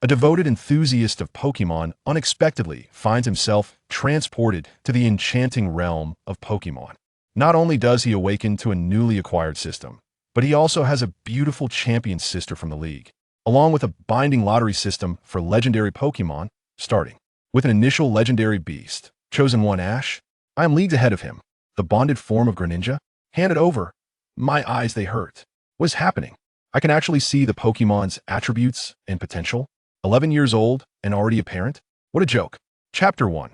A devoted enthusiast of Pokémon unexpectedly finds himself transported to the enchanting realm of Pokémon. Not only does he awaken to a newly acquired system, but he also has a beautiful champion sister from the league, along with a binding lottery system for legendary Pokémon, starting with an initial legendary beast, chosen one Ash. I am leagues ahead of him. The bonded form of Greninja, handed over. My eyes, they hurt. What is happening? I can actually see the Pokémon's attributes and potential. 11 years old and already a parent? What a joke. Chapter 1.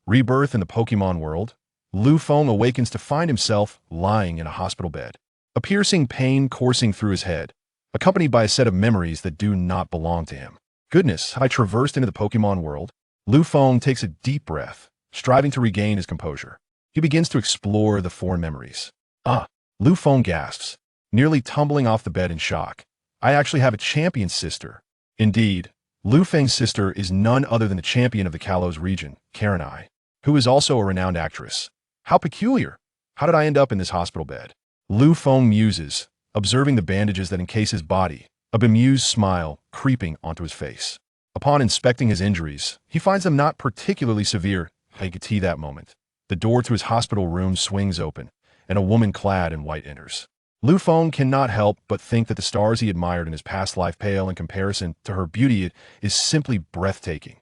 Rebirth in the Pokémon world. Lufeng awakens to find himself lying in a hospital bed. A piercing pain coursing through his head, accompanied by a set of memories that do not belong to him. Goodness, I traversed into the Pokémon world. Lufeng takes a deep breath, striving to regain his composure. He begins to explore the foreign memories. Lufeng gasps, nearly tumbling off the bed in shock. I actually have a champion sister. Indeed, Lufeng's sister is none other than the champion of the Kalos region, Karenai, who is also a renowned actress. How peculiar! How did I end up in this hospital bed? Lufeng muses, observing the bandages that encase his body, a bemused smile creeping onto his face. Upon inspecting his injuries, he finds them not particularly severe. I could see that moment. The door to his hospital room swings open, and a woman clad in white enters. Lufeng cannot help but think that the stars he admired in his past life pale in comparison to her beauty. It is simply breathtaking.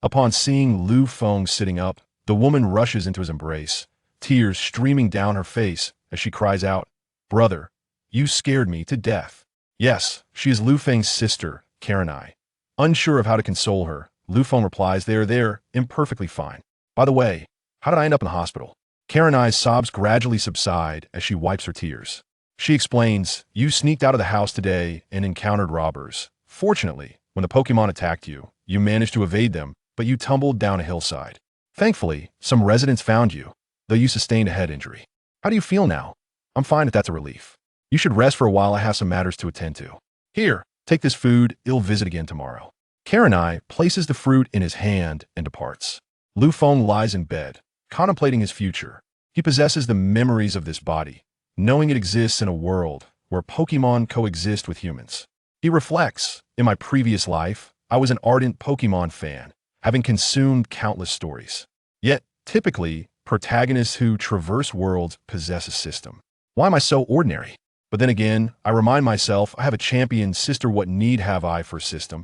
Upon seeing Lufeng sitting up, the woman rushes into his embrace, tears streaming down her face as she cries out, "Brother, you scared me to death." Yes, she is Lufeng's sister, Karenai. Unsure of how to console her, Lufeng replies they're imperfectly fine. By the way, how did I end up in the hospital? Karenai's sobs gradually subside as she wipes her tears. She explains, you sneaked out of the house today and encountered robbers. Fortunately, when the Pokémon attacked you, you managed to evade them, but you tumbled down a hillside. Thankfully, some residents found you, though you sustained a head injury. How do you feel now? I'm fine if that's a relief. You should rest for a while. I have some matters to attend to. Here, take this food. I'll visit again tomorrow. Karenai places the fruit in his hand and departs. Lufeng lies in bed, contemplating his future. He possesses the memories of this body, knowing it exists in a world where Pokémon coexist with humans. He reflects, in my previous life, I was an ardent Pokémon fan, having consumed countless stories. Yet, typically, protagonists who traverse worlds possess a system. Why am I so ordinary? But then again, I remind myself I have a champion sister. What need have I for a system?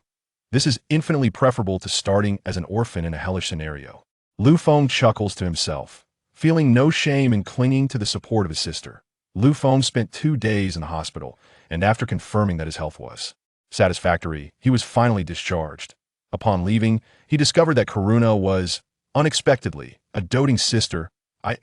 This is infinitely preferable to starting as an orphan in a hellish scenario. Lufeng chuckles to himself, feeling no shame in clinging to the support of his sister. Lufeng spent 2 days in the hospital, and after confirming that his health was satisfactory, he was finally discharged. Upon leaving, he discovered that Karuna was, unexpectedly, a doting sister.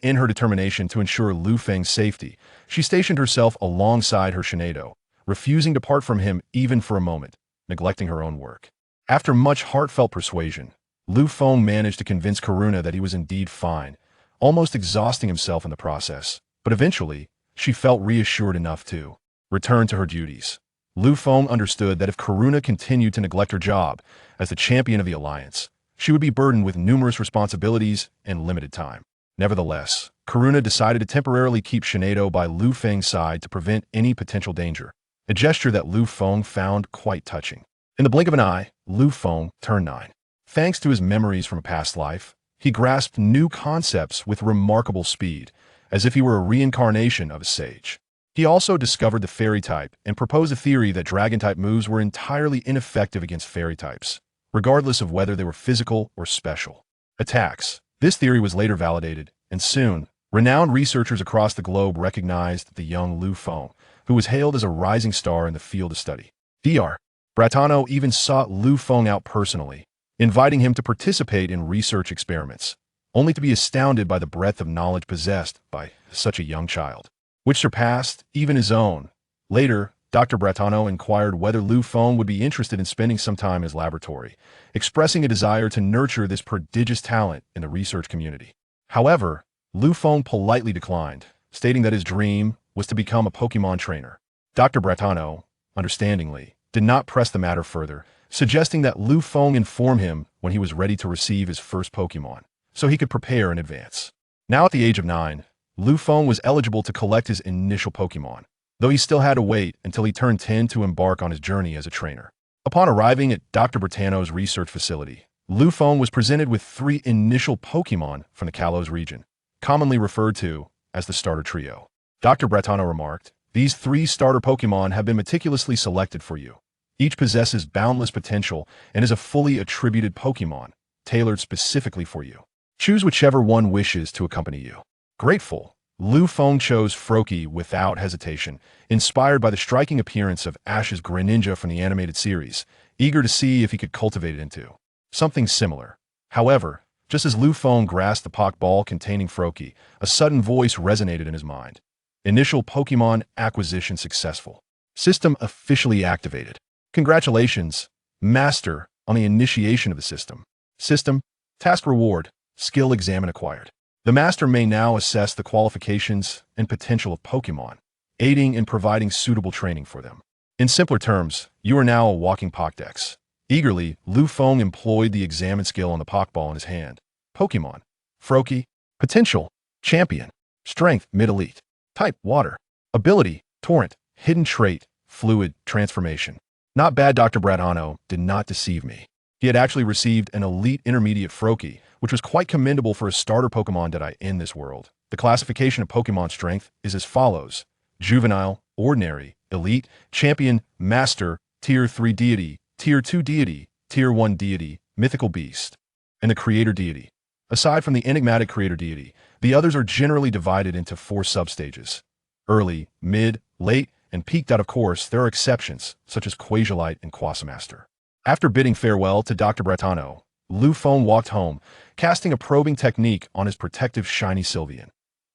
In her determination to ensure Lufeng's safety, she stationed herself alongside her Shinado, refusing to part from him even for a moment, neglecting her own work. After much heartfelt persuasion, Lufeng managed to convince Karuna that he was indeed fine, almost exhausting himself in the process. But eventually, she felt reassured enough to return to her duties. Lufeng understood that if Karuna continued to neglect her job as the champion of the Alliance, she would be burdened with numerous responsibilities and limited time. Nevertheless, Karuna decided to temporarily keep Shinado by Lufeng's side to prevent any potential danger, a gesture that Lufeng found quite touching. In the blink of an eye, Lufeng turned 9. Thanks to his memories from a past life, he grasped new concepts with remarkable speed, as if he were a reincarnation of a sage. He also discovered the fairy type and proposed a theory that dragon-type moves were entirely ineffective against fairy types, regardless of whether they were physical or special attacks. This theory was later validated, and soon, renowned researchers across the globe recognized the young Lufeng, who was hailed as a rising star in the field of study. Dr. Bratano even sought Lufeng out personally, inviting him to participate in research experiments, only to be astounded by the breadth of knowledge possessed by such a young child, which surpassed even his own. Later, Dr. Bratano inquired whether Lufeng would be interested in spending some time in his laboratory, expressing a desire to nurture this prodigious talent in the research community. However, Lufeng politely declined, stating that his dream was to become a Pokémon trainer. Dr. Bratano, understandingly, did not press the matter further, suggesting that Lufeng inform him when he was ready to receive his first Pokémon, so he could prepare in advance. Now at the age of 9, Lufeng was eligible to collect his initial Pokémon, though he still had to wait until he turned 10 to embark on his journey as a trainer. Upon arriving at Dr. Britanno's research facility, Lu Feng was presented with 3 initial Pokémon from the Kalos region, commonly referred to as the starter trio. Dr. Britanno remarked, "These 3 starter Pokémon have been meticulously selected for you. Each possesses boundless potential and is a fully attributed Pokémon, tailored specifically for you. Choose whichever one wishes to accompany you." Grateful, Lu Feng chose Froakie without hesitation, inspired by the striking appearance of Ash's Greninja from the animated series, eager to see if he could cultivate it into something similar. However, just as Lu Feng grasped the Pokeball containing Froakie, a sudden voice resonated in his mind. Initial Pokémon acquisition successful. System officially activated. Congratulations, Master, on the initiation of the system. System, task reward, skill examine acquired. The Master may now assess the qualifications and potential of Pokémon, aiding in providing suitable training for them. In simpler terms, you are now a walking Pokédex. Eagerly, Lu Feng employed the examine skill on the Pokeball in his hand. Pokémon. Froakie. Potential. Champion. Strength. Mid-elite. Type. Water. Ability. Torrent. Hidden trait. Fluid. Transformation. Not bad. Dr. Britanno did not deceive me. He had actually received an elite intermediate Froakie, which was quite commendable for a starter Pokemon that I in this world. The classification of Pokemon strength is as follows: Juvenile, Ordinary, Elite, Champion, Master, Tier 3 Deity, Tier 2 Deity, Tier 1 Deity, Mythical Beast, and the Creator Deity. Aside from the enigmatic Creator Deity, the others are generally divided into 4 substages: early, mid, late, and peaked. Out of course, there are exceptions, such as Quasialite and Quasamaster. After bidding farewell to Dr. Britanno, Lu Feng walked home, casting a probing technique on his protective Shiny Sylveon.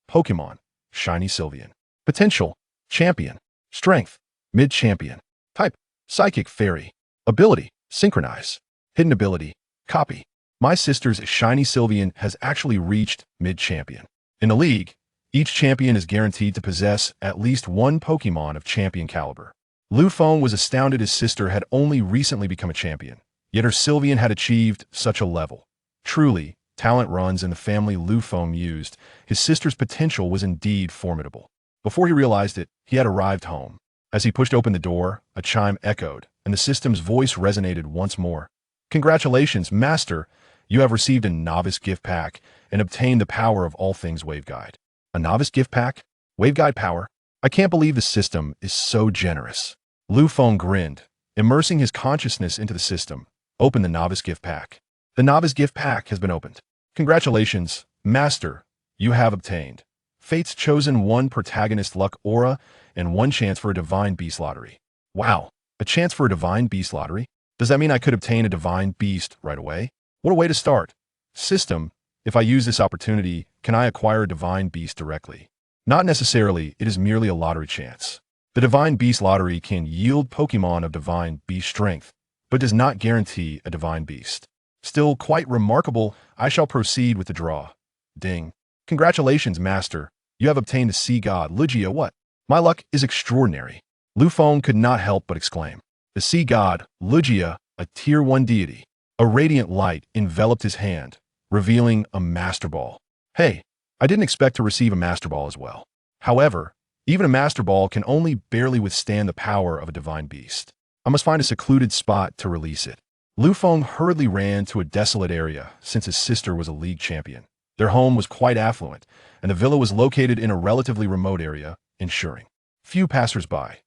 Pokémon, Shiny Sylveon. Potential, Champion. Strength, Mid-Champion. Type, Psychic Fairy. Ability, Synchronize. Hidden ability, Copy. My sister's Shiny Sylveon has actually reached Mid-Champion. In the league, each champion is guaranteed to possess at least 1 Pokémon of champion caliber. Lu Feng was astounded his sister had only recently become a champion. Yet her Sylveon had achieved such a level. Truly, talent runs in the family. Lu Feng mused. His sister's potential was indeed formidable. Before he realized it, he had arrived home. As he pushed open the door, a chime echoed, and the system's voice resonated once more. Congratulations, Master! You have received a novice gift pack and obtained the power of all things Waveguide. A novice gift pack? Waveguide power? I can't believe the system is so generous. Lu Feng grinned, immersing his consciousness into the system. Open the novice gift pack. The novice gift pack has been opened. Congratulations, Master. You have obtained Fate's Chosen 1 Protagonist Luck Aura and 1 chance for a Divine Beast Lottery. Wow, a chance for a Divine Beast Lottery? Does that mean I could obtain a Divine Beast right away? What a way to start. System, if I use this opportunity, can I acquire a Divine Beast directly? Not necessarily, it is merely a lottery chance. The Divine Beast Lottery can yield Pokémon of Divine Beast Strength, but does not guarantee a Divine Beast. Still quite remarkable. I shall proceed with the draw. Ding. Congratulations, Master. You have obtained the Sea God Lugia. What? My luck is extraordinary. Lu Feng could not help but exclaim. The Sea God Lugia, a Tier 1 deity. A radiant light enveloped his hand, revealing a Master Ball. Hey, I didn't expect to receive a Master Ball as well. However, even a Master Ball can only barely withstand the power of a Divine Beast. I must find a secluded spot to release it. Lu Feng hurriedly ran to a desolate area since his sister was a league champion. Their home was quite affluent, and the villa was located in a relatively remote area, ensuring few passers-by.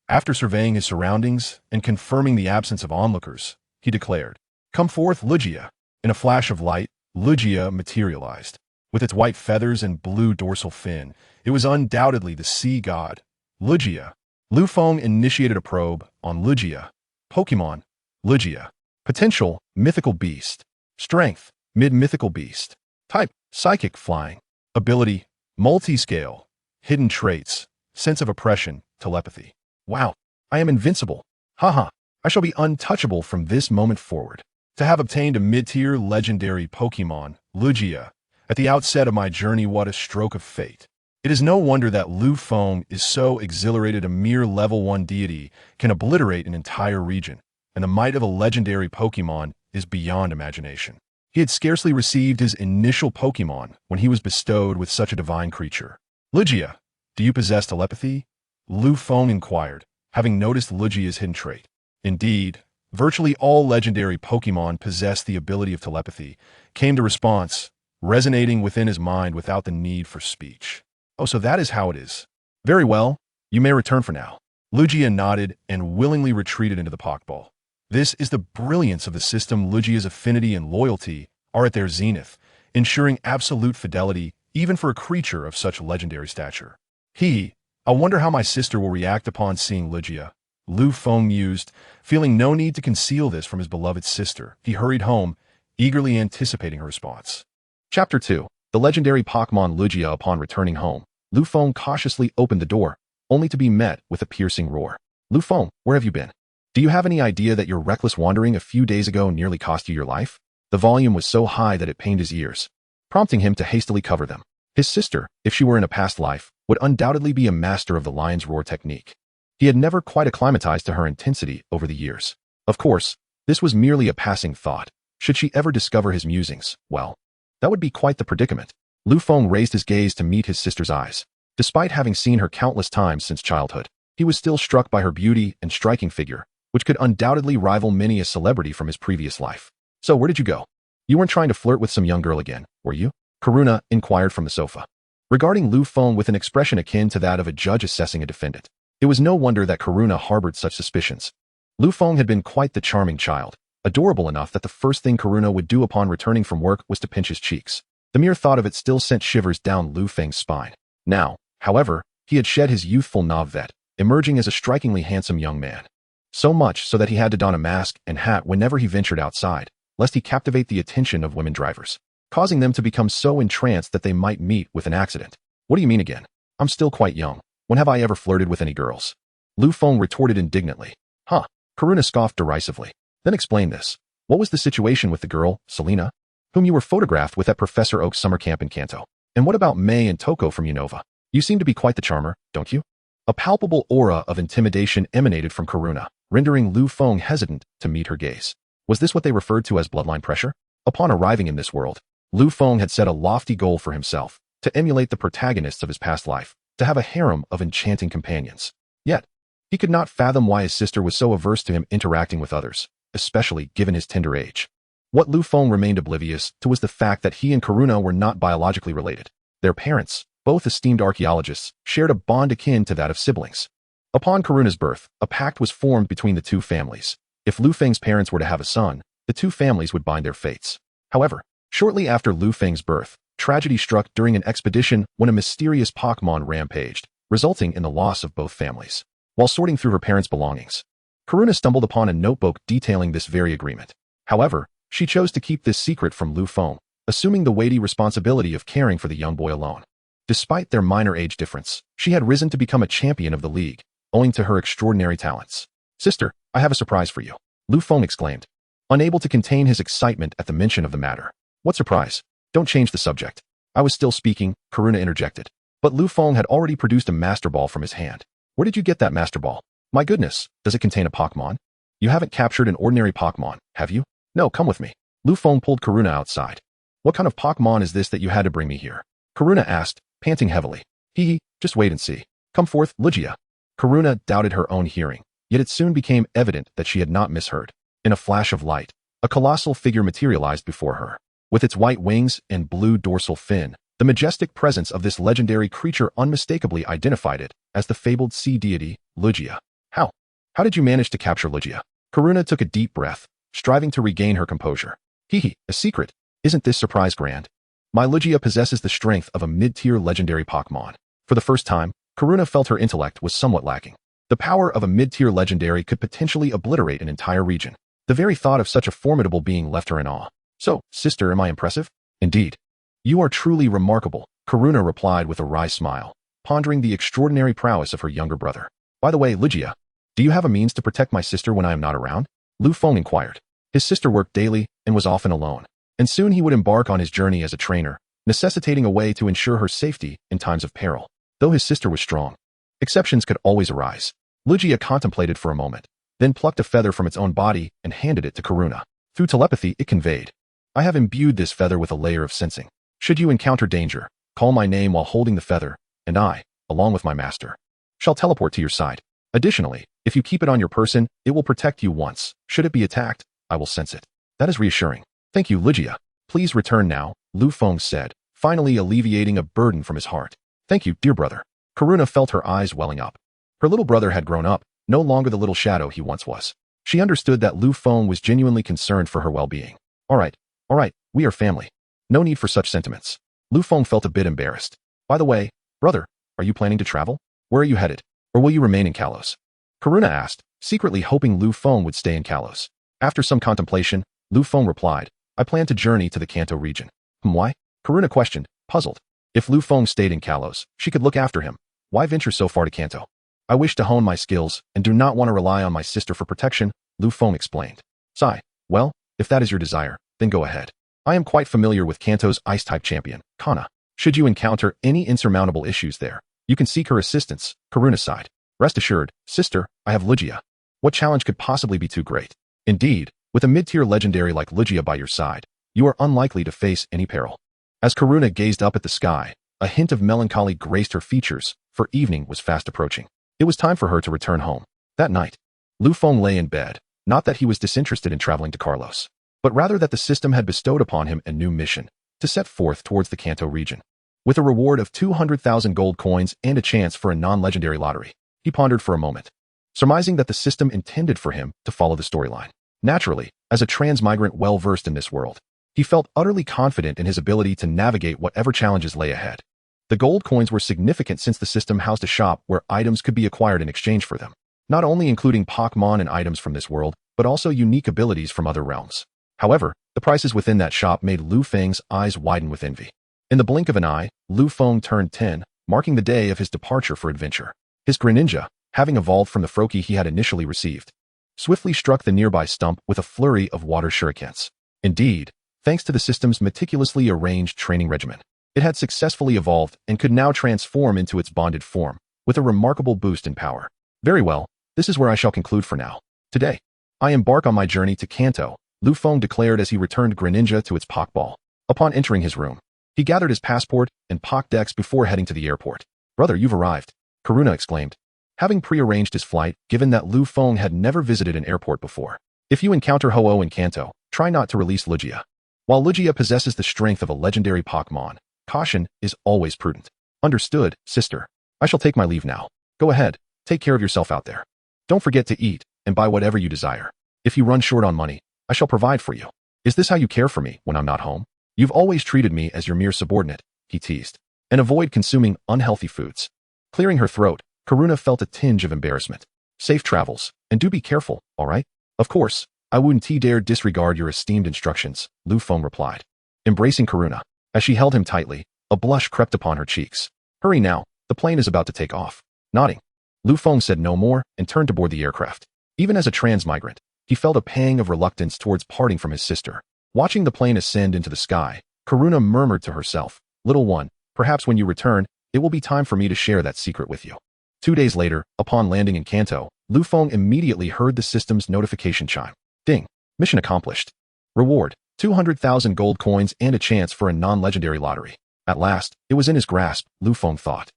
After surveying his surroundings and confirming the absence of onlookers, he declared, "Come forth, Lugia." In a flash of light, Lugia materialized. With its white feathers and blue dorsal fin, it was undoubtedly the Sea God, Lugia. Lu Feng initiated a probe on Lugia. Pokémon, Lugia. Potential, Mythical Beast. Strength, Mid-Mythical Beast. Type, Psychic Flying. Ability, Multi-Scale. Hidden traits, Sense of Oppression, Telepathy. Wow, I am invincible. Haha, I shall be untouchable from this moment forward. To have obtained a mid-tier legendary Pokémon, Lugia, at the outset of my journey, what a stroke of fate. It is no wonder that Lu Feng is so exhilarated. A mere level 1 deity can obliterate an entire region, and the might of a legendary Pokémon is beyond imagination. He had scarcely received his initial Pokémon when he was bestowed with such a divine creature. Lugia, do you possess telepathy? Lu Feng inquired, having noticed Lugia's hidden trait. Indeed, Virtually all legendary Pokémon possess the ability of telepathy, came to response, resonating within his mind without the need for speech. Oh, so that is how it is. Very well, you may return for now. Lugia nodded and willingly retreated into the Pokeball. This is the brilliance of the system. Lugia's affinity and loyalty are at their zenith, ensuring absolute fidelity even for a creature of such legendary stature. I wonder how my sister will react upon seeing Lugia. Lu Feng mused, feeling no need to conceal this from his beloved sister. He hurried home, eagerly anticipating her response. Chapter 2. The legendary Pokémon Lugia. Upon returning home, Lu Feng cautiously opened the door, only to be met with a piercing roar. Lu Feng, where have you been? Do you have any idea that your reckless wandering a few days ago nearly cost you your life? The volume was so high that it pained his ears, prompting him to hastily cover them. His sister, if she were in a past life, would undoubtedly be a master of the lion's roar technique. He had never quite acclimatized to her intensity over the years. Of course, this was merely a passing thought. Should she ever discover his musings, well, that would be quite the predicament. Lu Feng raised his gaze to meet his sister's eyes. Despite having seen her countless times since childhood, he was still struck by her beauty and striking figure, which could undoubtedly rival many a celebrity from his previous life. So where did you go? You weren't trying to flirt with some young girl again, were you? Karuna inquired from the sofa, regarding Lu Feng with an expression akin to that of a judge assessing a defendant. It was no wonder that Karuna harbored such suspicions. Lu Feng had been quite the charming child, adorable enough that the first thing Karuna would do upon returning from work was to pinch his cheeks. The mere thought of it still sent shivers down Lu Feng's spine. Now, however, he had shed his youthful navet, emerging as a strikingly handsome young man. So much so that he had to don a mask and hat whenever he ventured outside, lest he captivate the attention of women drivers, causing them to become so entranced that they might meet with an accident. What do you mean again? I'm still quite young. When have I ever flirted with any girls? Lu Feng retorted indignantly. Huh. Karuna scoffed derisively. Then explain this. What was the situation with the girl, Selena, whom you were photographed with at Professor Oak's summer camp in Kanto? And what about May and Toko from Unova? You seem to be quite the charmer, don't you? A palpable aura of intimidation emanated from Karuna, rendering Lu Feng hesitant to meet her gaze. Was this what they referred to as bloodline pressure? Upon arriving in this world, Lu Feng had set a lofty goal for himself, to emulate the protagonists of his past life, to have a harem of enchanting companions. Yet, he could not fathom why his sister was so averse to him interacting with others, especially given his tender age. What Lu Feng remained oblivious to was the fact that he and Karuna were not biologically related. Their parents, both esteemed archaeologists, shared a bond akin to that of siblings. Upon Karuna's birth, a pact was formed between the two families. If Lu Feng's parents were to have a son, the two families would bind their fates. However, shortly after Lu Feng's birth, tragedy struck during an expedition when a mysterious Pokémon rampaged, resulting in the loss of both families. While sorting through her parents' belongings, Karuna stumbled upon a notebook detailing this very agreement. However, she chose to keep this secret from Lu Feng, assuming the weighty responsibility of caring for the young boy alone. Despite their minor age difference, she had risen to become a champion of the league, owing to her extraordinary talents. Sister, I have a surprise for you, Lu Feng exclaimed, unable to contain his excitement at the mention of the matter. What surprise? Don't change the subject. I was still speaking, Karuna interjected. But Lu Feng had already produced a Master Ball from his hand. Where did you get that Master Ball? My goodness, does it contain a Pokémon? You haven't captured an ordinary Pokémon, have you? No, come with me. Lu Feng pulled Karuna outside. What kind of Pokémon is this that you had to bring me here? Karuna asked, panting heavily. Just wait and see. Come forth, Lugia. Karuna doubted her own hearing, yet it soon became evident that she had not misheard. In a flash of light, a colossal figure materialized before her. With its white wings and blue dorsal fin, the majestic presence of this legendary creature unmistakably identified it as the fabled sea deity, Lugia. How did you manage to capture Lugia? Karuna took a deep breath, striving to regain her composure. A secret. Isn't this surprise grand? My Lugia possesses the strength of a mid-tier legendary Pokémon. For the first time, Karuna felt her intellect was somewhat lacking. The power of a mid-tier legendary could potentially obliterate an entire region. The very thought of such a formidable being left her in awe. So, sister, am I impressive? Indeed. You are truly remarkable, Karuna replied with a wry smile, pondering the extraordinary prowess of her younger brother. By the way, Lugia, do you have a means to protect my sister when I am not around? Lu Feng inquired. His sister worked daily and was often alone, and soon he would embark on his journey as a trainer, necessitating a way to ensure her safety in times of peril. Though his sister was strong, exceptions could always arise. Lugia contemplated for a moment, then plucked a feather from its own body and handed it to Karuna. Through telepathy, it conveyed, I have imbued this feather with a layer of sensing. Should you encounter danger, call my name while holding the feather, and I, along with my master, shall teleport to your side. Additionally, if you keep it on your person, it will protect you once. Should it be attacked, I will sense it. That is reassuring. Thank you, Lugia. Please return now, Lu Feng said, finally alleviating a burden from his heart. Thank you, dear brother. Karuna felt her eyes welling up. Her little brother had grown up, no longer the little shadow he once was. She understood that Lu Feng was genuinely concerned for her well-being. All right, we are family. No need for such sentiments. Lu Feng felt a bit embarrassed. By the way, brother, are you planning to travel? Where are you headed? Or will you remain in Kalos? Karuna asked, secretly hoping Lu Feng would stay in Kalos. After some contemplation, Lu Feng replied, I plan to journey to the Kanto region. Why? Karuna questioned, puzzled. If Lu Feng stayed in Kalos, she could look after him. Why venture so far to Kanto? I wish to hone my skills and do not want to rely on my sister for protection, Lu Feng explained. Sigh. Well, if that is your desire, then go ahead. I am quite familiar with Kanto's ice-type champion, Kana. Should you encounter any insurmountable issues there, you can seek her assistance, Karuna sighed. Rest assured, sister, I have Lugia. What challenge could possibly be too great? Indeed, with a mid-tier legendary like Lugia by your side, you are unlikely to face any peril. As Karuna gazed up at the sky, a hint of melancholy graced her features, for evening was fast approaching. It was time for her to return home. That night, Lu Feng lay in bed, not that he was disinterested in traveling to Kalos, but rather that the system had bestowed upon him a new mission, to set forth towards the Kanto region. With a reward of 200,000 gold coins and a chance for a non-legendary lottery, he pondered for a moment, surmising that the system intended for him to follow the storyline. Naturally, as a transmigrant well-versed in this world, he felt utterly confident in his ability to navigate whatever challenges lay ahead. The gold coins were significant since the system housed a shop where items could be acquired in exchange for them, not only including Pokémon and items from this world, but also unique abilities from other realms. However, the prices within that shop made Lu Feng's eyes widen with envy. In the blink of an eye, Lu Feng turned 10, marking the day of his departure for adventure. His Greninja, having evolved from the Froakie he had initially received, swiftly struck the nearby stump with a flurry of water shurikens. Indeed, thanks to the system's meticulously arranged training regimen, it had successfully evolved and could now transform into its bonded form, with a remarkable boost in power. Very well, this is where I shall conclude for now. Today, I embark on my journey to Kanto, Lu Feng declared as he returned Greninja to its Pokeball. Upon entering his room, he gathered his passport and Pokédex before heading to the airport. Brother, you've arrived, Karuna exclaimed, having prearranged his flight given that Lu Feng had never visited an airport before. If you encounter Ho-Oh in Kanto, try not to release Lugia. While Lugia possesses the strength of a legendary Pokémon, caution is always prudent. Understood, sister. I shall take my leave now. Go ahead, take care of yourself out there. Don't forget to eat and buy whatever you desire. If you run short on money, I shall provide for you. Is this how you care for me when I'm not home? You've always treated me as your mere subordinate, he teased. And avoid consuming unhealthy foods. Clearing her throat, Karuna felt a tinge of embarrassment. Safe travels, and do be careful, all right? Of course, I wouldn't dare disregard your esteemed instructions, Lu Feng replied. Embracing Karuna, as she held him tightly, a blush crept upon her cheeks. Hurry now, the plane is about to take off. Nodding, Lu Feng said no more and turned to board the aircraft. Even as a transmigrant, he felt a pang of reluctance towards parting from his sister. Watching the plane ascend into the sky, Karuna murmured to herself, Little one, perhaps when you return, it will be time for me to share that secret with you. 2 days later, upon landing in Kanto, Lu Feng immediately heard the system's notification chime. Ding. Mission accomplished. Reward, 200,000 gold coins and a chance for a non-legendary lottery. At last, it was in his grasp, Lu Feng thought.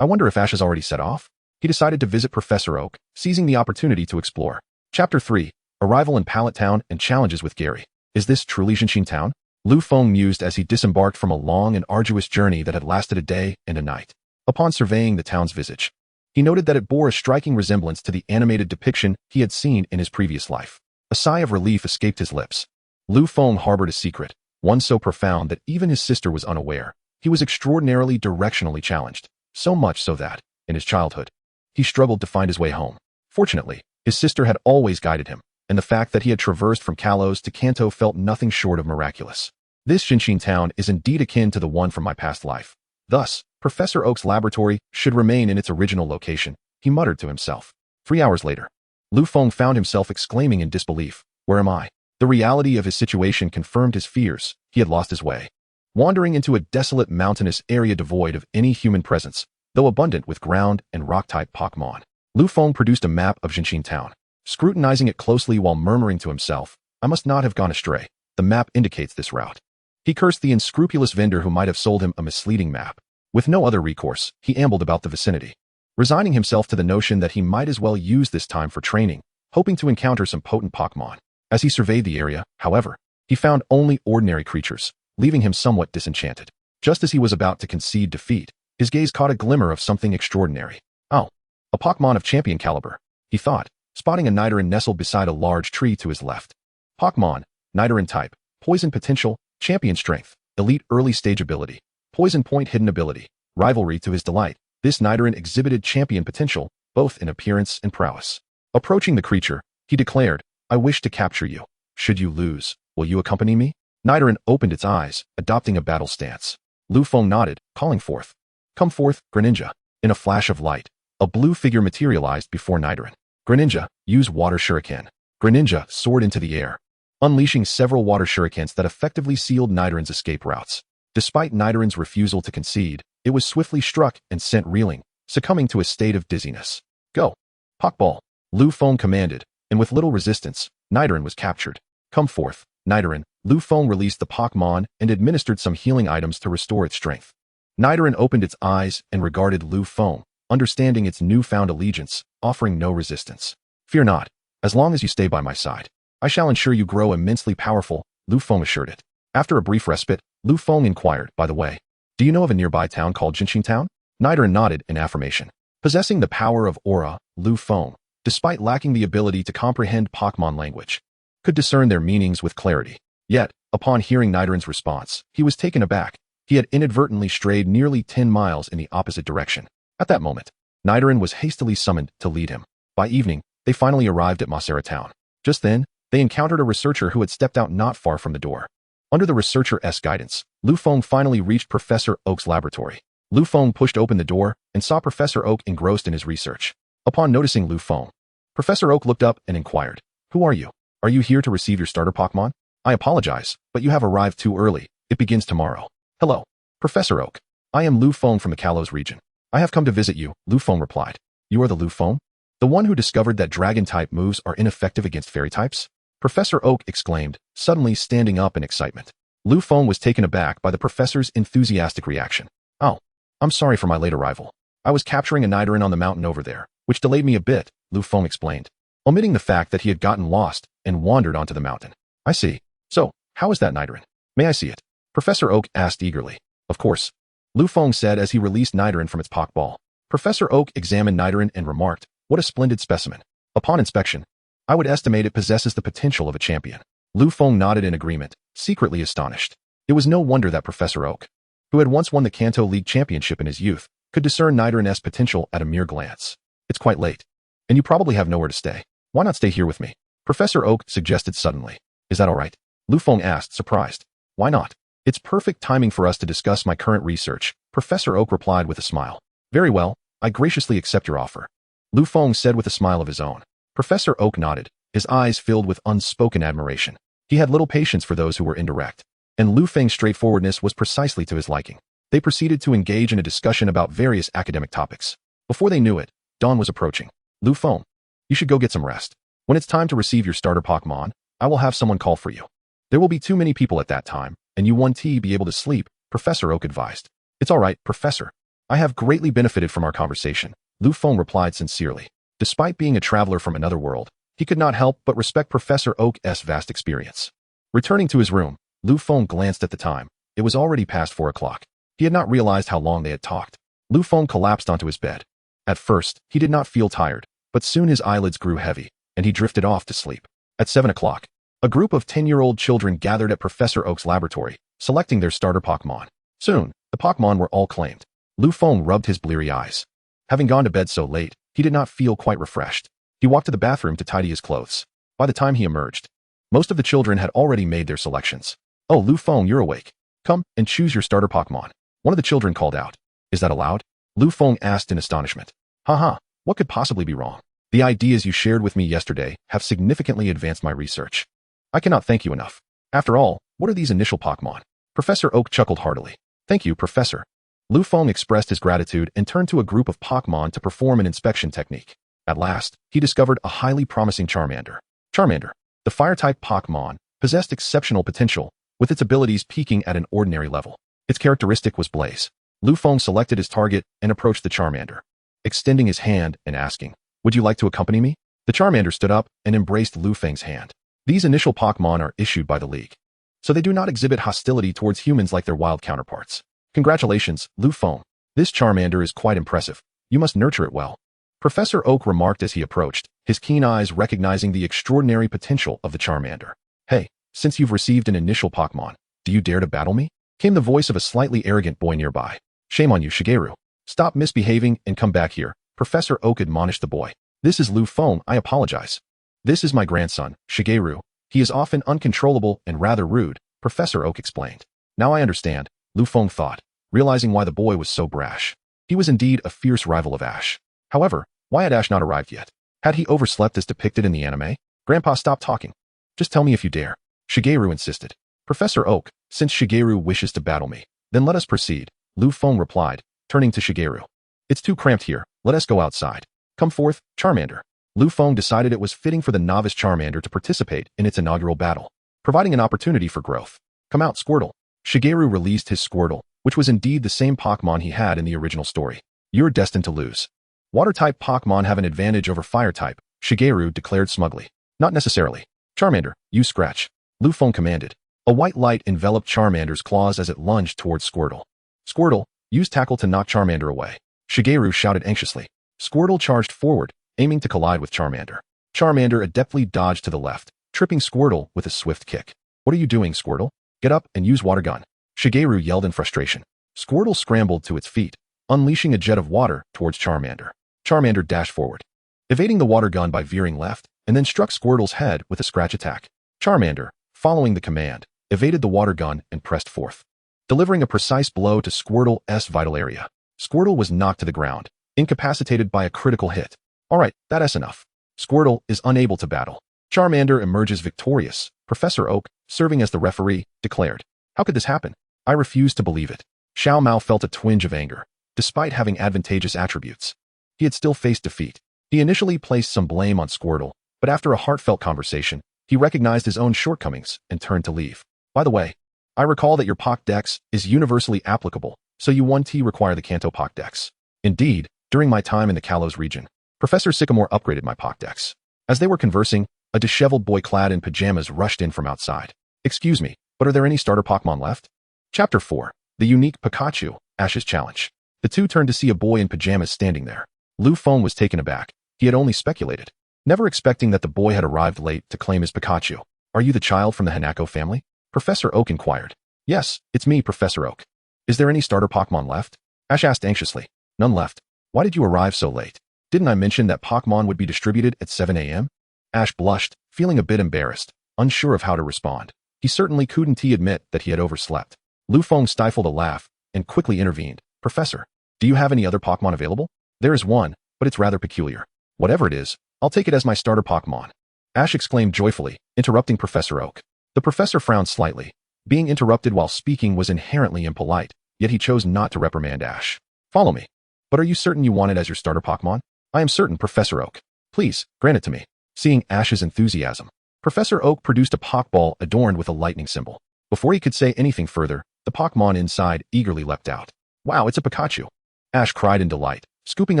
I wonder if Ash has already set off? He decided to visit Professor Oak, seizing the opportunity to explore. Chapter 3. Arrival in Pallet Town and Challenges with Gary. Is this truly Jinshin Town? Lu Feng mused as he disembarked from a long and arduous journey that had lasted a day and a night. Upon surveying the town's visage, he noted that it bore a striking resemblance to the animated depiction he had seen in his previous life. A sigh of relief escaped his lips. Lu Feng harbored a secret, one so profound that even his sister was unaware. He was extraordinarily directionally challenged, so much so that, in his childhood, he struggled to find his way home. Fortunately, his sister had always guided him, and the fact that he had traversed from Kalos to Kanto felt nothing short of miraculous. This Jinshin Town is indeed akin to the one from my past life. Thus, Professor Oak's laboratory should remain in its original location, he muttered to himself. 3 hours later, Lu Feng found himself exclaiming in disbelief, Where am I? The reality of his situation confirmed his fears. He had lost his way. Wandering into a desolate mountainous area devoid of any human presence, though abundant with ground and rock-type Pokémon. Lu Feng produced a map of Jinshin Town, scrutinizing it closely while murmuring to himself, I must not have gone astray. The map indicates this route. He cursed the unscrupulous vendor who might have sold him a misleading map. With no other recourse, he ambled about the vicinity. resigning himself to the notion that he might as well use this time for training, hoping to encounter some potent Pokémon. As he surveyed the area, however, he found only ordinary creatures, leaving him somewhat disenchanted. Just as he was about to concede defeat, his gaze caught a glimmer of something extraordinary. Oh, a Pokémon of champion caliber, he thought, spotting a Nidoran nestled beside a large tree to his left. Pokémon, Nidoran type, poison potential, champion strength, elite early stage ability, poison point hidden ability, rivalry to his delight. This Nidoran exhibited champion potential, both in appearance and prowess. Approaching the creature, he declared, I wish to capture you. Should you lose, will you accompany me? Nidoran opened its eyes, adopting a battle stance. Lu Feng nodded, calling forth. Come forth, Greninja. In a flash of light, a blue figure materialized before Nidoran. Greninja, use water shuriken. Greninja soared into the air, unleashing several water shurikens that effectively sealed Nidoran's escape routes. Despite Nidoran's refusal to concede, it was swiftly struck and sent reeling, succumbing to a state of dizziness. Go! Pokeball! Lu Feng commanded, and with little resistance, Nidoran was captured. Come forth, Nidoran. Lu Feng released the Pokémon and administered some healing items to restore its strength. Nidoran opened its eyes and regarded Lu Feng, understanding its newfound allegiance, offering no resistance. Fear not. As long as you stay by my side, I shall ensure you grow immensely powerful, Lu Feng assured it. After a brief respite, Lu Feng inquired, by the way, do you know of a nearby town called Jinxing Town? Nidoran nodded in affirmation. Possessing the power of aura, Lu Feng, despite lacking the ability to comprehend Pokémon language, could discern their meanings with clarity. Yet, upon hearing Nidoran's response, he was taken aback. He had inadvertently strayed nearly 10 miles in the opposite direction. At that moment, Nidoran was hastily summoned to lead him. By evening, they finally arrived at Mosera Town. Just then, they encountered a researcher who had stepped out not far from the door. Under the researcher's guidance, Lu Feng finally reached Professor Oak's laboratory. Lu Feng pushed open the door and saw Professor Oak engrossed in his research. Upon noticing Lu Feng, Professor Oak looked up and inquired, who are you? Are you here to receive your starter Pokémon? I apologize, but you have arrived too early. It begins tomorrow. Hello, Professor Oak. I am Lu Feng from the Kalos region. I have come to visit you, Lu Feng replied. You are the Lu Feng? The one who discovered that dragon-type moves are ineffective against fairy types? Professor Oak exclaimed, suddenly standing up in excitement. Lu Feng was taken aback by the professor's enthusiastic reaction. Oh, I'm sorry for my late arrival. I was capturing a Nidoran on the mountain over there, which delayed me a bit, Lu Feng explained, omitting the fact that he had gotten lost and wandered onto the mountain. I see. So, how is that Nidoran? May I see it? Professor Oak asked eagerly. Of course, Lu Feng said as he released Nidoran from its Pokeball. Professor Oak examined Nidoran and remarked, what a splendid specimen. Upon inspection, I would estimate it possesses the potential of a champion. Lu Feng nodded in agreement, secretly astonished. It was no wonder that Professor Oak, who had once won the Kanto League championship in his youth, could discern Nidoran's potential at a mere glance. It's quite late, and you probably have nowhere to stay. Why not stay here with me? Professor Oak suggested suddenly. Is that all right? Lu Feng asked, surprised. Why not? It's perfect timing for us to discuss my current research, Professor Oak replied with a smile. Very well, I graciously accept your offer, Lu Feng said with a smile of his own. Professor Oak nodded, his eyes filled with unspoken admiration. He had little patience for those who were indirect, and Lu Feng's straightforwardness was precisely to his liking. They proceeded to engage in a discussion about various academic topics. Before they knew it, dawn was approaching. Lu Feng, you should go get some rest. When it's time to receive your starter Pokémon, I will have someone call for you. There will be too many people at that time, and you won't be able to sleep, Professor Oak advised. It's all right, Professor. I have greatly benefited from our conversation, Lu Feng replied sincerely. Despite being a traveler from another world, he could not help but respect Professor Oak's vast experience. Returning to his room, Lu Feng glanced at the time. It was already past 4 o'clock. He had not realized how long they had talked. Lu Feng collapsed onto his bed. At first, he did not feel tired, but soon his eyelids grew heavy, and he drifted off to sleep. At 7 o'clock, a group of 10-year-old children gathered at Professor Oak's laboratory, selecting their starter Pokémon. Soon, the Pokémon were all claimed. Lu Feng rubbed his bleary eyes. Having gone to bed so late, he did not feel quite refreshed. He walked to the bathroom to tidy his clothes. By the time he emerged, most of the children had already made their selections. Oh, Lu Feng, you're awake. Come and choose your starter Pokémon. One of the children called out. Is that allowed? Lu Feng asked in astonishment. Haha, what could possibly be wrong? The ideas you shared with me yesterday have significantly advanced my research. I cannot thank you enough. After all, what are these initial Pokémon? Professor Oak chuckled heartily. Thank you, Professor. Lu Feng expressed his gratitude and turned to a group of Pokémon to perform an inspection technique. At last, he discovered a highly promising Charmander. Charmander, the fire-type Pokémon, possessed exceptional potential, with its abilities peaking at an ordinary level. Its characteristic was Blaze. Lu Feng selected his target and approached the Charmander. extending his hand and asking, "Would you like to accompany me?" The Charmander stood up and embraced Lu Feng's hand. These initial Pokémon are issued by the League, so they do not exhibit hostility towards humans like their wild counterparts. Congratulations, Lu Feng. This Charmander is quite impressive. You must nurture it well. Professor Oak remarked as he approached, his keen eyes recognizing the extraordinary potential of the Charmander. Hey, since you've received an initial Pokémon, do you dare to battle me? Came the voice of a slightly arrogant boy nearby. Shame on you, Shigeru. Stop misbehaving and come back here, Professor Oak admonished the boy. This is Lu Feng, I apologize. This is my grandson, Shigeru. He is often uncontrollable and rather rude, Professor Oak explained. Now I understand, Lu Feng thought, realizing why the boy was so brash. He was indeed a fierce rival of Ash. However, why had Ash not arrived yet? Had he overslept as depicted in the anime? Grandpa, stop talking. Just tell me if you dare, Shigeru insisted. Professor Oak, since Shigeru wishes to battle me, then let us proceed, Lu Feng replied, turning to Shigeru. It's too cramped here, let us go outside. Come forth, Charmander. Lu Feng decided it was fitting for the novice Charmander to participate in its inaugural battle, providing an opportunity for growth. Come out, Squirtle. Shigeru released his Squirtle, which was indeed the same Pokémon he had in the original story. You're destined to lose. Water-type Pokémon have an advantage over Fire-type, Shigeru declared smugly. Not necessarily. Charmander, use Scratch. Lu Feng commanded. A white light enveloped Charmander's claws as it lunged towards Squirtle. Squirtle, use Tackle to knock Charmander away. Shigeru shouted anxiously. Squirtle charged forward, aiming to collide with Charmander. Charmander adeptly dodged to the left, tripping Squirtle with a swift kick. What are you doing, Squirtle? Get up and use Water Gun. Shigeru yelled in frustration. Squirtle scrambled to its feet, unleashing a jet of water towards Charmander. Charmander dashed forward, evading the water gun by veering left, and then struck Squirtle's head with a scratch attack. Charmander, following the command, evaded the water gun and pressed forth, delivering a precise blow to Squirtle's vital area. Squirtle was knocked to the ground, incapacitated by a critical hit. Alright, that's enough. Squirtle is unable to battle. Charmander emerges victorious, Professor Oak, serving as the referee, declared. How could this happen? I refuse to believe it. Xiao Mao felt a twinge of anger. Despite having advantageous attributes, he had still faced defeat. He initially placed some blame on Squirtle, but after a heartfelt conversation, he recognized his own shortcomings and turned to leave. By the way, I recall that your Pokédex is universally applicable, so you 1T require the Kanto Pokédex. Indeed, during my time in the Kalos region, Professor Sycamore upgraded my Pokédex. As they were conversing, a disheveled boy clad in pajamas rushed in from outside. Excuse me, but are there any starter Pokémon left? Chapter 4. The Unique Pikachu, Ash's Challenge. The two turned to see a boy in pajamas standing there. Lu Feng was taken aback. He had only speculated, never expecting that the boy had arrived late to claim his Pikachu. Are you the child from the Hanako family? Professor Oak inquired. Yes, it's me, Professor Oak. Is there any starter Pokémon left? Ash asked anxiously. None left. Why did you arrive so late? Didn't I mention that Pokémon would be distributed at 7 a.m.? Ash blushed, feeling a bit embarrassed, unsure of how to respond. He certainly couldn't admit that he had overslept. Lu Feng stifled a laugh and quickly intervened. Professor, do you have any other Pokémon available? There is one, but it's rather peculiar. Whatever it is, I'll take it as my starter Pokémon. Ash exclaimed joyfully, interrupting Professor Oak. The professor frowned slightly. Being interrupted while speaking was inherently impolite, yet he chose not to reprimand Ash. Follow me. But are you certain you want it as your starter Pokémon? I am certain, Professor Oak. Please, grant it to me. Seeing Ash's enthusiasm, Professor Oak produced a Pokeball adorned with a lightning symbol. Before he could say anything further, the Pokémon inside eagerly leapt out. Wow, it's a Pikachu! Ash cried in delight, scooping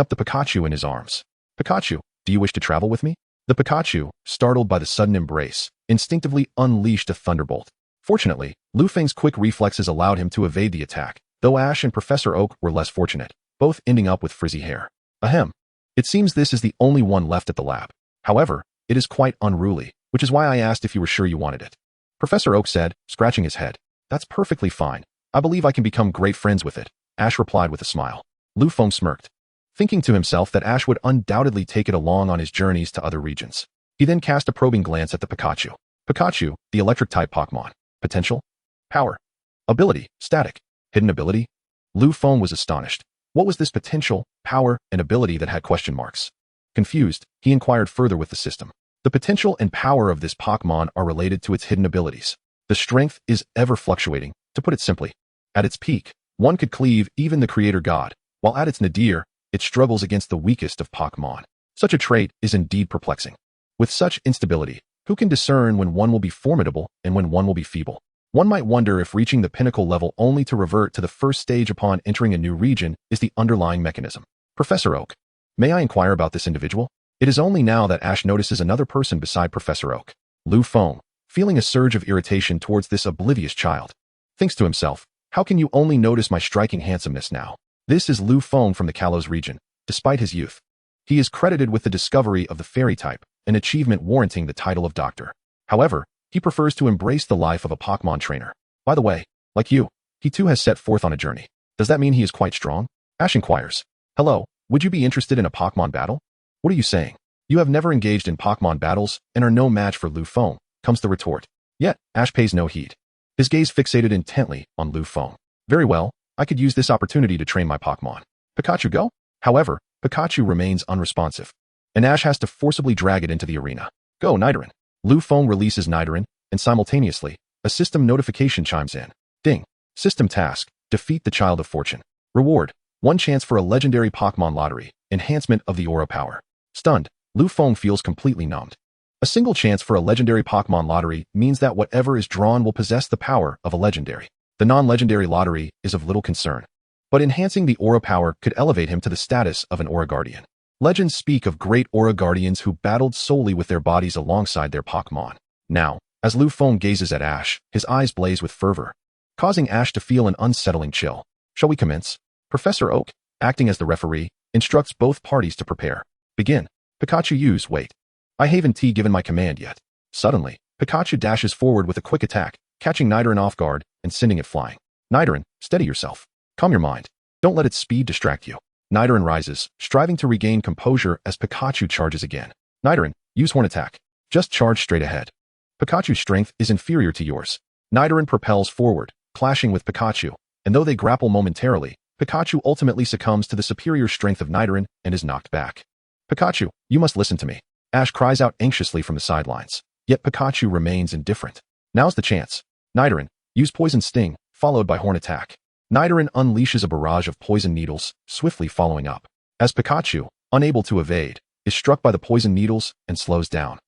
up the Pikachu in his arms. Pikachu, do you wish to travel with me? The Pikachu, startled by the sudden embrace, instinctively unleashed a thunderbolt. Fortunately, Lu Feng's quick reflexes allowed him to evade the attack, though Ash and Professor Oak were less fortunate, both ending up with frizzy hair. Ahem. It seems this is the only one left at the lab. However, it is quite unruly, which is why I asked if you were sure you wanted it. Professor Oak said, scratching his head. That's perfectly fine. I believe I can become great friends with it. Ash replied with a smile. Lu Feng smirked, thinking to himself that Ash would undoubtedly take it along on his journeys to other regions. He then cast a probing glance at the Pikachu. Pikachu, the electric-type Pokémon. Potential? Power. Ability, static. Hidden ability? Lu Feng was astonished. What was this potential, power, and ability that had question marks? Confused, he inquired further with the system. The potential and power of this Pokémon are related to its hidden abilities. The strength is ever fluctuating, to put it simply. At its peak, one could cleave even the creator god, while at its nadir, it struggles against the weakest of Pokémon. Such a trait is indeed perplexing. With such instability, who can discern when one will be formidable and when one will be feeble? One might wonder if reaching the pinnacle level only to revert to the first stage upon entering a new region is the underlying mechanism. Professor Oak, May I inquire about this individual? It is only now that Ash notices another person beside Professor Oak. Lu Feng, feeling a surge of irritation towards this oblivious child, thinks to himself, how can you only notice my striking handsomeness now? This is Lu Feng from the Kalos region, despite his youth. He is credited with the discovery of the fairy type, an achievement warranting the title of doctor. However, he prefers to embrace the life of a Pokémon trainer. By the way, like you, he too has set forth on a journey. Does that mean he is quite strong? Ash inquires. Hello, would you be interested in a Pokémon battle? What are you saying? You have never engaged in Pokémon battles and are no match for Lu Feng, comes the retort. Yet, Ash pays no heed. His gaze fixated intently on Lu Feng. Very well, I could use this opportunity to train my Pokémon. Pikachu, go? However, Pikachu remains unresponsive, and Ash has to forcibly drag it into the arena. Go, Nidoran. Lu Feng releases Nidoran, and simultaneously, a system notification chimes in. Ding. System task, defeat the Child of Fortune. Reward, 1 chance for a legendary Pokémon lottery, enhancement of the aura power. Stunned, Lu Feng feels completely numbed. A single chance for a legendary Pokémon lottery means that whatever is drawn will possess the power of a legendary. The non-legendary lottery is of little concern, but enhancing the aura power could elevate him to the status of an aura guardian. Legends speak of great aura guardians who battled solely with their bodies alongside their Pokémon. Now, as Lu Feng gazes at Ash, his eyes blaze with fervor, causing Ash to feel an unsettling chill. Shall we commence? Professor Oak, acting as the referee, instructs both parties to prepare. Begin. Pikachu wait. I haven't given my command yet. Suddenly, Pikachu dashes forward with a quick attack, catching Nidoran off guard and sending it flying. Nidoran, steady yourself. Calm your mind. Don't let its speed distract you. Nidoran rises, striving to regain composure as Pikachu charges again. Nidoran, use Horn Attack. Just charge straight ahead. Pikachu's strength is inferior to yours. Nidoran propels forward, clashing with Pikachu, and though they grapple momentarily, Pikachu ultimately succumbs to the superior strength of Nidoran and is knocked back. Pikachu, you must listen to me. Ash cries out anxiously from the sidelines, yet Pikachu remains indifferent. Now's the chance. Nidoran, use Poison Sting, followed by Horn Attack. Nidoran unleashes a barrage of poison needles, swiftly following up. As Pikachu, unable to evade, is struck by the poison needles and slows down.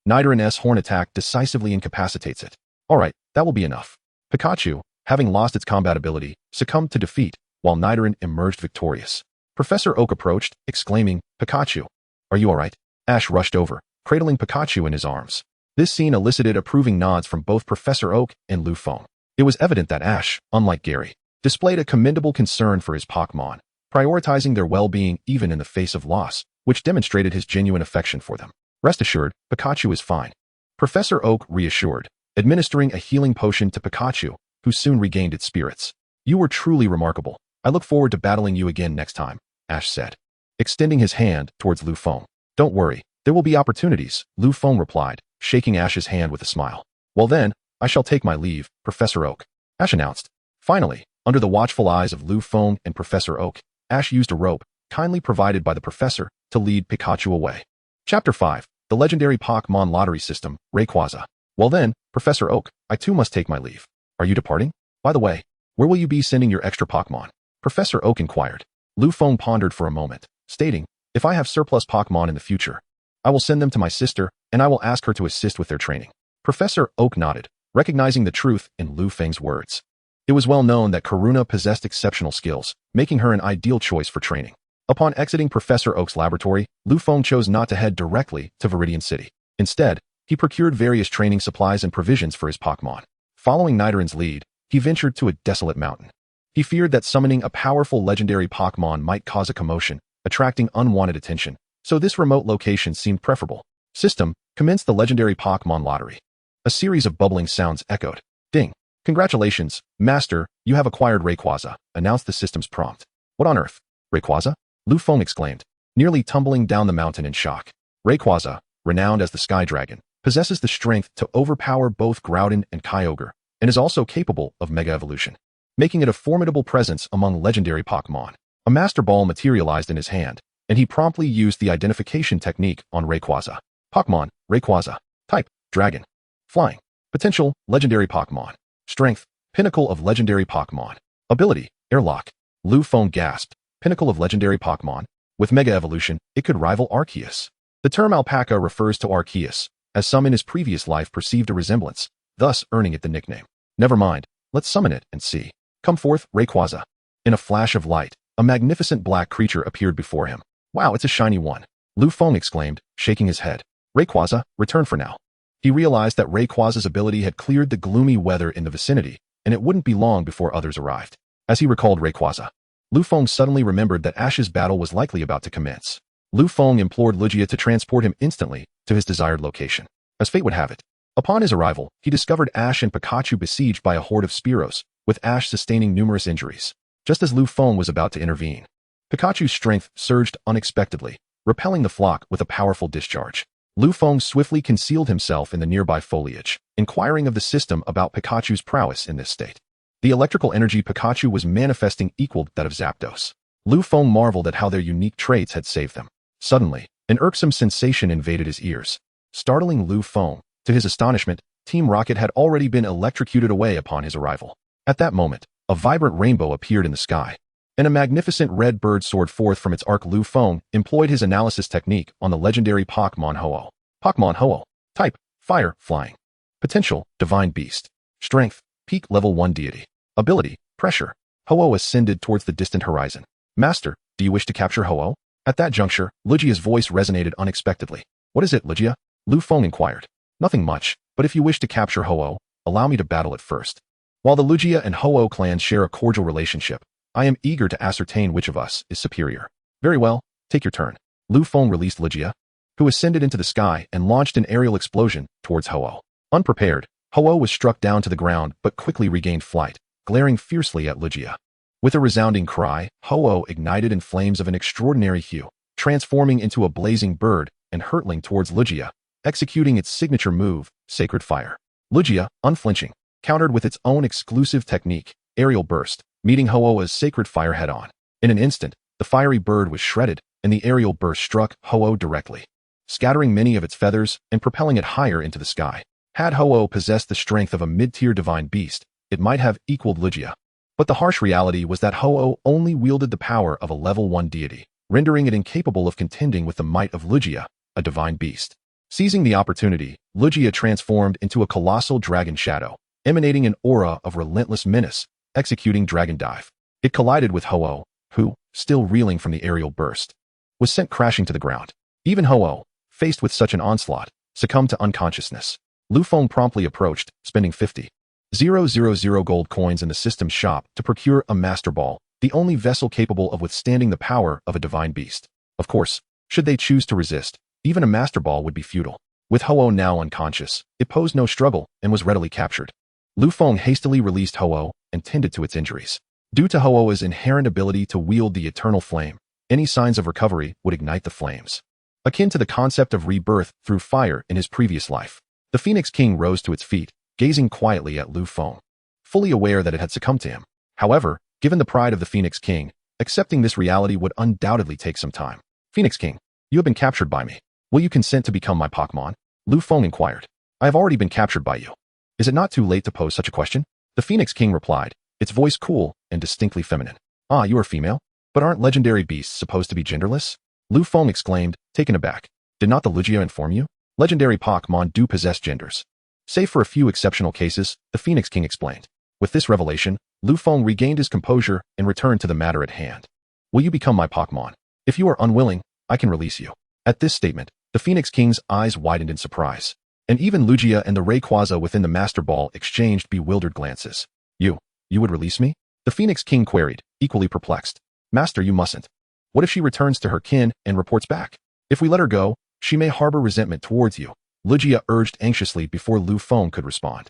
Nidoran's Horn Attack decisively incapacitates it. Alright, that will be enough. Pikachu, having lost its combat ability, succumbed to defeat, while Nidoran emerged victorious. Professor Oak approached, exclaiming, Pikachu, are you alright? Ash rushed over, cradling Pikachu in his arms. This scene elicited approving nods from both Professor Oak and Lu Feng. It was evident that Ash, unlike Gary, displayed a commendable concern for his Pokémon, prioritizing their well-being even in the face of loss, which demonstrated his genuine affection for them. Rest assured, Pikachu is fine. Professor Oak reassured, administering a healing potion to Pikachu, who soon regained its spirits. You were truly remarkable. I look forward to battling you again next time, Ash said, extending his hand towards Lu Feng. Don't worry, there will be opportunities, Lu Feng replied, shaking Ash's hand with a smile. Well then, I shall take my leave, Professor Oak, Ash announced. Finally, under the watchful eyes of Lu Feng and Professor Oak, Ash used a rope, kindly provided by the professor, to lead Pikachu away. Chapter 5, the legendary Pokémon lottery system, Rayquaza. Well then, Professor Oak, I too must take my leave. Are you departing? By the way, where will you be sending your extra Pokémon? Professor Oak inquired. Lu Feng pondered for a moment, stating, if I have surplus Pokémon in the future, I will send them to my sister, and I will ask her to assist with their training. Professor Oak nodded, recognizing the truth in Lu Feng's words. It was well known that Karuna possessed exceptional skills, making her an ideal choice for training. Upon exiting Professor Oak's laboratory, Lu Feng chose not to head directly to Viridian City. Instead, he procured various training supplies and provisions for his Pokémon. Following Nidoran's lead, he ventured to a desolate mountain. He feared that summoning a powerful legendary Pokémon might cause a commotion, attracting unwanted attention, so this remote location seemed preferable. System, commence the legendary Pokémon lottery. A series of bubbling sounds echoed. Ding. Congratulations, Master, you have acquired Rayquaza, announced the system's prompt. What on earth? Rayquaza? Lu Feng exclaimed, nearly tumbling down the mountain in shock. Rayquaza, renowned as the Sky Dragon, possesses the strength to overpower both Groudon and Kyogre, and is also capable of Mega Evolution, making it a formidable presence among legendary Pokémon. A Master Ball materialized in his hand, and he promptly used the identification technique on Rayquaza. Pokémon, Rayquaza. Type, Dragon. Flying. Potential, Legendary Pokémon. Strength, Pinnacle of Legendary Pokémon. Ability, Airlock. Lu Feng gasped, Pinnacle of Legendary Pokémon. With Mega Evolution, it could rival Arceus. The term alpaca refers to Arceus, as some in his previous life perceived a resemblance, thus earning it the nickname. Never mind, let's summon it and see. Come forth, Rayquaza. In a flash of light, a magnificent black creature appeared before him. Wow, it's a shiny one. Lu Feng exclaimed, shaking his head. Rayquaza, return for now. He realized that Rayquaza's ability had cleared the gloomy weather in the vicinity, and it wouldn't be long before others arrived. As he recalled Rayquaza, Lu Feng suddenly remembered that Ash's battle was likely about to commence. Lu Feng implored Lugia to transport him instantly to his desired location. As fate would have it, upon his arrival, he discovered Ash and Pikachu besieged by a horde of Spearows, with Ash sustaining numerous injuries. Just as Lu Feng was about to intervene, Pikachu's strength surged unexpectedly, repelling the flock with a powerful discharge. Lu Feng swiftly concealed himself in the nearby foliage, inquiring of the system about Pikachu's prowess in this state. The electrical energy Pikachu was manifesting equaled that of Zapdos. Lu Feng marveled at how their unique traits had saved them. Suddenly, an irksome sensation invaded his ears. Startling Lu Feng, to his astonishment, Team Rocket had already been electrocuted away upon his arrival. At that moment, a vibrant rainbow appeared in the sky, and a magnificent red bird soared forth from its arc. Lu Feng employed his analysis technique on the legendary Pokémon Ho-Oh. Pokémon Ho-Oh. Type, Fire, Flying. Potential, Divine Beast. Strength, Peak Level 1 Deity. Ability, Pressure. Ho-Oh ascended towards the distant horizon. Master, do you wish to capture Ho-Oh? At that juncture, Lugia's voice resonated unexpectedly. What is it, Lugia? Lu Feng inquired. Nothing much, but if you wish to capture Ho-Oh, allow me to battle it first. While the Lugia and Ho-Oh clans share a cordial relationship, I am eager to ascertain which of us is superior. Very well, take your turn. Lu Feng released Lugia, who ascended into the sky and launched an aerial explosion towards Ho-Oh. Unprepared, Ho-Oh was struck down to the ground but quickly regained flight, glaring fiercely at Lugia. With a resounding cry, Ho-Oh ignited in flames of an extraordinary hue, transforming into a blazing bird and hurtling towards Lugia, executing its signature move, Sacred Fire. Lugia, unflinching, countered with its own exclusive technique, Aerial Burst, meeting Ho-Oh's Sacred Fire head-on. In an instant, the fiery bird was shredded, and the aerial burst struck Ho-Oh directly, scattering many of its feathers and propelling it higher into the sky. Had Ho-Oh possessed the strength of a mid-tier divine beast, it might have equaled Lugia. But the harsh reality was that Ho-Oh only wielded the power of a level 1 deity, rendering it incapable of contending with the might of Lugia, a divine beast. Seizing the opportunity, Lugia transformed into a colossal dragon shadow, emanating an aura of relentless menace, executing Dragon Dive. It collided with Ho-Oh, who, still reeling from the aerial burst, was sent crashing to the ground. Even Ho-Oh, faced with such an onslaught, succumbed to unconsciousness. Lu Feng promptly approached, spending 50,000 gold coins in the system's shop to procure a Master Ball, the only vessel capable of withstanding the power of a divine beast. Of course, should they choose to resist, even a Master Ball would be futile. With Ho-Oh now unconscious, it posed no struggle and was readily captured. Lu Feng hastily released Ho-Oh and tended to its injuries. Due to Ho-Oh's inherent ability to wield the eternal flame, any signs of recovery would ignite the flames. Akin to the concept of rebirth through fire in his previous life, the Phoenix King rose to its feet, gazing quietly at Lu Feng, fully aware that it had succumbed to him. However, given the pride of the Phoenix King, accepting this reality would undoubtedly take some time. Phoenix King, you have been captured by me. Will you consent to become my Pokémon? Lu Feng inquired. I have already been captured by you. Is it not too late to pose such a question? The Phoenix King replied, its voice cool and distinctly feminine. Ah, you are female? But aren't legendary beasts supposed to be genderless? Lu Feng exclaimed, taken aback. Did not the Lugia inform you? Legendary Pokémon do possess genders. Save for a few exceptional cases, the Phoenix King explained. With this revelation, Lu Feng regained his composure and returned to the matter at hand. Will you become my Pokémon? If you are unwilling, I can release you. At this statement, the Phoenix King's eyes widened in surprise, and even Lugia and the Rayquaza within the Master Ball exchanged bewildered glances. You would release me? The Phoenix King queried, equally perplexed. Master, you mustn't. What if she returns to her kin and reports back? If we let her go, she may harbor resentment towards you, Lugia urged anxiously before Lu Feng could respond.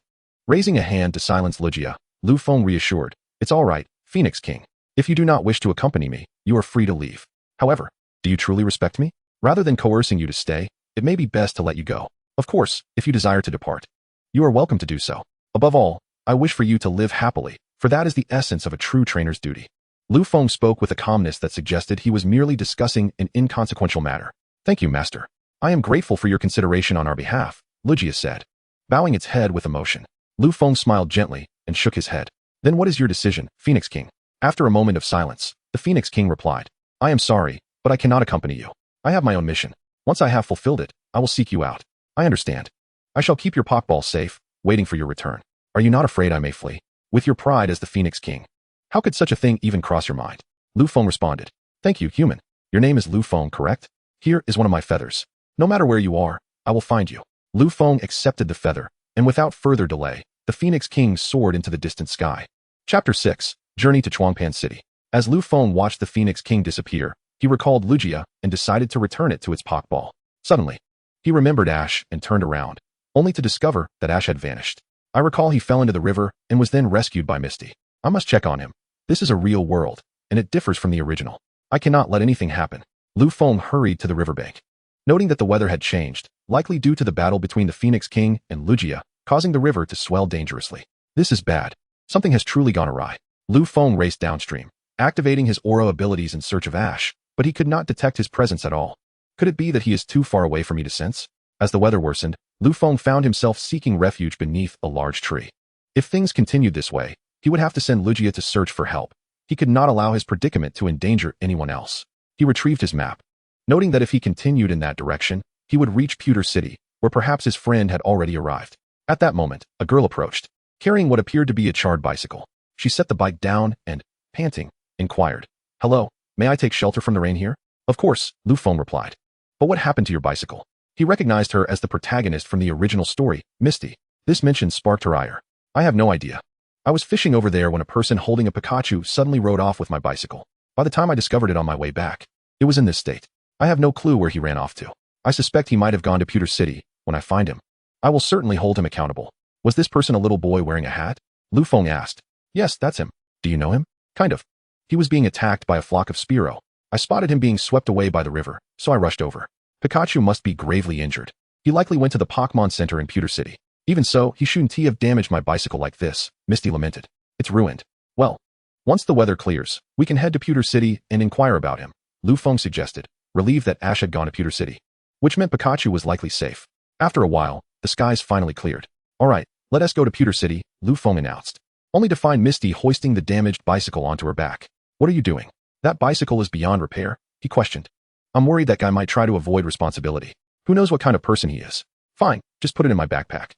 Raising a hand to silence Lugia, Lu Feng reassured, it's all right, Phoenix King. If you do not wish to accompany me, you are free to leave. However, do you truly respect me? Rather than coercing you to stay, it may be best to let you go. Of course, if you desire to depart, you are welcome to do so. Above all, I wish for you to live happily, for that is the essence of a true trainer's duty. Lu Feng spoke with a calmness that suggested he was merely discussing an inconsequential matter. Thank you, Master. I am grateful for your consideration on our behalf, Lugia said, bowing its head with emotion. Lu Feng smiled gently and shook his head. Then what is your decision, Phoenix King? After a moment of silence, the Phoenix King replied, I am sorry, but I cannot accompany you. I have my own mission. Once I have fulfilled it, I will seek you out. I understand. I shall keep your Pokeball safe, waiting for your return. Are you not afraid I may flee? With your pride as the Phoenix King. How could such a thing even cross your mind? Lu Feng responded. Thank you, human. Your name is Lu Feng, correct? Here is one of my feathers. No matter where you are, I will find you. Lu Feng accepted the feather, and without further delay, the Phoenix King soared into the distant sky. Chapter 6. Journey to Chuangpan City. As Lu Feng watched the Phoenix King disappear, he recalled Lugia and decided to return it to its Pokeball. Suddenly, he remembered Ash and turned around, only to discover that Ash had vanished. I recall he fell into the river and was then rescued by Misty. I must check on him. This is a real world, and it differs from the original. I cannot let anything happen. Lu Feng hurried to the riverbank. Noting that the weather had changed, likely due to the battle between the Phoenix King and Lugia, causing the river to swell dangerously. This is bad. Something has truly gone awry. Lu Feng raced downstream, activating his aura abilities in search of Ash, but he could not detect his presence at all. Could it be that he is too far away for me to sense? As the weather worsened, Lu Feng found himself seeking refuge beneath a large tree. If things continued this way, he would have to send Lugia to search for help. He could not allow his predicament to endanger anyone else. He retrieved his map, noting that if he continued in that direction, he would reach Pewter City, where perhaps his friend had already arrived. At that moment, a girl approached, carrying what appeared to be a charred bicycle. She set the bike down and, panting, inquired, "Hello, may I take shelter from the rain here?" "Of course," Lu Feng replied. "But what happened to your bicycle?" He recognized her as the protagonist from the original story, Misty. This mention sparked her ire. "I have no idea. I was fishing over there when a person holding a Pikachu suddenly rode off with my bicycle. By the time I discovered it on my way back, it was in this state. I have no clue where he ran off to. I suspect he might have gone to Pewter City. When I find him, I will certainly hold him accountable." "Was this person a little boy wearing a hat?" Lu Feng asked. "Yes, that's him. Do you know him?" "Kind of. He was being attacked by a flock of Spearow. I spotted him being swept away by the river, so I rushed over. Pikachu must be gravely injured. He likely went to the Pokémon Center in Pewter City. Even so, he shouldn't have damaged my bicycle like this," Misty lamented. "It's ruined." "Well, once the weather clears, we can head to Pewter City and inquire about him," Lu Feng suggested, relieved that Ash had gone to Pewter City, which meant Pikachu was likely safe. After a while, the skies finally cleared. "All right, let us go to Pewter City," Lu Feng announced, only to find Misty hoisting the damaged bicycle onto her back. "What are you doing? That bicycle is beyond repair," he questioned. "I'm worried that guy might try to avoid responsibility. Who knows what kind of person he is." "Fine, just put it in my backpack.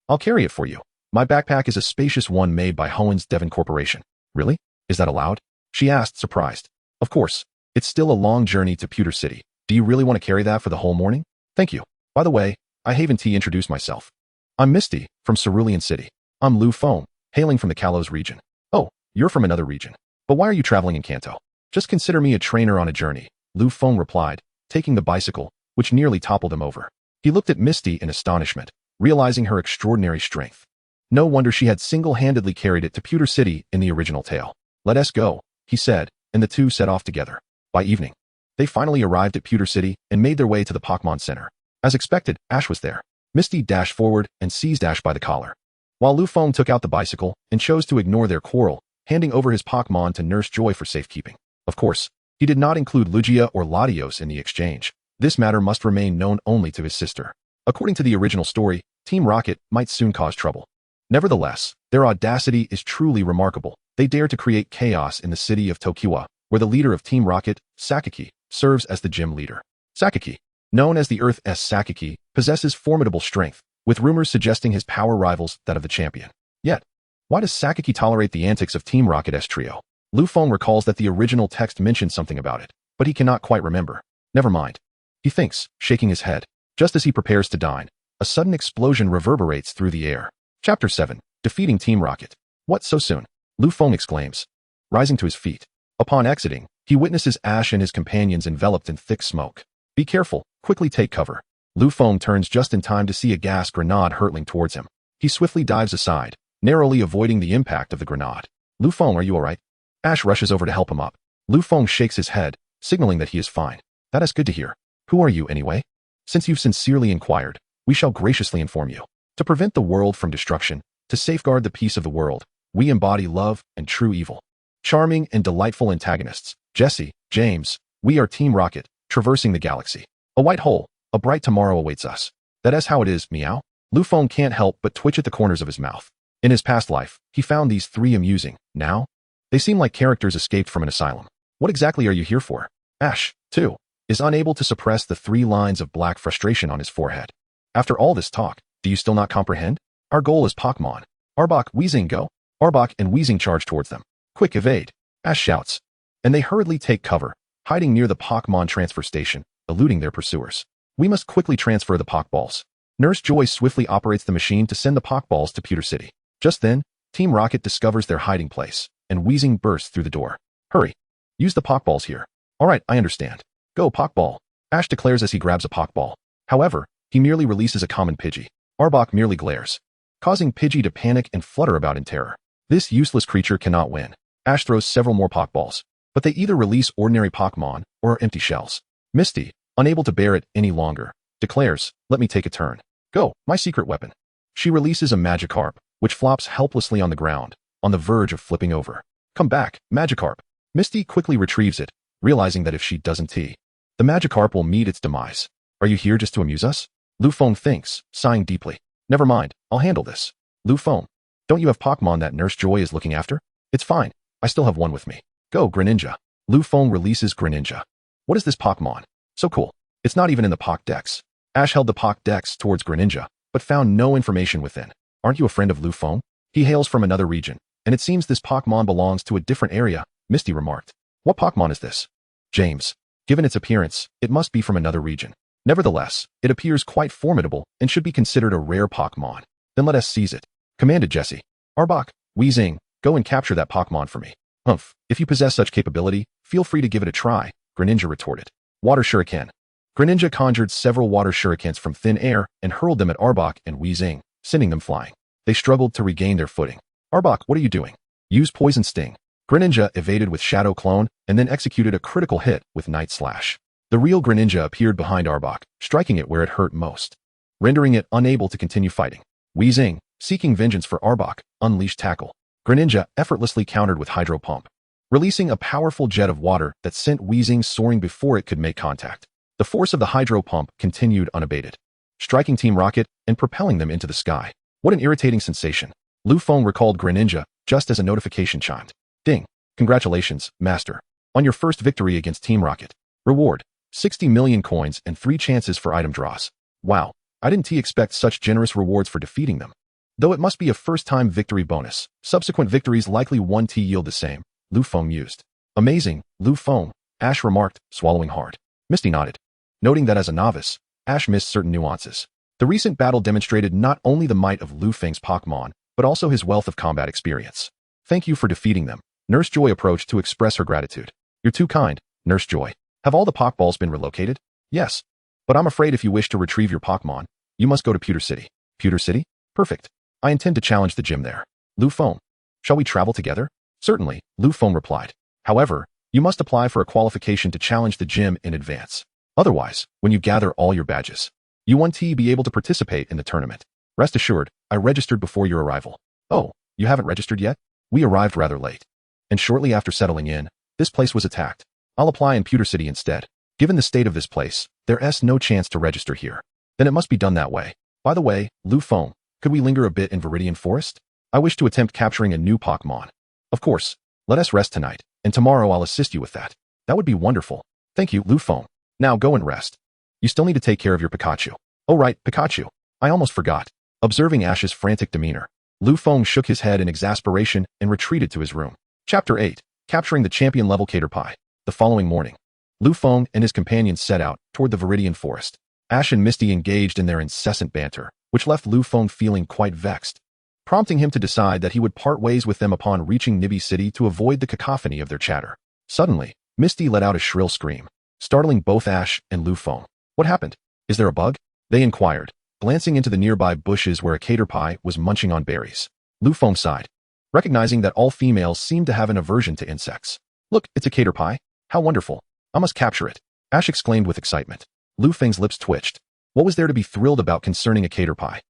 I'll carry it for you. My backpack is a spacious one made by Hohen's Devon Corporation." "Really? Is that allowed?" she asked, surprised. "Of course. It's still a long journey to Pewter City. Do you really want to carry that for the whole morning?" "Thank you. By the way, I haven't introduced myself. I'm Misty, from Cerulean City. I'm Lu Feng, hailing from the Kalos region." "Oh, you're from another region. But why are you traveling in Kanto?" "Just consider me a trainer on a journey," Lu Feng replied, taking the bicycle, which nearly toppled him over. He looked at Misty in astonishment, realizing her extraordinary strength. No wonder she had single-handedly carried it to Pewter City in the original tale. "Let us go," he said, and the two set off together. By evening, they finally arrived at Pewter City and made their way to the Pokémon Center. As expected, Ash was there. Misty dashed forward and seized Ash by the collar, while Lu Feng took out the bicycle and chose to ignore their quarrel, handing over his Pokémon to Nurse Joy for safekeeping. Of course, he did not include Lugia or Latios in the exchange. This matter must remain known only to his sister. According to the original story, Team Rocket might soon cause trouble. Nevertheless, their audacity is truly remarkable. They dare to create chaos in the city of Tokiwa, where the leader of Team Rocket, Sakaki, serves as the gym leader. Sakaki, known as the Earth's Sakaki, possesses formidable strength, with rumors suggesting his power rivals that of the champion. Yet, why does Sakaki tolerate the antics of Team Rocket's trio? Lu Feng recalls that the original text mentioned something about it, but he cannot quite remember. Never mind. He thinks, shaking his head. Just as he prepares to dine, a sudden explosion reverberates through the air. Chapter 7. Defeating Team Rocket. "What, so soon?" Lu Feng exclaims, rising to his feet. Upon exiting, he witnesses Ash and his companions enveloped in thick smoke. "Be careful, quickly take cover." Lu Feng turns just in time to see a gas grenade hurtling towards him. He swiftly dives aside, narrowly avoiding the impact of the grenade. "Lu Feng, are you alright?" Ash rushes over to help him up. Lu Feng shakes his head, signaling that he is fine. "That is good to hear. Who are you, anyway?" "Since you've sincerely inquired, we shall graciously inform you. To prevent the world from destruction, to safeguard the peace of the world, we embody love and true evil. Charming and delightful antagonists, Jesse, James, we are Team Rocket, traversing the galaxy. A white hole, a bright tomorrow awaits us. That is how it is, meow." Lu Feng can't help but twitch at the corners of his mouth. In his past life, he found these three amusing. Now, they seem like characters escaped from an asylum. "What exactly are you here for?" Ash, too, is unable to suppress the 3 lines of black frustration on his forehead. "After all this talk, do you still not comprehend? Our goal is Pokémon. Arbok, Weezing, go." Arbok and Weezing charge towards them. "Quick, evade," Ash shouts. And they hurriedly take cover, hiding near the Pokémon transfer station, eluding their pursuers. We must quickly transfer the Pokeballs. Nurse Joy swiftly operates the machine to send the Pokeballs to Pewter City. Just then, Team Rocket discovers their hiding place, and Wheezing bursts through the door. Hurry! Use the Pokeballs here. Alright, I understand. Go, Pokeball! Ash declares as he grabs a Pokeball. However, he merely releases a common Pidgey. Arbok merely glares, causing Pidgey to panic and flutter about in terror. This useless creature cannot win. Ash throws several more Pokeballs, but they either release ordinary Pokemon or are empty shells. Misty, unable to bear it any longer, declares, let me take a turn. Go, my secret weapon. She releases a Magikarp, which flops helplessly on the ground, on the verge of flipping over. Come back, Magikarp. Misty quickly retrieves it, realizing that if she doesn't the Magikarp will meet its demise. Are you here just to amuse us? Lufone thinks, sighing deeply. Never mind, I'll handle this. Lufone, don't you have Pokemon that Nurse Joy is looking after? It's fine, I still have one with me. Go, Greninja. Lufone releases Greninja. What is this Pokemon? So cool. It's not even in the Pokédex. Ash held the Pokédex towards Greninja, but found no information within. Aren't you a friend of Lufone? He hails from another region, and it seems this Pokemon belongs to a different area, Misty remarked. What Pokemon is this? James. Given its appearance, it must be from another region. Nevertheless, it appears quite formidable and should be considered a rare Pokemon. Then let us seize it, commanded Jessie. Arbok, Wheezing, go and capture that Pokemon for me. Humph, if you possess such capability, feel free to give it a try, Greninja retorted. Water Shuriken. Greninja conjured several water shurikens from thin air and hurled them at Arbok and Wheezing, sending them flying. They struggled to regain their footing. Arbok, what are you doing? Use Poison Sting. Greninja evaded with Shadow Clone and then executed a critical hit with Night Slash. The real Greninja appeared behind Arbok, striking it where it hurt most, rendering it unable to continue fighting. Wheezing, seeking vengeance for Arbok, unleashed Tackle. Greninja effortlessly countered with Hydro Pump, releasing a powerful jet of water that sent Wheezing soaring before it could make contact. The force of the Hydro Pump continued unabated, striking Team Rocket and propelling them into the sky. What an irritating sensation. Lufone recalled Greninja just as a notification chimed. Ding. Congratulations, Master, on your first victory against Team Rocket. Reward. 60 million coins and 3 chances for item draws. Wow, I didn't expect such generous rewards for defeating them. Though it must be a first-time victory bonus, subsequent victories likely won't yield the same, Lufone mused. Amazing, Lufone, Ash remarked, swallowing hard. Misty nodded, noting that as a novice, Ash missed certain nuances. The recent battle demonstrated not only the might of Lufeng's Pokémon, but also his wealth of combat experience. Thank you for defeating them. Nurse Joy approached to express her gratitude. You're too kind, Nurse Joy. Have all the Pokeballs been relocated? Yes. But I'm afraid if you wish to retrieve your Pokémon, you must go to Pewter City. Pewter City? Perfect. I intend to challenge the gym there. Lufone. Shall we travel together? Certainly, Lufone replied. However, you must apply for a qualification to challenge the gym in advance. Otherwise, when you gather all your badges, you won't be able to participate in the tournament. Rest assured, I registered before your arrival. Oh, you haven't registered yet? We arrived rather late. And shortly after settling in, this place was attacked. I'll apply in Pewter City instead. Given the state of this place, there's no chance to register here. Then it must be done that way. By the way, Lufone, could we linger a bit in Viridian Forest? I wish to attempt capturing a new Pokémon. Of course, let us rest tonight, and tomorrow I'll assist you with that. That would be wonderful. Thank you, Lufone. Now go and rest. You still need to take care of your Pikachu. Oh right, Pikachu. I almost forgot. Observing Ash's frantic demeanor, Lufone shook his head in exasperation and retreated to his room. Chapter 8. Capturing the champion-level Caterpie. The following morning, Lufone and his companions set out toward the Viridian Forest. Ash and Misty engaged in their incessant banter, which left Lufone feeling quite vexed, prompting him to decide that he would part ways with them upon reaching Nibby City to avoid the cacophony of their chatter. Suddenly, Misty let out a shrill scream, startling both Ash and Lufone. What happened? Is there a bug? They inquired, glancing into the nearby bushes where a Caterpie was munching on berries. Lufone sighed, recognizing that all females seemed to have an aversion to insects. Look, it's a Caterpie. How wonderful. I must capture it. Ash exclaimed with excitement. Lufeng's lips twitched. What was there to be thrilled about concerning a Caterpie?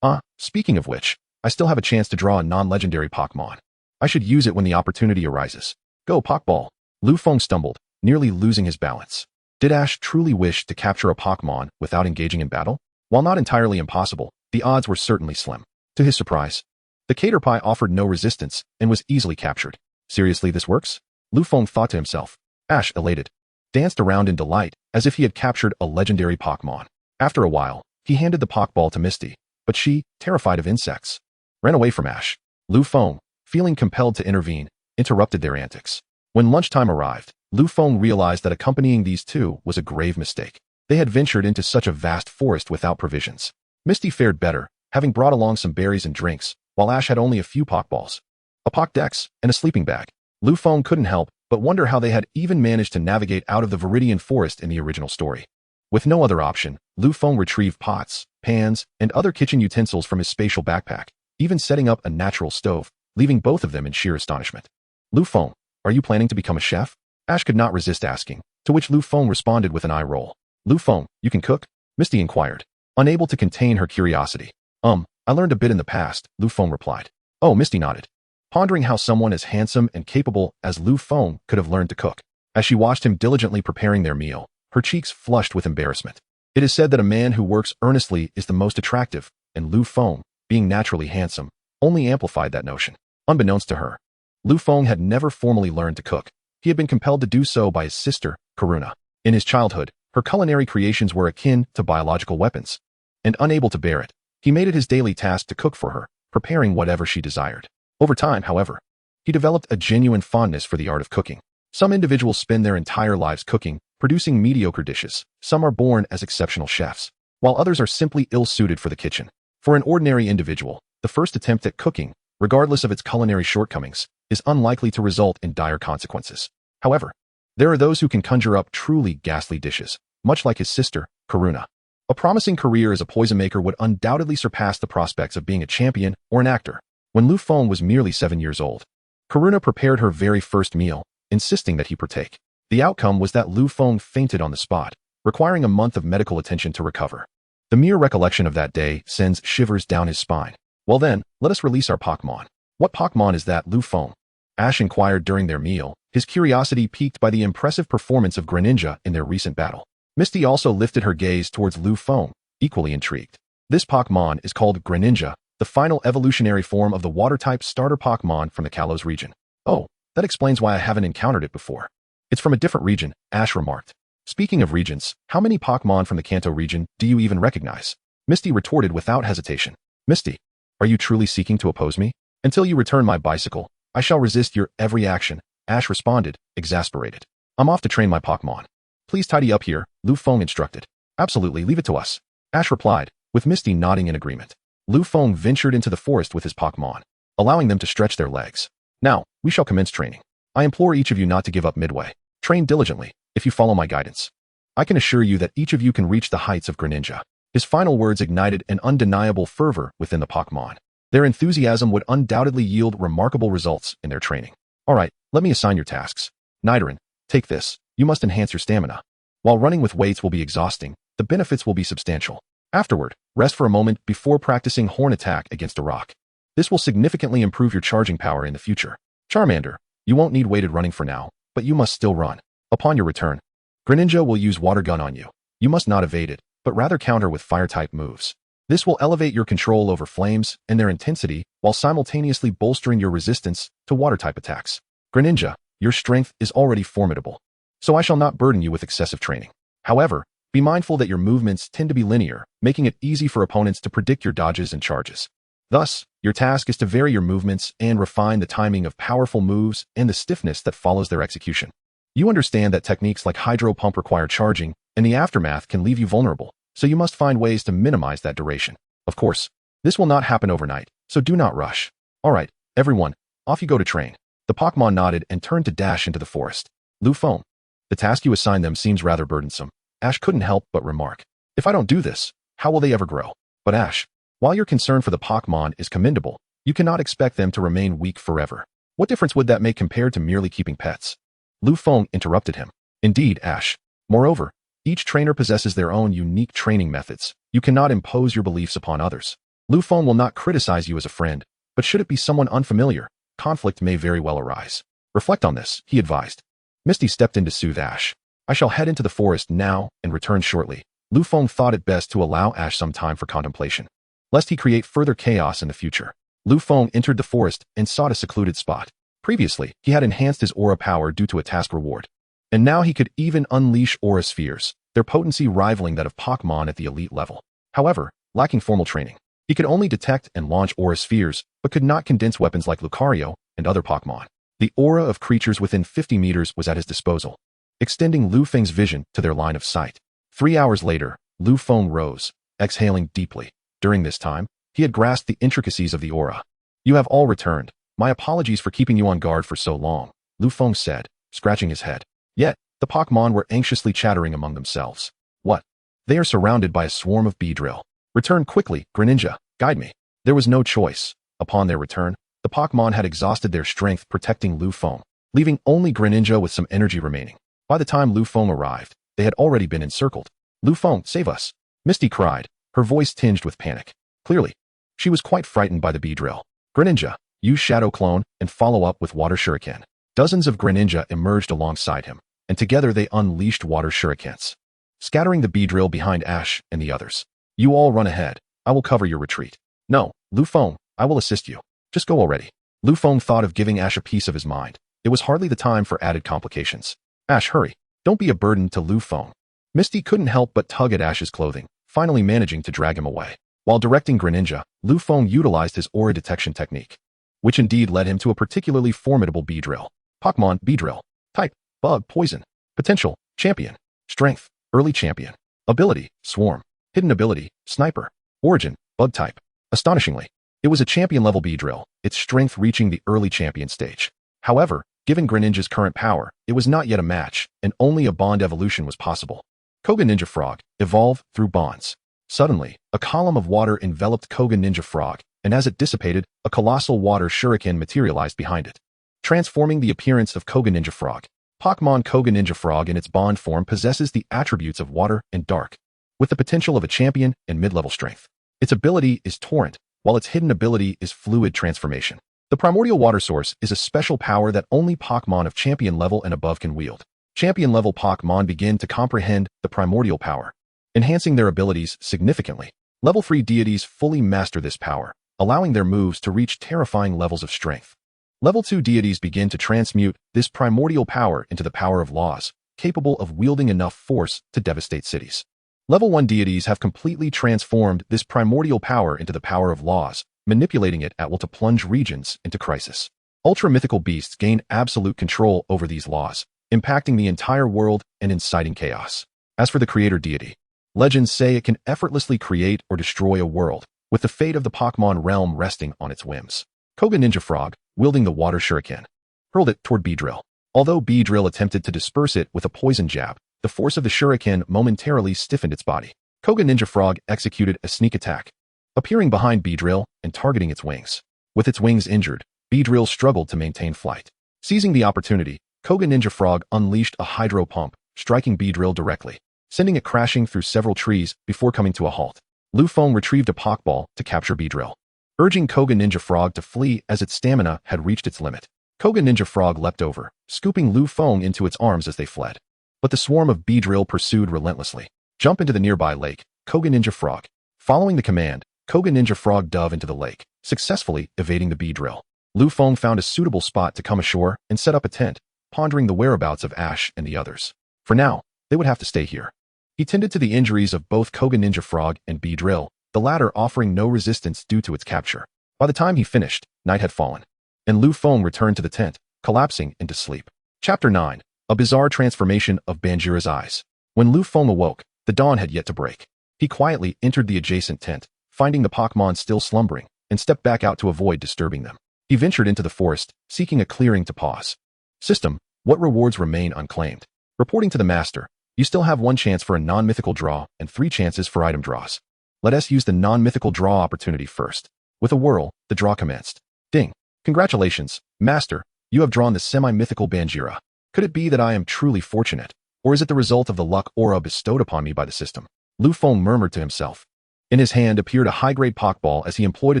Speaking of which, I still have a chance to draw a non-legendary Pokémon. I should use it when the opportunity arises. Go, Pokeball. Lufeng stumbled, nearly losing his balance. Did Ash truly wish to capture a Pokémon without engaging in battle? While not entirely impossible, the odds were certainly slim. To his surprise, the Caterpie offered no resistance and was easily captured. Seriously, this works? Lufeng thought to himself. Ash, elated, danced around in delight as if he had captured a legendary Pokémon. After a while, he handed the Pokeball to Misty, but she, terrified of insects, ran away from Ash. Lufeng, feeling compelled to intervene, interrupted their antics. When lunchtime arrived, Lu Feng realized that accompanying these two was a grave mistake. They had ventured into such a vast forest without provisions. Misty fared better, having brought along some berries and drinks, while Ash had only a few Pokeballs, a Pokédex, and a sleeping bag. Lu Feng couldn't help but wonder how they had even managed to navigate out of the Viridian Forest in the original story. With no other option, Lu Feng retrieved pots, pans, and other kitchen utensils from his spatial backpack, even setting up a natural stove, leaving both of them in sheer astonishment. Lu Feng, are you planning to become a chef? Ash could not resist asking, to which Lu Feng responded with an eye roll. Lu Feng, you can cook? Misty inquired, unable to contain her curiosity. I learned a bit in the past, Lu Feng replied. Oh, Misty nodded, pondering how someone as handsome and capable as Lu Feng could have learned to cook. As she watched him diligently preparing their meal, her cheeks flushed with embarrassment. It is said that a man who works earnestly is the most attractive, and Lu Feng, being naturally handsome, only amplified that notion. Unbeknownst to her, Lu Feng had never formally learned to cook. He had been compelled to do so by his sister, Karuna. In his childhood, her culinary creations were akin to biological weapons. And unable to bear it, he made it his daily task to cook for her, preparing whatever she desired. Over time, however, he developed a genuine fondness for the art of cooking. Some individuals spend their entire lives cooking, producing mediocre dishes. Some are born as exceptional chefs, while others are simply ill-suited for the kitchen. For an ordinary individual, the first attempt at cooking, regardless of its culinary shortcomings, is unlikely to result in dire consequences. However, there are those who can conjure up truly ghastly dishes, much like his sister, Karuna. A promising career as a poison maker would undoubtedly surpass the prospects of being a champion or an actor. When Lu Feng was merely 7 years old, Karuna prepared her very first meal, insisting that he partake. The outcome was that Lu Feng fainted on the spot, requiring a month of medical attention to recover. The mere recollection of that day sends shivers down his spine. Well then, let us release our Pokémon. What Pokémon is that, Lu Feng? Ash inquired during their meal, his curiosity piqued by the impressive performance of Greninja in their recent battle. Misty also lifted her gaze towards Lu Feng, equally intrigued. This Pokémon is called Greninja, the final evolutionary form of the water-type starter Pokémon from the Kalos region. Oh, that explains why I haven't encountered it before. It's from a different region, Ash remarked. Speaking of regions, how many Pokémon from the Kanto region do you even recognize? Misty retorted without hesitation. Misty, are you truly seeking to oppose me? Until you return my bicycle, I shall resist your every action, Ash responded, exasperated. I'm off to train my Pokémon. Please tidy up here, Lu Feng instructed. Absolutely, leave it to us, Ash replied, with Misty nodding in agreement. Lu Feng ventured into the forest with his Pokémon, allowing them to stretch their legs. Now, we shall commence training. I implore each of you not to give up midway. Train diligently, if you follow my guidance. I can assure you that each of you can reach the heights of Greninja. His final words ignited an undeniable fervor within the Pokémon. Their enthusiasm would undoubtedly yield remarkable results in their training. Alright, let me assign your tasks. Nidoran, take this. You must enhance your stamina. While running with weights will be exhausting, the benefits will be substantial. Afterward, rest for a moment before practicing Horn Attack against a rock. This will significantly improve your charging power in the future. Charmander, you won't need weighted running for now, but you must still run. Upon your return, Greninja will use Water Gun on you. You must not evade it, but rather counter with Fire-type moves. This will elevate your control over flames and their intensity while simultaneously bolstering your resistance to Water-type attacks. Greninja, your strength is already formidable, so I shall not burden you with excessive training. However, be mindful that your movements tend to be linear, making it easy for opponents to predict your dodges and charges. Thus, your task is to vary your movements and refine the timing of powerful moves and the stiffness that follows their execution. You understand that techniques like Hydro Pump require charging, and the aftermath can leave you vulnerable, so you must find ways to minimize that duration. Of course, this will not happen overnight, so do not rush. Alright, everyone, off you go to train. The Pokémon nodded and turned to dash into the forest. Lu Feng, the task you assigned them seems rather burdensome. Ash couldn't help but remark. If I don't do this, how will they ever grow? But Ash, while your concern for the Pokémon is commendable, you cannot expect them to remain weak forever. What difference would that make compared to merely keeping pets? Lu Feng interrupted him. Indeed, Ash. Moreover, each trainer possesses their own unique training methods. You cannot impose your beliefs upon others. Lu Feng will not criticize you as a friend, but should it be someone unfamiliar, conflict may very well arise. Reflect on this, he advised. Misty stepped in to soothe Ash. I shall head into the forest now and return shortly. Lu Feng thought it best to allow Ash some time for contemplation, lest he create further chaos in the future. Lu Feng entered the forest and sought a secluded spot. Previously, he had enhanced his aura power due to a task reward, and now he could even unleash aura spheres, their potency rivaling that of Pokémon at the elite level. However, lacking formal training, he could only detect and launch aura spheres, but could not condense weapons like Lucario and other Pokémon. The aura of creatures within 50 meters was at his disposal, extending Lu Feng's vision to their line of sight. 3 hours later, Lu Feng rose, exhaling deeply. During this time, he had grasped the intricacies of the aura. You have all returned. My apologies for keeping you on guard for so long, Lu Feng said, scratching his head. Yet, the Pokémon were anxiously chattering among themselves. What? They are surrounded by a swarm of Beedrill. Return quickly, Greninja, guide me. There was no choice. Upon their return, the Pokémon had exhausted their strength protecting Lu Feng, leaving only Greninja with some energy remaining. By the time Lu Feng arrived, they had already been encircled. Lu Feng, save us! Misty cried, her voice tinged with panic. Clearly, she was quite frightened by the Beedrill. Greninja, use Shadow Clone and follow up with Water Shuriken. Dozens of Greninja emerged alongside him, and together they unleashed Water Shurikens, scattering the Beedrill behind Ash and the others. You all run ahead. I will cover your retreat. No, Lu Feng, I will assist you. Just go already. Lu Feng thought of giving Ash a piece of his mind. It was hardly the time for added complications. Ash, hurry. Don't be a burden to Lu Feng. Misty couldn't help but tug at Ash's clothing, finally managing to drag him away. While directing Greninja, Lu Feng utilized his aura detection technique, which indeed led him to a particularly formidable Beedrill. Pokémon, Beedrill. Type, Bug, Poison. Potential, Champion. Strength, Early Champion. Ability, Swarm. Hidden ability, Sniper. Origin, Bug type. Astonishingly, it was a champion-level Beedrill, its strength reaching the early champion stage. However, given Greninja's current power, it was not yet a match, and only a bond evolution was possible. Koga Ninja Frog, evolve through bonds. Suddenly, a column of water enveloped Koga Ninja Frog, and as it dissipated, a colossal water shuriken materialized behind it, transforming the appearance of Koga Ninja Frog. Pokémon Koga Ninja Frog in its bond form possesses the attributes of water and dark, with the potential of a champion and mid-level strength. Its ability is Torrent, while its hidden ability is Fluid Transformation. The primordial water source is a special power that only Pokémon of champion level and above can wield. Champion level Pokémon begin to comprehend the primordial power, enhancing their abilities significantly. Level 3 deities fully master this power, allowing their moves to reach terrifying levels of strength. Level 2 deities begin to transmute this primordial power into the power of laws, capable of wielding enough force to devastate cities. Level 1 deities have completely transformed this primordial power into the power of laws, manipulating it at will to plunge regions into crisis. Ultra-mythical beasts gain absolute control over these laws, impacting the entire world and inciting chaos. As for the creator deity, legends say it can effortlessly create or destroy a world, with the fate of the Pokémon realm resting on its whims. Koga Ninja Frog, wielding the Water Shuriken, hurled it toward Beedrill. Although Beedrill attempted to disperse it with a poison jab, the force of the shuriken momentarily stiffened its body. Koga Ninja Frog executed a sneak attack, appearing behind Beedrill and targeting its wings. With its wings injured, Beedrill struggled to maintain flight. Seizing the opportunity, Koga Ninja Frog unleashed a hydro pump, striking Beedrill directly, sending it crashing through several trees before coming to a halt. Lu Feng retrieved a Pokeball to capture Beedrill, urging Koga Ninja Frog to flee as its stamina had reached its limit. Koga Ninja Frog leapt over, scooping Lu Feng into its arms as they fled. But the swarm of Beedrill pursued relentlessly. Jump into the nearby lake, Koga Ninja Frog. Following the command, Koga Ninja Frog dove into the lake, successfully evading the Beedrill. Lu Feng found a suitable spot to come ashore and set up a tent, pondering the whereabouts of Ash and the others. For now, they would have to stay here. He tended to the injuries of both Koga Ninja Frog and Beedrill, the latter offering no resistance due to its capture. By the time he finished, night had fallen, and Lu Feng returned to the tent, collapsing into sleep. Chapter 9. A bizarre transformation of Banjira's eyes. When Lu Feng awoke, the dawn had yet to break. He quietly entered the adjacent tent, finding the Pokémon still slumbering, and stepped back out to avoid disturbing them. He ventured into the forest, seeking a clearing to pause. System, what rewards remain unclaimed? Reporting to the master, you still have 1 chance for a non-mythical draw and 3 chances for item draws. Let us use the non-mythical draw opportunity first. With a whirl, the draw commenced. Ding. Congratulations, master, you have drawn the semi-mythical Banjira. Could it be that I am truly fortunate, or is it the result of the luck aura bestowed upon me by the system? Lu Feng murmured to himself. In his hand appeared a high-grade Pokeball as he employed a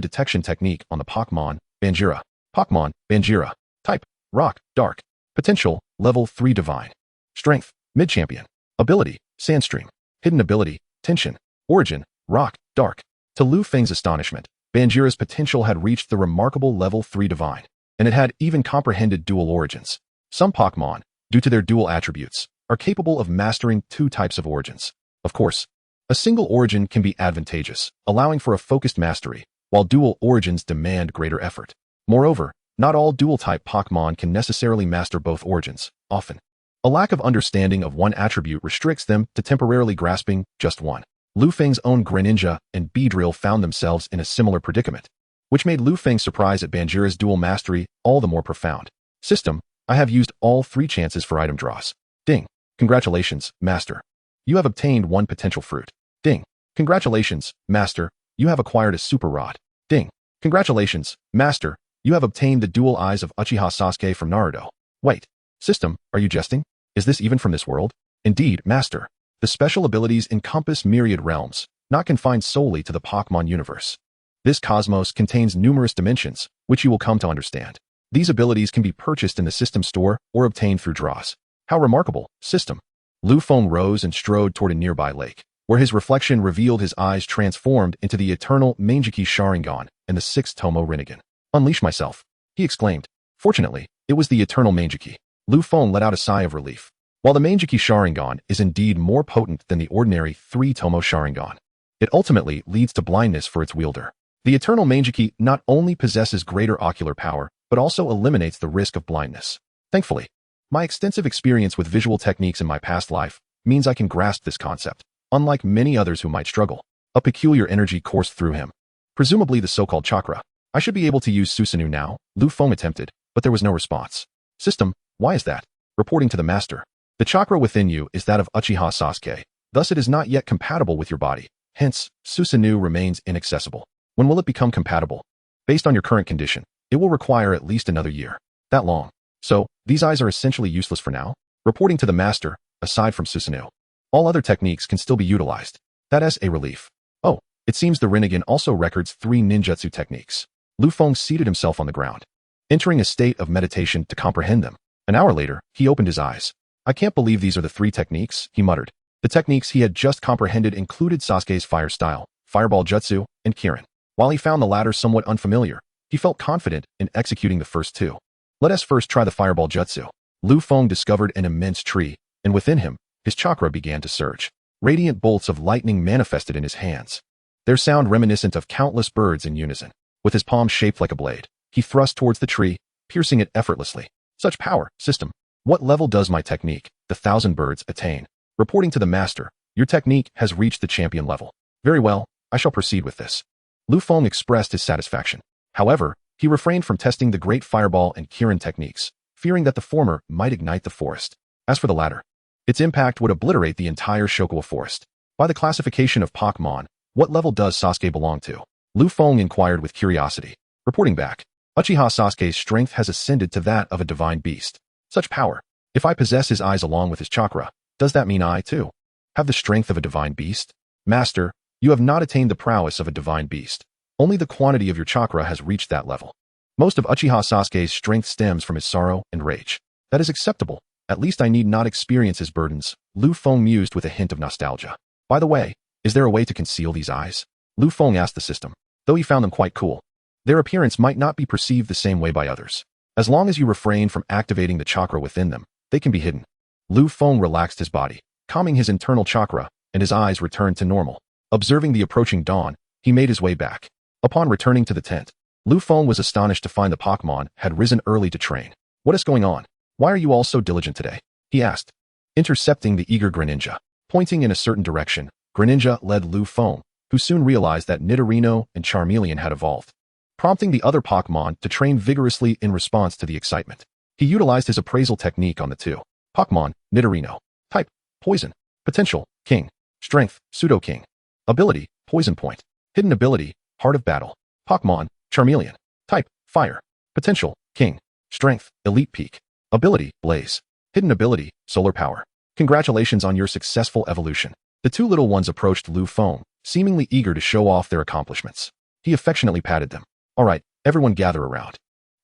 detection technique on the Pokémon, Banjira. Pokémon, Banjira. Type, Rock, Dark. Potential, Level 3 Divine. Strength, Mid-Champion. Ability, Sandstream. Hidden ability, Tension. Origin, Rock, Dark. To Lu Feng's astonishment, Banjira's potential had reached the remarkable Level 3 Divine, and it had even comprehended dual origins. Some Pokémon, due to their dual attributes, are capable of mastering 2 types of origins. Of course, a single origin can be advantageous, allowing for a focused mastery, while dual origins demand greater effort. Moreover, Not all dual-type Pokémon can necessarily master both origins, often. A lack of understanding of one attribute restricts them to temporarily grasping just one. Lu Feng's own Greninja and Beedrill found themselves in a similar predicament, which made Lu Feng's surprise at Banjira's dual mastery all the more profound. System, I have used all 3 chances for item draws. Ding. Congratulations, Master. You have obtained 1 potential fruit. Ding. Congratulations, Master. You have acquired a Super Rod. Ding. Congratulations, Master. You have obtained the dual eyes of Uchiha Sasuke from Naruto. Wait. System, are you jesting? Is this even from this world? Indeed, Master. The special abilities encompass myriad realms, not confined solely to the Pokémon universe. This cosmos contains numerous dimensions, which you will come to understand. These abilities can be purchased in the system store or obtained through draws. How remarkable, System. Lu Feng rose and strode toward a nearby lake, where his reflection revealed his eyes transformed into the eternal Mangekyo Sharingan and the 6th Tomo Rinnegan. Unleash myself, he exclaimed. Fortunately, it was the eternal Mangekyo. Lu Feng let out a sigh of relief. While the Mangekyo Sharingan is indeed more potent than the ordinary 3 Tomo Sharingan, it ultimately leads to blindness for its wielder. The eternal Mangekyo not only possesses greater ocular power, but also eliminates the risk of blindness. Thankfully, my extensive experience with visual techniques in my past life means I can grasp this concept. Unlike many others who might struggle, a peculiar energy coursed through him. Presumably the so-called chakra. I should be able to use Susanoo now, Lu Feng attempted, but there was no response. System, why is that? Reporting to the Master. The chakra within you is that of Uchiha Sasuke, thus it is not yet compatible with your body. Hence, Susanoo remains inaccessible. When will it become compatible? Based on your current condition, it will require at least another year. That long. So, these eyes are essentially useless for now? Reporting to the Master, aside from Susanoo. All other techniques can still be utilized. That is a relief. Oh, it seems the Rinnegan also records 3 ninjutsu techniques. Lu Feng seated himself on the ground, entering a state of meditation to comprehend them. An hour later, he opened his eyes. I can't believe these are the 3 techniques, he muttered. The techniques he had just comprehended included Sasuke's fire style, fireball jutsu, and Kirin. While he found the latter somewhat unfamiliar, he felt confident in executing the first 2. Let us first try the fireball jutsu. Lu Feng discovered an immense tree, and within him, his chakra began to surge. Radiant bolts of lightning manifested in his hands. Their sound reminiscent of countless birds in unison. With his palm shaped like a blade, he thrust towards the tree, piercing it effortlessly. Such power, System. What level does my technique, the 1,000 birds, attain? Reporting to the Master, your technique has reached the champion level. Very well, I shall proceed with this. Lu Feng expressed his satisfaction. However, he refrained from testing the great fireball and Kirin techniques, fearing that the former might ignite the forest. As for the latter, its impact would obliterate the entire Shokuwa forest. By the classification of Pokémon, what level does Sasuke belong to? Lu Feng inquired with curiosity. Reporting back, Uchiha Sasuke's strength has ascended to that of a divine beast. Such power. If I possess his eyes along with his chakra, does that mean I, too, have the strength of a divine beast? Master, you have not attained the prowess of a divine beast. Only the quantity of your chakra has reached that level. Most of Uchiha Sasuke's strength stems from his sorrow and rage. That is acceptable. At least I need not experience his burdens, Lu Feng mused with a hint of nostalgia. By the way, is there a way to conceal these eyes? Lu Feng asked the System, though he found them quite cool. Their appearance might not be perceived the same way by others. As long as you refrain from activating the chakra within them, they can be hidden. Lu Feng relaxed his body, calming his internal chakra, and his eyes returned to normal. Observing the approaching dawn, he made his way back. Upon returning to the tent, Lu Feng was astonished to find the Pokémon had risen early to train. What is going on? Why are you all so diligent today? He asked, intercepting the eager Greninja. Pointing in a certain direction, Greninja led Lu Feng, who soon realized that Nidorino and Charmeleon had evolved, prompting the other Pokémon to train vigorously in response to the excitement. He utilized his appraisal technique on the 2 Pokémon, Nidorino. Type, Poison. Potential, King. Strength, Pseudo-King. Ability, Poison Point. Hidden ability, Heart of Battle. Pokémon, Charmeleon. Type, Fire. Potential, King. Strength, Elite Peak. Ability, Blaze. Hidden ability, Solar Power. Congratulations on your successful evolution. The 2 little ones approached Lu Feng, seemingly eager to show off their accomplishments. He affectionately patted them. All right, everyone gather around.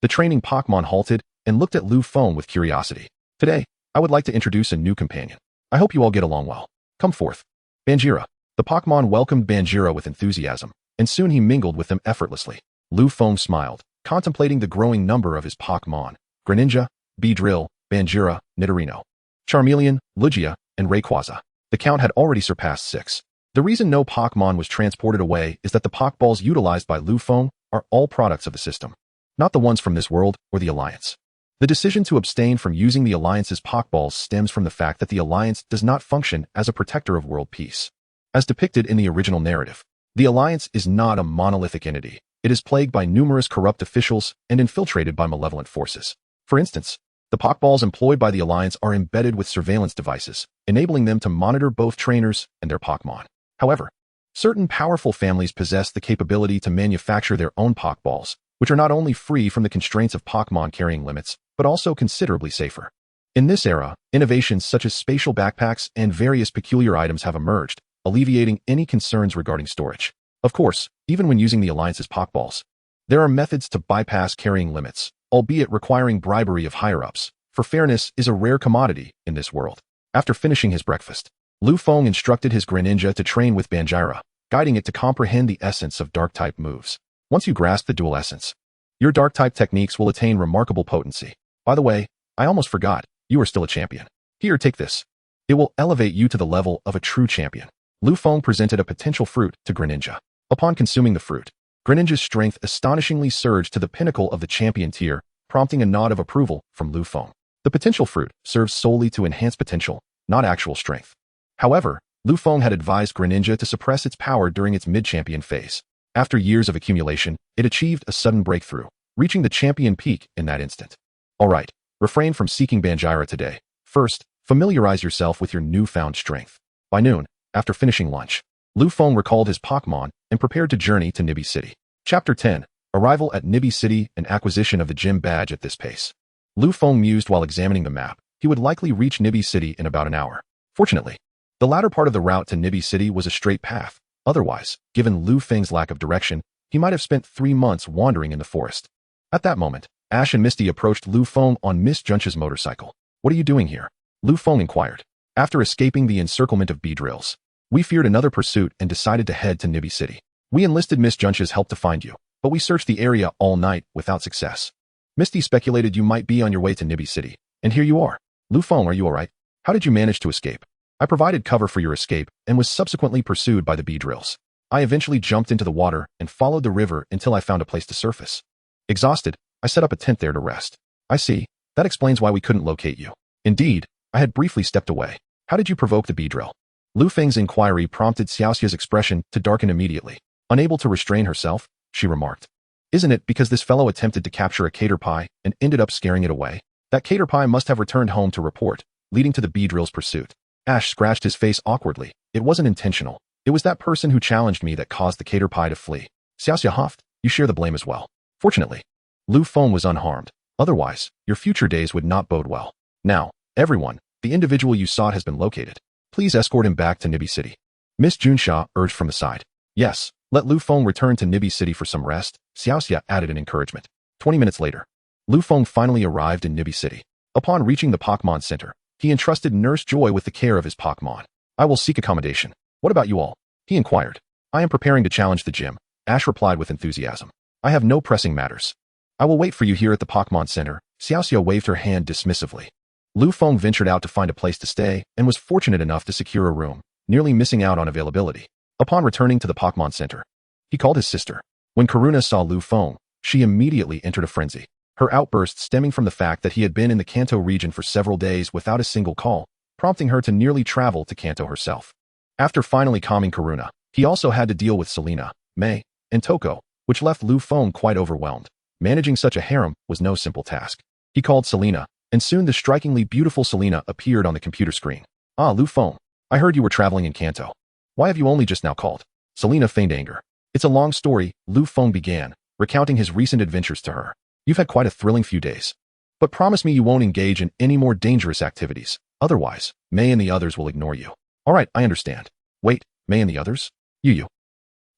The training Pokémon halted and looked at Lu Feng with curiosity. Today, I would like to introduce a new companion. I hope you all get along well. Come forth. Banjira. The Pokémon welcomed Banjira with enthusiasm, and soon he mingled with them effortlessly. Lu Feng smiled, contemplating the growing number of his Pokémon: Greninja, Beedrill, Banjira, Nidorino, Charmeleon, Lugia, and Rayquaza. The count had already surpassed 6. The reason no Pokémon was transported away is that the Pokéballs utilized by Lu Feng are all products of the system. not the ones from this world or the Alliance. The decision to abstain from using the Alliance's Pokeballs stems from the fact that the Alliance does not function as a protector of world peace. As depicted in the original narrative, the Alliance is not a monolithic entity. It is plagued by numerous corrupt officials and infiltrated by malevolent forces. For instance, the Pokeballs employed by the Alliance are embedded with surveillance devices, enabling them to monitor both trainers and their Pokemon. However, certain powerful families possess the capability to manufacture their own Pokeballs, which are not only free from the constraints of Pokemon carrying limits, but also considerably safer. In this era, innovations such as spatial backpacks and various peculiar items have emerged, alleviating any concerns regarding storage. Of course, even when using the Alliance's Pokeballs, there are methods to bypass carrying limits, albeit requiring bribery of higher-ups, for fairness is a rare commodity in this world. After finishing his breakfast, Lu Feng instructed his Greninja to train with Banjira, guiding it to comprehend the essence of Dark-type moves. Once you grasp the dual essence, your Dark-type techniques will attain remarkable potency. By the way, I almost forgot, you are still a champion. Here, take this. It will elevate you to the level of a true champion. Lu Feng presented a potential fruit to Greninja. Upon consuming the fruit, Greninja's strength astonishingly surged to the pinnacle of the champion tier, prompting a nod of approval from Lu Feng. The potential fruit serves solely to enhance potential, not actual strength. However, Lu Feng had advised Greninja to suppress its power during its mid-champion phase. After years of accumulation, it achieved a sudden breakthrough, reaching the champion peak in that instant. Alright, refrain from seeking Banjira today. First, familiarize yourself with your newfound strength. By noon, after finishing lunch, Lu Feng recalled his Pokémon and prepared to journey to Nibby City. Chapter 10. Arrival at Nibby City and acquisition of the gym badge at this pace. Lu Feng mused while examining the map. He would likely reach Nibby City in about an hour. Fortunately, the latter part of the route to Nibby City was a straight path. Otherwise, given Lu Feng's lack of direction, he might have spent 3 months wandering in the forest. At that moment, Ash and Misty approached Lu Feng on Miss Junch's motorcycle. What are you doing here? Lu Feng inquired. After escaping the encirclement of Beedrills, we feared another pursuit and decided to head to Nibby City. We enlisted Miss Junch's help to find you, but we searched the area all night without success. Misty speculated you might be on your way to Nibby City, and here you are. Lu Feng, are you alright? How did you manage to escape? I provided cover for your escape and was subsequently pursued by the Beedrills. I eventually jumped into the water and followed the river until I found a place to surface. Exhausted, I set up a tent there to rest. I see. That explains why we couldn't locate you. Indeed, I had briefly stepped away. How did you provoke the Beedrill? Lu Feng's inquiry prompted Xiaoxia's expression to darken immediately. Unable to restrain herself, she remarked. Isn't it because this fellow attempted to capture a caterpie and ended up scaring it away? That caterpie must have returned home to report, leading to the Beedrill's pursuit. Ash scratched his face awkwardly. It wasn't intentional. It was that person who challenged me that caused the caterpie to flee. Xiaoxia huffed. You share the blame as well. Fortunately, Lu Feng was unharmed. Otherwise, your future days would not bode well. Now, everyone, the individual you sought has been located. Please escort him back to Nibby City. Miss Junsha urged from the side. Yes, let Lu Feng return to Nibby City for some rest, Xiaoxia added in encouragement. 20 minutes later, Lu Feng finally arrived in Nibby City. Upon reaching the Pokémon Center, he entrusted Nurse Joy with the care of his Pokémon. I will seek accommodation. What about you all? He inquired. I am preparing to challenge the gym, Ash replied with enthusiasm. I have no pressing matters. I will wait for you here at the Pokémon Center, Xiaoxia waved her hand dismissively. Lu Feng ventured out to find a place to stay and was fortunate enough to secure a room, nearly missing out on availability. Upon returning to the Pokémon Center, he called his sister. When Karuna saw Lu Feng, she immediately entered a frenzy. Her outburst stemming from the fact that he had been in the Kanto region for several days without a single call, prompting her to nearly travel to Kanto herself. After finally calming Karuna, he also had to deal with Selena, Mei, and Toko, which left Lu Feng quite overwhelmed. Managing such a harem was no simple task. He called Selena, and soon the strikingly beautiful Selena appeared on the computer screen. Ah, Lu Feng, I heard you were traveling in Kanto. Why have you only just now called? Selena feigned anger. It's a long story, Lu Feng began, recounting his recent adventures to her. You've had quite a thrilling few days. But promise me you won't engage in any more dangerous activities. Otherwise, Mei and the others will ignore you. Alright, I understand. Wait, Mei and the others? You.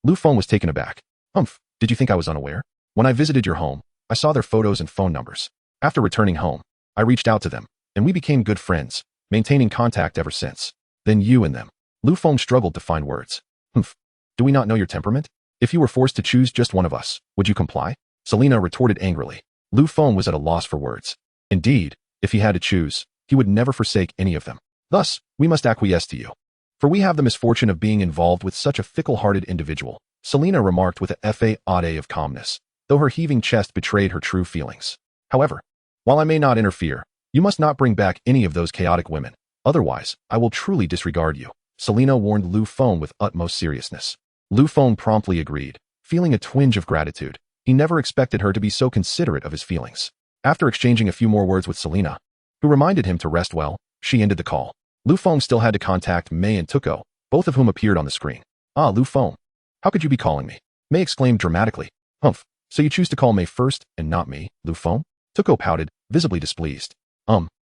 Lu Feng was taken aback. Did you think I was unaware? When I visited your home, I saw their photos and phone numbers. After returning home, I reached out to them, and we became good friends, maintaining contact ever since. Then you and them. Lu Feng struggled to find words. Do we not know your temperament? If you were forced to choose just one of us, would you comply? Selena retorted angrily. Lu Feng was at a loss for words. Indeed, if he had to choose, he would never forsake any of them. Thus, we must acquiesce to you. For we have the misfortune of being involved with such a fickle-hearted individual, Selena remarked with a fa of calmness. though her heaving chest betrayed her true feelings. However, while I may not interfere, you must not bring back any of those chaotic women. Otherwise, I will truly disregard you, Selena warned Lu Feng with utmost seriousness. Lu Feng promptly agreed, feeling a twinge of gratitude. He never expected her to be so considerate of his feelings. After exchanging a few more words with Selena, who reminded him to rest well, she ended the call. Lu Feng still had to contact Mei and Tuko, both of whom appeared on the screen. Ah, Lu Feng. How could you be calling me? Mei exclaimed dramatically. Humph, so you choose to call Mei first and not me, Lu Feng? Tuko pouted, visibly displeased.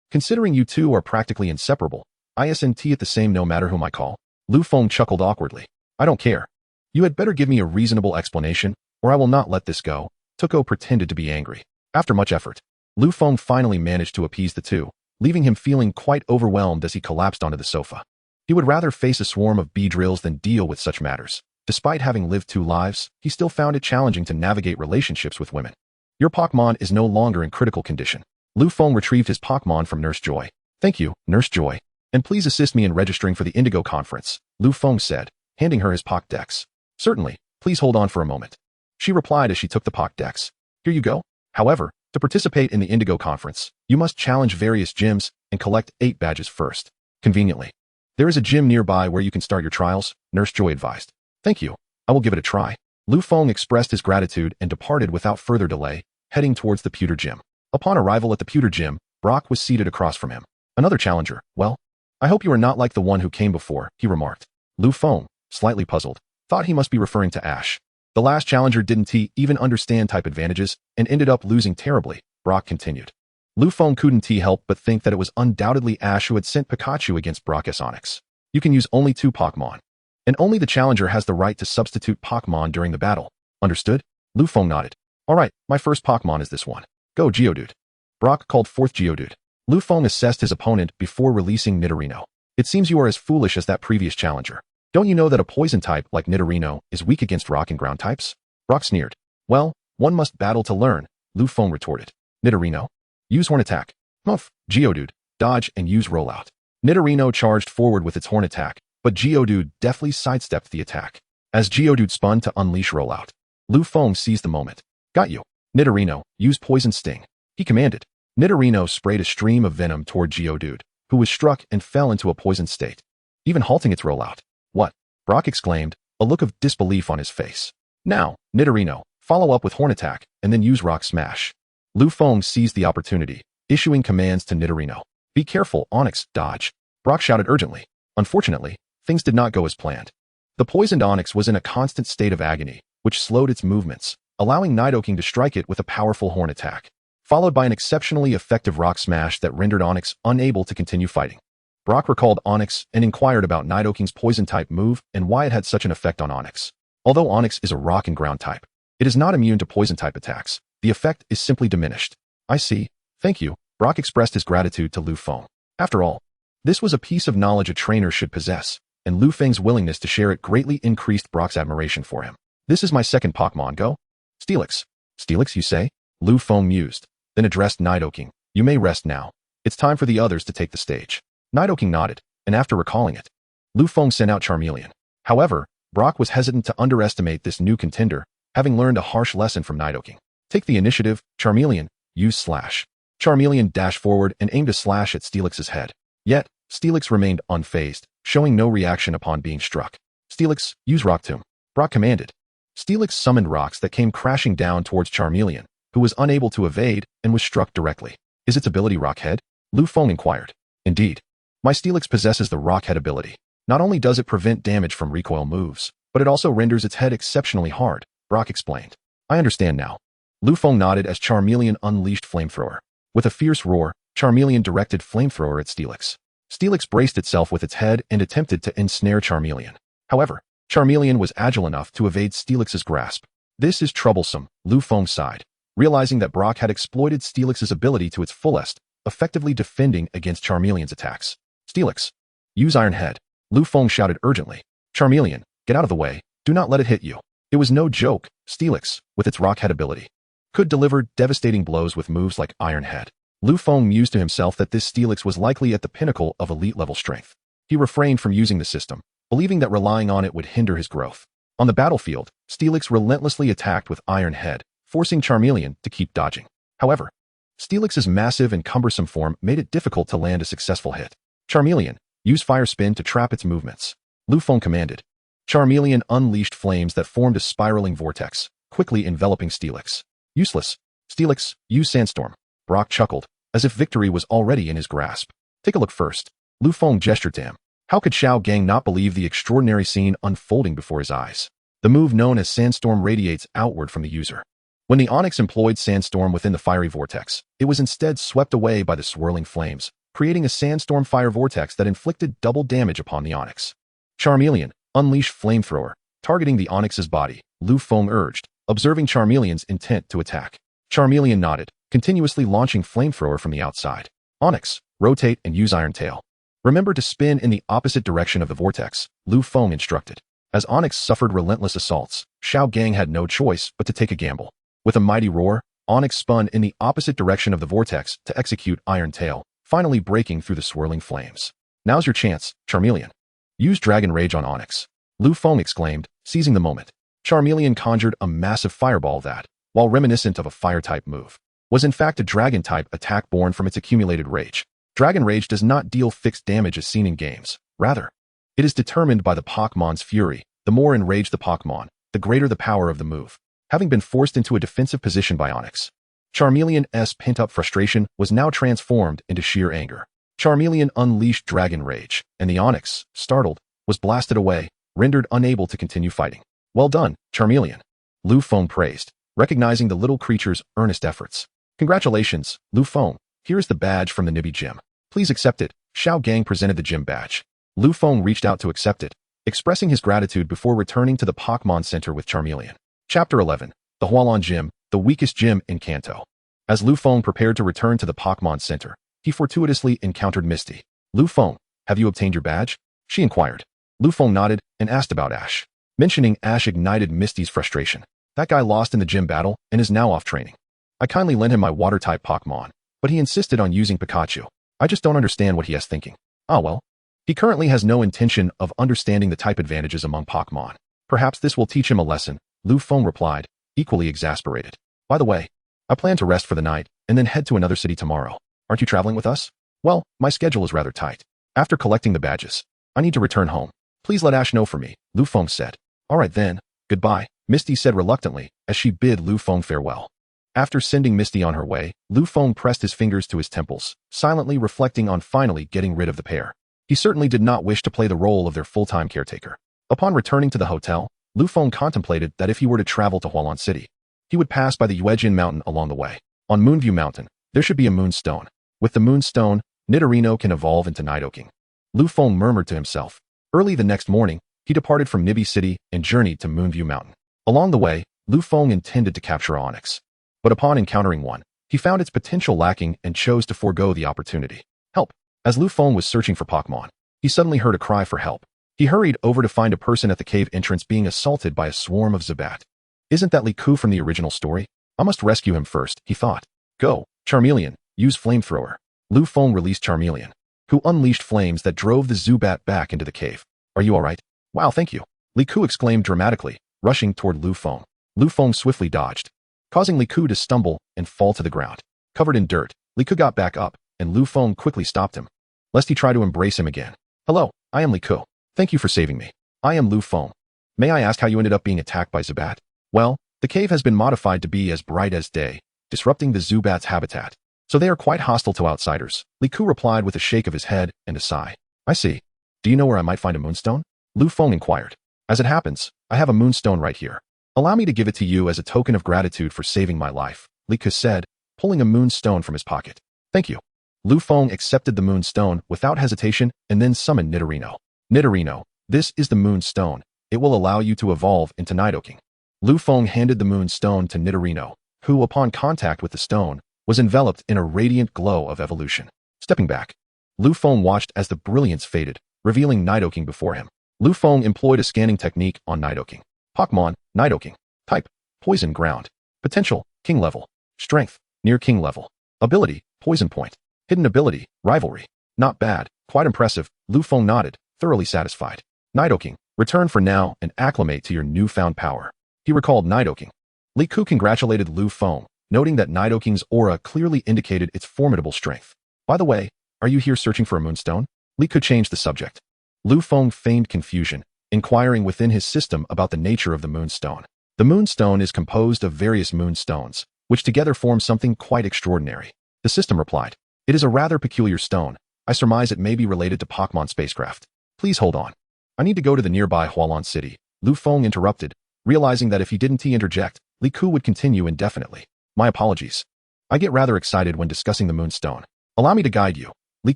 Considering you two are practically inseparable, isn't it the same no matter whom I call? Lu Feng chuckled awkwardly. I don't care. You had better give me a reasonable explanation, or I will not let this go. Tuko pretended to be angry. After much effort, Lu Feng finally managed to appease the two, leaving him feeling quite overwhelmed as he collapsed onto the sofa. He would rather face a swarm of Beedrills than deal with such matters. Despite having lived 2 lives, he still found it challenging to navigate relationships with women. Your Pokémon is no longer in critical condition. Lu Feng retrieved his Pokémon from Nurse Joy. Thank you, Nurse Joy. And please assist me in registering for the Indigo Conference, Lu Feng said, handing her his Pokédex. Certainly, please hold on for a moment. She replied as she took the Pokédex. Here you go. However, to participate in the Indigo Conference, you must challenge various gyms and collect 8 badges first. Conveniently, there is a gym nearby where you can start your trials, Nurse Joy advised. Thank you. I will give it a try. Lu Feng expressed his gratitude and departed without further delay, heading towards the pewter gym. Upon arrival at the pewter gym, Brock was seated across from him. Another challenger. Well, I hope you are not like the one who came before, he remarked. Lu Feng, slightly puzzled, thought he must be referring to Ash. The last challenger didn't even understand type advantages and ended up losing terribly, Brock continued. Lu Feng couldn't help but think that it was undoubtedly Ash who had sent Pikachu against Brock's Onix. You can use only 2 Pokémon, and only the challenger has the right to substitute Pokémon during the battle. Understood? Lu Feng nodded. Alright, my first Pokémon is this one. Go Geodude. Brock called forth Geodude. Lu Feng assessed his opponent before releasing Nidorino. It seems you are as foolish as that previous challenger. Don't you know that a poison type like Nidorino is weak against rock and ground types? Brock sneered. Well, one must battle to learn, Lu Feng retorted. Nidorino. Use Horn Attack. Muff. Geodude. Dodge and use Rollout. Nidorino charged forward with its Horn Attack, but Geodude deftly sidestepped the attack. As Geodude spun to unleash Rollout, Lu Feng seized the moment. Got you. Nidorino, use Poison Sting. He commanded. Nidorino sprayed a stream of venom toward Geodude, who was struck and fell into a poisoned state, even halting its rollout. What? Brock exclaimed, a look of disbelief on his face. Now, Nidorino, follow up with Horn Attack, and then use Rock Smash. Lu Feng seized the opportunity, issuing commands to Nidorino. Be careful, Onix, dodge. Brock shouted urgently. Unfortunately, things did not go as planned. The poisoned Onix was in a constant state of agony, which slowed its movements, allowing Nidoking to strike it with a powerful Horn Attack, followed by an exceptionally effective Rock Smash that rendered Onix unable to continue fighting. Brock recalled Onix and inquired about Nidoking's Poison-type move and why it had such an effect on Onix. Although Onix is a rock and ground type, it is not immune to Poison-type attacks. The effect is simply diminished. I see. Thank you. Brock expressed his gratitude to Lu Feng. After all, this was a piece of knowledge a trainer should possess, and Lu Feng's willingness to share it greatly increased Brock's admiration for him. This is my second Pokémon, go. Steelix. Steelix, you say? Lu Feng mused, then addressed Nidoking. You may rest now. It's time for the others to take the stage. Nidoking nodded, and after recalling it, Lu Feng sent out Charmeleon. However, Brock was hesitant to underestimate this new contender, having learned a harsh lesson from Nidoking. Take the initiative, Charmeleon, use Slash. Charmeleon dashed forward and aimed a slash at Steelix's head. Yet, Steelix remained unfazed, showing no reaction upon being struck. Steelix, use Rock Tomb. Brock commanded. Steelix summoned rocks that came crashing down towards Charmeleon, who was unable to evade and was struck directly. Is its ability Rockhead? Lu Feng inquired. Indeed. My Steelix possesses the Rockhead ability. Not only does it prevent damage from recoil moves, but it also renders its head exceptionally hard, Brock explained. I understand now. Lu Feng nodded as Charmeleon unleashed Flamethrower. With a fierce roar, Charmeleon directed Flamethrower at Steelix. Steelix braced itself with its head and attempted to ensnare Charmeleon. However, Charmeleon was agile enough to evade Steelix's grasp. This is troublesome, Lu Feng sighed, realizing that Brock had exploited Steelix's ability to its fullest, effectively defending against Charmeleon's attacks. Steelix, use Iron Head. Lu Feng shouted urgently. Charmeleon, get out of the way, do not let it hit you. It was no joke, Steelix, with its Rockhead ability, could deliver devastating blows with moves like Iron Head. Lu Feng mused to himself that this Steelix was likely at the pinnacle of elite-level strength. He refrained from using the system, believing that relying on it would hinder his growth. On the battlefield, Steelix relentlessly attacked with Iron Head, forcing Charmeleon to keep dodging. However, Steelix's massive and cumbersome form made it difficult to land a successful hit. Charmeleon, use Fire Spin to trap its movements. Lu Feng commanded. Charmeleon unleashed flames that formed a spiraling vortex, quickly enveloping Steelix. Useless. Steelix, use Sandstorm. Brock chuckled, as if victory was already in his grasp. Take a look first. Lu Feng gestured to him. How could Xiao Gang not believe the extraordinary scene unfolding before his eyes? The move known as Sandstorm radiates outward from the user. When the Onix employed Sandstorm within the fiery vortex, it was instead swept away by the swirling flames, creating a Sandstorm fire vortex that inflicted double damage upon the Onix. Charmeleon, unleash Flamethrower, targeting the Onix's body, Lu Feng urged, observing Charmeleon's intent to attack. Charmeleon nodded, continuously launching Flamethrower from the outside. Onix, rotate and use Iron Tail. Remember to spin in the opposite direction of the vortex, Lu Feng instructed. As Onix suffered relentless assaults, Xiao Gang had no choice but to take a gamble. With a mighty roar, Onix spun in the opposite direction of the vortex to execute Iron Tail, finally breaking through the swirling flames. Now's your chance, Charmeleon. Use Dragon Rage on Onix. Lu Feng exclaimed, seizing the moment. Charmeleon conjured a massive fireball that, while reminiscent of a fire-type move, was in fact a dragon-type attack born from its accumulated rage. Dragon Rage does not deal fixed damage as seen in games. Rather, it is determined by the Pokémon's fury. The more enraged the Pokémon, the greater the power of the move. Having been forced into a defensive position by Onix, Charmeleon's pent-up frustration was now transformed into sheer anger. Charmeleon unleashed Dragon Rage, and the Onix, startled, was blasted away, rendered unable to continue fighting. Well done, Charmeleon. Lu Feng praised, recognizing the little creature's earnest efforts. Congratulations, Lu Feng. Here is the badge from the Nibby Gym. Please accept it. Xiao Gang presented the gym badge. Lu Feng reached out to accept it, expressing his gratitude before returning to the Pokémon Center with Charmeleon. Chapter 11. The Hualon Gym, the weakest gym in Kanto. As Lu Feng prepared to return to the Pokémon Center, he fortuitously encountered Misty. Lu Feng, have you obtained your badge? She inquired. Lu Feng nodded and asked about Ash. Mentioning Ash ignited Misty's frustration. That guy lost in the gym battle and is now off training. I kindly lent him my water-type Pokémon, but he insisted on using Pikachu. I just don't understand what he has thinking. Ah well. He currently has no intention of understanding the type advantages among Pokémon. Perhaps this will teach him a lesson, Lu Feng replied, equally exasperated. By the way, I plan to rest for the night and then head to another city tomorrow. Aren't you traveling with us? Well, my schedule is rather tight. After collecting the badges, I need to return home. Please let Ash know for me, Lu Feng said. All right then, goodbye, Misty said reluctantly as she bid Lu Feng farewell. After sending Misty on her way, Lu Feng pressed his fingers to his temples, silently reflecting on finally getting rid of the pair. He certainly did not wish to play the role of their full-time caretaker. Upon returning to the hotel, Lu Feng contemplated that if he were to travel to Hualon City, he would pass by the Yuejin Mountain along the way. On Moonview Mountain, there should be a Moonstone. With the Moonstone, Nidorino can evolve into Nidoking. Lu Feng murmured to himself. Early the next morning, he departed from Nibby City and journeyed to Moonview Mountain. Along the way, Lu Feng intended to capture Onix. But upon encountering one, he found its potential lacking and chose to forego the opportunity. Help! As Lu Feng was searching for Pokémon, he suddenly heard a cry for help. He hurried over to find a person at the cave entrance being assaulted by a swarm of Zubat. Isn't that Liku from the original story? I must rescue him first, he thought. Go, Charmeleon, use Flamethrower. Lu Feng released Charmeleon, who unleashed flames that drove the Zubat back into the cave. Are you alright? Wow, thank you. Liku exclaimed dramatically, rushing toward Lu Feng. Lu Feng swiftly dodged, causing Liku to stumble and fall to the ground. Covered in dirt, Liku got back up, and Lu Feng quickly stopped him, lest he try to embrace him again. Hello, I am Liku. Thank you for saving me. I am Lu Feng. May I ask how you ended up being attacked by Zubat? Well, the cave has been modified to be as bright as day, disrupting the Zubat's habitat. So they are quite hostile to outsiders. Liku replied with a shake of his head and a sigh. I see. Do you know where I might find a Moonstone? Lu Feng inquired. As it happens, I have a Moonstone right here. Allow me to give it to you as a token of gratitude for saving my life, Liku said, pulling a Moonstone from his pocket. Thank you. Lu Feng accepted the Moonstone without hesitation and then summoned Nidorino. Nidorino, this is the Moonstone. It will allow you to evolve into Nidoking. Lu Feng handed the Moonstone to Nidorino, who, upon contact with the stone, was enveloped in a radiant glow of evolution. Stepping back, Lu Feng watched as the brilliance faded, revealing Nidoking before him. Lu Feng employed a scanning technique on Nidoking. Pokémon, Nidoking. Type, Poison Ground. Potential, King level. Strength, near King level. Ability, Poison Point. Hidden ability, Rivalry. Not bad, quite impressive, Lu Feng nodded, thoroughly satisfied. Nidoking, return for now and acclimate to your newfound power. He recalled Nidoking. Li Ku congratulated Lu Feng, noting that Nidoking's aura clearly indicated its formidable strength. By the way, are you here searching for a moonstone? Li Ku changed the subject. Lu Feng feigned confusion, inquiring within his system about the nature of the moonstone. The moonstone is composed of various moonstones, which together form something quite extraordinary. The system replied, "It is a rather peculiar stone. I surmise it may be related to Pokémon spacecraft. Please hold on. I need to go to the nearby Hualan City." Lu Feng interrupted, realizing that if he didn't interject, Li Ku would continue indefinitely. "My apologies. I get rather excited when discussing the moonstone. Allow me to guide you," Li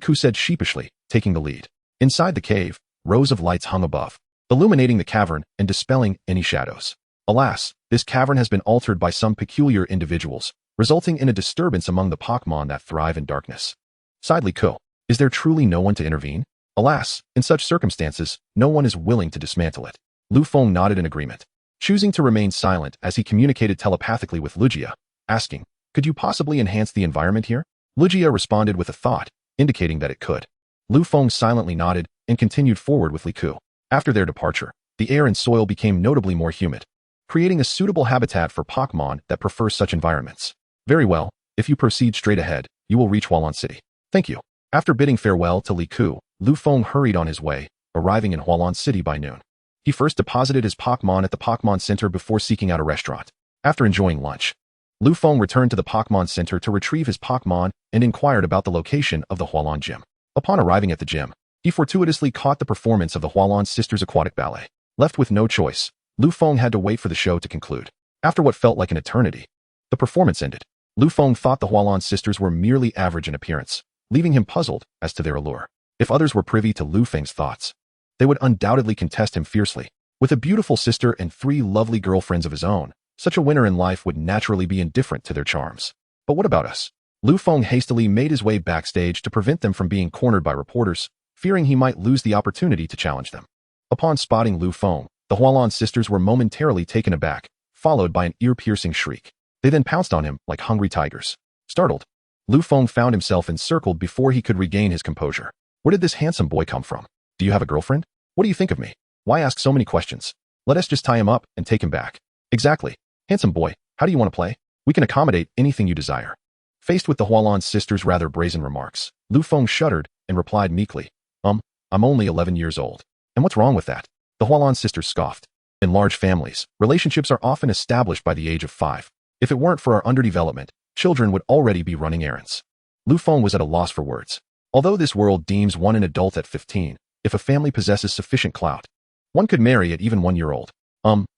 Ku said sheepishly, taking the lead. Inside the cave, rows of lights hung above, illuminating the cavern and dispelling any shadows. Alas, this cavern has been altered by some peculiar individuals, resulting in a disturbance among the Pokémon that thrive in darkness. Sighed Li Ku. Is there truly no one to intervene? Alas, in such circumstances, no one is willing to dismantle it. Lu Feng nodded in agreement, choosing to remain silent as he communicated telepathically with Lugia, asking, "Could you possibly enhance the environment here?" Lugia responded with a thought, indicating that it could. Lu Feng silently nodded and continued forward with Li Ku. After their departure, the air and soil became notably more humid, creating a suitable habitat for Pokémon that prefer such environments. "Very well, if you proceed straight ahead, you will reach Hualan City. Thank you." After bidding farewell to Li Ku, Lu Feng hurried on his way, arriving in Hualan City by noon. He first deposited his Pokémon at the Pokémon Center before seeking out a restaurant. After enjoying lunch, Lu Feng returned to the Pokémon Center to retrieve his Pokémon and inquired about the location of the Hualan Gym. Upon arriving at the gym, he fortuitously caught the performance of the Hualan Sisters aquatic ballet. Left with no choice, Lu Feng had to wait for the show to conclude. After what felt like an eternity, the performance ended. Lu Feng thought the Hualan Sisters were merely average in appearance, leaving him puzzled as to their allure. If others were privy to Lu Feng's thoughts, they would undoubtedly contest him fiercely. With a beautiful sister and 3 lovely girlfriends of his own, such a winner in life would naturally be indifferent to their charms. But what about us? Lu Feng hastily made his way backstage to prevent them from being cornered by reporters, fearing he might lose the opportunity to challenge them. Upon spotting Lu Feng, the Hualan Sisters were momentarily taken aback, followed by an ear-piercing shriek. They then pounced on him like hungry tigers. Startled, Lu Feng found himself encircled before he could regain his composure. "Where did this handsome boy come from? Do you have a girlfriend? What do you think of me? Why ask so many questions? Let us just tie him up and take him back." "Exactly. Handsome boy, how do you want to play? We can accommodate anything you desire." Faced with the Hualan Sisters' rather brazen remarks, Lu Feng shuddered and replied meekly, I'm only 11 years old. And what's wrong with that?" The Hualan Sisters scoffed. "In large families, relationships are often established by the age of 5. If it weren't for our underdevelopment, children would already be running errands." Lu Feng was at a loss for words. Although this world deems one an adult at 15, if a family possesses sufficient clout, one could marry at even 1 year old.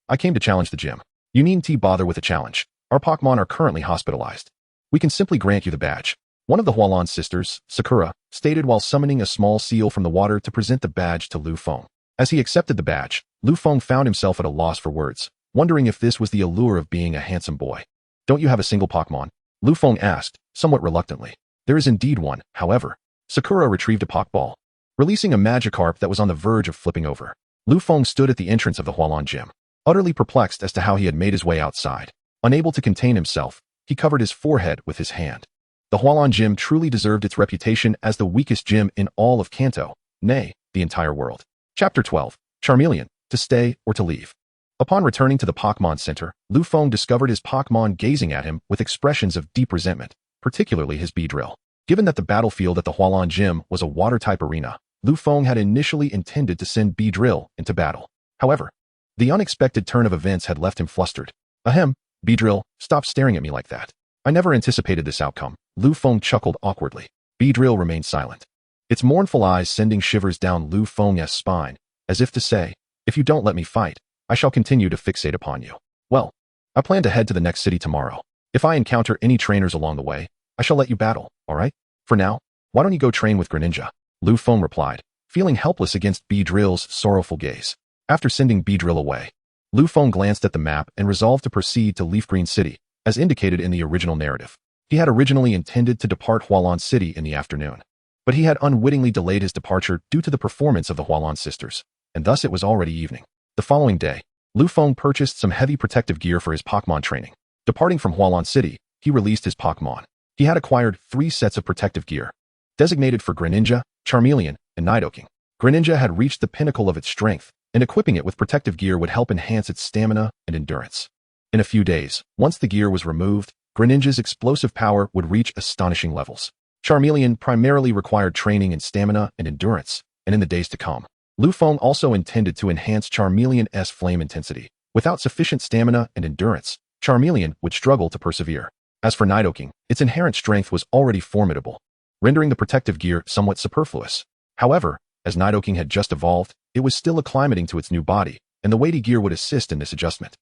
I came to challenge the gym." "You needn't bother with a challenge. Our Pokémon are currently hospitalized. We can simply grant you the badge." One of the Hualan Sisters, Sakura, stated while summoning a small seal from the water to present the badge to Lu Feng. As he accepted the badge, Lu Feng found himself at a loss for words, wondering if this was the allure of being a handsome boy. "Don't you have a single Pokémon?" Lu Feng asked, somewhat reluctantly. "There is indeed one, however." Sakura retrieved a Pokeball, releasing a Magikarp that was on the verge of flipping over. Lu Feng stood at the entrance of the Hualan Gym, utterly perplexed as to how he had made his way outside. Unable to contain himself, he covered his forehead with his hand. The Hualan Gym truly deserved its reputation as the weakest gym in all of Kanto, nay, the entire world. Chapter 12. Charmeleon, to stay or to leave. Upon returning to the Pokémon Center, Lu Feng discovered his Pokémon gazing at him with expressions of deep resentment, particularly his Beedrill. Given that the battlefield at the Hualan Gym was a water-type arena, Lu Feng had initially intended to send Beedrill into battle. However, the unexpected turn of events had left him flustered. "Ahem, Beedrill, stop staring at me like that. I never anticipated this outcome." Lu Feng chuckled awkwardly. Beedrill remained silent, its mournful eyes sending shivers down Lu Feng's spine, as if to say, "If you don't let me fight, I shall continue to fixate upon you." "Well, I plan to head to the next city tomorrow. If I encounter any trainers along the way, I shall let you battle, all right? For now, why don't you go train with Greninja?" Lu Feng replied, feeling helpless against Beedrill's sorrowful gaze. After sending Beedrill away, Lu Feng glanced at the map and resolved to proceed to Leaf Green City, as indicated in the original narrative. He had originally intended to depart Hualan City in the afternoon, but he had unwittingly delayed his departure due to the performance of the Hualan Sisters, and thus it was already evening. The following day, Lu Feng purchased some heavy protective gear for his Pokémon training. Departing from Hualan City, he released his Pokémon. He had acquired 3 sets of protective gear, designated for Greninja, Charmeleon, and Nidoking. Greninja had reached the pinnacle of its strength, and equipping it with protective gear would help enhance its stamina and endurance. In a few days, once the gear was removed, Greninja's explosive power would reach astonishing levels. Charmeleon primarily required training in stamina and endurance, and in the days to come, Lufeng also intended to enhance Charmeleon's flame intensity. Without sufficient stamina and endurance, Charmeleon would struggle to persevere. As for Nidoking, its inherent strength was already formidable, rendering the protective gear somewhat superfluous. However, as Nidoking had just evolved, it was still acclimating to its new body, and the weighty gear would assist in this adjustment.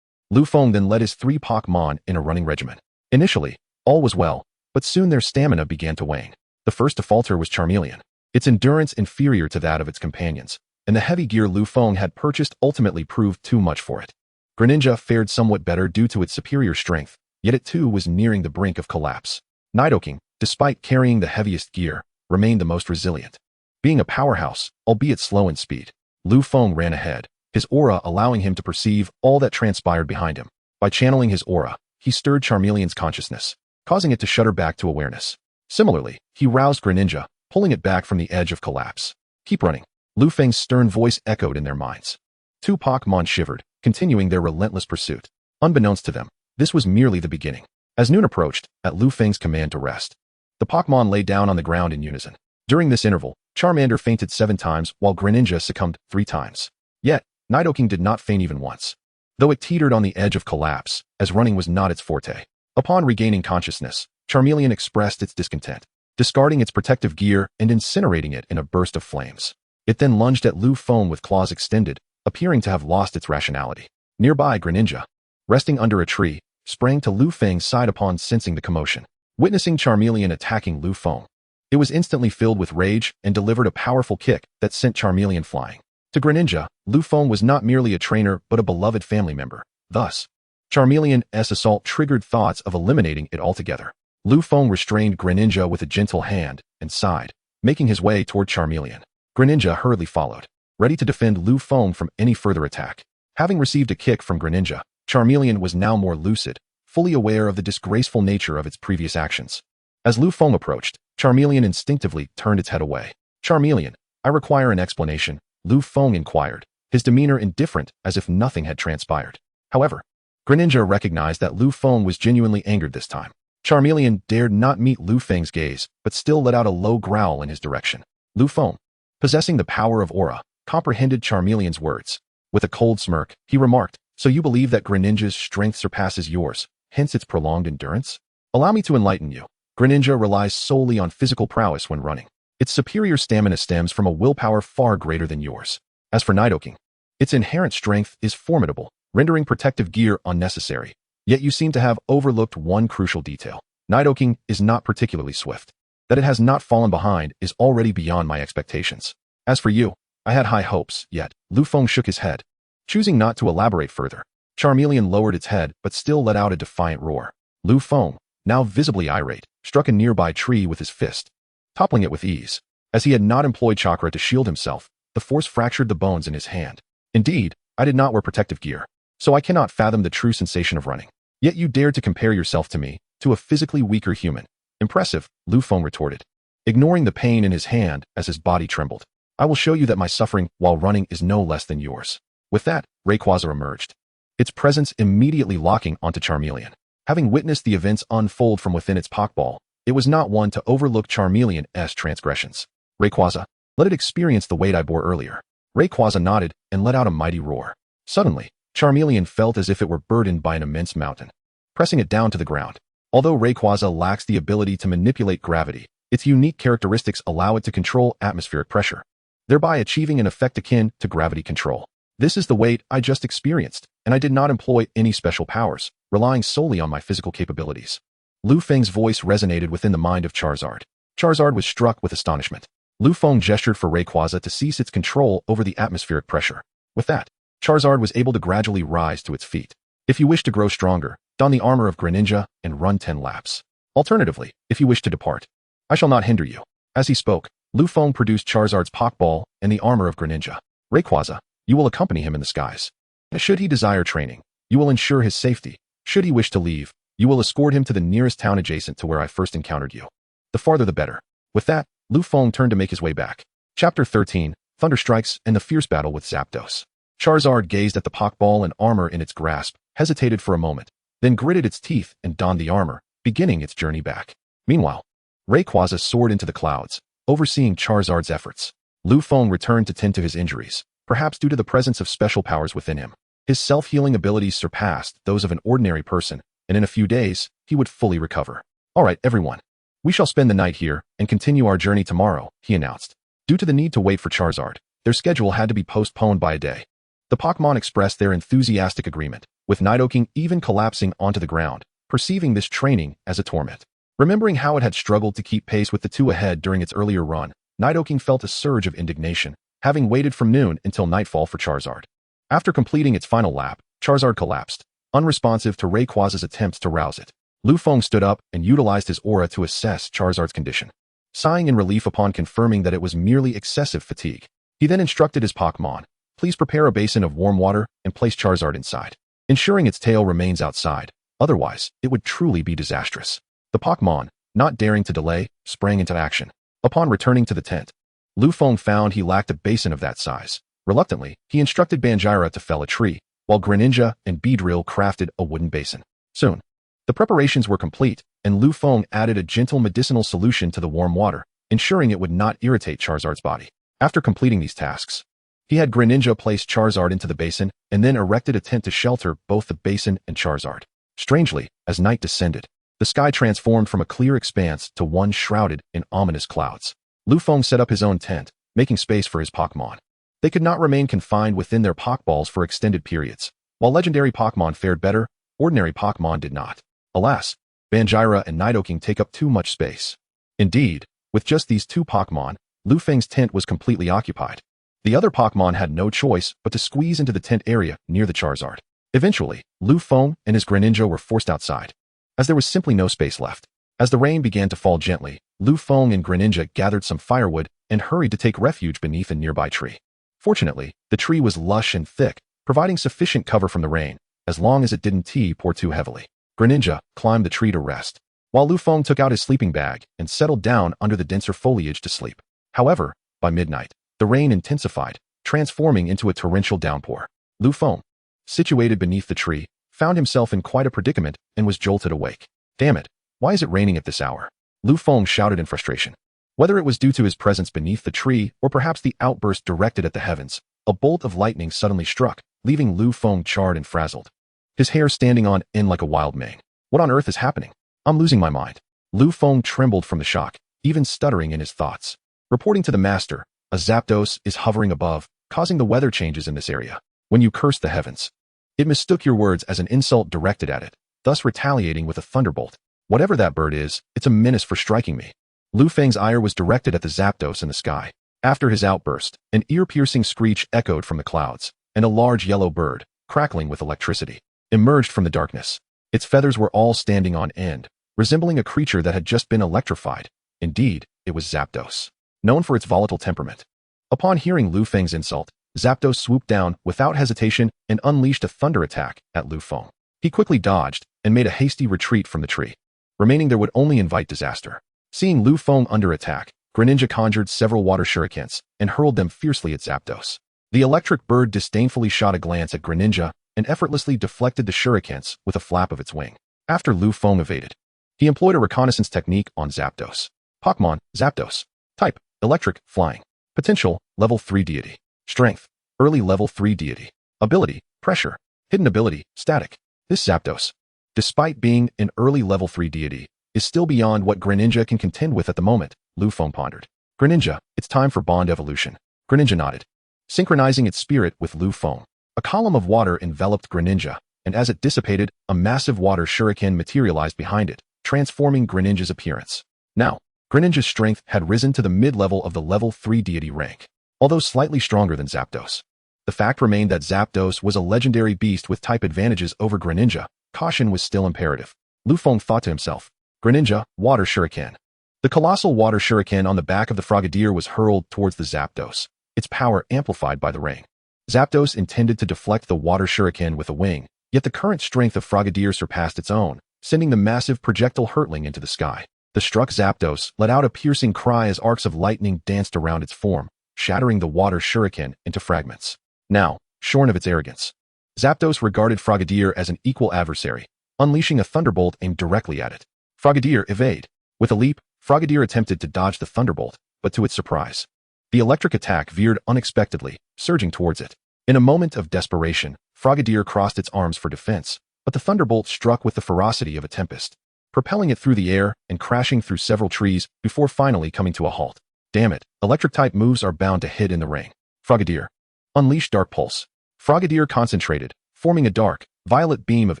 Lufeng then led his 3 Pokémon in a running regimen. Initially, all was well, but soon their stamina began to wane. The first to falter was Charmeleon, its endurance inferior to that of its companions, and the heavy gear Lufeng had purchased ultimately proved too much for it. Greninja fared somewhat better due to its superior strength, yet it too was nearing the brink of collapse. Nidoking, despite carrying the heaviest gear, remained the most resilient. Being a powerhouse, albeit slow in speed, Lufeng ran ahead, his aura allowing him to perceive all that transpired behind him. By channeling his aura, he stirred Charmeleon's consciousness, causing it to shudder back to awareness. Similarly, he roused Greninja, pulling it back from the edge of collapse. Keep running. Lufeng's stern voice echoed in their minds. 2 Pokémon shivered, continuing their relentless pursuit. Unbeknownst to them, this was merely the beginning. As noon approached, at Lufeng's command to rest, the Pokémon lay down on the ground in unison. During this interval, Charmander fainted 7 times while Greninja succumbed 3 times. Yet, Nidoking did not faint even once, though it teetered on the edge of collapse, as running was not its forte. Upon regaining consciousness, Charmeleon expressed its discontent, discarding its protective gear and incinerating it in a burst of flames. It then lunged at Lufeng with claws extended, appearing to have lost its rationality. Nearby, Greninja, resting under a tree, sprang to Lufeng's side upon sensing the commotion. Witnessing Charmeleon attacking Lufeng, it was instantly filled with rage and delivered a powerful kick that sent Charmeleon flying. To Greninja, Lufeng was not merely a trainer but a beloved family member. Thus, Charmeleon's assault triggered thoughts of eliminating it altogether. Lufeng restrained Greninja with a gentle hand and sighed, making his way toward Charmeleon. Greninja hurriedly followed, ready to defend Lufeng from any further attack. Having received a kick from Greninja, Charmeleon was now more lucid, fully aware of the disgraceful nature of its previous actions. As Lufeng approached, Charmeleon instinctively turned its head away. Charmeleon, I require an explanation, Lufeng inquired, his demeanor indifferent as if nothing had transpired. However, Greninja recognized that Lufeng was genuinely angered this time. Charmeleon dared not meet Lufeng's gaze, but still let out a low growl in his direction. Lufeng, possessing the power of aura, comprehended Charmeleon's words. With a cold smirk, he remarked, so you believe that Greninja's strength surpasses yours, hence its prolonged endurance? Allow me to enlighten you. Greninja relies solely on physical prowess when running. Its superior stamina stems from a willpower far greater than yours. As for Nidoking, its inherent strength is formidable, rendering protective gear unnecessary. Yet you seem to have overlooked one crucial detail. Nidoking is not particularly swift. That it has not fallen behind is already beyond my expectations. As for you, I had high hopes, yet. Lufeng shook his head, choosing not to elaborate further. Charmeleon lowered its head but still let out a defiant roar. Lufeng, now visibly irate, struck a nearby tree with his fist, toppling it with ease. As he had not employed chakra to shield himself, the force fractured the bones in his hand. Indeed, I did not wear protective gear, so I cannot fathom the true sensation of running. Yet you dared to compare yourself to me, to a physically weaker human. Impressive, Lufeng retorted, ignoring the pain in his hand as his body trembled. I will show you that my suffering while running is no less than yours. With that, Rayquaza emerged, its presence immediately locking onto Charmeleon. Having witnessed the events unfold from within its Pokeball, it was not one to overlook Charmeleon's transgressions. Rayquaza, let it experience the weight I bore earlier. Rayquaza nodded and let out a mighty roar. Suddenly, Charmeleon felt as if it were burdened by an immense mountain, pressing it down to the ground. Although Rayquaza lacks the ability to manipulate gravity, its unique characteristics allow it to control atmospheric pressure, thereby achieving an effect akin to gravity control. This is the weight I just experienced, and I did not employ any special powers, relying solely on my physical capabilities. Lufeng's voice resonated within the mind of Charizard. Charizard was struck with astonishment. Lufeng gestured for Rayquaza to cease its control over the atmospheric pressure. With that, Charizard was able to gradually rise to its feet. If you wish to grow stronger, don the armor of Greninja and run 10 laps. Alternatively, if you wish to depart, I shall not hinder you. As he spoke, Lufeng produced Charizard's Pokeball and the armor of Greninja. Rayquaza, you will accompany him in the skies. Should he desire training, you will ensure his safety. Should he wish to leave, you will escort him to the nearest town adjacent to where I first encountered you. The farther the better. With that, Lufeng turned to make his way back. Chapter 13, Thunder Strikes and the Fierce Battle with Zapdos. Charizard gazed at the Pokeball and armor in its grasp, hesitated for a moment, then gritted its teeth and donned the armor, beginning its journey back. Meanwhile, Rayquaza soared into the clouds, overseeing Charizard's efforts. Lu Feng returned to tend to his injuries, perhaps due to the presence of special powers within him. His self-healing abilities surpassed those of an ordinary person, and in a few days, he would fully recover. All right, everyone. We shall spend the night here and continue our journey tomorrow, he announced. Due to the need to wait for Charizard, their schedule had to be postponed by a day. The Pokémon expressed their enthusiastic agreement, with Nidoking even collapsing onto the ground, perceiving this training as a torment. Remembering how it had struggled to keep pace with the two ahead during its earlier run, Nidoking felt a surge of indignation, having waited from noon until nightfall for Charizard. After completing its final lap, Charizard collapsed, unresponsive to Rayquaza's attempts to rouse it. Lu Feng stood up and utilized his aura to assess Charizard's condition. Sighing in relief upon confirming that it was merely excessive fatigue, he then instructed his Pokémon, please prepare a basin of warm water and place Charizard inside, ensuring its tail remains outside, otherwise it would truly be disastrous. The Pokémon, not daring to delay, sprang into action. Upon returning to the tent, Lu Feng found he lacked a basin of that size. Reluctantly, he instructed Banjira to fell a tree, while Greninja and Beedrill crafted a wooden basin. Soon, the preparations were complete, and Lu Feng added a gentle medicinal solution to the warm water, ensuring it would not irritate Charizard's body. After completing these tasks, he had Greninja place Charizard into the basin and then erected a tent to shelter both the basin and Charizard. Strangely, as night descended, the sky transformed from a clear expanse to one shrouded in ominous clouds. Lu Feng set up his own tent, making space for his Pokémon. They could not remain confined within their Pokeballs for extended periods. While legendary Pokémon fared better, ordinary Pokémon did not. Alas, Banjira and Nidoking take up too much space. Indeed, with just these two Pokémon, Lu Feng's tent was completely occupied. The other Pokémon had no choice but to squeeze into the tent area near the Charizard. Eventually, Lu Feng and his Greninja were forced outside, as there was simply no space left. As the rain began to fall gently, Lu Feng and Greninja gathered some firewood and hurried to take refuge beneath a nearby tree. Fortunately, the tree was lush and thick, providing sufficient cover from the rain, as long as it didn't pour too heavily. Greninja climbed the tree to rest, while Lu Feng took out his sleeping bag and settled down under the denser foliage to sleep. However, by midnight, the rain intensified, transforming into a torrential downpour. Lu Feng, situated beneath the tree, found himself in quite a predicament and was jolted awake. Damn it, why is it raining at this hour? Lu Feng shouted in frustration. Whether it was due to his presence beneath the tree or perhaps the outburst directed at the heavens, a bolt of lightning suddenly struck, leaving Lu Feng charred and frazzled, his hair standing on end like a wild mane. What on earth is happening? I'm losing my mind. Lu Feng trembled from the shock, even stuttering in his thoughts. Reporting to the master, a Zapdos is hovering above, causing the weather changes in this area. When you curse the heavens, it mistook your words as an insult directed at it, thus retaliating with a thunderbolt. Whatever that bird is, it's a menace for striking me. Lu Feng's ire was directed at the Zapdos in the sky. After his outburst, an ear-piercing screech echoed from the clouds, and a large yellow bird, crackling with electricity, emerged from the darkness. Its feathers were all standing on end, resembling a creature that had just been electrified. Indeed, it was Zapdos, known for its volatile temperament. Upon hearing Lu Feng's insult, Zapdos swooped down without hesitation and unleashed a thunder attack at Lu Feng. He quickly dodged and made a hasty retreat from the tree. Remaining there would only invite disaster. Seeing Lu Feng under attack, Greninja conjured several water shurikens and hurled them fiercely at Zapdos. The electric bird disdainfully shot a glance at Greninja and effortlessly deflected the shurikens with a flap of its wing. After Lu Feng evaded, he employed a reconnaissance technique on Zapdos. Pokémon, Zapdos. Type, Electric, Flying. Potential, Level 3 Deity. Strength, Early Level 3 Deity. Ability, Pressure. Hidden ability, Static. This Zapdos, despite being an early Level 3 Deity, is still beyond what Greninja can contend with at the moment, Lu Feng pondered. Greninja, it's time for Bond Evolution. Greninja nodded, synchronizing its spirit with Lu Feng. A column of water enveloped Greninja, and as it dissipated, a massive water shuriken materialized behind it, transforming Greninja's appearance. Now, Greninja's strength had risen to the mid-level of the Level 3 Deity rank, although slightly stronger than Zapdos. The fact remained that Zapdos was a legendary beast with type advantages over Greninja. Caution was still imperative. Lu Feng thought to himself, Greninja, Water Shuriken. The colossal water shuriken on the back of the Frogadier was hurled towards the Zapdos, its power amplified by the rain. Zapdos intended to deflect the water shuriken with a wing, yet the current strength of Frogadier surpassed its own, sending the massive projectile hurtling into the sky. The struck Zapdos let out a piercing cry as arcs of lightning danced around its form, shattering the water shuriken into fragments. Now, shorn of its arrogance, Zapdos regarded Frogadier as an equal adversary, unleashing a thunderbolt aimed directly at it. Frogadier evade. With a leap, Frogadier attempted to dodge the thunderbolt, but to its surprise, the electric attack veered unexpectedly, surging towards it. In a moment of desperation, Frogadier crossed its arms for defense, but the thunderbolt struck with the ferocity of a tempest, propelling it through the air and crashing through several trees before finally coming to a halt. Damn it, electric-type moves are bound to hit in the rain. Frogadier. Unleash Dark Pulse. Frogadier concentrated, forming a dark, violet beam of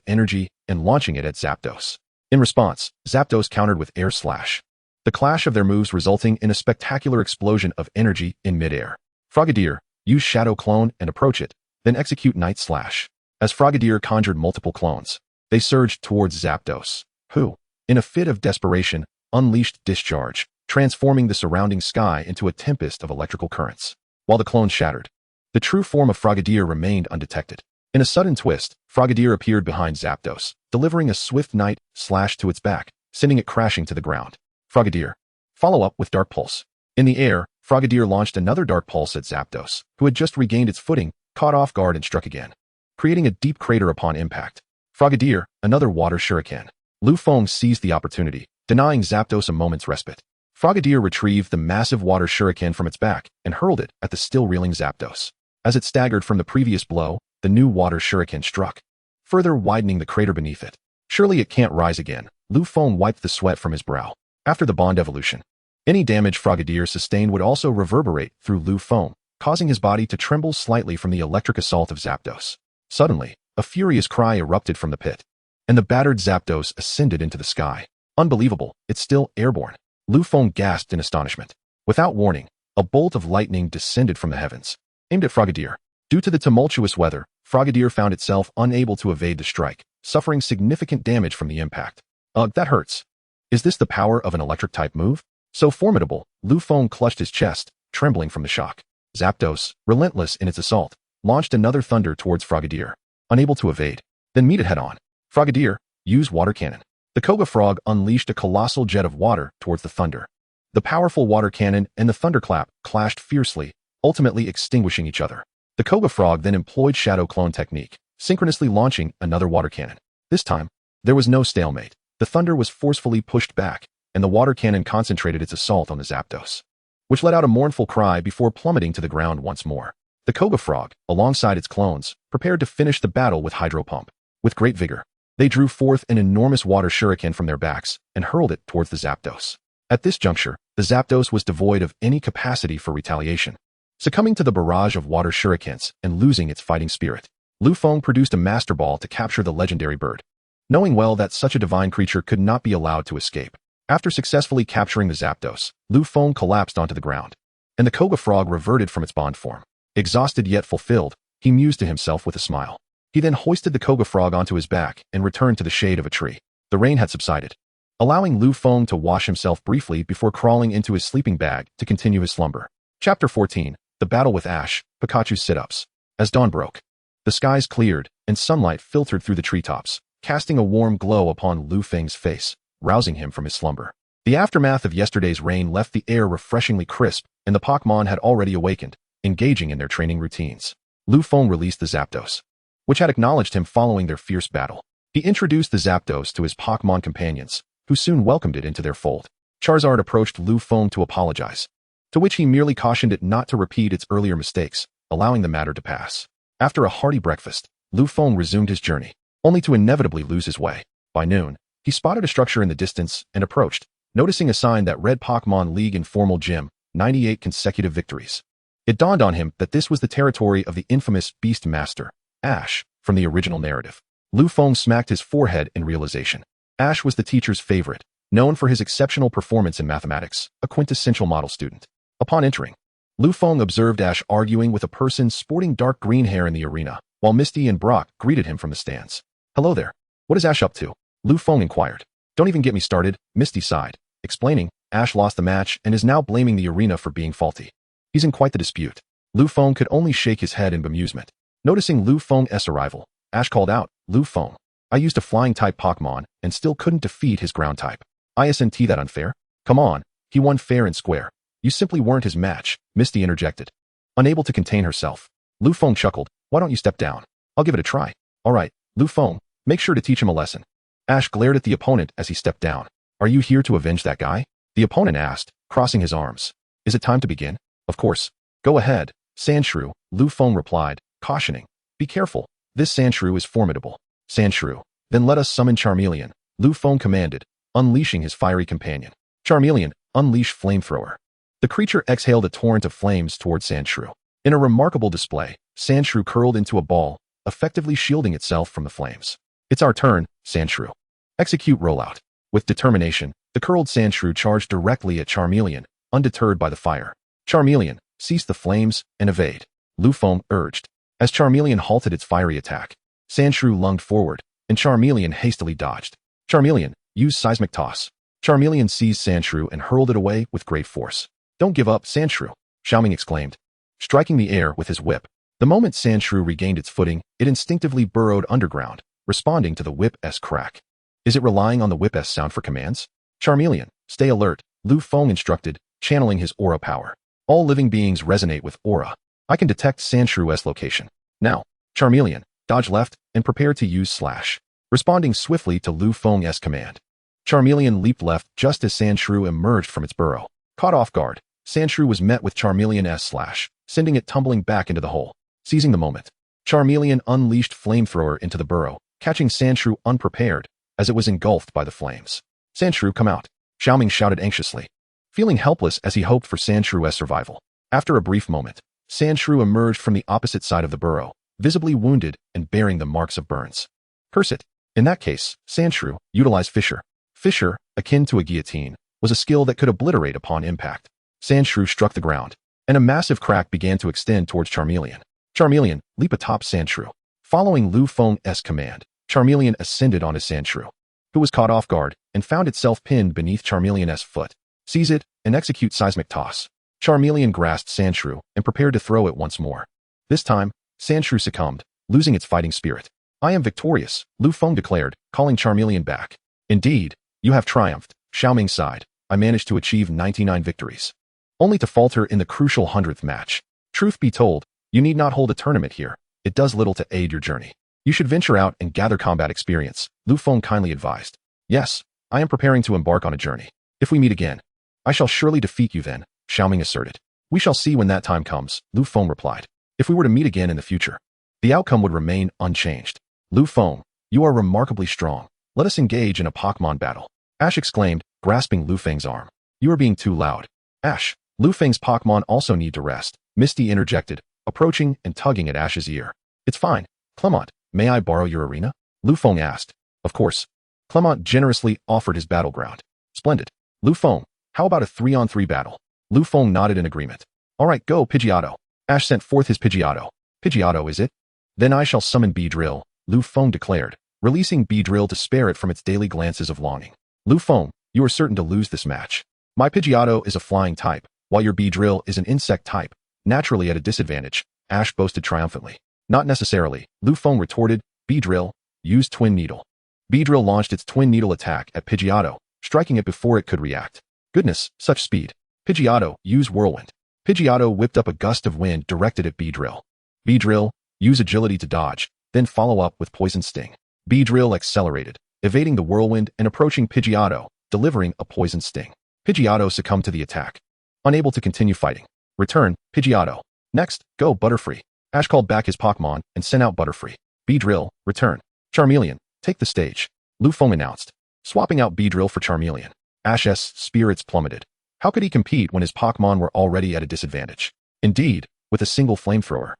energy and launching it at Zapdos. In response, Zapdos countered with Air Slash, the clash of their moves resulting in a spectacular explosion of energy in midair. Frogadier, use Shadow Clone and approach it, then execute Night Slash. As Frogadier conjured multiple clones, they surged towards Zapdos, who, in a fit of desperation, unleashed Discharge, transforming the surrounding sky into a tempest of electrical currents. While the clones shattered, the true form of Frogadier remained undetected. In a sudden twist, Frogadier appeared behind Zapdos, delivering a swift Night Slash to its back, sending it crashing to the ground. Frogadier. Follow up with Dark Pulse. In the air, Frogadier launched another Dark Pulse at Zapdos, who had just regained its footing, caught off guard and struck again, creating a deep crater upon impact. Frogadier, another Water Shuriken. Lufeng seized the opportunity, denying Zapdos a moment's respite. Frogadier retrieved the massive Water Shuriken from its back and hurled it at the still reeling Zapdos. As it staggered from the previous blow, the new Water Shuriken struck, further widening the crater beneath it. Surely it can't rise again. Lufeng wiped the sweat from his brow. After the bond evolution, any damage Frogadier sustained would also reverberate through Lufeng, causing his body to tremble slightly from the electric assault of Zapdos. Suddenly, a furious cry erupted from the pit, and the battered Zapdos ascended into the sky. Unbelievable, it's still airborne. Lufeng gasped in astonishment. Without warning, a bolt of lightning descended from the heavens, aimed at Frogadier. Due to the tumultuous weather, Frogadier found itself unable to evade the strike, suffering significant damage from the impact. Ugh, that hurts. Is this the power of an electric-type move? So formidable, Lufeng clutched his chest, trembling from the shock. Zapdos, relentless in its assault, launched another thunder towards Frogadier, unable to evade. Then meet it head-on. Frogadier, use Water Cannon. The Koga Frog unleashed a colossal jet of water towards the thunder. The powerful water cannon and the thunderclap clashed fiercely, ultimately extinguishing each other. The Koga Frog then employed Shadow Clone technique, synchronously launching another water cannon. This time, there was no stalemate. The thunder was forcefully pushed back, and the water cannon concentrated its assault on the Zapdos, which let out a mournful cry before plummeting to the ground once more. The Koga Frog, alongside its clones, prepared to finish the battle with Hydro Pump. With great vigor, they drew forth an enormous water shuriken from their backs and hurled it towards the Zapdos. At this juncture, the Zapdos was devoid of any capacity for retaliation, succumbing to the barrage of water shurikens and losing its fighting spirit. Lufeng produced a Master Ball to capture the legendary bird, knowing well that such a divine creature could not be allowed to escape. After successfully capturing the Zapdos, Lufeng collapsed onto the ground, and the Koga Frog reverted from its bond form. Exhausted yet fulfilled, he mused to himself with a smile. He then hoisted the Koga Frog onto his back and returned to the shade of a tree. The rain had subsided, allowing Lufeng to wash himself briefly before crawling into his sleeping bag to continue his slumber. Chapter 14, The Battle with Ash, Pikachu's Sit-Ups. As dawn broke, the skies cleared and sunlight filtered through the treetops, casting a warm glow upon Lufeng's face, rousing him from his slumber. The aftermath of yesterday's rain left the air refreshingly crisp, and the Pokémon had already awakened, engaging in their training routines. Lufeng released the Zapdos, which had acknowledged him following their fierce battle. He introduced the Zapdos to his Pokémon companions, who soon welcomed it into their fold. Charizard approached Lufeng to apologize, to which he merely cautioned it not to repeat its earlier mistakes, allowing the matter to pass. After a hearty breakfast, Lufeng resumed his journey, only to inevitably lose his way. By noon, he spotted a structure in the distance and approached, noticing a sign that read Pokémon League Informal Gym, 98 consecutive victories. It dawned on him that this was the territory of the infamous Beast Master, Ash, from the original narrative. Lufeng smacked his forehead in realization. Ash was the teacher's favorite, known for his exceptional performance in mathematics, a quintessential model student. Upon entering, Lufeng observed Ash arguing with a person sporting dark green hair in the arena, while Misty and Brock greeted him from the stands. Hello there. What is Ash up to? Lufeng inquired. Don't even get me started, Misty sighed, explaining, Ash lost the match and is now blaming the arena for being faulty. He's in quite the dispute. Lufeng could only shake his head in bemusement. Noticing Lufeng's arrival, Ash called out, Lufeng, I used a flying-type Pokémon and still couldn't defeat his ground-type. Isn't that unfair? Come on, he won fair and square. You simply weren't his match, Misty interjected. Unable to contain herself, Lufeng chuckled, why don't you step down? I'll give it a try. All right, Lu Feng, make sure to teach him a lesson. Ash glared at the opponent as he stepped down. Are you here to avenge that guy? The opponent asked, crossing his arms. Is it time to begin? Of course. Go ahead, Sandshrew, Lu Feng replied, cautioning. Be careful. This Sandshrew is formidable. Sandshrew. Then let us summon Charmeleon, Lu Feng commanded, unleashing his fiery companion. Charmeleon, unleash Flamethrower. The creature exhaled a torrent of flames toward Sandshrew. In a remarkable display, Sandshrew curled into a ball, effectively shielding itself from the flames. It's our turn, Sandshrew. Execute rollout. With determination, the curled Sandshrew charged directly at Charmeleon, undeterred by the fire. Charmeleon, cease the flames and evade, Lu Feng urged. As Charmeleon halted its fiery attack, Sandshrew lunged forward, and Charmeleon hastily dodged. Charmeleon, use seismic toss. Charmeleon seized Sandshrew and hurled it away with great force. Don't give up, Sandshrew, Xiaoming exclaimed, striking the air with his whip. The moment Sandshrew regained its footing, it instinctively burrowed underground, responding to the whip's crack. Is it relying on the whip's sound for commands? Charmeleon, stay alert, Lu Feng instructed, channeling his aura power. All living beings resonate with aura. I can detect Sandshrew's location. Now, Charmeleon, dodge left and prepare to use slash. Responding swiftly to Lu Feng's command. Charmeleon leaped left just as Sandshrew emerged from its burrow. Caught off guard, Sandshrew was met with Charmeleon's slash, sending it tumbling back into the hole. Seizing the moment, Charmeleon unleashed Flamethrower into the burrow, catching Sandshrew unprepared as it was engulfed by the flames. Sandshrew, come out, Xiaoming shouted anxiously, feeling helpless as he hoped for Sandshrew's survival. After a brief moment, Sandshrew emerged from the opposite side of the burrow, visibly wounded and bearing the marks of burns. Curse it. In that case, Sandshrew, utilize Fissure. Fissure, akin to a guillotine, was a skill that could obliterate upon impact. Sandshrew struck the ground, and a massive crack began to extend towards Charmeleon. Charmeleon, leap atop Sandshrew. Following Lu Feng's command, Charmeleon ascended on his Sandshrew, who was caught off guard and found itself pinned beneath Charmeleon's foot. Seize it and execute seismic toss. Charmeleon grasped Sandshrew and prepared to throw it once more. This time, Sandshrew succumbed, losing its fighting spirit. I am victorious, Lu Feng declared, calling Charmeleon back. Indeed, you have triumphed, Xiaoming sighed. I managed to achieve 99 victories. Only to falter in the crucial 100th match. Truth be told, you need not hold a tournament here. It does little to aid your journey. You should venture out and gather combat experience, Lu Feng kindly advised. Yes, I am preparing to embark on a journey. If we meet again, I shall surely defeat you then, Xiaoming asserted. We shall see when that time comes, Lu Feng replied. If we were to meet again in the future, the outcome would remain unchanged. Lu Feng, you are remarkably strong. Let us engage in a Pokémon battle. Ash exclaimed, grasping Lu Feng's arm. You are being too loud. Ash, Lu Feng's Pokémon also need to rest, Misty interjected, approaching and tugging at Ash's ear. It's fine. Clement, may I borrow your arena? Lu Feng asked. Of course. Clement generously offered his battleground. Splendid. Lu Feng, how about a 3-on-3 battle? Lu Feng nodded in agreement. All right, go, Pidgeotto. Ash sent forth his Pidgeotto. Pidgeotto, is it? Then I shall summon Beedrill, Lu Feng declared, releasing Beedrill to spare it from its daily glances of longing. Lu Feng, you are certain to lose this match. My Pidgeotto is a flying type, while your Beedrill is an insect type, naturally at a disadvantage, Ash boasted triumphantly. Not necessarily, Lu Feng retorted. Beedrill, use Twin Needle. Beedrill launched its Twin Needle attack at Pidgeotto, striking it before it could react. Goodness, such speed. Pidgeotto, use Whirlwind. Pidgeotto whipped up a gust of wind directed at Beedrill. Beedrill, use Agility to dodge, then follow up with Poison Sting. Beedrill accelerated, evading the whirlwind and approaching Pidgeotto, delivering a Poison Sting. Pidgeotto succumbed to the attack. Unable to continue fighting. Return, Pidgeotto. Next, go Butterfree. Ash called back his Pokémon and sent out Butterfree. Beedrill, return. Charmeleon, take the stage. Lu Feng announced, swapping out Beedrill for Charmeleon. Ash's spirits plummeted. How could he compete when his Pokémon were already at a disadvantage? Indeed, with a single flamethrower.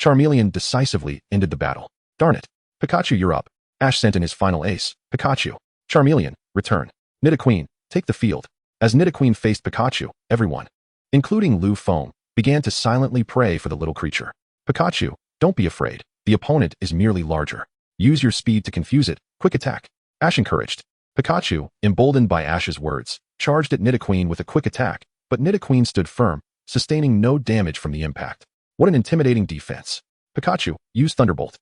Charmeleon decisively ended the battle. Darn it. Pikachu, you're up. Ash sent in his final ace, Pikachu. Charmeleon, return. Nidoqueen, take the field. As Nidoqueen faced Pikachu, everyone, including Lu Feng, began to silently pray for the little creature. Pikachu, don't be afraid. The opponent is merely larger. Use your speed to confuse it. Quick attack. Ash encouraged. Pikachu, emboldened by Ash's words, charged at Nidoqueen with a quick attack, but Nidoqueen stood firm, sustaining no damage from the impact. What an intimidating defense. Pikachu, use Thunderbolt.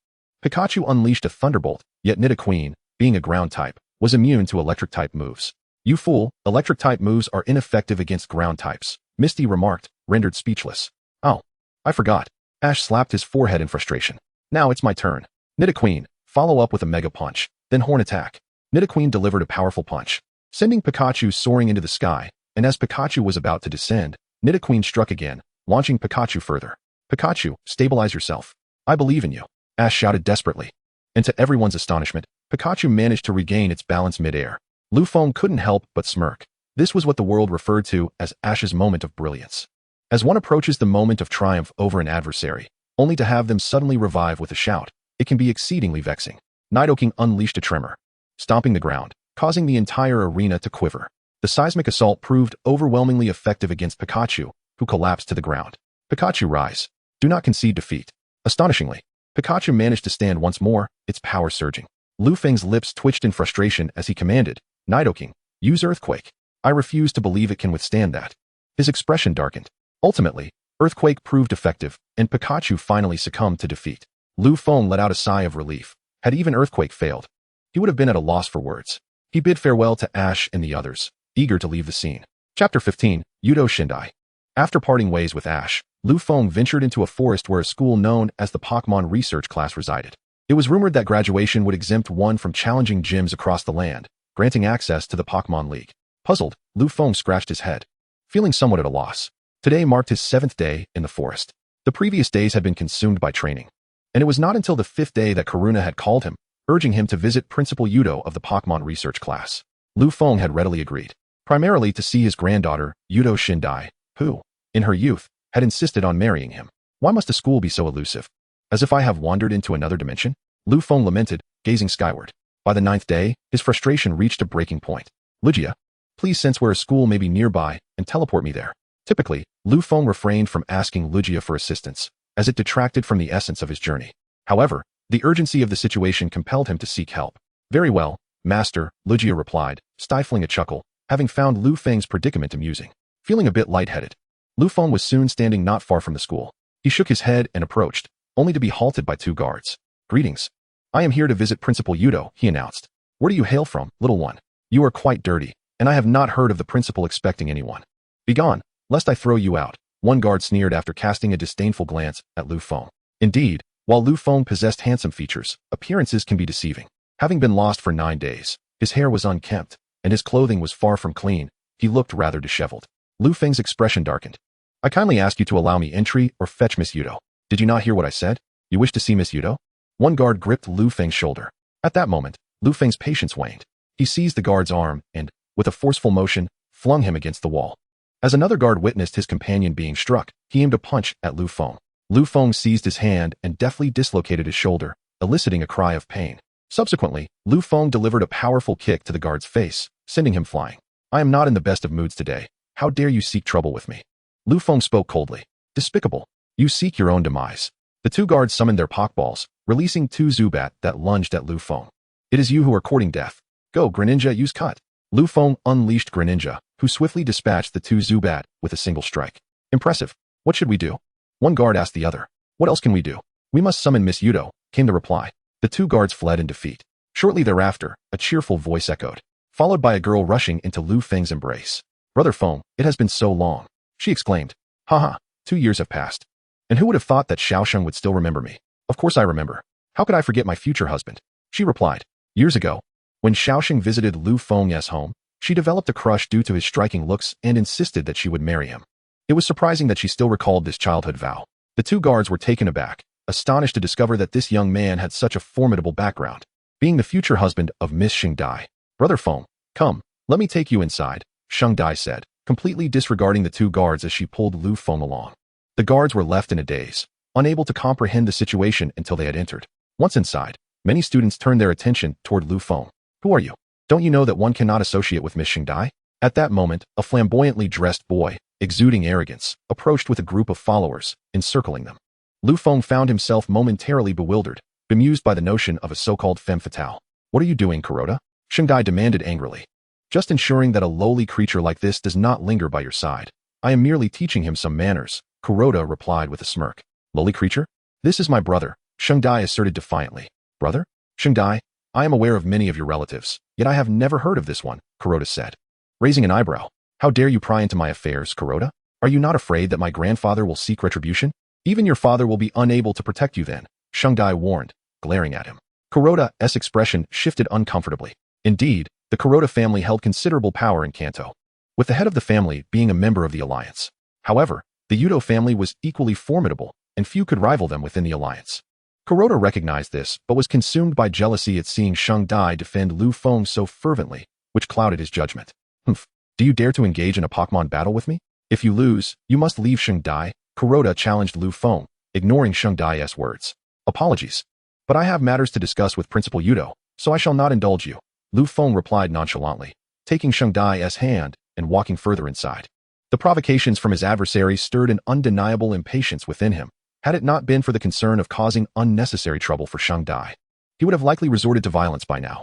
Pikachu unleashed a Thunderbolt, yet Nidoqueen, being a ground type, was immune to electric type moves. You fool, electric type moves are ineffective against ground types, Misty remarked, rendered speechless. Oh, I forgot. Ash slapped his forehead in frustration. Now it's my turn. Nidoqueen, follow up with a Mega Punch, then Horn Attack. Nidoqueen delivered a powerful punch, sending Pikachu soaring into the sky, and as Pikachu was about to descend, Nidoqueen struck again, launching Pikachu further. Pikachu, stabilize yourself. I believe in you, Ash shouted desperately. And to everyone's astonishment, Pikachu managed to regain its balance mid-air. Lufeng couldn't help but smirk. This was what the world referred to as Ash's moment of brilliance. As one approaches the moment of triumph over an adversary, only to have them suddenly revive with a shout, it can be exceedingly vexing. Nidoking unleashed a tremor, stomping the ground, causing the entire arena to quiver. The seismic assault proved overwhelmingly effective against Pikachu, who collapsed to the ground. Pikachu, rise. Do not concede defeat. Astonishingly, Pikachu managed to stand once more, its power surging. Lufeng's lips twitched in frustration as he commanded, Nidoking, use Earthquake. I refuse to believe it can withstand that. His expression darkened. Ultimately, Earthquake proved effective, and Pikachu finally succumbed to defeat. Lufeng let out a sigh of relief. Had even Earthquake failed, he would have been at a loss for words. He bid farewell to Ash and the others, eager to leave the scene. Chapter 15, Yudo Shindai. After parting ways with Ash, Lufeng ventured into a forest where a school known as the Pokémon research class resided. It was rumored that graduation would exempt one from challenging gyms across the land, granting access to the Pokémon League. Puzzled, Lufeng scratched his head, feeling somewhat at a loss. Today marked his 7th day in the forest. The previous days had been consumed by training, and it was not until the 5th day that Karuna had called him, urging him to visit Principal Yudo of the Pokémon research class. Lufeng had readily agreed, primarily to see his granddaughter, Yudo Shindai, who, in her youth, had insisted on marrying him. Why must the school be so elusive? As if I have wandered into another dimension? Lufeng lamented, gazing skyward. By the 9th day, his frustration reached a breaking point. Lugia, please sense where a school may be nearby and teleport me there. Typically, Lufeng refrained from asking Lugia for assistance, as it detracted from the essence of his journey. However, the urgency of the situation compelled him to seek help. Very well, Master, Lugia replied, stifling a chuckle, having found Lufeng's predicament amusing. Feeling a bit lightheaded, Lufeng was soon standing not far from the school. He shook his head and approached, only to be halted by 2 guards. Greetings. I am here to visit Principal Yudo, he announced. Where do you hail from, little one? You are quite dirty, and I have not heard of the principal expecting anyone. Begone, lest I throw you out, one guard sneered after casting a disdainful glance at Lufeng. Indeed, while Lufeng possessed handsome features, appearances can be deceiving. Having been lost for 9 days, his hair was unkempt, and his clothing was far from clean. He looked rather disheveled. Lufeng's expression darkened. I kindly ask you to allow me entry or fetch Miss Yudo. Did you not hear what I said? You wish to see Miss Yudo? One guard gripped Lufeng's shoulder. At that moment, Lufeng's patience waned. He seized the guard's arm and, with a forceful motion, flung him against the wall. As another guard witnessed his companion being struck, he aimed a punch at Lufeng. Lufeng seized his hand and deftly dislocated his shoulder, eliciting a cry of pain. Subsequently, Lufeng delivered a powerful kick to the guard's face, sending him flying. I am not in the best of moods today. How dare you seek trouble with me? Lufeng spoke coldly. Despicable. You seek your own demise. The 2 guards summoned their Pokeballs, releasing 2 Zubat that lunged at Lufeng. It is you who are courting death. Go, Greninja, use Cut. Lufeng unleashed Greninja, who swiftly dispatched the 2 Zubat with a single strike. Impressive. What should we do? One guard asked the other. What else can we do? We must summon Miss Yudo, came the reply. The 2 guards fled in defeat. Shortly thereafter, a cheerful voice echoed, followed by a girl rushing into Lufeng's embrace. Brother Feng, it has been so long, she exclaimed. Haha, 2 years have passed. And who would have thought that Xiaosheng would still remember me? Of course I remember. How could I forget my future husband? She replied. Years ago, when Xiaosheng visited Lufeng's home, she developed a crush due to his striking looks and insisted that she would marry him. It was surprising that she still recalled this childhood vow. The 2 guards were taken aback, astonished to discover that this young man had such a formidable background, being the future husband of Miss Shengdai. Brother Feng, come, let me take you inside, Shengdai said, completely disregarding the 2 guards as she pulled Lufeng along. The guards were left in a daze, unable to comprehend the situation until they had entered. Once inside, many students turned their attention toward Lufeng. Who are you? Don't you know that one cannot associate with Miss Shengdai? At that moment, a flamboyantly dressed boy, exuding arrogance, approached with a group of followers, encircling them. Lufeng found himself momentarily bewildered, bemused by the notion of a so-called femme fatale. What are you doing, Kuroda? Shengdai demanded angrily. Just ensuring that a lowly creature like this does not linger by your side. I am merely teaching him some manners, Kuroda replied with a smirk. Lowly creature? This is my brother, Shengdai asserted defiantly. Brother? Shengdai, I am aware of many of your relatives, yet I have never heard of this one, Kuroda said, raising an eyebrow. How dare you pry into my affairs, Kuroda? Are you not afraid that my grandfather will seek retribution? Even your father will be unable to protect you then, Shengdai warned, glaring at him. Kuroda's expression shifted uncomfortably. Indeed, the Kuroda family held considerable power in Kanto, with the head of the family being a member of the alliance. However, the Yudo family was equally formidable, and few could rival them within the alliance. Kuroda recognized this, but was consumed by jealousy at seeing Sheng Dai defend Lu Feng so fervently, which clouded his judgment. Humph, do you dare to engage in a Pokémon battle with me? If you lose, you must leave Sheng Dai, Kuroda challenged Lu Feng, ignoring Sheng Dai's words. Apologies, but I have matters to discuss with Principal Yudo, so I shall not indulge you, Lu Feng replied nonchalantly, taking Sheng Dai's hand and walking further inside. The provocations from his adversary stirred an undeniable impatience within him. Had it not been for the concern of causing unnecessary trouble for Sheng Dai, he would have likely resorted to violence by now.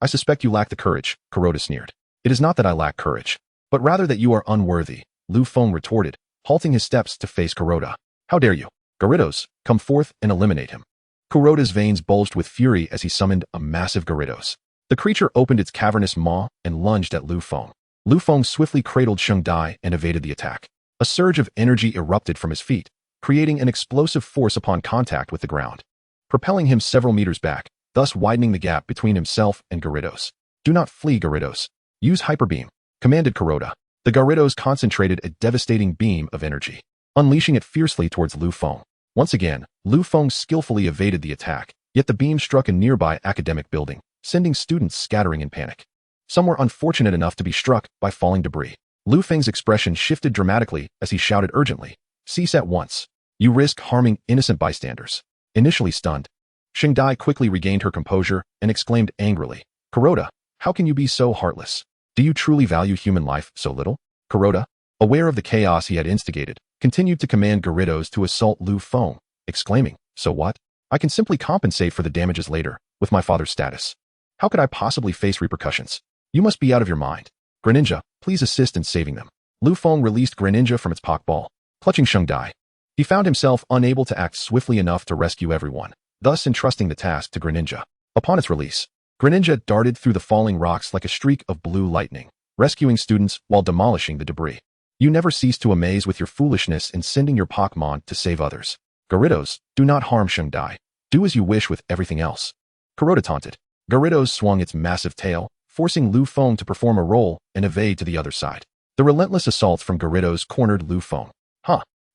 I suspect you lack the courage, Kuroda sneered. It is not that I lack courage, but rather that you are unworthy, Lu Feng retorted, halting his steps to face Kuroda. How dare you? Gyarados, come forth and eliminate him. Kuroda's veins bulged with fury as he summoned a massive Gyarados. The creature opened its cavernous maw and lunged at Lu Feng. Lu Feng swiftly cradled Sheng Dai and evaded the attack. A surge of energy erupted from his feet, creating an explosive force upon contact with the ground, propelling him several meters back, thus widening the gap between himself and Gyarados. Do not flee, Gyarados. Use Hyper Beam, commanded Kuroda. The Gyarados concentrated a devastating beam of energy, unleashing it fiercely towards Lu Feng. Once again, Lu Feng skillfully evaded the attack, yet the beam struck a nearby academic building, sending students scattering in panic. Some were unfortunate enough to be struck by falling debris. Lu Feng's expression shifted dramatically as he shouted urgently, "Cease at once. You risk harming innocent bystanders." Initially stunned, Sheng Dai quickly regained her composure and exclaimed angrily, "Kuroda, how can you be so heartless? Do you truly value human life so little?" Kuroda, aware of the chaos he had instigated, continued to command Gyarados to assault Lu Feng, exclaiming, "So what? I can simply compensate for the damages later, with my father's status. How could I possibly face repercussions? You must be out of your mind. Greninja, please assist in saving them." Lu Feng released Greninja from its Pokeball, clutching Sheng Dai. He found himself unable to act swiftly enough to rescue everyone, thus entrusting the task to Greninja. Upon its release, Greninja darted through the falling rocks like a streak of blue lightning, rescuing students while demolishing the debris. You never cease to amaze with your foolishness in sending your Pokémon to save others. Gyarados, do not harm Sheng Dai. Do as you wish with everything else. Kuroda taunted. Gyarados swung its massive tail, forcing Lu Feng to perform a roll and evade to the other side. The relentless assaults from Gyarados cornered Lu Feng.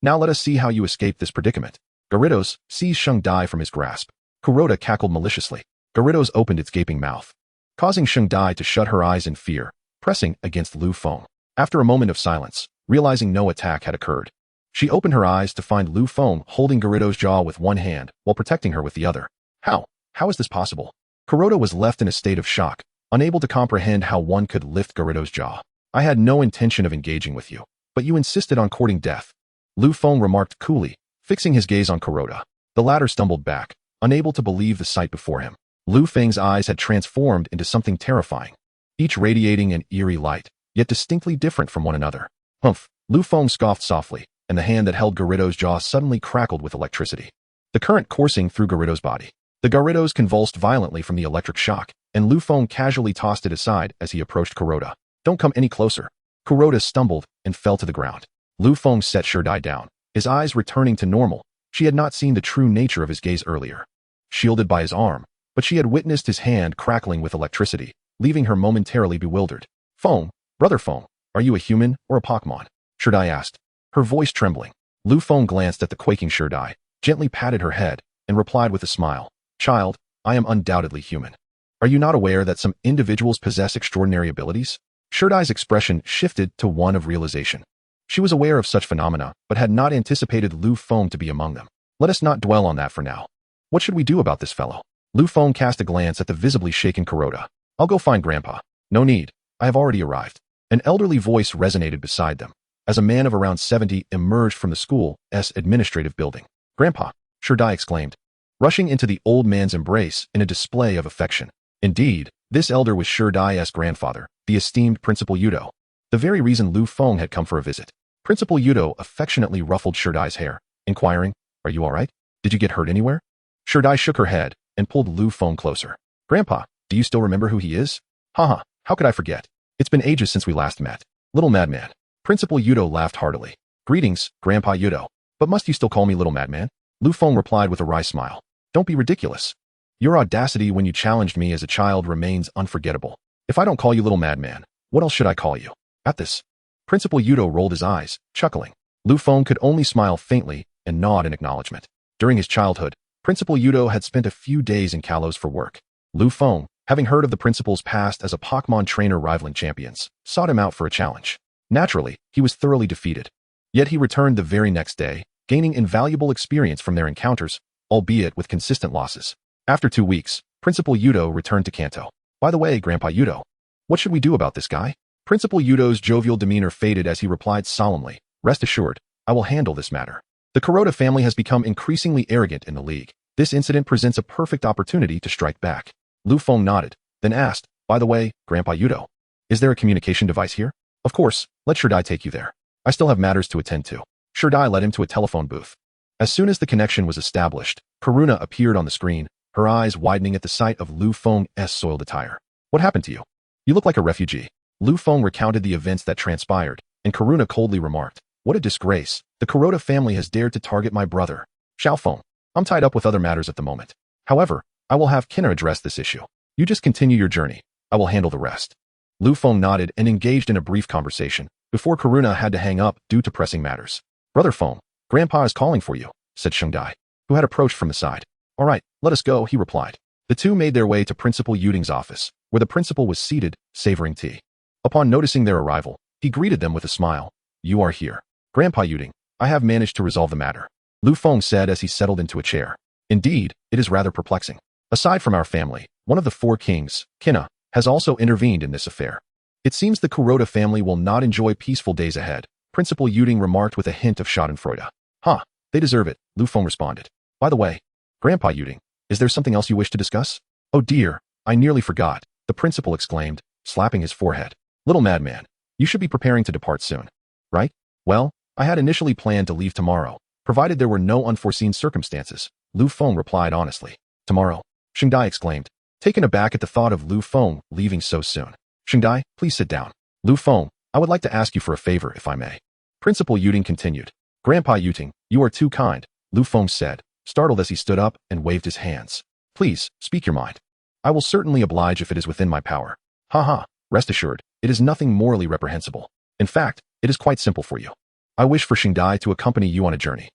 Now let us see how you escape this predicament. Gyarados seized Sheng Dai from his grasp. Kuroda cackled maliciously. Gyarados opened its gaping mouth, causing Sheng Dai to shut her eyes in fear, pressing against Lu Feng. After a moment of silence, realizing no attack had occurred, she opened her eyes to find Lu Feng holding Gyarados' jaw with one hand while protecting her with the other. How is this possible? Kuroda was left in a state of shock, unable to comprehend how one could lift Gyarados' jaw. I had no intention of engaging with you, but you insisted on courting death, Lu Feng remarked coolly, fixing his gaze on Kuroda. The latter stumbled back, unable to believe the sight before him. Lu Feng's eyes had transformed into something terrifying, each radiating an eerie light, yet distinctly different from one another. Humph, Lu Feng scoffed softly, and the hand that held Gyarados' jaw suddenly crackled with electricity, the current coursing through Gyarados' body. The Gyarados convulsed violently from the electric shock, and Lu Feng casually tossed it aside as he approached Kuroda. Don't come any closer. Kuroda stumbled and fell to the ground. Lu Feng set Sheng Dai down, his eyes returning to normal. She had not seen the true nature of his gaze earlier, shielded by his arm, but she had witnessed his hand crackling with electricity, leaving her momentarily bewildered. Feng, brother Feng, are you a human or a Pokémon? Sheng Dai asked, her voice trembling. Lu Feng glanced at the quaking Sheng Dai, gently patted her head, and replied with a smile, "Child, I am undoubtedly human. Are you not aware that some individuals possess extraordinary abilities?" Sheng Dai's expression shifted to one of realization. She was aware of such phenomena, but had not anticipated Lu Feng to be among them. Let us not dwell on that for now. What should we do about this fellow? Lu Feng cast a glance at the visibly shaken Kuroda. I'll go find Grandpa. No need. I have already arrived. An elderly voice resonated beside them, as a man of around 70 emerged from the school's administrative building. Grandpa, Sheng Dai exclaimed, rushing into the old man's embrace in a display of affection. Indeed, this elder was Sheng Dai's grandfather, the esteemed Principal Yudo, the very reason Lu Feng had come for a visit. Principal Yudo affectionately ruffled Sheng Dai's hair, inquiring, "Are you all right? Did you get hurt anywhere?" Sheng Dai shook her head and pulled Lu Feng closer. "Grandpa, do you still remember who he is?" Haha, how could I forget? It's been ages since we last met. Little madman. Principal Yudo laughed heartily. "Greetings, Grandpa Yudo. But must you still call me Little Madman?" Lu Feng replied with a wry smile. Don't be ridiculous. Your audacity when you challenged me as a child remains unforgettable. If I don't call you little madman, what else should I call you? At this, Principal Yudo rolled his eyes, chuckling. Lu Feng could only smile faintly and nod in acknowledgement. During his childhood, Principal Yudo had spent a few days in Kalos for work. Lu Feng, having heard of the principal's past as a Pokémon trainer rivaling champions, sought him out for a challenge. Naturally, he was thoroughly defeated. Yet he returned the very next day, gaining invaluable experience from their encounters, albeit with consistent losses. After 2 weeks, Principal Yudo returned to Kanto. By the way, Grandpa Yudo, what should we do about this guy? Principal Yudo's jovial demeanor faded as he replied solemnly, rest assured, I will handle this matter. The Kuroda family has become increasingly arrogant in the league. This incident presents a perfect opportunity to strike back. Lu Feng nodded, then asked, by the way, Grandpa Yudo, is there a communication device here? Of course, let Shirdai take you there. I still have matters to attend to. Shirdai led him to a telephone booth. As soon as the connection was established, Karuna appeared on the screen, her eyes widening at the sight of Lu Feng's soiled attire. What happened to you? You look like a refugee. Lu Feng recounted the events that transpired, and Karuna coldly remarked, what a disgrace. The Kuroda family has dared to target my brother. Xiao Feng, I'm tied up with other matters at the moment. However, I will have Kina address this issue. You just continue your journey. I will handle the rest. Lu Feng nodded and engaged in a brief conversation, before Karuna had to hang up due to pressing matters. Brother Feng, Grandpa is calling for you, said Shengdai, who had approached from the side. All right, let us go, he replied. The two made their way to Principal Yuding's office, where the principal was seated, savoring tea. Upon noticing their arrival, he greeted them with a smile. You are here. Grandpa Yuding, I have managed to resolve the matter, Lu Feng said as he settled into a chair. Indeed, it is rather perplexing. Aside from our family, one of the 4 kings, Kina, has also intervened in this affair. It seems the Kuroda family will not enjoy peaceful days ahead, Principal Yuding remarked with a hint of schadenfreude. Huh, they deserve it, Lu Feng responded. By the way, Grandpa Yuding, is there something else you wish to discuss? Oh dear, I nearly forgot, the principal exclaimed, slapping his forehead. Little madman, you should be preparing to depart soon. Right? Well, I had initially planned to leave tomorrow, provided there were no unforeseen circumstances, Lu Feng replied honestly. Tomorrow? Shengdai exclaimed, taken aback at the thought of Lu Feng leaving so soon. Shengdai, please sit down. Lu Feng, I would like to ask you for a favor if I may. Principal Yuding continued. Grandpa Yuding, you are too kind, Lu Feng said, startled as he stood up and waved his hands. Please, speak your mind. I will certainly oblige if it is within my power. Haha, rest assured, it is nothing morally reprehensible. In fact, it is quite simple for you. I wish for Shengdai to accompany you on a journey.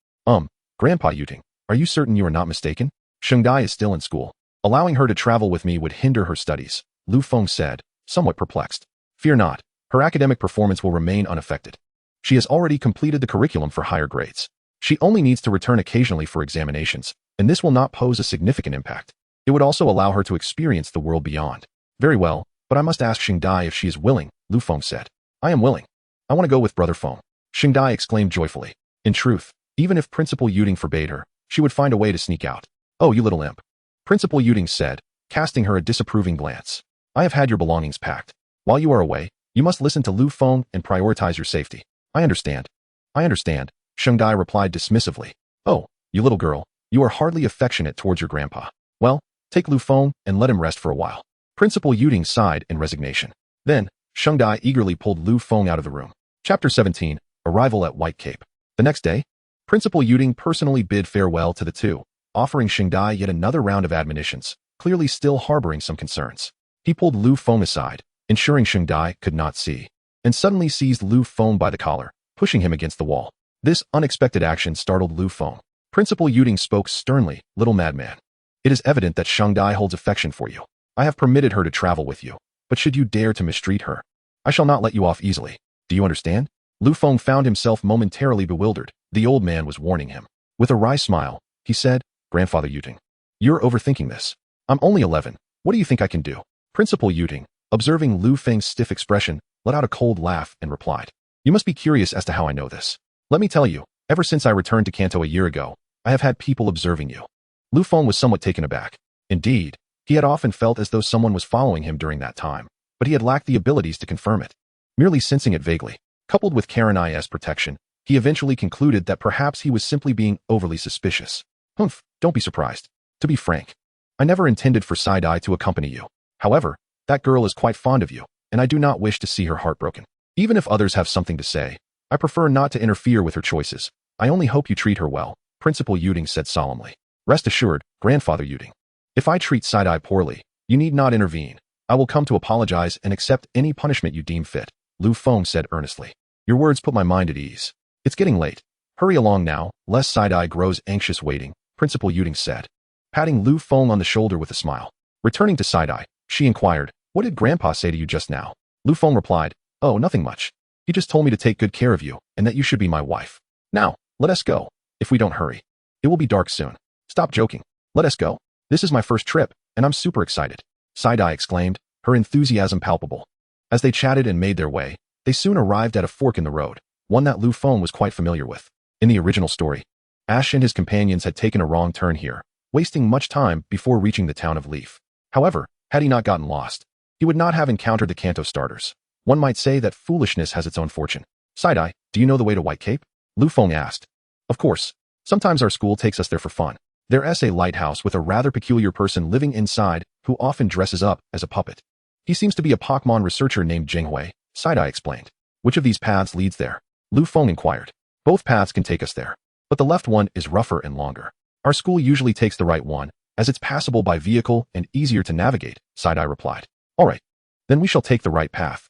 Grandpa Yuding, are you certain you are not mistaken? Shengdai is still in school. Allowing her to travel with me would hinder her studies, Lu Feng said, somewhat perplexed. Fear not, her academic performance will remain unaffected. She has already completed the curriculum for higher grades. She only needs to return occasionally for examinations, and this will not pose a significant impact. It would also allow her to experience the world beyond. Very well, but I must ask Shengdai if she is willing, Lu Feng said. I am willing. I want to go with Brother Feng. Shengdai exclaimed joyfully. In truth, even if Principal Yuding forbade her, she would find a way to sneak out. Oh, you little imp. Principal Yuding said, casting her a disapproving glance. I have had your belongings packed. While you are away, you must listen to Lu Feng and prioritize your safety. I understand. I understand, Shengdai replied dismissively. Oh, you little girl, you are hardly affectionate towards your grandpa. Well, take Lu Feng and let him rest for a while. Principal Yuding sighed in resignation. Then, Shengdai eagerly pulled Lu Feng out of the room. Chapter 17, Arrival at White Cape. The next day, Principal Yuding personally bid farewell to the two, offering Shengdai yet another round of admonitions, clearly still harboring some concerns. He pulled Lu Feng aside, ensuring Shengdai could not see, and suddenly seized Lu Feng by the collar, pushing him against the wall. This unexpected action startled Lu Feng. Principal Yuding spoke sternly, little madman. It is evident that Shengdai holds affection for you. I have permitted her to travel with you, but should you dare to mistreat her, I shall not let you off easily. Do you understand? Lu Feng found himself momentarily bewildered. The old man was warning him. With a wry smile, he said, Grandfather Yuding, you're overthinking this. I'm only 11. What do you think I can do? Principal Yuding, observing Lu Feng's stiff expression, let out a cold laugh and replied, you must be curious as to how I know this. Let me tell you, ever since I returned to Kanto a year ago, I have had people observing you. Lu Feng was somewhat taken aback. Indeed, he had often felt as though someone was following him during that time, but he had lacked the abilities to confirm it. Merely sensing it vaguely, coupled with Karen IS protection, he eventually concluded that perhaps he was simply being overly suspicious. Humph, don't be surprised. To be frank, I never intended for Side-Eye to accompany you. However, that girl is quite fond of you, and I do not wish to see her heartbroken. Even if others have something to say, I prefer not to interfere with her choices. I only hope you treat her well, Principal Yuding said solemnly. Rest assured, Grandfather Yuding. If I treat Side-Eye poorly, you need not intervene. I will come to apologize and accept any punishment you deem fit, Lu Feng said earnestly. Your words put my mind at ease. It's getting late. Hurry along now, lest Side-Eye grows anxious waiting, Principal Yuding said, patting Lu Feng on the shoulder with a smile. Returning to Side-Eye, she inquired, what did Grandpa say to you just now? Lu Feng replied, oh, nothing much. He just told me to take good care of you, and that you should be my wife. Now, let us go. If we don't hurry, it will be dark soon. Stop joking. Let us go. This is my first trip, and I'm super excited. Side-Eye exclaimed, her enthusiasm palpable. As they chatted and made their way, they soon arrived at a fork in the road, one that Lu Feng was quite familiar with. In the original story, Ash and his companions had taken a wrong turn here, wasting much time before reaching the town of Leaf. However, had he not gotten lost, he would not have encountered the Kanto starters. One might say that foolishness has its own fortune. Side-Eye, do you know the way to White Cape? Lu Feng asked. Of course. Sometimes our school takes us there for fun. There's a lighthouse with a rather peculiar person living inside who often dresses up as a puppet. He seems to be a Pokémon researcher named Jinghui, Side-Eye explained. Which of these paths leads there? Lu Feng inquired. Both paths can take us there, but the left one is rougher and longer. Our school usually takes the right one, as it's passable by vehicle and easier to navigate, Side-Eye replied. Alright. Then we shall take the right path.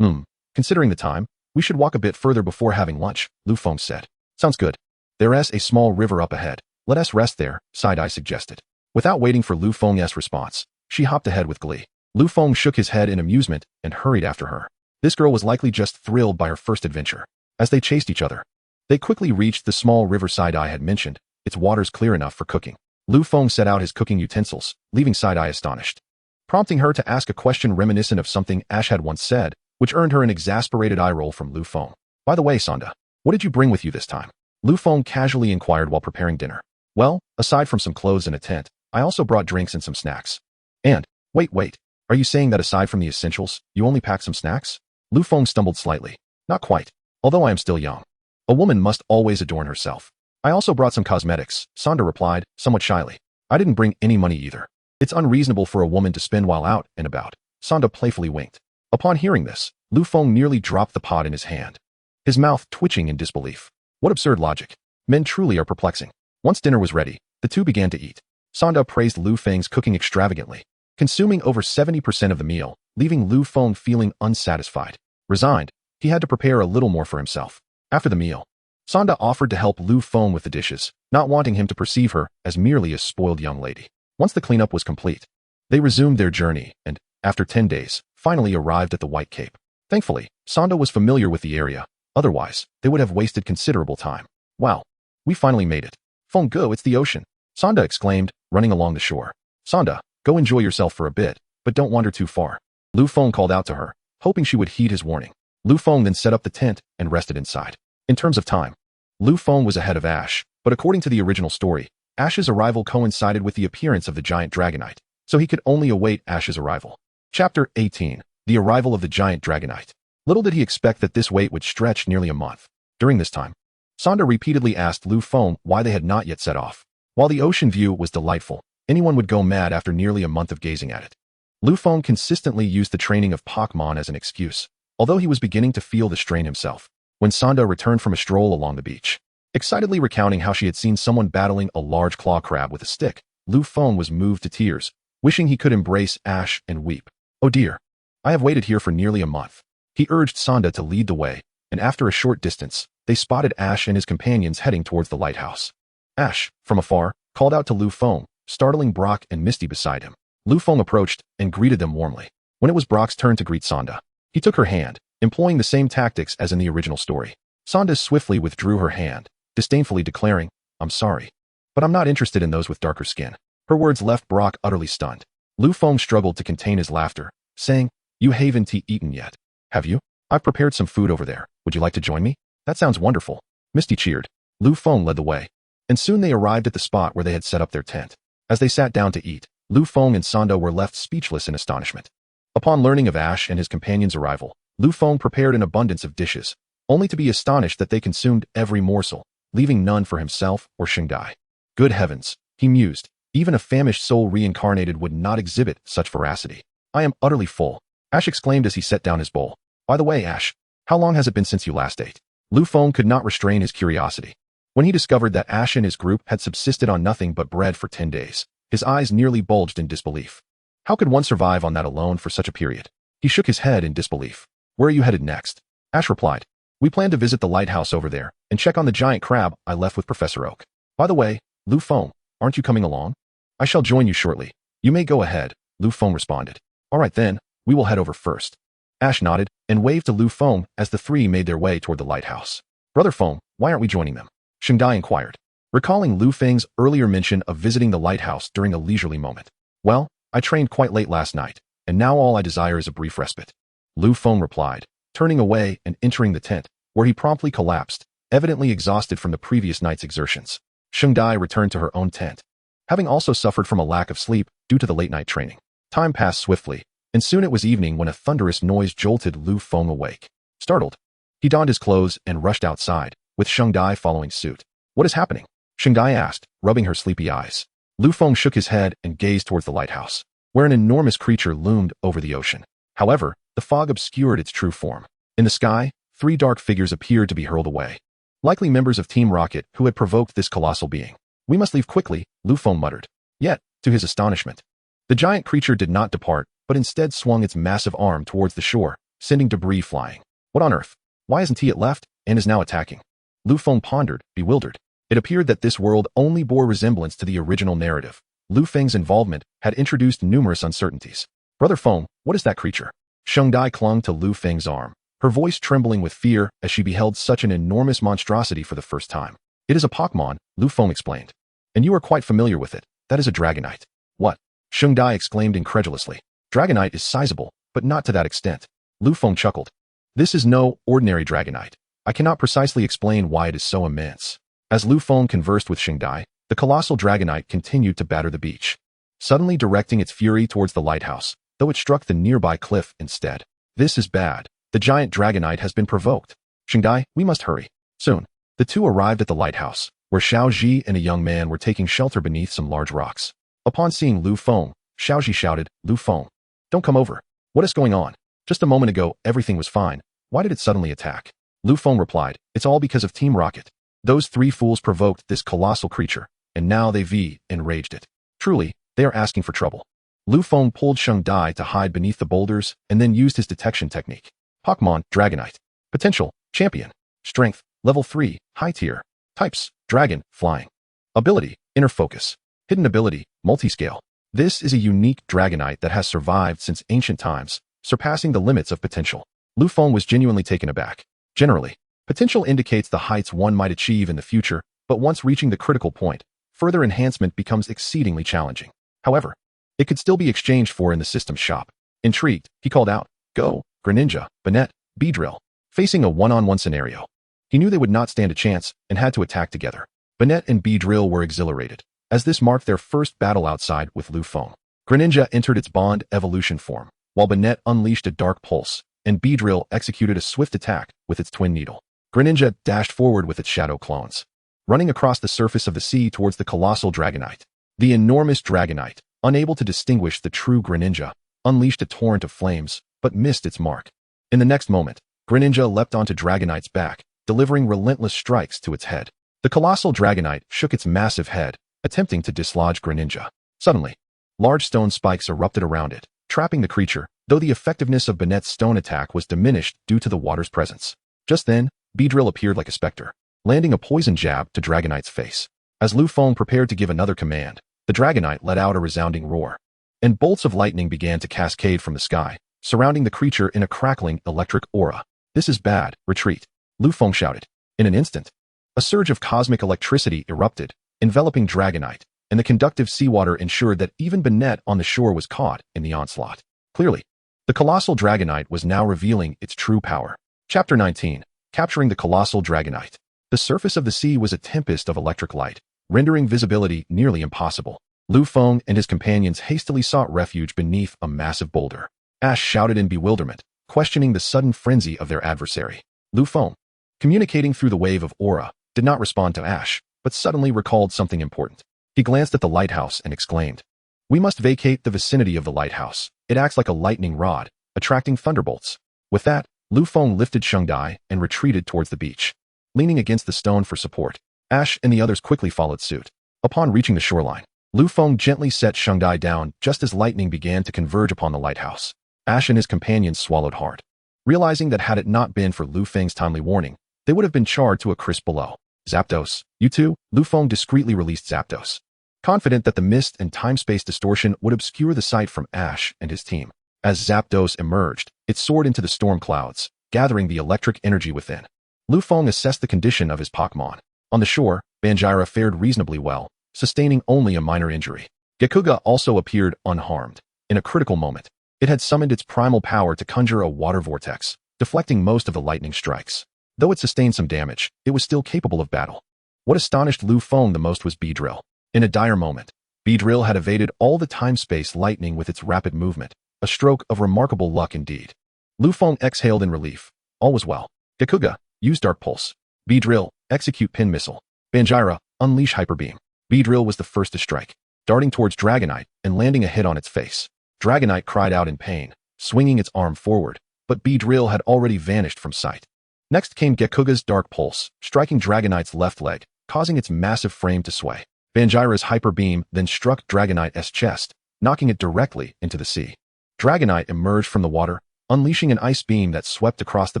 Considering the time, we should walk a bit further before having lunch, Lu Feng said. Sounds good. There's a small river up ahead. Let us rest there, Side-Eye suggested. Without waiting for Lu Feng's response, she hopped ahead with glee. Lu Feng shook his head in amusement and hurried after her. This girl was likely just thrilled by her first adventure. As they chased each other, they quickly reached the small river Side-Eye had mentioned, its waters clear enough for cooking. Lu Feng set out his cooking utensils, leaving Side-Eye astonished, prompting her to ask a question reminiscent of something Ash had once said, which earned her an exasperated eye roll from Lu Feng. By the way, Sonda, what did you bring with you this time? Lu Feng casually inquired while preparing dinner. Well, aside from some clothes and a tent, I also brought drinks and some snacks. And, wait, are you saying that aside from the essentials, you only packed some snacks? Lu Feng stumbled slightly. Not quite. Although I am still young. A woman must always adorn herself. I also brought some cosmetics, Sonda replied, somewhat shyly. I didn't bring any money either. It's unreasonable for a woman to spend while out and about. Sonda playfully winked. Upon hearing this, Lu Feng nearly dropped the pot in his hand, his mouth twitching in disbelief. What absurd logic. Men truly are perplexing. Once dinner was ready, the two began to eat. Sonda praised Lu Feng's cooking extravagantly, consuming over 70% of the meal, leaving Lu Feng feeling unsatisfied. Resigned, he had to prepare a little more for himself. After the meal, Sonda offered to help Lu Feng with the dishes, not wanting him to perceive her as merely a spoiled young lady. Once the cleanup was complete, they resumed their journey and, after 10 days, finally arrived at the White Cape. Thankfully, Sonda was familiar with the area. Otherwise, they would have wasted considerable time. Wow. We finally made it. Feng Go, it's the ocean. Sonda exclaimed, running along the shore. Sonda, go enjoy yourself for a bit, but don't wander too far. Lu Feng called out to her, hoping she would heed his warning. Lu Feng then set up the tent and rested inside. In terms of time, Lu Feng was ahead of Ash, but according to the original story, Ash's arrival coincided with the appearance of the giant Dragonite, so he could only await Ash's arrival. Chapter 18. The Arrival of the Giant Dragonite. Little did he expect that this wait would stretch nearly a month. During this time, Sonda repeatedly asked Lu Feng why they had not yet set off. While the ocean view was delightful, anyone would go mad after nearly a month of gazing at it. Lu Feng consistently used the training of Pokémon as an excuse, although he was beginning to feel the strain himself. When Sonda returned from a stroll along the beach, excitedly recounting how she had seen someone battling a large claw crab with a stick, Lu Feng was moved to tears, wishing he could embrace Ash and weep. Oh dear. I have waited here for nearly a month. He urged Sonda to lead the way, and after a short distance, they spotted Ash and his companions heading towards the lighthouse. Ash, from afar, called out to Lu Feng, startling Brock and Misty beside him. Lu Feng approached and greeted them warmly. When it was Brock's turn to greet Sonda, he took her hand, employing the same tactics as in the original story. Sonda swiftly withdrew her hand, disdainfully declaring, I'm sorry, but I'm not interested in those with darker skin. Her words left Brock utterly stunned. Lu Feng struggled to contain his laughter, saying, You haven't eaten yet, have you? I've prepared some food over there. Would you like to join me? That sounds wonderful. Misty cheered. Lu Feng led the way, and soon they arrived at the spot where they had set up their tent. As they sat down to eat, Lu Feng and Sonda were left speechless in astonishment. Upon learning of Ash and his companion's arrival, Lu Feng prepared an abundance of dishes, only to be astonished that they consumed every morsel, leaving none for himself or Xingdai. Good heavens, he mused, even a famished soul reincarnated would not exhibit such voracity. I am utterly full, Ash exclaimed as he set down his bowl. By the way, Ash, how long has it been since you last ate? Lu Feng could not restrain his curiosity. When he discovered that Ash and his group had subsisted on nothing but bread for 10 days, his eyes nearly bulged in disbelief. How could one survive on that alone for such a period? He shook his head in disbelief. Where are you headed next? Ash replied. We plan to visit the lighthouse over there and check on the giant crab I left with Professor Oak. By the way, Lu Feng, aren't you coming along? I shall join you shortly. You may go ahead, Lu Feng responded. All right then, we will head over first. Ash nodded and waved to Lu Feng as the three made their way toward the lighthouse. Brother Feng, why aren't we joining them? Shengdai inquired, recalling Lu Feng's earlier mention of visiting the lighthouse during a leisurely moment. Well, I trained quite late last night, and now all I desire is a brief respite. Lu Feng replied, turning away and entering the tent, where he promptly collapsed, evidently exhausted from the previous night's exertions. Shengdai returned to her own tent, having also suffered from a lack of sleep due to the late-night training. Time passed swiftly, and soon it was evening when a thunderous noise jolted Lu Feng awake. Startled, he donned his clothes and rushed outside, with Shengdai following suit. What is happening? Shengdai asked, rubbing her sleepy eyes. Lu Feng shook his head and gazed towards the lighthouse, where an enormous creature loomed over the ocean. However, the fog obscured its true form. In the sky, three dark figures appeared to be hurled away. Likely members of Team Rocket who had provoked this colossal being. We must leave quickly, Lu Feng muttered. Yet, to his astonishment, the giant creature did not depart, but instead swung its massive arm towards the shore, sending debris flying. What on earth? Why isn't he it left, and is now attacking? Lu Feng pondered, bewildered. It appeared that this world only bore resemblance to the original narrative. Lu Feng's involvement had introduced numerous uncertainties. Brother Feng, what is that creature? Shengdai clung to Lu Feng's arm, her voice trembling with fear as she beheld such an enormous monstrosity for the first time. It is a Pokémon, Lu Feng explained. And you are quite familiar with it. That is a Dragonite. What? Shengdai exclaimed incredulously. Dragonite is sizable, but not to that extent. Lu Feng chuckled. This is no ordinary Dragonite. I cannot precisely explain why it is so immense. As Lu Feng conversed with Shengdai, the colossal Dragonite continued to batter the beach, suddenly directing its fury towards the lighthouse, though it struck the nearby cliff instead. This is bad. The giant Dragonite has been provoked. Shengdai, we must hurry. Soon, the two arrived at the lighthouse, where Xiaoji and a young man were taking shelter beneath some large rocks. Upon seeing Lu Feng, Xiaoji shouted, Lu Feng, don't come over. What is going on? Just a moment ago, everything was fine. Why did it suddenly attack? Lu Feng replied, it's all because of Team Rocket. Those three fools provoked this colossal creature, and now they've enraged it. Truly, they are asking for trouble. Lu Feng pulled Shengdai to hide beneath the boulders and then used his detection technique. Pokémon, Dragonite. Potential, Champion. Strength, Level 3, High Tier. Types, Dragon, Flying. Ability, Inner Focus. Hidden ability, Multiscale. This is a unique Dragonite that has survived since ancient times, surpassing the limits of potential. Lu Feng was genuinely taken aback. Generally, potential indicates the heights one might achieve in the future, but once reaching the critical point, further enhancement becomes exceedingly challenging. However, it could still be exchanged for in the system's shop. Intrigued, he called out, Go, Greninja, Banette, Beedrill. Facing a one-on-one scenario, he knew they would not stand a chance and had to attack together. Banette and Beedrill were exhilarated, as this marked their first battle outside with Lu Feng. Greninja entered its Bond evolution form, while Banette unleashed a dark pulse, and Beedrill executed a swift attack with its twin needle. Greninja dashed forward with its shadow clones, running across the surface of the sea towards the colossal Dragonite. The enormous Dragonite, unable to distinguish the true Greninja, unleashed a torrent of flames, but missed its mark. In the next moment, Greninja leapt onto Dragonite's back, delivering relentless strikes to its head. The colossal Dragonite shook its massive head, attempting to dislodge Greninja. Suddenly, large stone spikes erupted around it, trapping the creature, though the effectiveness of Banette's stone attack was diminished due to the water's presence. Just then, Beedrill appeared like a specter, landing a poison jab to Dragonite's face. As Lu Feng prepared to give another command, the Dragonite let out a resounding roar, and bolts of lightning began to cascade from the sky, surrounding the creature in a crackling electric aura. This is bad, retreat, Lu Feng shouted. In an instant, a surge of cosmic electricity erupted, enveloping Dragonite, and the conductive seawater ensured that even Banette on the shore was caught in the onslaught. Clearly, the colossal Dragonite was now revealing its true power. Chapter 19, Capturing the Colossal Dragonite. The surface of the sea was a tempest of electric light, rendering visibility nearly impossible. Lu Feng and his companions hastily sought refuge beneath a massive boulder. Ash shouted in bewilderment, questioning the sudden frenzy of their adversary. Lu Feng, communicating through the wave of aura, did not respond to Ash, but suddenly recalled something important. He glanced at the lighthouse and exclaimed, We must vacate the vicinity of the lighthouse. It acts like a lightning rod, attracting thunderbolts. With that, Lu Feng lifted Shengdai and retreated towards the beach, leaning against the stone for support. Ash and the others quickly followed suit. Upon reaching the shoreline, Lu Feng gently set Shengdai down just as lightning began to converge upon the lighthouse. Ash and his companions swallowed hard, realizing that had it not been for Lu Feng's timely warning, they would have been charred to a crisp below. Zapdos, you too? Lu Feng discreetly released Zapdos, confident that the mist and time-space distortion would obscure the sight from Ash and his team. As Zapdos emerged, it soared into the storm clouds, gathering the electric energy within. Lu Feng assessed the condition of his Pokémon. On the shore, Banjira fared reasonably well, sustaining only a minor injury. Gekuga also appeared unharmed. In a critical moment, it had summoned its primal power to conjure a water vortex, deflecting most of the lightning strikes. Though it sustained some damage, it was still capable of battle. What astonished Lu Feng the most was Beedrill. In a dire moment, Beedrill had evaded all the time-space lightning with its rapid movement, a stroke of remarkable luck indeed. Lu Feng exhaled in relief. All was well. Gekuga, use Dark Pulse. Beedrill, execute Pin Missile. Banjira, unleash Hyper Beam. Beedrill was the first to strike, darting towards Dragonite and landing a hit on its face. Dragonite cried out in pain, swinging its arm forward, but Beedrill had already vanished from sight. Next came Gekuga's Dark Pulse, striking Dragonite's left leg, causing its massive frame to sway. Banjira's Hyper Beam then struck Dragonite's chest, knocking it directly into the sea. Dragonite emerged from the water, unleashing an ice beam that swept across the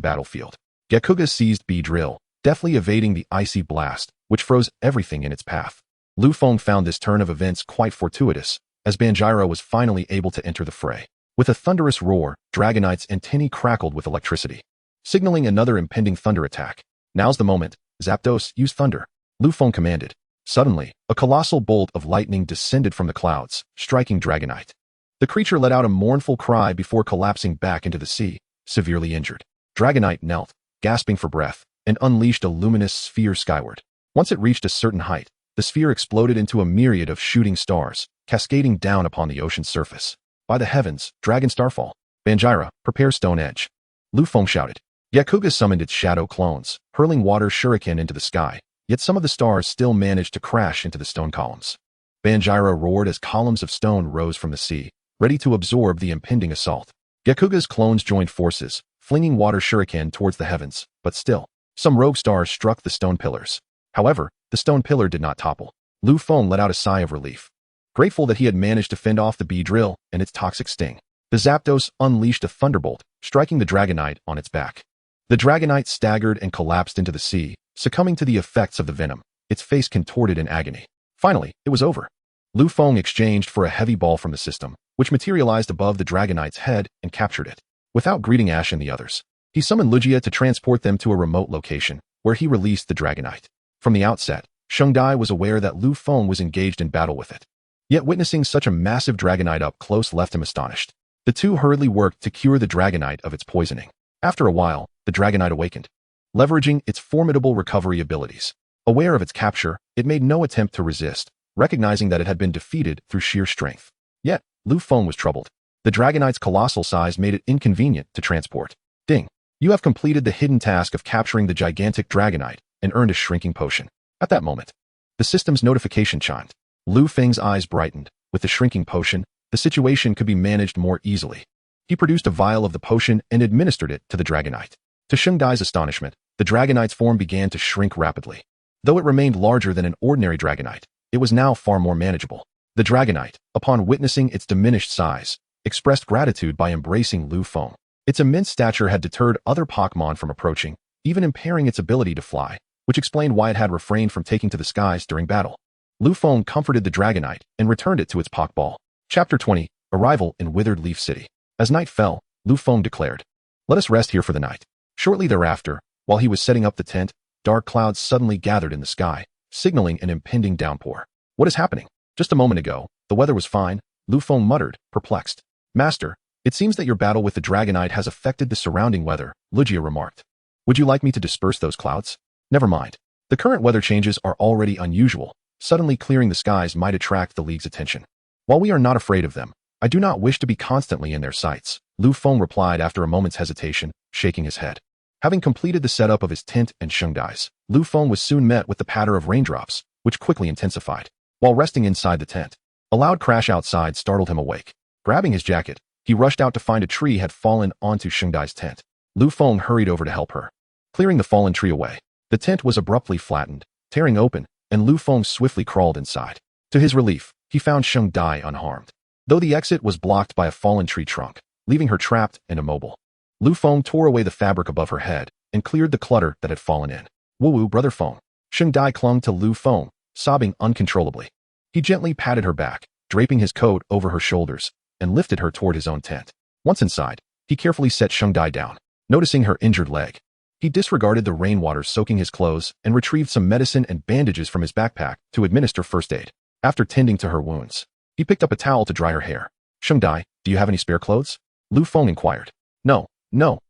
battlefield. Gekuga seized Beedrill, deftly evading the icy blast, which froze everything in its path. Lu Feng found this turn of events quite fortuitous, as Banjira was finally able to enter the fray. With a thunderous roar, Dragonite's antennae crackled with electricity, signaling another impending thunder attack. Now's the moment. Zapdos, use thunder. Lu Feng commanded. Suddenly, a colossal bolt of lightning descended from the clouds, striking Dragonite. The creature let out a mournful cry before collapsing back into the sea, severely injured. Dragonite knelt, gasping for breath, and unleashed a luminous sphere skyward. Once it reached a certain height, the sphere exploded into a myriad of shooting stars, cascading down upon the ocean's surface. By the heavens, Dragon Starfall. Banjira, prepare Stone Edge. Lu Feng shouted. Gekuga summoned its shadow clones, hurling water shuriken into the sky, yet some of the stars still managed to crash into the stone columns. Banjira roared as columns of stone rose from the sea, ready to absorb the impending assault. Gekuga's clones joined forces, flinging water shuriken towards the heavens, but still, some rogue stars struck the stone pillars. However, the stone pillar did not topple. Lu Feng let out a sigh of relief, grateful that he had managed to fend off the Beedrill and its toxic sting. The Zapdos unleashed a thunderbolt, striking the Dragonite on its back. The Dragonite staggered and collapsed into the sea, succumbing to the effects of the venom, its face contorted in agony. Finally, it was over. Lu Feng exchanged for a heavy ball from the system, which materialized above the Dragonite's head and captured it. Without greeting Ash and the others, he summoned Lugia to transport them to a remote location, where he released the Dragonite. From the outset, Shengdai was aware that Lu Feng was engaged in battle with it. Yet witnessing such a massive Dragonite up close left him astonished. The two hurriedly worked to cure the Dragonite of its poisoning. After a while, the Dragonite awakened, leveraging its formidable recovery abilities. Aware of its capture, it made no attempt to resist, recognizing that it had been defeated through sheer strength. Yet, Lu Feng was troubled. The Dragonite's colossal size made it inconvenient to transport. Ding! You have completed the hidden task of capturing the gigantic Dragonite and earned a shrinking potion. At that moment, the system's notification chimed. Lu Feng's eyes brightened. With the shrinking potion, the situation could be managed more easily. He produced a vial of the potion and administered it to the Dragonite. To Shengdai's astonishment, the Dragonite's form began to shrink rapidly. Though it remained larger than an ordinary Dragonite, it was now far more manageable. The Dragonite, upon witnessing its diminished size, expressed gratitude by embracing Lu Feng. Its immense stature had deterred other Pokémon from approaching, even impairing its ability to fly, which explained why it had refrained from taking to the skies during battle. Lu Feng comforted the Dragonite and returned it to its Pokeball. Chapter 20, Arrival in Withered Leaf City. As night fell, Lu Feng declared, "Let us rest here for the night." Shortly thereafter, while he was setting up the tent, dark clouds suddenly gathered in the sky, signaling an impending downpour. What is happening? Just a moment ago, the weather was fine, Lu Feng muttered, perplexed. Master, it seems that your battle with the Dragonite has affected the surrounding weather, Lugia remarked. Would you like me to disperse those clouds? Never mind. The current weather changes are already unusual. Suddenly clearing the skies might attract the League's attention. While we are not afraid of them, I do not wish to be constantly in their sights, Lu Feng replied after a moment's hesitation, shaking his head. Having completed the setup of his tent and Shengdai's, Lu Feng was soon met with the patter of raindrops, which quickly intensified. While resting inside the tent, a loud crash outside startled him awake. Grabbing his jacket, he rushed out to find a tree had fallen onto Shengdai's tent. Lu Feng hurried over to help her, clearing the fallen tree away. The tent was abruptly flattened, tearing open, and Lu Feng swiftly crawled inside. To his relief, he found Sheng Dai unharmed, though the exit was blocked by a fallen tree trunk, leaving her trapped and immobile. Lu Feng tore away the fabric above her head and cleared the clutter that had fallen in. Woo-woo, brother Feng. Sheng Dai clung to Lu Feng, sobbing uncontrollably. He gently patted her back, draping his coat over her shoulders, and lifted her toward his own tent. Once inside, he carefully set Sheng Dai down, noticing her injured leg. He disregarded the rainwater soaking his clothes and retrieved some medicine and bandages from his backpack to administer first aid. After tending to her wounds, he picked up a towel to dry her hair. Sheng Dai, do you have any spare clothes? Lu Feng inquired. No,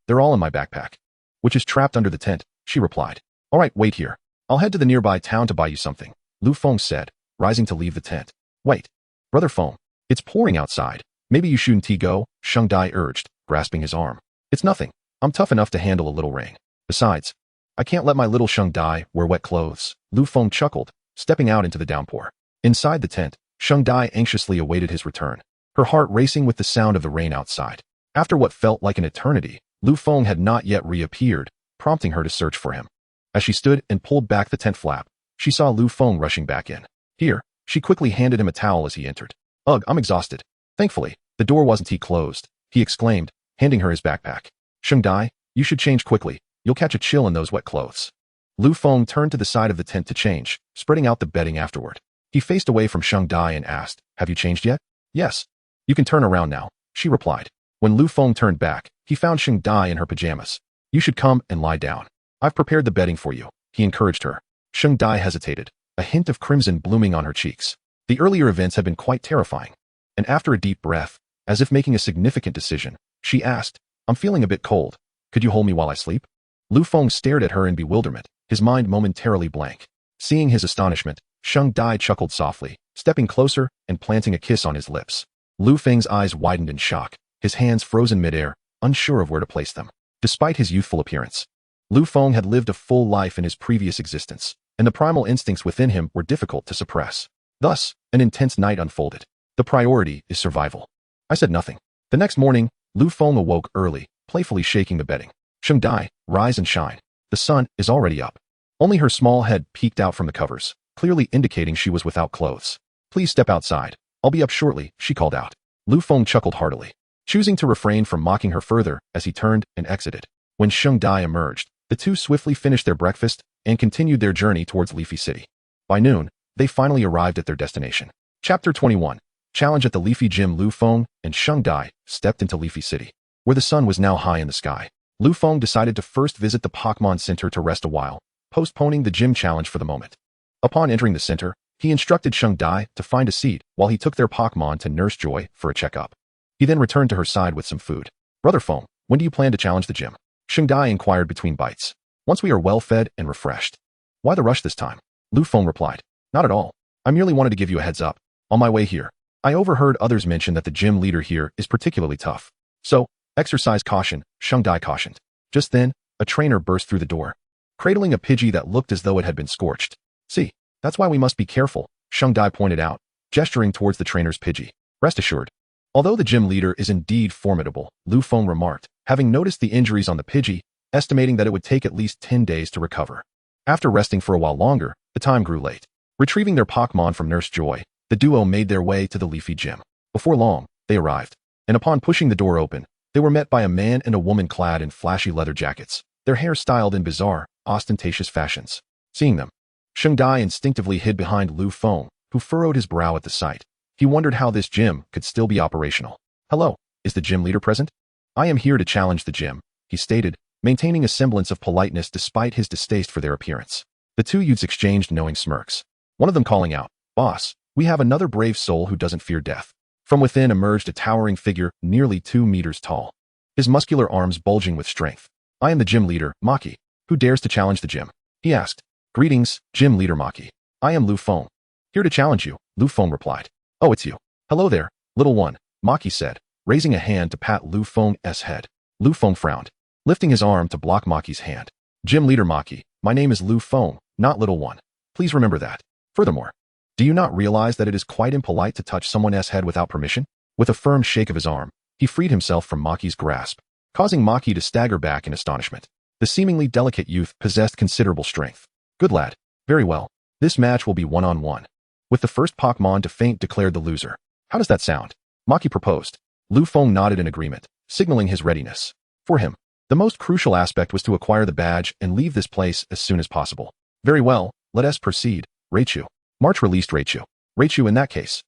they're all in my backpack, which is trapped under the tent, she replied. All right, wait here. I'll head to the nearby town to buy you something, Lu Feng said, rising to leave the tent. Wait, brother Feng, it's pouring outside. Maybe you shouldn't go, Sheng Dai urged, grasping his arm. It's nothing. I'm tough enough to handle a little rain. Besides, I can't let my little Sheng Dai wear wet clothes, Lu Feng chuckled, stepping out into the downpour. Inside the tent, Sheng Dai anxiously awaited his return, her heart racing with the sound of the rain outside. After what felt like an eternity, Lu Feng had not yet reappeared, prompting her to search for him. As she stood and pulled back the tent flap, she saw Lu Feng rushing back in. Here, she quickly handed him a towel as he entered. Ugh, I'm exhausted. Thankfully, the door wasn't closed, he exclaimed, handing her his backpack. Sheng Dai, you should change quickly. You'll catch a chill in those wet clothes. Lu Feng turned to the side of the tent to change, spreading out the bedding afterward. He faced away from Sheng Dai and asked, have you changed yet? Yes. You can turn around now, she replied. When Lu Feng turned back, he found Sheng Dai in her pajamas. You should come and lie down. I've prepared the bedding for you, he encouraged her. Sheng Dai hesitated, a hint of crimson blooming on her cheeks. The earlier events had been quite terrifying. And after a deep breath, as if making a significant decision, she asked, I'm feeling a bit cold. Could you hold me while I sleep? Lu Feng stared at her in bewilderment, his mind momentarily blank. Seeing his astonishment, Sheng Dai chuckled softly, stepping closer and planting a kiss on his lips. Lu Feng's eyes widened in shock, his hands frozen midair, unsure of where to place them. Despite his youthful appearance, Lu Feng had lived a full life in his previous existence, and the primal instincts within him were difficult to suppress. Thus, an intense night unfolded. The priority is survival. I said nothing. The next morning, Lu Feng awoke early, playfully shaking the bedding. Sheng Dai, rise and shine. The sun is already up. Only her small head peeked out from the covers, clearly indicating she was without clothes. Please step outside. I'll be up shortly, she called out. Lu Feng chuckled heartily, choosing to refrain from mocking her further as he turned and exited. When Sheng Dai emerged, the two swiftly finished their breakfast and continued their journey towards Leafy City. By noon, they finally arrived at their destination. Chapter 21. Challenge at the Leafy Gym. Lu Feng and Sheng Dai stepped into Leafy City, where the sun was now high in the sky. Lu Feng decided to first visit the Pokémon Center to rest a while, postponing the gym challenge for the moment. Upon entering the center, he instructed Sheng Dai to find a seat while he took their Pokémon to Nurse Joy for a checkup. He then returned to her side with some food. Brother Feng, when do you plan to challenge the gym? Sheng Dai inquired between bites. Once we are well fed and refreshed. Why the rush this time? Lu Feng replied. Not at all. I merely wanted to give you a heads up. On my way here, I overheard others mention that the gym leader here is particularly tough. So, exercise caution, Sheng Dai cautioned. Just then, a trainer burst through the door, cradling a Pidgey that looked as though it had been scorched. See, that's why we must be careful, Sheng Dai pointed out, gesturing towards the trainer's Pidgey. Rest assured. Although the gym leader is indeed formidable, Lu Feng remarked, having noticed the injuries on the Pidgey, estimating that it would take at least 10 days to recover. After resting for a while longer, the time grew late. Retrieving their Pokémon from Nurse Joy, the duo made their way to the Leafy Gym. Before long, they arrived, and upon pushing the door open, they were met by a man and a woman clad in flashy leather jackets, their hair styled in bizarre, ostentatious fashions. Seeing them, Sheng Dai instinctively hid behind Lu Feng, who furrowed his brow at the sight. He wondered how this gym could still be operational. Hello, is the gym leader present? I am here to challenge the gym, he stated, maintaining a semblance of politeness despite his distaste for their appearance. The two youths exchanged knowing smirks, one of them calling out, Boss, we have another brave soul who doesn't fear death. From within emerged a towering figure nearly 2 meters tall, his muscular arms bulging with strength. I am the gym leader, Maki. Who dares to challenge the gym? He asked. Greetings, gym leader Maki. I am Lu Feng. Here to challenge you, Lu Feng replied. Oh, it's you. Hello there, little one, Maki said, raising a hand to pat Lu Feng's head. Lu Feng frowned, lifting his arm to block Maki's hand. Gym leader Maki, my name is Lu Feng, not little one. Please remember that. Furthermore, do you not realize that it is quite impolite to touch someone's head without permission? With a firm shake of his arm, he freed himself from Maki's grasp, causing Maki to stagger back in astonishment. The seemingly delicate youth possessed considerable strength. Good lad, Very well. This match will be one-on-one. With the first Pokémon to faint declared the loser. How does that sound? Maki proposed. Lu Feng nodded in agreement, signaling his readiness. For him, the most crucial aspect was to acquire the badge and leave this place as soon as possible. Very well, let us proceed. Raichu. March released Raichu. Raichu in that case.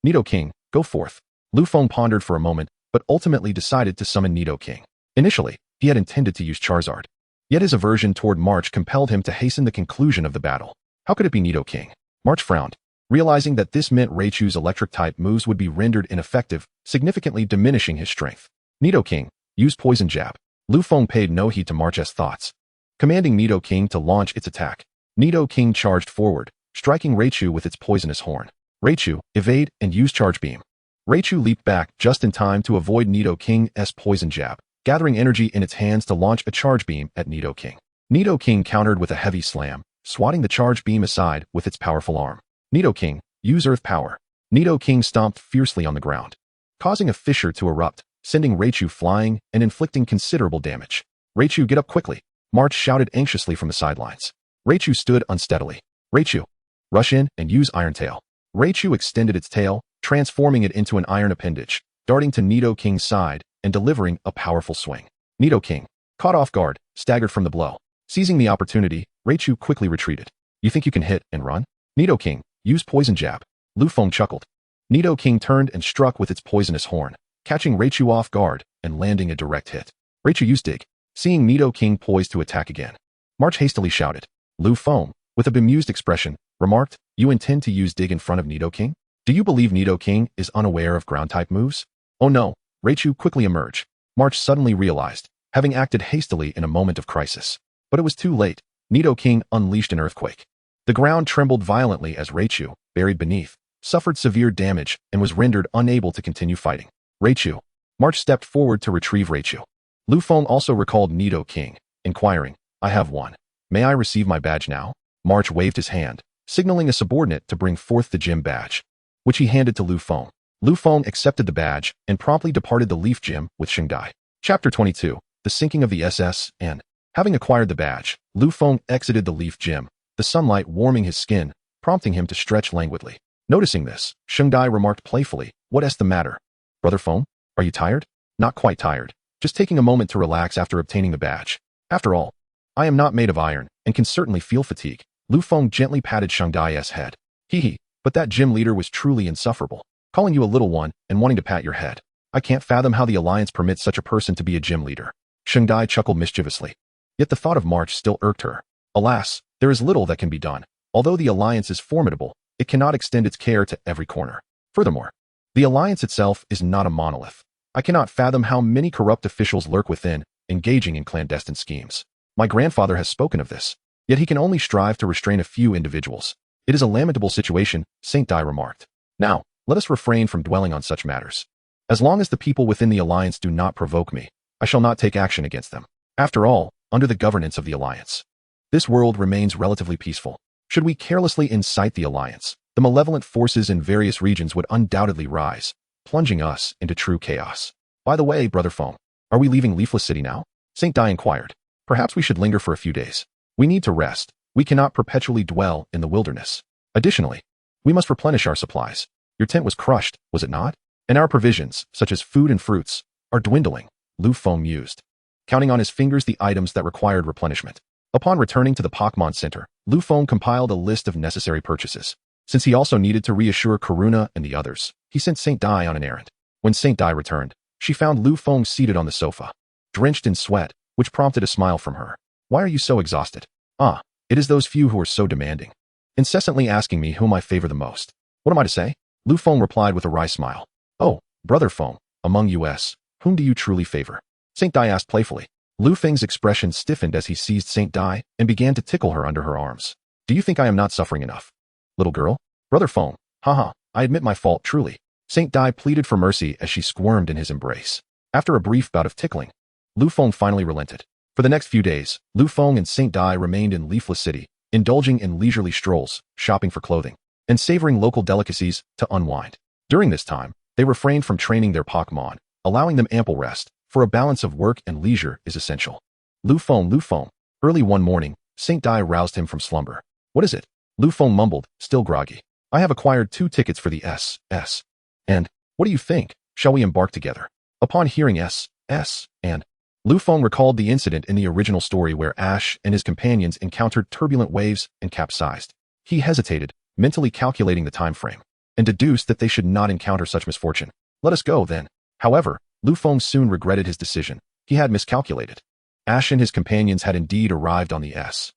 Nidoking, go forth. Lu Feng pondered for a moment, but ultimately decided to summon Nidoking. Initially, he had intended to use Charizard. Yet his aversion toward March compelled him to hasten the conclusion of the battle. How could it be Nidoking? March frowned, realizing that this meant Raichu's electric-type moves would be rendered ineffective, significantly diminishing his strength. Nidoking, use Poison Jab. Lu Feng paid no heed to March's thoughts, commanding Nidoking to launch its attack. Nidoking charged forward, striking Raichu with its poisonous horn. Raichu, evade and use Charge Beam. Raichu leaped back just in time to avoid Nidoking's Poison Jab, gathering energy in its hands to launch a Charge Beam at Nidoking. Nidoking countered with a heavy slam, swatting the Charge Beam aside with its powerful arm. Nidoking, use Earth Power. Nidoking stomped fiercely on the ground, causing a fissure to erupt, sending Raichu flying and inflicting considerable damage. Raichu, get up quickly. March shouted anxiously from the sidelines. Raichu stood unsteadily. Raichu, rush in and use Iron Tail. Raichu extended its tail, transforming it into an iron appendage, darting to Nidoking's side and delivering a powerful swing. Nidoking, caught off guard, staggered from the blow. Seizing the opportunity, Raichu quickly retreated. You think you can hit and run? Nidoking, use Poison Jab. Lu Feng chuckled. Nidoking turned and struck with its poisonous horn, catching Raichu off guard and landing a direct hit. Raichu used Dig. Seeing Nidoking poised to attack again, March hastily shouted. Lu Feng, with a bemused expression, remarked, you intend to use Dig in front of Nidoking? Do you believe Nidoking is unaware of ground-type moves? Oh no, Raichu quickly emerged. March suddenly realized, having acted hastily in a moment of crisis. But it was too late. Nidoking unleashed an earthquake. The ground trembled violently as Raichu, buried beneath, suffered severe damage and was rendered unable to continue fighting. Raichu. March stepped forward to retrieve Raichu. Lu Feng also recalled Nidoking, inquiring, I have one. May I receive my badge now? March waved his hand, signaling a subordinate to bring forth the gym badge, which he handed to Lu Feng. Lu Feng accepted the badge and promptly departed the Leaf Gym with Shanghai. Chapter 22, The Sinking of the SS, and, having acquired the badge, Lu Feng exited the Leaf Gym, the sunlight warming his skin, prompting him to stretch languidly. Noticing this, Shanghai remarked playfully, what's the matter? Brother Feng, are you tired? Not quite tired, just taking a moment to relax after obtaining the badge. After all, I am not made of iron and can certainly feel fatigue. Lu Feng gently patted Shanghai's head. Hee, but that gym leader was truly insufferable, calling you a little one and wanting to pat your head. I can't fathom how the Alliance permits such a person to be a gym leader. Shanghai chuckled mischievously. Yet the thought of March still irked her. Alas, there is little that can be done. Although the Alliance is formidable, it cannot extend its care to every corner. Furthermore, the Alliance itself is not a monolith. I cannot fathom how many corrupt officials lurk within, engaging in clandestine schemes. My grandfather has spoken of this, yet he can only strive to restrain a few individuals. It is a lamentable situation, Saint Dai remarked. Now, let us refrain from dwelling on such matters. As long as the people within the Alliance do not provoke me, I shall not take action against them. After all, under the governance of the Alliance, this world remains relatively peaceful. Should we carelessly incite the Alliance, the malevolent forces in various regions would undoubtedly rise, plunging us into true chaos. By the way, Brother Feng, are we leaving Leafless City now? Saint Dai inquired. Perhaps we should linger for a few days. We need to rest. We cannot perpetually dwell in the wilderness. Additionally, we must replenish our supplies. Your tent was crushed, was it not? And our provisions, such as food and fruits, are dwindling, Lu Feng mused, counting on his fingers the items that required replenishment. Upon returning to the Pokémon Center, Lu Feng compiled a list of necessary purchases. Since he also needed to reassure Karuna and the others, he sent Saint Dai on an errand. When Saint Dai returned, she found Lu Feng seated on the sofa, drenched in sweat, which prompted a smile from her. Why are you so exhausted? Ah, it is those few who are so demanding, incessantly asking me whom I favor the most. What am I to say? Lu Feng replied with a wry smile. Oh, Brother Feng, among us, whom do you truly favor? Saint Dai asked playfully. Lu Feng's expression stiffened as he seized Saint Dai and began to tickle her under her arms. Do you think I am not suffering enough? Little girl? Brother Feng, haha, I admit my fault truly. Saint Dai pleaded for mercy as she squirmed in his embrace. After a brief bout of tickling, Lu Feng finally relented. For the next few days, Lu Feng and Saint Dai remained in Leafless City, indulging in leisurely strolls, shopping for clothing, and savoring local delicacies to unwind. During this time, they refrained from training their Pokémon, allowing them ample rest, for a balance of work and leisure is essential. Lu Feng. Early one morning, Saint Dai roused him from slumber. What is it? Lu Feng mumbled, still groggy. I have acquired 2 tickets for the S. And, what do you think? Shall we embark together? Upon hearing S, and Lu Feng recalled the incident in the original story where Ash and his companions encountered turbulent waves and capsized. He hesitated, mentally calculating the time frame, and deduced that they should not encounter such misfortune. Let us go, then. However, Lu Feng soon regretted his decision. He had miscalculated. Ash and his companions had indeed arrived on the S,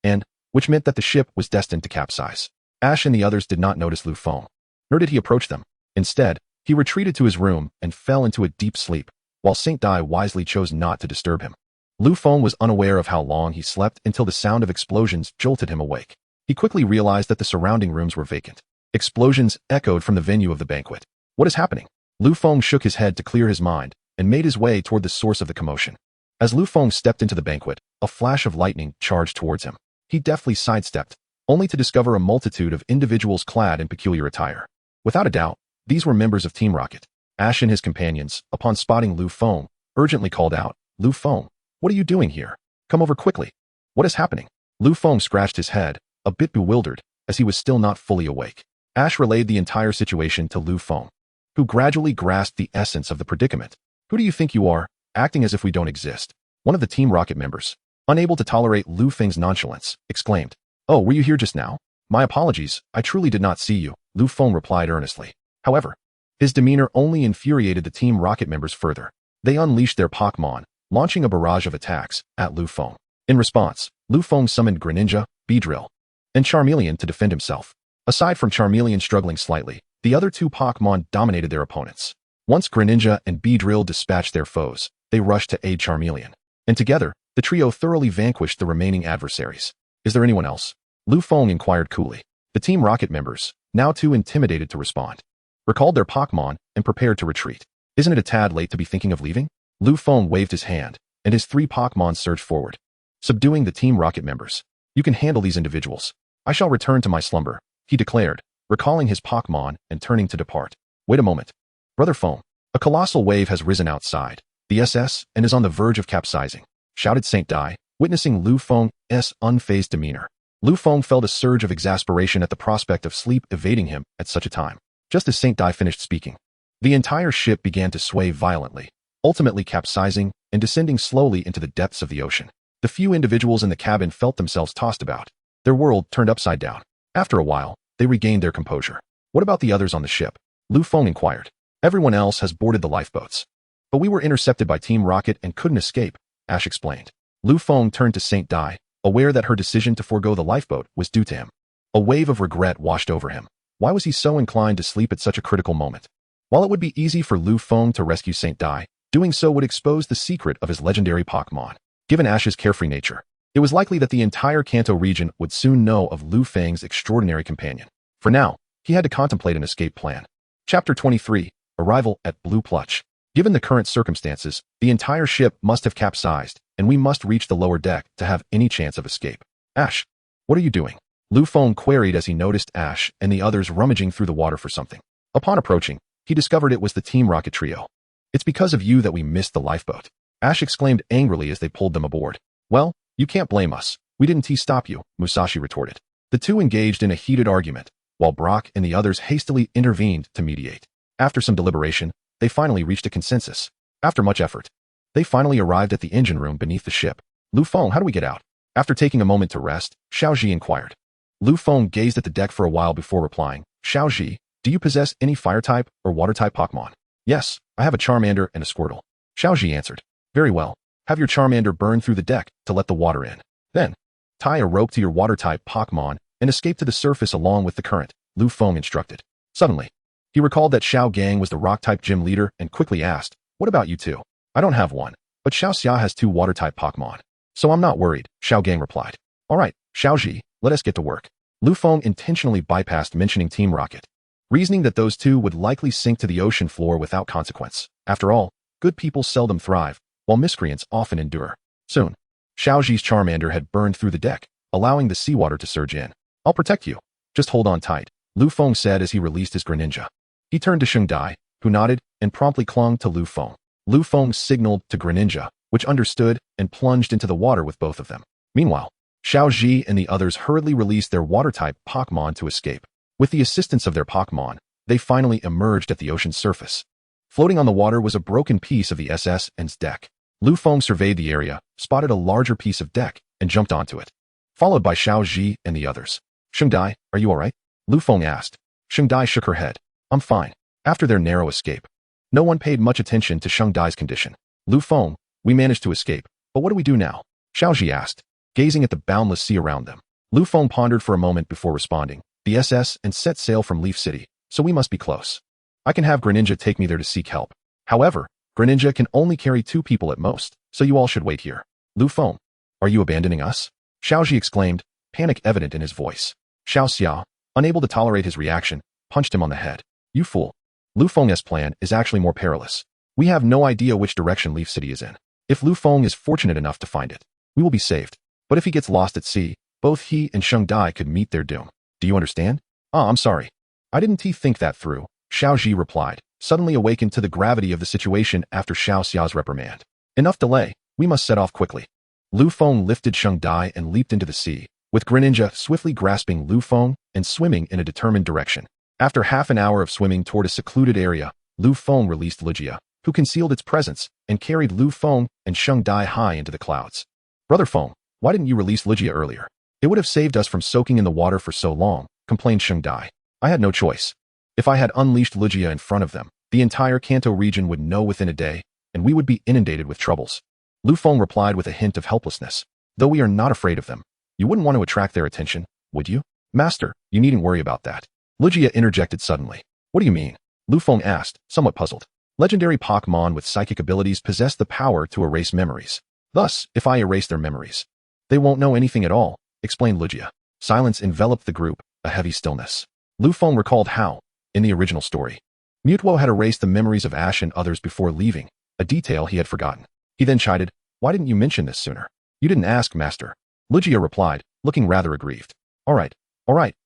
and which meant that the ship was destined to capsize. Ash and the others did not notice Lu Feng, nor did he approach them. Instead, he retreated to his room and fell into a deep sleep, while Saint Dai wisely chose not to disturb him. Lu Feng was unaware of how long he slept until the sound of explosions jolted him awake. He quickly realized that the surrounding rooms were vacant. Explosions echoed from the venue of the banquet. What is happening? Lu Feng shook his head to clear his mind and made his way toward the source of the commotion. As Lu Feng stepped into the banquet, a flash of lightning charged towards him. He deftly sidestepped, only to discover a multitude of individuals clad in peculiar attire. Without a doubt, these were members of Team Rocket. Ash and his companions, upon spotting Lu Feng, urgently called out, Lu Feng, what are you doing here? Come over quickly. What is happening? Lu Feng scratched his head, a bit bewildered, as he was still not fully awake. Ash relayed the entire situation to Lu Feng, who gradually grasped the essence of the predicament. Who do you think you are, acting as if we don't exist? One of the Team Rocket members, unable to tolerate Lu Feng's nonchalance, exclaimed, Oh, were you here just now? My apologies, I truly did not see you, Lu Feng replied earnestly. However, his demeanor only infuriated the Team Rocket members further. They unleashed their Pokémon, launching a barrage of attacks at Lu Feng. In response, Lu Feng summoned Greninja, Beedrill, and Charmeleon to defend himself. Aside from Charmeleon struggling slightly, the other 2 Pokémon dominated their opponents. Once Greninja and Beedrill dispatched their foes, they rushed to aid Charmeleon. And together, the trio thoroughly vanquished the remaining adversaries. Is there anyone else? Lu Feng inquired coolly. The Team Rocket members, now too intimidated to respond, recalled their Pokémon and prepared to retreat. Isn't it a tad late to be thinking of leaving? Lu Feng waved his hand, and his 3 Pokémon surged forward, subduing the Team Rocket members. You can handle these individuals. I shall return to my slumber, he declared, recalling his Pokémon and turning to depart. Wait a moment. Brother Feng, a colossal wave has risen outside the SS and is on the verge of capsizing, shouted Saint Dai, witnessing Lu Feng's unfazed demeanor. Lu Feng felt a surge of exasperation at the prospect of sleep evading him at such a time. Just as Saint Dai finished speaking, the entire ship began to sway violently, ultimately capsizing and descending slowly into the depths of the ocean. The few individuals in the cabin felt themselves tossed about. Their world turned upside down. After a while, they regained their composure. What about the others on the ship? Lu Feng inquired. Everyone else has boarded the lifeboats. But we were intercepted by Team Rocket and couldn't escape, Ash explained. Lu Feng turned to Saint Dai, aware that her decision to forego the lifeboat was due to him. A wave of regret washed over him. Why was he so inclined to sleep at such a critical moment? While it would be easy for Lu Feng to rescue Saint Dai, doing so would expose the secret of his legendary Pokémon. Given Ash's carefree nature, it was likely that the entire Kanto region would soon know of Lu Feng's extraordinary companion. For now, he had to contemplate an escape plan. Chapter 23, Arrival at Blue Plush. Given the current circumstances, the entire ship must have capsized, and we must reach the lower deck to have any chance of escape. Ash, what are you doing? Lu Feng queried as he noticed Ash and the others rummaging through the water for something. Upon approaching, he discovered it was the Team Rocket trio. It's because of you that we missed the lifeboat, Ash exclaimed angrily as they pulled them aboard. Well, you can't blame us. We didn't stop you, Musashi retorted. The two engaged in a heated argument, while Brock and the others hastily intervened to mediate. After some deliberation, they finally reached a consensus. After much effort, they finally arrived at the engine room beneath the ship. Lu Feng, how do we get out? After taking a moment to rest, Xiaoji inquired. Lu Feng gazed at the deck for a while before replying. Xiaoji, do you possess any fire-type or water-type Pokémon? Yes, I have a Charmander and a Squirtle. Xiaoji answered. Very well. Have your Charmander burn through the deck to let the water in. Then, tie a rope to your water-type Pokémon and escape to the surface along with the current, Lu Feng instructed. Suddenly, he recalled that Xiao Gang was the rock-type gym leader and quickly asked, what about you two? I don't have one, but Xiao Xia has 2 water-type Pokémon. So I'm not worried, Xiao Gang replied. Alright, Xiaoji, let us get to work. Lu Feng intentionally bypassed mentioning Team Rocket, reasoning that those two would likely sink to the ocean floor without consequence. After all, good people seldom thrive, while miscreants often endure. Soon, Xiaoji's Charmander had burned through the deck, allowing the seawater to surge in. I'll protect you. Just hold on tight, Lu Feng said as he released his Greninja. He turned to Sheng Dai, who nodded and promptly clung to Lu Feng. Lu Feng signaled to Greninja, which understood and plunged into the water with both of them. Meanwhile, Xiao Ji and the others hurriedly released their water-type Pokémon to escape. With the assistance of their Pokémon, they finally emerged at the ocean's surface. Floating on the water was a broken piece of the SS's deck. Lu Feng surveyed the area, spotted a larger piece of deck, and jumped onto it. Followed by Xiao Ji and the others. Sheng Dai, are you alright? Lu Feng asked. Sheng Dai shook her head. I'm fine. After their narrow escape, no one paid much attention to Sheng Dai's condition. Lu Feng, we managed to escape, but what do we do now? Xiao Ji asked, gazing at the boundless sea around them. Lu Feng pondered for a moment before responding. The SS and set sail from Leaf City, so we must be close. I can have Greninja take me there to seek help. However, Greninja can only carry 2 people at most, so you all should wait here. Lu Feng, are you abandoning us? Xiao Ji exclaimed, panic evident in his voice. Xiao Xia, unable to tolerate his reaction, punched him on the head. You fool. Lu Feng's plan is actually more perilous. We have no idea which direction Leaf City is in. If Lu Feng is fortunate enough to find it, we will be saved. But if he gets lost at sea, both he and Sheng Dai could meet their doom. Do you understand? I'm sorry. I didn't think that through, Xiao Ji replied, suddenly awakened to the gravity of the situation after Xiao Xia's reprimand. Enough delay, we must set off quickly. Lu Feng lifted Sheng Dai and leaped into the sea, with Greninja swiftly grasping Lu Feng and swimming in a determined direction. After half an hour of swimming toward a secluded area, Lu Feng released Lugia, who concealed its presence and carried Lu Feng and Sheng Dai high into the clouds. Brother Feng, why didn't you release Lugia earlier? It would have saved us from soaking in the water for so long, complained Sheng Dai. I had no choice. If I had unleashed Lugia in front of them, the entire Kanto region would know within a day, and we would be inundated with troubles. Lu Feng replied with a hint of helplessness. Though we are not afraid of them, you wouldn't want to attract their attention, would you? Master, you needn't worry about that. Lugia interjected suddenly. What do you mean? Lu Feng asked, somewhat puzzled. Legendary Pokémon with psychic abilities possess the power to erase memories. Thus, if I erase their memories, they won't know anything at all, explained Lugia. Silence enveloped the group, a heavy stillness. Lu Feng recalled how, in the original story, Mewtwo had erased the memories of Ash and others before leaving, a detail he had forgotten. He then chided, why didn't you mention this sooner? You didn't ask, Master. Lugia replied, looking rather aggrieved. Alright,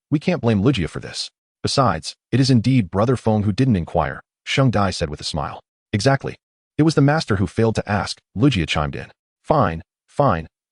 we can't blame Lugia for this. Besides, it is indeed Brother Feng who didn't inquire, Sheng Dai said with a smile. Exactly. It was the Master who failed to ask, Lugia chimed in. Fine,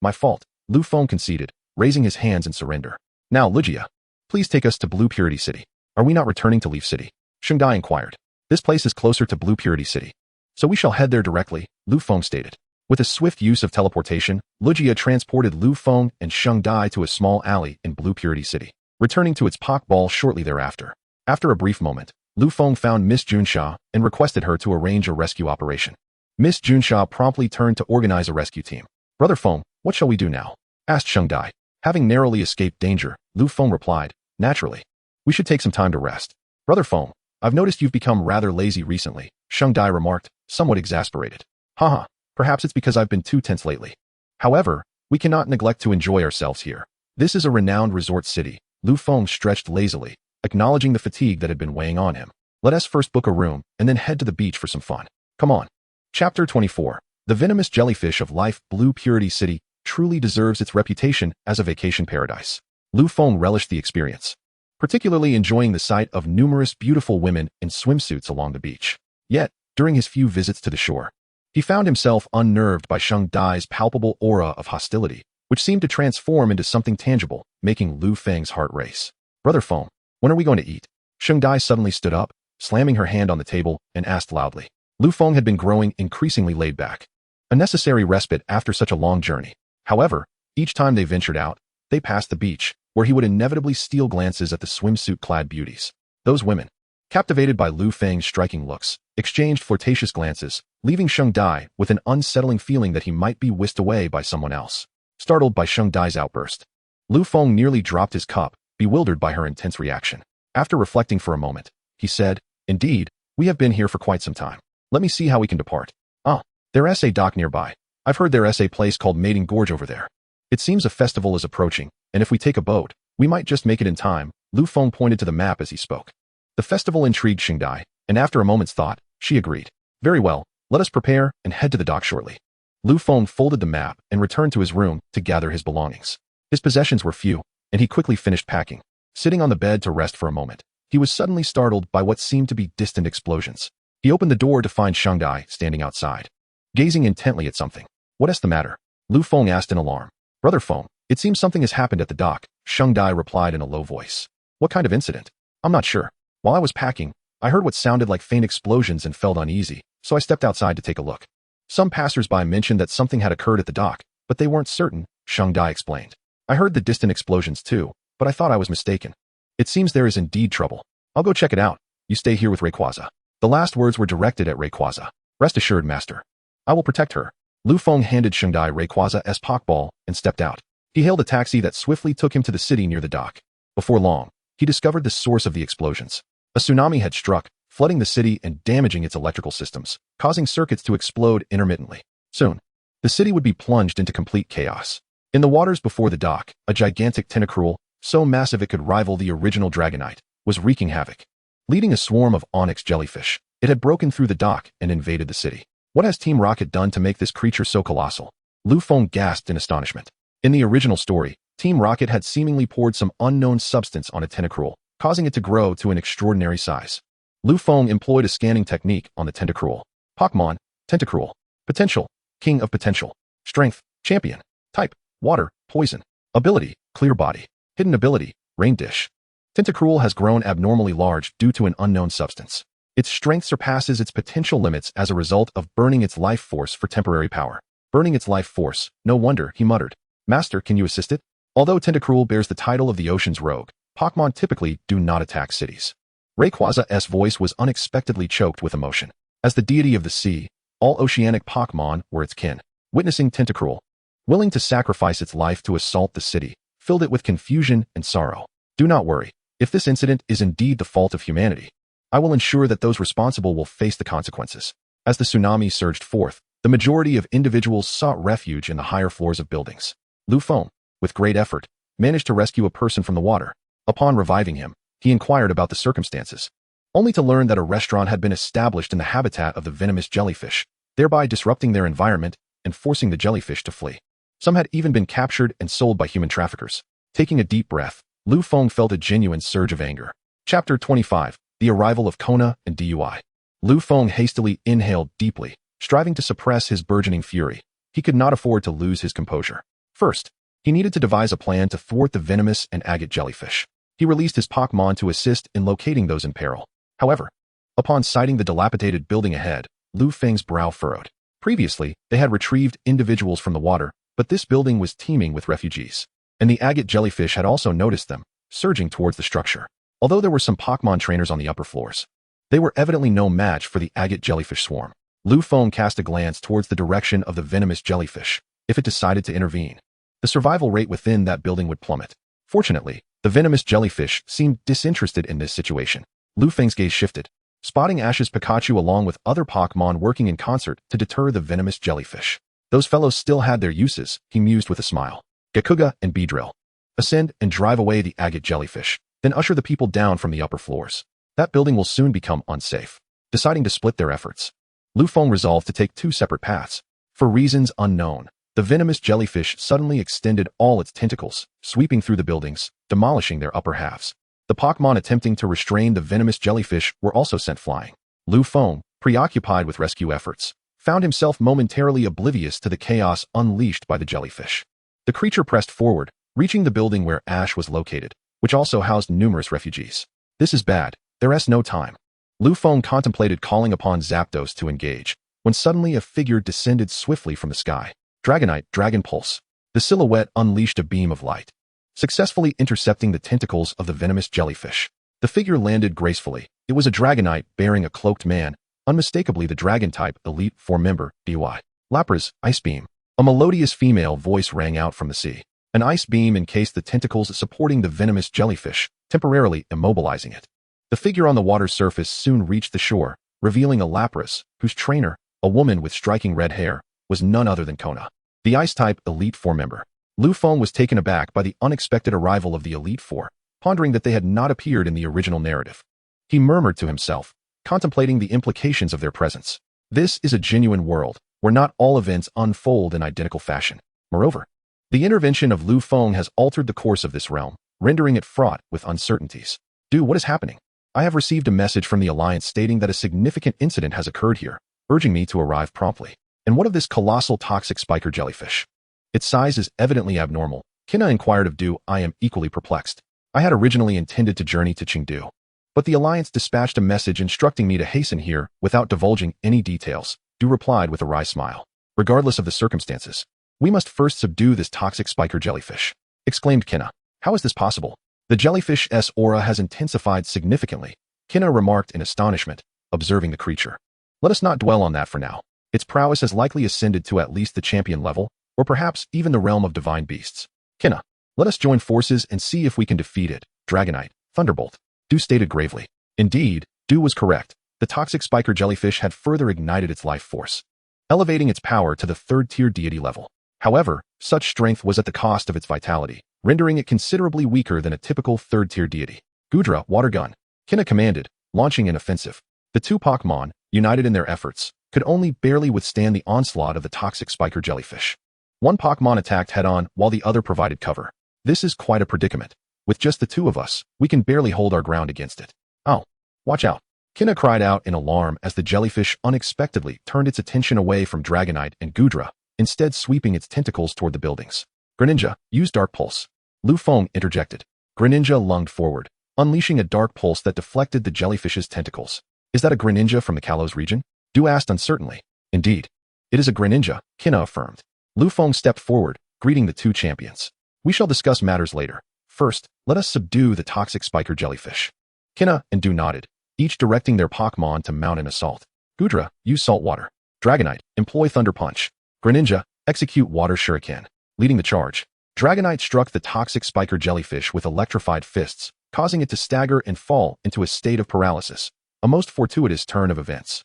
my fault, Lu Feng conceded, raising his hands in surrender. Now, Lugia, please take us to Blue Purity City. Are we not returning to Leaf City? Sheng Dai inquired. This place is closer to Blue Purity City, so we shall head there directly, Lu Feng stated. With a swift use of teleportation, Lugia transported Lu Feng and Sheng Dai to a small alley in Blue Purity City, returning to its Pokeball shortly thereafter. After a brief moment, Lu Feng found Miss Junsha and requested her to arrange a rescue operation. Miss Junsha promptly turned to organize a rescue team. Brother Feng, what shall we do now? Asked Sheng Dai. Having narrowly escaped danger, Lu Feng replied, naturally. We should take some time to rest. Brother Feng, I've noticed you've become rather lazy recently, Sheng Dai remarked, somewhat exasperated. Haha, perhaps it's because I've been too tense lately. However, we cannot neglect to enjoy ourselves here. This is a renowned resort city. Lu Feng stretched lazily, acknowledging the fatigue that had been weighing on him. Let us first book a room and then head to the beach for some fun. Come on. Chapter 24. The venomous jellyfish of life. Blue Purity City truly deserves its reputation as a vacation paradise. Lu Feng relished the experience, particularly enjoying the sight of numerous beautiful women in swimsuits along the beach. Yet, during his few visits to the shore, he found himself unnerved by Sheng Dai's palpable aura of hostility, which seemed to transform into something tangible, making Lu Feng's heart race. Brother Feng, when are we going to eat? Sheng Dai suddenly stood up, slamming her hand on the table, and asked loudly. Lu Feng had been growing increasingly laid back, a necessary respite after such a long journey. However, each time they ventured out, they passed the beach, where he would inevitably steal glances at the swimsuit-clad beauties. Those women, captivated by Lu Feng's striking looks, exchanged flirtatious glances, leaving Sheng Dai with an unsettling feeling that he might be whisked away by someone else. Startled by Sheng Dai's outburst, Lu Feng nearly dropped his cup, bewildered by her intense reaction. After reflecting for a moment, he said, Indeed, we have been here for quite some time. Let me see how we can depart. There's a dock nearby. I've heard there's a place called Maiden Gorge over there. It seems a festival is approaching, and if we take a boat, we might just make it in time. Lu Feng pointed to the map as he spoke. The festival intrigued Sheng Dai, and after a moment's thought, she agreed. Very well, let us prepare and head to the dock shortly. Lu Feng folded the map and returned to his room to gather his belongings. His possessions were few, and he quickly finished packing. Sitting on the bed to rest for a moment, he was suddenly startled by what seemed to be distant explosions. He opened the door to find Sheng Dai standing outside, gazing intently at something. What's the matter? Lu Feng asked in alarm. Brother Feng, It seems something has happened at the dock, Sheng Dai replied in a low voice. What kind of incident? I'm not sure. While I was packing, I heard what sounded like faint explosions and felt uneasy, so I stepped outside to take a look. Some passers-by mentioned that something had occurred at the dock, but they weren't certain, Sheng Dai explained. I heard the distant explosions too, but I thought I was mistaken. It seems there is indeed trouble. I'll go check it out. You stay here with Rayquaza. The last words were directed at Rayquaza. Rest assured, master. I will protect her. Lu Feng handed Sheng Dai Rayquaza's Pokeball and stepped out. He hailed a taxi that swiftly took him to the city near the dock. Before long, he discovered the source of the explosions. A tsunami had struck, flooding the city and damaging its electrical systems, causing circuits to explode intermittently. Soon, the city would be plunged into complete chaos. In the waters before the dock, a gigantic tentacruel, so massive it could rival the original Dragonite, was wreaking havoc. Leading a swarm of onyx jellyfish, it had broken through the dock and invaded the city. What has Team Rocket done to make this creature so colossal? Lu Feng gasped in astonishment. In the original story, Team Rocket had seemingly poured some unknown substance on a tentacruel, causing it to grow to an extraordinary size. Lu Feng employed a scanning technique on the tentacruel. Pokémon, tentacruel. Potential, king of potential. Strength, champion. Type, water, poison. Ability, clear body. Hidden ability, rain dish. Tentacruel has grown abnormally large due to an unknown substance. Its strength surpasses its potential limits as a result of burning its life force for temporary power. Burning its life force, no wonder, he muttered. Master, can you assist it? Although Tentacruel bears the title of the ocean's rogue, Pokémon typically do not attack cities. Rayquaza's voice was unexpectedly choked with emotion. As the deity of the sea, all oceanic Pokémon were its kin. Witnessing Tentacruel, willing to sacrifice its life to assault the city, filled it with confusion and sorrow. Do not worry. If this incident is indeed the fault of humanity, I will ensure that those responsible will face the consequences. As the tsunami surged forth, the majority of individuals sought refuge in the higher floors of buildings. Lu Feng, with great effort, managed to rescue a person from the water. Upon reviving him, he inquired about the circumstances, only to learn that a restaurant had been established in the habitat of the venomous jellyfish, thereby disrupting their environment and forcing the jellyfish to flee. Some had even been captured and sold by human traffickers. Taking a deep breath, Lu Feng felt a genuine surge of anger. Chapter 25, The Arrival of Kona and DUI. Lu Feng hastily inhaled deeply, striving to suppress his burgeoning fury. He could not afford to lose his composure. First, he needed to devise a plan to thwart the venomous and agate jellyfish. He released his Pokémon to assist in locating those in peril. However, upon sighting the dilapidated building ahead, Lu Feng's brow furrowed. Previously, they had retrieved individuals from the water, but this building was teeming with refugees. And the agate jellyfish had also noticed them, surging towards the structure. Although there were some Pokémon trainers on the upper floors, they were evidently no match for the agate jellyfish swarm. Lu Feng cast a glance towards the direction of the venomous jellyfish. If it decided to intervene, the survival rate within that building would plummet. Fortunately, the venomous jellyfish seemed disinterested in this situation. Lu Feng's gaze shifted, spotting Ash's Pikachu along with other Pokémon working in concert to deter the venomous jellyfish. Those fellows still had their uses, he mused with a smile. Gakuga and Beedrill. Ascend and drive away the agate jellyfish, then usher the people down from the upper floors. That building will soon become unsafe. Deciding to split their efforts, Lu Feng resolved to take two separate paths. For reasons unknown, the venomous jellyfish suddenly extended all its tentacles, sweeping through the buildings, demolishing their upper halves. The Pokémon attempting to restrain the venomous jellyfish were also sent flying. Lu Feng, preoccupied with rescue efforts, found himself momentarily oblivious to the chaos unleashed by the jellyfish. The creature pressed forward, reaching the building where Ash was located, which also housed numerous refugees. This is bad. There's no time. Lu Feng contemplated calling upon Zapdos to engage, when suddenly a figure descended swiftly from the sky. Dragonite, Dragon Pulse. The silhouette unleashed a beam of light, successfully intercepting the tentacles of the venomous jellyfish. The figure landed gracefully. It was a Dragonite bearing a cloaked man, unmistakably the Dragon-type Elite Four member, DY. Lapras, Ice Beam. A melodious female voice rang out from the sea. An ice beam encased the tentacles supporting the venomous jellyfish, temporarily immobilizing it. The figure on the water's surface soon reached the shore, revealing a Lapras, whose trainer, a woman with striking red hair, was none other than Kona, the Ice-type Elite Four member. Lu Feng was taken aback by the unexpected arrival of the Elite Four, pondering that they had not appeared in the original narrative. He murmured to himself, contemplating the implications of their presence. This is a genuine world, where not all events unfold in identical fashion. Moreover, the intervention of Lu Feng has altered the course of this realm, rendering it fraught with uncertainties. What is happening? I have received a message from the Alliance stating that a significant incident has occurred here, urging me to arrive promptly. And what of this colossal toxic spiker jellyfish? Its size is evidently abnormal, Kina inquired of Du. I am equally perplexed. I had originally intended to journey to Chengdu, but the Alliance dispatched a message instructing me to hasten here without divulging any details. Du replied with a wry smile. Regardless of the circumstances, we must first subdue this toxic spiker jellyfish, exclaimed Kina. How is this possible? The jellyfish's aura has intensified significantly, Kina remarked in astonishment, observing the creature. Let us not dwell on that for now. Its prowess has likely ascended to at least the champion level, or perhaps even the realm of divine beasts. Kina, let us join forces and see if we can defeat it. Dragonite, Thunderbolt. Du stated gravely. Indeed, Du was correct. The toxic spiker jellyfish had further ignited its life force, elevating its power to the third-tier deity level. However, such strength was at the cost of its vitality, rendering it considerably weaker than a typical third-tier deity. Gudra, Water Gun. Kina commanded, launching an offensive. The two Pokémon, united in their efforts, could only barely withstand the onslaught of the toxic spiker jellyfish. One Pokémon attacked head-on while the other provided cover. This is quite a predicament. With just the two of us, we can barely hold our ground against it. Oh, watch out. Kina cried out in alarm as the jellyfish unexpectedly turned its attention away from Dragonite and Gudra, instead sweeping its tentacles toward the buildings. Greninja, use Dark Pulse. Lu Feng interjected. Greninja lunged forward, unleashing a dark pulse that deflected the jellyfish's tentacles. Is that a Greninja from the Kalos region? Du asked uncertainly. Indeed. It is a Greninja, Kina affirmed. Lu Feng stepped forward, greeting the two champions. We shall discuss matters later. First, let us subdue the toxic spiker jellyfish. Kina and Du nodded, each directing their Pokémon to mount an assault. Gudra, use Salt Water. Dragonite, employ Thunder Punch. Greninja, execute Water Shuriken. Leading the charge, Dragonite struck the toxic spiker jellyfish with electrified fists, causing it to stagger and fall into a state of paralysis, a most fortuitous turn of events.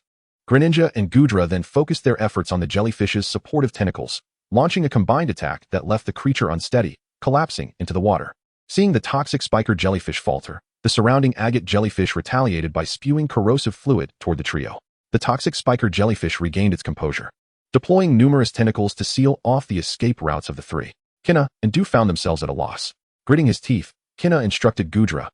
Greninja and Gudra then focused their efforts on the jellyfish's supportive tentacles, launching a combined attack that left the creature unsteady, collapsing into the water. Seeing the toxic spiker jellyfish falter, the surrounding agate jellyfish retaliated by spewing corrosive fluid toward the trio. The toxic spiker jellyfish regained its composure, deploying numerous tentacles to seal off the escape routes of the three. Kina and Du found themselves at a loss. Gritting his teeth, Kina instructed Gudra,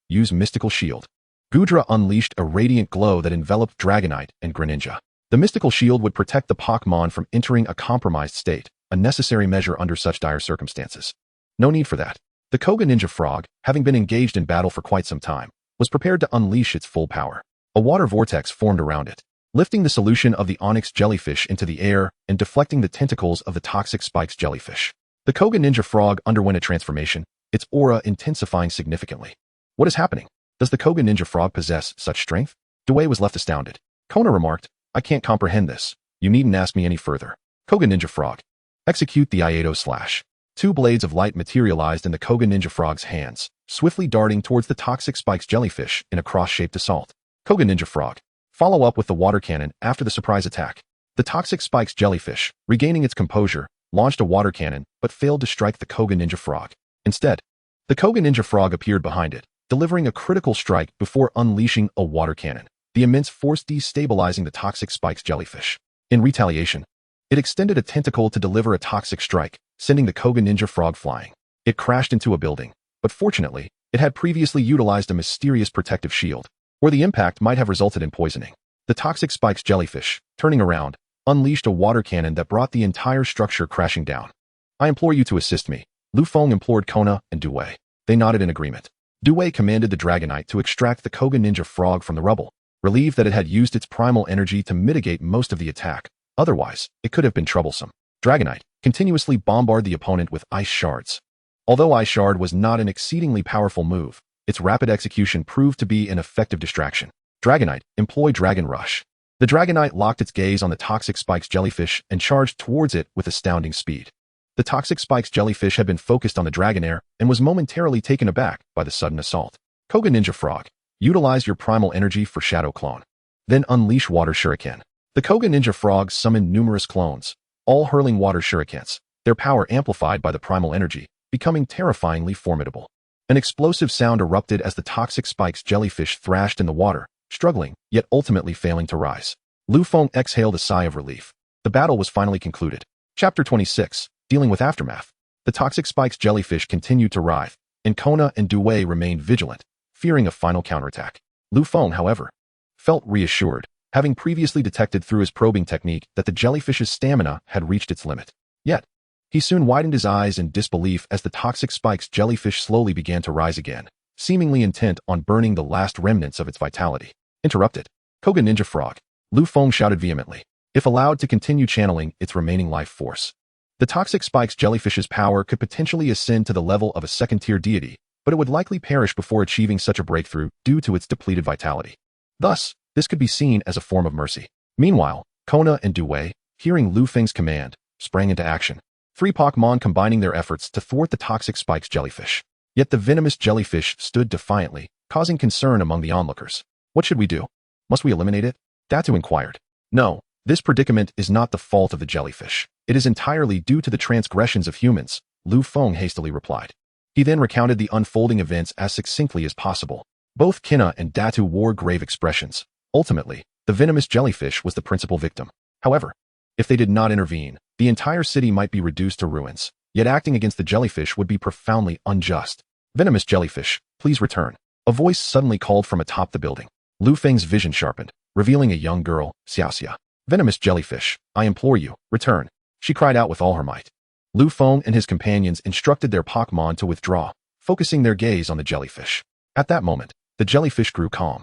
use Mystical Shield. Gudra unleashed a radiant glow that enveloped Dragonite and Greninja. The Mystical Shield would protect the Pokémon from entering a compromised state, a necessary measure under such dire circumstances. No need for that. The Koga Ninja Frog, having been engaged in battle for quite some time, was prepared to unleash its full power. A water vortex formed around it, lifting the solution of the onyx jellyfish into the air and deflecting the tentacles of the toxic spikes jellyfish. The Koga Ninja Frog underwent a transformation, its aura intensifying significantly. What is happening? Does the Koga Ninja Frog possess such strength? Dewey was left astounded. Kona remarked, I can't comprehend this. You needn't ask me any further. Koga Ninja Frog. Execute the Iato Slash. Two blades of light materialized in the Koga Ninja Frog's hands, swiftly darting towards the toxic spikes jellyfish in a cross-shaped assault. Koga Ninja Frog. Follow up with the water cannon after the surprise attack. The toxic spikes jellyfish, regaining its composure, launched a water cannon but failed to strike the Koga Ninja Frog. Instead, the Koga Ninja Frog appeared behind it, delivering a critical strike before unleashing a water cannon, the immense force destabilizing the toxic spikes jellyfish. In retaliation, it extended a tentacle to deliver a toxic strike, sending the Koga Ninja Frog flying. It crashed into a building, but fortunately, it had previously utilized a mysterious protective shield, or the impact might have resulted in poisoning. The toxic spikes jellyfish, turning around, unleashed a water cannon that brought the entire structure crashing down. I implore you to assist me. Lu Feng implored Kona and Dewey. They nodded in agreement. Dewey commanded the Dragonite to extract the Koga Ninja Frog from the rubble, relieved that it had used its primal energy to mitigate most of the attack. Otherwise, it could have been troublesome. Dragonite continuously bombarded the opponent with ice shards. Although Ice Shard was not an exceedingly powerful move, its rapid execution proved to be an effective distraction. Dragonite, employ Dragon Rush. The Dragonite locked its gaze on the toxic spikes jellyfish and charged towards it with astounding speed. The toxic spikes jellyfish had been focused on the Dragonair and was momentarily taken aback by the sudden assault. Koga Ninja Frog, utilize your primal energy for Shadow Clone. Then unleash Water Shuriken. The Koga Ninja Frog summoned numerous clones, all hurling water shurikens, their power amplified by the primal energy, becoming terrifyingly formidable. An explosive sound erupted as the toxic spikes jellyfish thrashed in the water, struggling, yet ultimately failing to rise. Lu Feng exhaled a sigh of relief. The battle was finally concluded. Chapter 26, Dealing with Aftermath. The toxic spikes jellyfish continued to writhe, and Kona and Dewey remained vigilant, fearing a final counterattack. Lu Feng, however, felt reassured, having previously detected through his probing technique that the jellyfish's stamina had reached its limit. Yet, He soon widened his eyes in disbelief as the toxic spikes jellyfish slowly began to rise again, seemingly intent on burning the last remnants of its vitality. Interrupted. Koga Ninja Frog. Lu Feng shouted vehemently, if allowed to continue channeling its remaining life force. The toxic spikes jellyfish's power could potentially ascend to the level of a second-tier deity, but it would likely perish before achieving such a breakthrough due to its depleted vitality. Thus, this could be seen as a form of mercy. Meanwhile, Kona and Dewey, hearing Lu Feng's command, sprang into action. 3 Pokémon combining their efforts to thwart the toxic spikes jellyfish. Yet the venomous jellyfish stood defiantly, causing concern among the onlookers. What should we do? Must we eliminate it? Datu inquired. No, this predicament is not the fault of the jellyfish. It is entirely due to the transgressions of humans, Lu Feng hastily replied. He then recounted the unfolding events as succinctly as possible. Both Kina and Datu wore grave expressions. Ultimately, the venomous jellyfish was the principal victim. However, if they did not intervene, the entire city might be reduced to ruins. Yet acting against the jellyfish would be profoundly unjust. Venomous jellyfish, please return. A voice suddenly called from atop the building. Lu Feng's vision sharpened, revealing a young girl, Xiaoxia. Venomous jellyfish, I implore you, return. She cried out with all her might. Lu Feng and his companions instructed their Pokémon to withdraw, focusing their gaze on the jellyfish. At that moment, the jellyfish grew calm.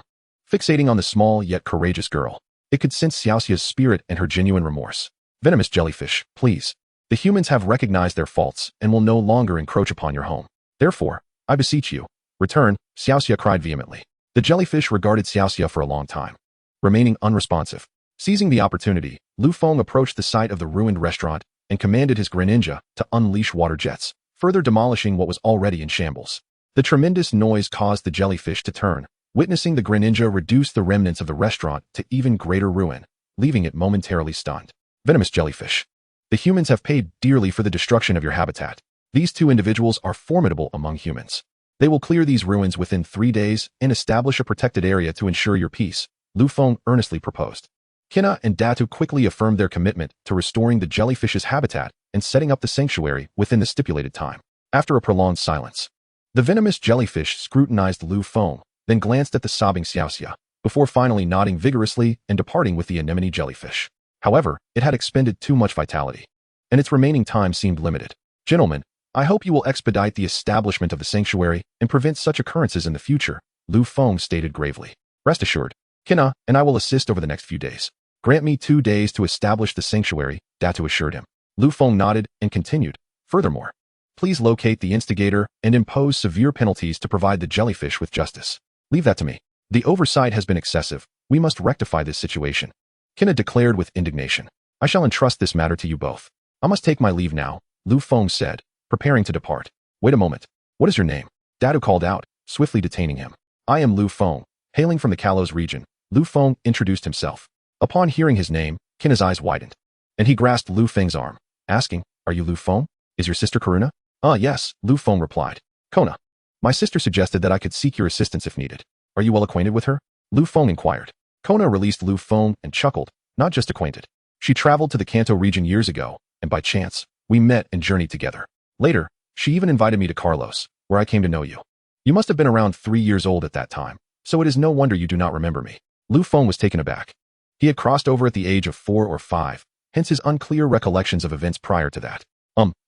Fixating on the small yet courageous girl, it could sense Xiaoxia's spirit and her genuine remorse. Venomous jellyfish, please. The humans have recognized their faults and will no longer encroach upon your home. Therefore, I beseech you, return, Xiaoxia cried vehemently. The jellyfish regarded Xiaoxia for a long time, remaining unresponsive. Seizing the opportunity, Lu Feng approached the site of the ruined restaurant and commanded his Greninja to unleash water jets, further demolishing what was already in shambles. The tremendous noise caused the jellyfish to turn, witnessing the Greninja reduce the remnants of the restaurant to even greater ruin, leaving it momentarily stunned. Venomous jellyfish. The humans have paid dearly for the destruction of your habitat. These 2 individuals are formidable among humans. They will clear these ruins within 3 days and establish a protected area to ensure your peace, Lu Feng earnestly proposed. Kina and Datu quickly affirmed their commitment to restoring the jellyfish's habitat and setting up the sanctuary within the stipulated time. After a prolonged silence, the venomous jellyfish scrutinized Lu Feng, then glanced at the sobbing Xiaoxia, before finally nodding vigorously and departing with the anemone jellyfish. However, it had expended too much vitality, and its remaining time seemed limited. Gentlemen, I hope you will expedite the establishment of the sanctuary and prevent such occurrences in the future, Lu Feng stated gravely. Rest assured, Kina and I will assist over the next few days. Grant me 2 days to establish the sanctuary, Datu assured him. Lu Feng nodded and continued. Furthermore, please locate the instigator and impose severe penalties to provide the jellyfish with justice. Leave that to me. The oversight has been excessive. We must rectify this situation, Kina declared with indignation. I shall entrust this matter to you both. I must take my leave now, Lu Feng said, preparing to depart. Wait a moment. What is your name? Datu called out, swiftly detaining him. I am Lu Feng, hailing from the Kalos region. Lu Feng introduced himself. Upon hearing his name, Kina's eyes widened, and he grasped Lu Feng's arm, asking, Are you Lu Feng? Is your sister Karuna? Ah, yes, Lu Feng replied. Kona. My sister suggested that I could seek your assistance if needed. Are you well acquainted with her? Lu Feng inquired. Kona released Lu Feng and chuckled, not just acquainted. She traveled to the Kanto region years ago, and by chance, we met and journeyed together. Later, she even invited me to Kalos, where I came to know you. You must have been around 3 years old at that time, so it is no wonder you do not remember me. Lu Feng was taken aback. He had crossed over at the age of 4 or 5, hence his unclear recollections of events prior to that.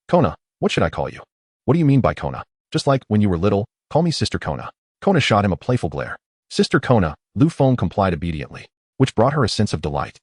Kona, what should I call you? What do you mean by Kona? Just like when you were little, call me Sister Kona. Kona shot him a playful glare. Sister Kona, Lu Feng complied obediently, which brought her a sense of delight.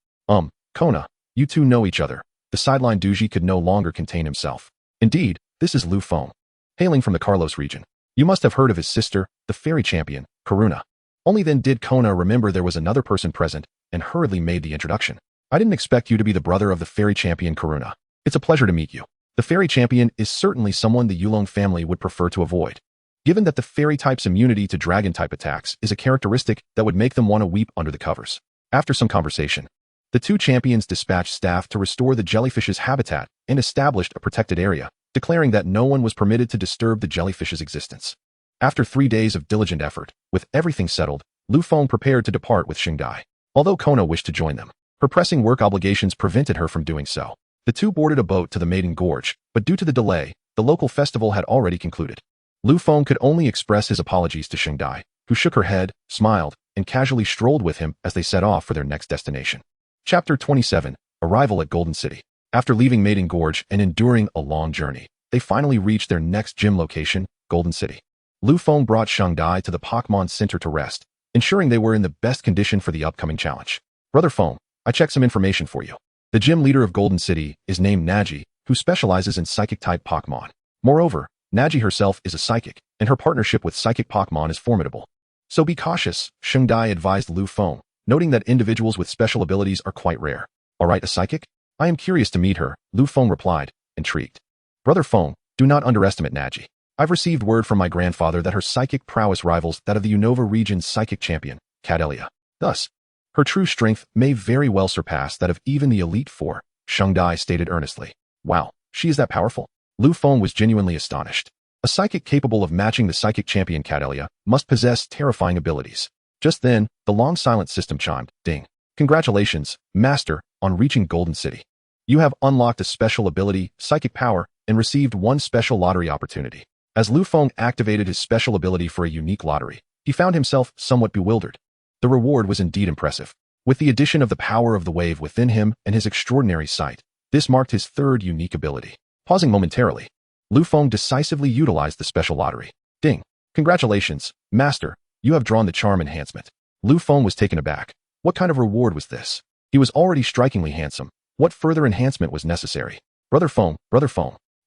Kona, you two know each other. The sideline Duji could no longer contain himself. Indeed, this is Lu Feng, hailing from the Kalos region. You must have heard of his sister, the fairy champion, Karuna. Only then did Kona remember there was another person present and hurriedly made the introduction. I didn't expect you to be the brother of the fairy champion Karuna. It's a pleasure to meet you. The fairy champion is certainly someone the Yulong family would prefer to avoid, given that the fairy type's immunity to dragon type attacks is a characteristic that would make them want to weep under the covers. After some conversation, the 2 champions dispatched staff to restore the jellyfish's habitat and established a protected area, declaring that no one was permitted to disturb the jellyfish's existence. After 3 days of diligent effort, with everything settled, Lu Feng prepared to depart with Xingdai. Although Kona wished to join them, her pressing work obligations prevented her from doing so. The 2 boarded a boat to the Maiden Gorge, but due to the delay, the local festival had already concluded. Lu Feng could only express his apologies to Xingdai, who shook her head, smiled, and casually strolled with him as they set off for their next destination. Chapter 27, Arrival at Golden City. After leaving Maiden Gorge and enduring a long journey, they finally reached their next gym location, Golden City. Lu Feng brought Shangdai to the Pokémon Center to rest, ensuring they were in the best condition for the upcoming challenge. Brother Feng, I checked some information for you. The gym leader of Golden City is named Naji, who specializes in Psychic-type Pokémon. Moreover, Naji herself is a Psychic, and her partnership with Psychic Pokémon is formidable. So be cautious, Shangdai advised Lu Feng, noting that individuals with special abilities are quite rare. Alright, a Psychic? I am curious to meet her, Lu Feng replied, intrigued. Brother Feng, do not underestimate Naji. I've received word from my grandfather that her psychic prowess rivals that of the Unova region's psychic champion, Cadelia. Thus, her true strength may very well surpass that of even the Elite Four, Shangdai stated earnestly. Wow, she is that powerful? Lu Feng was genuinely astonished. A psychic capable of matching the psychic champion Cadelia must possess terrifying abilities. Just then, the long silent system chimed, ding. Congratulations, Master, on reaching Golden City. You have unlocked a special ability, Psychic Power, and received one special lottery opportunity. As Lu Feng activated his special ability for a unique lottery, he found himself somewhat bewildered. The reward was indeed impressive. With the addition of the power of the wave within him and his extraordinary sight, this marked his third unique ability. Pausing momentarily, Lu Feng decisively utilized the special lottery. Ding! Congratulations, Master, you have drawn the charm enhancement. Lu Feng was taken aback. What kind of reward was this? He was already strikingly handsome. What further enhancement was necessary? Brother Feng,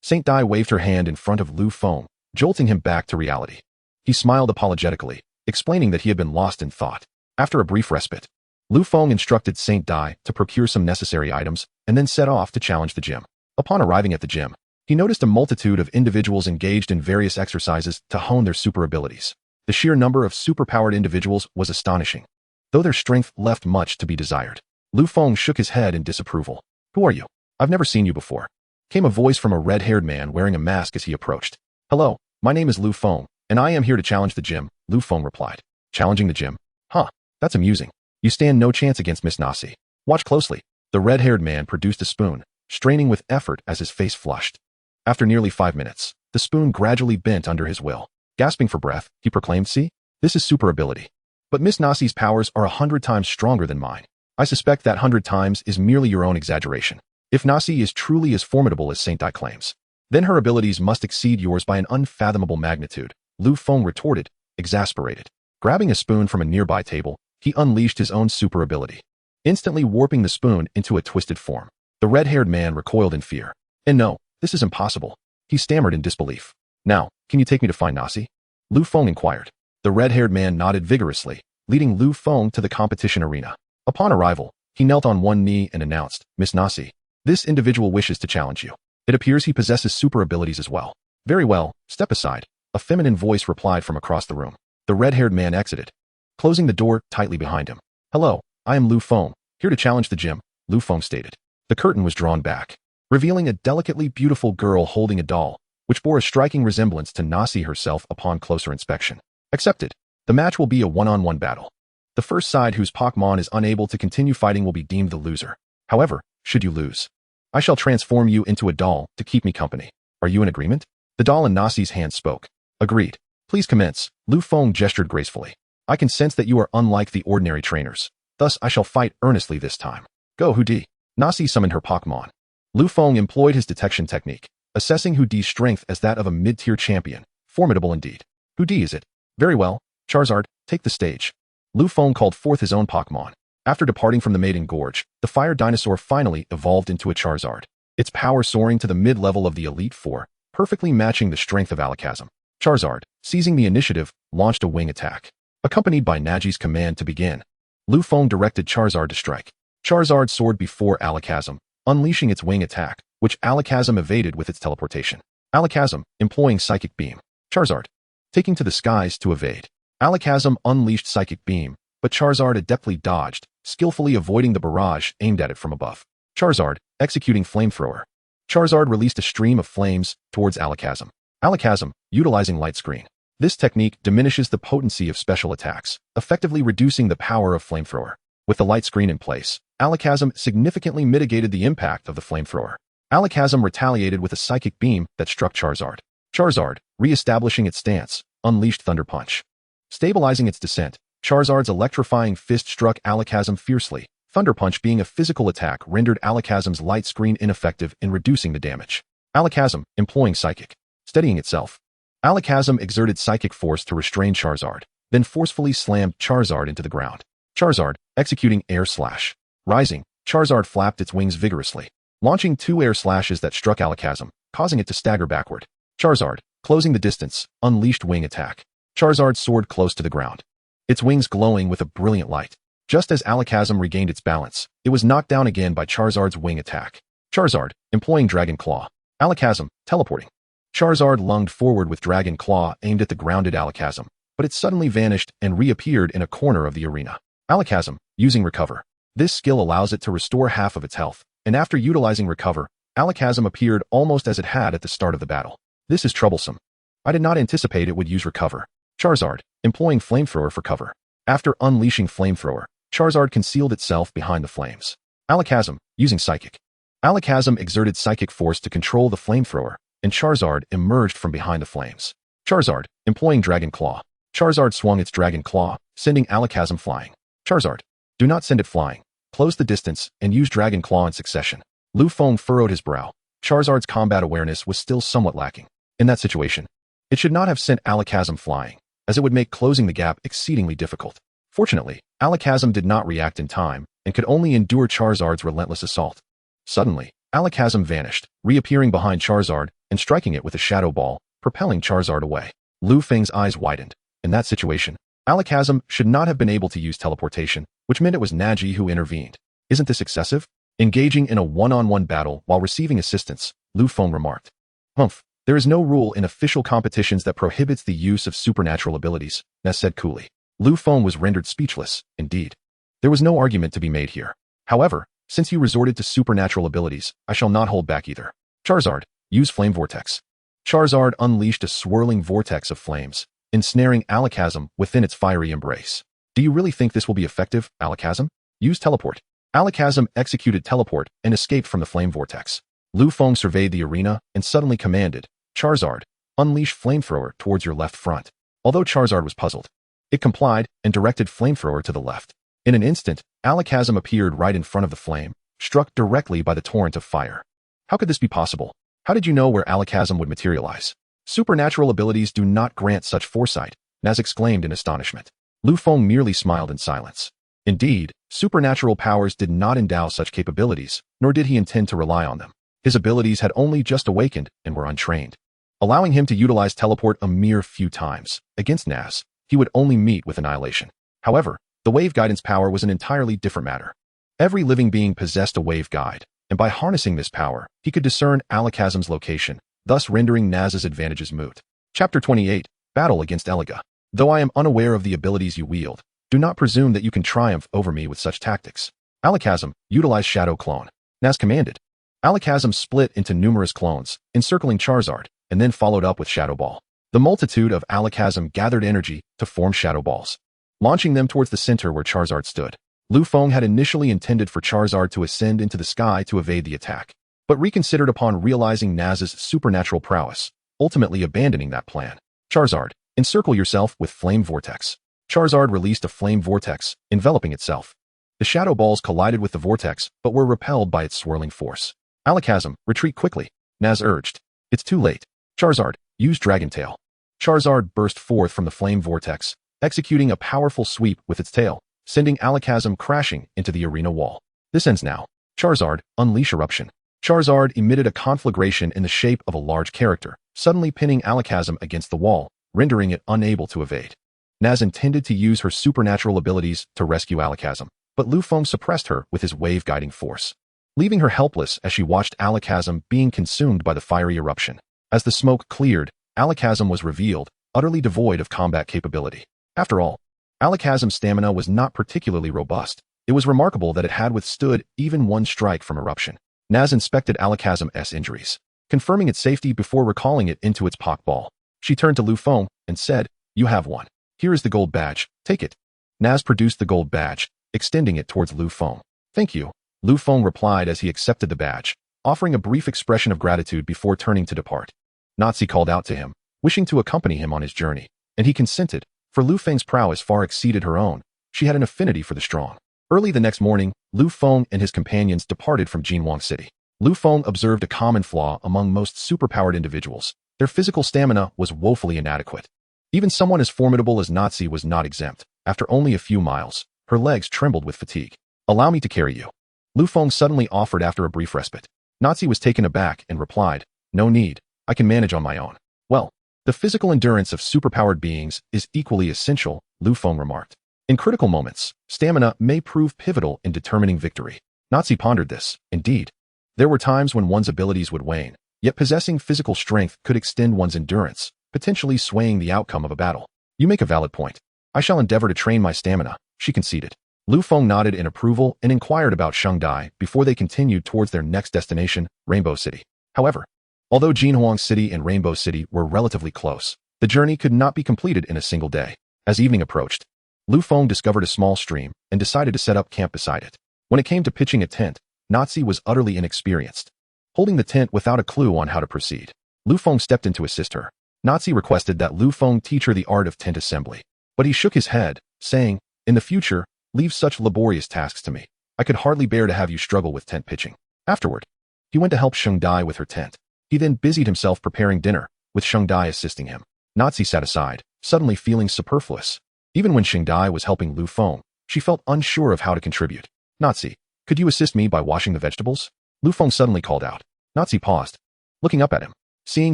Saint Dai waved her hand in front of Lu Feng, jolting him back to reality. He smiled apologetically, explaining that he had been lost in thought. After a brief respite, Lu Feng instructed Saint Dai to procure some necessary items and then set off to challenge the gym. Upon arriving at the gym, he noticed a multitude of individuals engaged in various exercises to hone their super abilities. The sheer number of superpowered individuals was astonishing, though their strength left much to be desired. Lu Feng shook his head in disapproval. Who are you? I've never seen you before. Came a voice from a red-haired man wearing a mask as he approached. Hello, my name is Lu Feng, and I am here to challenge the gym, Lu Feng replied. Challenging the gym? Huh, that's amusing. You stand no chance against Miss Nasi. Watch closely. The red-haired man produced a spoon, straining with effort as his face flushed. After nearly 5 minutes, the spoon gradually bent under his will. Gasping for breath, he proclaimed, see, this is super ability. But Miss Nasi's powers are 100 times stronger than mine. I suspect that 100 times is merely your own exaggeration. If Nasi is truly as formidable as Saint Dai claims, then her abilities must exceed yours by an unfathomable magnitude, Lu Feng retorted, exasperated. Grabbing a spoon from a nearby table, he unleashed his own super ability, instantly warping the spoon into a twisted form. The red-haired man recoiled in fear. And no, this is impossible. He stammered in disbelief. Now, can you take me to find Nasi? Lu Feng inquired. The red-haired man nodded vigorously, leading Lu Feng to the competition arena. Upon arrival, he knelt on one knee and announced, Miss Nasi, this individual wishes to challenge you. It appears he possesses super abilities as well. Very well, step aside, a feminine voice replied from across the room. The red-haired man exited, closing the door tightly behind him. Hello, I am Lu Feng, here to challenge the gym, Lu Feng stated. The curtain was drawn back, revealing a delicately beautiful girl holding a doll, which bore a striking resemblance to Nasi herself upon closer inspection. Accepted. The match will be a one-on-one battle. The first side whose Pokémon is unable to continue fighting will be deemed the loser. However, should you lose, I shall transform you into a doll to keep me company. Are you in agreement? The doll in Nasi's hand spoke. Agreed. Please commence. Lu Feng gestured gracefully. I can sense that you are unlike the ordinary trainers. Thus I shall fight earnestly this time. Go, Hudi. Nasi summoned her Pokémon. Lu Feng employed his detection technique, assessing Hudi's strength as that of a mid-tier champion. Formidable indeed. Hudi is it? Very well. Charizard, take the stage. Lu Feng called forth his own Pokémon. After departing from the Maiden Gorge, the fire dinosaur finally evolved into a Charizard, its power soaring to the mid-level of the Elite Four, perfectly matching the strength of Alakazam. Charizard, seizing the initiative, launched a wing attack. Accompanied by Naji's command to begin, Lu Feng directed Charizard to strike. Charizard soared before Alakazam, unleashing its wing attack, which Alakazam evaded with its teleportation. Alakazam, employing Psychic Beam. Charizard, taking to the skies to evade. Alakazam unleashed Psychic Beam, but Charizard adeptly dodged, skillfully avoiding the barrage aimed at it from above. Charizard, executing Flamethrower. Charizard released a stream of flames towards Alakazam. Alakazam, utilizing Light Screen. This technique diminishes the potency of special attacks, effectively reducing the power of Flamethrower. With the Light Screen in place, Alakazam significantly mitigated the impact of the Flamethrower. Alakazam retaliated with a Psychic Beam that struck Charizard. Charizard, re-establishing its stance, unleashed Thunder Punch. Stabilizing its descent, Charizard's electrifying fist struck Alakazam fiercely, Thunder Punch, being a physical attack, rendered Alakazam's light screen ineffective in reducing the damage. Alakazam, employing Psychic. Steadying itself. Alakazam exerted Psychic Force to restrain Charizard, then forcefully slammed Charizard into the ground. Charizard, executing Air Slash. Rising, Charizard flapped its wings vigorously, launching 2 air slashes that struck Alakazam, causing it to stagger backward. Charizard, closing the distance, unleashed Wing Attack. Charizard soared close to the ground, its wings glowing with a brilliant light. Just as Alakazam regained its balance, it was knocked down again by Charizard's Wing Attack. Charizard, employing Dragon Claw. Alakazam, teleporting. Charizard lunged forward with Dragon Claw aimed at the grounded Alakazam, but it suddenly vanished and reappeared in a corner of the arena. Alakazam, using Recover. This skill allows it to restore half of its health, and after utilizing Recover, Alakazam appeared almost as it had at the start of the battle. This is troublesome. I did not anticipate it would use Recover. Charizard, employing Flamethrower for cover. After unleashing Flamethrower, Charizard concealed itself behind the flames. Alakazam, using Psychic. Alakazam exerted Psychic Force to control the Flamethrower, and Charizard emerged from behind the flames. Charizard, employing Dragon Claw. Charizard swung its Dragon Claw, sending Alakazam flying. Charizard, do not send it flying. Close the distance and use Dragon Claw in succession. Lu Feng furrowed his brow. Charizard's combat awareness was still somewhat lacking. In that situation, it should not have sent Alakazam flying, as it would make closing the gap exceedingly difficult. Fortunately, Alakazam did not react in time and could only endure Charizard's relentless assault. Suddenly, Alakazam vanished, reappearing behind Charizard and striking it with a Shadow Ball, propelling Charizard away. Lu Feng's eyes widened. In that situation, Alakazam should not have been able to use teleportation, which meant it was Naji who intervened. Isn't this excessive? Engaging in a one-on-one battle while receiving assistance, Lu Feng remarked. Humph, there is no rule in official competitions that prohibits the use of supernatural abilities, Ness said coolly. Lu Feng was rendered speechless, indeed. There was no argument to be made here. However, since you resorted to supernatural abilities, I shall not hold back either. Charizard, use Flame Vortex. Charizard unleashed a swirling vortex of flames, ensnaring Alakazam within its fiery embrace. Do you really think this will be effective, Alakazam? Use Teleport. Alakazam executed Teleport and escaped from the flame vortex. Lu Feng surveyed the arena and suddenly commanded, Charizard, unleash Flamethrower towards your left front. Although Charizard was puzzled, it complied and directed Flamethrower to the left. In an instant, Alakazam appeared right in front of the flame, struck directly by the torrent of fire. How could this be possible? How did you know where Alakazam would materialize? Supernatural abilities do not grant such foresight, Naz exclaimed in astonishment. Lu Feng merely smiled in silence. Indeed, supernatural powers did not endow such capabilities, nor did he intend to rely on them. His abilities had only just awakened and were untrained. Allowing him to utilize Teleport a mere few times, against Naz, he would only meet with annihilation. However, the Wave Guidance power was an entirely different matter. Every living being possessed a Wave Guide, and by harnessing this power, he could discern Alakazam's location, thus rendering Naz's advantages moot. Chapter 28, Battle against Eliga. Though I am unaware of the abilities you wield, do not presume that you can triumph over me with such tactics. Alakazam, utilize Shadow Clone. Naz commanded. Alakazam split into numerous clones, encircling Charizard, and then followed up with Shadow Ball. The multitude of Alakazam gathered energy to form Shadow Balls, launching them towards the center where Charizard stood. Lu Feng had initially intended for Charizard to ascend into the sky to evade the attack, but reconsidered upon realizing Naz's supernatural prowess, ultimately abandoning that plan. Charizard, encircle yourself with Flame Vortex. Charizard released a Flame Vortex, enveloping itself. The Shadow Balls collided with the vortex, but were repelled by its swirling force. Alakazam, retreat quickly, Naz urged. It's too late. Charizard, use Dragon Tail. Charizard burst forth from the Flame Vortex, executing a powerful sweep with its tail, sending Alakazam crashing into the arena wall. This ends now. Charizard, unleash Eruption. Charizard emitted a conflagration in the shape of a large character, suddenly pinning Alakazam against the wall, rendering it unable to evade. Naz intended to use her supernatural abilities to rescue Alakazam, but Lu Feng suppressed her with his wave guiding force, leaving her helpless as she watched Alakazam being consumed by the fiery eruption. As the smoke cleared, Alakazam was revealed, utterly devoid of combat capability. After all, Alakazam's stamina was not particularly robust. It was remarkable that it had withstood even one strike from eruption. Naz inspected Alakazam's injuries, confirming its safety before recalling it into its Pokeball. She turned to Lu Feng and said, "You have one. Here is the gold badge. Take it." Naz produced the gold badge, extending it towards Lu Feng. "Thank you," Lu Feng replied as he accepted the badge, offering a brief expression of gratitude before turning to depart. Nazi called out to him, wishing to accompany him on his journey, and he consented, for Lu Feng's prowess far exceeded her own. She had an affinity for the strong. Early the next morning, Lu Feng and his companions departed from Jinhuang City. Lu Feng observed a common flaw among most superpowered individuals. Their physical stamina was woefully inadequate. Even someone as formidable as Nazi was not exempt. After only a few miles, her legs trembled with fatigue. "Allow me to carry you," Lu Feng suddenly offered after a brief respite. Nazi was taken aback and replied, "No need, I can manage on my own." "Well, the physical endurance of superpowered beings is equally essential," Lu Feng remarked. "In critical moments, stamina may prove pivotal in determining victory." Nazi pondered this. Indeed, there were times when one's abilities would wane, yet possessing physical strength could extend one's endurance, potentially swaying the outcome of a battle. "You make a valid point. I shall endeavor to train my stamina," she conceded. Lu Feng nodded in approval and inquired about Sheng Dai before they continued towards their next destination, Rainbow City. However, although Jinhuang City and Rainbow City were relatively close, the journey could not be completed in a single day. As evening approached, Lu Feng discovered a small stream and decided to set up camp beside it. When it came to pitching a tent, Nazi was utterly inexperienced, holding the tent without a clue on how to proceed. Lu Feng stepped in to assist her. Nazi requested that Lu Feng teach her the art of tent assembly, but he shook his head, saying, "In the future, leave such laborious tasks to me. I could hardly bear to have you struggle with tent pitching." Afterward, he went to help Sheng Dai with her tent. He then busied himself preparing dinner, with Sheng Dai assisting him. Nazi sat aside, suddenly feeling superfluous. Even when Sheng Dai was helping Lu Feng, she felt unsure of how to contribute. "Nazi, could you assist me by washing the vegetables?" Lu Feng suddenly called out. Nazi paused, looking up at him. Seeing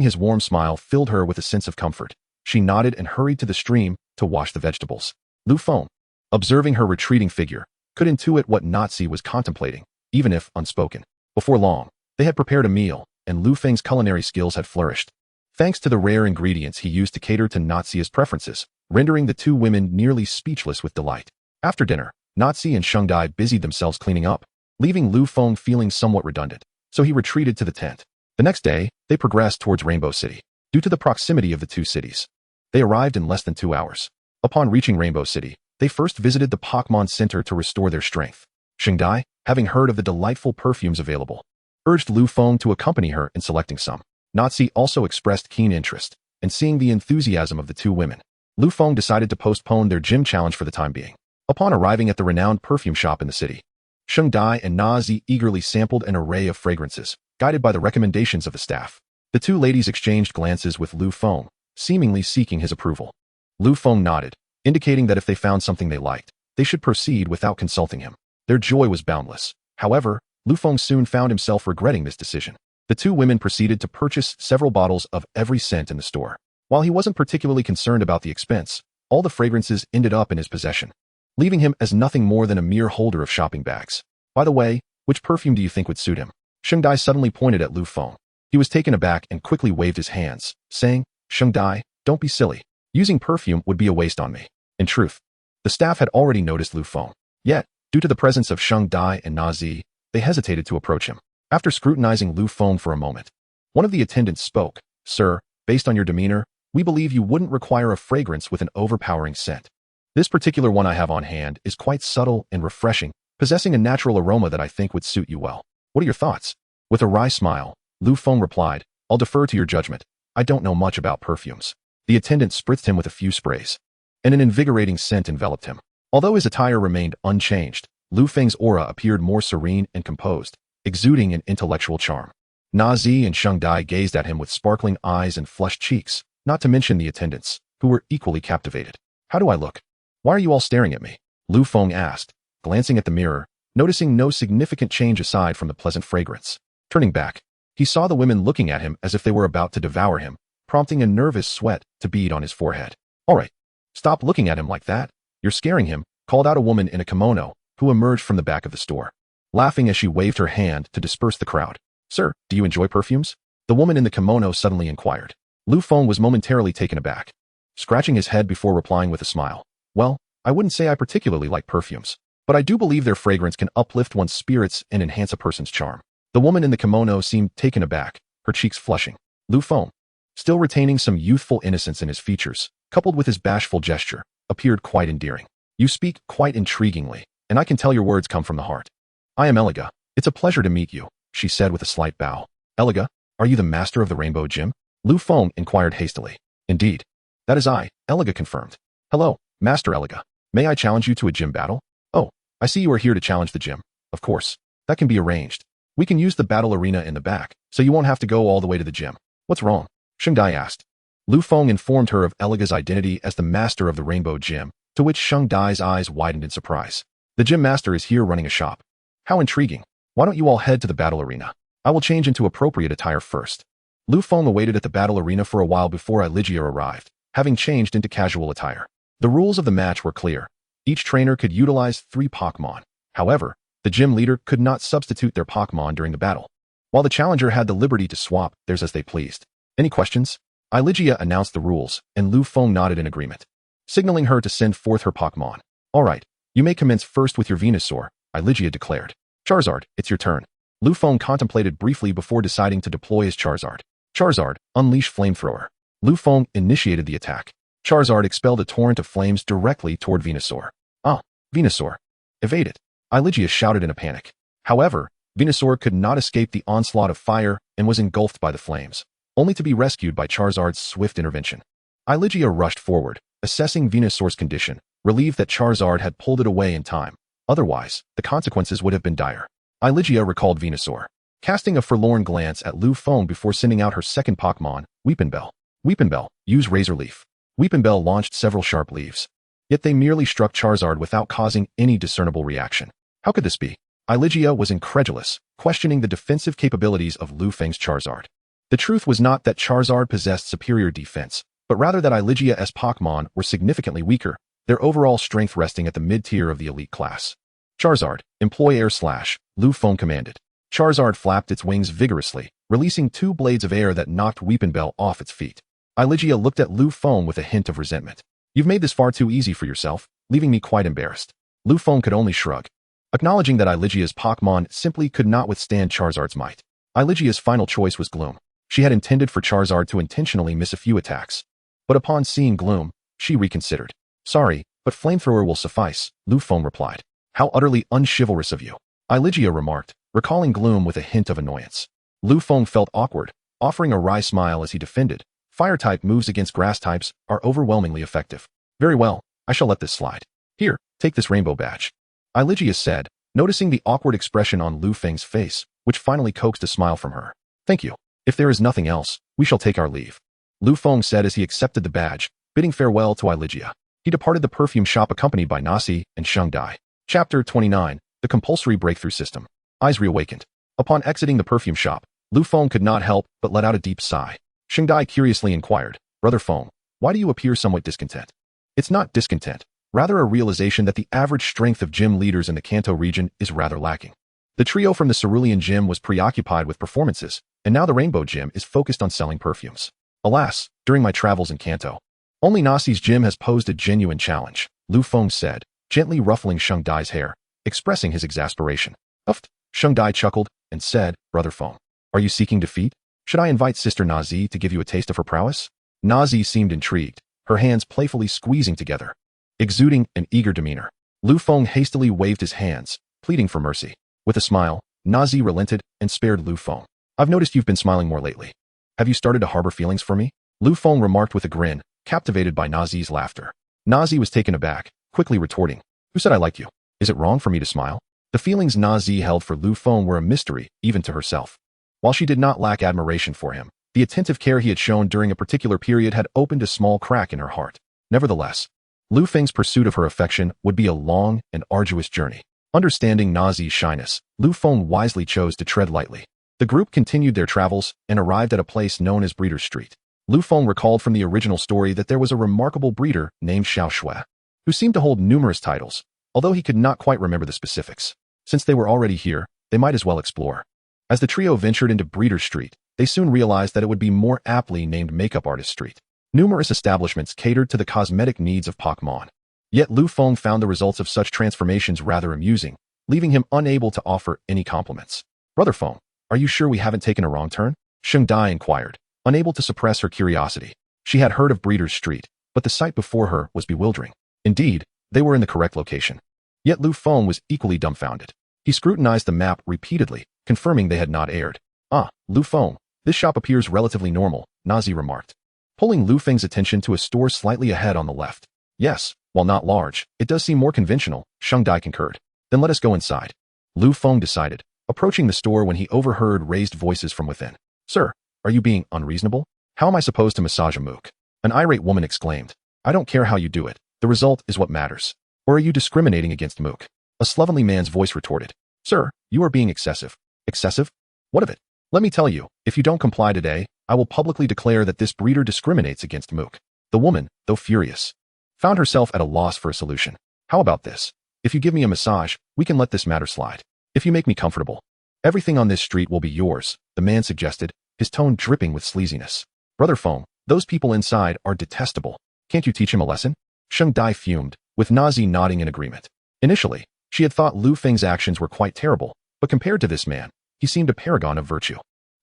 his warm smile filled her with a sense of comfort. She nodded and hurried to the stream to wash the vegetables. Lu Feng, observing her retreating figure, could intuit what Nazi was contemplating, even if unspoken. Before long, they had prepared a meal, and Lu Feng's culinary skills had flourished, thanks to the rare ingredients he used to cater to Nazi's preferences, rendering the two women nearly speechless with delight. After dinner, Nazi and Sheng Dai busied themselves cleaning up, leaving Lu Feng feeling somewhat redundant, so he retreated to the tent. The next day, they progressed towards Rainbow City. Due to the proximity of the two cities, they arrived in less than 2 hours. Upon reaching Rainbow City, they first visited the Pokémon Center to restore their strength. Sheng Dai, having heard of the delightful perfumes available, urged Lu Feng to accompany her in selecting some. Nazi also expressed keen interest, and seeing the enthusiasm of the two women, Lu Feng decided to postpone their gym challenge for the time being. Upon arriving at the renowned perfume shop in the city, Sheng Dai and Nazi eagerly sampled an array of fragrances, guided by the recommendations of the staff. The two ladies exchanged glances with Lu Feng, seemingly seeking his approval. Lu Feng nodded, indicating that if they found something they liked, they should proceed without consulting him. Their joy was boundless. However, Lu Feng soon found himself regretting this decision. The two women proceeded to purchase several bottles of every scent in the store. While he wasn't particularly concerned about the expense, all the fragrances ended up in his possession, leaving him as nothing more than a mere holder of shopping bags. "By the way, which perfume do you think would suit him?" Sheng Dai suddenly pointed at Lu Feng. He was taken aback and quickly waved his hands, saying, "Sheng Dai, don't be silly. Using perfume would be a waste on me." In truth, the staff had already noticed Lu Feng. Yet, due to the presence of Sheng Dai and Nazi, they hesitated to approach him. After scrutinizing Lu Feng for a moment, one of the attendants spoke. "Sir, based on your demeanor, we believe you wouldn't require a fragrance with an overpowering scent. This particular one I have on hand is quite subtle and refreshing, possessing a natural aroma that I think would suit you well. What are your thoughts?" With a wry smile, Lu Feng replied, "I'll defer to your judgment. I don't know much about perfumes." The attendant spritzed him with a few sprays, and an invigorating scent enveloped him. Although his attire remained unchanged, Lu Feng's aura appeared more serene and composed, exuding an intellectual charm. Nazi and Sheng Dai gazed at him with sparkling eyes and flushed cheeks, not to mention the attendants, who were equally captivated. "How do I look? Why are you all staring at me?" Lu Feng asked, glancing at the mirror, noticing no significant change aside from the pleasant fragrance. Turning back, he saw the women looking at him as if they were about to devour him, prompting a nervous sweat to bead on his forehead. "All right, stop looking at him like that. You're scaring him," called out a woman in a kimono, who emerged from the back of the store, laughing as she waved her hand to disperse the crowd. "Sir, do you enjoy perfumes?" the woman in the kimono suddenly inquired. Lu Feng was momentarily taken aback, scratching his head before replying with a smile. "Well, I wouldn't say I particularly like perfumes, but I do believe their fragrance can uplift one's spirits and enhance a person's charm." The woman in the kimono seemed taken aback, her cheeks flushing. Lu Feng, still retaining some youthful innocence in his features, coupled with his bashful gesture, appeared quite endearing. "You speak quite intriguingly, and I can tell your words come from the heart. I am Eliga. It's a pleasure to meet you," she said with a slight bow. "Eliga, are you the master of the Rainbow Gym?" Lu Feng inquired hastily. "Indeed. That is I," Eliga confirmed. "Hello, Master Eliga. May I challenge you to a gym battle?" "Oh, I see you are here to challenge the gym. Of course, that can be arranged. We can use the battle arena in the back, so you won't have to go all the way to the gym. What's wrong? Sheng Dai asked. Lu Feng informed her of Eliga's identity as the master of the Rainbow Gym, to which Sheng Dai's eyes widened in surprise. The gym master is here running a shop. How intriguing. Why don't you all head to the battle arena? I will change into appropriate attire first. Lu Feng awaited at the battle arena for a while before Lugia arrived, having changed into casual attire. The rules of the match were clear. Each trainer could utilize 3 Pokémon. However, the gym leader could not substitute their Pokémon during the battle, while the challenger had the liberty to swap theirs as they pleased. Any questions? Lugia announced the rules, and Lu Feng nodded in agreement, signaling her to send forth her Pokémon. All right, you may commence first with your Venusaur, Lugia declared. Charizard, it's your turn. Lu Feng contemplated briefly before deciding to deploy his Charizard. Charizard, unleash Flamethrower. Lu Feng initiated the attack. Charizard expelled a torrent of flames directly toward Venusaur. Ah, Venusaur. Evade it. Lugia shouted in a panic. However, Venusaur could not escape the onslaught of fire and was engulfed by the flames, only to be rescued by Charizard's swift intervention. Lugia rushed forward, assessing Venusaur's condition, relieved that Charizard had pulled it away in time. Otherwise, the consequences would have been dire. Lugia recalled Venusaur, casting a forlorn glance at Lu Feng before sending out her second Pokémon, Weepinbell. Weepinbell, use Razor Leaf. Weepinbell launched several sharp leaves, yet they merely struck Charizard without causing any discernible reaction. How could this be? Lugia was incredulous, questioning the defensive capabilities of Lu Feng's Charizard. The truth was not that Charizard possessed superior defense, but rather that Lugia's Pokémon were significantly weaker, their overall strength resting at the mid-tier of the elite class. Charizard, employ Air Slash, Lu Feng commanded. Charizard flapped its wings vigorously, releasing 2 blades of air that knocked Weepinbell off its feet. Lugia looked at Lu Feng with a hint of resentment. You've made this far too easy for yourself, leaving me quite embarrassed. Lu Feng could only shrug, acknowledging that Lugia's Pokémon simply could not withstand Charizard's might. Lugia's final choice was Gloom. She had intended for Charizard to intentionally miss a few attacks, but upon seeing Gloom, she reconsidered. Sorry, but Flamethrower will suffice, Lu Feng replied. How utterly unchivalrous of you, Lugia remarked, recalling Gloom with a hint of annoyance. Lu Feng felt awkward, offering a wry smile as he defended. Fire-type moves against grass types are overwhelmingly effective. Very well, I shall let this slide. Here, take this rainbow badge. Lugia said, noticing the awkward expression on Lu Feng's face, which finally coaxed a smile from her. Thank you. If there is nothing else, we shall take our leave. Lu Feng said as he accepted the badge, bidding farewell to Lugia. He departed the perfume shop accompanied by Nasi and Sheng Dai. Chapter 29, The Compulsory Breakthrough System. Eyes reawakened. Upon exiting the perfume shop, Lu Feng could not help but let out a deep sigh. Sheng Dai curiously inquired, Brother Feng, why do you appear somewhat discontent? It's not discontent, rather a realization that the average strength of gym leaders in the Kanto region is rather lacking. The trio from the Cerulean Gym was preoccupied with performances, and now the Rainbow Gym is focused on selling perfumes. Alas, during my travels in Kanto, only Nasi's gym has posed a genuine challenge, Lu Feng said, gently ruffling Sheng Dai's hair, expressing his exasperation. Uffed, Sheng Dai chuckled and said, Brother Feng, are you seeking defeat? Should I invite Sister Nazi to give you a taste of her prowess? Nazi seemed intrigued, her hands playfully squeezing together, exuding an eager demeanor. Lu Feng hastily waved his hands, pleading for mercy. With a smile, Nazi relented and spared Lu Feng. I've noticed you've been smiling more lately. Have you started to harbor feelings for me? Lu Feng remarked with a grin, captivated by Nazi's laughter. Nazi was taken aback, quickly retorting, Who said I like you? Is it wrong for me to smile? The feelings Nazi held for Lu Feng were a mystery, even to herself. While she did not lack admiration for him, the attentive care he had shown during a particular period had opened a small crack in her heart. Nevertheless, Lu Feng's pursuit of her affection would be a long and arduous journey. Understanding Nazi's shyness, Lu Feng wisely chose to tread lightly. The group continued their travels and arrived at a place known as Breeder Street. Lu Feng recalled from the original story that there was a remarkable breeder named Xiao Shui, who seemed to hold numerous titles, although he could not quite remember the specifics. Since they were already here, they might as well explore. As the trio ventured into Breeder Street, they soon realized that it would be more aptly named Makeup Artist Street. Numerous establishments catered to the cosmetic needs of Pokémon. Yet Lu Feng found the results of such transformations rather amusing, leaving him unable to offer any compliments. Brother Feng, are you sure we haven't taken a wrong turn? Sheng Dai inquired, unable to suppress her curiosity. She had heard of Breeder Street, but the sight before her was bewildering. Indeed, they were in the correct location. Yet Lu Feng was equally dumbfounded. He scrutinized the map repeatedly, confirming they had not erred. Ah, Lu Feng, this shop appears relatively normal, Nazi remarked, pulling Lu Feng's attention to a store slightly ahead on the left. Yes, while not large, it does seem more conventional, Sheng Dai concurred. Then let us go inside. Lu Feng decided, approaching the store when he overheard raised voices from within. Sir, are you being unreasonable? How am I supposed to massage a mook? An irate woman exclaimed. I don't care how you do it. The result is what matters. Or are you discriminating against mook? A slovenly man's voice retorted. Sir, you are being excessive. Excessive? What of it? Let me tell you, if you don't comply today, I will publicly declare that this breeder discriminates against mook. The woman, though furious, found herself at a loss for a solution. How about this? If you give me a massage, we can let this matter slide. If you make me comfortable, everything on this street will be yours, the man suggested, his tone dripping with sleaziness. Brother Feng, those people inside are detestable. Can't you teach him a lesson? Sheng Dai fumed, with Nazi nodding in agreement. Initially, she had thought Lu Feng's actions were quite terrible, but compared to this man, he seemed a paragon of virtue.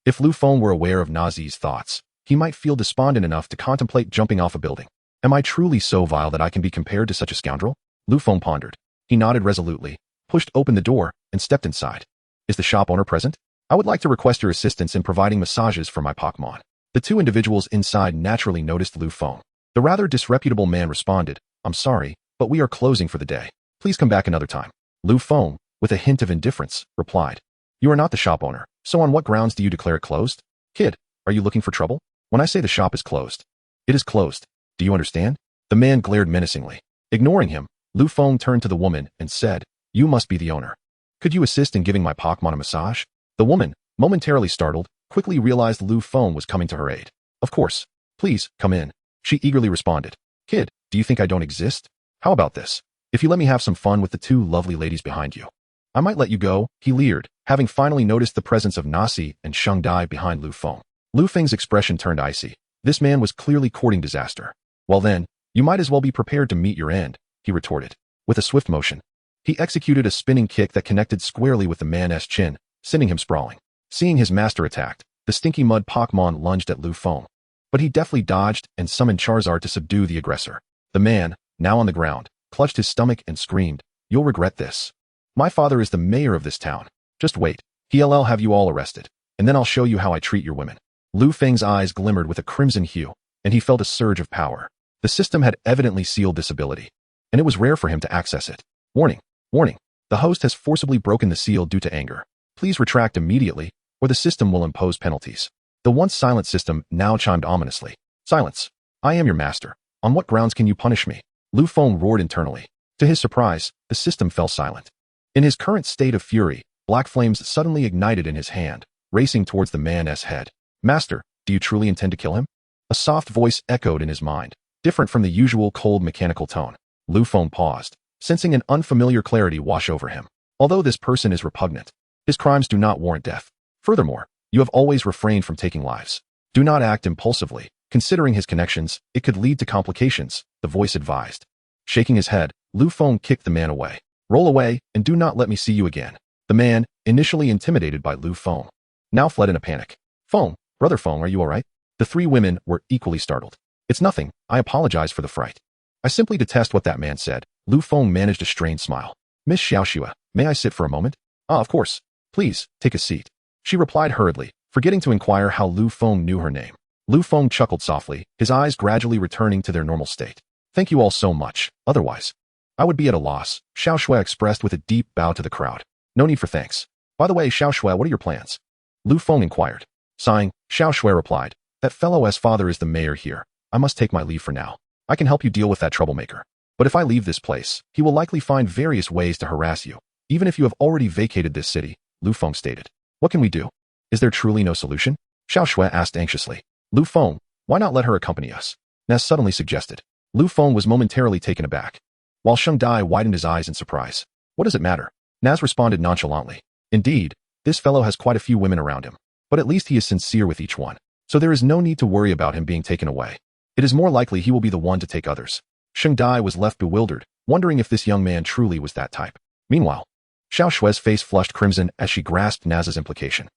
If Lu Feng were aware of Nazi's thoughts, he might feel despondent enough to contemplate jumping off a building. Am I truly so vile that I can be compared to such a scoundrel? Lu Feng pondered. He nodded resolutely, pushed open the door, and stepped inside. Is the shop owner present? I would like to request your assistance in providing massages for my Pokémon. The two individuals inside naturally noticed Lu Feng. The rather disreputable man responded, I'm sorry, but we are closing for the day. Please come back another time. Lu Feng, with a hint of indifference, replied. You are not the shop owner, so on what grounds do you declare it closed? Kid, are you looking for trouble? When I say the shop is closed, it is closed. Do you understand? The man glared menacingly. Ignoring him, Lu Feng turned to the woman and said, You must be the owner. Could you assist in giving my Pokémon a massage? The woman, momentarily startled, quickly realized Lu Feng was coming to her aid. Of course. Please, come in. She eagerly responded. Kid, do you think I don't exist? How about this? If you let me have some fun with the two lovely ladies behind you, I might let you go, he leered, having finally noticed the presence of Nasi and Sheng Dai behind Lu Feng. Lu Feng's expression turned icy. This man was clearly courting disaster. Well then, you might as well be prepared to meet your end, he retorted. With a swift motion, he executed a spinning kick that connected squarely with the man's chin, sending him sprawling. Seeing his master attacked, the stinky mud Pokémon lunged at Lu Feng. But he deftly dodged and summoned Charizard to subdue the aggressor. The man, now on the ground, clutched his stomach and screamed, You'll regret this. My father is the mayor of this town. Just wait. He'll have you all arrested, and then I'll show you how I treat your women. Lu Feng's eyes glimmered with a crimson hue, and he felt a surge of power. The system had evidently sealed this ability, and it was rare for him to access it. Warning. Warning. The host has forcibly broken the seal due to anger. Please retract immediately, or the system will impose penalties. The once silent system now chimed ominously. Silence. I am your master. On what grounds can you punish me? Lu Feng roared internally. To his surprise, the system fell silent. In his current state of fury, black flames suddenly ignited in his hand, racing towards the man's head. Master, do you truly intend to kill him? A soft voice echoed in his mind, different from the usual cold mechanical tone. Lu Feng paused, sensing an unfamiliar clarity wash over him. Although this person is repugnant, his crimes do not warrant death. Furthermore, you have always refrained from taking lives. Do not act impulsively. Considering his connections, it could lead to complications, the voice advised. Shaking his head, Lu Feng kicked the man away. Roll away, and do not let me see you again. The man, initially intimidated by Lu Feng, now fled in a panic. Feng, Brother Feng, are you alright? The three women were equally startled. It's nothing, I apologize for the fright. I simply detest what that man said. Lu Feng managed a strained smile. Miss Xiaoxue, may I sit for a moment? Ah, of course. Please, take a seat. She replied hurriedly, forgetting to inquire how Lu Feng knew her name. Lu Feng chuckled softly, his eyes gradually returning to their normal state. Thank you all so much, otherwise I would be at a loss, Xiaoxue expressed with a deep bow to the crowd. No need for thanks. By the way, Xiaoxue, what are your plans? Lu Feng inquired. Sighing, Xiaoxue replied, That fellow's father is the mayor here. I must take my leave for now. I can help you deal with that troublemaker. But if I leave this place, he will likely find various ways to harass you. Even if you have already vacated this city, Lu Feng stated. What can we do? Is there truly no solution? Xiaoxue asked anxiously. Lu Feng, why not let her accompany us? Ness suddenly suggested. Lu Feng was momentarily taken aback, while Sheng Dai widened his eyes in surprise. What does it matter? Naz responded nonchalantly. Indeed, this fellow has quite a few women around him, but at least he is sincere with each one, so there is no need to worry about him being taken away. It is more likely he will be the one to take others. Sheng Dai was left bewildered, wondering if this young man truly was that type. Meanwhile, Xiaoxue's face flushed crimson as she grasped Naz's implication.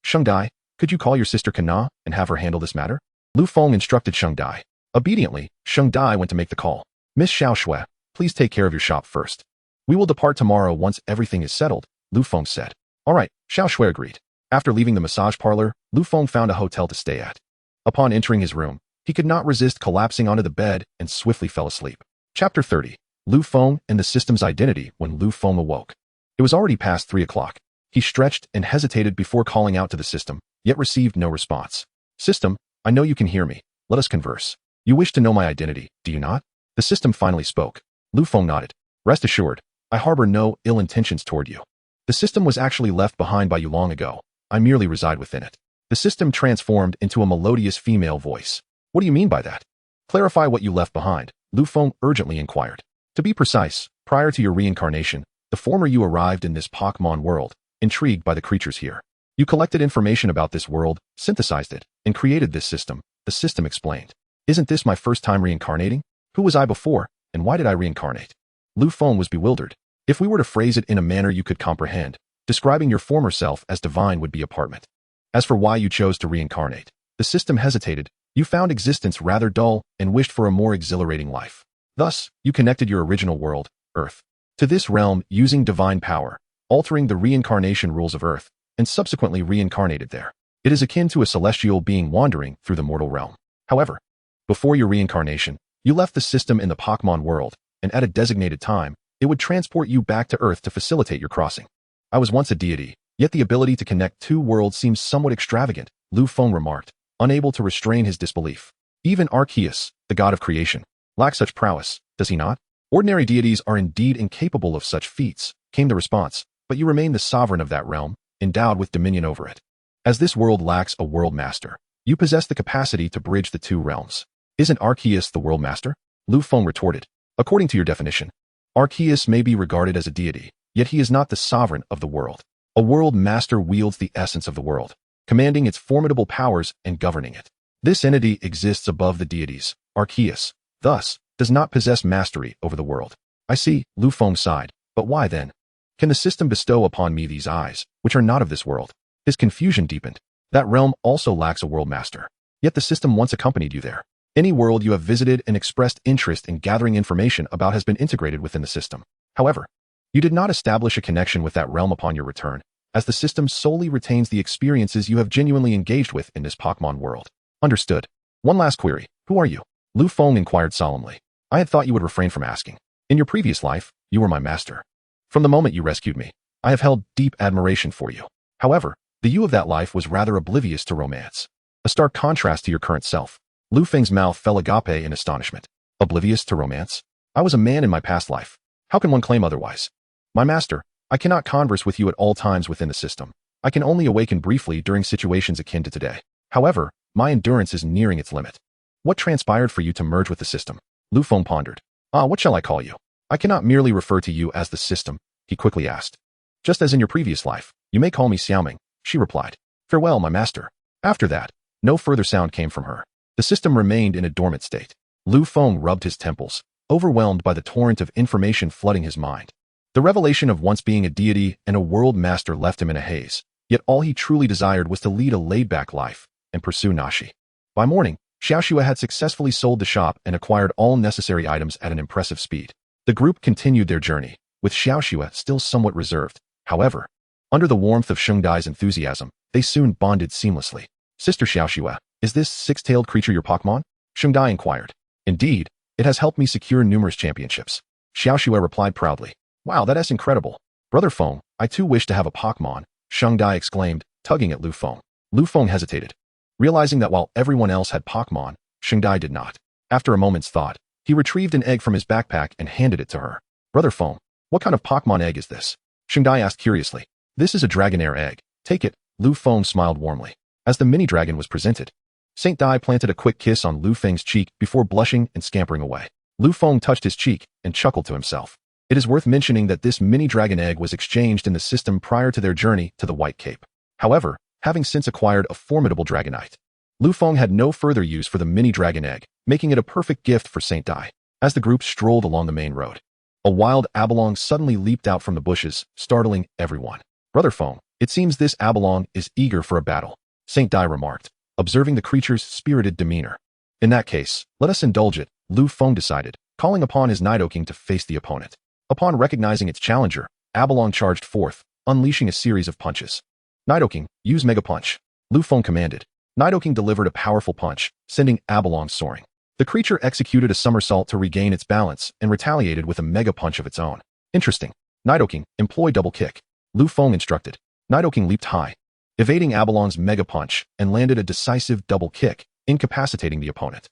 Sheng Dai, could you call your sister Kana and have her handle this matter? Lu Feng instructed Sheng Dai. Obediently, Sheng Dai went to make the call. Miss Xiaoxue, please take care of your shop first. We will depart tomorrow once everything is settled, Lu Feng said. All right, Xiaoxue agreed. After leaving the massage parlor, Lu Feng found a hotel to stay at. Upon entering his room, he could not resist collapsing onto the bed and swiftly fell asleep. Chapter 30. Lu Feng and the system's identity when Lu Feng awoke. It was already past 3 o'clock. He stretched and hesitated before calling out to the system, yet received no response. System, I know you can hear me. Let us converse. You wish to know my identity, do you not? The system finally spoke. Lu Feng nodded. Rest assured, I harbor no ill intentions toward you. The system was actually left behind by you long ago. I merely reside within it. The system transformed into a melodious female voice. What do you mean by that? Clarify what you left behind, Lu Feng urgently inquired. To be precise, prior to your reincarnation, the former you arrived in this Pokémon world, intrigued by the creatures here. You collected information about this world, synthesized it, and created this system, the system explained. Isn't this my first time reincarnating? Who was I before, and why did I reincarnate? Lu Feng was bewildered. If we were to phrase it in a manner you could comprehend, describing your former self as divine would be apartment. As for why you chose to reincarnate, the system hesitated. You found existence rather dull and wished for a more exhilarating life. Thus, you connected your original world, Earth, to this realm using divine power, altering the reincarnation rules of Earth, and subsequently reincarnated there. It is akin to a celestial being wandering through the mortal realm. However, before your reincarnation, you left the system in the Pokémon world, and at a designated time, it would transport you back to Earth to facilitate your crossing. I was once a deity, yet the ability to connect two worlds seems somewhat extravagant, Lu Feng remarked, unable to restrain his disbelief. Even Arceus, the god of creation, lacks such prowess, does he not? Ordinary deities are indeed incapable of such feats, came the response, but you remain the sovereign of that realm, endowed with dominion over it. As this world lacks a world master, you possess the capacity to bridge the two realms. Isn't Arceus the world master? Lu Feng retorted. According to your definition, Arceus may be regarded as a deity, yet he is not the sovereign of the world. A world master wields the essence of the world, commanding its formidable powers and governing it. This entity exists above the deities. Arceus, thus, does not possess mastery over the world. I see, Lu Feng sighed, but why then? Can the system bestow upon me these eyes, which are not of this world? His confusion deepened. That realm also lacks a world master. Yet the system once accompanied you there. Any world you have visited and expressed interest in gathering information about has been integrated within the system. However, you did not establish a connection with that realm upon your return, as the system solely retains the experiences you have genuinely engaged with in this Pokémon world. Understood. One last query. Who are you? Lu Feng inquired solemnly. I had thought you would refrain from asking. In your previous life, you were my master. From the moment you rescued me, I have held deep admiration for you. However, the you of that life was rather oblivious to romance. A stark contrast to your current self. Lu Feng's mouth fell agape in astonishment. Oblivious to romance? I was a man in my past life. How can one claim otherwise? My master, I cannot converse with you at all times within the system. I can only awaken briefly during situations akin to today. However, my endurance is nearing its limit. What transpired for you to merge with the system? Lu Feng pondered. What shall I call you? I cannot merely refer to you as the system, he quickly asked. Just as in your previous life, you may call me Xiaoming, she replied. Farewell, my master. After that, no further sound came from her. The system remained in a dormant state. Lu Feng rubbed his temples, overwhelmed by the torrent of information flooding his mind. The revelation of once being a deity and a world master left him in a haze, yet all he truly desired was to lead a laid-back life and pursue Nashi. By morning, Xiaoxue had successfully sold the shop and acquired all necessary items at an impressive speed. The group continued their journey, with Xiaoxue still somewhat reserved. However, under the warmth of Shengdai's enthusiasm, they soon bonded seamlessly. Sister Xiaoxue, is this six-tailed creature your Pokémon? Shengdai inquired. Indeed, it has helped me secure numerous championships. Xiaoxue replied proudly. Wow, that is incredible. Brother Feng, I too wish to have a Pokémon, Shengdai exclaimed, tugging at Lu Feng. Lu Feng hesitated. Realizing that while everyone else had Pokémon, Shengdai did not. After a moment's thought, he retrieved an egg from his backpack and handed it to her. Brother Feng, what kind of Pokémon egg is this? Shengdai asked curiously. This is a Dragonair egg. Take it, Lu Feng smiled warmly. As the mini-dragon was presented, Saint Dai planted a quick kiss on Lu Feng's cheek before blushing and scampering away. Lu Feng touched his cheek and chuckled to himself. It is worth mentioning that this mini-dragon egg was exchanged in the system prior to their journey to the White Cape. However, having since acquired a formidable Dragonite, Lu Feng had no further use for the mini-dragon egg, making it a perfect gift for Saint Dai. As the group strolled along the main road, a wild abalone suddenly leaped out from the bushes, startling everyone. Brother Feng, it seems this abalone is eager for a battle, Saint Dai remarked, observing the creature's spirited demeanor. In that case, let us indulge it, Lu Feng decided, calling upon his Nidoking to face the opponent. Upon recognizing its challenger, Abalong charged forth, unleashing a series of punches. Nidoking, use Mega Punch, Lu Feng commanded. Nidoking delivered a powerful punch, sending Abalong soaring. The creature executed a somersault to regain its balance and retaliated with a Mega Punch of its own. Interesting. Nidoking, employ double kick. Lu Feng instructed. Nidoking leaped high, evading Abalon's mega punch and landed a decisive double kick, incapacitating the opponent.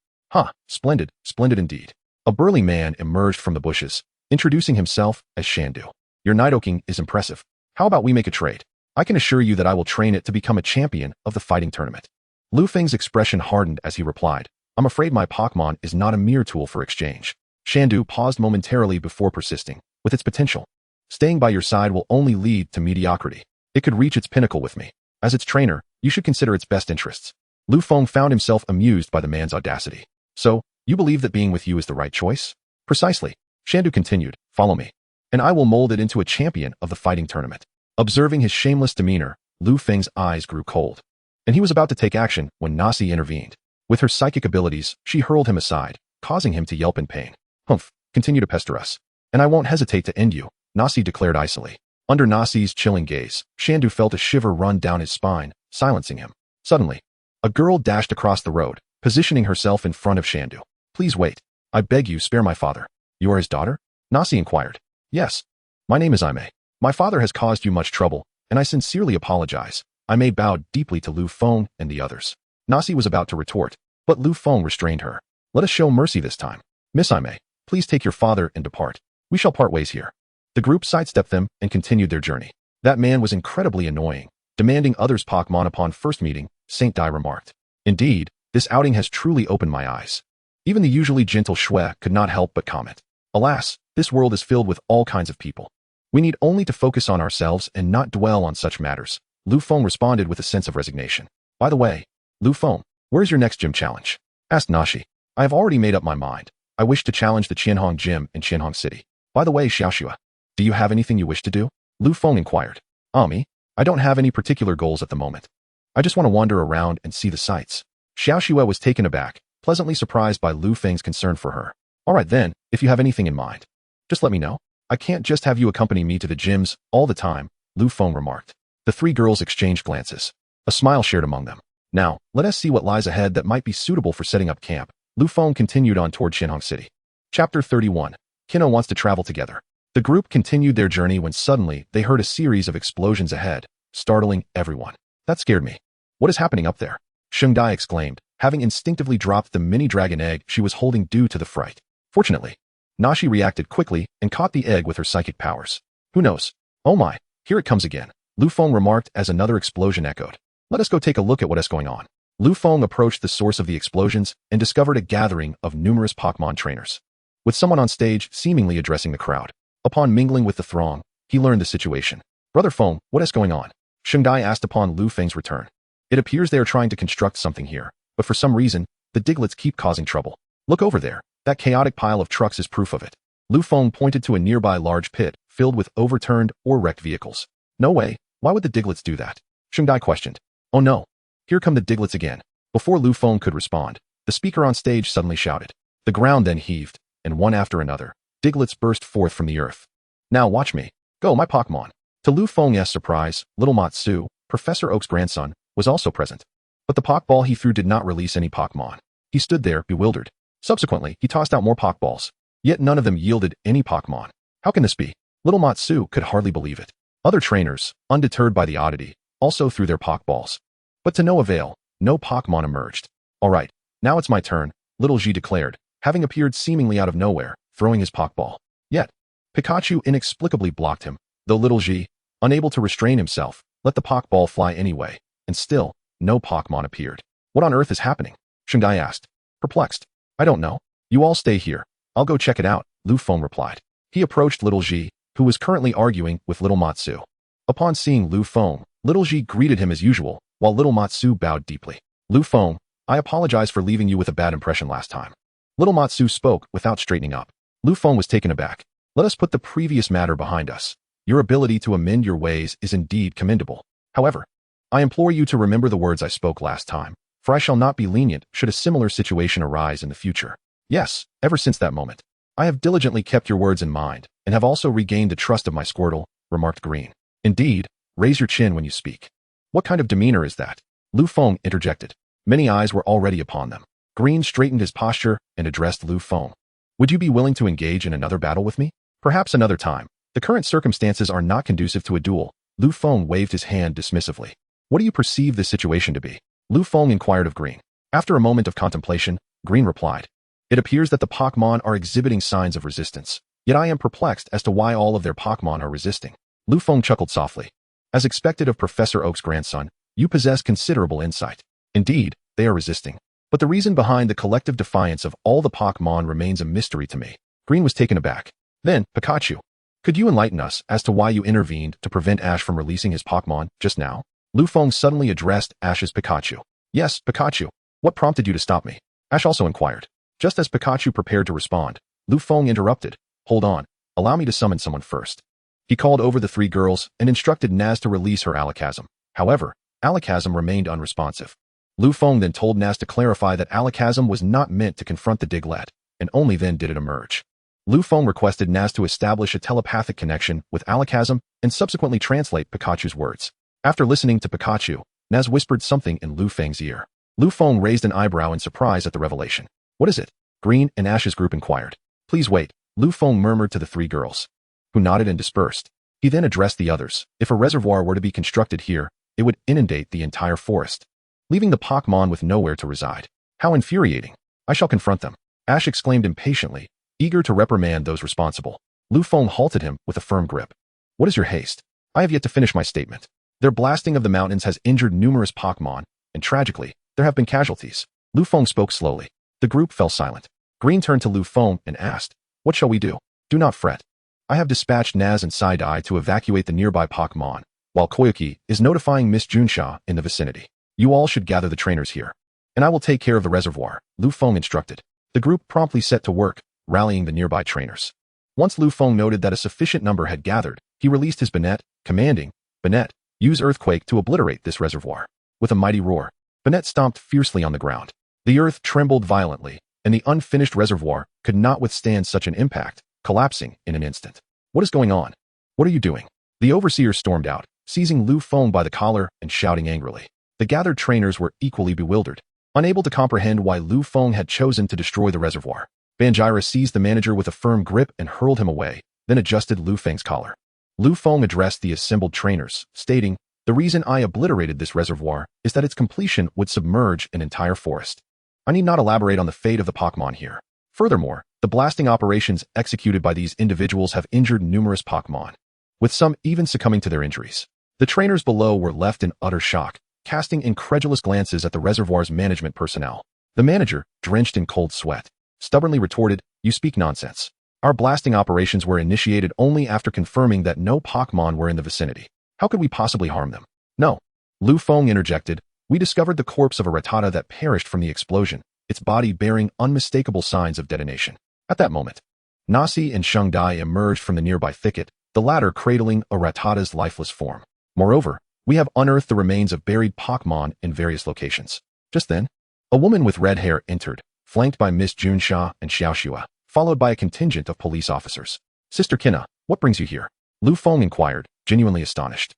Splendid, splendid indeed. A burly man emerged from the bushes, introducing himself as Shandu. Your Nidoking is impressive. How about we make a trade? I can assure you that I will train it to become a champion of the fighting tournament. Lu Feng's expression hardened as he replied, I'm afraid my Pokémon is not a mere tool for exchange. Shandu paused momentarily before persisting. With its potential, staying by your side will only lead to mediocrity. It could reach its pinnacle with me. As its trainer, you should consider its best interests. Lu Feng found himself amused by the man's audacity. So, you believe that being with you is the right choice? Precisely. Shandu continued, follow me, and I will mold it into a champion of the fighting tournament. Observing his shameless demeanor, Lu Feng's eyes grew cold, and he was about to take action when Nasi intervened. With her psychic abilities, she hurled him aside, causing him to yelp in pain. Humph, continue to pester us, and I won't hesitate to end you, Nasi declared icily. Under Nasi's chilling gaze, Shandu felt a shiver run down his spine, silencing him. Suddenly, a girl dashed across the road, positioning herself in front of Shandu. Please wait. I beg you, spare my father. You are his daughter? Nasi inquired. Yes. My name is Aimei. My father has caused you much trouble, and I sincerely apologize. Aimei bowed deeply to Lu Feng and the others. Nasi was about to retort, but Lu Feng restrained her. Let us show mercy this time. Miss Aimei, please take your father and depart. We shall part ways here. The group sidestepped them and continued their journey. That man was incredibly annoying, demanding others' Pokémon upon first meeting, Saint Dai remarked. Indeed, this outing has truly opened my eyes. Even the usually gentle Shui could not help but comment. Alas, this world is filled with all kinds of people. We need only to focus on ourselves and not dwell on such matters. Lu Feng responded with a sense of resignation. By the way, Lu Feng, where's your next gym challenge? Asked Nashi. I have already made up my mind. I wish to challenge the Qianhong Gym in Qianhong City. By the way, Xiaoxua, do you have anything you wish to do? Lu Feng inquired. Me? I don't have any particular goals at the moment. I just want to wander around and see the sights. Xiaoxua was taken aback, pleasantly surprised by Lu Feng's concern for her. All right then, if you have anything in mind, just let me know. I can't just have you accompany me to the gyms all the time, Lu Feng remarked. The three girls exchanged glances. A smile shared among them. Now, let us see what lies ahead that might be suitable for setting up camp. Lu Feng continued on toward Qianhong City. Chapter 31. Kino wants to travel together. The group continued their journey when suddenly they heard a series of explosions ahead, startling everyone. That scared me. What is happening up there? Shengdai exclaimed, having instinctively dropped the mini dragon egg she was holding due to the fright. Fortunately, Nashi reacted quickly and caught the egg with her psychic powers. Who knows? Oh my, here it comes again, Lu Feng remarked as another explosion echoed. Let us go take a look at what is going on. Lu Feng approached the source of the explosions and discovered a gathering of numerous Pokémon trainers, with someone on stage seemingly addressing the crowd. Upon mingling with the throng, he learned the situation. Brother Feng, what is going on? Shengdai asked upon Lu Feng's return. It appears they are trying to construct something here, but for some reason, the Diglets keep causing trouble. Look over there. That chaotic pile of trucks is proof of it. Lu Feng pointed to a nearby large pit filled with overturned or wrecked vehicles. No way. Why would the Diglets do that? Shengdai questioned. Oh no. Here come the Diglets again. Before Lu Feng could respond, the speaker on stage suddenly shouted. The ground then heaved, and one after another, Diglets burst forth from the earth. Now watch me. Go, my Pokémon. To Lu Feng's surprise, little Matsu, Professor Oak's grandson, was also present. But the Pokeball he threw did not release any Pokémon. He stood there, bewildered. Subsequently, he tossed out more Pokeballs. Yet none of them yielded any Pokémon. How can this be? Little Matsu could hardly believe it. Other trainers, undeterred by the oddity, also threw their Pokeballs. But to no avail, no Pokémon emerged. Alright, now it's my turn, Little G declared, having appeared seemingly out of nowhere, throwing his Pokeball. Yet, Pikachu inexplicably blocked him, though Little G, unable to restrain himself, let the Pokeball fly anyway, and still, no Pokémon appeared. What on earth is happening? Shengdai asked. Perplexed. I don't know. You all stay here. I'll go check it out, Lu Feng replied. He approached Little G, who was currently arguing with Little Matsu. Upon seeing Lu Feng, Little G greeted him as usual, while Little Matsu bowed deeply. Lu Feng, I apologize for leaving you with a bad impression last time. Little Matsu spoke without straightening up. Lu Feng was taken aback. Let us put the previous matter behind us. Your ability to amend your ways is indeed commendable. However, I implore you to remember the words I spoke last time, for I shall not be lenient should a similar situation arise in the future. Yes, ever since that moment, I have diligently kept your words in mind, and have also regained the trust of my Squirtle, remarked Green. Indeed, raise your chin when you speak. What kind of demeanor is that? Lu Feng interjected. Many eyes were already upon them. Green straightened his posture and addressed Lu Feng. Would you be willing to engage in another battle with me? Perhaps another time, The current circumstances are not conducive to a duel. Lu Feng waved his hand dismissively. What do you perceive this situation to be? Lu Feng inquired of Green. After a moment of contemplation, Green replied. It appears that the Pokémon are exhibiting signs of resistance. Yet I am perplexed as to why all of their Pokémon are resisting. Lu Feng chuckled softly. As expected of Professor Oak's grandson, you possess considerable insight. Indeed, they are resisting. But the reason behind the collective defiance of all the Pokémon remains a mystery to me. Green was taken aback. Then, Pikachu. Could you enlighten us as to why you intervened to prevent Ash from releasing his Pokémon just now? Lu Feng suddenly addressed Ash's Pikachu. Yes, Pikachu. What prompted you to stop me? Ash also inquired. Just as Pikachu prepared to respond, Lu Feng interrupted. Hold on. Allow me to summon someone first. He called over the three girls and instructed Naz to release her Alakazam. However, Alakazam remained unresponsive. Lu Feng then told Naz to clarify that Alakazam was not meant to confront the Diglett, and only then did it emerge. Lu Feng requested Naz to establish a telepathic connection with Alakazam and subsequently translate Pikachu's words. After listening to Pikachu, Naz whispered something in Lu Feng's ear. Lu Feng raised an eyebrow in surprise at the revelation. What is it? Green and Ash's group inquired. Please wait, Lu Feng murmured to the three girls, who nodded and dispersed. He then addressed the others. If a reservoir were to be constructed here, it would inundate the entire forest, leaving the Pokémon with nowhere to reside. How infuriating. I shall confront them. Ash exclaimed impatiently, eager to reprimand those responsible. Lu Feng halted him with a firm grip. What is your haste? I have yet to finish my statement. Their blasting of the mountains has injured numerous Pokémon, and tragically, there have been casualties. Lu Feng spoke slowly. The group fell silent. Green turned to Lu Feng and asked, What shall we do? Do not fret. I have dispatched Naz and Side-Eye to evacuate the nearby Pokémon, while Koyuki is notifying Miss Junsha in the vicinity. You all should gather the trainers here. And I will take care of the reservoir, Lu Feng instructed. The group promptly set to work, rallying the nearby trainers. Once Lu Feng noted that a sufficient number had gathered, he released his Banette, commanding, Banette, use Earthquake to obliterate this reservoir. With a mighty roar, Banette stomped fiercely on the ground. The earth trembled violently, and the unfinished reservoir could not withstand such an impact, collapsing in an instant. What is going on? What are you doing? The overseer stormed out, seizing Lu Feng by the collar and shouting angrily. The gathered trainers were equally bewildered, unable to comprehend why Lu Feng had chosen to destroy the reservoir. Banjira seized the manager with a firm grip and hurled him away, then adjusted Lu Feng's collar. Lu Feng addressed the assembled trainers, stating, The reason I obliterated this reservoir is that its completion would submerge an entire forest. I need not elaborate on the fate of the Pokémon here. Furthermore, the blasting operations executed by these individuals have injured numerous Pokémon, with some even succumbing to their injuries. The trainers below were left in utter shock, casting incredulous glances at the reservoir's management personnel. The manager, drenched in cold sweat, stubbornly retorted, You speak nonsense. Our blasting operations were initiated only after confirming that no Pokémon were in the vicinity. How could we possibly harm them? No. Lu Feng interjected, We discovered the corpse of a Rattata that perished from the explosion, its body bearing unmistakable signs of detonation. At that moment, Nasi and Sheng Dai emerged from the nearby thicket, the latter cradling a Rattata's lifeless form. Moreover, we have unearthed the remains of buried Pokémon in various locations. Just then, a woman with red hair entered, flanked by Miss Junsha and Xiaoxua, followed by a contingent of police officers. Sister Kina, what brings you here? Lu Feng inquired, genuinely astonished.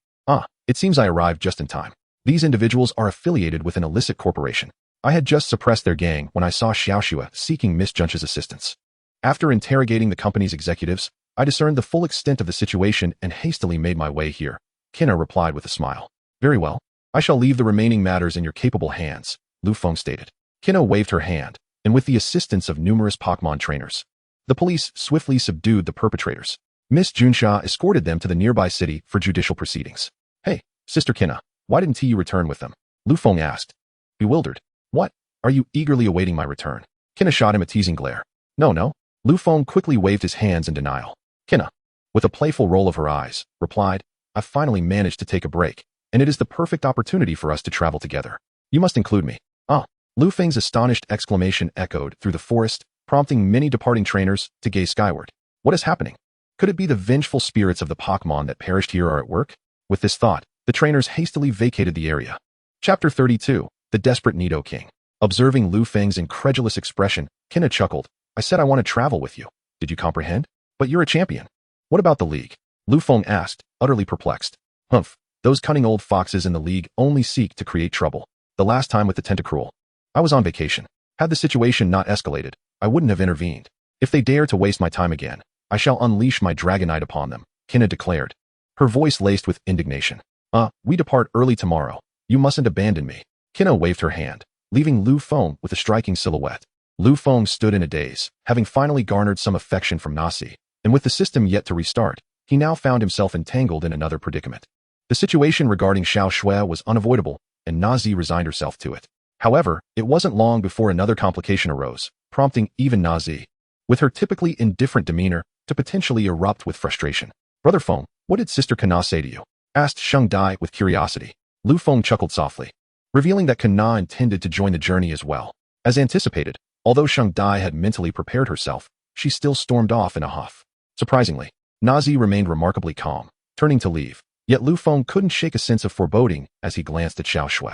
It seems I arrived just in time. These individuals are affiliated with an illicit corporation. I had just suppressed their gang when I saw Xiaoxua seeking Miss Junsha's assistance. After interrogating the company's executives, I discerned the full extent of the situation and hastily made my way here. Kina replied with a smile. Very well. I shall leave the remaining matters in your capable hands, Lu Feng stated. Kina waved her hand, and with the assistance of numerous Pokémon trainers, the police swiftly subdued the perpetrators. Miss Junsha escorted them to the nearby city for judicial proceedings. Hey, Sister Kina, why didn't you return with them? Lu Feng asked. Bewildered. What? Are you eagerly awaiting my return? Kina shot him a teasing glare. No. Lu Feng quickly waved his hands in denial. Kina, with a playful roll of her eyes, replied, I've finally managed to take a break, and it is the perfect opportunity for us to travel together. You must include me. Lu Feng's astonished exclamation echoed through the forest, prompting many departing trainers to gaze skyward. What is happening? Could it be the vengeful spirits of the Pokémon that perished here are at work? With this thought, the trainers hastily vacated the area. Chapter 32, The Desperate Nido King. Observing Lu Feng's incredulous expression, Kina chuckled. I said I want to travel with you. Did you comprehend? But you're a champion. What about the League? Lu Feng asked, utterly perplexed. Humph, those cunning old foxes in the League only seek to create trouble. The last time with the Tentacruel, I was on vacation. Had the situation not escalated, I wouldn't have intervened. If they dare to waste my time again, I shall unleash my Dragonite upon them. Kina declared, her voice laced with indignation. We depart early tomorrow. You mustn't abandon me. Kina waved her hand, leaving Lu Feng with a striking silhouette. Lu Feng stood in a daze, having finally garnered some affection from Nasi, and with the system yet to restart, he now found himself entangled in another predicament. The situation regarding Xiao Shui was unavoidable, and Nazi resigned herself to it. However, it wasn't long before another complication arose, prompting even Nazi, with her typically indifferent demeanor, to potentially erupt with frustration. Brother Feng, what did Sister Kana say to you? Asked Sheng Dai with curiosity. Lu Feng chuckled softly, revealing that Kana intended to join the journey as well. As anticipated, although Sheng Dai had mentally prepared herself, she still stormed off in a huff. Surprisingly, Nazi remained remarkably calm, turning to leave. Yet Lu Feng couldn't shake a sense of foreboding as he glanced at Xiao Shui.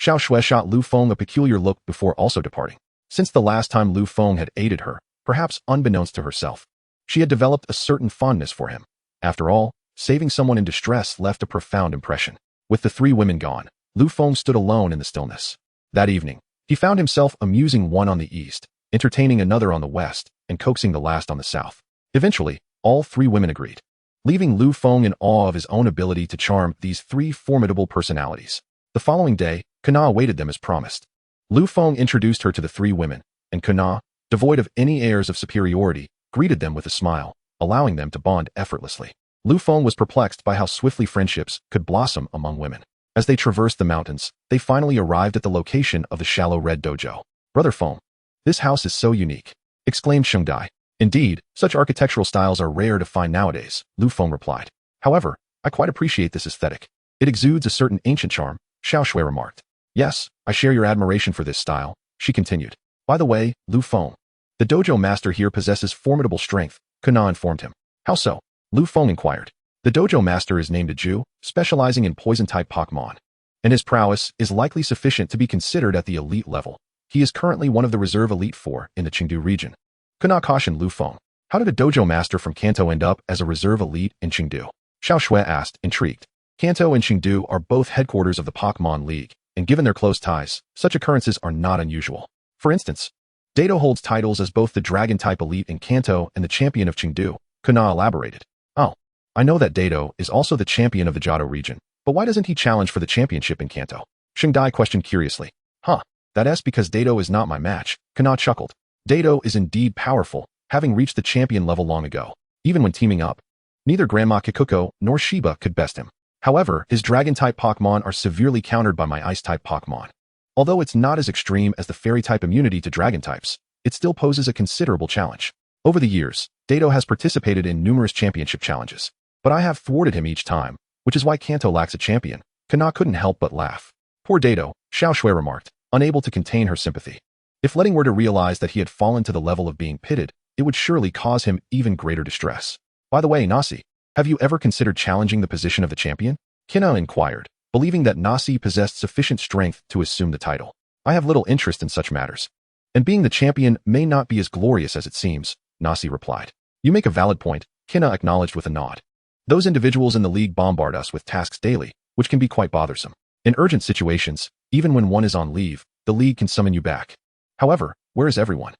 Xiao Shui shot Lu Feng a peculiar look before also departing. Since the last time Lu Feng had aided her, perhaps unbeknownst to herself, she had developed a certain fondness for him. After all, saving someone in distress left a profound impression. With the three women gone, Lu Feng stood alone in the stillness. That evening, he found himself amusing one on the east, entertaining another on the west, and coaxing the last on the south. Eventually, all three women agreed, leaving Lu Feng in awe of his own ability to charm these three formidable personalities. The following day, Kana awaited them as promised. Lu Feng introduced her to the three women, and Kana, devoid of any airs of superiority, greeted them with a smile, allowing them to bond effortlessly. Lu Feng was perplexed by how swiftly friendships could blossom among women. As they traversed the mountains, they finally arrived at the location of the shallow red dojo. Brother Feng, this house is so unique, exclaimed Sheng Dai. Indeed, such architectural styles are rare to find nowadays, Lu Feng replied. However, I quite appreciate this aesthetic. It exudes a certain ancient charm, Xiao Shui remarked. Yes, I share your admiration for this style, she continued. By the way, Lu Feng, the dojo master here possesses formidable strength, Kana informed him. How so? Lu Feng inquired. The dojo master is named a Ju, specializing in poison-type Pokémon, and his prowess is likely sufficient to be considered at the elite level. He is currently one of the reserve elite four in the Chengdu region. Kana cautioned Lu Feng. How did a dojo master from Kanto end up as a reserve elite in Chengdu? Xiao Shui asked, intrigued. Kanto and Chengdu are both headquarters of the Pokémon League, and given their close ties, such occurrences are not unusual. For instance, Dato holds titles as both the Dragon-type elite in Kanto and the champion of Chengdu, Kana elaborated. Oh, I know that Dato is also the champion of the Johto region, but why doesn't he challenge for the championship in Kanto? Sheng Dai questioned curiously. That's because Dato is not my match, Kana chuckled. Dato is indeed powerful, having reached the champion level long ago. Even when teaming up, neither Grandma Kikuko nor Shiba could best him. However, his Dragon-type Pokémon are severely countered by my Ice-type Pokémon. Although it's not as extreme as the Fairy-type immunity to Dragon types, it still poses a considerable challenge. Over the years, Dato has participated in numerous championship challenges, but I have thwarted him each time, which is why Kanto lacks a champion. Kana couldn't help but laugh. Poor Dato, Xiao Shui remarked, unable to contain her sympathy. If letting were to realize that he had fallen to the level of being pitted, it would surely cause him even greater distress. By the way, Nasi, have you ever considered challenging the position of the champion? Kina inquired, believing that Nasi possessed sufficient strength to assume the title. I have little interest in such matters, and being the champion may not be as glorious as it seems, Nasi replied. You make a valid point, Kina acknowledged with a nod. Those individuals in the league bombard us with tasks daily, which can be quite bothersome. In urgent situations, even when one is on leave, the league can summon you back. However, where is everyone?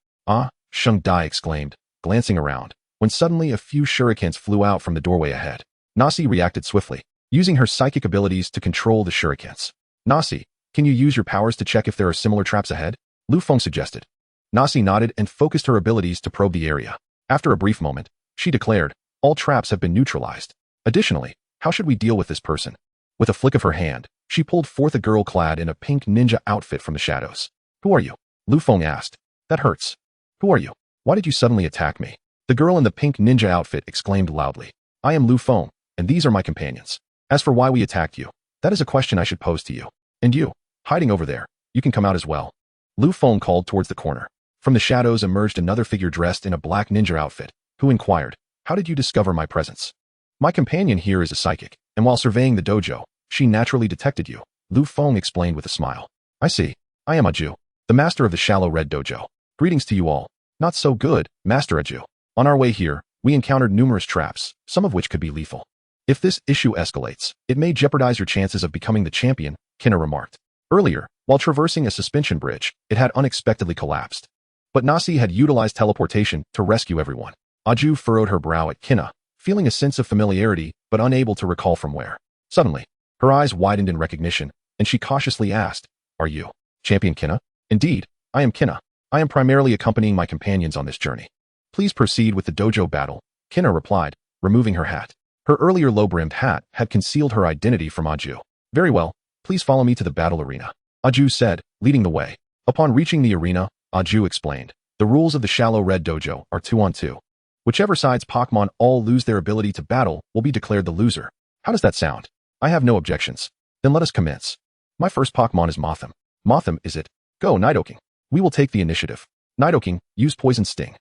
Sheng Dai exclaimed, glancing around, when suddenly a few shurikens flew out from the doorway ahead. Nasi reacted swiftly, using her psychic abilities to control the shurikens. Nasi, can you use your powers to check if there are similar traps ahead? Lu Feng suggested. Nasi nodded and focused her abilities to probe the area. After a brief moment, she declared, all traps have been neutralized. Additionally, how should we deal with this person? With a flick of her hand, she pulled forth a girl clad in a pink ninja outfit from the shadows. Who are you? Lu Feng asked. That hurts. Who are you? Why did you suddenly attack me? The girl in the pink ninja outfit exclaimed loudly. I am Lu Feng, and these are my companions. As for why we attacked you, that is a question I should pose to you. And you, hiding over there, you can come out as well. Lu Feng called towards the corner. From the shadows emerged another figure dressed in a black ninja outfit, who inquired, how did you discover my presence? My companion here is a psychic, and while surveying the dojo, she naturally detected you, Lu Feng explained with a smile. I see. I am Aju, the master of the shallow red dojo. Greetings to you all. Not so good, Master Aju. On our way here, we encountered numerous traps, some of which could be lethal. If this issue escalates, it may jeopardize your chances of becoming the champion, Kina remarked. Earlier, while traversing a suspension bridge, it had unexpectedly collapsed. But Nasi had utilized teleportation to rescue everyone. Aju furrowed her brow at Kina, feeling a sense of familiarity but unable to recall from where. Suddenly, her eyes widened in recognition, and she cautiously asked, "Are you Champion Kina?" "Indeed, I am Kina. I am primarily accompanying my companions on this journey." "Please proceed with the dojo battle," Kina replied, removing her hat. Her earlier low-brimmed hat had concealed her identity from Aju. "Very well, please follow me to the battle arena," Aju said, leading the way. Upon reaching the arena, Aju explained, "The rules of the shallow red dojo are 2-on-2. Whichever side's Pokémon all lose their ability to battle will be declared the loser." "How does that sound?" "I have no objections." "Then let us commence. My first Pokémon is Mothim." "Mothim, is it? Go, Nidoking. We will take the initiative." Nidoking, use Poison Sting.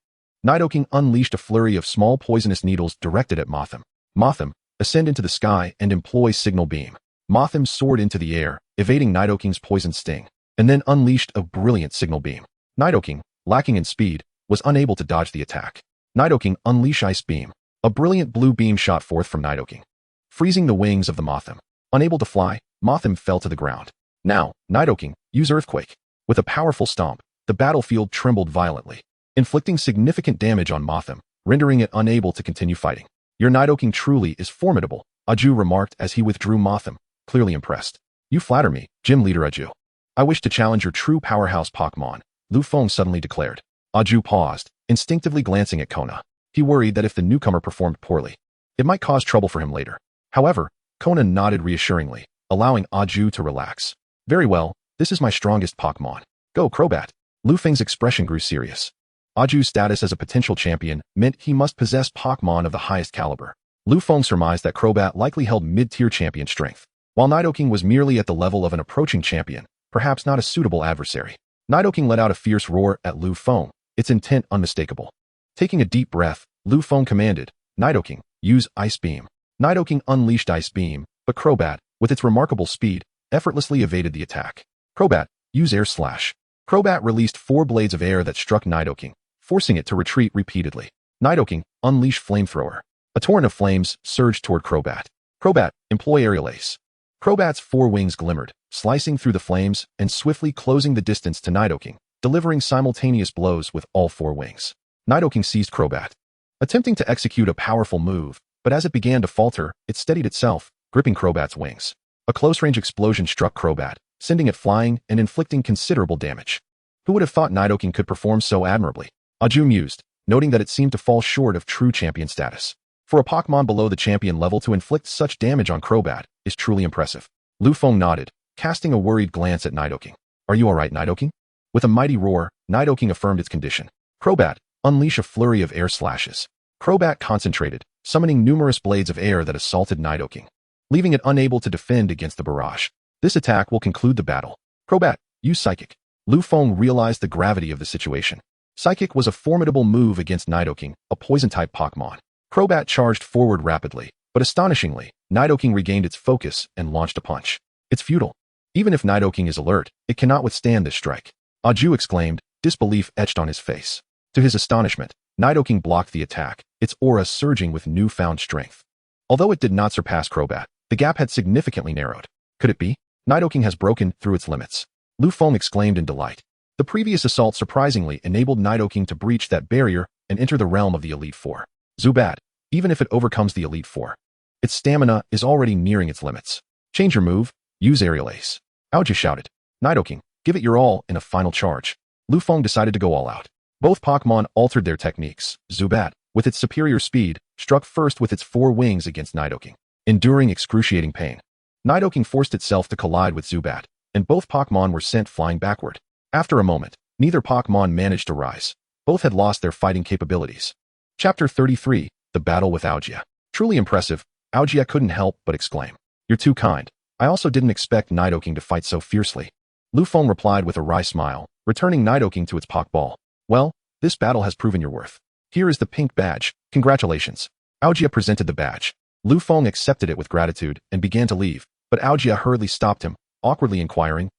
Nidoking unleashed a flurry of small poisonous needles directed at Mothim. Mothim, ascend into the sky and employ Signal Beam. Mothim soared into the air, evading Nidoking's Poison Sting, and then unleashed a brilliant Signal Beam. Nidoking, lacking in speed, was unable to dodge the attack. Nidoking, unleash Ice Beam. A brilliant blue beam shot forth from Nidoking, freezing the wings of the Mothim. Unable to fly, Mothim fell to the ground. Now, Nidoking, use Earthquake. With a powerful stomp, the battlefield trembled violently, inflicting significant damage on Mothim, rendering it unable to continue fighting. "Your Nidoking truly is formidable," Aju remarked as he withdrew Mothim, clearly impressed. "You flatter me, Gym Leader Aju. I wish to challenge your true powerhouse Pokémon," Lu Feng suddenly declared. Aju paused, instinctively glancing at Kona. He worried that if the newcomer performed poorly, it might cause trouble for him later. However, Kona nodded reassuringly, allowing Aju to relax. "Very well, this is my strongest Pokémon. Go, Crobat." Lu Feng's expression grew serious. Aju's status as a potential champion meant he must possess Pokémon of the highest caliber. Lu Feng surmised that Crobat likely held mid-tier champion strength, while Nidoking was merely at the level of an approaching champion, perhaps not a suitable adversary. Nidoking let out a fierce roar at Lu Feng, its intent unmistakable. Taking a deep breath, Lu Feng commanded, "Nidoking, use Ice Beam." Nidoking unleashed Ice Beam, but Crobat, with its remarkable speed, effortlessly evaded the attack. "Crobat, use Air Slash." Crobat released 4 blades of air that struck Nidoking, forcing it to retreat repeatedly. Nidoking, unleash Flamethrower. A torrent of flames surged toward Crobat. "Crobat, employ Aerial Ace." Crobat's 4 wings glimmered, slicing through the flames and swiftly closing the distance to Nidoking, delivering simultaneous blows with all 4 wings. Nidoking seized Crobat, attempting to execute a powerful move, but as it began to falter, it steadied itself, gripping Crobat's wings. A close-range explosion struck Crobat, sending it flying and inflicting considerable damage. Who would have thought Nidoking could perform so admirably? Aju mused, noting that it seemed to fall short of true champion status. For a Pokémon below the champion level to inflict such damage on Crobat is truly impressive. Lu Feng nodded, casting a worried glance at Nidoking. "Are you alright, Nidoking?" With a mighty roar, Nidoking affirmed its condition. "Crobat, unleash a flurry of air slashes." Crobat concentrated, summoning numerous blades of air that assaulted Nidoking, leaving it unable to defend against the barrage. "This attack will conclude the battle. Crobat, use Psychic." Lu Feng realized the gravity of the situation. Psychic was a formidable move against Nidoking, a poison-type Pokémon. Crobat charged forward rapidly, but astonishingly, Nidoking regained its focus and launched a punch. "It's futile. Even if Nidoking is alert, it cannot withstand this strike." Aju exclaimed, disbelief etched on his face. To his astonishment, Nidoking blocked the attack, its aura surging with newfound strength. Although it did not surpass Crobat, the gap had significantly narrowed. Could it be? Nidoking has broken through its limits. Lu Feng exclaimed in delight. The previous assault surprisingly enabled Nidoking to breach that barrier and enter the realm of the Elite Four. Zubat, even if it overcomes the Elite Four, its stamina is already nearing its limits. "Change your move, use Aerial Ace." Aoji shouted. "Nidoking, give it your all in a final charge." Lu Feng decided to go all out. Both Pokémon altered their techniques. Zubat, with its superior speed, struck first with its 4 wings against Nidoking, enduring excruciating pain. Nidoking forced itself to collide with Zubat, and both Pokémon were sent flying backward. After a moment, neither Pokémon managed to rise. Both had lost their fighting capabilities. Chapter 33, The Battle with Augia. Truly impressive, Augia couldn't help but exclaim. "You're too kind. I also didn't expect Nidoking to fight so fiercely." Lu Feng replied with a wry smile, returning Nidoking to its Pokeball. "Well, this battle has proven your worth. Here is the pink badge. Congratulations." Augia presented the badge. Lu Feng accepted it with gratitude and began to leave, but Augia hurriedly stopped him, awkwardly inquiring,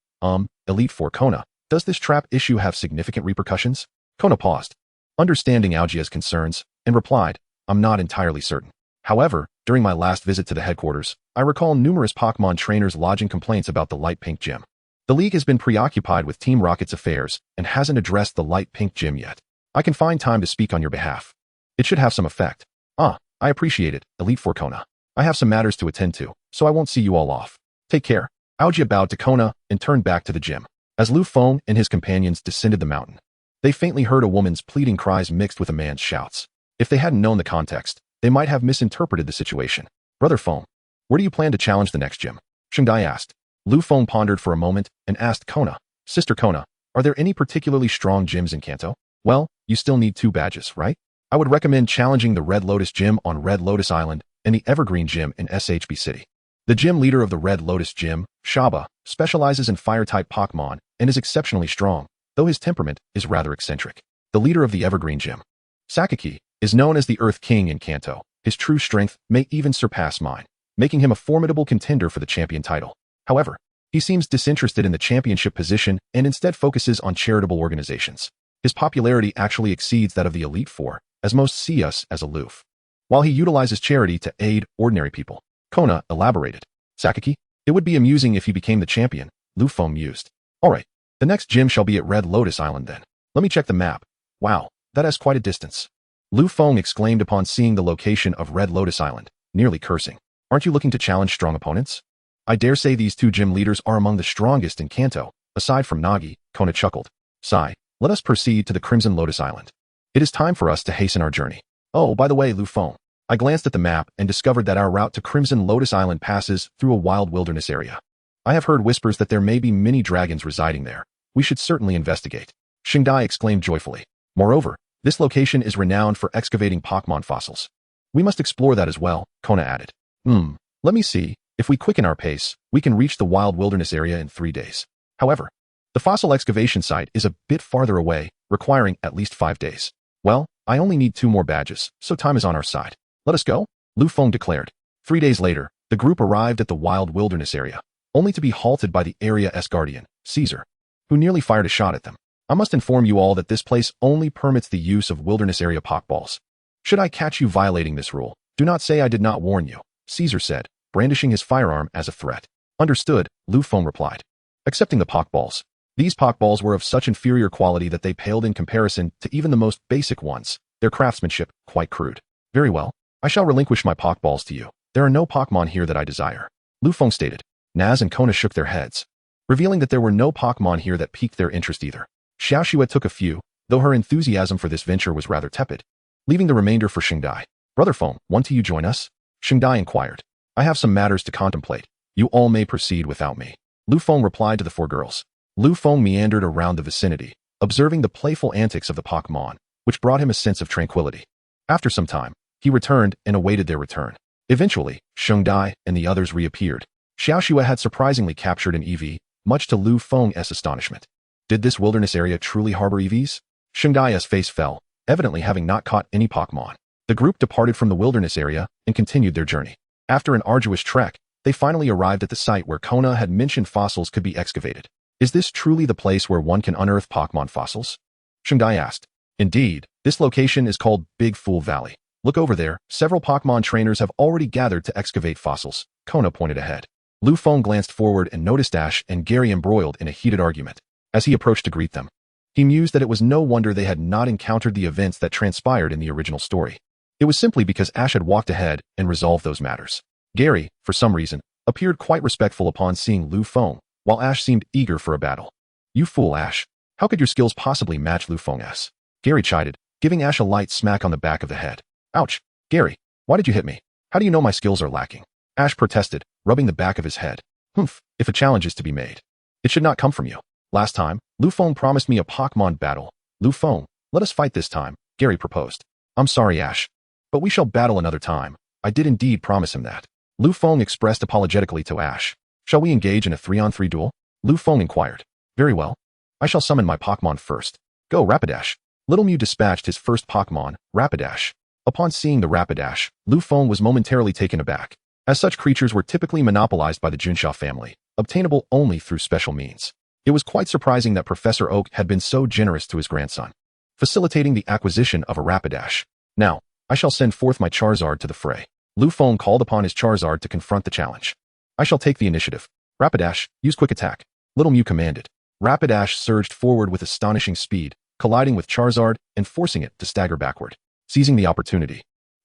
Elite Four Kona, does this trap issue have significant repercussions?" Kona paused, understanding Augia's concerns, and replied, "I'm not entirely certain. However, during my last visit to the headquarters, I recall numerous Pokémon trainers lodging complaints about the Light Pink Gym. The League has been preoccupied with Team Rocket's affairs and hasn't addressed the Light Pink Gym yet. I can find time to speak on your behalf. It should have some effect." "Ah, I appreciate it, Elite Four Kona. I have some matters to attend to, so I won't see you all off. Take care. Aoji bowed to Kona and turned back to the gym. As Lu Feng and his companions descended the mountain, they faintly heard a woman's pleading cries mixed with a man's shouts. If they hadn't known the context, they might have misinterpreted the situation. Brother Feng, where do you plan to challenge the next gym? Shengdai asked. Lu Feng pondered for a moment and asked Kona, Sister Kona, are there any particularly strong gyms in Kanto? Well, you still need 2 badges, right? I would recommend challenging the Red Lotus Gym on Red Lotus Island and the Evergreen Gym in SHB City. The gym leader of the Red Lotus Gym, Shaba, specializes in fire-type Pokémon and is exceptionally strong, though his temperament is rather eccentric. The leader of the Evergreen Gym, Sakaki, is known as the Earth King in Kanto. His true strength may even surpass mine, making him a formidable contender for the champion title. However, he seems disinterested in the championship position and instead focuses on charitable organizations. His popularity actually exceeds that of the Elite Four, as most see us as aloof. While he utilizes charity to aid ordinary people, Kona elaborated. Sakaki, it would be amusing if he became the champion, Lu Feng mused. Alright, the next gym shall be at Red Lotus Island then. Let me check the map. Wow, that has quite a distance. Lu Feng exclaimed upon seeing the location of Red Lotus Island, nearly cursing. Aren't you looking to challenge strong opponents? I dare say these 2 gym leaders are among the strongest in Kanto, aside from Nagi, Kona chuckled. Sigh, let us proceed to the Crimson Lotus Island. It is time for us to hasten our journey. Oh, by the way, Lu Feng, I glanced at the map and discovered that our route to Crimson Lotus Island passes through a wild wilderness area. I have heard whispers that there may be many dragons residing there. We should certainly investigate. Shengdai exclaimed joyfully. Moreover, this location is renowned for excavating Pokémon fossils. We must explore that as well, Kona added. Let me see. If we quicken our pace, we can reach the wild wilderness area in 3 days. However, the fossil excavation site is a bit farther away, requiring at least 5 days. Well, I only need 2 more badges, so time is on our side. Let us go, Lu Feng declared. 3 days later, the group arrived at the wild wilderness area, only to be halted by the area's guardian, Caesar, who nearly fired a shot at them. I must inform you all that this place only permits the use of wilderness area Pokeballs. Should I catch you violating this rule, do not say I did not warn you, Caesar said, brandishing his firearm as a threat. Understood, Lu Feng replied. Accepting the Pokeballs. These Pokeballs were of such inferior quality that they paled in comparison to even the most basic ones, their craftsmanship quite crude. Very well, I shall relinquish my Pokeballs to you. There are no Pokémon here that I desire, Lu Feng stated. Naz and Kona shook their heads, revealing that there were no Pokémon here that piqued their interest either. Xiaoxue took a few, though her enthusiasm for this venture was rather tepid, leaving the remainder for Shengdai. Brother Feng, want to you join us? Shengdai inquired. I have some matters to contemplate. You all may proceed without me. Lu Feng replied to the 4 girls. Lu Feng meandered around the vicinity, observing the playful antics of the Pokémon, which brought him a sense of tranquility. After some time, he returned and awaited their return. Eventually, Shengdai and the others reappeared. Xiaoxue had surprisingly captured an EV, much to Lu Feng's astonishment. Did this wilderness area truly harbor EVs? Shengdai's face fell, evidently having not caught any Pokémon. The group departed from the wilderness area and continued their journey. After an arduous trek, they finally arrived at the site where Kona had mentioned fossils could be excavated. Is this truly the place where one can unearth Pokémon fossils? Shengdai asked. Indeed, this location is called Big Fool Valley. Look over there, several Pokémon trainers have already gathered to excavate fossils, Kona pointed ahead. Lu Feng glanced forward and noticed Ash and Gary embroiled in a heated argument. As he approached to greet them, he mused that it was no wonder they had not encountered the events that transpired in the original story. It was simply because Ash had walked ahead and resolved those matters. Gary, for some reason, appeared quite respectful upon seeing Lu Feng, while Ash seemed eager for a battle. You fool, Ash. How could your skills possibly match Lu Feng's? Gary chided, giving Ash a light smack on the back of the head. Ouch, Gary, why did you hit me? How do you know my skills are lacking? Ash protested, rubbing the back of his head. Humph, if a challenge is to be made, it should not come from you. Last time, Lu Feng promised me a Pokémon battle. Lu Feng, let us fight this time, Gary proposed. I'm sorry, Ash, but we shall battle another time. I did indeed promise him that. Lu Feng expressed apologetically to Ash. Shall we engage in a 3-on-3 duel? Lu Feng inquired. Very well. I shall summon my Pokémon first. Go, Rapidash. Little Mew dispatched his first Pokémon, Rapidash. Upon seeing the Rapidash, Lu Feng was momentarily taken aback, as such creatures were typically monopolized by the Junsha family, obtainable only through special means. It was quite surprising that Professor Oak had been so generous to his grandson, facilitating the acquisition of a Rapidash. Now, I shall send forth my Charizard to the fray. Lu Feng called upon his Charizard to confront the challenge. I shall take the initiative. Rapidash, use quick attack. Little Mew commanded. Rapidash surged forward with astonishing speed, colliding with Charizard and forcing it to stagger backward. Seizing the opportunity,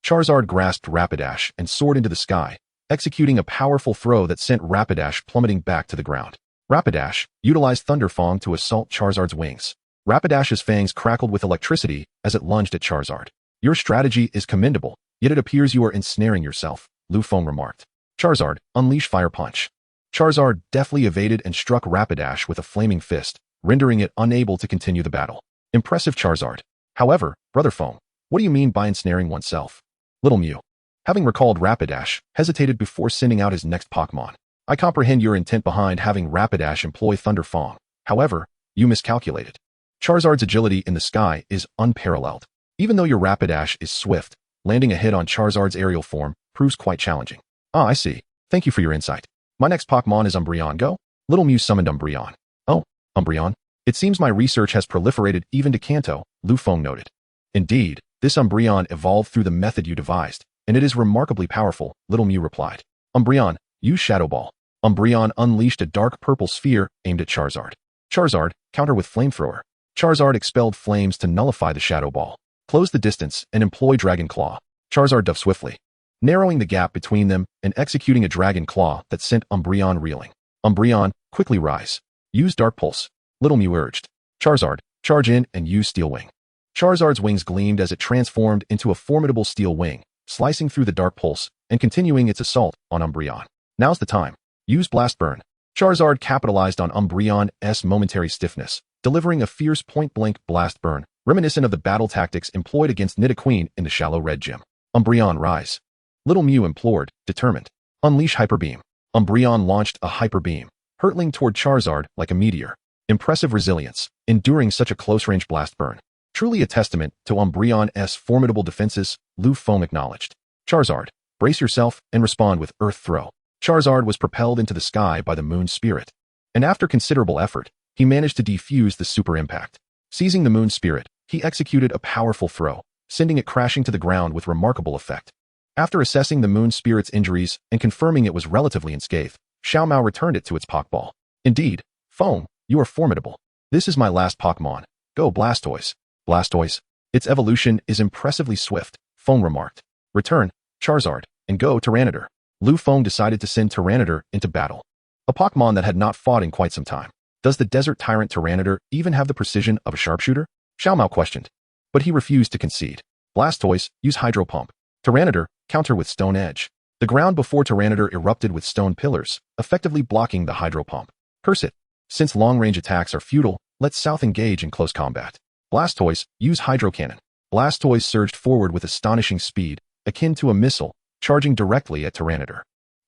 Charizard grasped Rapidash and soared into the sky, executing a powerful throw that sent Rapidash plummeting back to the ground. Rapidash utilized Thunderfang to assault Charizard's wings. Rapidash's fangs crackled with electricity as it lunged at Charizard. Your strategy is commendable, yet it appears you are ensnaring yourself, Lu Feng remarked. Charizard, unleash Fire Punch. Charizard deftly evaded and struck Rapidash with a flaming fist, rendering it unable to continue the battle. Impressive Charizard. However, Brother Feng, what do you mean by ensnaring oneself? Little Mew, having recalled Rapidash, hesitated before sending out his next Pokémon. I comprehend your intent behind having Rapidash employ Thunderfang. However, you miscalculated. Charizard's agility in the sky is unparalleled. Even though your Rapidash is swift, landing a hit on Charizard's aerial form proves quite challenging. Ah, I see. Thank you for your insight. My next Pokémon is Umbreon. Go. Little Mew summoned Umbreon. Oh, Umbreon. It seems my research has proliferated even to Kanto, Lu Feng noted. Indeed, this Umbreon evolved through the method you devised, and it is remarkably powerful, Little Mew replied. Umbreon, use Shadow Ball. Umbreon unleashed a dark purple sphere aimed at Charizard. Charizard, counter with Flamethrower. Charizard expelled flames to nullify the Shadow Ball. Close the distance and employ Dragon Claw. Charizard dove swiftly, narrowing the gap between them and executing a Dragon Claw that sent Umbreon reeling. Umbreon, quickly rise. Use Dark Pulse. Little Mew urged. Charizard, charge in and use Steel Wing. Charizard's wings gleamed as it transformed into a formidable Steel Wing, slicing through the Dark Pulse and continuing its assault on Umbreon. Now's the time. Use Blast Burn. Charizard capitalized on Umbreon's momentary stiffness, delivering a fierce point-blank Blast Burn, reminiscent of the battle tactics employed against Nidoqueen in the Shallow Red Gym. Umbreon, rise. Little Mew implored, determined. Unleash Hyper Beam. Umbreon launched a Hyper Beam, hurtling toward Charizard like a meteor. Impressive resilience, enduring such a close-range Blast Burn. Truly a testament to Umbreon's formidable defenses, Lu Feng acknowledged. Charizard, brace yourself and respond with Earth Throw. Charizard was propelled into the sky by the Moon Spirit, and after considerable effort, he managed to defuse the super impact. Seizing the Moon Spirit, he executed a powerful throw, sending it crashing to the ground with remarkable effect. After assessing the Moon Spirit's injuries and confirming it was relatively unscathed, Xiao Mao returned it to its Pokeball. Indeed, Feng, you are formidable. This is my last Pokémon. Go Blastoise. Blastoise. Its evolution is impressively swift, Feng remarked. Return, Charizard, and go Tyranitar. Lu Feng decided to send Tyranitar into battle. A Pokémon that had not fought in quite some time. Does the desert tyrant Tyranitar even have the precision of a sharpshooter? Xiao Mao questioned. But he refused to concede. Blastoise, use Hydro Pump. Tyranitar, counter with Stone Edge. The ground before Tyranitar erupted with stone pillars, effectively blocking the Hydro Pump. Curse it. Since long-range attacks are futile, let South engage in close combat. Blastoise, use Hydro Cannon. Blastoise surged forward with astonishing speed, akin to a missile, charging directly at Tyranitar.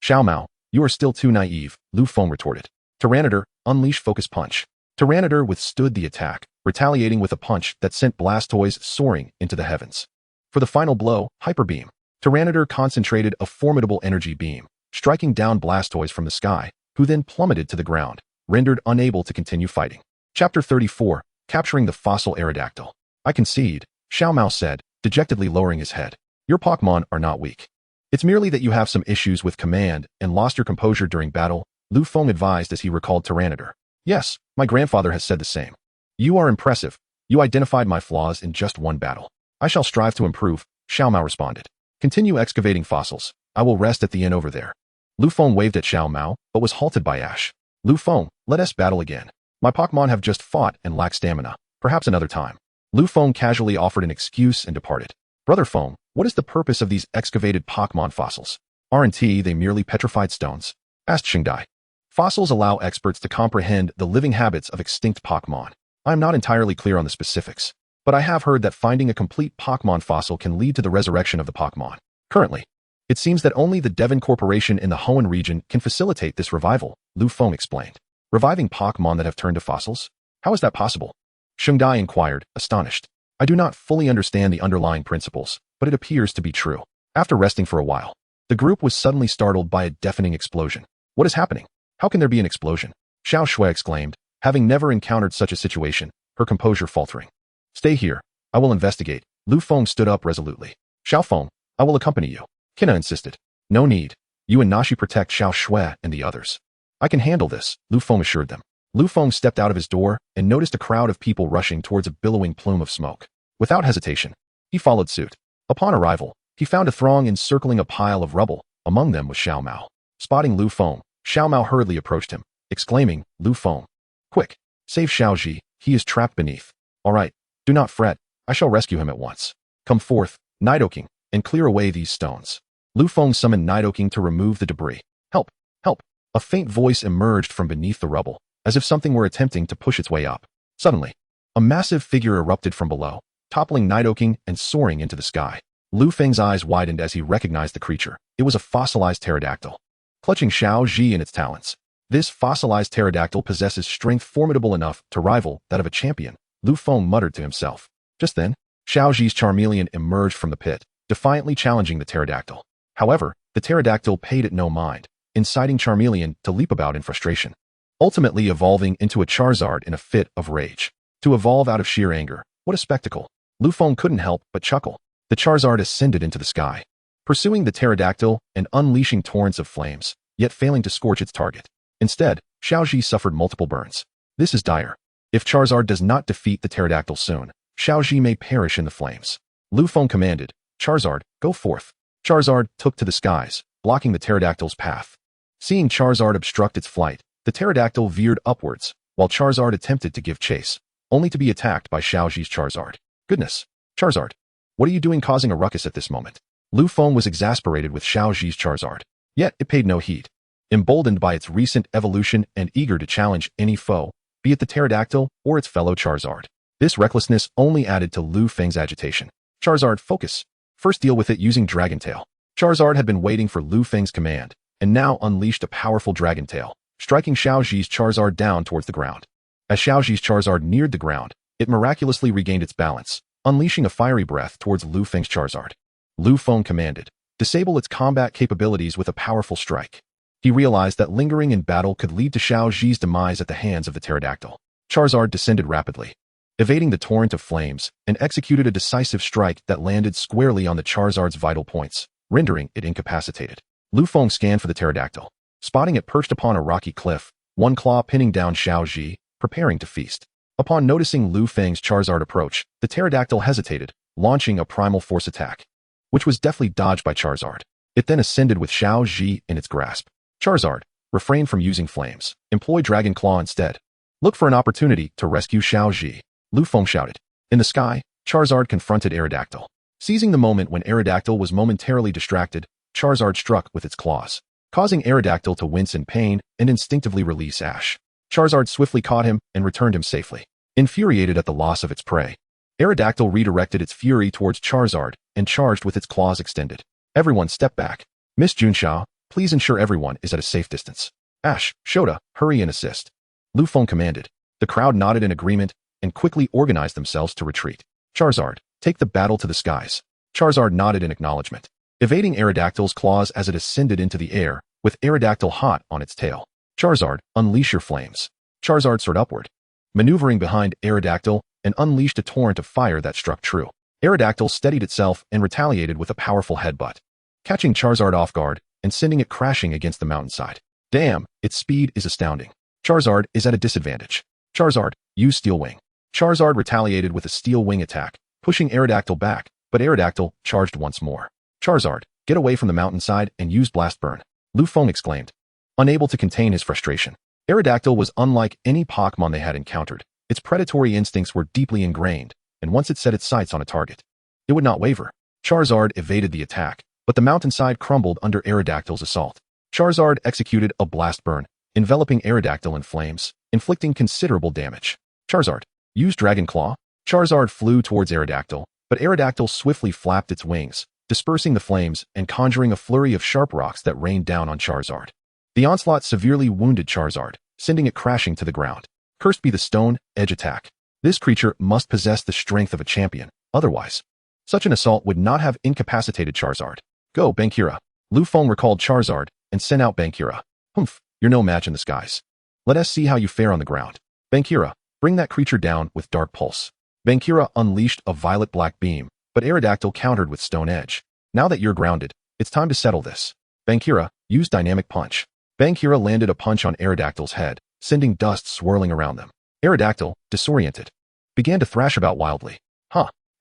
Xiao Mao, you are still too naive, Lu Feng retorted. Tyranitar, unleash Focus Punch. Tyranitar withstood the attack, retaliating with a punch that sent Blastoise soaring into the heavens. For the final blow, Hyper Beam. Tyranitar concentrated a formidable energy beam, striking down Blastoise from the sky, who then plummeted to the ground, rendered unable to continue fighting. Chapter 34, Capturing the Fossil Aerodactyl. I concede, Xiao Mao said, dejectedly lowering his head. Your Pokémon are not weak. It's merely that you have some issues with command and lost your composure during battle, Lu Feng advised as he recalled Tyranitar. Yes, my grandfather has said the same. You are impressive. You identified my flaws in just one battle. I shall strive to improve, Xiao Mao responded. Continue excavating fossils. I will rest at the inn over there. Lu Feng waved at Xiao Mao, but was halted by Ash. Lu Feng, let us battle again. My Pokémon have just fought and lack stamina. Perhaps another time. Lu Feng casually offered an excuse and departed. Brother Feng, what is the purpose of these excavated Pokémon fossils? Aren't they merely petrified stones? Asked Xingdai. Fossils allow experts to comprehend the living habits of extinct Pokémon. I am not entirely clear on the specifics, but I have heard that finding a complete Pokémon fossil can lead to the resurrection of the Pokémon. Currently, it seems that only the Devon Corporation in the Hoenn region can facilitate this revival, Lu Feng explained. Reviving Pokémon that have turned to fossils? How is that possible? Xingdai inquired, astonished. I do not fully understand the underlying principles, but it appears to be true. After resting for a while, the group was suddenly startled by a deafening explosion. What is happening? How can there be an explosion? Xiao Shui exclaimed, having never encountered such a situation, her composure faltering. Stay here. I will investigate. Lu Feng stood up resolutely. Xiao Feng, I will accompany you. Kina insisted. No need. You and Nashi protect Xiao Shui and the others. I can handle this, Lu Feng assured them. Lu Feng stepped out of his door and noticed a crowd of people rushing towards a billowing plume of smoke. Without hesitation, he followed suit. Upon arrival, He found a throng encircling a pile of rubble. Among them was Xiao Mao. Spotting Lu Feng, Xiao Mao hurriedly approached him, exclaiming, "Lu Feng, quick, save Xiao Ji, he is trapped beneath." "All right, do not fret, I shall rescue him at once. Come forth, Nidoking, and clear away these stones." Lu Feng summoned Nidoking to remove the debris. "Help, help." A faint voice emerged from beneath the rubble, as if something were attempting to push its way up. Suddenly, a massive figure erupted from below, toppling Nidoking and soaring into the sky. Lu Feng's eyes widened as he recognized the creature. It was a fossilized pterodactyl. Clutching Xiao Ji in its talons, this fossilized pterodactyl possesses strength formidable enough to rival that of a champion, Lu Feng muttered to himself. Just then, Xiao Ji's Charmeleon emerged from the pit, defiantly challenging the pterodactyl. However, the pterodactyl paid it no mind, inciting Charmeleon to leap about in frustration, ultimately evolving into a Charizard in a fit of rage. To evolve out of sheer anger, what a spectacle. Lu Feng couldn't help but chuckle. The Charizard ascended into the sky, pursuing the pterodactyl and unleashing torrents of flames, yet failing to scorch its target. Instead, Xiao Ji suffered multiple burns. This is dire. If Charizard does not defeat the pterodactyl soon, Xiao Ji may perish in the flames. Lu Feng commanded, "Charizard, go forth." Charizard took to the skies, blocking the pterodactyl's path. Seeing Charizard obstruct its flight, the pterodactyl veered upwards, while Charizard attempted to give chase, only to be attacked by Xiao Ji's Charizard. "Goodness, Charizard, what are you doing causing a ruckus at this moment?" Lu Feng was exasperated with Xiao Ji's Charizard, yet it paid no heed. Emboldened by its recent evolution and eager to challenge any foe, be it the pterodactyl or its fellow Charizard. This recklessness only added to Lu Feng's agitation. "Charizard, focus. First deal with it using Dragon Tail." Charizard had been waiting for Lu Feng's command, and now unleashed a powerful Dragon Tail, striking Xiao Ji's Charizard down towards the ground. As Xiao Ji's Charizard neared the ground, it miraculously regained its balance, unleashing a fiery breath towards Lu Feng's Charizard. Lu Feng commanded, "Disable its combat capabilities with a powerful strike." He realized that lingering in battle could lead to Xiao Ji's demise at the hands of the pterodactyl. Charizard descended rapidly, evading the torrent of flames, and executed a decisive strike that landed squarely on the Charizard's vital points, rendering it incapacitated. Lu Feng scanned for the pterodactyl, spotting it perched upon a rocky cliff, one claw pinning down Xiao Ji, preparing to feast. Upon noticing Lu Feng's Charizard approach, the pterodactyl hesitated, launching a primal force attack, which was deftly dodged by Charizard. It then ascended with Xiao Ji in its grasp. "Charizard, refrain from using flames. Employ Dragon Claw instead. Look for an opportunity to rescue Xiao Ji," Lu Feng shouted. In the sky, Charizard confronted Aerodactyl. Seizing the moment when Aerodactyl was momentarily distracted, Charizard struck with its claws, causing Aerodactyl to wince in pain and instinctively release Ash. Charizard swiftly caught him and returned him safely. Infuriated at the loss of its prey, Aerodactyl redirected its fury towards Charizard and charged with its claws extended. Everyone step back. Miss Junxiao, please ensure everyone is at a safe distance. Ash, Shota, hurry and assist. Lu Feng commanded. The crowd nodded in agreement and quickly organized themselves to retreat. Charizard, take the battle to the skies. Charizard nodded in acknowledgement, evading Aerodactyl's claws as it ascended into the air, with Aerodactyl hot on its tail. Charizard, unleash your flames. Charizard soared upward, maneuvering behind Aerodactyl, and unleashed a torrent of fire that struck true. Aerodactyl steadied itself and retaliated with a powerful headbutt, catching Charizard off guard and sending it crashing against the mountainside. Damn, its speed is astounding. Charizard is at a disadvantage. Charizard, use Steel Wing. Charizard retaliated with a Steel Wing attack, pushing Aerodactyl back, but Aerodactyl charged once more. Charizard, get away from the mountainside and use Blast Burn, Lu Feng exclaimed, unable to contain his frustration. Aerodactyl was unlike any Pokémon they had encountered. Its predatory instincts were deeply ingrained, and once it set its sights on a target, it would not waver. Charizard evaded the attack, but the mountainside crumbled under Aerodactyl's assault. Charizard executed a Blast Burn, enveloping Aerodactyl in flames, inflicting considerable damage. Charizard, use Dragon Claw. Charizard flew towards Aerodactyl, but Aerodactyl swiftly flapped its wings, dispersing the flames and conjuring a flurry of sharp rocks that rained down on Charizard. The onslaught severely wounded Charizard, sending it crashing to the ground. Cursed be the Stone Edge attack. This creature must possess the strength of a champion, otherwise such an assault would not have incapacitated Charizard. Go, Bankira. Lu Feng recalled Charizard and sent out Bankira. Humph, you're no match in the skies. Let us see how you fare on the ground. Bankira, bring that creature down with Dark Pulse. Bankira unleashed a violet-black beam, but Aerodactyl countered with Stone Edge. Now that you're grounded, it's time to settle this. Bankira, use Dynamic Punch. Bankira landed a punch on Aerodactyl's head, sending dust swirling around them. Aerodactyl, disoriented, began to thrash about wildly.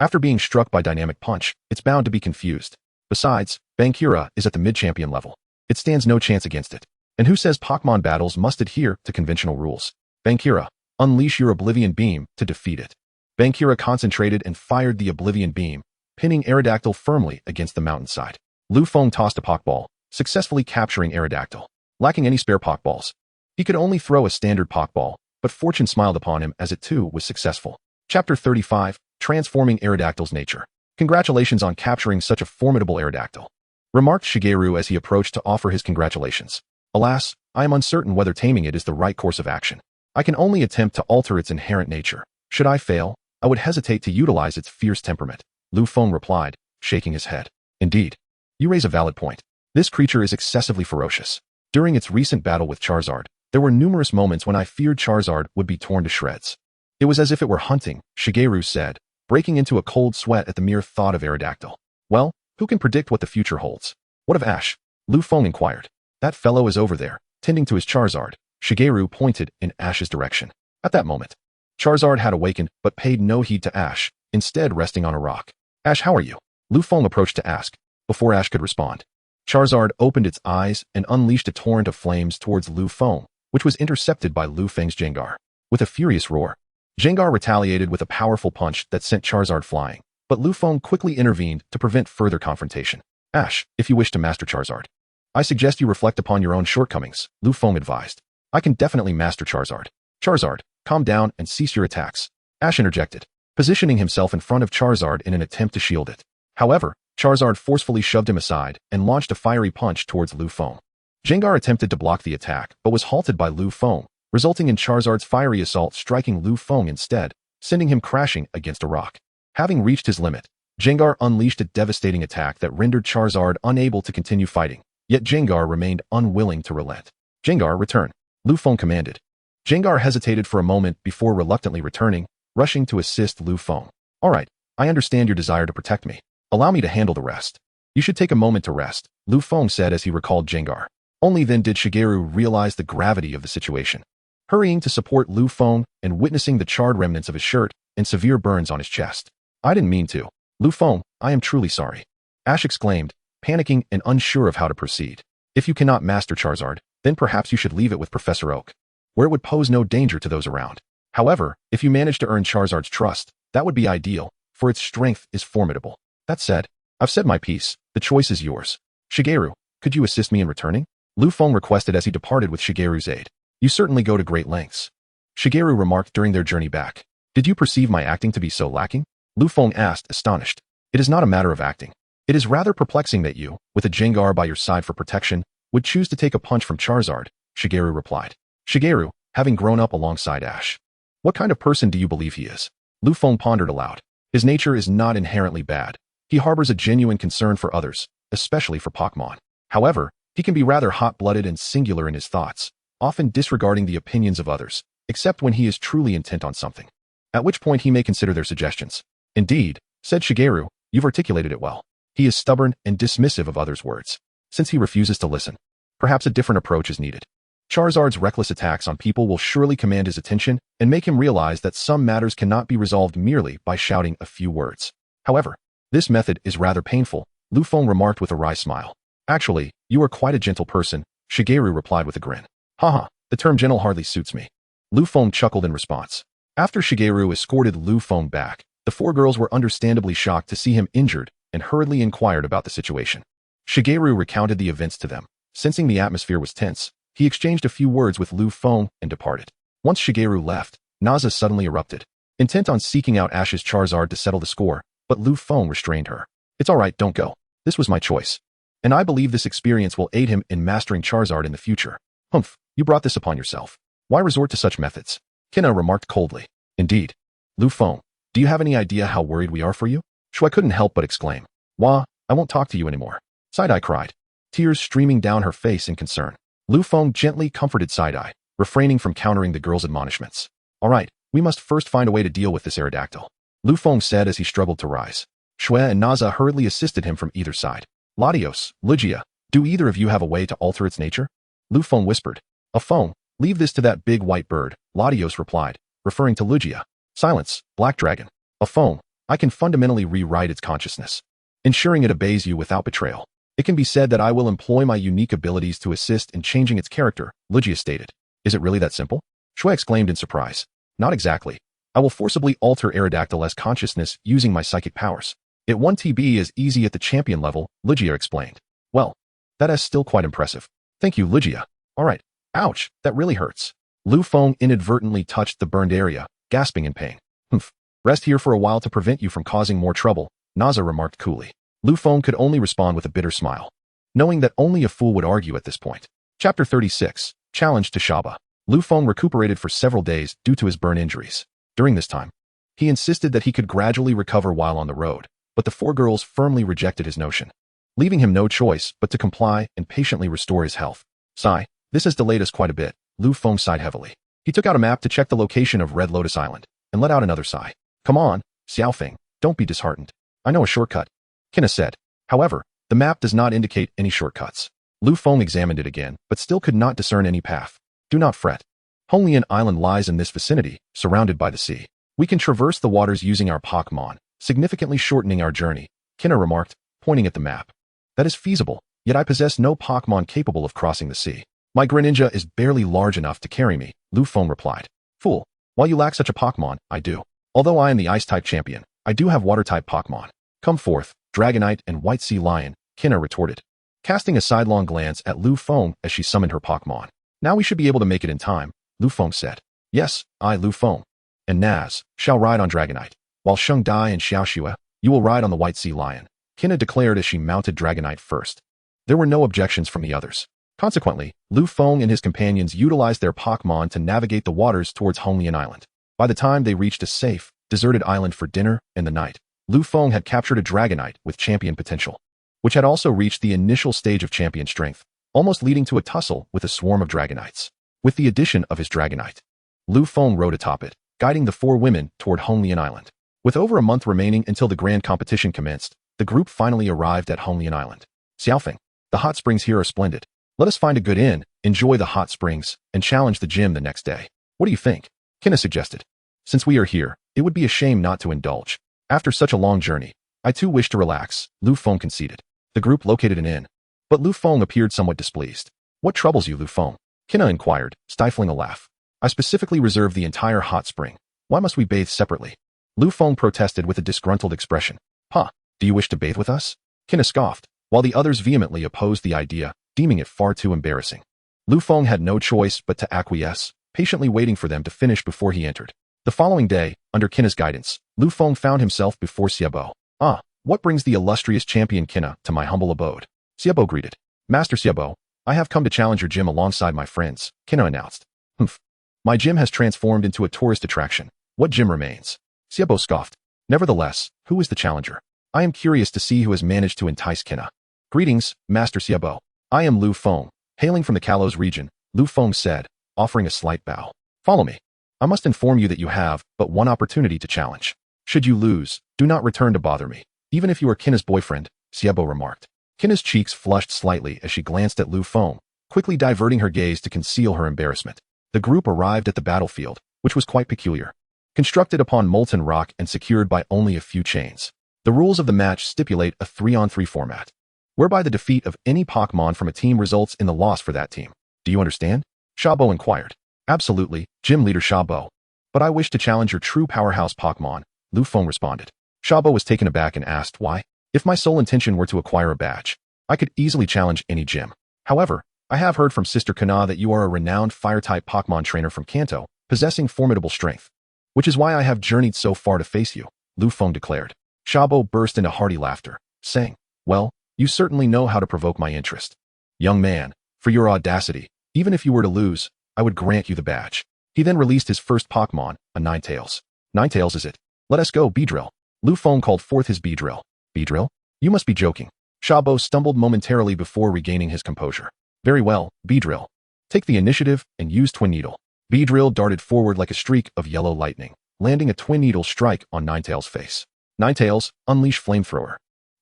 After being struck by Dynamic Punch, it's bound to be confused. Besides, Bankura is at the mid-champion level. It stands no chance against it. And who says Pokémon battles must adhere to conventional rules? Bankura, unleash your Oblivion Beam to defeat it. Bankura concentrated and fired the Oblivion Beam, pinning Aerodactyl firmly against the mountainside. Lu Feng tossed a Pokeball, successfully capturing Aerodactyl. Lacking any spare Pokeballs, he could only throw a standard Pokeball, but fortune smiled upon him as it too was successful. Chapter 35, Transforming Aerodactyl's Nature. Congratulations on capturing such a formidable Aerodactyl, remarked Shigeru as he approached to offer his congratulations. Alas, I am uncertain whether taming it is the right course of action. I can only attempt to alter its inherent nature. Should I fail, I would hesitate to utilize its fierce temperament, Lu Feng replied, shaking his head. Indeed. You raise a valid point. This creature is excessively ferocious. During its recent battle with Charizard, there were numerous moments when I feared Charizard would be torn to shreds. It was as if it were hunting, Shigeru said, breaking into a cold sweat at the mere thought of Aerodactyl. Well, who can predict what the future holds? What of Ash? Lu Feng inquired. That fellow is over there, tending to his Charizard. Shigeru pointed in Ash's direction. At that moment, Charizard had awakened but paid no heed to Ash, instead resting on a rock. Ash, how are you? Lu Feng approached to ask. Before Ash could respond, Charizard opened its eyes and unleashed a torrent of flames towards Lu Feng, which was intercepted by Lu Feng's Gengar. With a furious roar, Gengar retaliated with a powerful punch that sent Charizard flying, but Lu Feng quickly intervened to prevent further confrontation. Ash, if you wish to master Charizard, I suggest you reflect upon your own shortcomings, Lu Feng advised. I can definitely master Charizard. Charizard, calm down and cease your attacks, Ash interjected, positioning himself in front of Charizard in an attempt to shield it. However, Charizard forcefully shoved him aside and launched a fiery punch towards Lu Feng. Gengar attempted to block the attack but was halted by Lu Feng, resulting in Charizard's fiery assault striking Lu Feng instead, sending him crashing against a rock. Having reached his limit, Gengar unleashed a devastating attack that rendered Charizard unable to continue fighting, yet Gengar remained unwilling to relent. Gengar, return, Lu Feng commanded. Gengar hesitated for a moment before reluctantly returning, rushing to assist Lu Feng. All right, I understand your desire to protect me. Allow me to handle the rest. You should take a moment to rest, Lu Feng said as he recalled Gengar. Only then did Shigeru realize the gravity of the situation. Hurrying to support Lu Feng and witnessing the charred remnants of his shirt and severe burns on his chest. I didn't mean to. Lu Feng, I am truly sorry, Ash exclaimed, panicking and unsure of how to proceed. If you cannot master Charizard, then perhaps you should leave it with Professor Oak, where it would pose no danger to those around. However, if you manage to earn Charizard's trust, that would be ideal, for its strength is formidable. That said, I've said my piece, the choice is yours. Shigeru, could you assist me in returning? Lu Feng requested as he departed with Shigeru's aid. You certainly go to great lengths, Shigeru remarked during their journey back. Did you perceive my acting to be so lacking? Lu Feng asked, astonished. It is not a matter of acting. It is rather perplexing that you, with a Gengar by your side for protection, would choose to take a punch from Charizard, Shigeru replied. Shigeru, having grown up alongside Ash. What kind of person do you believe he is? Lu Feng pondered aloud. His nature is not inherently bad. He harbors a genuine concern for others, especially for Pokémon. However, he can be rather hot-blooded and singular in his thoughts, often disregarding the opinions of others, except when he is truly intent on something, at which point he may consider their suggestions. Indeed, said Shigeru, you've articulated it well. He is stubborn and dismissive of others' words. Since he refuses to listen, perhaps a different approach is needed. Charizard's reckless attacks on people will surely command his attention and make him realize that some matters cannot be resolved merely by shouting a few words. However, this method is rather painful, Lu Feng remarked with a wry smile. Actually, you are quite a gentle person, Shigeru replied with a grin. Haha, the term gentle hardly suits me. Lu Feng chuckled in response. After Shigeru escorted Lu Feng back, the four girls were understandably shocked to see him injured and hurriedly inquired about the situation. Shigeru recounted the events to them. Sensing the atmosphere was tense, he exchanged a few words with Lu Feng and departed. Once Shigeru left, Naza suddenly erupted, intent on seeking out Ash's Charizard to settle the score, but Lu Feng restrained her. It's alright, don't go. This was my choice. And I believe this experience will aid him in mastering Charizard in the future. Humph, you brought this upon yourself. Why resort to such methods? Kina remarked coldly. Indeed. Lu Feng, do you have any idea how worried we are for you? Shui couldn't help but exclaim. Wah, I won't talk to you anymore. Side-Eye cried, tears streaming down her face in concern. Lu Feng gently comforted Side-Eye, refraining from countering the girl's admonishments. Alright, we must first find a way to deal with this Aerodactyl, Lu Feng said as he struggled to rise. Shui and Naza hurriedly assisted him from either side. Latios, Lugia, do either of you have a way to alter its nature? Lu Feng whispered. A Feng, leave this to that big white bird, Latios replied, referring to Lugia. Silence, Black Dragon. A Feng, I can fundamentally rewrite its consciousness. ensuring it obeys you without betrayal. It can be said that I will employ my unique abilities to assist in changing its character, Lugia stated. Is it really that simple? Shui exclaimed in surprise. Not exactly. I will forcibly alter Aerodactyl's consciousness using my psychic powers. It 1TB is easy at the champion level, Lugia explained. Well, that is still quite impressive. Thank you, Lugia. Alright. Ouch, that really hurts. Lu Feng inadvertently touched the burned area, gasping in pain. Humph. Rest here for a while to prevent you from causing more trouble, Naza remarked coolly. Lu Feng could only respond with a bitter smile, knowing that only a fool would argue at this point. Chapter 36. Challenge to Shaba. Lu Feng recuperated for several days due to his burn injuries. During this time, he insisted that he could gradually recover while on the road, but the four girls firmly rejected his notion, leaving him no choice but to comply and patiently restore his health. Sigh, this has delayed us quite a bit, Lu Feng sighed heavily. He took out a map to check the location of Red Lotus Island, and let out another sigh. Come on, Xiaofeng, don't be disheartened. I know a shortcut, Kina said. However, the map does not indicate any shortcuts. Lu Feng examined it again, but still could not discern any path. Do not fret. Honglian Island lies in this vicinity, surrounded by the sea. We can traverse the waters using our Pokémon, significantly shortening our journey, Kina remarked, pointing at the map. That is feasible, yet I possess no Pokémon capable of crossing the sea. My Greninja is barely large enough to carry me, Lu Feng replied. Fool, while you lack such a Pokémon, I do. Although I am the Ice-type champion, I do have Water-type Pokémon. Come forth, Dragonite and White Sea Lion, Kina retorted, casting a sidelong glance at Lu Feng as she summoned her Pokémon. Now we should be able to make it in time, Lu Feng said. Yes, I, Lu Feng, and Naz, shall ride on Dragonite, while Sheng Dai and Xiao Xue, you will ride on the White Sea Lion, Kina declared as she mounted Dragonite first. There were no objections from the others. Consequently, Lu Feng and his companions utilized their Pokémon to navigate the waters towards Honglian Island. By the time they reached a safe, deserted island for dinner and the night, Lu Feng had captured a Dragonite with champion potential, which had also reached the initial stage of champion strength, almost leading to a tussle with a swarm of Dragonites. With the addition of his Dragonite, Lu Feng rode atop it, guiding the four women toward Honglian Island. With over a month remaining until the grand competition commenced, the group finally arrived at Honglian Island. Xiaofeng, the hot springs here are splendid. Let us find a good inn, enjoy the hot springs, and challenge the gym the next day. What do you think? Kina suggested. Since we are here, it would be a shame not to indulge. After such a long journey, I too wish to relax, Lu Feng conceded. The group located an inn, but Lu Feng appeared somewhat displeased. What troubles you, Lu Feng? Kina inquired, stifling a laugh. I specifically reserved the entire hot spring. Why must we bathe separately? Lu Feng protested with a disgruntled expression. Huh, do you wish to bathe with us? Kina scoffed, while the others vehemently opposed the idea, deeming it far too embarrassing. Lu Feng had no choice but to acquiesce, patiently waiting for them to finish before he entered. The following day, under Kina's guidance, Lu Feng found himself before Xiaobo. Ah, what brings the illustrious champion Kina to my humble abode? Xiaobo greeted. Master Xiaobo, I have come to challenge your gym alongside my friends, Kina announced. Humph. My gym has transformed into a tourist attraction. What gym remains? Xiaobo scoffed. Nevertheless, who is the challenger? I am curious to see who has managed to entice Kina. Greetings, Master Xiaobo. I am Lu Feng, hailing from the Kalos region, Lu Feng said, offering a slight bow. Follow me. I must inform you that you have but one opportunity to challenge. Should you lose, do not return to bother me, even if you are Kina's boyfriend, Xiaobo remarked. Kina's cheeks flushed slightly as she glanced at Lu Feng, quickly diverting her gaze to conceal her embarrassment. The group arrived at the battlefield, which was quite peculiar. Constructed upon molten rock and secured by only a few chains. The rules of the match stipulate a 3-on-3 format, whereby the defeat of any Pokémon from a team results in the loss for that team. Do you understand? Xiaobo inquired. Absolutely, Gym Leader Xiaobo. But I wish to challenge your true powerhouse Pokémon, Lu Feng responded. Xiaobo was taken aback and asked why. If my sole intention were to acquire a badge, I could easily challenge any gym. However, I have heard from Sister Kana that you are a renowned fire-type Pokémon trainer from Kanto, possessing formidable strength. Which is why I have journeyed so far to face you, Lu Feng declared. Xiaobo burst into hearty laughter, saying, well, you certainly know how to provoke my interest. Young man, for your audacity, even if you were to lose, I would grant you the badge. He then released his first Pokémon, a Ninetales. Ninetales is it? Let us go, Beedrill. Lu Feng called forth his Beedrill. Beedrill? You must be joking. Xiaobo stumbled momentarily before regaining his composure. Very well, Beedrill. Take the initiative and use Twin Needle. Beedrill darted forward like a streak of yellow lightning, landing a Twin Needle strike on Ninetales' face. Ninetales, unleash Flamethrower.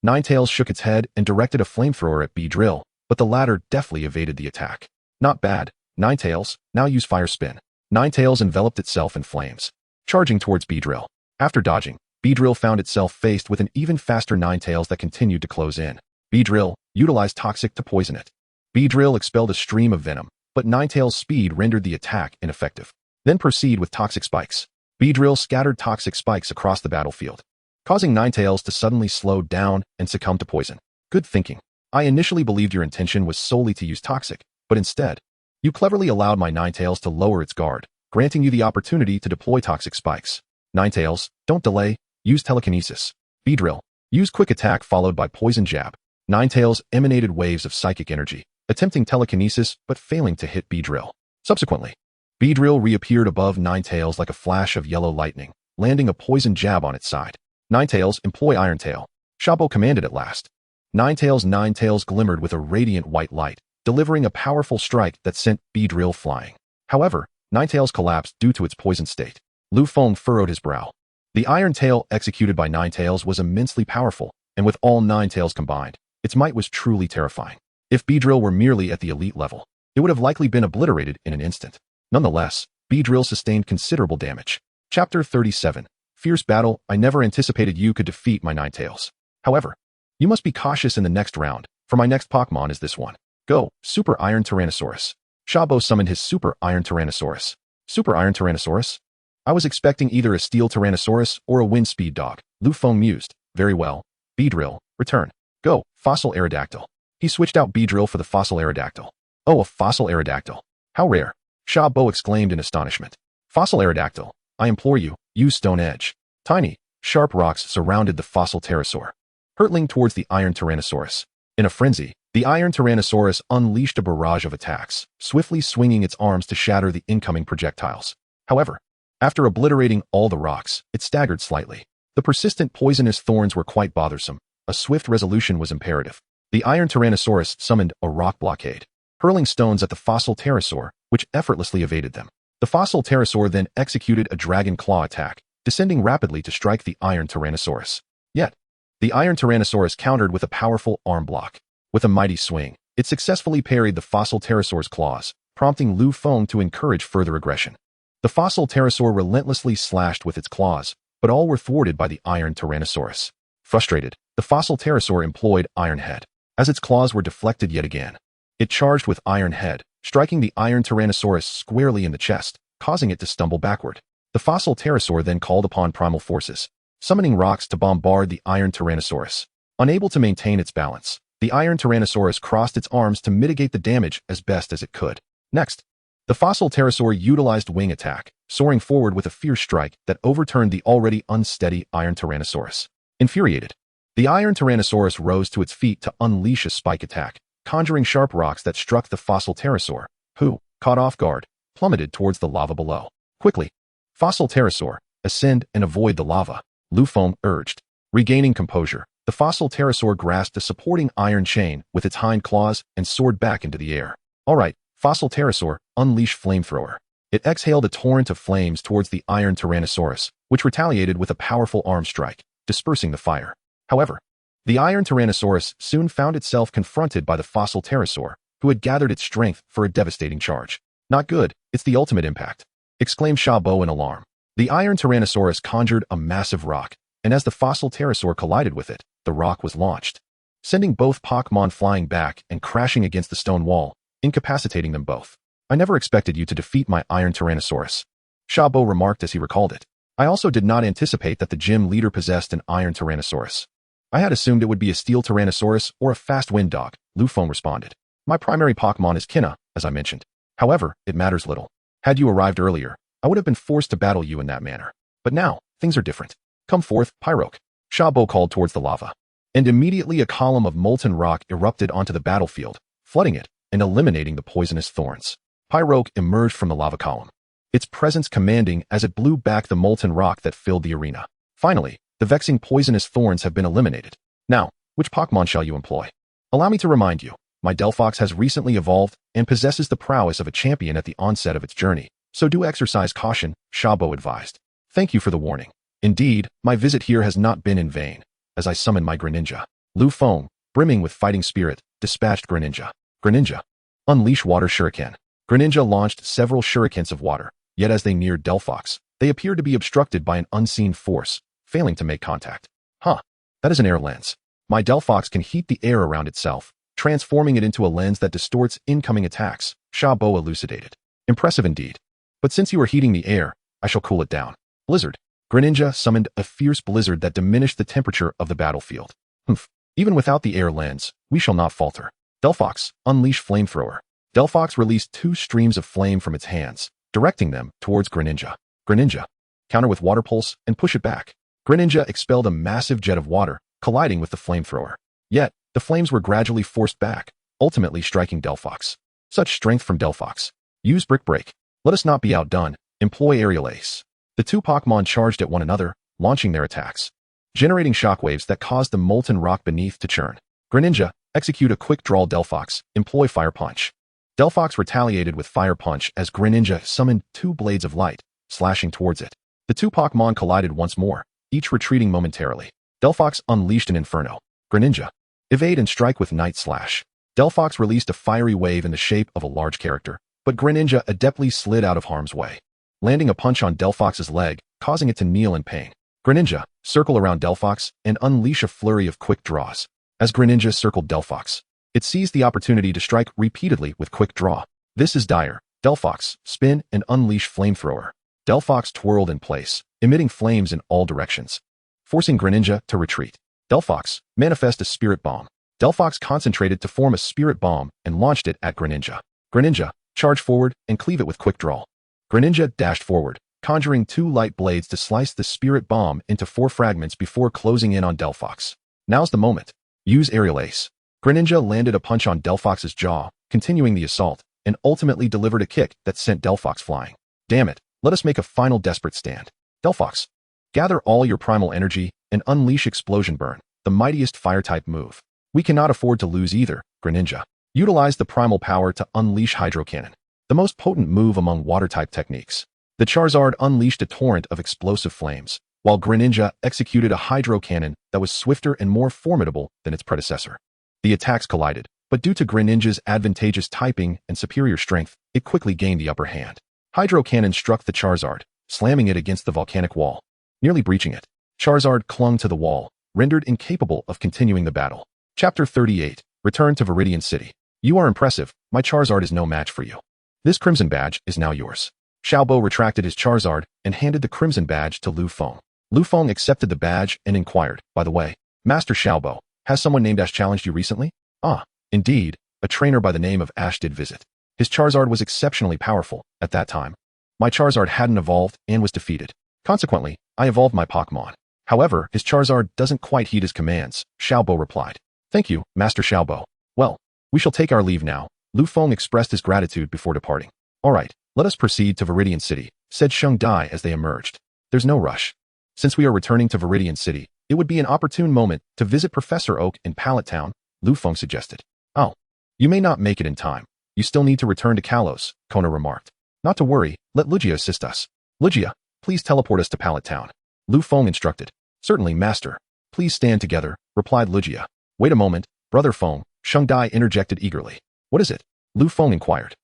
Ninetales shook its head and directed a flamethrower at Beedrill, but the latter deftly evaded the attack. Not bad, Ninetales, now use Fire Spin. Ninetales enveloped itself in flames, charging towards Beedrill. After dodging, Beedrill found itself faced with an even faster Ninetales that continued to close in. Beedrill utilized Toxic to poison it. Beedrill expelled a stream of venom, but Ninetales' speed rendered the attack ineffective. Then proceed with Toxic Spikes. Beedrill scattered Toxic Spikes across the battlefield, causing Ninetales to suddenly slow down and succumb to poison. Good thinking. I initially believed your intention was solely to use Toxic, but instead, you cleverly allowed my Ninetales to lower its guard, granting you the opportunity to deploy Toxic Spikes. Ninetales, don't delay, use Telekinesis. Beedrill, use Quick Attack followed by Poison Jab. Ninetales emanated waves of psychic energy, attempting telekinesis but failing to hit Beedrill. Subsequently, Beedrill reappeared above Ninetales like a flash of yellow lightning, landing a poison jab on its side. Ninetales, employ Iron Tail. Shabo commanded at last. Ninetales glimmered with a radiant white light, delivering a powerful strike that sent Beedrill flying. However, Ninetales collapsed due to its poison state. Lu Feng furrowed his brow. The Iron Tail executed by Ninetales was immensely powerful, and with all Ninetales combined, its might was truly terrifying. If Beedrill were merely at the elite level, it would have likely been obliterated in an instant. Nonetheless, Beedrill sustained considerable damage. Chapter 37. Fierce Battle. I never anticipated you could defeat my Ninetales. However, you must be cautious in the next round, for my next Pokémon is this one. Go, Super Iron Tyrannosaurus. Shabo summoned his Super Iron Tyrannosaurus. Super Iron Tyrannosaurus? I was expecting either a Steel Tyrannosaurus or a Wind Speed Dog. Lu Feng mused. Very well. Beedrill, return. Go, Fossil Aerodactyl. He switched out Beedrill for the Fossil Aerodactyl. Oh, a Fossil Aerodactyl. How rare. Shabo exclaimed in astonishment. Fossil Aerodactyl, I implore you, use Stone Edge. Tiny, sharp rocks surrounded the Fossil Pterosaur, hurtling towards the Iron Tyrannosaurus. In a frenzy, the Iron Tyrannosaurus unleashed a barrage of attacks, swiftly swinging its arms to shatter the incoming projectiles. However, after obliterating all the rocks, it staggered slightly. The persistent poisonous thorns were quite bothersome. A swift resolution was imperative. The Iron Tyrannosaurus summoned a rock blockade, hurling stones at the Fossil Pterosaur, which effortlessly evaded them. The Fossil Pterosaur then executed a Dragon Claw attack, descending rapidly to strike the Iron Tyrannosaurus. Yet, the Iron Tyrannosaurus countered with a powerful arm block. With a mighty swing, it successfully parried the Fossil Pterosaur's claws, prompting Lu Feng to encourage further aggression. The Fossil Pterosaur relentlessly slashed with its claws, but all were thwarted by the Iron Tyrannosaurus. Frustrated, the Fossil Pterosaur employed Iron Head. As its claws were deflected yet again, it charged with Iron Head, striking the Iron Tyrannosaurus squarely in the chest, causing it to stumble backward. The Fossil Pterosaur then called upon primal forces, summoning rocks to bombard the Iron Tyrannosaurus. Unable to maintain its balance, the Iron Tyrannosaurus crossed its arms to mitigate the damage as best as it could. Next, the Fossil Pterosaur utilized Wing Attack, soaring forward with a fierce strike that overturned the already unsteady Iron Tyrannosaurus. Infuriated, the Iron Tyrannosaurus rose to its feet to unleash a Spike Attack, conjuring sharp rocks that struck the Fossil Pterosaur, who, caught off guard, plummeted towards the lava below. Quickly, Fossil Pterosaur, ascend and avoid the lava, Lu Feng urged. Regaining composure, the Fossil Pterosaur grasped a supporting iron chain with its hind claws and soared back into the air. All right, Fossil Pterosaur, unleash Flamethrower. It exhaled a torrent of flames towards the Iron Tyrannosaurus, which retaliated with a powerful arm strike, dispersing the fire. However, the Iron Tyrannosaurus soon found itself confronted by the Fossil Pterosaur, who had gathered its strength for a devastating charge. Not good, it's the ultimate impact, exclaimed Shabo in alarm. The Iron Tyrannosaurus conjured a massive rock, and as the Fossil Pterosaur collided with it, the rock was launched, sending both Pokémon flying back and crashing against the stone wall, incapacitating them both. I never expected you to defeat my Iron Tyrannosaurus, Shabo remarked as he recalled it. I also did not anticipate that the gym leader possessed an Iron Tyrannosaurus. I had assumed it would be a Steel Tyrannosaurus or a Fast Wind Dog, Lu Feng responded. My primary Pokémon is Kinna, as I mentioned. However, it matters little. Had you arrived earlier, I would have been forced to battle you in that manner. But now, things are different. Come forth, Pyroke, Shabo called towards the lava. And immediately a column of molten rock erupted onto the battlefield, flooding it and eliminating the poisonous thorns. Pyroke emerged from the lava column, its presence commanding as it blew back the molten rock that filled the arena. Finally, the vexing poisonous thorns have been eliminated. Now, which Pokémon shall you employ? Allow me to remind you, my Delphox has recently evolved and possesses the prowess of a champion at the onset of its journey, so do exercise caution, Shabo advised. Thank you for the warning. Indeed, my visit here has not been in vain, as I summon my Greninja. Lu Feng, brimming with fighting spirit, dispatched Greninja. Greninja, unleash Water Shuriken. Greninja launched several shurikens of water, yet as they neared Delphox, they appeared to be obstructed by an unseen force, failing to make contact. Huh. That is an air lens. My Delphox can heat the air around itself, transforming it into a lens that distorts incoming attacks, Xiaobo elucidated. Impressive indeed. But since you are heating the air, I shall cool it down. Blizzard. Greninja summoned a fierce blizzard that diminished the temperature of the battlefield. Humph. Even without the air lens, we shall not falter. Delphox, unleash flamethrower. Delphox released 2 streams of flame from its hands, directing them towards Greninja. Greninja. Counter with water pulse and push it back. Greninja expelled a massive jet of water, colliding with the flamethrower. Yet, the flames were gradually forced back, ultimately striking Delphox. Such strength from Delphox. Use Brick Break. Let us not be outdone. Employ Aerial Ace. The 2 Pokémon charged at one another, launching their attacks, generating shockwaves that caused the molten rock beneath to churn. Greninja, execute a quick draw. Delphox, employ Fire Punch. Delphox retaliated with Fire Punch as Greninja summoned 2 blades of light, slashing towards it. The 2 Pokémon collided once more, each retreating momentarily. Delphox unleashed an Inferno. Greninja, evade and strike with Night Slash. Delphox released a fiery wave in the shape of a large character, but Greninja adeptly slid out of harm's way, landing a punch on Delphox's leg, causing it to kneel in pain. Greninja, circle around Delphox and unleash a flurry of quick draws. As Greninja circled Delphox, it seized the opportunity to strike repeatedly with quick draw. This is dire. Delphox, spin and unleash flamethrower. Delphox twirled in place, emitting flames in all directions, forcing Greninja to retreat. Delphox, manifest a Spirit Bomb. Delphox concentrated to form a Spirit Bomb and launched it at Greninja. Greninja, charge forward and cleave it with quick draw. Greninja dashed forward, conjuring 2 light blades to slice the Spirit Bomb into 4 fragments before closing in on Delphox. Now's the moment. Use Aerial Ace. Greninja landed a punch on Delphox's jaw, continuing the assault, and ultimately delivered a kick that sent Delphox flying. Damn it, let us make a final desperate stand. Delphox, gather all your primal energy and unleash Explosion Burn, the mightiest fire-type move. We cannot afford to lose either. Greninja, utilize the primal power to unleash Hydro Cannon, the most potent move among water-type techniques. The Charizard unleashed a torrent of explosive flames, while Greninja executed a Hydro Cannon that was swifter and more formidable than its predecessor. The attacks collided, but due to Greninja's advantageous typing and superior strength, it quickly gained the upper hand. Hydro Cannon struck the Charizard, slamming it against the volcanic wall, nearly breaching it. Charizard clung to the wall, rendered incapable of continuing the battle. Chapter 38. Return to Viridian City. You are impressive. My Charizard is no match for you. This Crimson Badge is now yours. Xiaobo retracted his Charizard and handed the Crimson Badge to Lu Feng. Lu Feng accepted the badge and inquired, by the way, Master Xiaobo, has someone named Ash challenged you recently? Ah, indeed, a trainer by the name of Ash did visit. His Charizard was exceptionally powerful at that time. My Charizard hadn't evolved and was defeated. Consequently, I evolved my Pokémon. However, his Charizard doesn't quite heed his commands, Xiaobo replied. Thank you, Master Xiaobo. Well, we shall take our leave now. Lu Feng expressed his gratitude before departing. All right, let us proceed to Viridian City, said Sheng Dai as they emerged. There's no rush. Since we are returning to Viridian City, it would be an opportune moment to visit Professor Oak in Pallet Town, Lu Feng suggested. Oh, you may not make it in time. You still need to return to Kalos, Kona remarked. Not to worry, let Lugia assist us. Lugia, please teleport us to Pallet Town. Lu Feng instructed. Certainly, Master. Please stand together, replied Lugia. Wait a moment, Brother Feng, Sheng Dai interjected eagerly. What is it? Lu Feng inquired.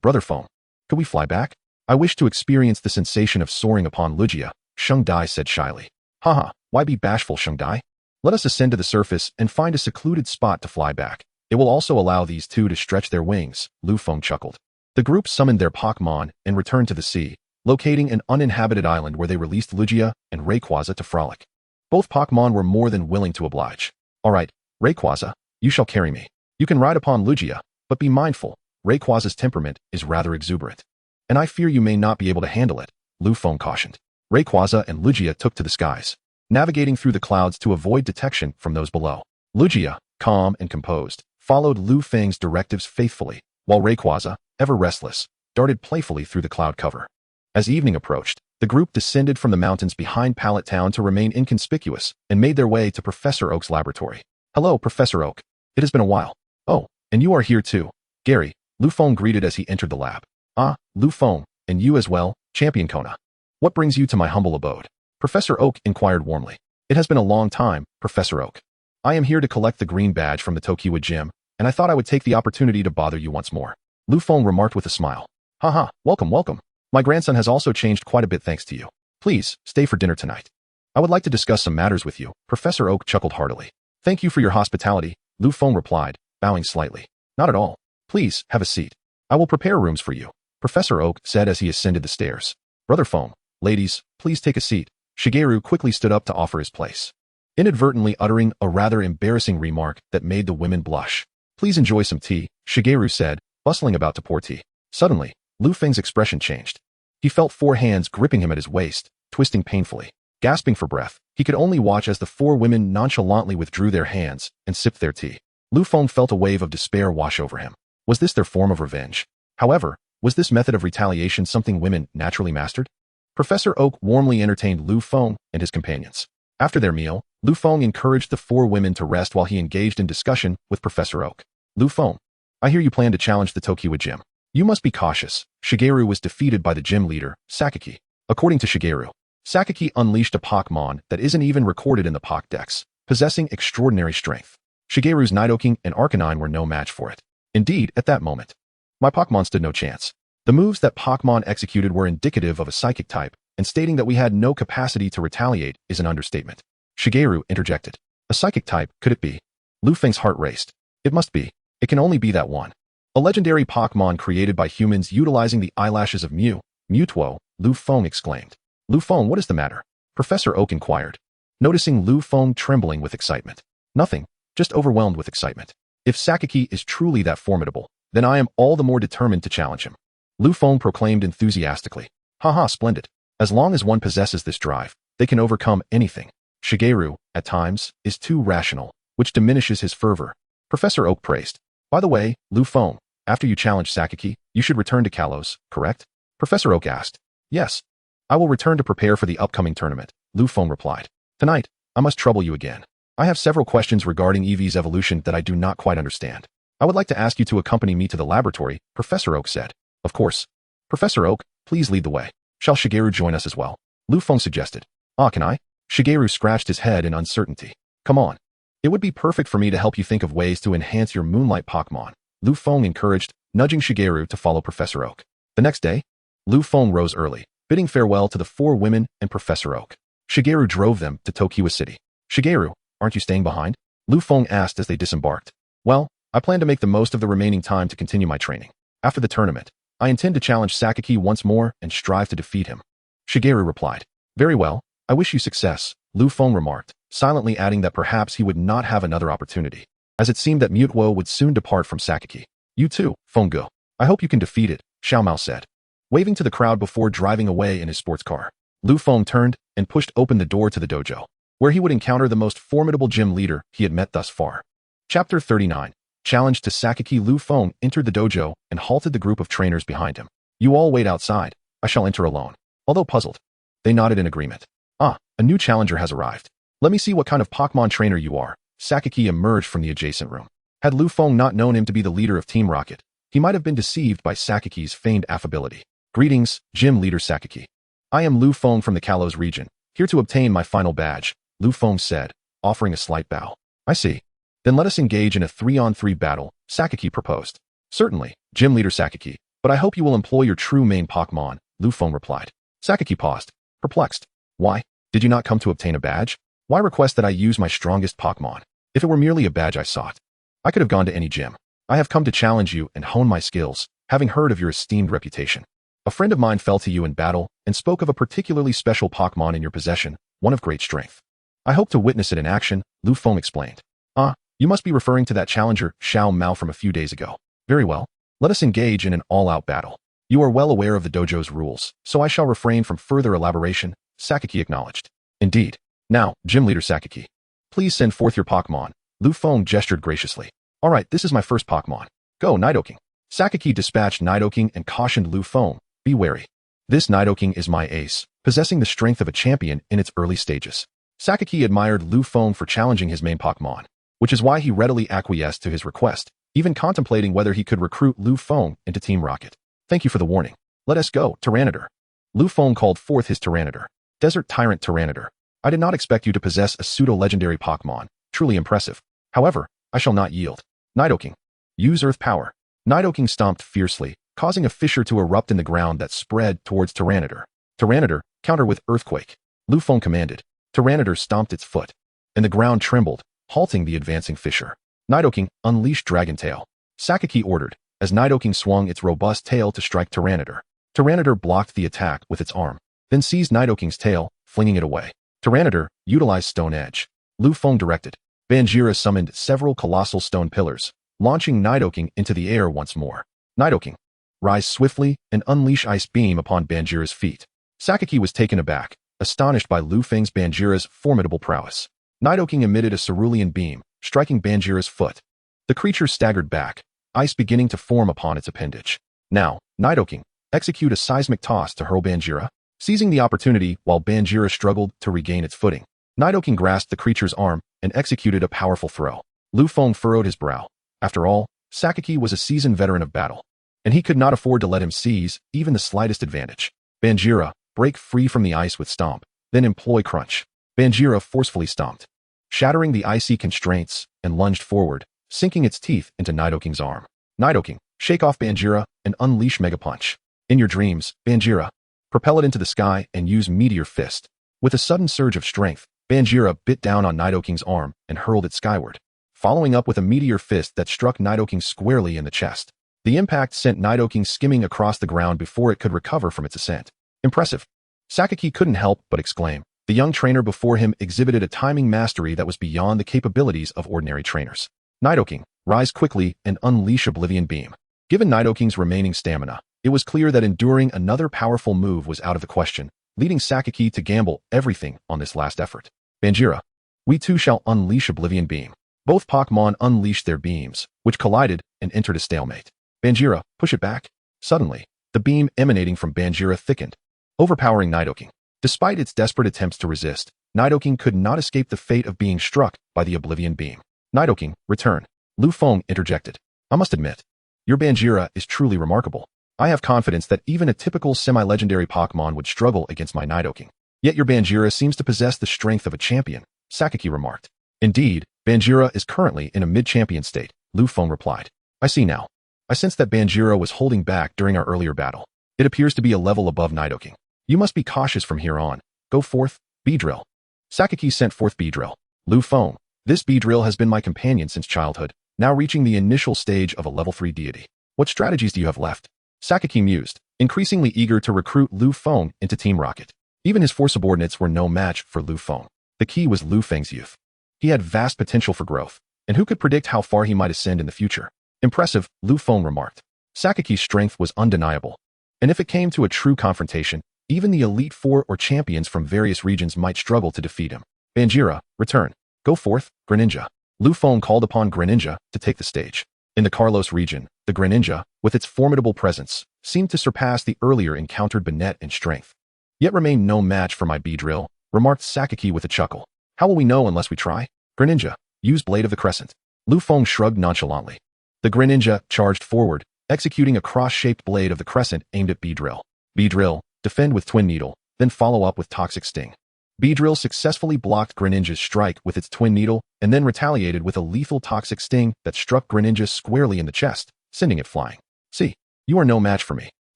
Brother Feng. Could we fly back? I wish to experience the sensation of soaring upon Lugia, Sheng Dai said shyly. Haha, why be bashful, Sheng Dai? Let us ascend to the surface and find a secluded spot to fly back. It will also allow these two to stretch their wings, Lu Feng chuckled. The group summoned their Pokémon and returned to the sea, locating an uninhabited island where they released Lugia and Rayquaza to frolic. Both Pokémon were more than willing to oblige. All right, Rayquaza, you shall carry me. You can ride upon Lugia, but be mindful, Rayquaza's temperament is rather exuberant. And I fear you may not be able to handle it, Lu Feng cautioned. Rayquaza and Lugia took to the skies, navigating through the clouds to avoid detection from those below. Lugia, calm and composed, followed Lu Feng's directives faithfully, while Rayquaza, ever restless, darted playfully through the cloud cover. As evening approached, the group descended from the mountains behind Pallet Town to remain inconspicuous and made their way to Professor Oak's laboratory. Hello, Professor Oak. It has been a while. Oh, and you are here too. Gary, Lu Feng greeted as he entered the lab. Ah, Lu Feng, and you as well, Champion Kona. What brings you to my humble abode? Professor Oak inquired warmly. It has been a long time, Professor Oak. I am here to collect the green badge from the Tokiwa gym, and I thought I would take the opportunity to bother you once more. Lu Feng remarked with a smile. Haha, welcome, welcome. My grandson has also changed quite a bit thanks to you. Please, stay for dinner tonight. I would like to discuss some matters with you. Professor Oak chuckled heartily. Thank you for your hospitality, Lu Feng replied, bowing slightly. Not at all. Please, have a seat. I will prepare rooms for you, Professor Oak said as he ascended the stairs. Brother Feng, ladies, please take a seat. Shigeru quickly stood up to offer his place, inadvertently uttering a rather embarrassing remark that made the women blush. Please enjoy some tea, Shigeru said, bustling about to pour tea. Suddenly, Lu Feng's expression changed. He felt 4 hands gripping him at his waist, twisting painfully. Gasping for breath, he could only watch as the 4 women nonchalantly withdrew their hands and sipped their tea. Lu Feng felt a wave of despair wash over him. Was this their form of revenge? However, was this method of retaliation something women naturally mastered? Professor Oak warmly entertained Lu Feng and his companions. After their meal, Lu Feng encouraged the 4 women to rest while he engaged in discussion with Professor Oak. Lu Feng, I hear you plan to challenge the Tokiwa gym. You must be cautious. Shigeru was defeated by the gym leader, Sakaki. According to Shigeru, Sakaki unleashed a Pokémon that isn't even recorded in the Pokédex, possessing extraordinary strength. Shigeru's Nidoking and Arcanine were no match for it. Indeed, at that moment, my Pokémon stood no chance. The moves that Pokémon executed were indicative of a psychic type, and stating that we had no capacity to retaliate is an understatement. Shigeru interjected. A psychic type, could it be? Lu Feng's heart raced. It must be. It can only be that one. A legendary Pokémon created by humans utilizing the eyelashes of Mewtwo, Lu Feng exclaimed. Lu Feng, what is the matter? Professor Oak inquired, noticing Lu Feng trembling with excitement. Nothing, just overwhelmed with excitement. If Sakaki is truly that formidable, then I am all the more determined to challenge him. Lu Feng proclaimed enthusiastically. Haha, splendid. As long as one possesses this drive, they can overcome anything. Shigeru, at times, is too rational, which diminishes his fervor. Professor Oak praised. By the way, Lu Feng, after you challenge Sakaki, you should return to Kalos, correct? Professor Oak asked. Yes. I will return to prepare for the upcoming tournament, Lu Feng replied. Tonight, I must trouble you again. I have several questions regarding Eevee's evolution that I do not quite understand. I would like to ask you to accompany me to the laboratory, Professor Oak said. Of course. Professor Oak, please lead the way. Shall Shigeru join us as well? Lu Feng suggested. Ah, can I? Shigeru scratched his head in uncertainty. Come on. It would be perfect for me to help you think of ways to enhance your Moonlight Pokémon, Lu Feng encouraged, nudging Shigeru to follow Professor Oak. The next day, Lu Feng rose early, bidding farewell to the 4 women and Professor Oak. Shigeru drove them to Tokiwa City. Shigeru, aren't you staying behind? Lu Feng asked as they disembarked. Well, I plan to make the most of the remaining time to continue my training. After the tournament, I intend to challenge Sakaki once more and strive to defeat him. Shigeru replied. Very well, I wish you success, Lu Feng remarked, silently adding that perhaps he would not have another opportunity, as it seemed that Mewtwo would soon depart from Sakaki. You too, Feng-go. I hope you can defeat it, Xiao Mao said, waving to the crowd before driving away in his sports car. Lu Feng turned and pushed open the door to the dojo, where he would encounter the most formidable gym leader he had met thus far. Chapter 39. Challenge to Sakaki. Lu Feng entered the dojo and halted the group of trainers behind him. You all wait outside. I shall enter alone. Although puzzled, they nodded in agreement. Ah, a new challenger has arrived. Let me see what kind of Pokémon trainer you are. Sakaki emerged from the adjacent room. Had Lu Feng not known him to be the leader of Team Rocket, he might have been deceived by Sakaki's feigned affability. Greetings, Gym Leader Sakaki. I am Lu Feng from the Kalos region, here to obtain my final badge, Lu Feng said, offering a slight bow. I see. Then let us engage in a 3-on-3 battle, Sakaki proposed. Certainly, Gym Leader Sakaki, but I hope you will employ your true main Pokémon, Lu Feng replied. Sakaki paused, perplexed. Why? Did you not come to obtain a badge? Why request that I use my strongest Pokémon? If it were merely a badge I sought, I could have gone to any gym. I have come to challenge you and hone my skills, having heard of your esteemed reputation. A friend of mine fell to you in battle and spoke of a particularly special Pokémon in your possession, one of great strength. I hope to witness it in action, Lu Feng explained. Ah, you must be referring to that challenger, Xiao Mao, from a few days ago. Very well. Let us engage in an all-out battle. You are well aware of the dojo's rules, so I shall refrain from further elaboration, Sakaki acknowledged. Indeed. Now, Gym Leader Sakaki, please send forth your Pokémon. Lu Feng gestured graciously. Alright, this is my first Pokémon. Go, Nidoking. Sakaki dispatched Nidoking and cautioned Lu Feng, be wary. This Nidoking is my ace, possessing the strength of a champion in its early stages. Sakaki admired Lu Feng for challenging his main Pokémon, which is why he readily acquiesced to his request, even contemplating whether he could recruit Lu Feng into Team Rocket. Thank you for the warning. Let us go, Tyranitar. Lu Feng called forth his Tyranitar. Desert Tyrant Tyranitar. I did not expect you to possess a pseudo-legendary Pokémon. Truly impressive. However, I shall not yield. Nidoking. Use Earth Power. Nidoking stomped fiercely, causing a fissure to erupt in the ground that spread towards Tyranitar. Tyranitar, counter with Earthquake. Lu Feng commanded. Tyranitar stomped its foot, and the ground trembled, halting the advancing fissure. Nidoking unleashed Dragon Tail. Sakaki ordered, as Nidoking swung its robust tail to strike Tyranitar. Tyranitar blocked the attack with its arm, then seized Nidoking's tail, flinging it away. Tyranitar utilized Stone Edge. Lu Feng directed. Banjira summoned several colossal stone pillars, launching Nidoking into the air once more. Nidoking, rise swiftly and unleash Ice Beam upon Banjira's feet. Sakaki was taken aback, astonished by Lu Feng's Banjira's formidable prowess. Nidoking emitted a cerulean beam, striking Banjira's foot. The creature staggered back, ice beginning to form upon its appendage. Now, Nidoking, execute a seismic toss to hurl Banjira. Seizing the opportunity while Banjira struggled to regain its footing, Nidoking grasped the creature's arm and executed a powerful throw. Lu Feng furrowed his brow. After all, Sakaki was a seasoned veteran of battle, and he could not afford to let him seize even the slightest advantage. Banjira, break free from the ice with Stomp, then employ Crunch. Banjira forcefully stomped, shattering the icy constraints, and lunged forward, sinking its teeth into Nidoking's arm. Nidoking, shake off Banjira and unleash Mega Punch. In your dreams, Banjira, propel it into the sky and use Meteor Fist. With a sudden surge of strength, Banjira bit down on Nidoking's arm and hurled it skyward, following up with a Meteor Fist that struck Nidoking squarely in the chest. The impact sent Nidoking skimming across the ground before it could recover from its ascent. Impressive. Sakaki couldn't help but exclaim. The young trainer before him exhibited a timing mastery that was beyond the capabilities of ordinary trainers. Nidoking, rise quickly and unleash Oblivion Beam. Given Nidoking's remaining stamina, it was clear that enduring another powerful move was out of the question, leading Sakaki to gamble everything on this last effort. Banjira, we too shall unleash Oblivion Beam. Both Pokémon unleashed their beams, which collided and entered a stalemate. Banjira, push it back. Suddenly, the beam emanating from Banjira thickened, overpowering Nidoking. Despite its desperate attempts to resist, Nidoking could not escape the fate of being struck by the Oblivion Beam. Nidoking, return. Lu Feng interjected. I must admit, your Banjira is truly remarkable. I have confidence that even a typical semi-legendary Pokémon would struggle against my Nidoking. Yet your Banjira seems to possess the strength of a champion, Sakaki remarked. Indeed, Banjira is currently in a mid-champion state, Lu Feng replied. I see now. I sensed that Banjira was holding back during our earlier battle. It appears to be a level above Nidoking. You must be cautious from here on. Go forth, Beedrill. Sakaki sent forth Beedrill. Lu Feng, this Beedrill has been my companion since childhood, now reaching the initial stage of a level 3 deity. What strategies do you have left? Sakaki mused, increasingly eager to recruit Lu Feng into Team Rocket. Even his 4 subordinates were no match for Lu Feng. The key was Lu Feng's youth. He had vast potential for growth, and who could predict how far he might ascend in the future? Impressive, Lu Feng remarked. Sakaki's strength was undeniable, and if it came to a true confrontation, even the Elite Four or champions from various regions might struggle to defeat him. Banjira, return. Go forth, Greninja. Lu Feng called upon Greninja to take the stage. In the Kalos region, the Greninja, with its formidable presence, seemed to surpass the earlier encountered Banette in strength. Yet remained no match for my Beedrill, remarked Sakaki with a chuckle. How will we know unless we try? Greninja, use Blade of the Crescent. Lu Feng shrugged nonchalantly. The Greninja charged forward, executing a cross-shaped Blade of the Crescent aimed at Beedrill. Beedrill, defend with Twin Needle, then follow up with Toxic Sting. Beedrill successfully blocked Greninja's strike with its Twin Needle and then retaliated with a lethal Toxic Sting that struck Greninja squarely in the chest, sending it flying. See, you are no match for me.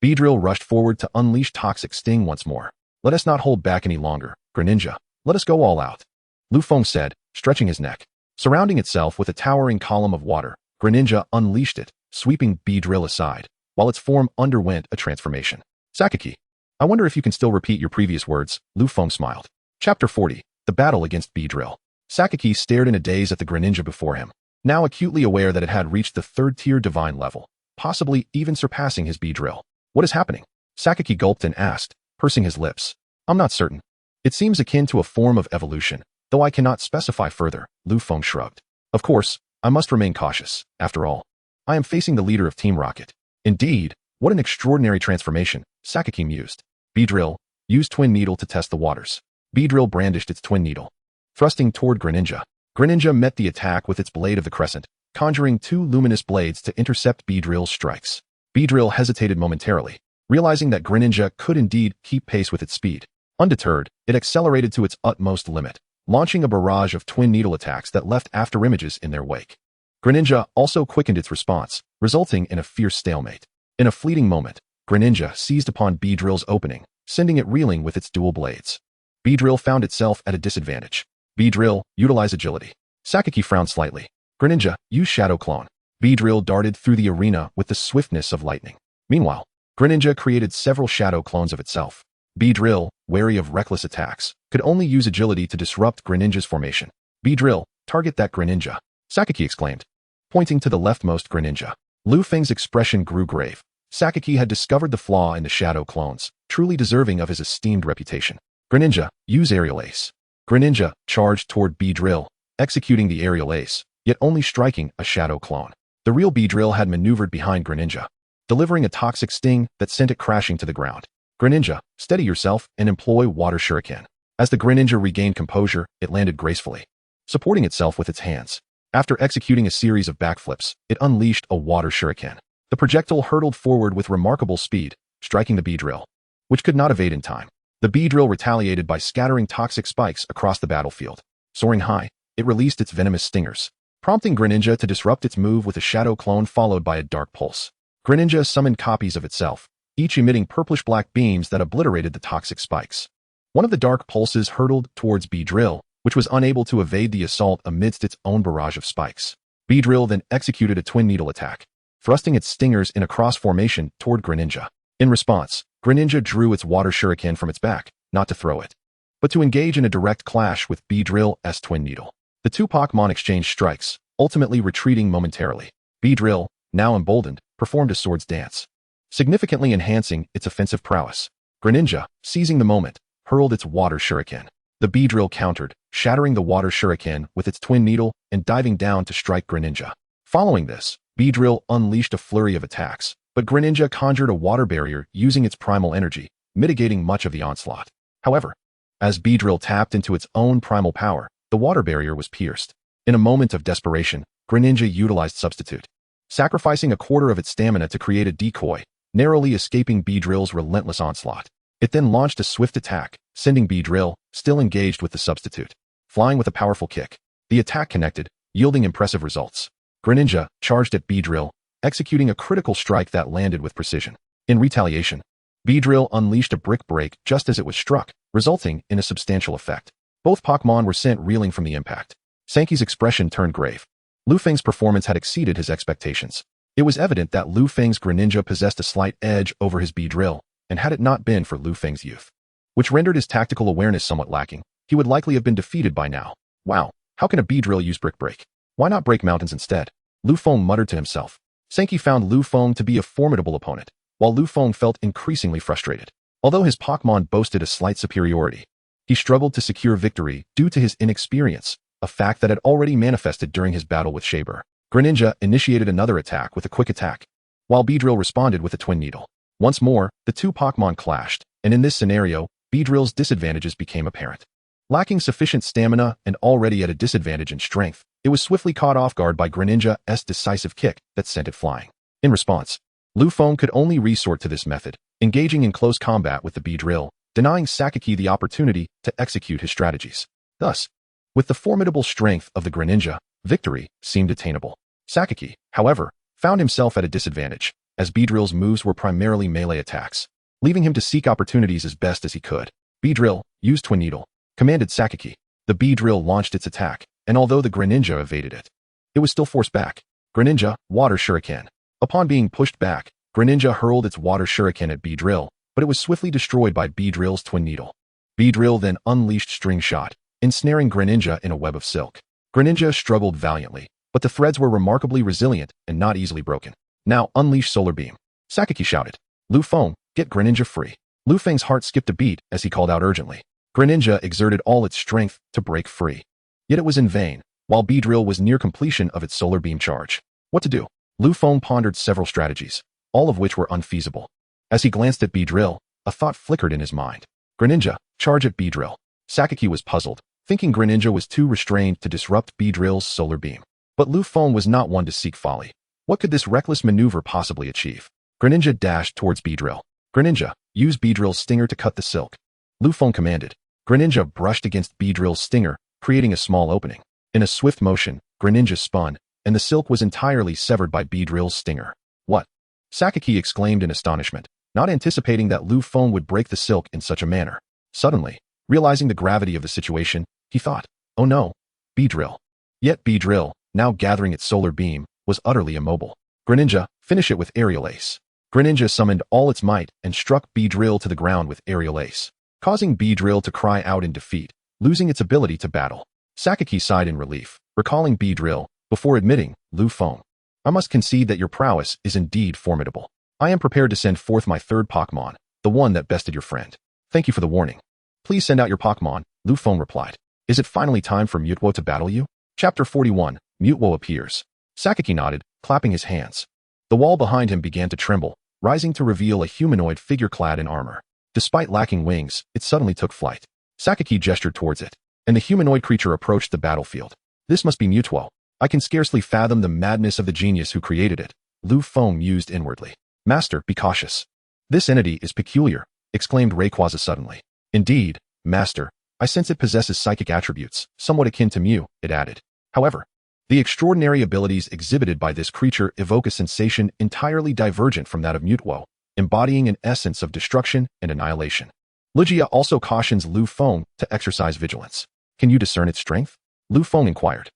Beedrill rushed forward to unleash Toxic Sting once more. Let us not hold back any longer, Greninja. Let us go all out. Lu Feng said, stretching his neck. Surrounding itself with a towering column of water, Greninja unleashed it, sweeping Beedrill aside, while its form underwent a transformation. Sakaki, I wonder if you can still repeat your previous words, Lu Feng smiled. Chapter 40, The Battle Against Beedrill. Sakaki stared in a daze at the Greninja before him, now acutely aware that it had reached the 3rd-tier divine level, possibly even surpassing his Beedrill. What is happening? Sakaki gulped and asked, pursing his lips. I'm not certain. It seems akin to a form of evolution, though I cannot specify further, Lu Feng shrugged. Of course, I must remain cautious, after all. I am facing the leader of Team Rocket. Indeed, what an extraordinary transformation, Sakaki mused. Beedrill, use Twin Needle to test the waters. Beedrill brandished its Twin Needle, thrusting toward Greninja. Greninja met the attack with its Blade of the Crescent, conjuring 2 luminous blades to intercept Beedrill's strikes. Beedrill hesitated momentarily, realizing that Greninja could indeed keep pace with its speed. Undeterred, it accelerated to its utmost limit, launching a barrage of Twin Needle attacks that left afterimages in their wake. Greninja also quickened its response, resulting in a fierce stalemate. In a fleeting moment, Greninja seized upon Beedrill's opening, sending it reeling with its dual blades. Beedrill found itself at a disadvantage. Beedrill, utilize agility. Sakaki frowned slightly. Greninja, use Shadow Clone. Beedrill darted through the arena with the swiftness of lightning. Meanwhile, Greninja created several shadow clones of itself. Beedrill, wary of reckless attacks, could only use agility to disrupt Greninja's formation. Beedrill, target that Greninja, Sakaki exclaimed, pointing to the leftmost Greninja. Lu Feng's expression grew grave. Sakaki had discovered the flaw in the shadow clones, truly deserving of his esteemed reputation. Greninja, use Aerial Ace. Greninja charged toward Beedrill, executing the Aerial Ace, yet only striking a shadow clone. The real Beedrill had maneuvered behind Greninja, delivering a toxic sting that sent it crashing to the ground. Greninja, steady yourself and employ Water Shuriken. As the Greninja regained composure, it landed gracefully, supporting itself with its hands. After executing a series of backflips, it unleashed a Water Shuriken. The projectile hurtled forward with remarkable speed, striking the Beedrill, which could not evade in time. The Beedrill retaliated by scattering toxic spikes across the battlefield. Soaring high, it released its venomous stingers, prompting Greninja to disrupt its move with a Shadow Clone followed by a Dark Pulse. Greninja summoned copies of itself, each emitting purplish-black beams that obliterated the toxic spikes. One of the Dark Pulses hurtled towards Beedrill, which was unable to evade the assault amidst its own barrage of spikes. Beedrill then executed a Twin Needle attack, thrusting its stingers in a cross formation toward Greninja. In response, Greninja drew its Water Shuriken from its back, not to throw it, but to engage in a direct clash with Beedrill's Twin Needle. The two Pokémon exchanged strikes, ultimately retreating momentarily. Beedrill, now emboldened, performed a sword's dance, significantly enhancing its offensive prowess. Greninja, seizing the moment, hurled its Water Shuriken. The Beedrill countered, shattering the Water Shuriken with its Twin Needle and diving down to strike Greninja. Following this, Beedrill unleashed a flurry of attacks, but Greninja conjured a water barrier using its primal energy, mitigating much of the onslaught. However, as Beedrill tapped into its own primal power, the water barrier was pierced. In a moment of desperation, Greninja utilized Substitute, sacrificing a quarter of its stamina to create a decoy, narrowly escaping Beedrill's relentless onslaught. It then launched a swift attack, sending Beedrill, still engaged with the Substitute, flying with a powerful kick. The attack connected, yielding impressive results. Greninja charged at Beedrill, executing a critical strike that landed with precision. In retaliation, Beedrill unleashed a Brick Break just as it was struck, resulting in a substantial effect. Both Pokémon were sent reeling from the impact. Sanki's expression turned grave. Lu Feng's performance had exceeded his expectations. It was evident that Lu Feng's Greninja possessed a slight edge over his Beedrill, and had it not been for Lu Feng's youth, which rendered his tactical awareness somewhat lacking, he would likely have been defeated by now. Wow, how can a Beedrill use Brick Break? Why not break mountains instead? Lu Feng muttered to himself. Sanki found Lu Feng to be a formidable opponent, while Lu Feng felt increasingly frustrated. Although his Pokémon boasted a slight superiority, he struggled to secure victory due to his inexperience, a fact that had already manifested during his battle with Shaber. Greninja initiated another attack with a quick attack, while Beedrill responded with a Twin Needle. Once more, the two Pokémon clashed, and in this scenario, Beedrill's disadvantages became apparent. Lacking sufficient stamina and already at a disadvantage in strength, it was swiftly caught off guard by Greninja's decisive kick that sent it flying. In response, Lu Feng could only resort to this method, engaging in close combat with the Beedrill, denying Sakaki the opportunity to execute his strategies. Thus, with the formidable strength of the Greninja, victory seemed attainable. Sakaki, however, found himself at a disadvantage, as Beedrill's moves were primarily melee attacks, leaving him to seek opportunities as best as he could. Beedrill, use Twin Needle, commanded Sakaki. The Beedrill launched its attack, and although the Greninja evaded it, it was still forced back. Greninja, Water Shuriken. Upon being pushed back, Greninja hurled its Water Shuriken at Beedrill, but it was swiftly destroyed by Beedrill's Twin Needle. Beedrill then unleashed String Shot, ensnaring Greninja in a web of silk. Greninja struggled valiantly, but the threads were remarkably resilient and not easily broken. Now unleash Solar Beam, Sakaki shouted. Lu Feng, get Greninja free. Lu Feng's heart skipped a beat as he called out urgently. Greninja exerted all its strength to break free. Yet it was in vain, while Beedrill was near completion of its Solar Beam charge. What to do? Lu Feng pondered several strategies, all of which were unfeasible. As he glanced at Beedrill, a thought flickered in his mind. Greninja, charge at Beedrill. Sakaki was puzzled, thinking Greninja was too restrained to disrupt Beedrill's Solar Beam. But Lu Feng was not one to seek folly. What could this reckless maneuver possibly achieve? Greninja dashed towards Beedrill. Greninja, use Beedrill's stinger to cut the silk. Lu Feng commanded. Greninja brushed against Beedrill's stinger, creating a small opening. In a swift motion, Greninja spun, and the silk was entirely severed by Beedrill's stinger. What? Sakaki exclaimed in astonishment, not anticipating that Lu Feng would break the silk in such a manner. Suddenly, Realizing the gravity of the situation, he thought, oh no, Beedrill. Yet Beedrill, now gathering its solar beam, was utterly immobile. Greninja, finish it with Aerial Ace. Greninja summoned all its might and struck Beedrill to the ground with Aerial Ace, causing Beedrill to cry out in defeat, losing its ability to battle. Sakaki sighed in relief, recalling Beedrill, before admitting, Lu Feng, I must concede that your prowess is indeed formidable. I am prepared to send forth my third Pokémon, the one that bested your friend. Thank you for the warning. Please send out your Pokémon, Lu Feng replied. Is it finally time for Mewtwo to battle you? Chapter 41, Mewtwo appears. Sakaki nodded, clapping his hands. The wall behind him began to tremble, rising to reveal a humanoid figure clad in armor. Despite lacking wings, it suddenly took flight. Sakaki gestured towards it, and the humanoid creature approached the battlefield. This must be Mewtwo. I can scarcely fathom the madness of the genius who created it, Lu Feng mused inwardly. Master, be cautious. This entity is peculiar, exclaimed Rayquaza suddenly. Indeed, Master, I sense it possesses psychic attributes, somewhat akin to Mew, it added. However, the extraordinary abilities exhibited by this creature evoke a sensation entirely divergent from that of Mewtwo, embodying an essence of destruction and annihilation. Lugia also cautions Lu Feng to exercise vigilance. Can you discern its strength? Lu Feng inquired.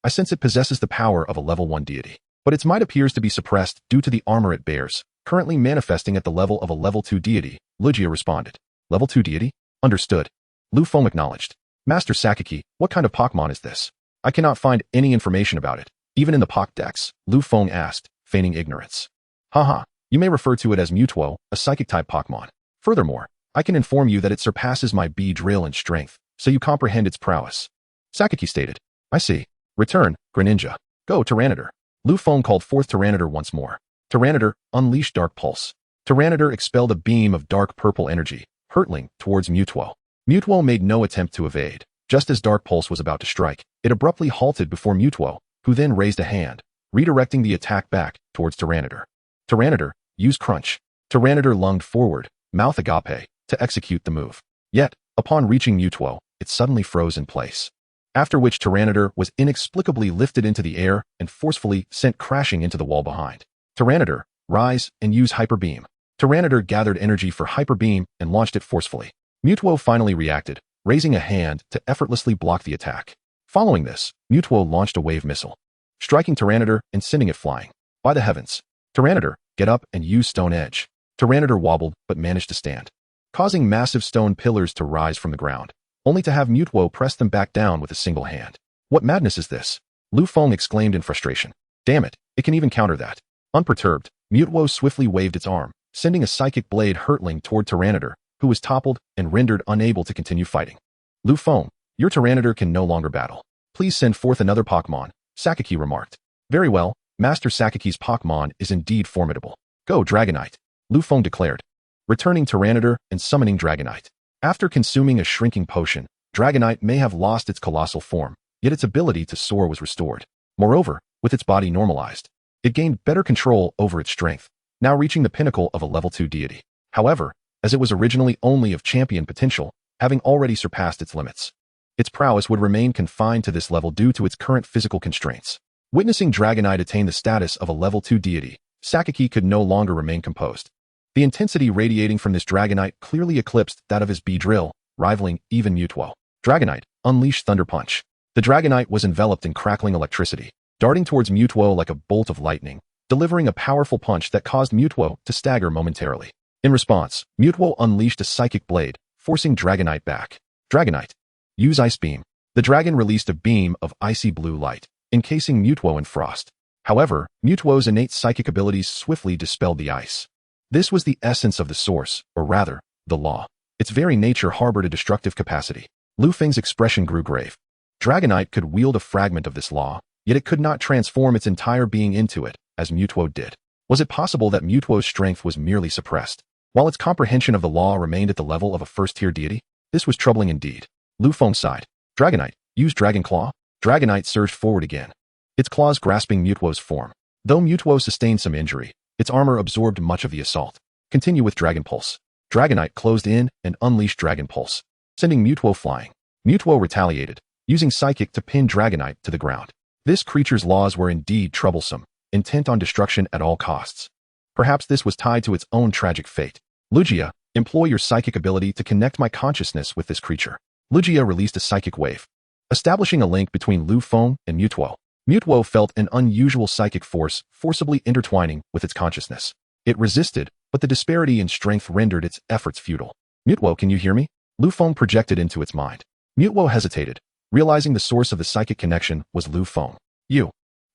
I sense it possesses the power of a level 1 deity, but its might appears to be suppressed due to the armor it bears, currently manifesting at the level of a level 2 deity, Lugia responded. Level 2 deity? Understood. Lu Feng acknowledged. Master Sakaki, what kind of Pokémon is this? I cannot find any information about it, even in the Pokédex, Lu Feng asked, feigning ignorance. Haha, you may refer to it as Mewtwo, a psychic-type Pokémon. Furthermore, I can inform you that it surpasses my Beedrill in strength, so you comprehend its prowess. Sakaki stated. I see. Return, Greninja. Go, Tyranitar. Lu Feng called forth Tyranitar once more. Tyranitar, unleash Dark Pulse. Tyranitar expelled a beam of dark purple energy, hurtling towards Mewtwo. Mewtwo made no attempt to evade. Just as Dark Pulse was about to strike, it abruptly halted before Mewtwo, who then raised a hand, redirecting the attack back towards Tyranitar. Tyranitar, use Crunch. Tyranitar lunged forward, mouth agape, to execute the move. Yet, upon reaching Mewtwo, it suddenly froze in place. After which Tyranitar was inexplicably lifted into the air and forcefully sent crashing into the wall behind. Tyranitar, rise and use Hyper Beam. Tyranitar gathered energy for Hyper Beam and launched it forcefully. Mewtwo finally reacted, raising a hand to effortlessly block the attack. Following this, Mewtwo launched a wave missile, striking Tyranitar and sending it flying. By the heavens! Tyranitar, get up and use Stone Edge. Tyranitar wobbled but managed to stand, causing massive stone pillars to rise from the ground, only to have Mewtwo press them back down with a single hand. What madness is this? Lu Feng exclaimed in frustration. Damn it, it can even counter that. Unperturbed, Mewtwo swiftly waved its arm, sending a psychic blade hurtling toward Tyranitar, who was toppled and rendered unable to continue fighting. Lu Feng, your Tyranitar can no longer battle. Please send forth another Pokémon, Sakaki remarked. Very well, Master Sakaki's Pokémon is indeed formidable. Go, Dragonite, Lu Feng declared, returning Tyranitar and summoning Dragonite. After consuming a shrinking potion, Dragonite may have lost its colossal form, yet its ability to soar was restored. Moreover, with its body normalized, it gained better control over its strength, now reaching the pinnacle of a level 2 deity. However, as it was originally only of champion potential, having already surpassed its limits, its prowess would remain confined to this level due to its current physical constraints. Witnessing Dragonite attain the status of a level 2 deity, Sakaki could no longer remain composed. The intensity radiating from this Dragonite clearly eclipsed that of his Beedrill, rivaling even Mewtwo. Dragonite, unleash Thunder Punch. The Dragonite was enveloped in crackling electricity, darting towards Mewtwo like a bolt of lightning, delivering a powerful punch that caused Mewtwo to stagger momentarily. In response, Mewtwo unleashed a psychic blade, forcing Dragonite back. Dragonite, use Ice Beam. The dragon released a beam of icy blue light, encasing Mewtwo in frost. However, Mewtwo's innate psychic abilities swiftly dispelled the ice. This was the essence of the source, or rather, the law. Its very nature harbored a destructive capacity. Lu Feng's expression grew grave. Dragonite could wield a fragment of this law, yet it could not transform its entire being into it, as Mewtwo did. Was it possible that Mewtwo's strength was merely suppressed, while its comprehension of the law remained at the level of a first-tier deity? This was troubling indeed. Lu Feng sighed. Dragonite, use Dragon Claw. Dragonite surged forward again, its claws grasping Mewtwo's form. Though Mewtwo sustained some injury, its armor absorbed much of the assault. Continue with Dragon Pulse. Dragonite closed in and unleashed Dragon Pulse, sending Mewtwo flying. Mewtwo retaliated, using Psychic to pin Dragonite to the ground. This creature's laws were indeed troublesome, intent on destruction at all costs. Perhaps this was tied to its own tragic fate. Lugia, Employ your psychic ability to connect my consciousness with this creature. Lugia released a psychic wave, establishing a link between Lu Feng and Mewtwo. Mewtwo felt an unusual psychic force forcibly intertwining with its consciousness. It resisted, but the disparity in strength rendered its efforts futile. Mewtwo, can you hear me? Lu Feng projected into its mind. Mewtwo hesitated, realizing the source of the psychic connection was Lu Feng. You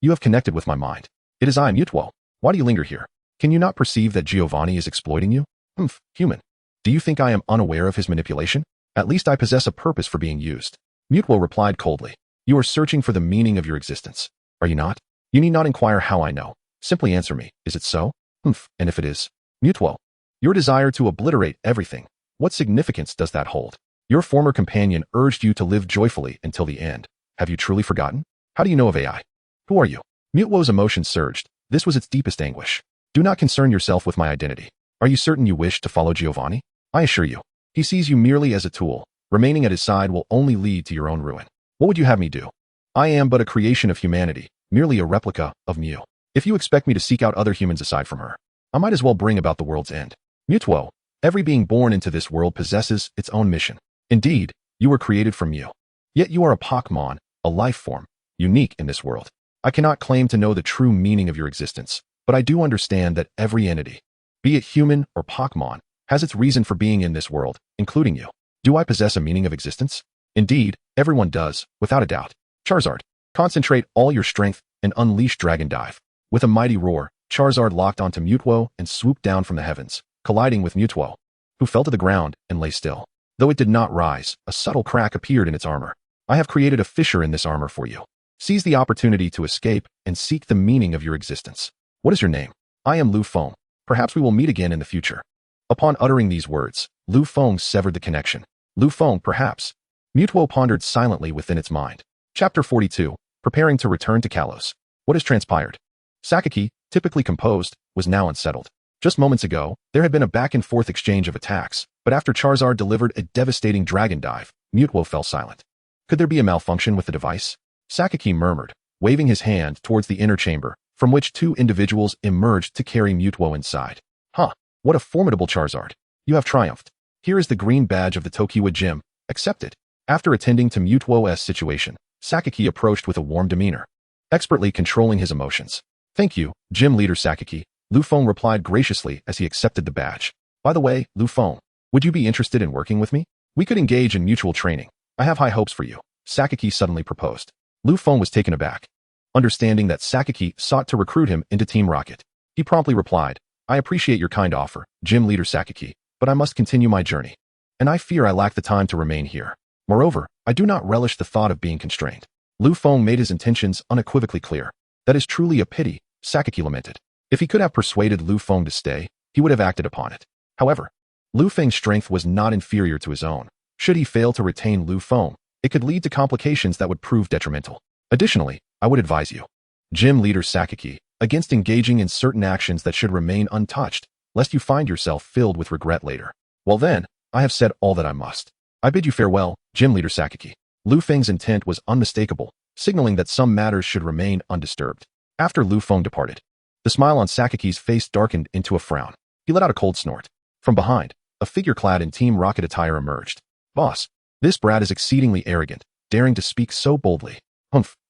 have connected with my mind. It is I, Mewtwo. Why do you linger here? Can you not perceive that Giovanni is exploiting you? Human. Do you think I am unaware of his manipulation? At least I possess a purpose for being used. Mewtwo replied coldly. You are searching for the meaning of your existence. Are you not? You need not inquire how I know. Simply answer me. Is it so? And if it is? Mewtwo. Your desire to obliterate everything. What significance does that hold? Your former companion urged you to live joyfully until the end. Have you truly forgotten? How do you know of AI? Who are you? Mewtwo's emotions surged. This was its deepest anguish. Do not concern yourself with my identity. Are you certain you wish to follow Giovanni? I assure you, he sees you merely as a tool. Remaining at his side will only lead to your own ruin. What would you have me do? I am but a creation of humanity, merely a replica of Mew. If you expect me to seek out other humans aside from her, I might as well bring about the world's end. Mewtwo, every being born into this world possesses its own mission. Indeed, you were created from Mew. Yet you are a Pokémon, a life form, unique in this world. I cannot claim to know the true meaning of your existence, but I do understand that every entity, be it human or Pokémon, has its reason for being in this world, including you. Do I possess a meaning of existence? Indeed, everyone does, without a doubt. Charizard, concentrate all your strength and unleash Dragon Dive. With a mighty roar, Charizard locked onto Mewtwo and swooped down from the heavens, colliding with Mewtwo, who fell to the ground and lay still. Though it did not rise, a subtle crack appeared in its armor. I have created a fissure in this armor for you. Seize the opportunity to escape and seek the meaning of your existence. What is your name? I am Lu Feng. Perhaps we will meet again in the future. Upon uttering these words, Lu Feng severed the connection. Lu Feng, perhaps. Mewtwo pondered silently within its mind. Chapter 42, preparing to return to Kalos. What has transpired? Sakaki, typically composed, was now unsettled. Just moments ago, there had been a back-and-forth exchange of attacks, but after Charizard delivered a devastating Dragon Dive, Mewtwo fell silent. Could there be a malfunction with the device? Sakaki murmured, waving his hand towards the inner chamber, from which two individuals emerged to carry Mewtwo inside. What a formidable Charizard. You have triumphed. Here is the green badge of the Tokiwa Gym. Accept it. After attending to Mewtwo's situation, Sakaki approached with a warm demeanor, expertly controlling his emotions. Thank you, Gym Leader Sakaki, Lu Feng replied graciously as he accepted the badge. By the way, Lu Feng, would you be interested in working with me? We could engage in mutual training. I have high hopes for you, Sakaki suddenly proposed. Lu Feng was taken aback, understanding that Sakaki sought to recruit him into Team Rocket. He promptly replied, I appreciate your kind offer, Gym Leader Sakaki, but I must continue my journey. And I fear I lack the time to remain here. Moreover, I do not relish the thought of being constrained. Lu Feng made his intentions unequivocally clear. That is truly a pity, Sakaki lamented. If he could have persuaded Lu Feng to stay, he would have acted upon it. However, Lu Feng's strength was not inferior to his own. Should he fail to retain Lu Feng, it could lead to complications that would prove detrimental. Additionally, I would advise you, Gym Leader Sakaki, against engaging in certain actions that should remain untouched, lest you find yourself filled with regret later. Well then, I have said all that I must. I bid you farewell, Gym Leader Sakaki. Lu Feng's intent was unmistakable, signaling that some matters should remain undisturbed. After Lu Feng departed, the smile on Sakaki's face darkened into a frown. He let out a cold snort. From behind, a figure clad in Team Rocket attire emerged. Boss, this brat is exceedingly arrogant, daring to speak so boldly.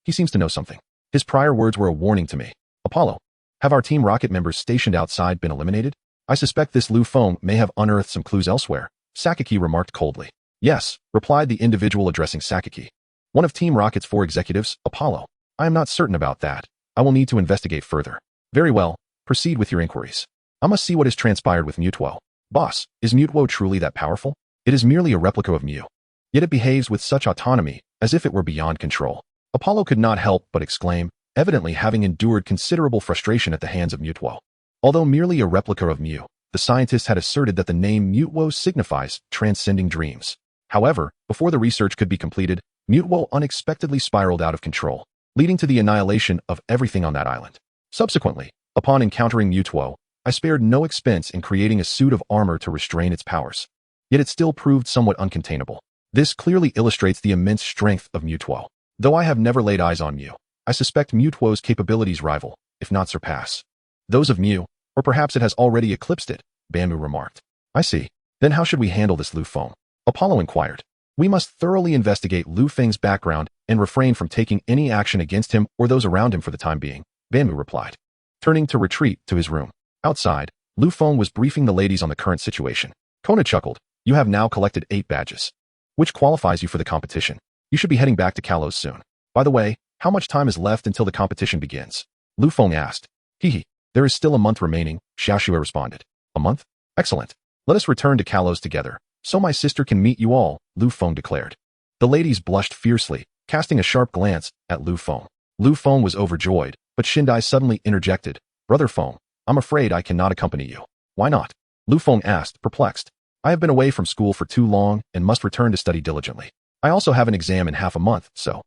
He seems to know something. His prior words were a warning to me. Apollo, have our Team Rocket members stationed outside been eliminated? I suspect this Lu Feng may have unearthed some clues elsewhere, Sakaki remarked coldly. Yes, replied the individual addressing Sakaki. One of Team Rocket's 4 executives, Apollo. I am not certain about that. I will need to investigate further. Very well, proceed with your inquiries. I must see what has transpired with Mewtwo. Boss, is Mewtwo truly that powerful? It is merely a replica of Mew. Yet it behaves with such autonomy, as if it were beyond control. Apollo could not help but exclaim, evidently having endured considerable frustration at the hands of Mewtwo. Although merely a replica of Mew, the scientists had asserted that the name Mewtwo signifies transcending dreams. However, before the research could be completed, Mewtwo unexpectedly spiraled out of control, leading to the annihilation of everything on that island. Subsequently, upon encountering Mewtwo, I spared no expense in creating a suit of armor to restrain its powers. Yet it still proved somewhat uncontainable. This clearly illustrates the immense strength of Mewtwo. Though I have never laid eyes on Mew, I suspect Mewtwo's capabilities rival, if not surpass, those of Mew, or perhaps it has already eclipsed it, Bamboo remarked. I see. Then how should we handle this Lu Feng? Apollo inquired. We must thoroughly investigate Lu Feng's background and refrain from taking any action against him or those around him for the time being, Banmu replied. Turning to retreat to his room. Outside, Lu Feng was briefing the ladies on the current situation. Kona chuckled. You have now collected 8 badges, which qualifies you for the competition. You should be heading back to Kalos soon. By the way, how much time is left until the competition begins? Lu Feng asked. Hehe, there is still a month remaining, Xiaoxue responded. A month? Excellent. Let us return to Kalos together, so my sister can meet you all, Lu Feng declared. The ladies blushed fiercely, casting a sharp glance at Lu Feng. Lu Feng was overjoyed, but Shindai suddenly interjected. Brother Feng, I'm afraid I cannot accompany you. Why not? Lu Feng asked, perplexed. I have been away from school for too long and must return to study diligently. I also have an exam in half a month, so.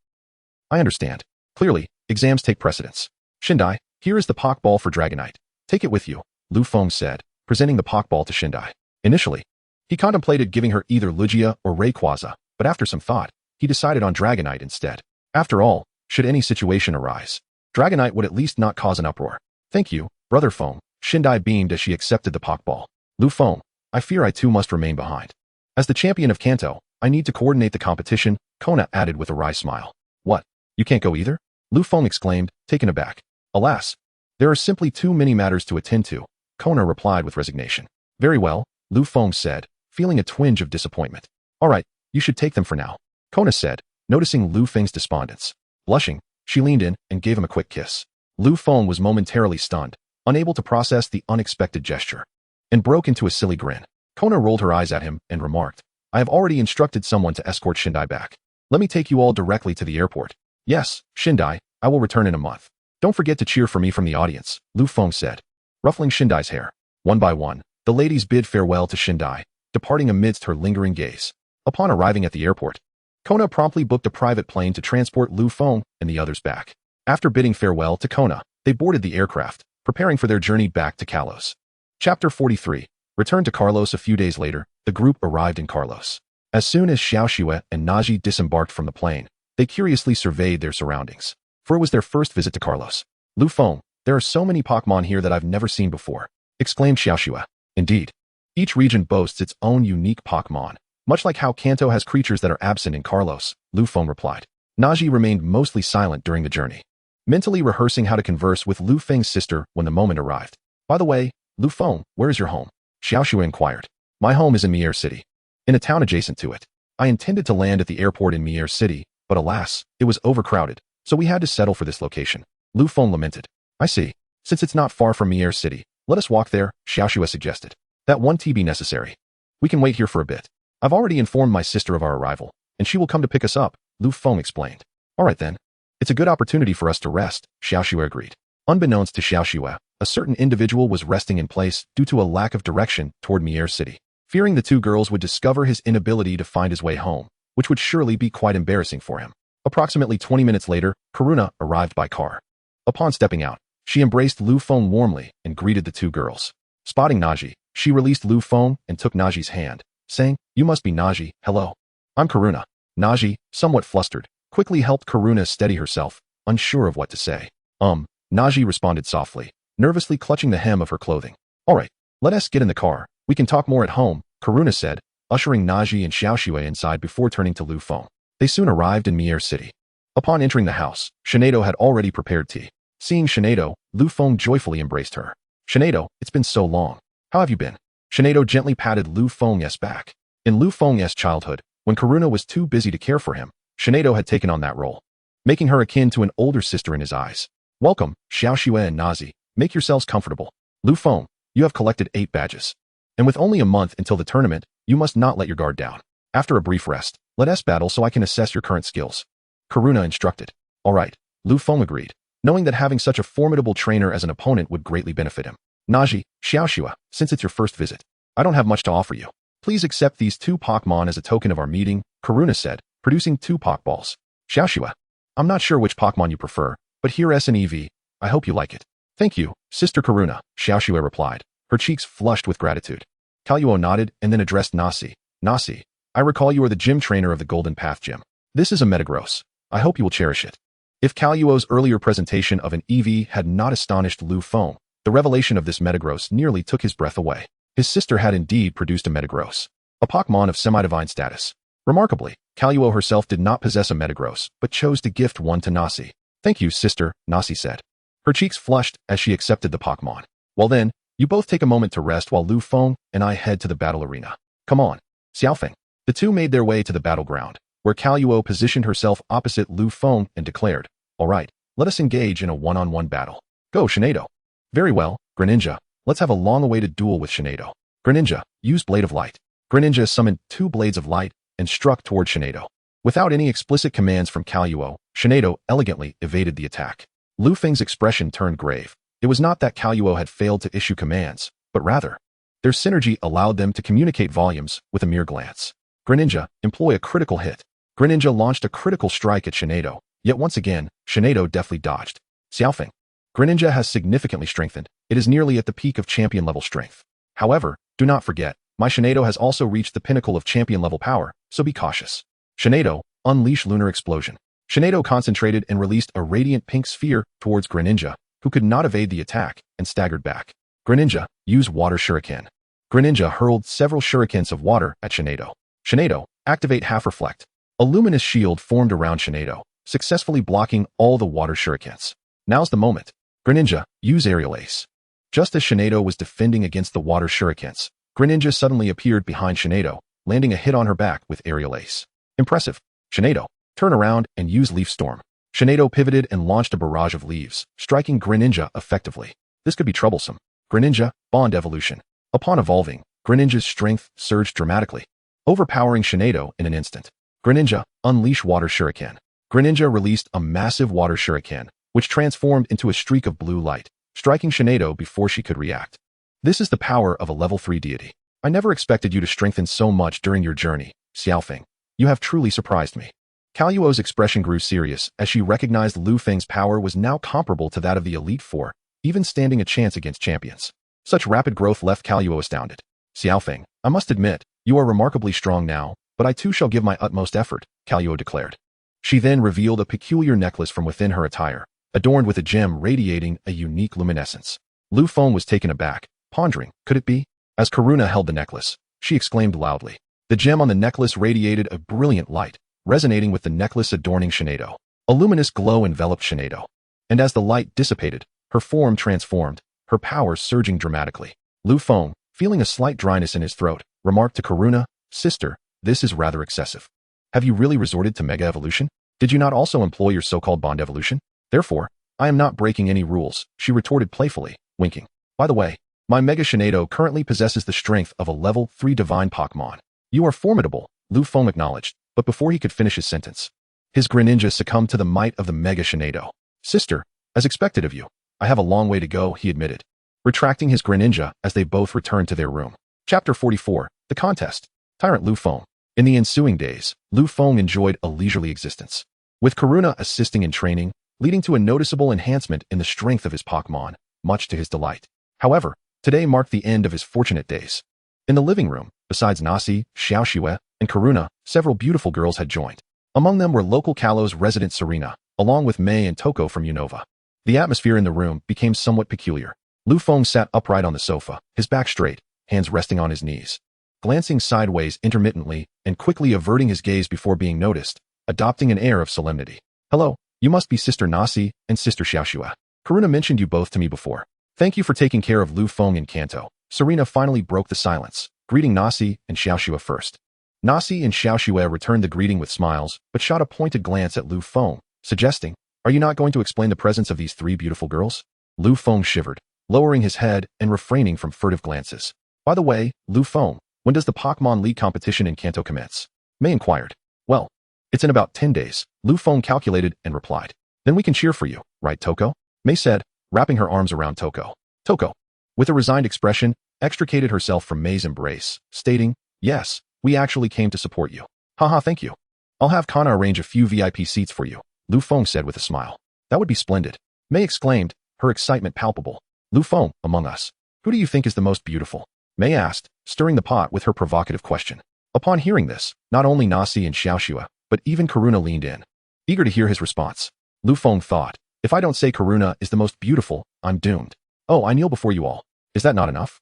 I understand. Clearly, exams take precedence. Shindai, here is the Pokeball for Dragonite. Take it with you, Lu Feng said, presenting the Pokeball to Shindai. Initially, he contemplated giving her either Lugia or Rayquaza, but after some thought, he decided on Dragonite instead. After all, should any situation arise, Dragonite would at least not cause an uproar. Thank you, Brother Feng, Shindai beamed as she accepted the Pokeball. Lu Feng, I fear I too must remain behind. As the champion of Kanto, I need to coordinate the competition, Kona added with a wry smile. What? You can't go either? Lu Feng exclaimed, taken aback. Alas, there are simply too many matters to attend to, Kona replied with resignation. Very well, Lu Feng said, feeling a twinge of disappointment. All right, you should take them for now, Kona said, noticing Lu Feng's despondence. Blushing, she leaned in and gave him a quick kiss. Lu Feng was momentarily stunned, unable to process the unexpected gesture, and broke into a silly grin. Kona rolled her eyes at him and remarked, I have already instructed someone to escort Shindai back. Let me take you all directly to the airport. Yes, Shindai, I will return in a month. Don't forget to cheer for me from the audience, Lu Feng said, ruffling Shindai's hair. One by one, the ladies bid farewell to Shindai, departing amidst her lingering gaze. Upon arriving at the airport, Kona promptly booked a private plane to transport Lu Feng and the others back. After bidding farewell to Kona, they boarded the aircraft, preparing for their journey back to Kalos. Chapter 43. Returned to Kalos a few days later, the group arrived in Kalos. As soon as Xiaoxue and Naji disembarked from the plane, they curiously surveyed their surroundings, for it was their first visit to Kalos. Lu Feng, there are so many Pokémon here that I've never seen before, exclaimed Xiaoxue. Indeed, each region boasts its own unique Pokémon, much like how Kanto has creatures that are absent in Kalos, Lu Feng replied. Naji remained mostly silent during the journey, mentally rehearsing how to converse with Lu Feng's sister when the moment arrived. By the way, Lu Feng, where is your home? Xiaoxue inquired. My home is in Mier City, in a town adjacent to it. I intended to land at the airport in Mier City, but alas, it was overcrowded, so we had to settle for this location. Lu Feng lamented. I see. Since it's not far from Mier City, let us walk there, Xiaoxue suggested. That won't be necessary. We can wait here for a bit. I've already informed my sister of our arrival, and she will come to pick us up, Lu Feng explained. All right then. It's a good opportunity for us to rest, Xiaoxue agreed. Unbeknownst to Xiaoxue, a certain individual was resting in place due to a lack of direction toward Mier City. Fearing the two girls would discover his inability to find his way home, which would surely be quite embarrassing for him. Approximately 20 minutes later, Karuna arrived by car. Upon stepping out, she embraced Lu Feng warmly and greeted the two girls. Spotting Naji, she released Lu Feng and took Naji's hand, saying, You must be Naji, hello. I'm Karuna. Naji, somewhat flustered, quickly helped Karuna steady herself, unsure of what to say. Naji responded softly, nervously clutching the hem of her clothing. All right, let us get in the car. We can talk more at home, Karuna said, ushering Naji and Xiaoxue inside before turning to Lu Feng. They soon arrived in Mier City. Upon entering the house, Shinado had already prepared tea. Seeing Shinado, Lu Feng joyfully embraced her. Shinado, it's been so long. How have you been? Shinado gently patted Lu Feng's back. In Lu Feng's childhood, when Karuna was too busy to care for him, Shinado had taken on that role, making her akin to an older sister in his eyes. Welcome, Xiaoxue and Nazi. Make yourselves comfortable. Lu Feng, you have collected 8 badges. And with only a month until the tournament, you must not let your guard down. After a brief rest, let us battle so I can assess your current skills. Karuna instructed. All right, Lu Feng agreed, knowing that having such a formidable trainer as an opponent would greatly benefit him. Naji, Xiaoxue, since it's your first visit, I don't have much to offer you. Please accept these 2 Pokémon as a token of our meeting, Karuna said, producing 2 Pokeballs. Xiaoxue, I'm not sure which Pokémon you prefer, but here is an EV. I hope you like it. Thank you, Sister Karuna, Xiaoxue replied, her cheeks flushed with gratitude. Kaluo nodded and then addressed Nasi. Nasi, I recall you are the gym trainer of the Golden Path Gym. This is a Metagross. I hope you will cherish it. If Kaluo's earlier presentation of an EV had not astonished Lu Feng, the revelation of this Metagross nearly took his breath away. His sister had indeed produced a Metagross, a Pokémon of semi-divine status. Remarkably, Kaluo herself did not possess a Metagross, but chose to gift one to Nasi. "Thank you, sister," Nasi said. Her cheeks flushed as she accepted the Pokémon. "Well then, you both take a moment to rest while Lu Feng and I head to the battle arena. Come on." Xiaofeng. The two made their way to the battleground, where Kaluo positioned herself opposite Lu Feng and declared, "All right, let us engage in a one-on-one battle. Go, Shinado." "Very well, Greninja. Let's have a long-awaited duel with Shinado." Greninja, use Blade of Light. Greninja summoned 2 blades of light and struck toward Shinado. Without any explicit commands from Kaluo, Shinado elegantly evaded the attack. Lu Feng's expression turned grave. It was not that Kaluo had failed to issue commands, but rather, their synergy allowed them to communicate volumes with a mere glance. Greninja, employ a critical hit. Greninja launched a critical strike at Shinado, yet once again, Shinado deftly dodged. Xiaofeng. Greninja has significantly strengthened. It is nearly at the peak of champion-level strength. However, do not forget, my Shinado has also reached the pinnacle of champion-level power, so be cautious. Shinado, unleash Lunar Explosion. Shinado concentrated and released a radiant pink sphere towards Greninja, who could not evade the attack and staggered back. Greninja, use Water Shuriken. Greninja hurled several shurikens of water at Shinado. Shinado, activate Half Reflect. A luminous shield formed around Shinado, successfully blocking all the water shurikens. Now's the moment. Greninja, use Aerial Ace. Just as Shinado was defending against the water shurikens, Greninja suddenly appeared behind Shinado, landing a hit on her back with Aerial Ace. Impressive. Shinado, turn around and use Leaf Storm. Shinado pivoted and launched a barrage of leaves, striking Greninja effectively. This could be troublesome. Greninja, Bond Evolution. Upon evolving, Greninja's strength surged dramatically, overpowering Shinado in an instant. Greninja, unleash Water Shuriken. Greninja released a massive Water Shuriken, which transformed into a streak of blue light, striking Shinado before she could react. This is the power of a level 3 deity. I never expected you to strengthen so much during your journey, Xiaofeng. You have truly surprised me. Kaluo's expression grew serious as she recognized Lu Feng's power was now comparable to that of the Elite Four, even standing a chance against champions. Such rapid growth left Kaluo astounded. Xiaofeng, I must admit, you are remarkably strong now, but I too shall give my utmost effort, Kaluo declared. She then revealed a peculiar necklace from within her attire, adorned with a gem radiating a unique luminescence. Lu Feng was taken aback, pondering, could it be? As Karuna held the necklace, she exclaimed loudly. The gem on the necklace radiated a brilliant light, resonating with the necklace adorning Shinado. A luminous glow enveloped Shinado, and as the light dissipated, her form transformed, her power surging dramatically. Lu Feng, feeling a slight dryness in his throat, remarked to Karuna, "Sister, this is rather excessive. Have you really resorted to Mega Evolution? Did you not also employ your so-called Bond Evolution? Therefore, I am not breaking any rules," she retorted playfully, winking. "By the way, my Mega Shinado currently possesses the strength of a level 3 divine Pokémon. You are formidable," Lu Feng acknowledged, but before he could finish his sentence, his Greninja succumbed to the might of the Mega Shinado. "Sister, as expected of you, I have a long way to go," he admitted, retracting his Greninja as they both returned to their room. Chapter 44, The Contest. Tyrant Lu Feng. In the ensuing days, Lu Feng enjoyed a leisurely existence, with Karuna assisting in training, leading to a noticeable enhancement in the strength of his Pokémon, much to his delight. However, today marked the end of his fortunate days. In the living room, besides Nasi, Xiaoxue, and Karuna, several beautiful girls had joined. Among them were local Kalos resident Serena, along with Mei and Toko from Unova. The atmosphere in the room became somewhat peculiar. Lu Feng sat upright on the sofa, his back straight, hands resting on his knees, glancing sideways intermittently and quickly averting his gaze before being noticed, adopting an air of solemnity. "Hello, you must be Sister Nasi and Sister Xiaoxue. Karuna mentioned you both to me before. Thank you for taking care of Lu Feng and Kanto." Serena finally broke the silence, greeting Nasi and Xiaoxue first. Nasi and Xiaoxue returned the greeting with smiles, but shot a pointed glance at Lu Feng, suggesting, "Are you not going to explain the presence of these 3 beautiful girls?" Lu Feng shivered, lowering his head and refraining from furtive glances. "By the way, Lu Feng, when does the Pokémon League competition in Kanto commence?" Mei inquired. "Well, it's in about 10 days, Lu Feng calculated and replied. "Then we can cheer for you, right, Toko?" Mei said, wrapping her arms around Toko. Toko, with a resigned expression, extricated herself from Mei's embrace, stating, "Yes, we actually came to support you." "Haha, thank you. I'll have Kana arrange a few VIP seats for you," Lu Feng said with a smile. "That would be splendid," Mei exclaimed, her excitement palpable. "Lu Feng, among us, who do you think is the most beautiful?" Mei asked, stirring the pot with her provocative question. Upon hearing this, not only Nasi and Xiaoxue, but even Karuna leaned in, eager to hear his response. Lu Feng thought, "If I don't say Karuna is the most beautiful, I'm doomed. Oh, I kneel before you all. Is that not enough?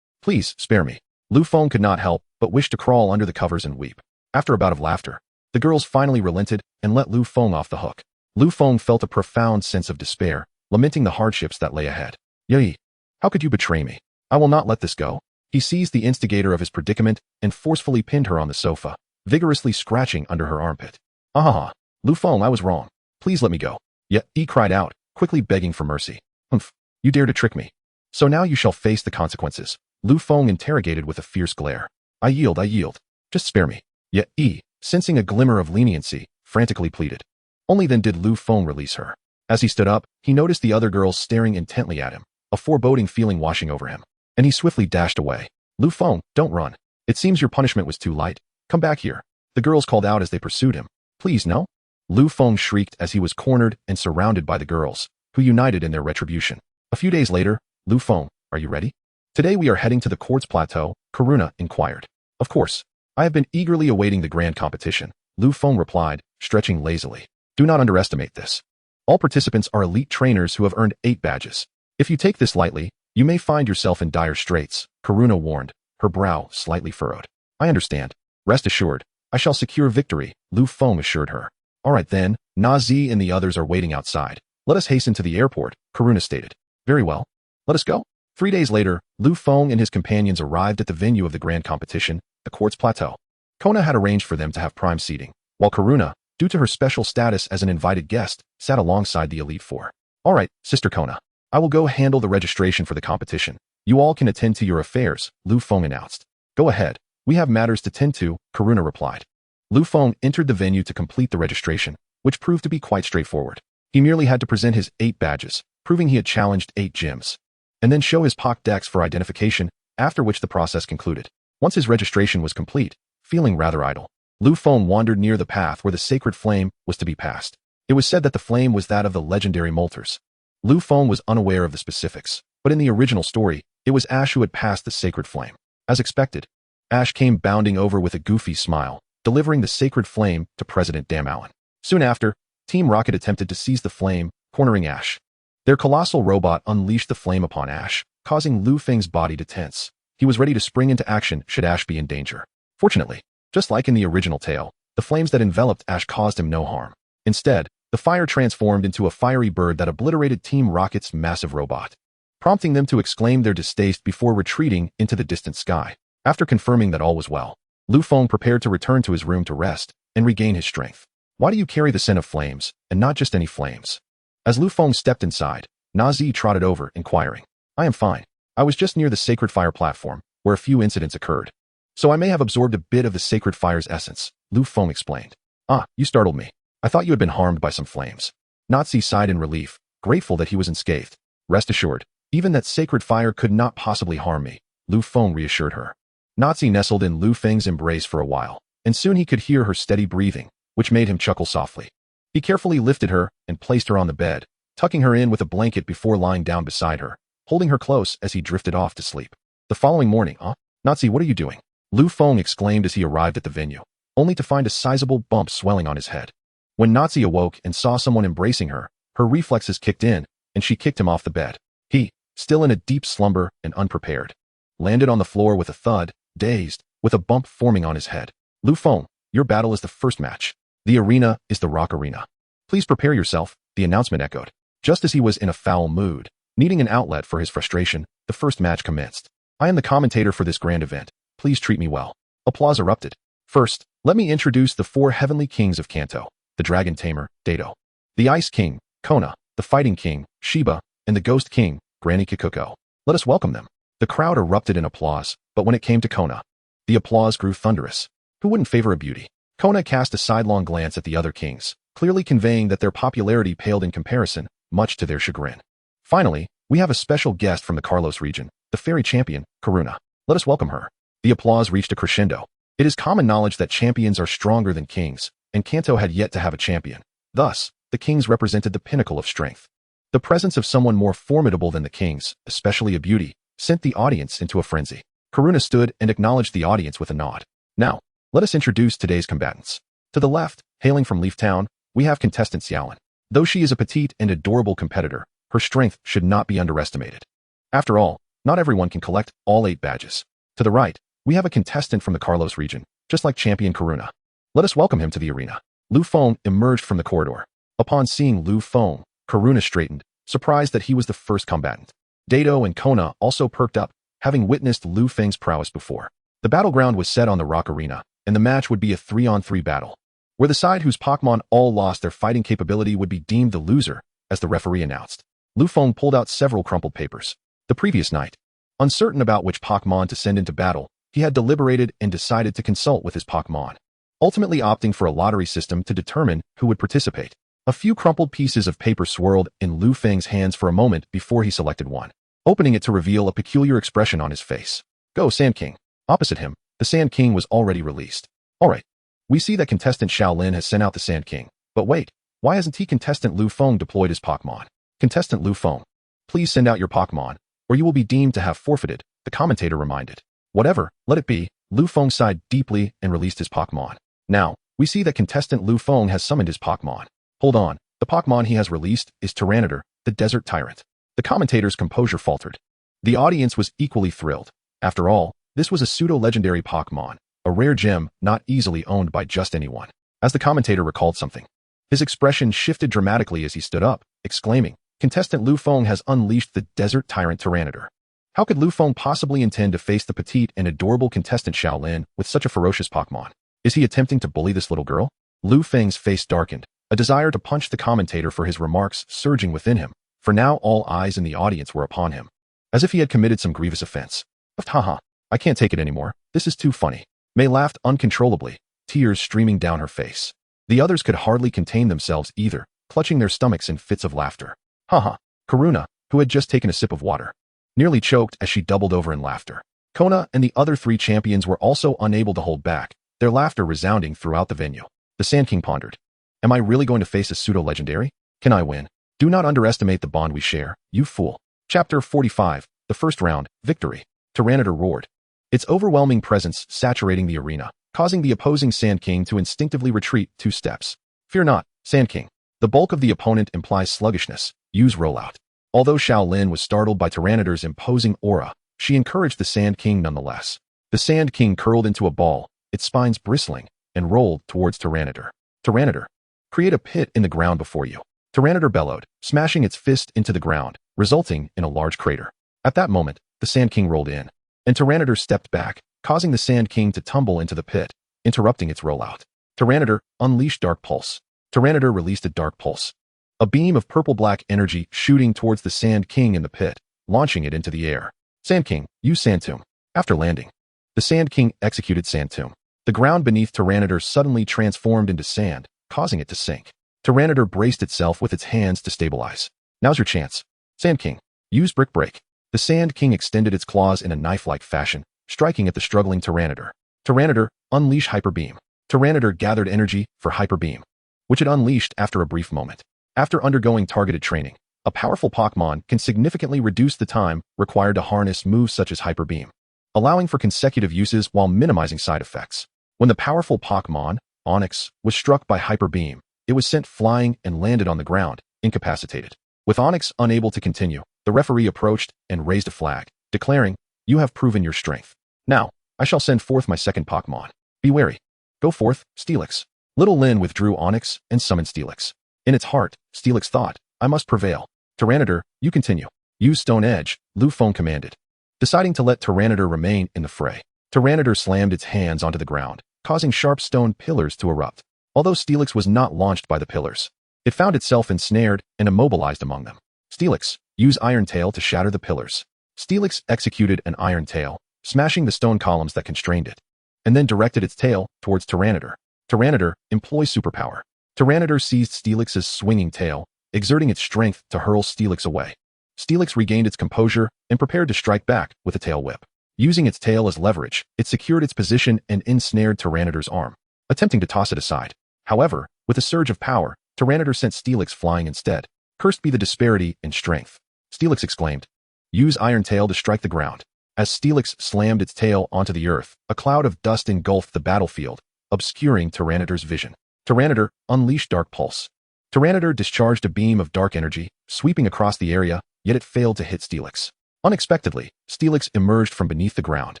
Please, spare me. Lu Feng could not help but wish to crawl under the covers and weep. After a bout of laughter, the girls finally relented and let Lu Feng off the hook. Lu Feng felt a profound sense of despair, lamenting the hardships that lay ahead. Yi, how could you betray me? I will not let this go. He seized the instigator of his predicament and forcefully pinned her on the sofa, vigorously scratching under her armpit. Ah, Lu Feng, I was wrong. Please let me go. Yet Yi cried out, quickly begging for mercy. Humph, you dare to trick me. So now you shall face the consequences. Lu Feng interrogated with a fierce glare. I yield. Just spare me. Yet Yi, sensing a glimmer of leniency, frantically pleaded. Only then did Lu Feng release her. As he stood up, he noticed the other girls staring intently at him, a foreboding feeling washing over him, and he swiftly dashed away. Lu Feng, don't run. It seems your punishment was too light. Come back here. The girls called out as they pursued him. Please, no? Lu Feng shrieked as he was cornered and surrounded by the girls, who united in their retribution. A few days later, Lu Feng, are you ready? Today we are heading to the Quartz Plateau, Karuna inquired. Of course. I have been eagerly awaiting the grand competition, Lu Feng replied, stretching lazily. Do not underestimate this. All participants are elite trainers who have earned 8 badges. If you take this lightly, you may find yourself in dire straits, Karuna warned, her brow slightly furrowed. I understand. Rest assured, I shall secure victory, Lu Feng assured her. All right then, Nazi and the others are waiting outside. Let us hasten to the airport, Karuna stated. Very well. Let us go. 3 days later, Lu Feng and his companions arrived at the venue of the grand competition, the Quartz Plateau. Kona had arranged for them to have prime seating, while Karuna, due to her special status as an invited guest, sat alongside the Elite Four. All right, Sister Kona. I will go handle the registration for the competition. You all can attend to your affairs, Lu Feng announced. Go ahead. We have matters to tend to, Karuna replied. Lu Feng entered the venue to complete the registration, which proved to be quite straightforward. He merely had to present his 8 badges, proving he had challenged 8 gyms, and then show his Pokédex for identification, after which the process concluded. Once his registration was complete, feeling rather idle, Lu Feng wandered near the path where the sacred flame was to be passed. It was said that the flame was that of the legendary Molters. Lu Feng was unaware of the specifics, but in the original story, it was Ash who had passed the sacred flame. As expected, Ash came bounding over with a goofy smile, delivering the sacred flame to President Dam Allen. Soon after, Team Rocket attempted to seize the flame, cornering Ash. Their colossal robot unleashed the flame upon Ash, causing Lu Feng's body to tense. He was ready to spring into action should Ash be in danger. Fortunately, just like in the original tale, the flames that enveloped Ash caused him no harm. Instead, the fire transformed into a fiery bird that obliterated Team Rocket's massive robot, prompting them to exclaim their distaste before retreating into the distant sky. After confirming that all was well, Lu Feng prepared to return to his room to rest and regain his strength. Why do you carry the scent of flames, and not just any flames? As Lu Feng stepped inside, Nazi trotted over, inquiring. I am fine. I was just near the sacred fire platform, where a few incidents occurred. So I may have absorbed a bit of the sacred fire's essence, Lu Feng explained. Ah, you startled me. I thought you had been harmed by some flames. Nazi sighed in relief, grateful that he was unscathed. Rest assured, even that sacred fire could not possibly harm me, Lu Feng reassured her. Nazi nestled in Lu Feng's embrace for a while, and soon he could hear her steady breathing, which made him chuckle softly. He carefully lifted her and placed her on the bed, tucking her in with a blanket before lying down beside her, holding her close as he drifted off to sleep. The following morning, Nazi, what are you doing? Lu Feng exclaimed as he arrived at the venue, only to find a sizable bump swelling on his head. When Nazi awoke and saw someone embracing her, her reflexes kicked in, and she kicked him off the bed. He, still in a deep slumber and unprepared, landed on the floor with a thud, dazed, with a bump forming on his head. Lu Feng, your battle is the first match. The arena is the rock arena. Please prepare yourself, the announcement echoed. Just as he was in a foul mood, needing an outlet for his frustration, the first match commenced. I am the commentator for this grand event. Please treat me well. Applause erupted. First, let me introduce the 4 heavenly kings of Kanto, the Dragon Tamer, Dato, the Ice King, Kona, the Fighting King, Shiba, and the Ghost King, Granny Kikuko. Let us welcome them. The crowd erupted in applause, but when it came to Kona, the applause grew thunderous. Who wouldn't favor a beauty? Kona cast a sidelong glance at the other kings, clearly conveying that their popularity paled in comparison, much to their chagrin. Finally, we have a special guest from the Kalos region, the fairy champion, Karuna. Let us welcome her. The applause reached a crescendo. It is common knowledge that champions are stronger than kings, and Kanto had yet to have a champion. Thus, the kings represented the pinnacle of strength. The presence of someone more formidable than the kings, especially a beauty, sent the audience into a frenzy. Karuna stood and acknowledged the audience with a nod. Now, let us introduce today's combatants. To the left, hailing from Leaf Town, we have contestant Xiaolin. Though she is a petite and adorable competitor, her strength should not be underestimated. After all, Not everyone can collect all 8 badges. To the right, we have a contestant from the Kalos region, just like champion Karuna. Let us welcome him to the arena. Lu Feng emerged from the corridor. Upon seeing Lu Feng, Karuna straightened, surprised that he was the first combatant. Dato and Kona also perked up, having witnessed Lu Feng's prowess before. The battleground was set on the rock arena, and the match would be a 3-on-3 battle, where the side whose Pokémon all lost their fighting capability would be deemed the loser, as the referee announced. Lu Feng pulled out several crumpled papers. The previous night, uncertain about which Pokémon to send into battle, he had deliberated and decided to consult with his Pokémon, ultimately opting for a lottery system to determine who would participate. A few crumpled pieces of paper swirled in Lu Feng's hands for a moment before he selected one, opening it to reveal a peculiar expression on his face. Go, Sand King. Opposite him, the Sand King was already released. Alright. We see that contestant Shaolin has sent out the Sand King. But wait, why hasn't contestant Lu Feng deployed his Pokémon? Contestant Lu Feng, please send out your Pokémon, or you will be deemed to have forfeited, the commentator reminded. Whatever, let it be. Lu Feng sighed deeply and released his Pokémon. Now, we see that contestant Lu Feng has summoned his Pokémon. Hold on, the Pokémon he has released is Tyranitar, the Desert Tyrant. The commentator's composure faltered. The audience was equally thrilled. After all, this was a pseudo-legendary Pokémon, a rare gem not easily owned by just anyone. As the commentator recalled something, his expression shifted dramatically as he stood up, exclaiming, contestant Lu Feng has unleashed the Desert Tyrant Tyranitar. How could Lu Feng possibly intend to face the petite and adorable contestant Shaolin with such a ferocious Pokémon? Is he attempting to bully this little girl? Lu Feng's face darkened, a desire to punch the commentator for his remarks surging within him, for now all eyes in the audience were upon him, as if he had committed some grievous offense. Haha, I can't take it anymore, this is too funny. Mei laughed uncontrollably, tears streaming down her face. The others could hardly contain themselves either, clutching their stomachs in fits of laughter. Haha, Karuna, who had just taken a sip of water, nearly choked as she doubled over in laughter. Kona and the other 3 champions were also unable to hold back, their laughter resounding throughout the venue. The Sand King pondered. Am I really going to face a pseudo-legendary? Can I win? Do not underestimate the bond we share, you fool. Chapter 45, the first round, victory. Tyranitar roared, its overwhelming presence saturating the arena, causing the opposing Sand King to instinctively retreat 2 steps. Fear not, Sand King. The bulk of the opponent implies sluggishness. Use rollout. Although Shaolin was startled by Tyranitar's imposing aura, she encouraged the Sand King nonetheless. The Sand King curled into a ball, its spines bristling, and rolled towards Tyranitar. Tyranitar, create a pit in the ground before you. Tyranitar bellowed, smashing its fist into the ground, resulting in a large crater. At that moment, the Sand King rolled in, and Tyranitar stepped back, causing the Sand King to tumble into the pit, interrupting its rollout. Tyranitar unleashed Dark Pulse. Tyranitar released a Dark Pulse, a beam of purple-black energy shooting towards the Sand King in the pit, launching it into the air. Sand King, use Sand Tomb. After landing, the Sand King executed Sand Tomb. The ground beneath Tyranitar suddenly transformed into sand, causing it to sink. Tyranitar braced itself with its hands to stabilize. Now's your chance. Sand King, use Brick Break. The Sand King extended its claws in a knife-like fashion, striking at the struggling Tyranitar. Tyranitar, unleash Hyper Beam. Tyranitar gathered energy for Hyper Beam, which it unleashed after a brief moment. After undergoing targeted training, a powerful Pokémon can significantly reduce the time required to harness moves such as Hyper Beam, allowing for consecutive uses while minimizing side effects. When the powerful Pokémon, Onix, was struck by Hyper Beam, it was sent flying and landed on the ground, incapacitated. With Onix unable to continue, the referee approached and raised a flag, declaring, "You have proven your strength. Now, I shall send forth my second Pokémon. Be wary. Go forth, Steelix." Little Lin withdrew Onix and summoned Steelix. In its heart, Steelix thought, I must prevail. Tyranitar, you continue. Use Stone Edge, Lu Feng commanded. Deciding to let Tyranitar remain in the fray, Tyranitar slammed its hands onto the ground, causing sharp stone pillars to erupt. Although Steelix was not launched by the pillars, it found itself ensnared and immobilized among them. Steelix, use Iron Tail to shatter the pillars. Steelix executed an Iron Tail, smashing the stone columns that constrained it, and then directed its tail towards Tyranitar. Tyranitar, employ superpower. Tyranitar seized Steelix's swinging tail, exerting its strength to hurl Steelix away. Steelix regained its composure and prepared to strike back with a tail whip. Using its tail as leverage, it secured its position and ensnared Tyranitar's arm, attempting to toss it aside. However, with a surge of power, Tyranitar sent Steelix flying instead. Cursed be the disparity in strength. Steelix exclaimed. Use Iron Tail to strike the ground. As Steelix slammed its tail onto the earth, a cloud of dust engulfed the battlefield, obscuring Tyranitar's vision. Tyranitar, unleash Dark Pulse. Tyranitar discharged a beam of dark energy, sweeping across the area, yet it failed to hit Steelix. Unexpectedly, Steelix emerged from beneath the ground,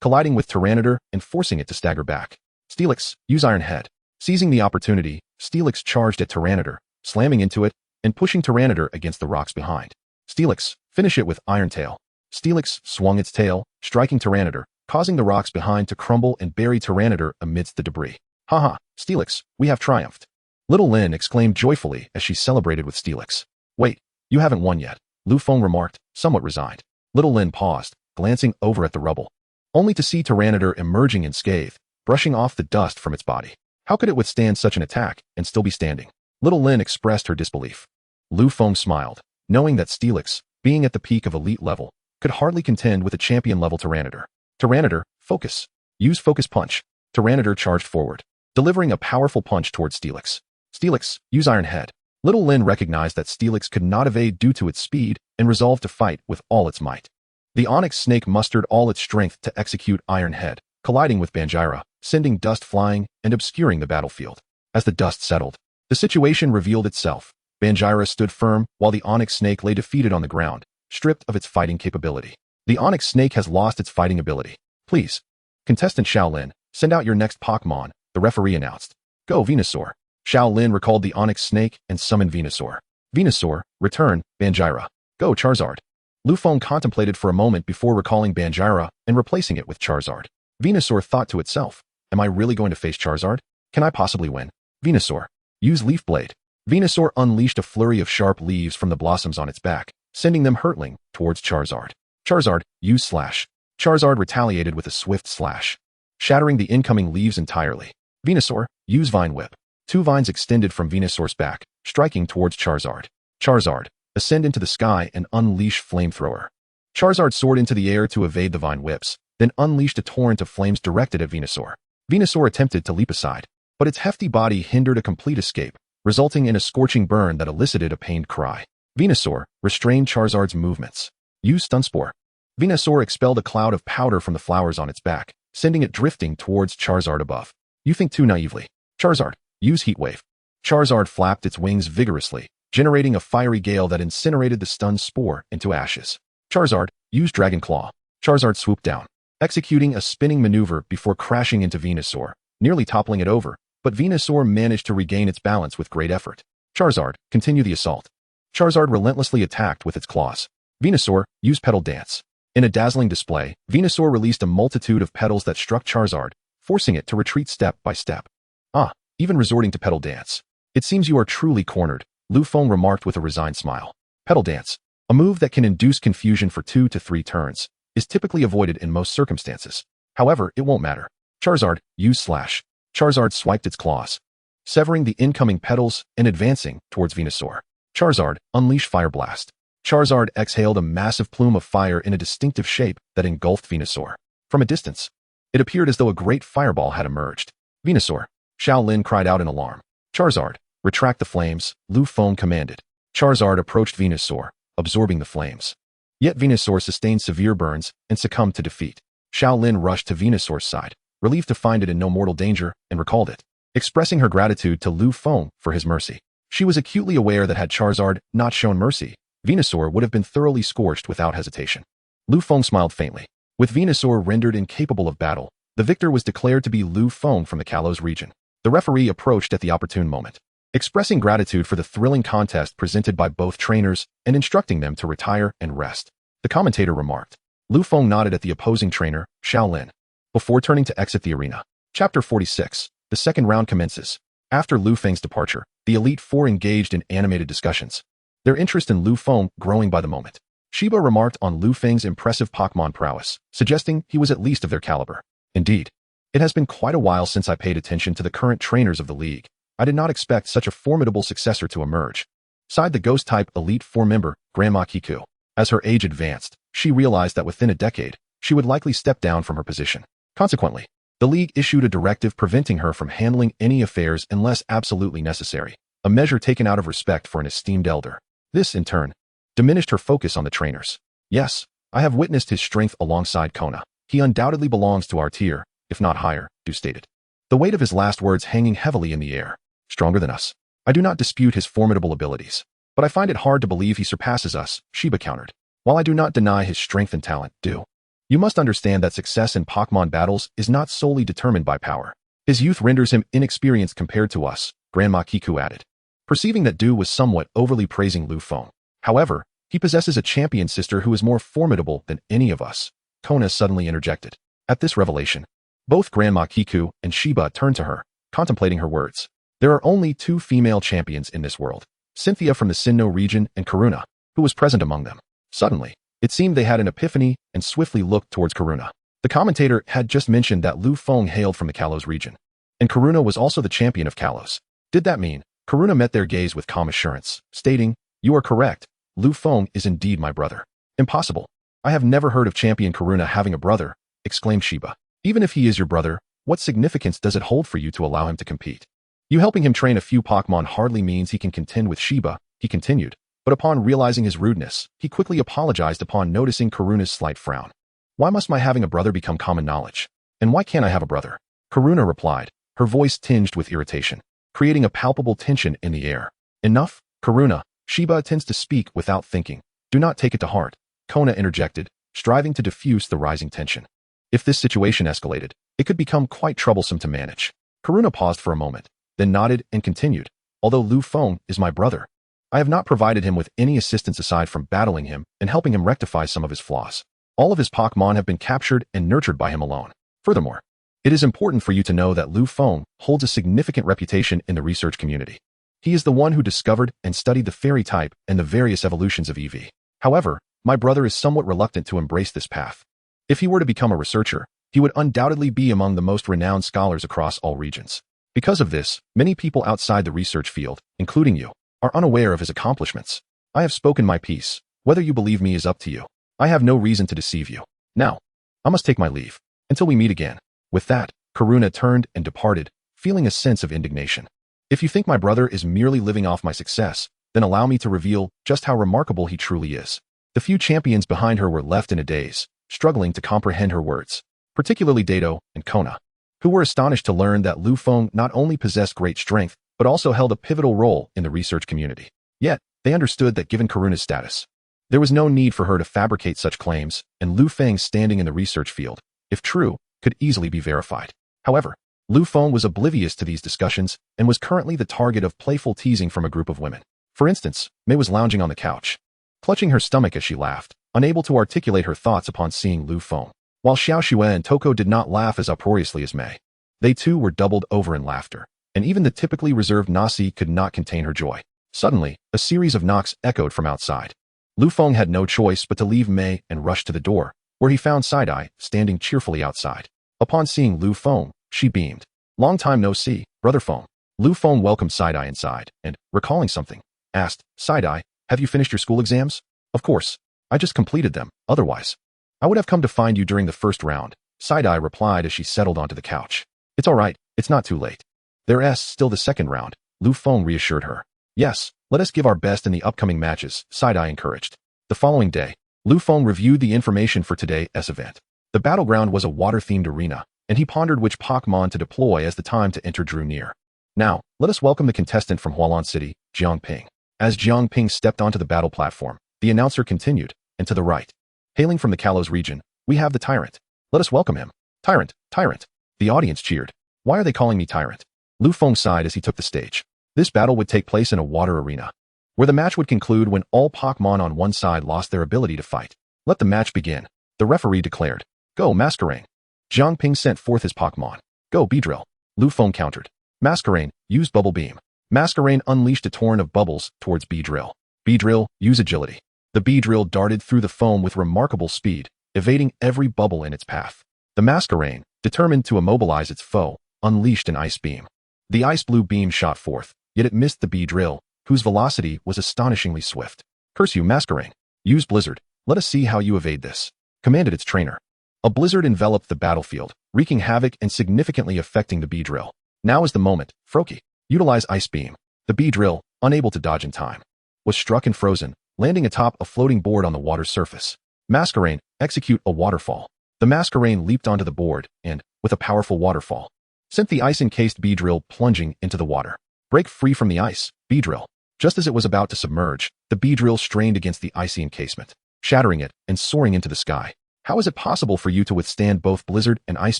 colliding with Tyranitar and forcing it to stagger back. Steelix, use Iron Head. Seizing the opportunity, Steelix charged at Tyranitar, slamming into it and pushing Tyranitar against the rocks behind. Steelix, finish it with Iron Tail. Steelix swung its tail, striking Tyranitar, causing the rocks behind to crumble and bury Tyranitar amidst the debris. Haha, Steelix, we have triumphed. Little Lin exclaimed joyfully as she celebrated with Steelix. Wait, you haven't won yet, Lu Feng remarked, somewhat resigned. Little Lin paused, glancing over at the rubble, only to see Tyranitar emerging unscathed, brushing off the dust from its body. How could it withstand such an attack and still be standing? Little Lin expressed her disbelief. Lu Feng smiled, knowing that Steelix, being at the peak of elite level, could hardly contend with a champion-level Tyranitar. Tyranitar, focus. Use Focus Punch. Tyranitar charged forward, delivering a powerful punch towards Steelix. Steelix, use Iron Head. Little Lin recognized that Steelix could not evade due to its speed and resolved to fight with all its might. The Onyx Snake mustered all its strength to execute Iron Head, colliding with Banjira, sending dust flying and obscuring the battlefield. As the dust settled, the situation revealed itself. Banjira stood firm while the Onyx Snake lay defeated on the ground, stripped of its fighting capability. The Onyx Snake has lost its fighting ability. Please, contestant Shaolin, send out your next Pokémon, the referee announced. Go Venusaur. Shaolin recalled the Onyx Snake and summoned Venusaur. Venusaur, return, Banjira. Go Charizard. Lu Feng contemplated for a moment before recalling Banjira and replacing it with Charizard. Venusaur thought to itself, am I really going to face Charizard? Can I possibly win? Venusaur, use Leaf Blade. Venusaur unleashed a flurry of sharp leaves from the blossoms on its back, sending them hurtling towards Charizard. Charizard, use Slash. Charizard retaliated with a swift slash, shattering the incoming leaves entirely. Venusaur, use Vine Whip. Two vines extended from Venusaur's back, striking towards Charizard. Charizard, ascend into the sky and unleash Flamethrower. Charizard soared into the air to evade the vine whips, then unleashed a torrent of flames directed at Venusaur. Venusaur attempted to leap aside, but its hefty body hindered a complete escape, resulting in a scorching burn that elicited a pained cry. Venusaur restrained Charizard's movements. Use Stun Spore. Venusaur expelled a cloud of powder from the flowers on its back, sending it drifting towards Charizard above. You think too naively. Charizard, use Heat Wave. Charizard flapped its wings vigorously, generating a fiery gale that incinerated the stunned spore into ashes. Charizard, use Dragon Claw. Charizard swooped down, executing a spinning maneuver before crashing into Venusaur, nearly toppling it over, but Venusaur managed to regain its balance with great effort. Charizard, continue the assault. Charizard relentlessly attacked with its claws. Venusaur, use Petal Dance. In a dazzling display, Venusaur released a multitude of petals that struck Charizard, forcing it to retreat step by step. Ah, even resorting to Petal Dance. It seems you are truly cornered, Lu Feng remarked with a resigned smile. Petal Dance, a move that can induce confusion for 2 to 3 turns, is typically avoided in most circumstances. However, it won't matter. Charizard, use Slash. Charizard swiped its claws, severing the incoming petals and advancing towards Venusaur. Charizard, unleash Fire Blast. Charizard exhaled a massive plume of fire in a distinctive shape that engulfed Venusaur. From a distance, it appeared as though a great fireball had emerged. Venusaur, Shaolin cried out in alarm. Charizard, retract the flames, Lu Feng commanded. Charizard approached Venusaur, absorbing the flames. Yet Venusaur sustained severe burns and succumbed to defeat. Shaolin rushed to Venusaur's side, relieved to find it in no mortal danger, and recalled it, expressing her gratitude to Lu Feng for his mercy. She was acutely aware that had Charizard not shown mercy, Venusaur would have been thoroughly scorched without hesitation. Lu Feng smiled faintly. With Venusaur rendered incapable of battle, the victor was declared to be Lu Feng from the Kalos region. The referee approached at the opportune moment, expressing gratitude for the thrilling contest presented by both trainers and instructing them to retire and rest. The commentator remarked. Lu Feng nodded at the opposing trainer, Shaolin, before turning to exit the arena. Chapter 46. The second round commences. After Lu Feng's departure, the Elite Four engaged in animated discussions, their interest in Lu Feng growing by the moment. Shiba remarked on Lu Feng's impressive Pokémon prowess, suggesting he was at least of their caliber. Indeed, it has been quite a while since I paid attention to the current trainers of the league. I did not expect such a formidable successor to emerge, sighed the Ghost-type Elite Four member, Grandma Kiku. As her age advanced, she realized that within a decade, she would likely step down from her position. Consequently, the league issued a directive preventing her from handling any affairs unless absolutely necessary, a measure taken out of respect for an esteemed elder. This, in turn, diminished her focus on the trainers. Yes, I have witnessed his strength alongside Kona. He undoubtedly belongs to our tier, if not higher, Du stated, the weight of his last words hanging heavily in the air. Stronger than us. I do not dispute his formidable abilities, but I find it hard to believe he surpasses us, Shiba countered. While I do not deny his strength and talent, you must understand that success in Pokémon battles is not solely determined by power. His youth renders him inexperienced compared to us, Grandma Kiku added. Perceiving that Du was somewhat overly praising Lu Feng. However, he possesses a champion sister who is more formidable than any of us, Kona suddenly interjected. At this revelation, both Grandma Kiku and Shiba turned to her, contemplating her words. There are only 2 female champions in this world, Cynthia from the Sinnoh region and Karuna, who was present among them. Suddenly, it seemed they had an epiphany and swiftly looked towards Karuna. The commentator had just mentioned that Lu Feng hailed from the Kalos region, and Karuna was also the champion of Kalos. Did that mean? Karuna met their gaze with calm assurance, stating, "You are correct. Lu Feng is indeed my brother." "Impossible. I have never heard of champion Karuna having a brother," exclaimed Shiba. "Even if he is your brother, what significance does it hold for you to allow him to compete? You helping him train a few Pokémon hardly means he can contend with Shiba," he continued. But upon realizing his rudeness, he quickly apologized upon noticing Karuna's slight frown. "Why must my having a brother become common knowledge? And why can't I have a brother?" Karuna replied, her voice tinged with irritation, creating a palpable tension in the air. "Enough, Karuna." Shiba tends to speak without thinking. "Do not take it to heart," Kona interjected, striving to diffuse the rising tension. If this situation escalated, it could become quite troublesome to manage. Karuna paused for a moment, then nodded and continued. "Although Lu Feng is my brother, I have not provided him with any assistance aside from battling him and helping him rectify some of his flaws. All of his Pokémon have been captured and nurtured by him alone. Furthermore, it is important for you to know that Lu Feng holds a significant reputation in the research community. He is the one who discovered and studied the fairy type and the various evolutions of EV. However, my brother is somewhat reluctant to embrace this path. If he were to become a researcher, he would undoubtedly be among the most renowned scholars across all regions. Because of this, many people outside the research field, including you, are unaware of his accomplishments. I have spoken my piece. Whether you believe me is up to you. I have no reason to deceive you. Now, I must take my leave. Until we meet again." With that, Karuna turned and departed, feeling a sense of indignation. "If you think my brother is merely living off my success, then allow me to reveal just how remarkable he truly is." The few champions behind her were left in a daze, struggling to comprehend her words, particularly Dato and Kona, who were astonished to learn that Lu Feng not only possessed great strength, but also held a pivotal role in the research community. Yet, they understood that given Karuna's status, there was no need for her to fabricate such claims, and Lu Feng's standing in the research field, if true, could easily be verified. However, Lu Feng was oblivious to these discussions and was currently the target of playful teasing from a group of women. For instance, Mei was lounging on the couch, clutching her stomach as she laughed, unable to articulate her thoughts upon seeing Lu Feng, while Xiao Xue and Toko did not laugh as uproariously as Mei. They too were doubled over in laughter, and even the typically reserved Nasi could not contain her joy. Suddenly, a series of knocks echoed from outside. Lu Feng had no choice but to leave Mei and rush to the door, where he found Side-Eye standing cheerfully outside. Upon seeing Lu Feng, she beamed. "Long time no see, Brother Feng." Lu Feng welcomed Side-Eye inside and, recalling something, asked, "Side-Eye, have you finished your school exams?" "Of course. I just completed them, otherwise I would have come to find you during the first round," Side-Eye replied as she settled onto the couch. "It's all right, it's not too late. There's still the second round," Lu Feng reassured her. "Yes, let us give our best in the upcoming matches," Side-Eye encouraged. The following day, Lu Feng reviewed the information for today's event. The battleground was a water-themed arena, and he pondered which Pokémon to deploy as the time to enter drew near. "Now, let us welcome the contestant from Hualan City, Jiangping." As Jiangping stepped onto the battle platform, the announcer continued, and to the right, hailing from the Kalos region, we have the Tyrant. Let us welcome him. "Tyrant, Tyrant." The audience cheered. "Why are they calling me Tyrant?" Lu Feng sighed as he took the stage. This battle would take place in a water arena, where the match would conclude when all Pokémon on one side lost their ability to fight. "Let the match begin," the referee declared. "Go, Masquerain." Jiangping sent forth his Pokémon. "Go, Beedrill." Lu Feng countered. "Masquerain, use Bubble Beam." Masquerain unleashed a torrent of bubbles towards Beedrill. "Beedrill, use Agility." The Beedrill darted through the foam with remarkable speed, evading every bubble in its path. The Masquerain, determined to immobilize its foe, unleashed an Ice Beam. The Ice Blue Beam shot forth, yet it missed the Beedrill, whose velocity was astonishingly swift. "Curse you, Masquerain. Use Blizzard. Let us see how you evade this," commanded its trainer. A blizzard enveloped the battlefield, wreaking havoc and significantly affecting the Beedrill. "Now is the moment, Froakie. Utilize Ice Beam." The Beedrill, unable to dodge in time, was struck and frozen, landing atop a floating board on the water's surface. Masquerain, execute a waterfall. The Masquerain leaped onto the board and, with a powerful waterfall, sent the ice-encased Beedrill plunging into the water. "Break free from the ice, Beedrill." Just as it was about to submerge, the Beedrill strained against the icy encasement. shattering it and soaring into the sky. How is it possible for you to withstand both Blizzard and Ice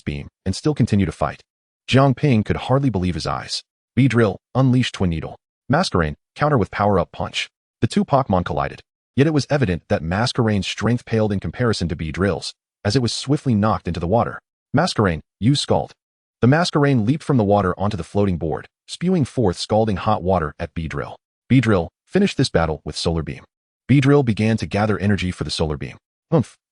Beam and still continue to fight? Jiang Ping could hardly believe his eyes. Beedrill, unleash Twin Needle. Masquerain, counter with Power-Up Punch. The two Pokémon collided. Yet it was evident that Masquerain's strength paled in comparison to Beedrill's, as it was swiftly knocked into the water. Masquerain, use Scald. The Masquerain leaped from the water onto the floating board, spewing forth scalding hot water at Beedrill. Beedrill, finish this battle with Solar Beam. Beedrill began to gather energy for the Solar Beam.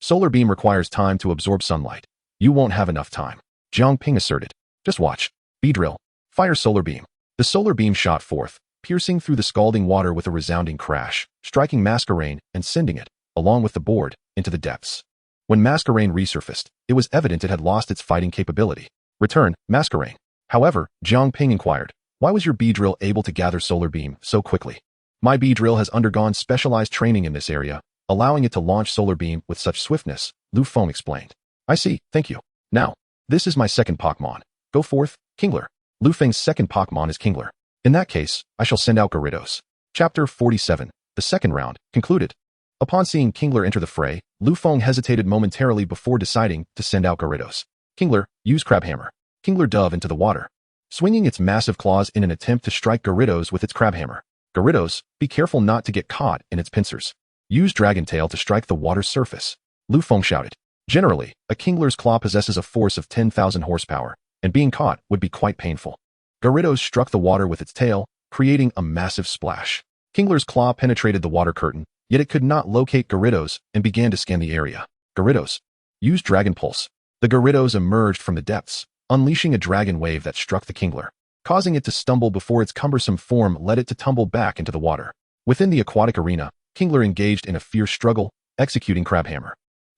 Solar Beam requires time to absorb sunlight. You won't have enough time. Jiang Ping asserted. Just watch. Beedrill, fire Solar Beam. The Solar Beam shot forth, piercing through the scalding water with a resounding crash, striking Masquerain and sending it, along with the board, into the depths. When Masquerain resurfaced, it was evident it had lost its fighting capability. Return, Masquerain. However, Jiang Ping inquired, why was your Beedrill able to gather Solar Beam so quickly? My Beedrill has undergone specialized training in this area, allowing it to launch Solar Beam with such swiftness, Lu Feng explained. I see, thank you. Now, this is my second Pokémon. Go forth, Kingler. Lu Feng's second Pokémon is Kingler. In that case, I shall send out Gyarados. Chapter 47, the second round, concluded. Upon seeing Kingler enter the fray, Lu Feng hesitated momentarily before deciding to send out Gyarados. Kingler, use Crabhammer. Kingler dove into the water, swinging its massive claws in an attempt to strike Gyarados with its Crabhammer. Gyarados, be careful not to get caught in its pincers. Use Dragon Tail to strike the water's surface. Lu Feng shouted. Generally, a Kingler's claw possesses a force of 10,000 horsepower, and being caught would be quite painful. Gyarados struck the water with its tail, creating a massive splash. Kingler's claw penetrated the water curtain, yet it could not locate Gyarados and began to scan the area. Gyarados, use Dragon Pulse. The Gyarados emerged from the depths, unleashing a dragon wave that struck the Kingler, causing it to stumble before its cumbersome form led it to tumble back into the water. Within the aquatic arena, Kingler engaged in a fierce struggle, executing Crabhammer.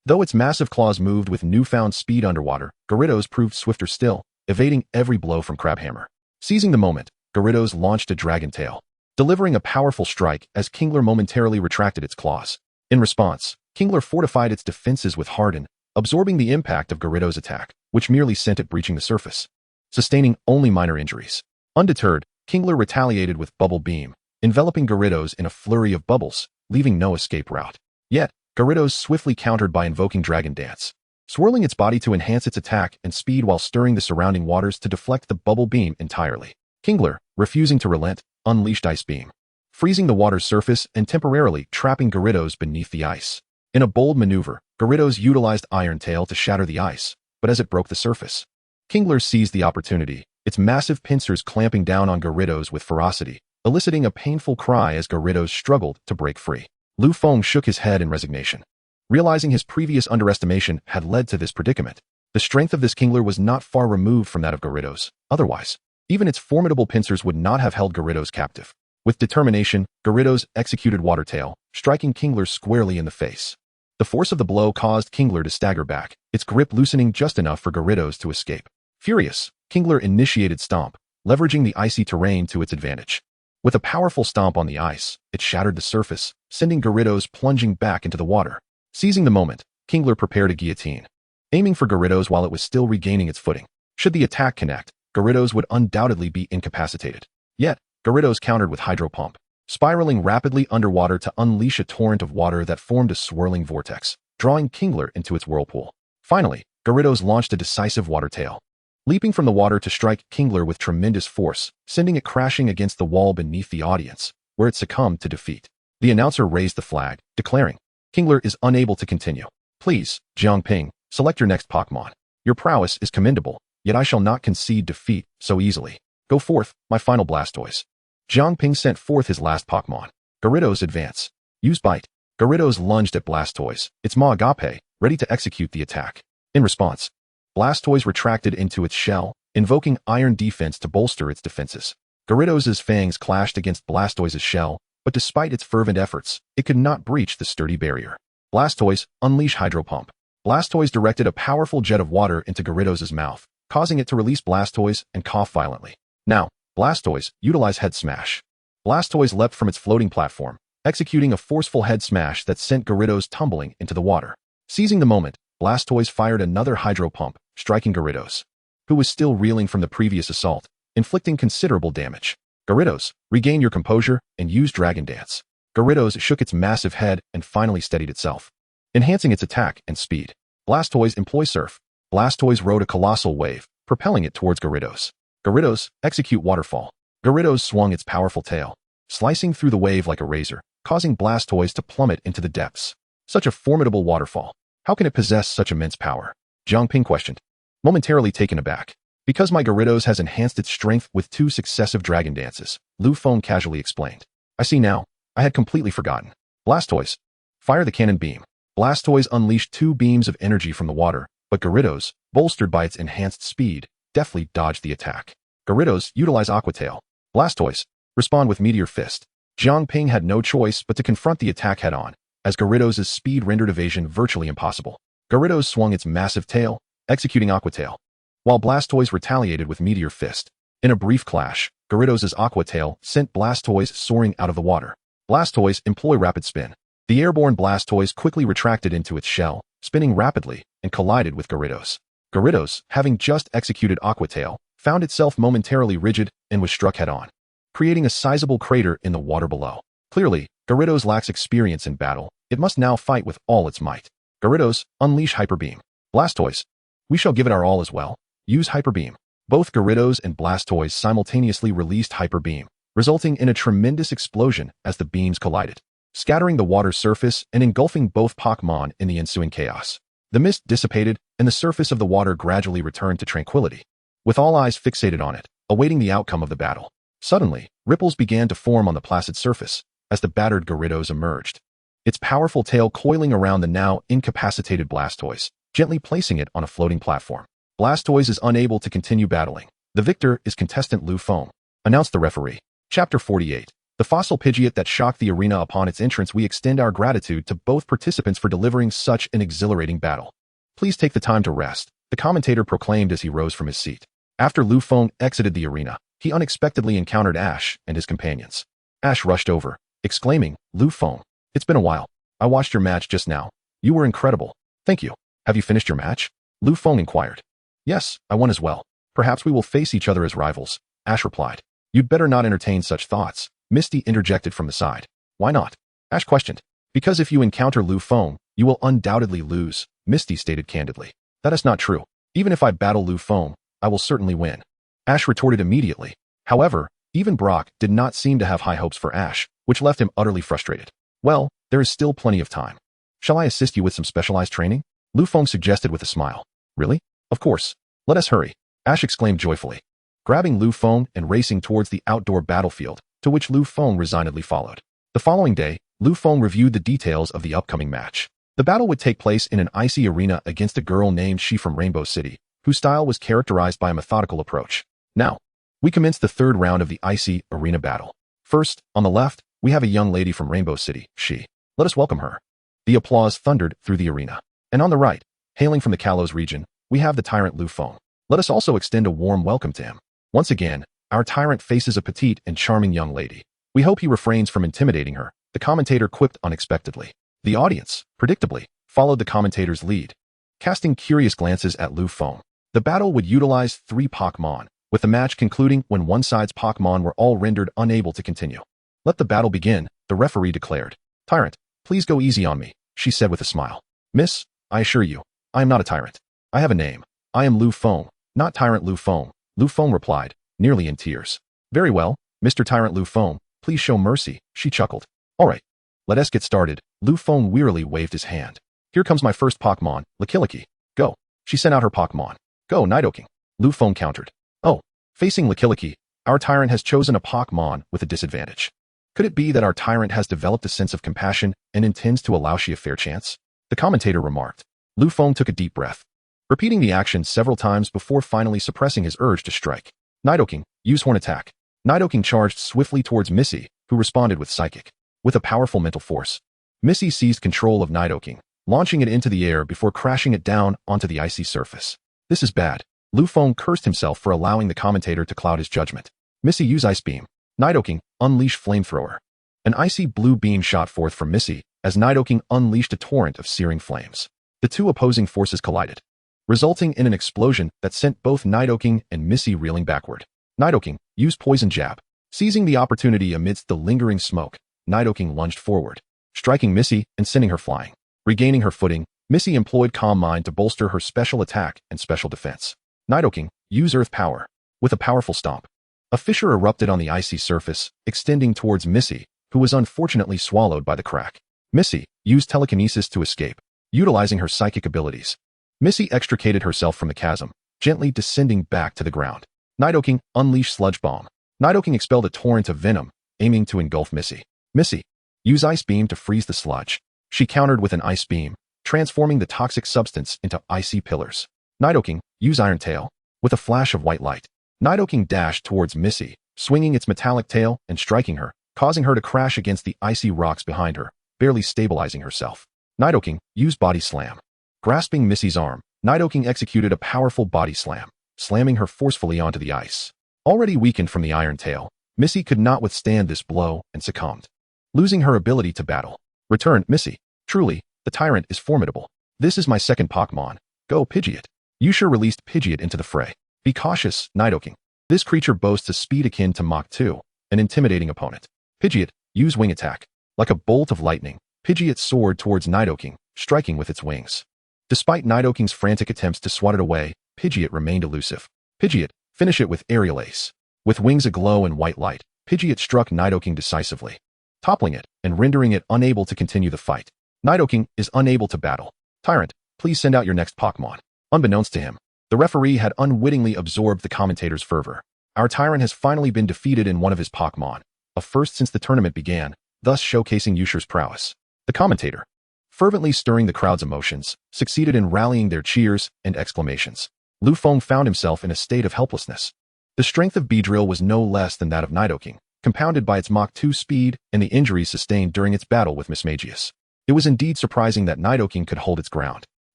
Though its massive claws moved with newfound speed underwater, Gyarados proved swifter still, evading every blow from Crabhammer. Seizing the moment, Gyarados launched a Dragon Tail, delivering a powerful strike as Kingler momentarily retracted its claws. In response, Kingler fortified its defenses with Harden, absorbing the impact of Gyarados' attack, which merely sent it breaching the surface, sustaining only minor injuries. Undeterred, Kingler retaliated with Bubble Beam, enveloping Gyarados in a flurry of bubbles, leaving no escape route. Yet, Gyarados swiftly countered by invoking Dragon Dance, swirling its body to enhance its attack and speed while stirring the surrounding waters to deflect the Bubble Beam entirely. Kingler, refusing to relent, unleashed Ice Beam, freezing the water's surface and temporarily trapping Gyarados beneath the ice. In a bold maneuver, Gyarados utilized Iron Tail to shatter the ice, but as it broke the surface, Kingler seized the opportunity, its massive pincers clamping down on Gyarados with ferocity, eliciting a painful cry as Gyarados struggled to break free. Lu Feng shook his head in resignation. Realizing his previous underestimation had led to this predicament, the strength of this Kingler was not far removed from that of Gyarados. Otherwise, even its formidable pincers would not have held Gyarados captive. With determination, Gyarados executed Water Tail, striking Kingler squarely in the face. The force of the blow caused Kingler to stagger back, its grip loosening just enough for Gyarados to escape. Furious, Kingler initiated Stomp, leveraging the icy terrain to its advantage. With a powerful stomp on the ice, it shattered the surface, sending Gyarados plunging back into the water. Seizing the moment, Kingler prepared a guillotine, aiming for Gyarados while it was still regaining its footing. Should the attack connect, Gyarados would undoubtedly be incapacitated. Yet, Gyarados countered with Hydro Pump, spiraling rapidly underwater to unleash a torrent of water that formed a swirling vortex, drawing Kingler into its whirlpool. Finally, Gyarados launched a decisive Water Tail, leaping from the water to strike Kingler with tremendous force, sending it crashing against the wall beneath the audience, where it succumbed to defeat. The announcer raised the flag, declaring, Kingler is unable to continue. Please, Jiang Ping, select your next Pokémon. Your prowess is commendable, yet I shall not concede defeat so easily. Go forth, my final Blastoise. Jiang Ping sent forth his last Pokémon. Gyarados advance. Use Bite. Gyarados lunged at Blastoise, its maw agape, ready to execute the attack. In response, Blastoise retracted into its shell, invoking Iron Defense to bolster its defenses. Gyarados' fangs clashed against Blastoise's shell, but despite its fervent efforts, it could not breach the sturdy barrier. Blastoise, unleash Hydro Pump. Blastoise directed a powerful jet of water into Gyarados' mouth, causing it to release Blastoise and cough violently. Now, Blastoise, utilize Head Smash. Blastoise leapt from its floating platform, executing a forceful head smash that sent Gyarados tumbling into the water. Seizing the moment, Blastoise fired another Hydro Pump, striking Gyarados, who was still reeling from the previous assault, inflicting considerable damage. Gyarados, regain your composure and use Dragon Dance. Gyarados shook its massive head and finally steadied itself. enhancing its attack and speed. Blastoise employ Surf. Blastoise rode a colossal wave, propelling it towards Gyarados. Gyarados, execute Waterfall. Gyarados swung its powerful tail, slicing through the wave like a razor, causing Blastoise to plummet into the depths. Such a formidable waterfall. How can it possess such immense power? Jiang Ping questioned, momentarily taken aback. Because my Gyarados has enhanced its strength with 2 successive dragon dances, Lu Feng casually explained. I see now. I had completely forgotten. Blastoise, fire the cannon beam. Blastoise unleashed 2 beams of energy from the water, but Gyarados, bolstered by its enhanced speed, deftly dodged the attack. Gyarados, utilize Aqua Tail. Blastoise, respond with Meteor Fist. Jiang Ping had no choice but to confront the attack head-on, as Gyarados' speed rendered evasion virtually impossible. Gyarados swung its massive tail, executing Aqua Tail, while Blastoise retaliated with Meteor Fist. In a brief clash, Gyarados' Aqua Tail sent Blastoise soaring out of the water. Blastoise employ Rapid Spin. The airborne Blastoise quickly retracted into its shell, spinning rapidly, and collided with Gyarados. Gyarados, having just executed Aqua Tail, found itself momentarily rigid and was struck head-on, creating a sizable crater in the water below. Clearly, Gyarados lacks experience in battle. It must now fight with all its might. Gyarados, unleash Hyper Beam. Blastoise, we shall give it our all as well. Use Hyper Beam. Both Gyarados and Blastoise simultaneously released Hyper Beam, resulting in a tremendous explosion as the beams collided, scattering the water's surface and engulfing both Pokémon in the ensuing chaos. The mist dissipated, and the surface of the water gradually returned to tranquility, with all eyes fixated on it, awaiting the outcome of the battle. Suddenly, ripples began to form on the placid surface as the battered Gyarados emerged, its powerful tail coiling around the now incapacitated Blastoise, gently placing it on a floating platform. Blastoise is unable to continue battling. The victor is contestant Lu Feng, announced the referee. Chapter 48. The fossil Pidgeot that shocked the arena upon its entrance. We extend our gratitude to both participants for delivering such an exhilarating battle. Please take the time to rest, the commentator proclaimed as he rose from his seat. After Lu Feng exited the arena, he unexpectedly encountered Ash and his companions. Ash rushed over, exclaiming, Lu Feng, it's been a while. I watched your match just now. You were incredible. Thank you. Have you finished your match? Lu Feng inquired. Yes, I won as well. Perhaps we will face each other as rivals, Ash replied. You'd better not entertain such thoughts, Misty interjected from the side. Why not? Ash questioned. Because if you encounter Lu Feng, you will undoubtedly lose, Misty stated candidly. That is not true. Even if I battle Lu Feng, I will certainly win, Ash retorted immediately. However, even Brock did not seem to have high hopes for Ash, which left him utterly frustrated. Well, there is still plenty of time. Shall I assist you with some specialized training? Lu Feng suggested with a smile. Really? Of course. Let us hurry, Ash exclaimed joyfully, grabbing Lu Feng and racing towards the outdoor battlefield, to which Lu Feng resignedly followed. The following day, Lu Feng reviewed the details of the upcoming match. The battle would take place in an icy arena against a girl named She from Rainbow City, whose style was characterized by a methodical approach. Now, we commence the third round of the icy arena battle. First, on the left, we have a young lady from Rainbow City, She. Let us welcome her. The applause thundered through the arena. And on the right, hailing from the Kalos region, we have the tyrant Lu Feng. Let us also extend a warm welcome to him. Once again, our tyrant faces a petite and charming young lady. We hope he refrains from intimidating her, the commentator quipped unexpectedly. The audience, predictably, followed the commentator's lead, casting curious glances at Lu Feng. The battle would utilize 3 Pokémon, with the match concluding when one side's Pokémon were all rendered unable to continue. Let the battle begin, the referee declared. Tyrant, please go easy on me, she said with a smile. Miss, I assure you, I am not a tyrant. I have a name. I am Lu Feng, not Tyrant Lu Feng, Lu Feng replied, nearly in tears. Very well, Mr. Tyrant Lu Feng, please show mercy, she chuckled. All right, let us get started. Lu Feng wearily waved his hand. Here comes my first Pokémon, Lickilicky. Go. She sent out her Pokémon. Go, Nidoking. Lu Feng countered. Oh, facing Lickilicky, our tyrant has chosen a Pokémon with a disadvantage. Could it be that our tyrant has developed a sense of compassion and intends to allow she a fair chance? The commentator remarked. Lu Feng took a deep breath, repeating the action several times before finally suppressing his urge to strike. Nidoking, use Horn Attack. Nidoking charged swiftly towards Missy, who responded with Psychic. With a powerful mental force, Missy seized control of Nidoking, launching it into the air before crashing it down onto the icy surface. This is bad. Lu Feng cursed himself for allowing the commentator to cloud his judgment. Missy, use Ice Beam. Nidoking, unleash Flamethrower. An icy blue beam shot forth from Missy as Nidoking unleashed a torrent of searing flames. The two opposing forces collided, resulting in an explosion that sent both Nidoking and Missy reeling backward. Nidoking, use Poison Jab. Seizing the opportunity amidst the lingering smoke, Nidoking lunged forward, striking Missy and sending her flying. Regaining her footing, Missy employed Calm Mind to bolster her special attack and special defense. Nidoking, use Earth Power. With a powerful stomp, a fissure erupted on the icy surface, extending towards Missy, who was unfortunately swallowed by the crack. Missy used telekinesis to escape, utilizing her psychic abilities. Missy extricated herself from the chasm, gently descending back to the ground. Nidoking unleashed Sludge Bomb. Nidoking expelled a torrent of venom, aiming to engulf Missy. Missy, use Ice Beam to freeze the sludge. She countered with an Ice Beam, transforming the toxic substance into icy pillars. Nidoking, use Iron Tail. With a flash of white light, Nidoking dashed towards Missy, swinging its metallic tail and striking her, causing her to crash against the icy rocks behind her, barely stabilizing herself. Nidoking, use Body Slam. Grasping Missy's arm, Nidoking executed a powerful body slam, slamming her forcefully onto the ice. Already weakened from the Iron Tail, Missy could not withstand this blow and succumbed, losing her ability to battle. Return, Missy. Truly, the tyrant is formidable. This is my second Pokémon. Go, Pidgeot. Yusha released Pidgeot into the fray. Be cautious, Nidoking. This creature boasts a speed akin to Mach 2, an intimidating opponent. Pidgeot, use Wing Attack. Like a bolt of lightning, Pidgeot soared towards Nidoking, striking with its wings. Despite Nidoking's frantic attempts to swat it away, Pidgeot remained elusive. Pidgeot, finish it with Aerial Ace. With wings aglow in white light, Pidgeot struck Nidoking decisively, toppling it and rendering it unable to continue the fight. Nidoking is unable to battle. Tyrant, please send out your next Pokémon. Unbeknownst to him, the referee had unwittingly absorbed the commentator's fervor. Our Tyrant has finally been defeated in one of his Pokémon, a first since the tournament began, thus showcasing Yusha's prowess. The commentator, fervently stirring the crowd's emotions, succeeded in rallying their cheers and exclamations. Lu Feng found himself in a state of helplessness. The strength of Beedrill was no less than that of Nidoking, compounded by its Mach 2 speed and the injuries sustained during its battle with Mismagius. It was indeed surprising that Nidoking could hold its ground.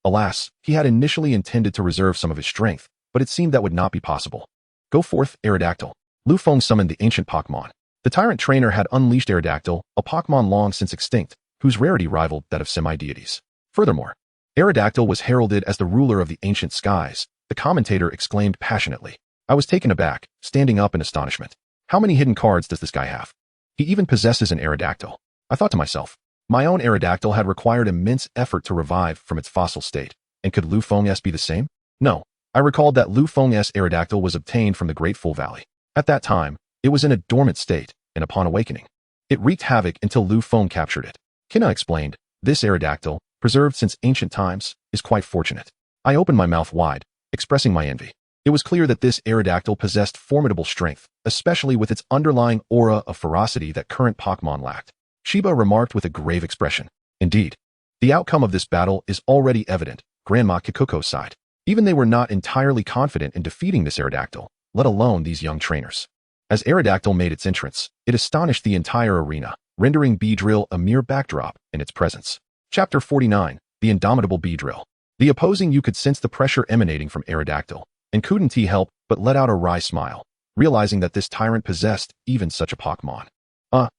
Alas, he had initially intended to reserve some of his strength, but it seemed that would not be possible. Go forth, Aerodactyl. Lu Feng summoned the ancient Pokémon. The Tyrant trainer had unleashed Aerodactyl, a Pokémon long since extinct, whose rarity rivaled that of semi-deities. Furthermore, Aerodactyl was heralded as the ruler of the ancient skies. The commentator exclaimed passionately. I was taken aback, standing up in astonishment. How many hidden cards does this guy have? He even possesses an Aerodactyl. I thought to myself, my own Aerodactyl had required immense effort to revive from its fossil state, and could Lu Feng's be the same? No, I recalled that Lu Feng's Aerodactyl was obtained from the Great Full Valley. At that time, it was in a dormant state, and upon awakening, it wreaked havoc until Lu Feng captured it. Kina explained, this Aerodactyl, preserved since ancient times, is quite fortunate. I opened my mouth wide, expressing my envy. It was clear that this Aerodactyl possessed formidable strength, especially with its underlying aura of ferocity that current Pokémon lacked. Shiba remarked with a grave expression. Indeed, the outcome of this battle is already evident, Grandma Kikuko's side. Even they were not entirely confident in defeating this Aerodactyl, let alone these young trainers. As Aerodactyl made its entrance, it astonished the entire arena, rendering Beedrill a mere backdrop in its presence. Chapter 49, The Indomitable Beedrill. The opposing you could sense the pressure emanating from Aerodactyl, and couldn't he help but let out a wry smile, realizing that this tyrant possessed even such a Pokémon.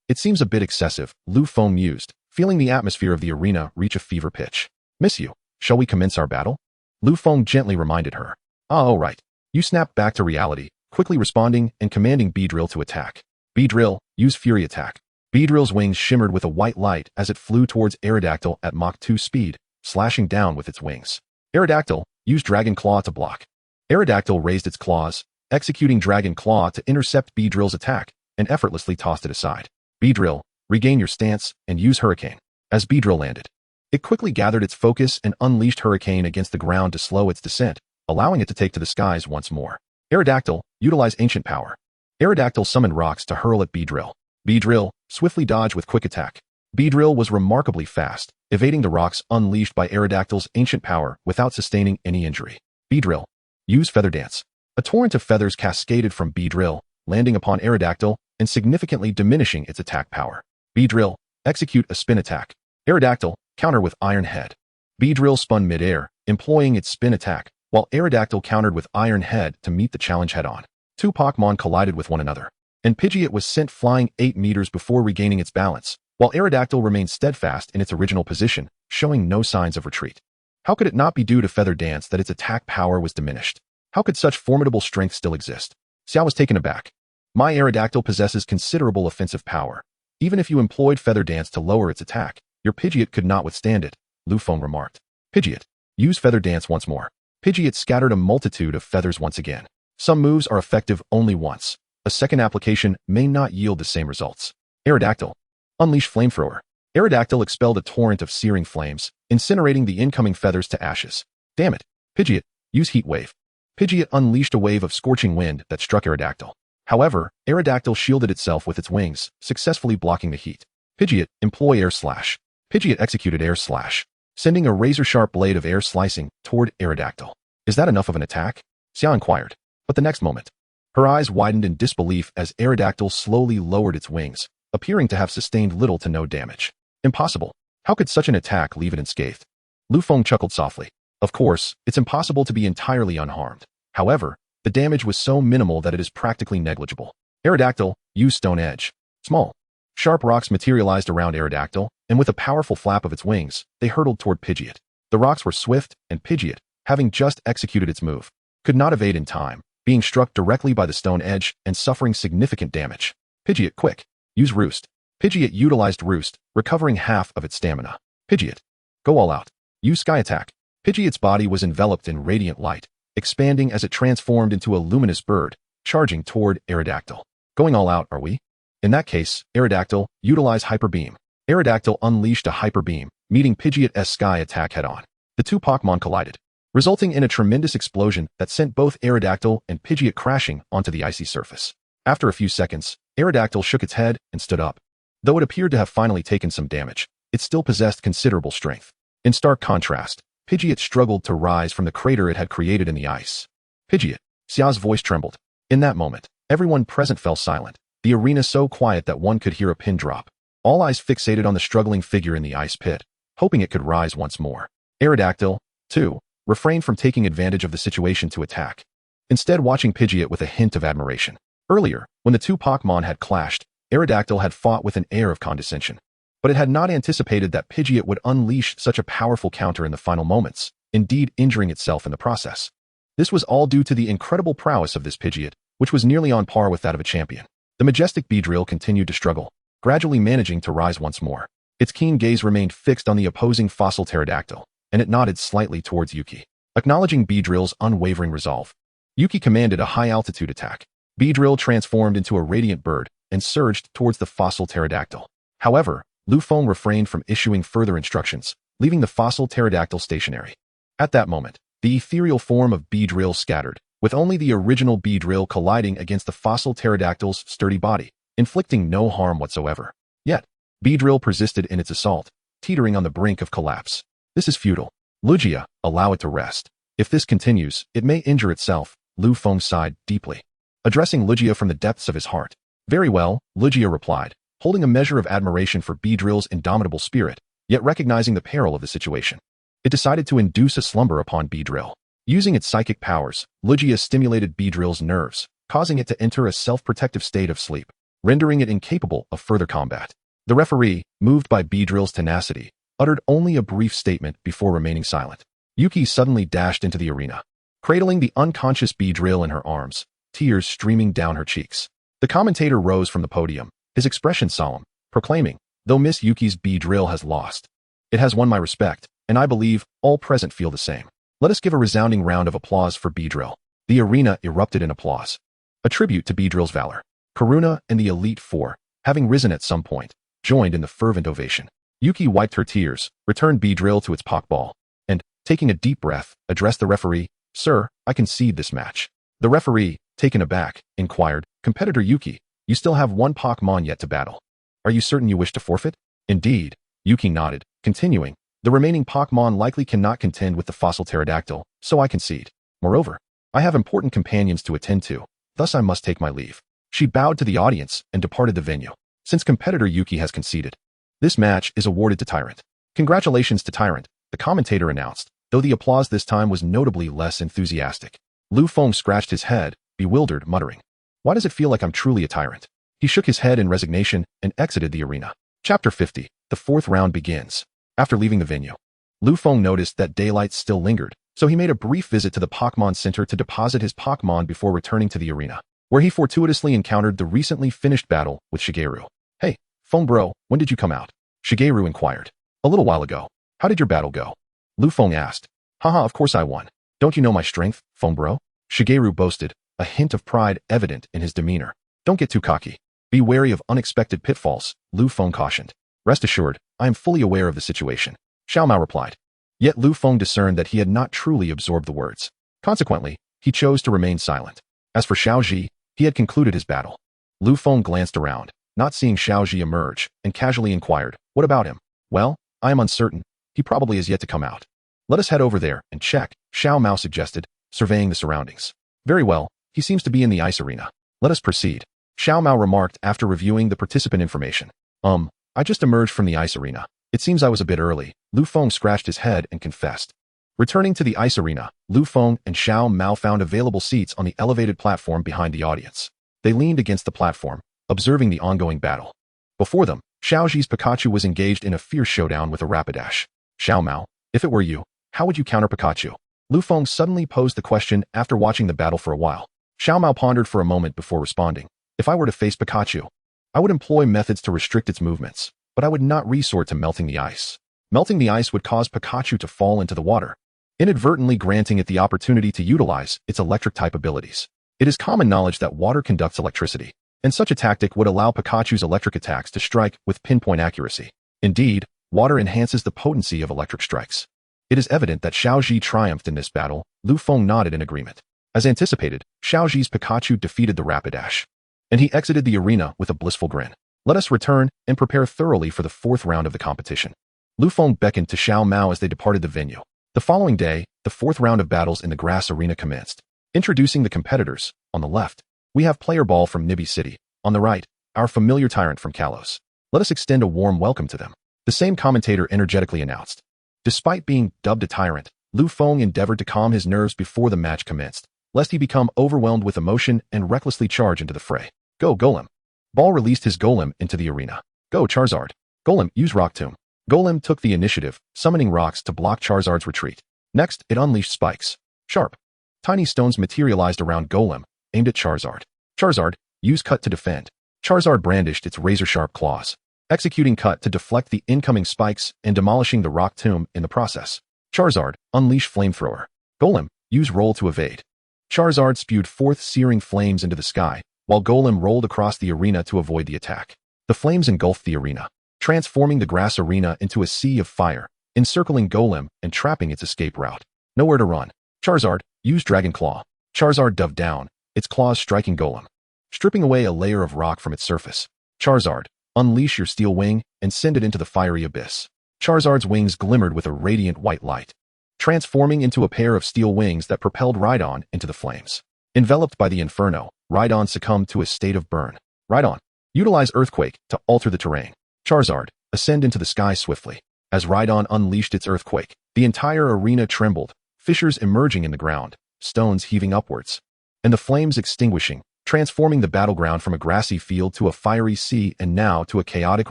It seems a bit excessive, Lu Feng mused, feeling the atmosphere of the arena reach a fever pitch. Miss you, shall we commence our battle? Lu Feng gently reminded her. All right. You snapped back to reality, quickly responding and commanding Beedrill to attack. Beedrill, use Fury Attack. Beedrill's wings shimmered with a white light as it flew towards Aerodactyl at Mach 2 speed, slashing down with its wings. Aerodactyl, use Dragon Claw to block. Aerodactyl raised its claws, executing Dragon Claw to intercept Beedrill's attack, and effortlessly tossed it aside. Beedrill, regain your stance and use Hurricane. As Beedrill landed, it quickly gathered its focus and unleashed Hurricane against the ground to slow its descent, allowing it to take to the skies once more. Aerodactyl, utilize Ancient Power. Aerodactyl summoned rocks to hurl at Beedrill. Beedrill, swiftly dodge with Quick Attack. Beedrill was remarkably fast, evading the rocks unleashed by Aerodactyl's Ancient Power without sustaining any injury. Beedrill, use Feather Dance. A torrent of feathers cascaded from Beedrill, landing upon Aerodactyl and significantly diminishing its attack power. Beedrill, execute a Spin Attack. Aerodactyl, counter with Iron Head. Beedrill spun mid-air, employing its Spin Attack, while Aerodactyl countered with Iron Head to meet the challenge head-on. Two Pokémon collided with one another, and Pidgeot was sent flying 8 meters before regaining its balance, while Aerodactyl remained steadfast in its original position, showing no signs of retreat. How could it not be due to Feather Dance that its attack power was diminished? How could such formidable strength still exist? Xiao was taken aback. My Aerodactyl possesses considerable offensive power. Even if you employed Feather Dance to lower its attack, your Pidgeot could not withstand it, Lu Feng remarked. Pidgeot. Use Feather Dance once more. Pidgeot scattered a multitude of feathers once again. Some moves are effective only once. A second application may not yield the same results. Aerodactyl. Unleash Flamethrower. Aerodactyl expelled a torrent of searing flames, incinerating the incoming feathers to ashes. Damn it. Pidgeot. Use Heat Wave. Pidgeot unleashed a wave of scorching wind that struck Aerodactyl. However, Aerodactyl shielded itself with its wings, successfully blocking the heat. Pidgeot. Employ Air Slash. Pidgeot executed Air Slash, sending a razor-sharp blade of air slicing toward Aerodactyl. Is that enough of an attack? Xia inquired. But the next moment, her eyes widened in disbelief as Aerodactyl slowly lowered its wings, appearing to have sustained little to no damage. Impossible. How could such an attack leave it unscathed? Lu Feng chuckled softly. Of course, it's impossible to be entirely unharmed. However, the damage was so minimal that it is practically negligible. Aerodactyl, use Stone Edge. Small, sharp rocks materialized around Aerodactyl, and with a powerful flap of its wings, they hurtled toward Pidgeot. The rocks were swift, and Pidgeot, having just executed its move, could not evade in time, being struck directly by the Stone Edge and suffering significant damage. Pidgeot, quick. Use Roost. Pidgeot utilized Roost, recovering half of its stamina. Pidgeot. Go all out. Use Sky Attack. Pidgeot's body was enveloped in radiant light, expanding as it transformed into a luminous bird, charging toward Aerodactyl. Going all out, are we? In that case, Aerodactyl, utilize Hyper Beam. Aerodactyl unleashed a Hyper Beam, meeting Pidgeot's Sky Attack head-on. The two Pokémon collided, resulting in a tremendous explosion that sent both Aerodactyl and Pidgeot crashing onto the icy surface. After a few seconds, Aerodactyl shook its head and stood up. Though it appeared to have finally taken some damage, it still possessed considerable strength. In stark contrast, Pidgeot struggled to rise from the crater it had created in the ice. Pidgeot. Xia's voice trembled. In that moment, everyone present fell silent, the arena so quiet that one could hear a pin drop. All eyes fixated on the struggling figure in the ice pit, hoping it could rise once more. Aerodactyl, too, refrained from taking advantage of the situation to attack, instead watching Pidgeot with a hint of admiration. Earlier, when the two Pokémon had clashed, Aerodactyl had fought with an air of condescension. But it had not anticipated that Pidgeot would unleash such a powerful counter in the final moments, indeed injuring itself in the process. This was all due to the incredible prowess of this Pidgeot, which was nearly on par with that of a champion. The majestic Beedrill continued to struggle, gradually managing to rise once more. Its keen gaze remained fixed on the opposing fossil pterodactyl, and it nodded slightly towards Yuki, acknowledging Beedrill's unwavering resolve. Yuki commanded a high-altitude attack. Beedrill transformed into a radiant bird and surged towards the fossil pterodactyl. However, Lu Feng refrained from issuing further instructions, leaving the fossil pterodactyl stationary. At that moment, the ethereal form of Beedrill scattered, with only the original Beedrill colliding against the fossil pterodactyl's sturdy body, inflicting no harm whatsoever. Yet, Beedrill persisted in its assault, teetering on the brink of collapse. This is futile. Lugia, allow it to rest. If this continues, it may injure itself. Lu Feng sighed deeply, addressing Lugia from the depths of his heart. Very well, Lugia replied, holding a measure of admiration for Beedrill's indomitable spirit, yet recognizing the peril of the situation. It decided to induce a slumber upon Beedrill. Using its psychic powers, Lugia stimulated Beedrill's nerves, causing it to enter a self-protective state of sleep, rendering it incapable of further combat. The referee, moved by Beedrill's tenacity, uttered only a brief statement before remaining silent. Yuki suddenly dashed into the arena, cradling the unconscious Beedrill in her arms, tears streaming down her cheeks. The commentator rose from the podium, his expression solemn, proclaiming, "Though Miss Yuki's Beedrill has lost, it has won my respect, and I believe all present feel the same. Let us give a resounding round of applause for Beedrill." The arena erupted in applause, a tribute to Beedrill's valor. Karuna and the Elite Four, having risen at some point, joined in the fervent ovation. Yuki wiped her tears, returned Beedrill to its Pokeball, and, taking a deep breath, addressed the referee, "Sir, I concede this match." The referee, taken aback, inquired, "Competitor Yuki, you still have one Pokémon yet to battle. Are you certain you wish to forfeit?" "Indeed." Yuki nodded, continuing, "The remaining Pokémon likely cannot contend with the fossil pterodactyl, so I concede. Moreover, I have important companions to attend to, thus I must take my leave." She bowed to the audience and departed the venue. Since competitor Yuki has conceded, this match is awarded to Tyrant. "Congratulations to Tyrant," the commentator announced, though the applause this time was notably less enthusiastic. Lu Feng scratched his head, bewildered, muttering, "Why does it feel like I'm truly a tyrant?" He shook his head in resignation and exited the arena. Chapter 50. The fourth round begins. After leaving the venue, Lu Feng noticed that daylight still lingered, so he made a brief visit to the Pokémon Center to deposit his Pokémon before returning to the arena, where he fortuitously encountered the recently finished battle with Shigeru. "Hey, Feng bro, when did you come out?" Shigeru inquired. "A little while ago. How did your battle go? Lu Feng asked. Haha, of course I won. Don't you know my strength, Feng bro? Shigeru boasted, a hint of pride evident in his demeanor. Don't get too cocky. Be wary of unexpected pitfalls, Lu Feng cautioned. Rest assured, I am fully aware of the situation, Xiao Mao replied. Yet Lu Feng discerned that he had not truly absorbed the words. Consequently, he chose to remain silent. As for Xiao Ji, he had concluded his battle. Lu Feng glanced around, not seeing Xiao Ji emerge, and casually inquired, what about him? Well, I am uncertain. He probably is yet to come out. Let us head over there and check, Xiao Mao suggested, surveying the surroundings. Very well, he seems to be in the ice arena. Let us proceed, Xiao Mao remarked after reviewing the participant information. I just emerged from the ice arena. It seems I was a bit early, Lu Feng scratched his head and confessed. Returning to the ice arena, Lu Feng and Xiao Mao found available seats on the elevated platform behind the audience. They leaned against the platform, observing the ongoing battle. Before them, Xiao Ji's Pikachu was engaged in a fierce showdown with a Rapidash. Xiao Mao, if it were you, how would you counter Pikachu? Lu Feng suddenly posed the question after watching the battle for a while. Xiao Mao pondered for a moment before responding. If I were to face Pikachu, I would employ methods to restrict its movements, but I would not resort to melting the ice. Melting the ice would cause Pikachu to fall into the water, inadvertently granting it the opportunity to utilize its electric-type abilities. It is common knowledge that water conducts electricity, and such a tactic would allow Pikachu's electric attacks to strike with pinpoint accuracy. Indeed, water enhances the potency of electric strikes. It is evident that Xiao Ji triumphed in this battle. Lu Feng nodded in agreement. As anticipated, Xiao Ji's Pikachu defeated the Rapidash, and he exited the arena with a blissful grin. Let us return and prepare thoroughly for the fourth round of the competition. Lu Feng beckoned to Xiao Mao as they departed the venue. The following day, the fourth round of battles in the grass arena commenced. Introducing the competitors, on the left, we have Player Ball from Nibi City. On the right, our familiar tyrant from Kalos. Let us extend a warm welcome to them, the same commentator energetically announced. Despite being dubbed a tyrant, Lu Feng endeavored to calm his nerves before the match commenced, lest he become overwhelmed with emotion and recklessly charge into the fray. Go, Golem. Ball released his Golem into the arena. Go, Charizard. Golem, use Rock Tomb. Golem took the initiative, summoning rocks to block Charizard's retreat. Next, it unleashed spikes. Sharp. Tiny stones materialized around Golem, aimed at Charizard. Charizard, use Cut to defend. Charizard brandished its razor-sharp claws, executing Cut to deflect the incoming spikes and demolishing the Rock Tomb in the process. Charizard, unleash Flamethrower. Golem, use Roll to evade. Charizard spewed forth searing flames into the sky, while Golem rolled across the arena to avoid the attack. The flames engulfed the arena, transforming the grass arena into a sea of fire, encircling Golem and trapping its escape route. Nowhere to run. Charizard, use Dragon Claw. Charizard dove down, its claws striking Golem, stripping away a layer of rock from its surface. Charizard, unleash your Steel Wing and send it into the fiery abyss. Charizard's wings glimmered with a radiant white light, transforming into a pair of steel wings that propelled Rhydon into the flames. Enveloped by the inferno, Rhydon succumbed to a state of burn. Rhydon, utilize Earthquake to alter the terrain. Charizard, ascend into the sky swiftly. As Rhydon unleashed its Earthquake, the entire arena trembled, fissures emerging in the ground, stones heaving upwards, and the flames extinguishing, transforming the battleground from a grassy field to a fiery sea and now to a chaotic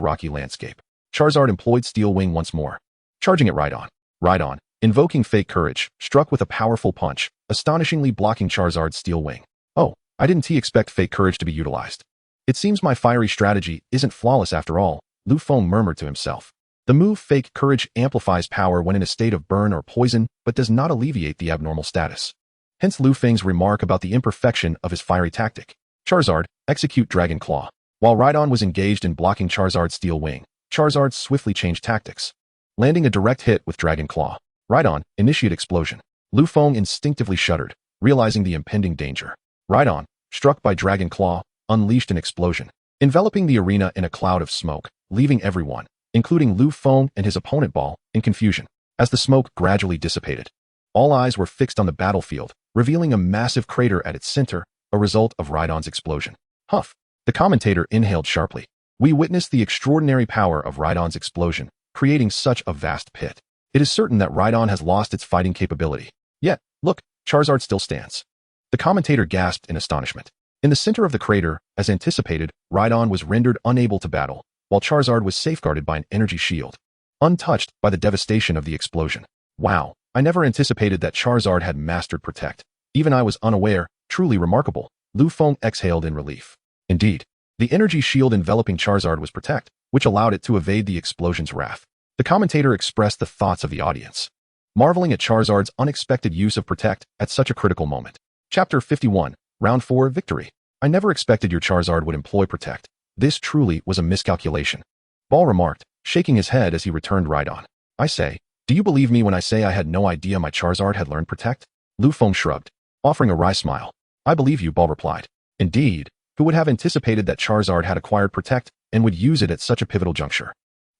rocky landscape. Charizard employed Steel Wing once more, charging at Rhydon. Rhydon, invoking Fake Courage, struck with a powerful punch, astonishingly blocking Charizard's Steel Wing. Oh, I didn't expect Fake Courage to be utilized. It seems my fiery strategy isn't flawless after all, Lu Feng murmured to himself. The move Fake Courage amplifies power when in a state of burn or poison, but does not alleviate the abnormal status. Hence Lu Feng's remark about the imperfection of his fiery tactic. Charizard, execute Dragon Claw. While Rhydon was engaged in blocking Charizard's Steel Wing, Charizard swiftly changed tactics, landing a direct hit with Dragon Claw. Rhydon, initiate Explosion. Lu Feng instinctively shuddered, realizing the impending danger. Rhydon, struck by Dragon Claw, unleashed an explosion, enveloping the arena in a cloud of smoke, leaving everyone, including Lu Feng and his opponent Ball, in confusion. As the smoke gradually dissipated, all eyes were fixed on the battlefield, revealing a massive crater at its center, a result of Rhydon's explosion. Huff. The commentator inhaled sharply. We witnessed the extraordinary power of Rhydon's explosion, creating such a vast pit. It is certain that Rhydon has lost its fighting capability. Yet, look, Charizard still stands. The commentator gasped in astonishment. In the center of the crater, as anticipated, Rhydon was rendered unable to battle, while Charizard was safeguarded by an energy shield, untouched by the devastation of the explosion. Wow, I never anticipated that Charizard had mastered Protect. Even I was unaware, truly remarkable. Lu Feng exhaled in relief. Indeed, the energy shield enveloping Charizard was Protect, which allowed it to evade the explosion's wrath. The commentator expressed the thoughts of the audience, marveling at Charizard's unexpected use of Protect at such a critical moment. Chapter 51, Round 4, Victory. I never expected your Charizard would employ Protect. This truly was a miscalculation. Ball remarked, shaking his head as he returned Rhydon. I say, do you believe me when I say I had no idea my Charizard had learned Protect? Lufone shrugged, offering a wry smile. I believe you, Ball replied. Indeed, who would have anticipated that Charizard had acquired Protect and would use it at such a pivotal juncture?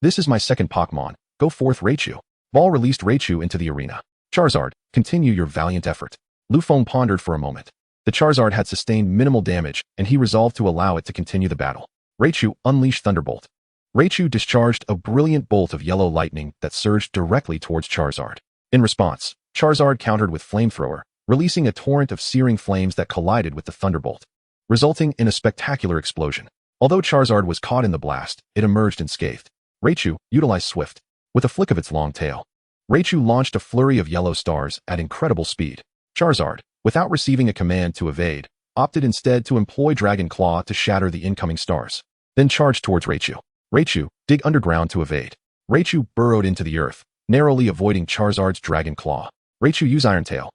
This is my second Pokémon. Go forth, Raichu. Ball released Raichu into the arena. Charizard, continue your valiant effort. Lufone pondered for a moment. The Charizard had sustained minimal damage, and he resolved to allow it to continue the battle. Raichu unleashed Thunderbolt. Raichu discharged a brilliant bolt of yellow lightning that surged directly towards Charizard. In response, Charizard countered with Flamethrower, releasing a torrent of searing flames that collided with the Thunderbolt, resulting in a spectacular explosion. Although Charizard was caught in the blast, it emerged unscathed. Raichu utilized Swift. With a flick of its long tail, Raichu launched a flurry of yellow stars at incredible speed. Charizard, without receiving a command to evade, opted instead to employ Dragon Claw to shatter the incoming stars, then charged towards Raichu. Raichu, dig underground to evade. Raichu burrowed into the earth, narrowly avoiding Charizard's Dragon Claw. Raichu used Iron Tail.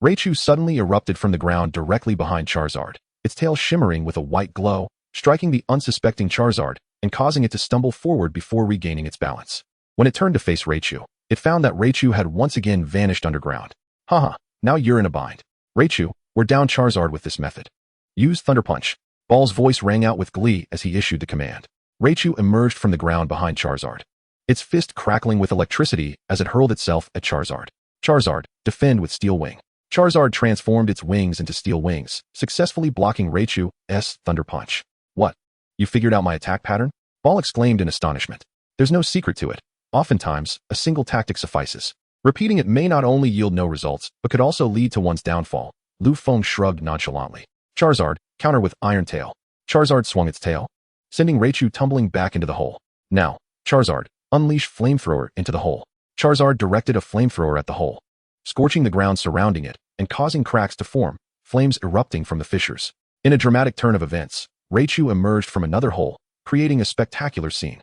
Raichu suddenly erupted from the ground directly behind Charizard, its tail shimmering with a white glow, striking the unsuspecting Charizard and causing it to stumble forward before regaining its balance. When it turned to face Raichu, it found that Raichu had once again vanished underground. Haha, now you're in a bind. Raichu, we're down Charizard with this method. Use Thunder Punch. Ball's voice rang out with glee as he issued the command. Raichu emerged from the ground behind Charizard, its fist crackling with electricity as it hurled itself at Charizard. Charizard, defend with Steel Wing. Charizard transformed its wings into steel wings, successfully blocking Raichu's Thunder Punch. What? You figured out my attack pattern? Ball exclaimed in astonishment. There's no secret to it. Oftentimes, a single tactic suffices. Repeating it may not only yield no results, but could also lead to one's downfall. Lufone shrugged nonchalantly. Charizard, counter with Iron Tail. Charizard swung its tail, sending Raichu tumbling back into the hole. Now, Charizard, unleash Flamethrower into the hole. Charizard directed a Flamethrower at the hole, scorching the ground surrounding it and causing cracks to form, flames erupting from the fissures. In a dramatic turn of events, Raichu emerged from another hole, creating a spectacular scene.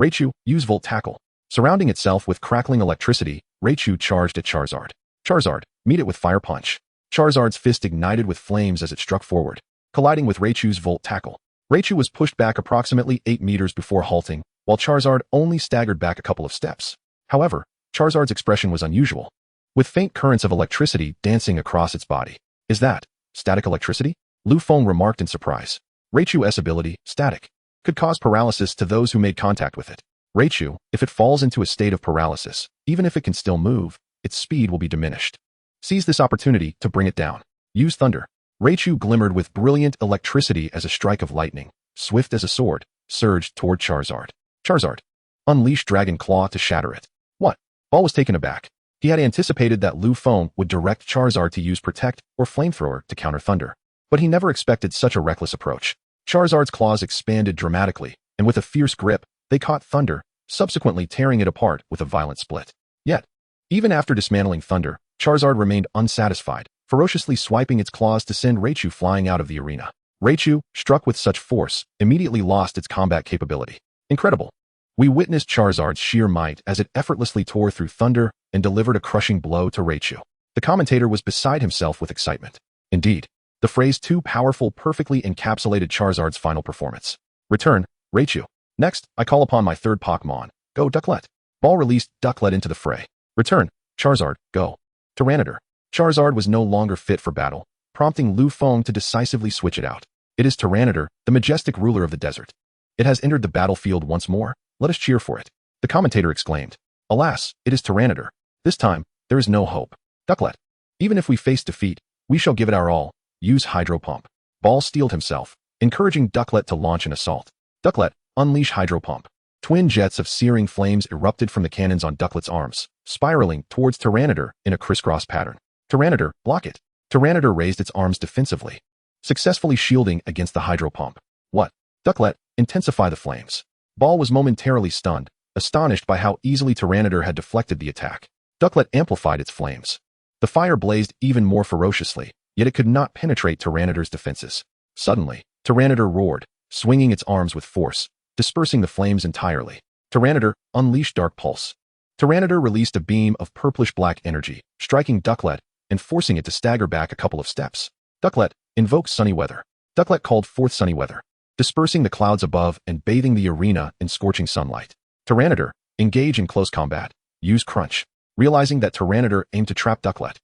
Raichu, use Volt Tackle. Surrounding itself with crackling electricity, Raichu charged at Charizard. Charizard, meet it with Fire Punch. Charizard's fist ignited with flames as it struck forward, colliding with Raichu's Volt Tackle. Raichu was pushed back approximately 8 meters before halting, while Charizard only staggered back a couple of steps. However, Charizard's expression was unusual, with faint currents of electricity dancing across its body. Is that static electricity? Lufone remarked in surprise. Raichu's ability, Static, could cause paralysis to those who made contact with it. Raichu, if it falls into a state of paralysis, even if it can still move, its speed will be diminished. Seize this opportunity to bring it down. Use Thunder. Raichu glimmered with brilliant electricity as a strike of lightning, swift as a sword, surged toward Charizard. Charizard, unleash Dragon Claw to shatter it. What? Ball was taken aback. He had anticipated that Lufone would direct Charizard to use Protect or Flamethrower to counter Thunder, but he never expected such a reckless approach. Charizard's claws expanded dramatically, and with a fierce grip, they caught Thunder, subsequently tearing it apart with a violent split. Yet, even after dismantling Thunder, Charizard remained unsatisfied, ferociously swiping its claws to send Raichu flying out of the arena. Raichu, struck with such force, immediately lost its combat capability. Incredible. We witnessed Charizard's sheer might as it effortlessly tore through Thunder and delivered a crushing blow to Raichu. The commentator was beside himself with excitement. Indeed, the phrase too powerful perfectly encapsulated Charizard's final performance. Return, Raichu. Next, I call upon my third Pokémon. Go, Ducklet. Ball released Ducklet into the fray. Return, Charizard, go. Tyranitar. Charizard was no longer fit for battle, prompting Lufone to decisively switch it out. It is Tyranitar, the majestic ruler of the desert. It has entered the battlefield once more. Let us cheer for it. The commentator exclaimed. Alas, it is Tyranitar. This time, there is no hope. Ducklet. Even if we face defeat, we shall give it our all. Use Hydro Pump. Ball steeled himself, encouraging Ducklet to launch an assault. Ducklet, unleash Hydro Pump. Twin jets of searing flames erupted from the cannons on Ducklet's arms, spiraling towards Tyranitar in a crisscross pattern. Tyranitar, block it. Tyranitar raised its arms defensively, successfully shielding against the Hydro Pump. What? Ducklet, intensify the flames. Ball was momentarily stunned, astonished by how easily Tyranitar had deflected the attack. Ducklet amplified its flames. The fire blazed even more ferociously, yet it could not penetrate Tyranitar's defenses. Suddenly, Tyranitar roared, swinging its arms with force, dispersing the flames entirely. Tyranitar, unleash Dark Pulse. Tyranitar released a beam of purplish-black energy, striking Ducklet and forcing it to stagger back a couple of steps. Ducklet, invoke Sunny Weather. Ducklet called forth Sunny Weather, dispersing the clouds above and bathing the arena in scorching sunlight. Tyranitar, engage in close combat. Use Crunch. Realizing that Tyranitar aimed to trap Ducklet,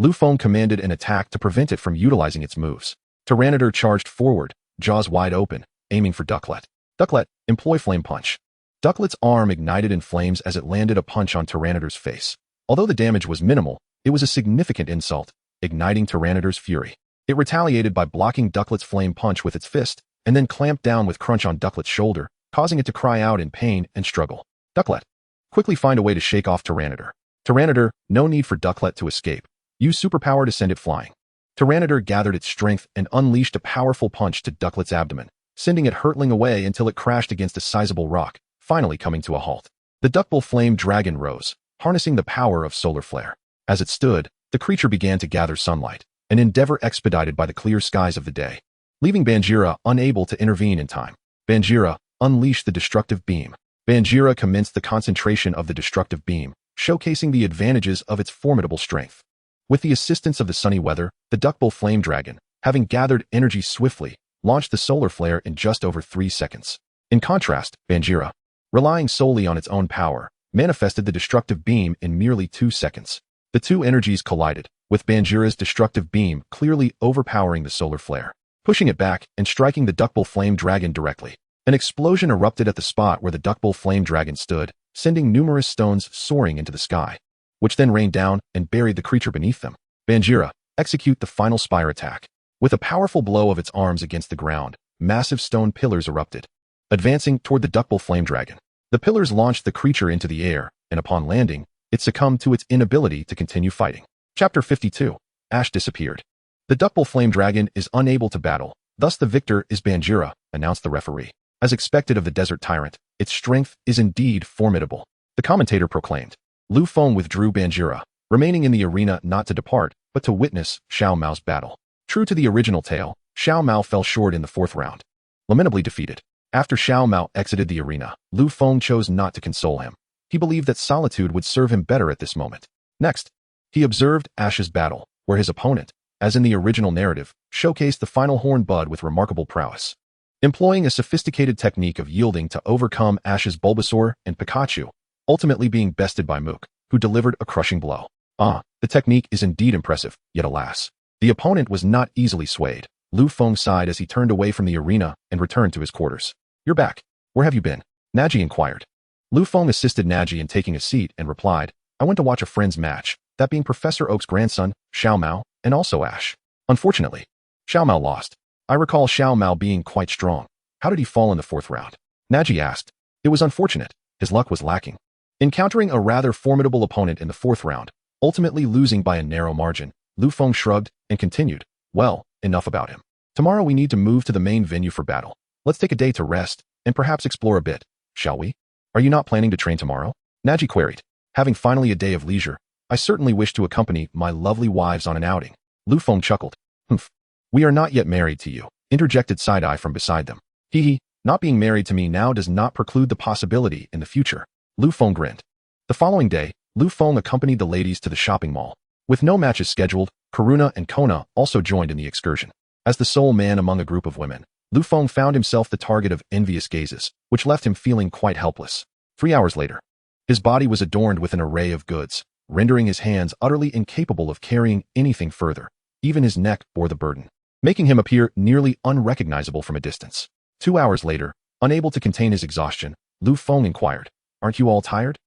Lufone commanded an attack to prevent it from utilizing its moves. Tyranitar charged forward, jaws wide open, aiming for Ducklet. Ducklet, employ Flame Punch. Ducklet's arm ignited in flames as it landed a punch on Tyranitar's face. Although the damage was minimal, it was a significant insult, igniting Tyranitar's fury. It retaliated by blocking Ducklet's flame punch with its fist, and then clamped down with Crunch on Ducklet's shoulder, causing it to cry out in pain and struggle. Ducklet, quickly find a way to shake off Tyranitar. Tyranitar, no need for Ducklet to escape. Use Superpower to send it flying. Tyranitar gathered its strength and unleashed a powerful punch to Ducklet's abdomen, sending it hurtling away until it crashed against a sizable rock, finally coming to a halt. The Duckbull Flame Dragon rose, harnessing the power of Solar Flare. As it stood, the creature began to gather sunlight, an endeavor expedited by the clear skies of the day. Leaving Banjira unable to intervene in time, Banjira unleashed the destructive beam. Banjira commenced the concentration of the destructive beam, showcasing the advantages of its formidable strength. With the assistance of the sunny weather, the Duckbull Flame Dragon, having gathered energy swiftly, launched the solar flare in just over 3 seconds. In contrast, Banjira, relying solely on its own power, manifested the destructive beam in merely 2 seconds. The two energies collided, with Banjira's destructive beam clearly overpowering the solar flare, pushing it back and striking the Duckbull Flame Dragon directly. An explosion erupted at the spot where the Duckbull Flame Dragon stood, sending numerous stones soaring into the sky, which then rained down and buried the creature beneath them. Banjira, execute the final Spire attack. With a powerful blow of its arms against the ground, massive stone pillars erupted, advancing toward the Duckbull Flame Dragon. The pillars launched the creature into the air, and upon landing, it succumbed to its inability to continue fighting. Chapter 52. Ash disappeared. The Duckbull Flame Dragon is unable to battle, thus the victor is Banjira, announced the referee. As expected of the Desert Tyrant, its strength is indeed formidable, the commentator proclaimed. Lufone withdrew Banjira, remaining in the arena not to depart, but to witness Xiao Mao's battle. True to the original tale, Xiao Mao fell short in the 4th round, lamentably defeated. After Xiao Mao exited the arena, Lufone chose not to console him. He believed that solitude would serve him better at this moment. Next, he observed Ash's battle, where his opponent, as in the original narrative, showcased the final Horn Bud with remarkable prowess. Employing a sophisticated technique of yielding to overcome Ash's Bulbasaur and Pikachu, ultimately being bested by Mook, who delivered a crushing blow. The technique is indeed impressive, yet alas, the opponent was not easily swayed. Lufone sighed as he turned away from the arena and returned to his quarters. You're back. Where have you been? Naji inquired. Lufone assisted Naji in taking a seat and replied, I went to watch a friend's match, that being Professor Oak's grandson, Xiao Mao, and also Ash. Unfortunately, Xiao Mao lost. I recall Xiao Mao being quite strong. How did he fall in the 4th round? Naji asked. It was unfortunate. His luck was lacking. Encountering a rather formidable opponent in the 4th round, ultimately losing by a narrow margin, Lufone shrugged and continued, well, enough about him. Tomorrow we need to move to the main venue for battle. Let's take a day to rest and perhaps explore a bit, shall we? Are you not planning to train tomorrow? Naji queried. Having finally a day of leisure, I certainly wish to accompany my lovely wives on an outing. Lufone chuckled. Humph. We are not yet married to you, interjected Side-Eye from beside them. Hee, not being married to me now does not preclude the possibility in the future. Lufone grinned. The following day, Lufone accompanied the ladies to the shopping mall. With no matches scheduled, Karuna and Kona also joined in the excursion. As the sole man among a group of women, Lufone found himself the target of envious gazes, which left him feeling quite helpless. 3 hours later, his body was adorned with an array of goods, rendering his hands utterly incapable of carrying anything further. Even his neck bore the burden, making him appear nearly unrecognizable from a distance. 2 hours later, unable to contain his exhaustion, Lufone inquired, Aren't you all tired?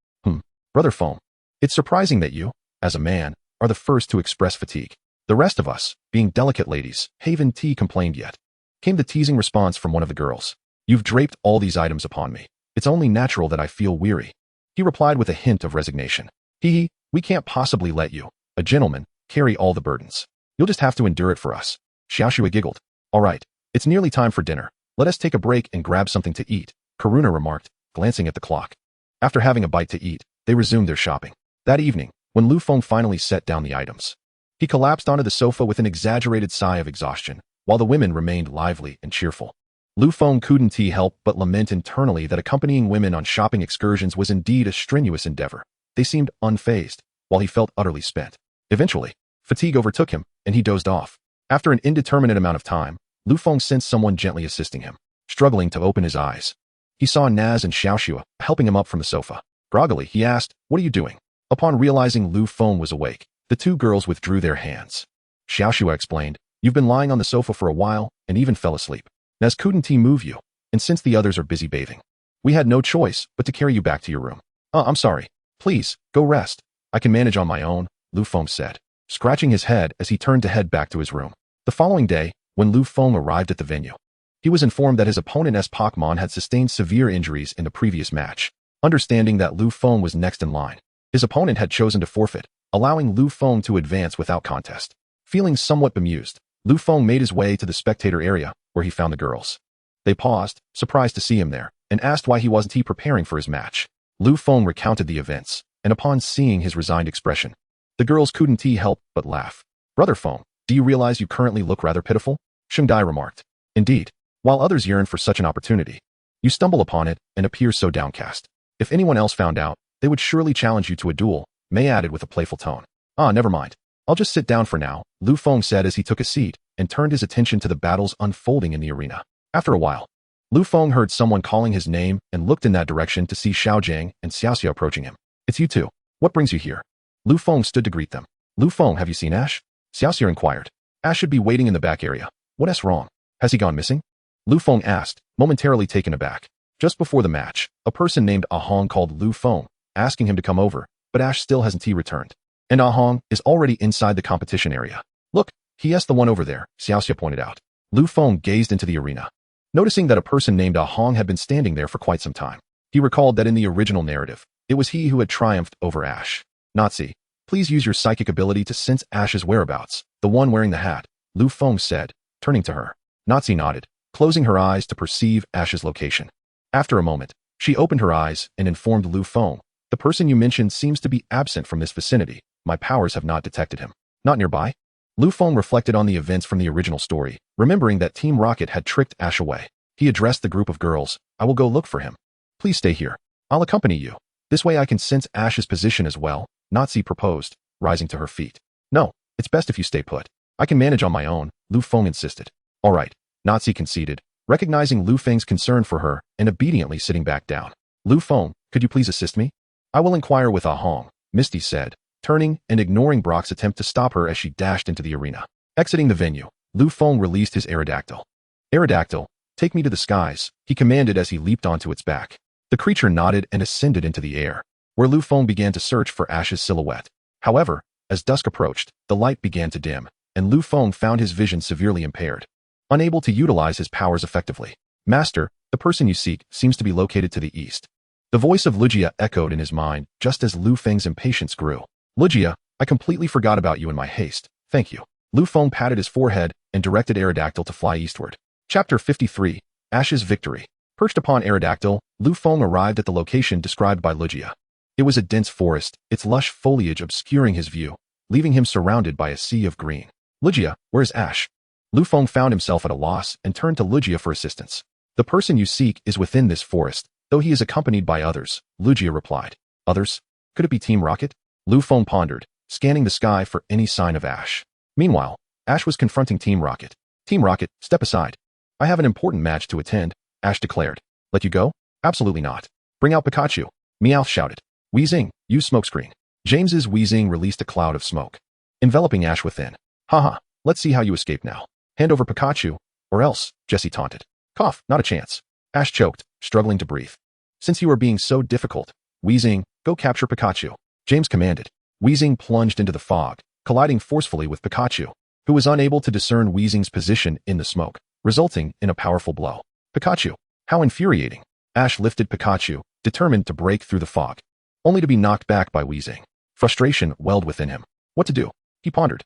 Brother Fone. It's surprising that you, as a man, are the first to express fatigue. The rest of us, being delicate ladies, haven't complained yet. Came the teasing response from one of the girls. You've draped all these items upon me. It's only natural that I feel weary. He replied with a hint of resignation. We can't possibly let you, a gentleman, carry all the burdens. You'll just have to endure it for us. Xiaoxue giggled. All right, it's nearly time for dinner. Let us take a break and grab something to eat, Karuna remarked, glancing at the clock. After having a bite to eat, they resumed their shopping. That evening, when Lufone finally set down the items, he collapsed onto the sofa with an exaggerated sigh of exhaustion, while the women remained lively and cheerful. Lu Feng couldn't help but lament internally that accompanying women on shopping excursions was indeed a strenuous endeavor. They seemed unfazed, while he felt utterly spent. Eventually, fatigue overtook him, and he dozed off. After an indeterminate amount of time, Lu Feng sensed someone gently assisting him, struggling to open his eyes. He saw Naz and Xiaoxua helping him up from the sofa. Groggily, he asked, "What are you doing?" Upon realizing Lu Feng was awake, the two girls withdrew their hands. Xiaoxua explained, "You've been lying on the sofa for a while and even fell asleep. Naz couldn't move you, and since the others are busy bathing, we had no choice but to carry you back to your room." I'm sorry. Please, go rest. I can manage on my own," Lu Feng said, scratching his head as he turned to head back to his room. The following day, when Lu Feng arrived at the venue, he was informed that his opponent's Pokémon had sustained severe injuries in the previous match. Understanding that Lu Feng was next in line, his opponent had chosen to forfeit, allowing Lu Feng to advance without contest. Feeling somewhat bemused, Lu Feng made his way to the spectator area, where he found the girls. They paused, surprised to see him there, and asked why he wasn't preparing for his match. Lu Feng recounted the events, and upon seeing his resigned expression, the girls couldn't help but laugh. "Brother Feng, do you realize you currently look rather pitiful?" Sheng Dai remarked. "Indeed. While others yearn for such an opportunity, you stumble upon it and appear so downcast. If anyone else found out, they would surely challenge you to a duel," Mei added with a playful tone. Never mind. I'll just sit down for now," Lu Feng said as he took a seat and turned his attention to the battles unfolding in the arena. After a while, Lu Feng heard someone calling his name and looked in that direction to see Xiaojiang and Xiaoxia approaching him. "It's you two. What brings you here?" Lu Feng stood to greet them. "Lu Feng, have you seen Ash?" Xiaoxia inquired. "Ash should be waiting in the back area. What's wrong? Has he gone missing?" Lu Feng asked, momentarily taken aback. Just before the match, a person named Ahong called Lu Feng, asking him to come over, but Ash still hasn't returned. And Ahong is already inside the competition area. "Look, he's the one over there," Xiaoxia pointed out. Lu Feng gazed into the arena, noticing that a person named Ahong had been standing there for quite some time. He recalled that in the original narrative, it was he who had triumphed over Ash. "Nazi, please use your psychic ability to sense Ash's whereabouts, the one wearing the hat," Lu Feng said, turning to her. Nazi nodded, closing her eyes to perceive Ash's location. After a moment, she opened her eyes and informed Lu Feng, "The person you mentioned seems to be absent from this vicinity. My powers have not detected him." "Not nearby?" Lu Feng reflected on the events from the original story, remembering that Team Rocket had tricked Ash away. He addressed the group of girls. "I will go look for him. Please stay here. I'll accompany you. This way I can sense Ash's position as well," Nazi proposed, rising to her feet. "No, it's best if you stay put. I can manage on my own," Lu Feng insisted. "All right," Nazi conceded, recognizing Lu Feng's concern for her and obediently sitting back down. "Lu Feng, could you please assist me?" "I will inquire with Ahong," Misty said, turning and ignoring Brock's attempt to stop her as she dashed into the arena. Exiting the venue, Lu Feng released his Aerodactyl. "Aerodactyl, take me to the skies," he commanded as he leaped onto its back. The creature nodded and ascended into the air, where Lu Feng began to search for Ash's silhouette. However, as dusk approached, the light began to dim, and Lu Feng found his vision severely impaired, unable to utilize his powers effectively. "Master, the person you seek seems to be located to the east." The voice of Lugia echoed in his mind just as Lu Feng's impatience grew. "Lugia, I completely forgot about you in my haste. Thank you." Lu Feng patted his forehead and directed Aerodactyl to fly eastward. Chapter 53, Ash's Victory. Perched upon Aerodactyl, Lu Feng arrived at the location described by Lugia. It was a dense forest, its lush foliage obscuring his view, leaving him surrounded by a sea of green. "Lugia, where's Ash?" Lu Feng found himself at a loss and turned to Lugia for assistance. "The person you seek is within this forest, though he is accompanied by others," Lugia replied. "Others? Could it be Team Rocket?" Lu Feng pondered, scanning the sky for any sign of Ash. Meanwhile, Ash was confronting Team Rocket. "Team Rocket, step aside. I have an important match to attend," Ash declared. "Let you go? Absolutely not. Bring out Pikachu," Meowth shouted. "Weezing, use smokescreen." James's Weezing released a cloud of smoke, enveloping Ash within. "Haha, let's see how you escape now. Hand over Pikachu, or else," Jessie taunted. "Cough, not a chance." Ash choked, struggling to breathe. "Since you are being so difficult, Weezing, go capture Pikachu," James commanded. Weezing plunged into the fog, colliding forcefully with Pikachu, who was unable to discern Weezing's position in the smoke, resulting in a powerful blow. "Pikachu, how infuriating." Ash lifted Pikachu, determined to break through the fog, only to be knocked back by Weezing. Frustration welled within him. What to do? He pondered.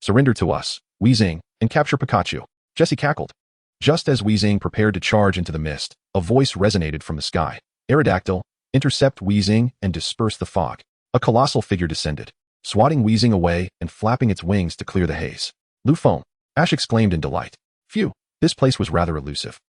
Surrender to us, Weezing, and capture Pikachu," Jessie cackled. Just as Weezing prepared to charge into the mist, a voice resonated from the sky. "Aerodactyl, intercept Weezing and disperse the fog." A colossal figure descended, swatting Weezing away and flapping its wings to clear the haze. "Lu Feng," Ash exclaimed in delight. "Phew, this place was rather elusive."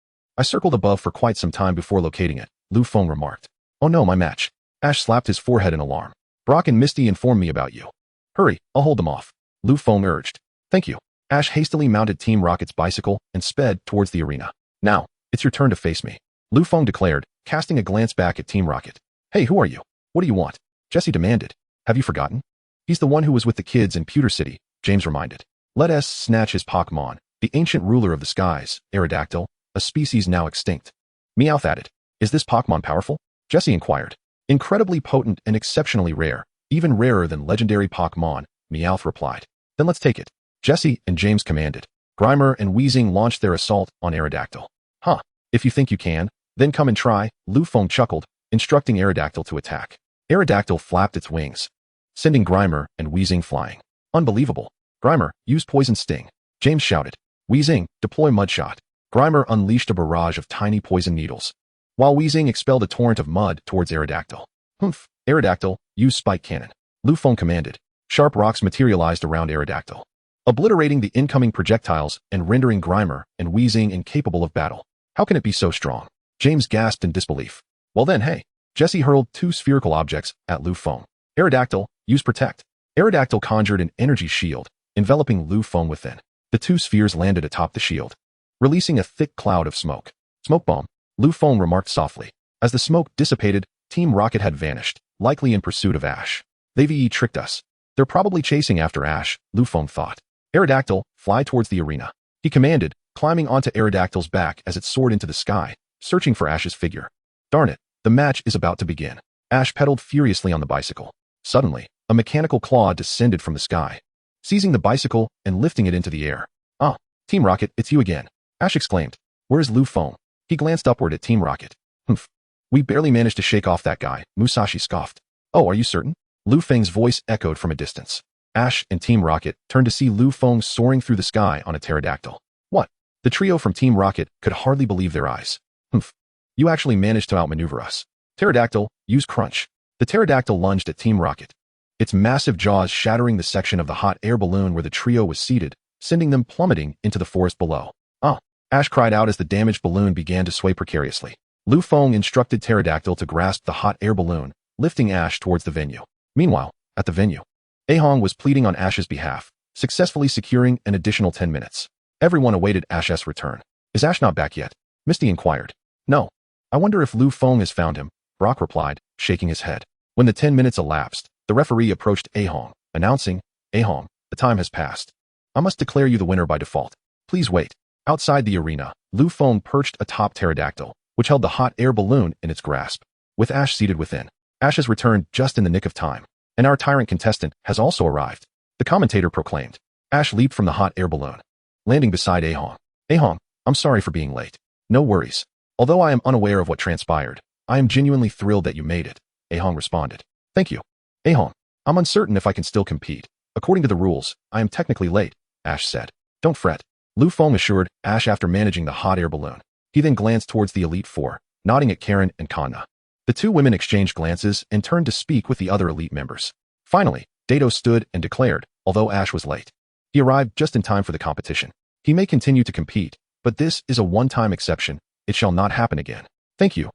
I circled above for quite some time before locating it, Lu Feng remarked. Oh no, my match. Ash slapped his forehead in alarm. Brock and Misty informed me about you. Hurry, I'll hold them off. Lu Feng urged. Thank you. Ash hastily mounted Team Rocket's bicycle and sped towards the arena. Now, it's your turn to face me, Lu Feng declared, casting a glance back at Team Rocket. Hey, who are you? What do you want? Jesse demanded. Have you forgotten? He's the one who was with the kids in Pewter City, James reminded. Let us snatch his Pokémon, the ancient ruler of the skies, Aerodactyl, a species now extinct. Meowth added. Is this Pokémon powerful? Jesse inquired. Incredibly potent and exceptionally rare, even rarer than legendary Pokémon, Meowth replied. Then let's take it. Jesse and James commanded. Grimer and Weezing launched their assault on Aerodactyl. Huh. If you think you can, then come and try, Lu Feng chuckled, instructing Aerodactyl to attack. Aerodactyl flapped its wings, sending Grimer and Weezing flying. Unbelievable. Grimer, use Poison Sting. James shouted. Weezing, deploy Mudshot. Grimer unleashed a barrage of tiny poison needles, while Weezing expelled a torrent of mud towards Aerodactyl. Humph. Aerodactyl, use Spike Cannon. Lu Feng commanded. Sharp rocks materialized around Aerodactyl, obliterating the incoming projectiles and rendering Grimer and Weezing incapable of battle. How can it be so strong? James gasped in disbelief. Well then, hey. Jesse hurled two spherical objects at Lu Feng. Aerodactyl, use Protect. Aerodactyl conjured an energy shield, enveloping Lu Feng within. The two spheres landed atop the shield, releasing a thick cloud of smoke. Smoke bomb, Lu Feng remarked softly. As the smoke dissipated, Team Rocket had vanished, likely in pursuit of Ash. They've tricked us. They're probably chasing after Ash, Lu Feng thought. Aerodactyl, fly towards the arena. He commanded, climbing onto Aerodactyl's back as it soared into the sky, searching for Ash's figure. Darn it, the match is about to begin. Ash pedaled furiously on the bicycle. Suddenly, a mechanical claw descended from the sky, seizing the bicycle and lifting it into the air. Ah, Team Rocket, it's you again, Ash exclaimed. Where's Lu Feng? He glanced upward at Team Rocket. Humph. We barely managed to shake off that guy, Musashi scoffed. Oh, are you certain? Lu Feng's voice echoed from a distance. Ash and Team Rocket turned to see Lu Feng soaring through the sky on a pterodactyl. What? The trio from Team Rocket could hardly believe their eyes. Humph. You actually managed to outmaneuver us. Pterodactyl, use Crunch. The pterodactyl lunged at Team Rocket, its massive jaws shattering the section of the hot air balloon where the trio was seated, sending them plummeting into the forest below. Ah! Ash cried out as the damaged balloon began to sway precariously. Lu Feng instructed Pterodactyl to grasp the hot air balloon, lifting Ash towards the venue. Meanwhile, at the venue, Ahong was pleading on Ash's behalf, successfully securing an additional 10 minutes. Everyone awaited Ash's return. Is Ash not back yet? Misty inquired. No. I wonder if Lu Feng has found him, Brock replied, shaking his head. When the 10 minutes elapsed, the referee approached Ahong, announcing, Ahong, the time has passed. I must declare you the winner by default. Please wait. Outside the arena, Lu Feng perched atop Pterodactyl, which held the hot air balloon in its grasp, with Ash seated within. Ash has returned just in the nick of time, and our tyrant contestant has also arrived, the commentator proclaimed. Ash leaped from the hot air balloon, landing beside Ahong. Ahong, I'm sorry for being late. No worries. Although I am unaware of what transpired, I am genuinely thrilled that you made it, Ahong responded. Thank you. Ahong, I'm uncertain if I can still compete. According to the rules, I am technically late, Ash said. Don't fret, Lu Feng assured Ash after managing the hot air balloon. He then glanced towards the Elite Four, nodding at Karen and Kanna. The two women exchanged glances and turned to speak with the other elite members. Finally, Dato stood and declared, although Ash was late, he arrived just in time for the competition. He may continue to compete, but this is a one-time exception. It shall not happen again. Thank you,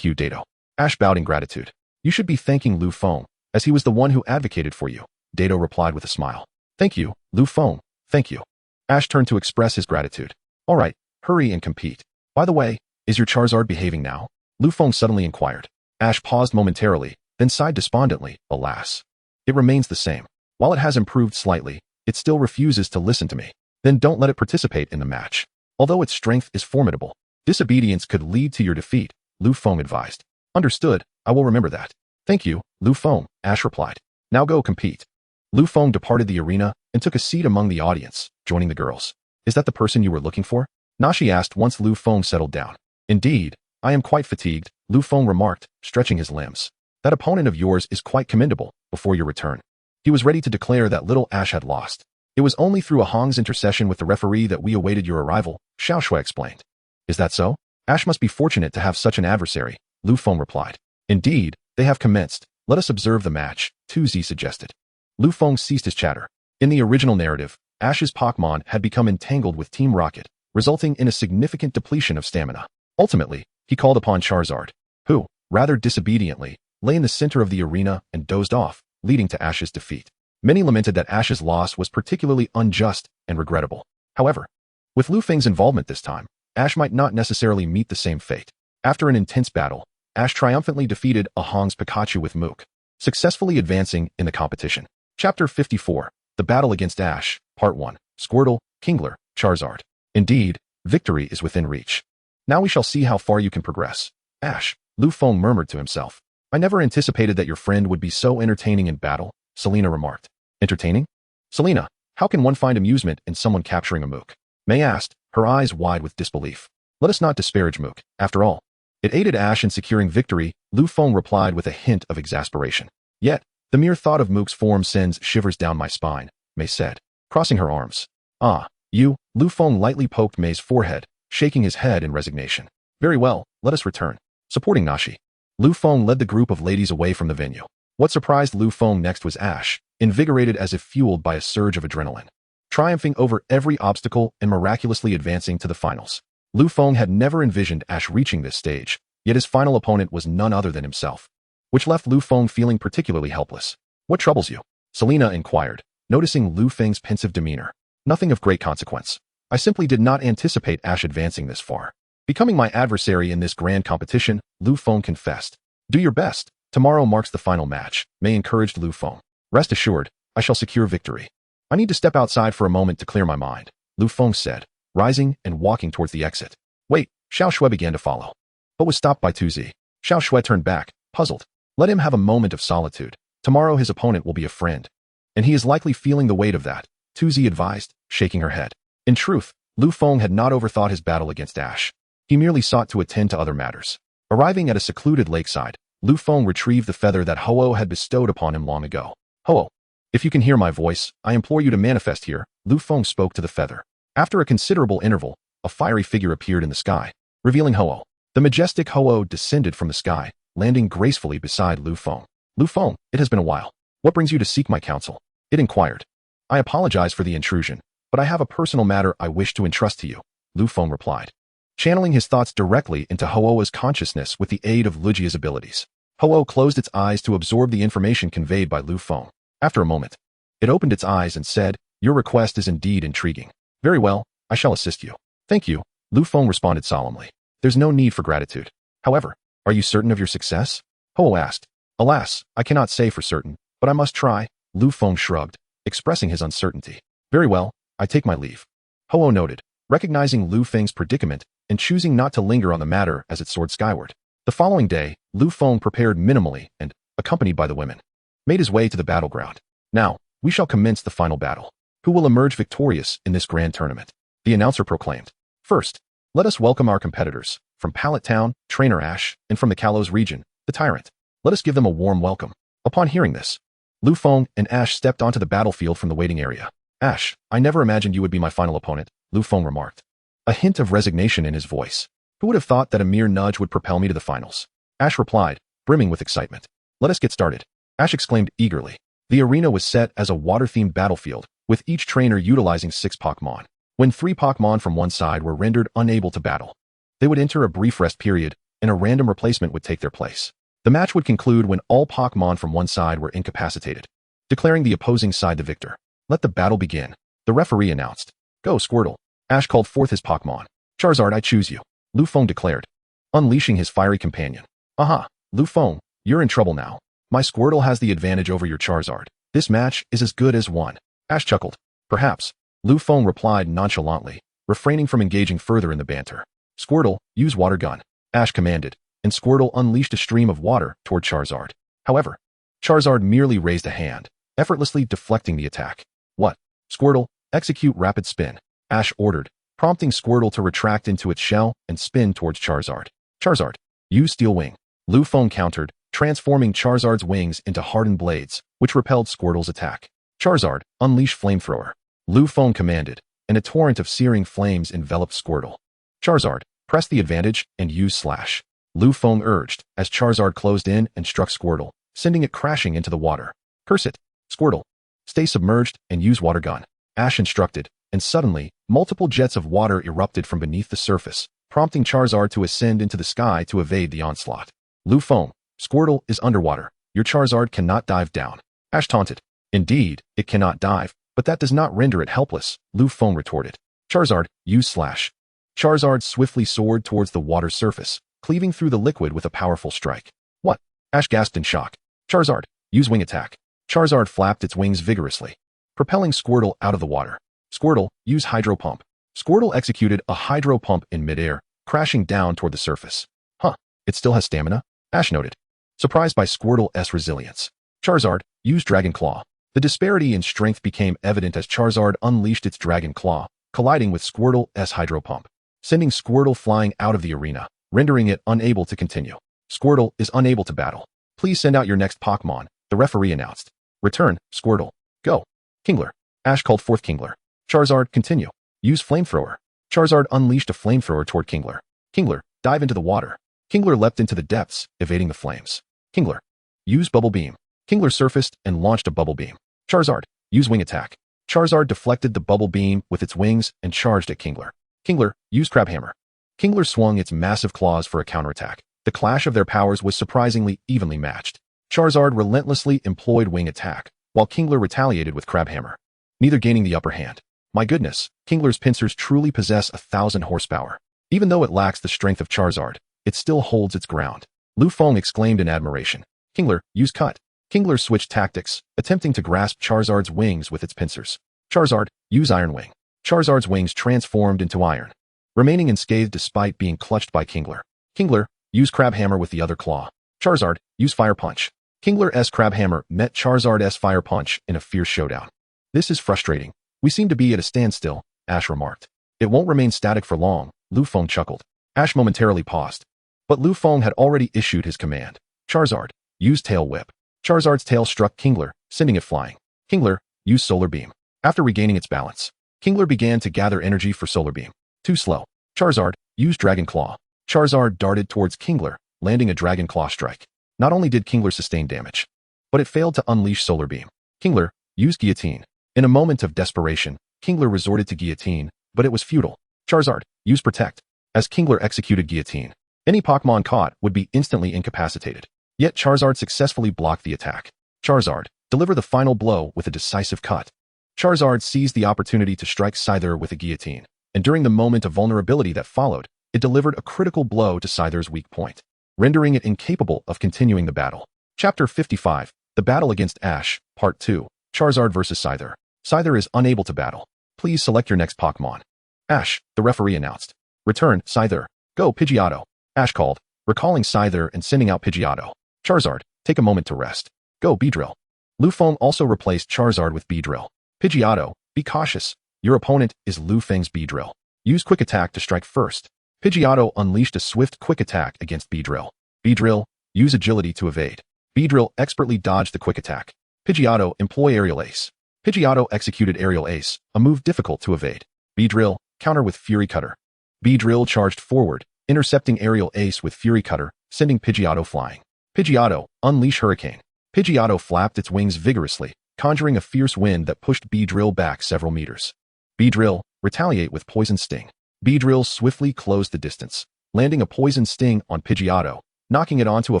Dato. Ash bowed in gratitude. You should be thanking Lu Feng, as he was the one who advocated for you, Dato replied with a smile. Thank you, Lu Feng, thank you. Ash turned to express his gratitude. All right, hurry and compete. By the way, is your Charizard behaving now? Lu Feng suddenly inquired. Ash paused momentarily, then sighed despondently, alas. It remains the same. While it has improved slightly, it still refuses to listen to me. Then don't let it participate in the match. Although its strength is formidable, disobedience could lead to your defeat, Lu Feng advised. Understood, I will remember that. Thank you, Lu Feng, Ash replied. Now go compete. Lu Feng departed the arena and took a seat among the audience, joining the girls. Is that the person you were looking for? Nashi asked once Lu Feng settled down. Indeed, I am quite fatigued, Lu Feng remarked, stretching his limbs. That opponent of yours is quite commendable. Before your return, he was ready to declare that little Ash had lost. It was only through Ahong's intercession with the referee that we awaited your arrival, Xiao Shui explained. Is that so? Ash must be fortunate to have such an adversary, Lu Feng replied. Indeed, they have commenced. Let us observe the match, 2Z suggested. Lu Feng ceased his chatter. In the original narrative, Ash's Pokémon had become entangled with Team Rocket, resulting in a significant depletion of stamina. Ultimately, he called upon Charizard, who, rather disobediently, lay in the center of the arena and dozed off, leading to Ash's defeat. Many lamented that Ash's loss was particularly unjust and regrettable. However, with Lu Feng's involvement this time, Ash might not necessarily meet the same fate. After an intense battle, Ash triumphantly defeated Ahang's Pikachu with Mook, successfully advancing in the competition. Chapter 54, The Battle Against Ash, Part 1, Squirtle, Kingler, Charizard. Indeed, victory is within reach. Now we shall see how far you can progress. Ash, Lu Feng murmured to himself. I never anticipated that your friend would be so entertaining in battle, Selena remarked. Entertaining? Selena, how can one find amusement in someone capturing a Mook? May asked, her eyes wide with disbelief. Let us not disparage Mook, after all. It aided Ash in securing victory, Lu Feng replied with a hint of exasperation. Yet, the mere thought of Mook's form sends shivers down my spine, May said, crossing her arms. Ah, you, Lu Feng lightly poked May's forehead, shaking his head in resignation. Very well, let us return. Supporting Nashi, Lu Feng led the group of ladies away from the venue. What surprised Lu Feng next was Ash, invigorated as if fueled by a surge of adrenaline, triumphing over every obstacle and miraculously advancing to the finals. Lu Feng had never envisioned Ash reaching this stage, yet his final opponent was none other than himself, which left Lu Feng feeling particularly helpless. What troubles you? Selena inquired, noticing Lu Feng's pensive demeanor. Nothing of great consequence. I simply did not anticipate Ash advancing this far. Becoming my adversary in this grand competition, Lu Feng confessed. Do your best. Tomorrow marks the final match, May encouraged Lu Feng. Rest assured, I shall secure victory. I need to step outside for a moment to clear my mind, Lu Feng said, rising and walking towards the exit. Wait, Xiao Shui began to follow, but was stopped by Tuzi. Xiao Shui turned back, puzzled. Let him have a moment of solitude. Tomorrow his opponent will be a friend, and he is likely feeling the weight of that, Tuzi advised, shaking her head. In truth, Lu Feng had not overthought his battle against Ash. He merely sought to attend to other matters. Arriving at a secluded lakeside, Lu Feng retrieved the feather that Ho-Oh had bestowed upon him long ago. Ho-Oh, if you can hear my voice, I implore you to manifest here, Lu Feng spoke to the feather. After a considerable interval, a fiery figure appeared in the sky, revealing Ho-Oh. The majestic Ho-Oh descended from the sky, landing gracefully beside Lu Feng. Lu Feng, it has been a while. What brings you to seek my counsel? It inquired. I apologize for the intrusion, but I have a personal matter I wish to entrust to you, Lu Feng replied, channeling his thoughts directly into Ho-Oh's consciousness with the aid of Lugia's abilities. Ho-Oh closed its eyes to absorb the information conveyed by Lu Feng. After a moment, it opened its eyes and said, your request is indeed intriguing. Very well, I shall assist you. Thank you, Lu Feng responded solemnly. There's no need for gratitude. However, are you certain of your success? Ho-Oh asked. Alas, I cannot say for certain, but I must try, Lu Feng shrugged, expressing his uncertainty. Very well, I take my leave. Ho-Oh noted, recognizing Lu Feng's predicament and choosing not to linger on the matter as it soared skyward. The following day, Lu Feng prepared minimally and, accompanied by the women, made his way to the battleground. Now, we shall commence the final battle. Who will emerge victorious in this grand tournament? The announcer proclaimed. First, let us welcome our competitors, from Pallet Town, Trainer Ash, and from the Kalos region, the Tyrant. Let us give them a warm welcome. Upon hearing this, Lu Feng and Ash stepped onto the battlefield from the waiting area. Ash, I never imagined you would be my final opponent, Lu Feng remarked, a hint of resignation in his voice. Who would have thought that a mere nudge would propel me to the finals? Ash replied, brimming with excitement. Let us get started. Ash exclaimed eagerly. The arena was set as a water-themed battlefield, with each trainer utilizing 6 Pokémon. When 3 Pokémon from one side were rendered unable to battle, they would enter a brief rest period, and a random replacement would take their place. The match would conclude when all Pokémon from one side were incapacitated, declaring the opposing side the victor. Let the battle begin, the referee announced. Go, Squirtle. Ash called forth his Pokémon. Charizard, I choose you, Lu Feng declared, unleashing his fiery companion. Aha, Lu Feng, you're in trouble now. My Squirtle has the advantage over your Charizard. This match is as good as won. Ash chuckled. Perhaps, Lu Feng replied nonchalantly, refraining from engaging further in the banter. Squirtle, use water gun, Ash commanded, and Squirtle unleashed a stream of water toward Charizard. However, Charizard merely raised a hand, effortlessly deflecting the attack. What? Squirtle, execute rapid spin, Ash ordered, prompting Squirtle to retract into its shell and spin towards Charizard. Charizard, use Steel Wing, Lu Feng countered, transforming Charizard's wings into hardened blades, which repelled Squirtle's attack. Charizard, unleash Flamethrower, Lu Feng commanded, and a torrent of searing flames enveloped Squirtle. Charizard, press the advantage and use Slash, Lu Feng urged, as Charizard closed in and struck Squirtle, sending it crashing into the water. Curse it, Squirtle. Stay submerged and use Water Gun, Ash instructed, and suddenly, multiple jets of water erupted from beneath the surface, prompting Charizard to ascend into the sky to evade the onslaught. Lufone, Squirtle is underwater. Your Charizard cannot dive down. Ash taunted. Indeed, it cannot dive, but that does not render it helpless, Lufone retorted. Charizard, use Slash. Charizard swiftly soared towards the water's surface, cleaving through the liquid with a powerful strike. What? Ash gasped in shock. Charizard, use Wing Attack. Charizard flapped its wings vigorously, propelling Squirtle out of the water. Squirtle, use Hydro Pump. Squirtle executed a Hydro Pump in midair, crashing down toward the surface. Huh, it still has stamina? Ash noted, surprised by Squirtle's resilience. Charizard, use Dragon Claw. The disparity in strength became evident as Charizard unleashed its Dragon Claw, colliding with Squirtle's Hydro Pump, sending Squirtle flying out of the arena, rendering it unable to continue. Squirtle is unable to battle. Please send out your next Pokémon, the referee announced. Return, Squirtle. Go. Kingler. Ash called forth Kingler. Charizard, continue. Use Flamethrower. Charizard unleashed a Flamethrower toward Kingler. Kingler, dive into the water. Kingler leapt into the depths, evading the flames. Kingler, use Bubble Beam. Kingler surfaced and launched a Bubble Beam. Charizard, use Wing Attack. Charizard deflected the Bubble Beam with its wings and charged at Kingler. Kingler, use Crab Hammer. Kingler swung its massive claws for a counterattack. The clash of their powers was surprisingly evenly matched. Charizard relentlessly employed Wing Attack, while Kingler retaliated with Crab Hammer, neither gaining the upper hand. My goodness, Kingler's pincers truly possess 1,000 horsepower. Even though it lacks the strength of Charizard, it still holds its ground. Lufone exclaimed in admiration. Kingler, use Cut. Kingler switched tactics, attempting to grasp Charizard's wings with its pincers. Charizard, use Iron Wing. Charizard's wings transformed into iron, remaining unscathed despite being clutched by Kingler. Kingler, use Crab Hammer with the other claw. Charizard, use Fire Punch. Kingler's Crab Hammer met Charizard's Fire Punch in a fierce showdown. This is frustrating. We seem to be at a standstill, Ash remarked. It won't remain static for long, Lufone chuckled. Ash momentarily paused, but Lufone had already issued his command. Charizard, use Tail Whip. Charizard's tail struck Kingler, sending it flying. Kingler, use Solar Beam. After regaining its balance, Kingler began to gather energy for Solar Beam. Too slow. Charizard, use Dragon Claw. Charizard darted towards Kingler, landing a Dragon Claw strike. Not only did Kingler sustain damage, but it failed to unleash Solar Beam. Kingler, use Guillotine. In a moment of desperation, Kingler resorted to Guillotine, but it was futile. Charizard, use Protect. As Kingler executed Guillotine, any Pokémon caught would be instantly incapacitated. Yet Charizard successfully blocked the attack. Charizard, deliver the final blow with a decisive cut. Charizard seized the opportunity to strike Scyther with a Guillotine, and during the moment of vulnerability that followed, it delivered a critical blow to Scyther's weak point, rendering it incapable of continuing the battle. Chapter 55, The Battle Against Ash, Part 2, Charizard vs. Scyther. Scyther is unable to battle. Please select your next Pokémon. Ash, the referee announced. Return, Scyther. Go, Pidgeotto. Ash called, recalling Scyther and sending out Pidgeotto. Charizard, take a moment to rest. Go, Beedrill. Lufone also replaced Charizard with Beedrill. Pidgeotto, be cautious. Your opponent is Lufeng's Beedrill. Use Quick Attack to strike first. Pidgeotto unleashed a swift Quick Attack against Beedrill. Beedrill, use Agility to evade. Beedrill expertly dodged the Quick Attack. Pidgeotto, employ Aerial Ace. Pidgeotto executed Aerial Ace, a move difficult to evade. Beedrill, counter with Fury Cutter. Beedrill charged forward, intercepting Aerial Ace with Fury Cutter, sending Pidgeotto flying. Pidgeotto, unleash Hurricane. Pidgeotto flapped its wings vigorously, conjuring a fierce wind that pushed Beedrill back several meters. Beedrill, retaliate with Poison Sting. Beedrill swiftly closed the distance, landing a Poison Sting on Pidgeotto, knocking it onto a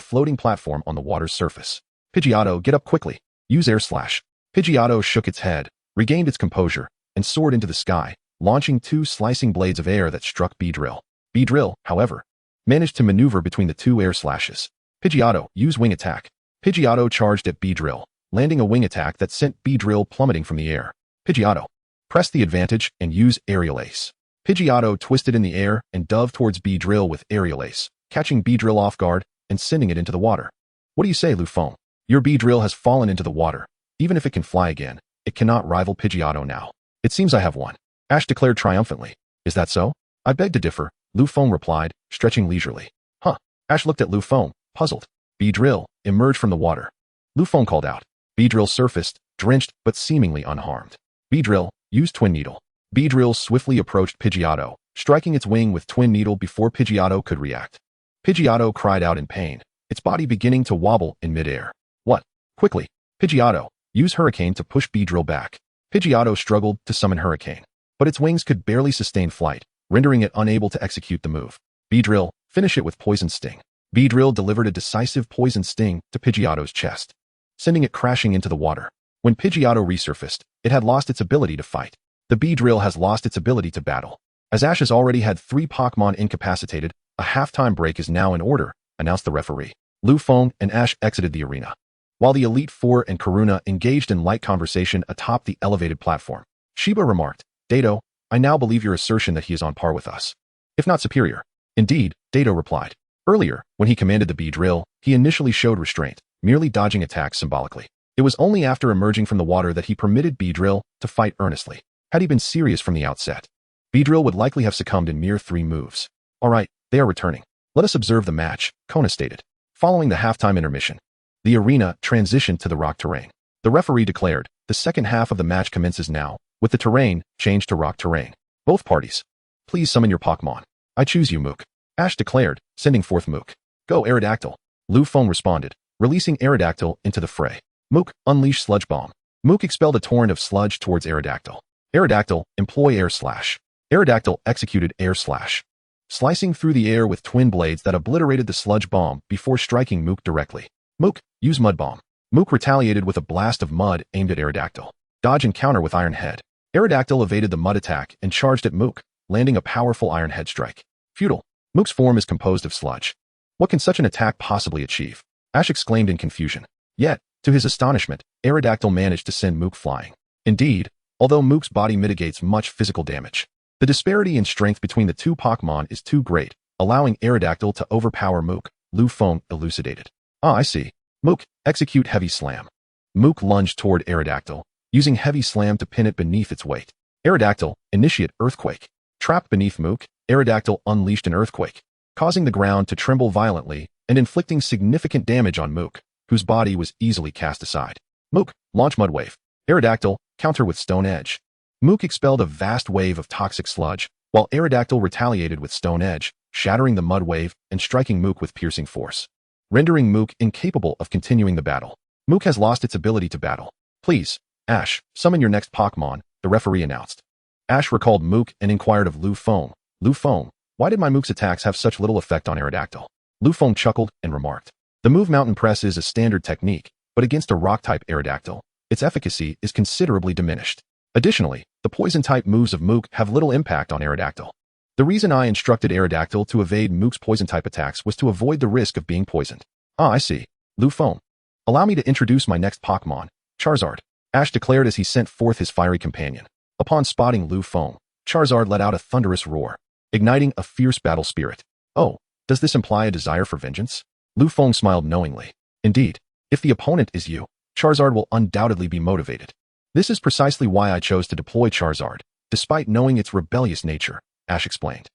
floating platform on the water's surface. Pidgeotto, get up quickly. Use Air Slash. Pidgeotto shook its head, regained its composure, and soared into the sky, launching two slicing blades of air that struck Beedrill. Beedrill, however, managed to maneuver between the two air slashes. Pidgeotto, use Wing Attack. Pidgeotto charged at Beedrill, landing a wing attack that sent Beedrill plummeting from the air. Pidgeotto, press the advantage and use Aerial Ace. Pidgeotto twisted in the air and dove towards Beedrill with Aerial Ace, catching Beedrill off guard and sending it into the water. What do you say, Lufone? Your Beedrill has fallen into the water. Even if it can fly again, it cannot rival Pidgeotto now. It seems I have won. Ash declared triumphantly. Is that so? I beg to differ, Lufone replied, stretching leisurely. Huh. Ash looked at Lufone, puzzled. Beedrill, emerged from the water. Lufone called out. Beedrill surfaced, drenched but seemingly unharmed. Beedrill, use Twin Needle. Beedrill swiftly approached Pidgeotto, striking its wing with Twin Needle before Pidgeotto could react. Pidgeotto cried out in pain, its body beginning to wobble in midair. What? Quickly. Pidgeotto, use Hurricane to push Beedrill back. Pidgeotto struggled to summon Hurricane, but its wings could barely sustain flight, rendering it unable to execute the move. Beedrill, finish it with Poison Sting. Beedrill delivered a decisive Poison Sting to Pidgeotto's chest, sending it crashing into the water. When Pidgeotto resurfaced, it had lost its ability to fight. The Beedrill has lost its ability to battle. As Ash has already had 3 Pokémon incapacitated, a halftime break is now in order, announced the referee. Lufeng and Ash exited the arena, while the Elite Four and Karuna engaged in light conversation atop the elevated platform. Shiba remarked, Dato, I now believe your assertion that he is on par with us, if not superior. Indeed, Dato replied. Earlier, when he commanded the Beedrill, he initially showed restraint, merely dodging attacks symbolically. It was only after emerging from the water that he permitted Beedrill to fight earnestly. Had he been serious from the outset, Beedrill would likely have succumbed in mere 3 moves. Alright, they are returning. Let us observe the match, Kona stated. Following the halftime intermission, the arena transitioned to the rock terrain. The referee declared, the second half of the match commences now, with the terrain changed to rock terrain. Both parties, please summon your Pokémon. I choose you, Mook. Ash declared, sending forth Mook. Go, Aerodactyl. Lufeng responded, releasing Aerodactyl into the fray. Mook, unleash Sludge Bomb. Mook expelled a torrent of sludge towards Aerodactyl. Aerodactyl, employ Air Slash. Aerodactyl executed Air Slash, slicing through the air with twin blades that obliterated the sludge bomb before striking Mook directly. Mook, use Mud Bomb. Mook retaliated with a blast of mud aimed at Aerodactyl. Dodge and counter with Iron Head. Aerodactyl evaded the mud attack and charged at Mook, landing a powerful Iron Head strike. Futile. Mook's form is composed of sludge. What can such an attack possibly achieve? Ash exclaimed in confusion. Yet, to his astonishment, Aerodactyl managed to send Mook flying. Indeed, although Mook's body mitigates much physical damage, the disparity in strength between the 2 Pokémon is too great, allowing Aerodactyl to overpower Mook, Lufeng elucidated. I see. Mook, execute Heavy Slam. Mook lunged toward Aerodactyl, using Heavy Slam to pin it beneath its weight. Aerodactyl, initiate Earthquake. Trapped beneath Mook, Aerodactyl unleashed an earthquake, causing the ground to tremble violently and inflicting significant damage on Mook, whose body was easily cast aside. Mook, launch Mud Wave. Aerodactyl, counter with Stone Edge. Mook expelled a vast wave of toxic sludge, while Aerodactyl retaliated with Stone Edge, shattering the mud wave and striking Mook with piercing force, rendering Mook incapable of continuing the battle. Mook has lost its ability to battle. Please, Ash, summon your next Pokémon, the referee announced. Ash recalled Mook and inquired of Lufeng. Lufeng, why did my Mook's attacks have such little effect on Aerodactyl? Lufeng chuckled and remarked. The move Mountain Press is a standard technique, but against a rock-type Aerodactyl, its efficacy is considerably diminished. Additionally, the poison-type moves of Mook have little impact on Aerodactyl. The reason I instructed Aerodactyl to evade Mook's poison-type attacks was to avoid the risk of being poisoned. I see. Lufeng, allow me to introduce my next Pokémon, Charizard, Ash declared as he sent forth his fiery companion. Upon spotting Lufeng, Charizard let out a thunderous roar, igniting a fierce battle spirit. Oh, does this imply a desire for vengeance? Lufeng smiled knowingly. Indeed, if the opponent is you, Charizard will undoubtedly be motivated. This is precisely why I chose to deploy Charizard, despite knowing its rebellious nature, Ash explained.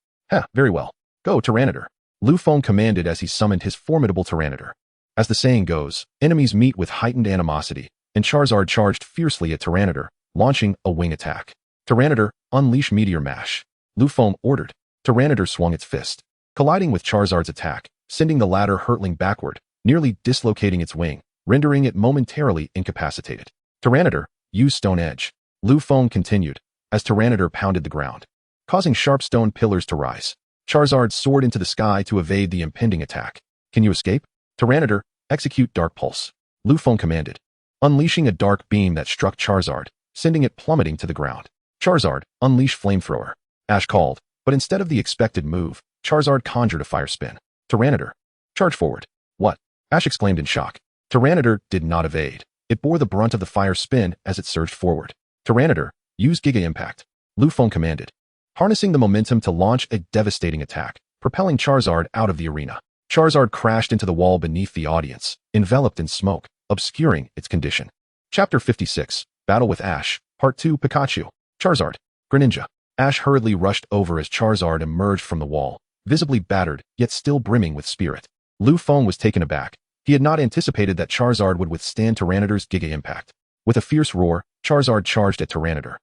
Very well. Go, Tyranitar. Lufeng commanded as he summoned his formidable Tyranitar. As the saying goes, enemies meet with heightened animosity, and Charizard charged fiercely at Tyranitar, launching a wing attack. Tyranitar, unleash Meteor Mash. Lufeng ordered. Tyranitar swung its fist, colliding with Charizard's attack, sending the latter hurtling backward, nearly dislocating its wing, rendering it momentarily incapacitated. Tyranitar, use Stone Edge. Lufeng continued, as Tyranitar pounded the ground, causing sharp stone pillars to rise. Charizard soared into the sky to evade the impending attack. Can you escape? Tyranitar, execute Dark Pulse. Lufeng commanded, unleashing a dark beam that struck Charizard, sending it plummeting to the ground. Charizard, unleash Flamethrower. Ash called, but instead of the expected move, Charizard conjured a Fire Spin. Tyranitar, charge forward. What? Ash exclaimed in shock. Tyranitar did not evade. It bore the brunt of the Fire Spin as it surged forward. Tyranitar, use Giga Impact. Lufeng commanded, harnessing the momentum to launch a devastating attack, propelling Charizard out of the arena. Charizard crashed into the wall beneath the audience, enveloped in smoke, obscuring its condition. Chapter 56, Battle with Ash, Part 2, Pikachu. Charizard, Greninja. Ash hurriedly rushed over as Charizard emerged from the wall, visibly battered, yet still brimming with spirit. Lufeng was taken aback. He had not anticipated that Charizard would withstand Tyranitar's Giga Impact. With a fierce roar, Charizard charged at Tyranitar,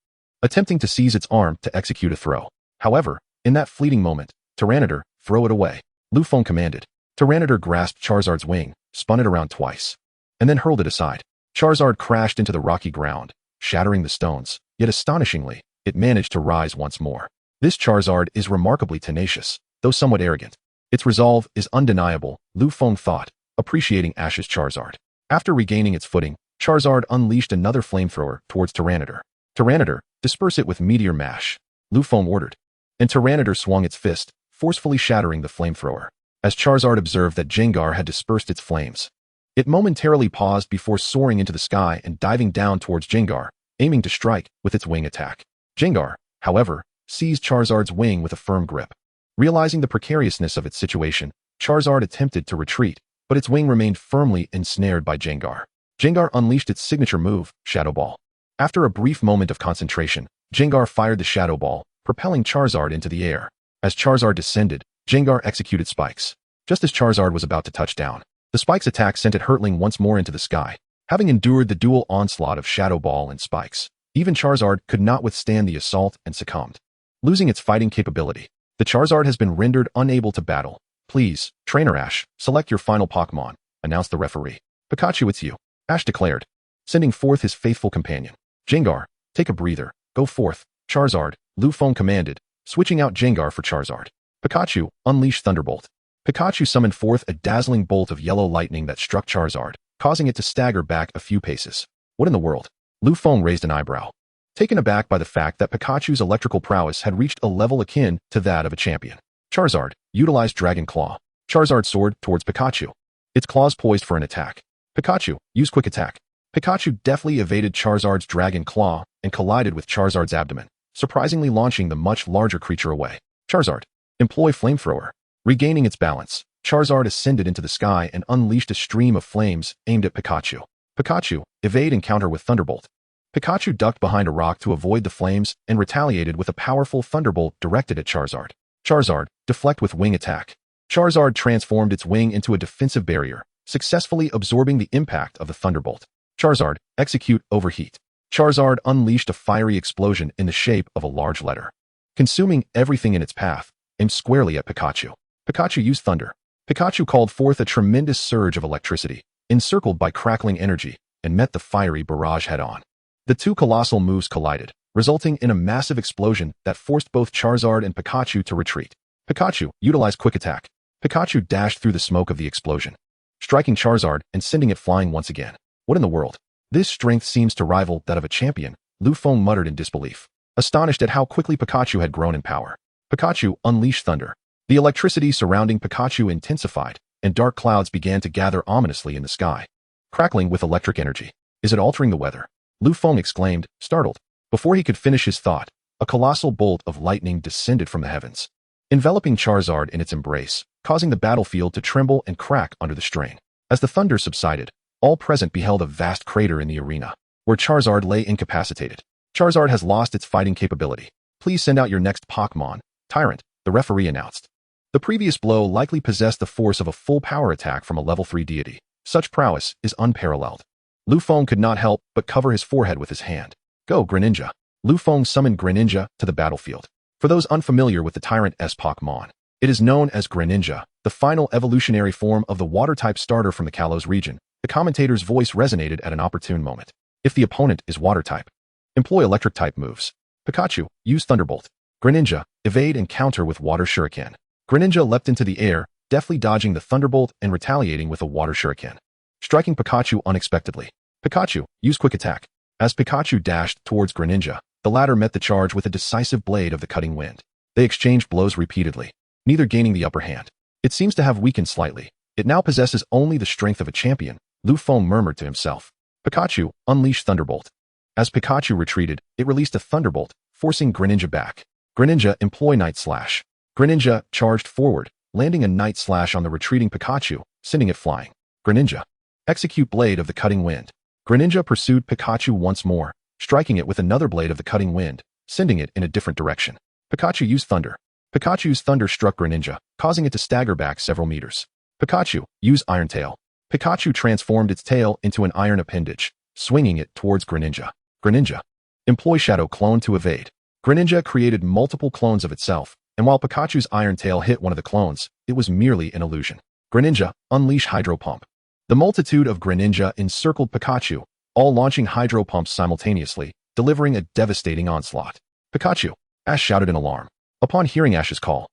attempting to seize its arm to execute a throw. However, in that fleeting moment, Tyranitar, throw it away. Lufeng commanded. Tyranitar grasped Charizard's wing, spun it around twice, and then hurled it aside. Charizard crashed into the rocky ground, shattering the stones, yet astonishingly, it managed to rise once more. This Charizard is remarkably tenacious, though somewhat arrogant. Its resolve is undeniable, Lu Feng thought, appreciating Ash's Charizard. After regaining its footing, Charizard unleashed another flamethrower towards Tyranitar. Tyranitar, disperse it with Meteor Mash, Lu Feng ordered. And Tyranitar swung its fist, forcefully shattering the flamethrower. As Charizard observed that Gengar had dispersed its flames, it momentarily paused before soaring into the sky and diving down towards Gengar, aiming to strike with its wing attack. Gengar, however, seized Charizard's wing with a firm grip. Realizing the precariousness of its situation, Charizard attempted to retreat, but its wing remained firmly ensnared by Gengar. Gengar unleashed its signature move, Shadow Ball. After a brief moment of concentration, Gengar fired the Shadow Ball, propelling Charizard into the air. As Charizard descended, Gengar executed Spikes. Just as Charizard was about to touch down, the Spikes attack sent it hurtling once more into the sky. Having endured the dual onslaught of Shadow Ball and Spikes, even Charizard could not withstand the assault and succumbed. Losing its fighting capability, the Charizard has been rendered unable to battle. Please, Trainer Ash, select your final Pokémon, announced the referee. Pikachu, it's you, Ash declared, sending forth his faithful companion. Gengar, take a breather, go forth, Charizard, Lu Feng commanded, switching out Gengar for Charizard. Pikachu, unleash Thunderbolt. Pikachu summoned forth a dazzling bolt of yellow lightning that struck Charizard, causing it to stagger back a few paces. What in the world? Lu Feng raised an eyebrow, taken aback by the fact that Pikachu's electrical prowess had reached a level akin to that of a champion. Charizard, utilize Dragon Claw. Charizard soared towards Pikachu, its claws poised for an attack. Pikachu, use Quick Attack. Pikachu deftly evaded Charizard's Dragon Claw and collided with Charizard's abdomen, surprisingly launching the much larger creature away. Charizard, employ Flamethrower. Regaining its balance, Charizard ascended into the sky and unleashed a stream of flames aimed at Pikachu. Pikachu, evade and counter with Thunderbolt. Pikachu ducked behind a rock to avoid the flames and retaliated with a powerful Thunderbolt directed at Charizard. Charizard, deflect with Wing Attack. Charizard transformed its wing into a defensive barrier, successfully absorbing the impact of the Thunderbolt. Charizard, execute Overheat. Charizard unleashed a fiery explosion in the shape of a large letter, consuming everything in its path, aimed squarely at Pikachu. Pikachu used Thunder. Pikachu called forth a tremendous surge of electricity, encircled by crackling energy, and met the fiery barrage head-on. The two colossal moves collided, resulting in a massive explosion that forced both Charizard and Pikachu to retreat. Pikachu, utilize Quick Attack. Pikachu dashed through the smoke of the explosion, striking Charizard and sending it flying once again. What in the world? This strength seems to rival that of a champion, Lu Feng muttered in disbelief, astonished at how quickly Pikachu had grown in power. Pikachu, unleash Thunder. The electricity surrounding Pikachu intensified, and dark clouds began to gather ominously in the sky, crackling with electric energy. Is it altering the weather? Lu Feng exclaimed, startled. Before he could finish his thought, a colossal bolt of lightning descended from the heavens, enveloping Charizard in its embrace, causing the battlefield to tremble and crack under the strain. As the thunder subsided, all present beheld a vast crater in the arena, where Charizard lay incapacitated. Charizard has lost its fighting capability. Please send out your next Pokémon, Tyrant, the referee announced. The previous blow likely possessed the force of a full power attack from a level 3 deity. Such prowess is unparalleled. Lu Feng could not help but cover his forehead with his hand. Go, Greninja. Lu Feng summoned Greninja to the battlefield. For those unfamiliar with the Tyrant-S Pokémon, it is known as Greninja, the final evolutionary form of the water-type starter from the Kalos region. The commentator's voice resonated at an opportune moment. If the opponent is water-type, employ electric-type moves. Pikachu, use Thunderbolt. Greninja, evade and counter with Water Shuriken. Greninja leapt into the air, deftly dodging the Thunderbolt and retaliating with a Water Shuriken, striking Pikachu unexpectedly. Pikachu, use Quick Attack. As Pikachu dashed towards Greninja, the latter met the charge with a decisive blade of the cutting wind. They exchanged blows repeatedly, neither gaining the upper hand. It seems to have weakened slightly. It now possesses only the strength of a champion, Lu Feng murmured to himself. Pikachu, unleash Thunderbolt. As Pikachu retreated, it released a Thunderbolt, forcing Greninja back. Greninja, employ Night Slash. Greninja charged forward, landing a Night Slash on the retreating Pikachu, sending it flying. Greninja, execute Blade of the Cutting Wind. Greninja pursued Pikachu once more, striking it with another Blade of the Cutting Wind, sending it in a different direction. Pikachu used Thunder. Pikachu's thunder struck Greninja, causing it to stagger back several meters. Pikachu, use Iron Tail. Pikachu transformed its tail into an iron appendage, swinging it towards Greninja. Greninja, employ Shadow Clone to evade. Greninja created multiple clones of itself, and while Pikachu's iron tail hit one of the clones, it was merely an illusion. Greninja, unleash Hydro Pump. The multitude of Greninja encircled Pikachu, all launching Hydro Pumps simultaneously, delivering a devastating onslaught. Pikachu, Ash shouted in alarm. Upon hearing Ash's call,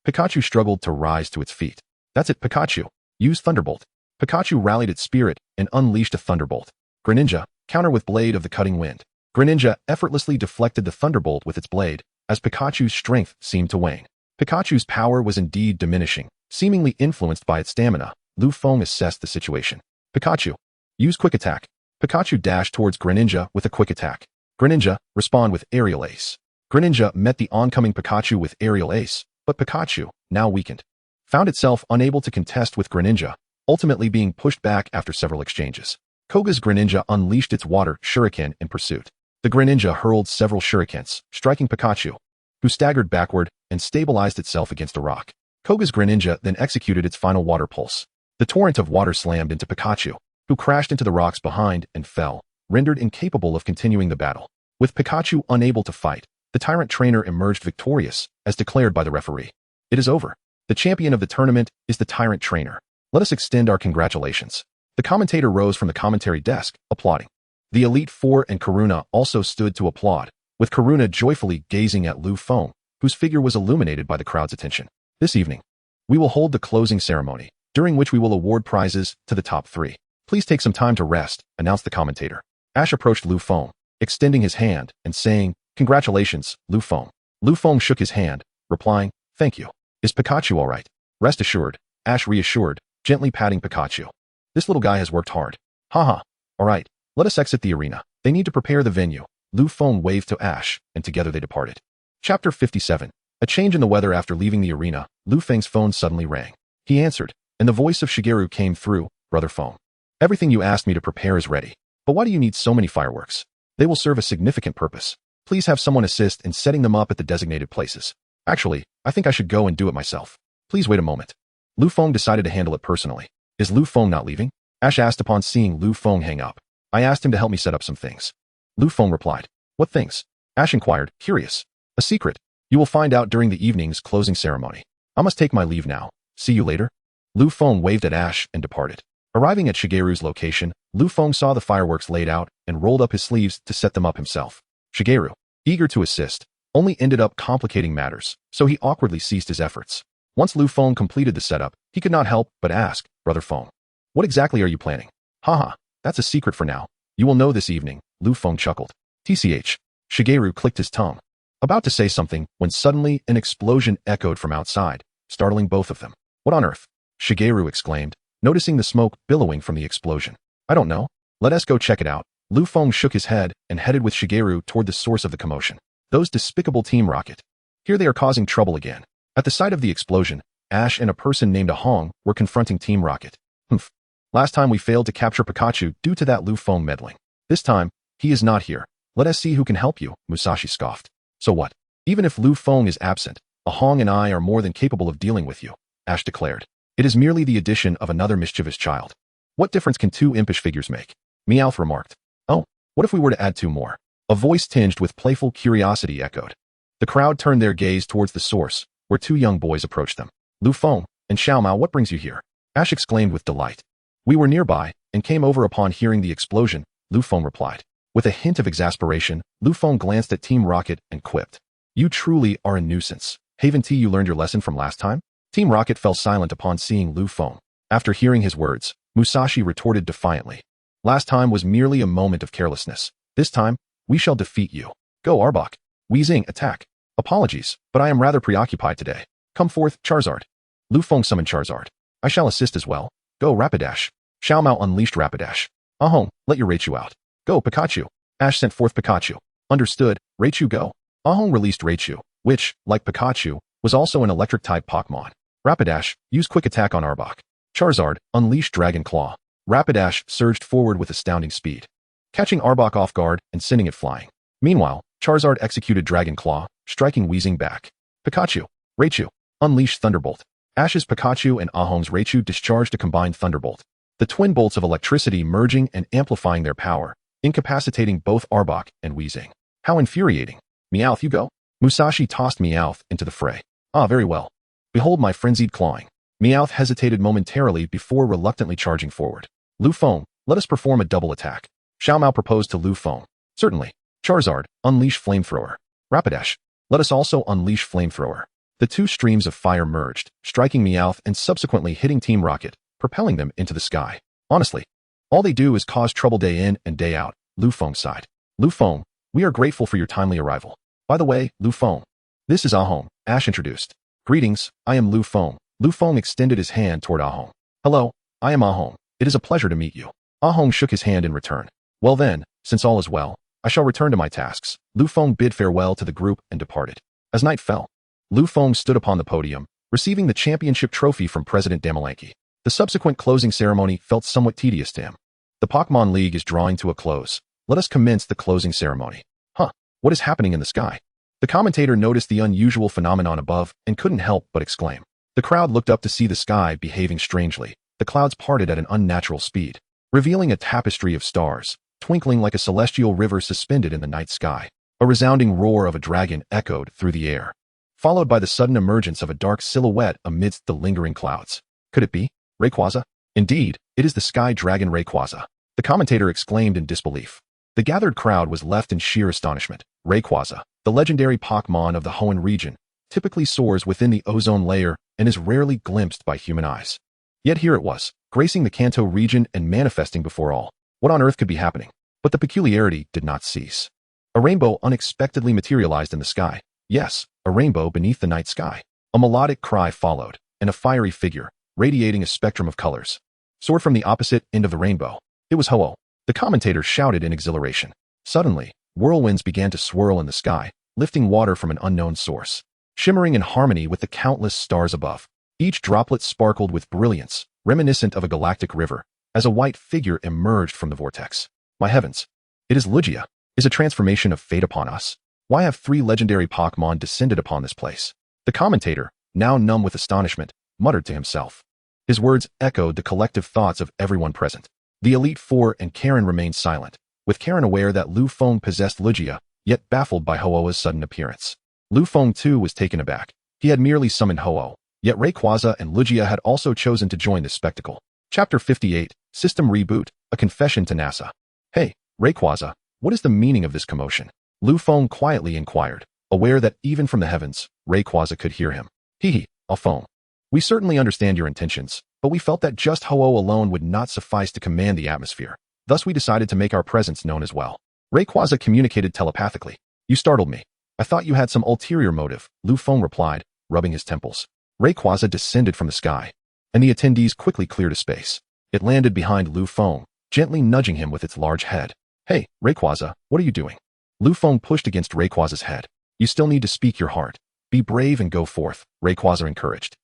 Pikachu struggled to rise to its feet. That's it, Pikachu. Use Thunderbolt. Pikachu rallied its spirit and unleashed a Thunderbolt. Greninja, counter with Blade of the Cutting Wind. Greninja effortlessly deflected the Thunderbolt with its blade, as Pikachu's strength seemed to wane. Pikachu's power was indeed diminishing, seemingly influenced by its stamina. Lu Feng assessed the situation. Pikachu, use Quick Attack. Pikachu dashed towards Greninja with a Quick Attack. Greninja, respond with Aerial Ace. Greninja met the oncoming Pikachu with Aerial Ace, but Pikachu, now weakened, found itself unable to contest with Greninja, ultimately being pushed back after several exchanges. Koga's Greninja unleashed its Water Shuriken in pursuit. The Greninja hurled several shurikens, striking Pikachu, who staggered backward and stabilized itself against a rock. Koga's Greninja then executed its final Water Pulse. The torrent of water slammed into Pikachu, who crashed into the rocks behind and fell, rendered incapable of continuing the battle. With Pikachu unable to fight, the Tyrant Trainer emerged victorious, as declared by the referee. It is over. The champion of the tournament is the Tyrant Trainer. Let us extend our congratulations. The commentator rose from the commentary desk, applauding. The Elite Four and Karuna also stood to applaud, with Karuna joyfully gazing at Lu Feng, whose figure was illuminated by the crowd's attention. This evening, we will hold the closing ceremony, during which we will award prizes to the top 3. Please take some time to rest, announced the commentator. Ash approached Lu Feng, extending his hand and saying, "Congratulations, Lu Feng." Lu Feng shook his hand, replying, "Thank you. Is Pikachu all right?" "Rest assured," Ash reassured, gently patting Pikachu. "This little guy has worked hard." "Haha. All right, let us exit the arena. They need to prepare the venue." Lu Feng waved to Ash, and together they departed. Chapter 57. A change in the weather. After leaving the arena, Lu Feng's phone suddenly rang. He answered, and the voice of Shigeru came through. "Brother Feng, everything you asked me to prepare is ready. But why do you need so many fireworks? They will serve a significant purpose. Please have someone assist in setting them up at the designated places. Actually, I think I should go and do it myself. Please wait a moment." Lu Feng decided to handle it personally. "Is Lu Feng not leaving?" Ash asked upon seeing Lu Feng hang up. "I asked him to help me set up some things." Lu Feng replied. "What things?" Ash inquired, curious. "A secret. You will find out during the evening's closing ceremony. I must take my leave now. See you later." Lu Feng waved at Ash and departed. Arriving at Shigeru's location, Lu Feng saw the fireworks laid out and rolled up his sleeves to set them up himself. Shigeru, eager to assist, only ended up complicating matters, so he awkwardly ceased his efforts. Once Lu Feng completed the setup, he could not help but ask, "Brother Feng, what exactly are you planning?" "Haha, that's a secret for now. You will know this evening," Lu Feng chuckled. "TCH. Shigeru clicked his tongue, about to say something when suddenly an explosion echoed from outside, startling both of them. "What on earth?" Shigeru exclaimed, noticing the smoke billowing from the explosion. "I don't know. Let us go check it out." Lu Feng shook his head and headed with Shigeru toward the source of the commotion. Those despicable Team Rocket. Here they are causing trouble again. At the sight of the explosion, Ash and a person named Ahong were confronting Team Rocket. "Humph. Last time we failed to capture Pikachu due to that Lu Feng meddling. This time, he is not here. Let us see who can help you," Musashi scoffed. "So what? Even if Lu Feng is absent, Ahong and I are more than capable of dealing with you," Ash declared. "It is merely the addition of another mischievous child. What difference can 2 impish figures make?" Meowth remarked. "Oh, what if we were to add 2 more? A voice tinged with playful curiosity echoed. The crowd turned their gaze towards the source, where 2 young boys approached them. "Lu Feng and Xiao Mao, what brings you here?" Ash exclaimed with delight. "We were nearby, and came over upon hearing the explosion," Lu Feng replied. With a hint of exasperation, Lu Feng glanced at Team Rocket and quipped, "You truly are a nuisance. Haven't you learned your lesson from last time?" Team Rocket fell silent upon seeing Lu Feng. After hearing his words, Musashi retorted defiantly. "Last time was merely a moment of carelessness. This time, we shall defeat you. Go, Arbok. Weezing, attack." "Apologies, but I am rather preoccupied today. Come forth, Charizard." Lu Feng summoned Charizard. "I shall assist as well. Go, Rapidash." Xiao Mao unleashed Rapidash. "Ahong, let your Raichu out." "Go, Pikachu." Ash sent forth Pikachu. "Understood, Raichu go." Ahong released Raichu, which, like Pikachu, was also an electric-type Pokémon. Rapidash, use Quick Attack on Arbok. Charizard, unleashed Dragon Claw. Rapidash surged forward with astounding speed, catching Arbok off guard and sending it flying. Meanwhile, Charizard executed Dragon Claw, striking Weezing back. Pikachu, Raichu, unleashed Thunderbolt. Ash's Pikachu and Ahong's Raichu discharged a combined Thunderbolt, the twin bolts of electricity merging and amplifying their power, incapacitating both Arbok and Weezing. "How infuriating. Meowth, you go." Musashi tossed Meowth into the fray. "Ah, very well. Behold my frenzied clawing." Meowth hesitated momentarily before reluctantly charging forward. "Lu Feng, let us perform a double attack." Xiao Mao proposed to Lu Feng. "Certainly." Charizard, unleash Flamethrower. Rapidash, let us also unleash Flamethrower. The two streams of fire merged, striking Meowth and subsequently hitting Team Rocket, propelling them into the sky. Honestly, all they do is cause trouble day in and day out, Lu Feng sighed. Lu Feng, we are grateful for your timely arrival. By the way, Lu Feng, this is Ahong, Ash introduced. Greetings, I am Lu Feng. Lu Feng extended his hand toward Ahong. Hello, I am Ahong. It is a pleasure to meet you. Ahong shook his hand in return. Well then, since all is well, I shall return to my tasks. Lu Feng bid farewell to the group and departed. As night fell, Lu Feng stood upon the podium, receiving the championship trophy from President Damalanki. The subsequent closing ceremony felt somewhat tedious to him. The Pokémon League is drawing to a close. Let us commence the closing ceremony. Huh, what is happening in the sky? The commentator noticed the unusual phenomenon above and couldn't help but exclaim. The crowd looked up to see the sky behaving strangely. The clouds parted at an unnatural speed, revealing a tapestry of stars, twinkling like a celestial river suspended in the night sky. A resounding roar of a dragon echoed through the air, followed by the sudden emergence of a dark silhouette amidst the lingering clouds. Could it be Rayquaza? Indeed, it is the sky dragon Rayquaza. The commentator exclaimed in disbelief. The gathered crowd was left in sheer astonishment. Rayquaza, the legendary Pokémon of the Hoenn region, typically soars within the ozone layer and is rarely glimpsed by human eyes. Yet here it was, gracing the Kanto region and manifesting before all. What on earth could be happening? But the peculiarity did not cease. A rainbow unexpectedly materialized in the sky. Yes, a rainbow beneath the night sky. A melodic cry followed, and a fiery figure, radiating a spectrum of colors, soared from the opposite end of the rainbow. It was Ho-Oh. The commentator shouted in exhilaration. Suddenly, whirlwinds began to swirl in the sky, lifting water from an unknown source, shimmering in harmony with the countless stars above. Each droplet sparkled with brilliance, reminiscent of a galactic river, as a white figure emerged from the vortex. My heavens! It is Lugia. Is a transformation of fate upon us? Why have 3 legendary Pokémon descended upon this place? The commentator, now numb with astonishment, muttered to himself. His words echoed the collective thoughts of everyone present. The Elite Four and Karen remained silent, with Karen aware that Lu Feng possessed Lugia, yet baffled by Ho-Oh's sudden appearance. Lu Feng too was taken aback. He had merely summoned Ho-Oh, yet Rayquaza and Lugia had also chosen to join this spectacle. Chapter 58, System Reboot, A Confession to NASA. Hey, Rayquaza, what is the meaning of this commotion? Lu Feng quietly inquired, aware that even from the heavens, Rayquaza could hear him. Hee, Alphone. We certainly understand your intentions, but we felt that just Ho-Oh alone would not suffice to command the atmosphere. Thus we decided to make our presence known as well. Rayquaza communicated telepathically. You startled me. I thought you had some ulterior motive, Lu Feng replied, rubbing his temples. Rayquaza descended from the sky, and the attendees quickly cleared a space. It landed behind Lu Feng, gently nudging him with its large head. Hey, Rayquaza, what are you doing? Lu Feng pushed against Rayquaza's head. You still need to speak your heart. Be brave and go forth, Rayquaza encouraged.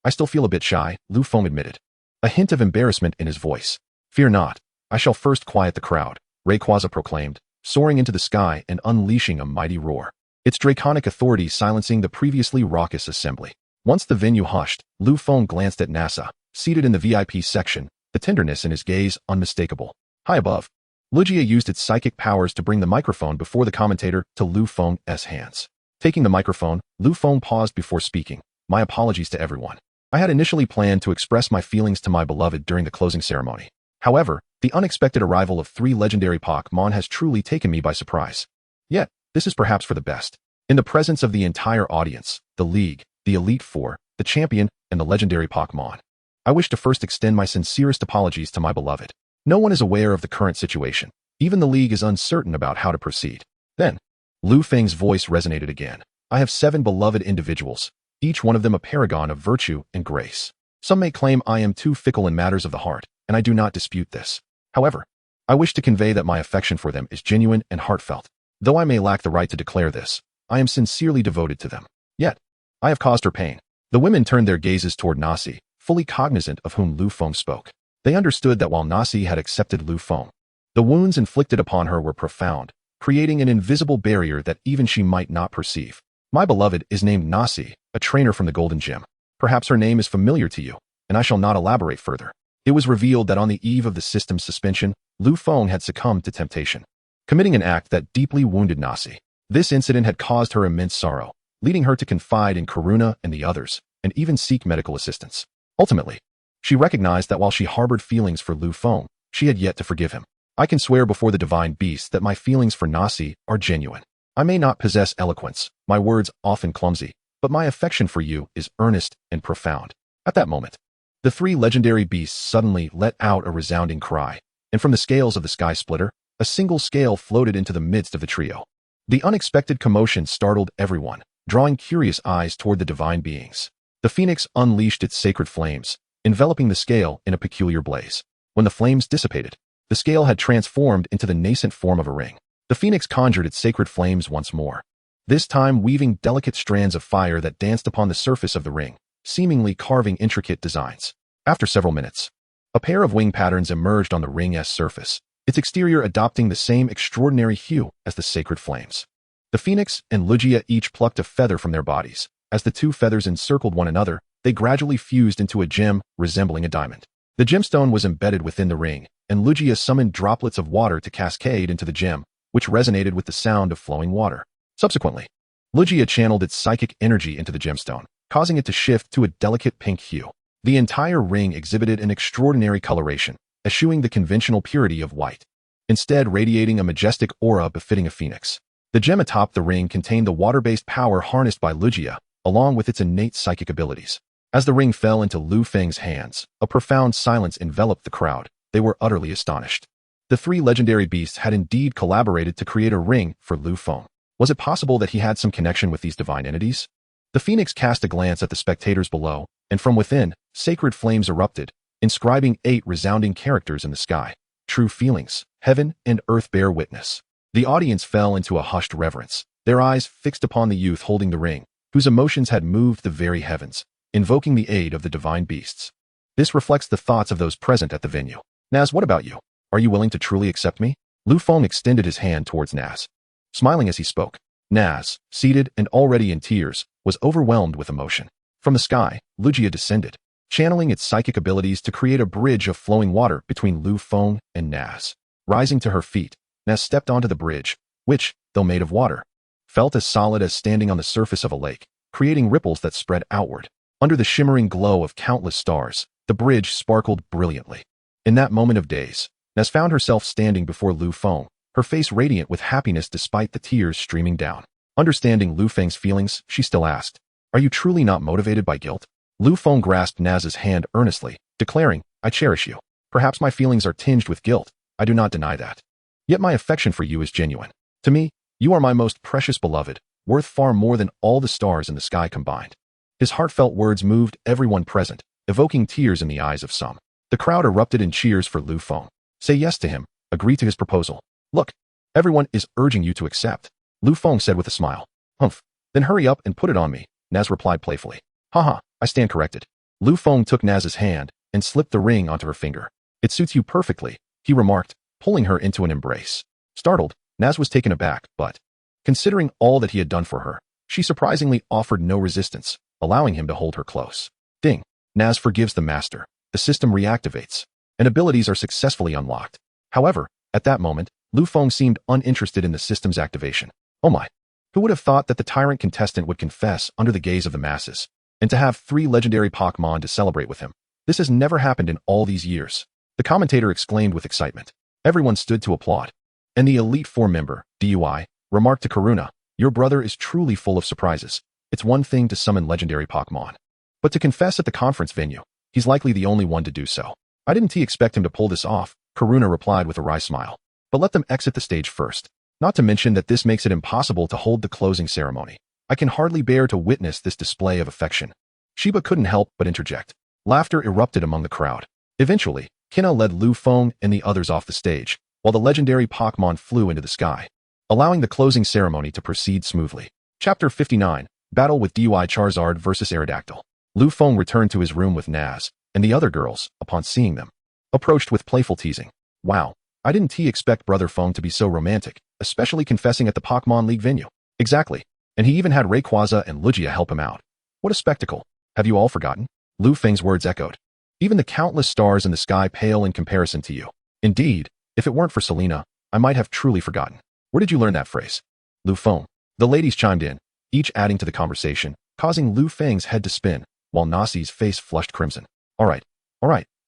I still feel a bit shy, Lu Feng admitted, a hint of embarrassment in his voice. Fear not. I shall first quiet the crowd, Rayquaza proclaimed, soaring into the sky and unleashing a mighty roar, its draconic authority silencing the previously raucous assembly. Once the venue hushed, Lu Feng glanced at NASA, seated in the VIP section, the tenderness in his gaze unmistakable. High above, Lugia used its psychic powers to bring the microphone before the commentator to Lu Feng's hands. Taking the microphone, Lu Feng paused before speaking. My apologies to everyone. I had initially planned to express my feelings to my beloved during the closing ceremony. However, the unexpected arrival of 3 legendary Pokémon has truly taken me by surprise. Yet, this is perhaps for the best. In the presence of the entire audience, the League, the Elite Four, the Champion, and the legendary Pokémon, I wish to first extend my sincerest apologies to my beloved. No one is aware of the current situation. Even the League is uncertain about how to proceed. Then, Lu Feng's voice resonated again. I have 7 beloved individuals, each one of them a paragon of virtue and grace. Some may claim I am too fickle in matters of the heart, and I do not dispute this. However, I wish to convey that my affection for them is genuine and heartfelt. Though I may lack the right to declare this, I am sincerely devoted to them. Yet, I have caused her pain. The women turned their gazes toward Nasi, fully cognizant of whom Lu Feng spoke. They understood that while Nasi had accepted Lu Feng, the wounds inflicted upon her were profound, creating an invisible barrier that even she might not perceive. My beloved is named Nasi, a trainer from the Golden Gym. Perhaps her name is familiar to you, and I shall not elaborate further. It was revealed that on the eve of the system's suspension, Lu Feng had succumbed to temptation, committing an act that deeply wounded Nasi. This incident had caused her immense sorrow, leading her to confide in Karuna and the others, and even seek medical assistance. Ultimately, she recognized that while she harbored feelings for Lu Feng, she had yet to forgive him. I can swear before the divine beast that my feelings for Nasi are genuine. I may not possess eloquence, my words often clumsy, but my affection for you is earnest and profound." At that moment, the three legendary beasts suddenly let out a resounding cry, and from the scales of the sky splitter, a single scale floated into the midst of the trio. The unexpected commotion startled everyone, drawing curious eyes toward the divine beings. The phoenix unleashed its sacred flames, enveloping the scale in a peculiar blaze. When the flames dissipated, the scale had transformed into the nascent form of a ring. The phoenix conjured its sacred flames once more, this time weaving delicate strands of fire that danced upon the surface of the ring, seemingly carving intricate designs. After several minutes, a pair of wing patterns emerged on the ring's surface, its exterior adopting the same extraordinary hue as the sacred flames. The phoenix and Lugia each plucked a feather from their bodies. As the two feathers encircled one another, they gradually fused into a gem resembling a diamond. The gemstone was embedded within the ring, and Lugia summoned droplets of water to cascade into the gem, which resonated with the sound of flowing water. Subsequently, Lugia channeled its psychic energy into the gemstone, causing it to shift to a delicate pink hue. The entire ring exhibited an extraordinary coloration, eschewing the conventional purity of white, instead radiating a majestic aura befitting a phoenix. The gem atop the ring contained the water-based power harnessed by Lugia, along with its innate psychic abilities. As the ring fell into Lu Feng's hands, a profound silence enveloped the crowd. They were utterly astonished. The three legendary beasts had indeed collaborated to create a ring for Lu Feng. Was it possible that he had some connection with these divine entities? The phoenix cast a glance at the spectators below, and from within, sacred flames erupted, inscribing 8 resounding characters in the sky. True feelings, heaven and earth bear witness. The audience fell into a hushed reverence, their eyes fixed upon the youth holding the ring, whose emotions had moved the very heavens, invoking the aid of the divine beasts. This reflects the thoughts of those present at the venue. "Naz, what about you? Are you willing to truly accept me?" Lu Feng extended his hand towards Naz, smiling as he spoke. Naz, seated and already in tears, was overwhelmed with emotion. From the sky, Lugia descended, channeling its psychic abilities to create a bridge of flowing water between Lu Feng and Naz. Rising to her feet, Naz stepped onto the bridge, which, though made of water, felt as solid as standing on the surface of a lake, creating ripples that spread outward. Under the shimmering glow of countless stars, the bridge sparkled brilliantly. In that moment of daze, Naz found herself standing before Lu Feng, her face radiant with happiness despite the tears streaming down. Understanding Lu Feng's feelings, she still asked, "Are you truly not motivated by guilt?" Lu Feng grasped Naz's hand earnestly, declaring, "I cherish you. Perhaps my feelings are tinged with guilt. I do not deny that. Yet my affection for you is genuine. To me, you are my most precious beloved, worth far more than all the stars in the sky combined." His heartfelt words moved everyone present, evoking tears in the eyes of some. The crowd erupted in cheers for Lu Feng. "Say yes to him. Agree to his proposal. Look, everyone is urging you to accept," Lu Feng said with a smile. "Humph. Then hurry up and put it on me," Naz replied playfully. "Haha, I stand corrected." Lu Feng took Naz's hand and slipped the ring onto her finger. "It suits you perfectly," he remarked, pulling her into an embrace. Startled, Naz was taken aback, but, considering all that he had done for her, she surprisingly offered no resistance, allowing him to hold her close. Ding! Naz forgives the master. The system reactivates, and abilities are successfully unlocked. However, at that moment, Lu Feng seemed uninterested in the system's activation. Oh my! Who would have thought that the tyrant contestant would confess under the gaze of the masses, and to have 3 legendary Pokémon to celebrate with him? This has never happened in all these years. The commentator exclaimed with excitement. Everyone stood to applaud. And the Elite Four member, DUI, remarked to Karuna, "Your brother is truly full of surprises. It's one thing to summon legendary Pokémon, but to confess at the conference venue, he's likely the only one to do so." "I didn't expect him to pull this off," Karuna replied with a wry smile. "But let them exit the stage first. Not to mention that this makes it impossible to hold the closing ceremony. I can hardly bear to witness this display of affection." Shiba couldn't help but interject. Laughter erupted among the crowd. Eventually, Kina led Lu Feng and the others off the stage, while the legendary Pokémon flew into the sky, allowing the closing ceremony to proceed smoothly. Chapter 59, Battle with DUI Charizard vs Aerodactyl. Lu Feng returned to his room with Naz, and the other girls, upon seeing them, approached with playful teasing. "Wow, I didn't expect Brother Feng to be so romantic, especially confessing at the Pokémon League venue." "Exactly. And he even had Rayquaza and Lugia help him out. What a spectacle. Have you all forgotten?" Lu Feng's words echoed. "Even the countless stars in the sky pale in comparison to you. Indeed, if it weren't for Selena, I might have truly forgotten." "Where did you learn that phrase?" Lu Feng. The ladies chimed in, each adding to the conversation, causing Lu Feng's head to spin, while Nasi's face flushed crimson. All right,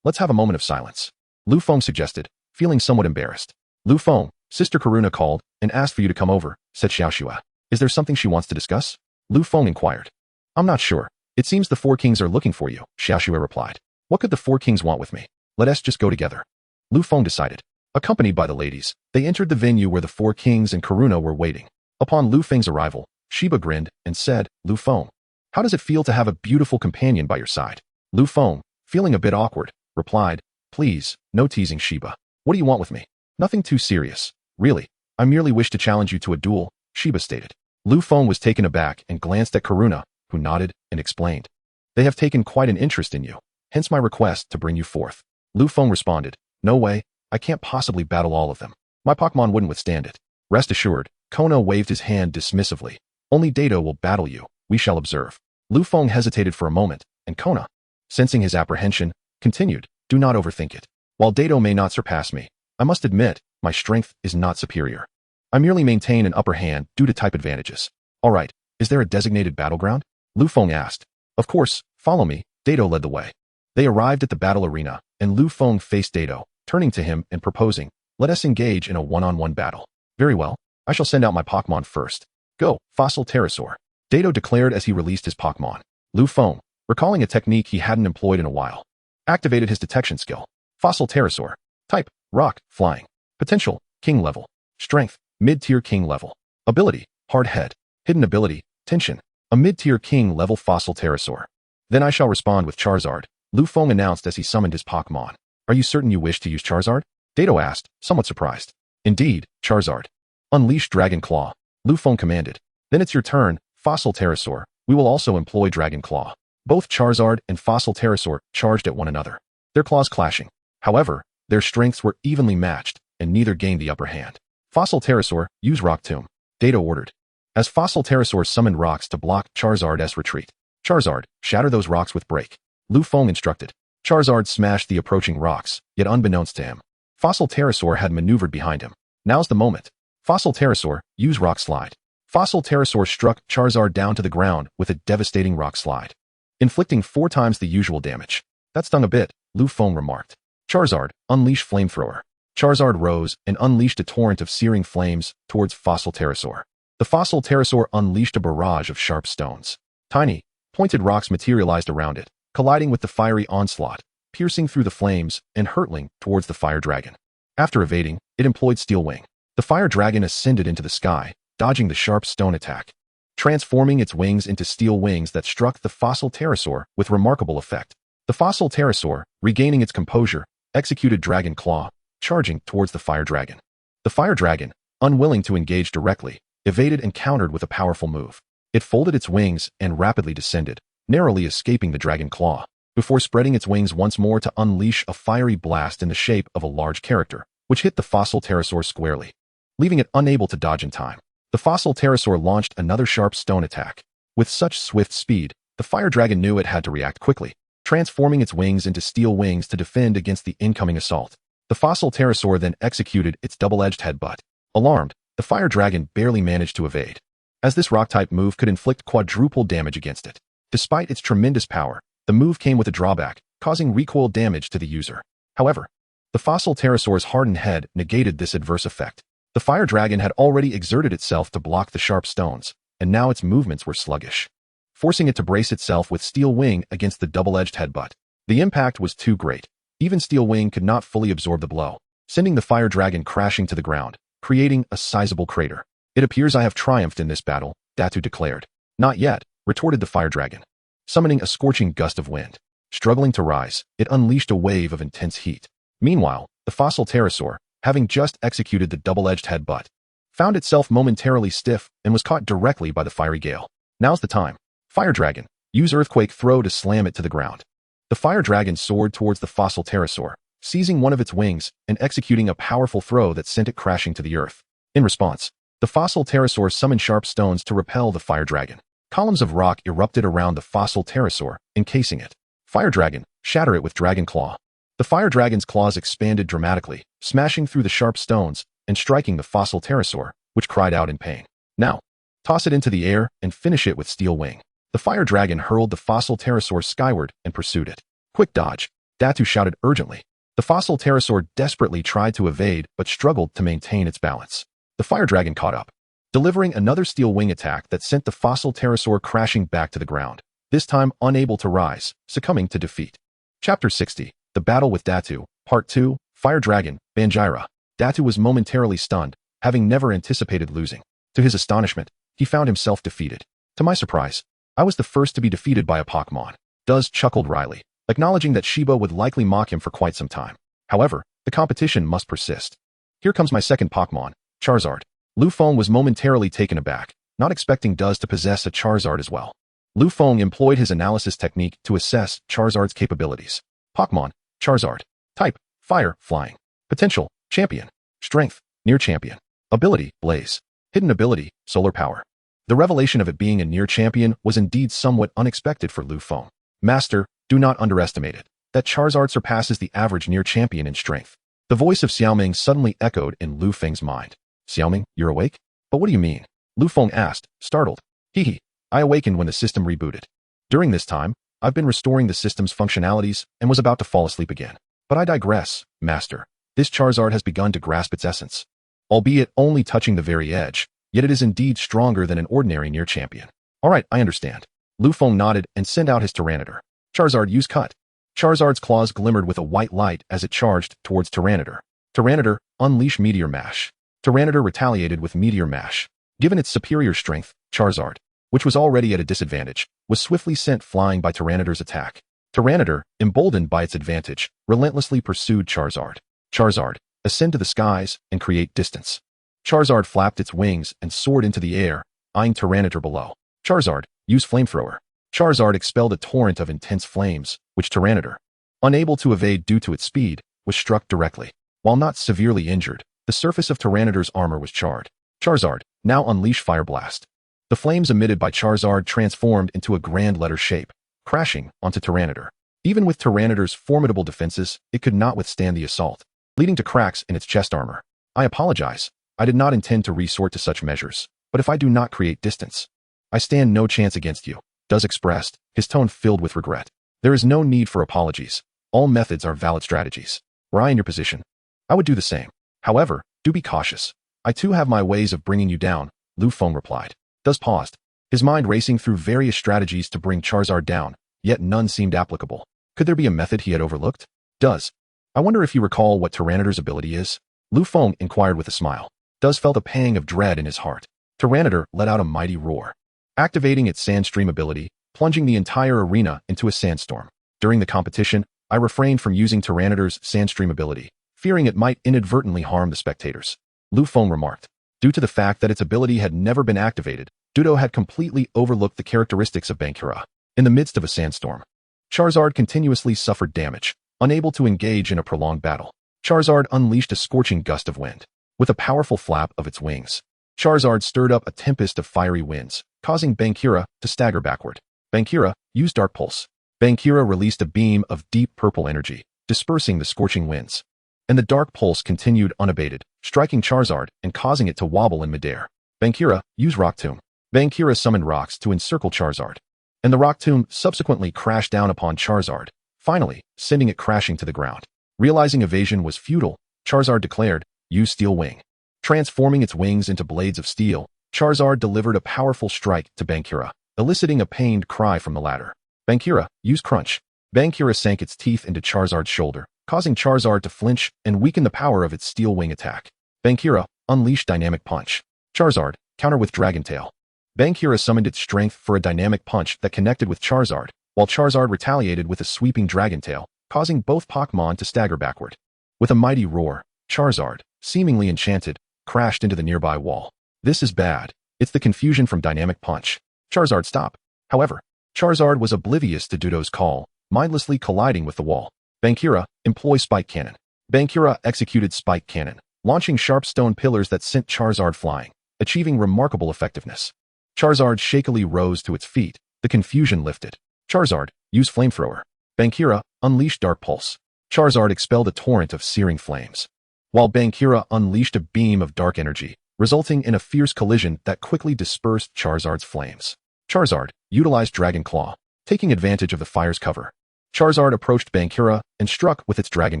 let's have a moment of silence," Lu Feng suggested, feeling somewhat embarrassed. "Lu Feng, Sister Karuna called and asked for you to come over," said Xiaoxua. "Is there something she wants to discuss?" Lu Feng inquired. I'm not sure. It seems the four kings are looking for you, Xiaoxue replied. What could the four kings want with me? Let us just go together. Lu Feng decided. Accompanied by the ladies, they entered the venue where the four kings and Karuna were waiting. Upon Lu Feng's arrival, Shiba grinned and said, Lu Feng, how does it feel to have a beautiful companion by your side? Lu Feng, feeling a bit awkward, replied, please, no teasing Shiba. What do you want with me? Nothing too serious. Really, I merely wish to challenge you to a duel, Shiba stated. Lu Feng was taken aback and glanced at Karuna, who nodded and explained. They have taken quite an interest in you, hence my request to bring you forth. Lu Feng responded, no way, I can't possibly battle all of them. My Pokémon wouldn't withstand it. Rest assured, Kono waved his hand dismissively. Only Dato will battle you, we shall observe. Lu Feng hesitated for a moment, and Kona, sensing his apprehension, continued, do not overthink it. While Dato may not surpass me, I must admit, my strength is not superior. I merely maintain an upper hand due to type advantages. Alright, is there a designated battleground? Lu Feng asked. Of course, follow me, Dato led the way. They arrived at the battle arena, and Lu Feng faced Dato, turning to him and proposing, let us engage in a one-on-one battle. Very well, I shall send out my Pokémon first. Go, Fossil Pterosaur. Dato declared as he released his Pokémon. Lu Feng, recalling a technique he hadn't employed in a while, activated his detection skill. Fossil Pterosaur. Type, Rock, Flying. Potential, King level. Strength, Mid-tier King level. Ability, Hard Head. Hidden ability, Tension. A mid-tier King level Fossil Pterosaur. Then I shall respond with Charizard, Lu Feng announced as he summoned his Pokémon. Are you certain you wish to use Charizard? Dato asked, somewhat surprised. Indeed, Charizard. Unleash Dragon Claw, Lu Feng commanded. Then it's your turn, Fossil Pterosaur. We will also employ Dragon Claw. Both Charizard and Fossil Pterosaur charged at one another, their claws clashing. However, their strengths were evenly matched, and neither gained the upper hand. Fossil Pterosaur, use Rock Tomb, Dato ordered. As Fossil Pterosaur summoned rocks to block Charizard's retreat. Charizard, shatter those rocks with Break, Lu Feng instructed. Charizard smashed the approaching rocks, yet unbeknownst to him, Fossil Pterosaur had maneuvered behind him. Now's the moment. Fossil Pterosaur, use Rock Slide. Fossil Pterosaur struck Charizard down to the ground with a devastating Rock Slide, inflicting 4 times the usual damage. That stung a bit, Lu Feng remarked. Charizard, unleash Flamethrower. Charizard rose and unleashed a torrent of searing flames towards Fossil Pterosaur. The Fossil Pterosaur unleashed a barrage of sharp stones. Tiny, pointed rocks materialized around it, colliding with the fiery onslaught, piercing through the flames and hurtling towards the Fire Dragon. After evading, it employed Steel Wing. The Fire Dragon ascended into the sky, dodging the sharp stone attack, transforming its wings into steel wings that struck the Fossil Pterosaur with remarkable effect. The Fossil Pterosaur, regaining its composure, executed Dragon Claw, charging towards the Fire Dragon. The Fire Dragon, unwilling to engage directly, evaded and countered with a powerful move. It folded its wings and rapidly descended, narrowly escaping the Dragon Claw, before spreading its wings once more to unleash a fiery blast in the shape of a large character, which hit the Fossil Pterosaur squarely, leaving it unable to dodge in time. The Fossil Pterosaur launched another sharp stone attack. With such swift speed, the Fire Dragon knew it had to react quickly, transforming its wings into steel wings to defend against the incoming assault. The Fossil Pterosaur then executed its double-edged headbutt. Alarmed, the Fire Dragon barely managed to evade, as this rock-type move could inflict quadruple damage against it. Despite its tremendous power, the move came with a drawback, causing recoil damage to the user. However, the Fossil Pterosaur's hardened head negated this adverse effect. The Fire Dragon had already exerted itself to block the sharp stones, and now its movements were sluggish, forcing it to brace itself with Steel Wing against the double-edged headbutt. The impact was too great. Even Steel Wing could not fully absorb the blow, sending the Fire Dragon crashing to the ground, creating a sizable crater. It appears I have triumphed in this battle, Datu declared. Not yet, retorted the Fire Dragon, summoning a scorching gust of wind. Struggling to rise, it unleashed a wave of intense heat. Meanwhile, the Fossil Pterosaur, having just executed the double-edged headbutt, found itself momentarily stiff and was caught directly by the fiery gale. Now's the time. Fire Dragon, use Earthquake Throw to slam it to the ground. The Fire Dragon soared towards the Fossil Pterosaur, seizing one of its wings and executing a powerful throw that sent it crashing to the earth. In response, the Fossil Pterosaur summoned sharp stones to repel the Fire Dragon. Columns of rock erupted around the Fossil Pterosaur, encasing it. Fire Dragon, shatter it with Dragon Claw. The Fire Dragon's claws expanded dramatically, smashing through the sharp stones and striking the Fossil Pterosaur, which cried out in pain. Now, toss it into the air and finish it with Steel Wing. The Fire Dragon hurled the Fossil Pterosaur skyward and pursued it. Quick dodge, Datu shouted urgently. The Fossil Pterosaur desperately tried to evade but struggled to maintain its balance. The Fire Dragon caught up, delivering another Steel Wing attack that sent the Fossil Pterosaur crashing back to the ground. this time unable to rise, succumbing to defeat. Chapter 60, The Battle with Datu, Part 2, Fire Dragon, Banjira. Datu was momentarily stunned, having never anticipated losing. To his astonishment, he found himself defeated. To my surprise, I was the first to be defeated by a Pokémon. Duz chuckled wryly, acknowledging that Shiba would likely mock him for quite some time. However, the competition must persist. Here comes my second Pokémon, Charizard. Lu Feng was momentarily taken aback, not expecting Duz to possess a Charizard as well. Lu Feng employed his analysis technique to assess Charizard's capabilities. Pokémon, Charizard. Type, Fire, Flying. Potential, Champion. Strength, Near Champion. Ability, Blaze. Hidden ability, Solar Power. The revelation of it being a near champion was indeed somewhat unexpected for Lu Feng. Master, do not underestimate it. That Charizard surpasses the average near champion in strength. The voice of Xiaoming suddenly echoed in Lu Feng's mind. Xiaoming, you're awake? But what do you mean? Lu Feng asked, startled. Hehe, I awakened when the system rebooted. During this time, I've been restoring the system's functionalities and was about to fall asleep again. But I digress, Master. This Charizard has begun to grasp its essence. Albeit only touching the very edge, yet it is indeed stronger than an ordinary near champion. Alright, I understand. Lu Feng nodded and sent out his Tyranitar. Charizard, use Cut. Charizard's claws glimmered with a white light as it charged towards Tyranitar. Tyranitar, unleash Meteor Mash. Tyranitar retaliated with Meteor Mash. Given its superior strength, Charizard, which was already at a disadvantage, was swiftly sent flying by Tyranitar's attack. Tyranitar, emboldened by its advantage, relentlessly pursued Charizard. Charizard, ascend to the skies and create distance. Charizard flapped its wings and soared into the air, eyeing Tyranitar below. Charizard, use Flamethrower. Charizard expelled a torrent of intense flames, which Tyranitar, unable to evade due to its speed, was struck directly. While not severely injured, the surface of Tyranitar's armor was charred. Charizard, now unleash Fire Blast. The flames emitted by Charizard transformed into a grand letter shape, crashing onto Tyranitar. Even with Tyranitar's formidable defenses, it could not withstand the assault, leading to cracks in its chest armor. I apologize. I did not intend to resort to such measures, but if I do not create distance, I stand no chance against you, Duz expressed, his tone filled with regret. There is no need for apologies. All methods are valid strategies. Were I in your position, I would do the same. However, do be cautious. I too have my ways of bringing you down, Lu Feng replied. Duz paused, his mind racing through various strategies to bring Charizard down, yet none seemed applicable. Could there be a method he had overlooked? Duz, I wonder if you recall what Tyranitar's ability is? Lu Feng inquired with a smile. Duz felt a pang of dread in his heart. Tyranitar let out a mighty roar, activating its Sandstream ability, plunging the entire arena into a sandstorm. During the competition, I refrained from using Tyranitar's Sandstream ability, fearing it might inadvertently harm the spectators. Lu Feng remarked. Due to the fact that its ability had never been activated, Dudo had completely overlooked the characteristics of Banjira. In the midst of a sandstorm, Charizard continuously suffered damage, unable to engage in a prolonged battle. Charizard unleashed a scorching gust of wind. With a powerful flap of its wings, Charizard stirred up a tempest of fiery winds, causing Banjira to stagger backward. Banjira used Dark Pulse. Banjira released a beam of deep purple energy, dispersing the scorching winds. And the Dark Pulse continued unabated, striking Charizard and causing it to wobble in midair. Banjira used Rock Tomb. Banjira summoned rocks to encircle Charizard, and the Rock Tomb subsequently crashed down upon Charizard, finally sending it crashing to the ground. Realizing evasion was futile, Charizard declared, use Steel Wing. Transforming its wings into blades of steel, Charizard delivered a powerful strike to Banjira, eliciting a pained cry from the latter. Banjira used Crunch. Banjira sank its teeth into Charizard's shoulder, causing Charizard to flinch and weaken the power of its Steel Wing attack. Banjira unleashed Dynamic Punch. Charizard counter with Dragon Tail. Banjira summoned its strength for a dynamic punch that connected with Charizard, while Charizard retaliated with a sweeping Dragon Tail, causing both Pokémon to stagger backward. With a mighty roar, Charizard, seemingly enchanted, crashed into the nearby wall. This is bad. It's the confusion from Dynamic Punch. Charizard, stop. However, Charizard was oblivious to Dudo's call, mindlessly colliding with the wall. Banjira, employ Spike Cannon. Banjira executed Spike Cannon, launching sharp stone pillars that sent Charizard flying, achieving remarkable effectiveness. Charizard shakily rose to its feet, the confusion lifted. Charizard, use Flamethrower. Banjira unleashed Dark Pulse. Charizard expelled a torrent of searing flames, while Banjira unleashed a beam of dark energy, resulting in a fierce collision that quickly dispersed Charizard's flames. Charizard utilized Dragon Claw, taking advantage of the fire's cover. Charizard approached Banjira and struck with its Dragon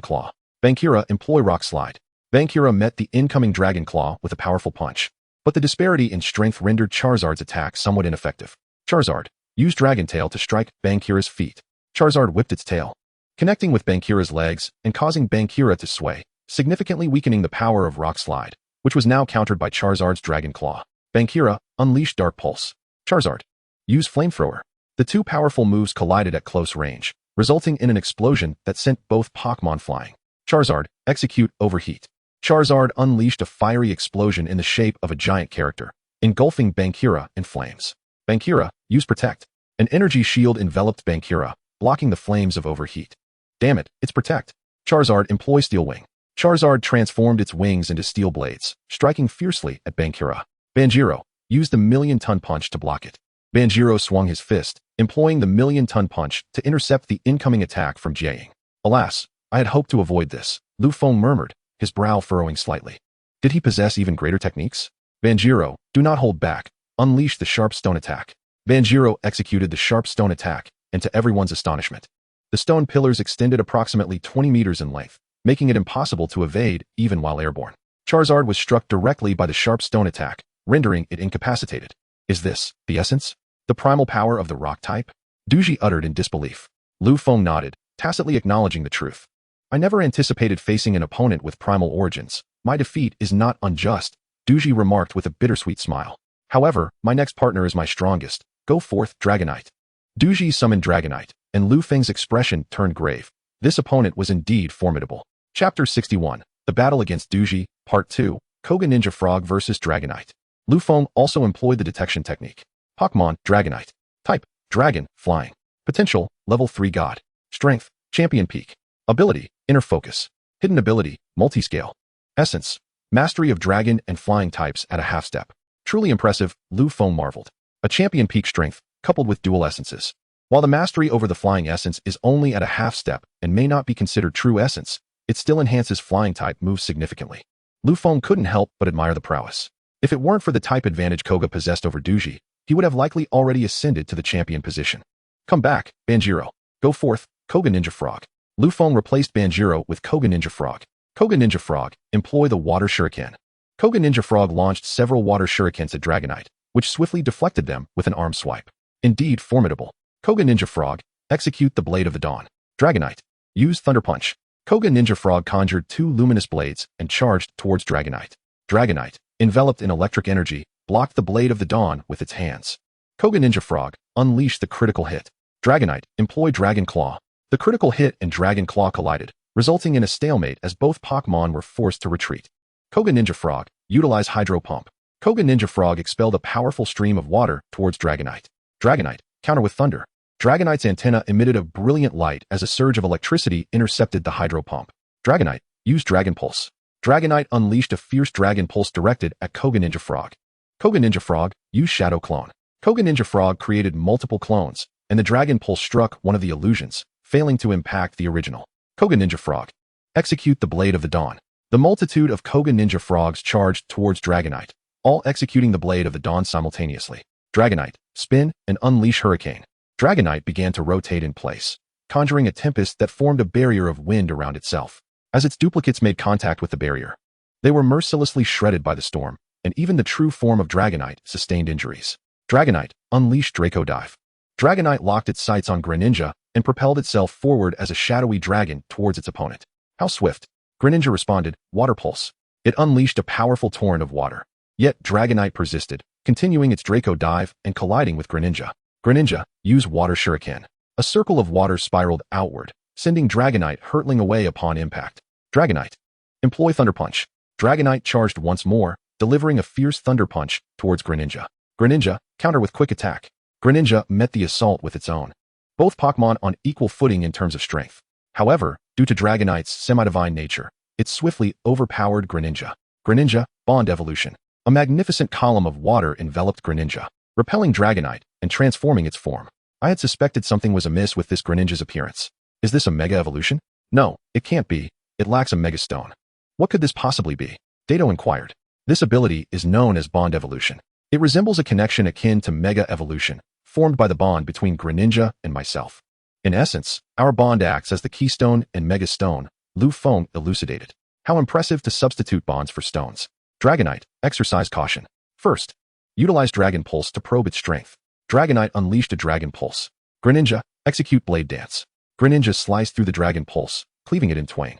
Claw. Banjira employ Rock Slide. Banjira met the incoming Dragon Claw with a powerful punch, but the disparity in strength rendered Charizard's attack somewhat ineffective. Charizard Use Dragon Tail to strike Bankira's feet. Charizard whipped its tail, connecting with Bankira's legs and causing Bankira to sway, significantly weakening the power of Rock Slide, which was now countered by Charizard's Dragon Claw. Bankira unleashed Dark Pulse. Charizard used Flamethrower. The two powerful moves collided at close range, resulting in an explosion that sent both Pokémon flying. Charizard execute Overheat. Charizard unleashed a fiery explosion in the shape of a giant character, engulfing Bankira in flames. Bankira used Protect. An energy shield enveloped Bankira, blocking the flames of Overheat. Damn it, it's Protect. Charizard employ Steel Wing. Charizard transformed its wings into steel blades, striking fiercely at Bankira. Banjiro used the Million-Ton Punch to block it. Banjiro swung his fist, employing the Million-Ton Punch to intercept the incoming attack from Jiaying. Alas, I had hoped to avoid this, Lu Feng murmured, his brow furrowing slightly. Did he possess even greater techniques? Banjiro, do not hold back. Unleash the Sharp Stone Attack. Banjiro executed the Sharp Stone Attack, and to everyone's astonishment, the stone pillars extended approximately 20 meters in length, making it impossible to evade even while airborne. Charizard was struck directly by the Sharp Stone Attack, rendering it incapacitated. Is this the essence? The primal power of the rock type? Duji uttered in disbelief. Lu Feng nodded, tacitly acknowledging the truth. I never anticipated facing an opponent with primal origins. My defeat is not unjust, Duji remarked with a bittersweet smile. However, my next partner is my strongest. Go forth, Dragonite. Duji summoned Dragonite, and Lu Feng's expression turned grave. This opponent was indeed formidable. Chapter 61, The Battle Against Duji, Part 2, Koga Ninja Frog vs. Dragonite. Lu Feng also employed the detection technique. Pokémon, Dragonite. Type, Dragon, Flying. Potential, Level 3 God. Strength, Champion Peak. Ability, Inner Focus. Hidden ability, Multiscale. Essence, Mastery of Dragon and Flying types at a half step. Truly impressive, Lu Feng marveled. A Champion Peak strength, coupled with dual essences. While the mastery over the flying essence is only at a half step and may not be considered true essence, it still enhances flying type moves significantly. Lu Feng couldn't help but admire the prowess. If it weren't for the type advantage Koga possessed over Duji, he would have likely already ascended to the champion position. Come back, Banjiro. Go forth, Koga Ninja Frog. Lu Feng replaced Banjiro with Koga Ninja Frog. Koga Ninja Frog, employ the Water Shuriken. Koga Ninja Frog launched several Water Shurikens at Dragonite, which swiftly deflected them with an arm swipe. Indeed formidable. Koga Ninja Frog, execute the Blade of the Dawn. Dragonite, use Thunder Punch. Koga Ninja Frog conjured two luminous blades and charged towards Dragonite. Dragonite, enveloped in electric energy, blocked the Blade of the Dawn with its hands. Koga Ninja Frog, unleashed the critical hit. Dragonite, employ Dragon Claw. The critical hit and Dragon Claw collided, resulting in a stalemate as both Pokémon were forced to retreat. Koga Ninja Frog, utilize Hydro Pump. Koga Ninja Frog expelled a powerful stream of water towards Dragonite. Dragonite, counter with Thunder. Dragonite's antenna emitted a brilliant light as a surge of electricity intercepted the Hydro Pump. Dragonite, use Dragon Pulse. Dragonite unleashed a fierce Dragon Pulse directed at Koga Ninja Frog. Koga Ninja Frog, use Shadow Clone. Koga Ninja Frog created multiple clones, and the Dragon Pulse struck one of the illusions, failing to impact the original. Koga Ninja Frog, execute the Blade of the Dawn. The multitude of Koga Ninja Frogs charged towards Dragonite, all executing the Blade of the Dawn simultaneously. Dragonite, spin and unleash Hurricane. Dragonite began to rotate in place, conjuring a tempest that formed a barrier of wind around itself. As its duplicates made contact with the barrier, they were mercilessly shredded by the storm, and even the true form of Dragonite sustained injuries. Dragonite, unleashed Draco Dive. Dragonite locked its sights on Greninja and propelled itself forward as a shadowy dragon towards its opponent. How swift! Greninja responded, Water Pulse. It unleashed a powerful torrent of water. Yet Dragonite persisted, continuing its Draco Dive and colliding with Greninja. Greninja, use Water Shuriken. A circle of water spiraled outward, sending Dragonite hurtling away upon impact. Dragonite, employ Thunder Punch. Dragonite charged once more, delivering a fierce Thunder Punch towards Greninja. Greninja, counter with Quick Attack. Greninja met the assault with its own. Both Pokémon on equal footing in terms of strength. However, due to Dragonite's semi-divine nature, it swiftly overpowered Greninja. Greninja, Bond Evolution. A magnificent column of water enveloped Greninja, repelling Dragonite and transforming its form. I had suspected something was amiss with this Greninja's appearance. Is this a Mega Evolution? No, it can't be. It lacks a Mega Stone. What could this possibly be? Dato inquired. This ability is known as Bond Evolution. It resembles a connection akin to Mega Evolution, formed by the bond between Greninja and myself. In essence, our bond acts as the keystone and Mega Stone, Lu Feng elucidated. How impressive to substitute bonds for stones. Dragonite, exercise caution. First, utilize Dragon Pulse to probe its strength. Dragonite unleashed a Dragon Pulse. Greninja, execute Blade Dance. Greninja sliced through the Dragon Pulse, cleaving it in twain.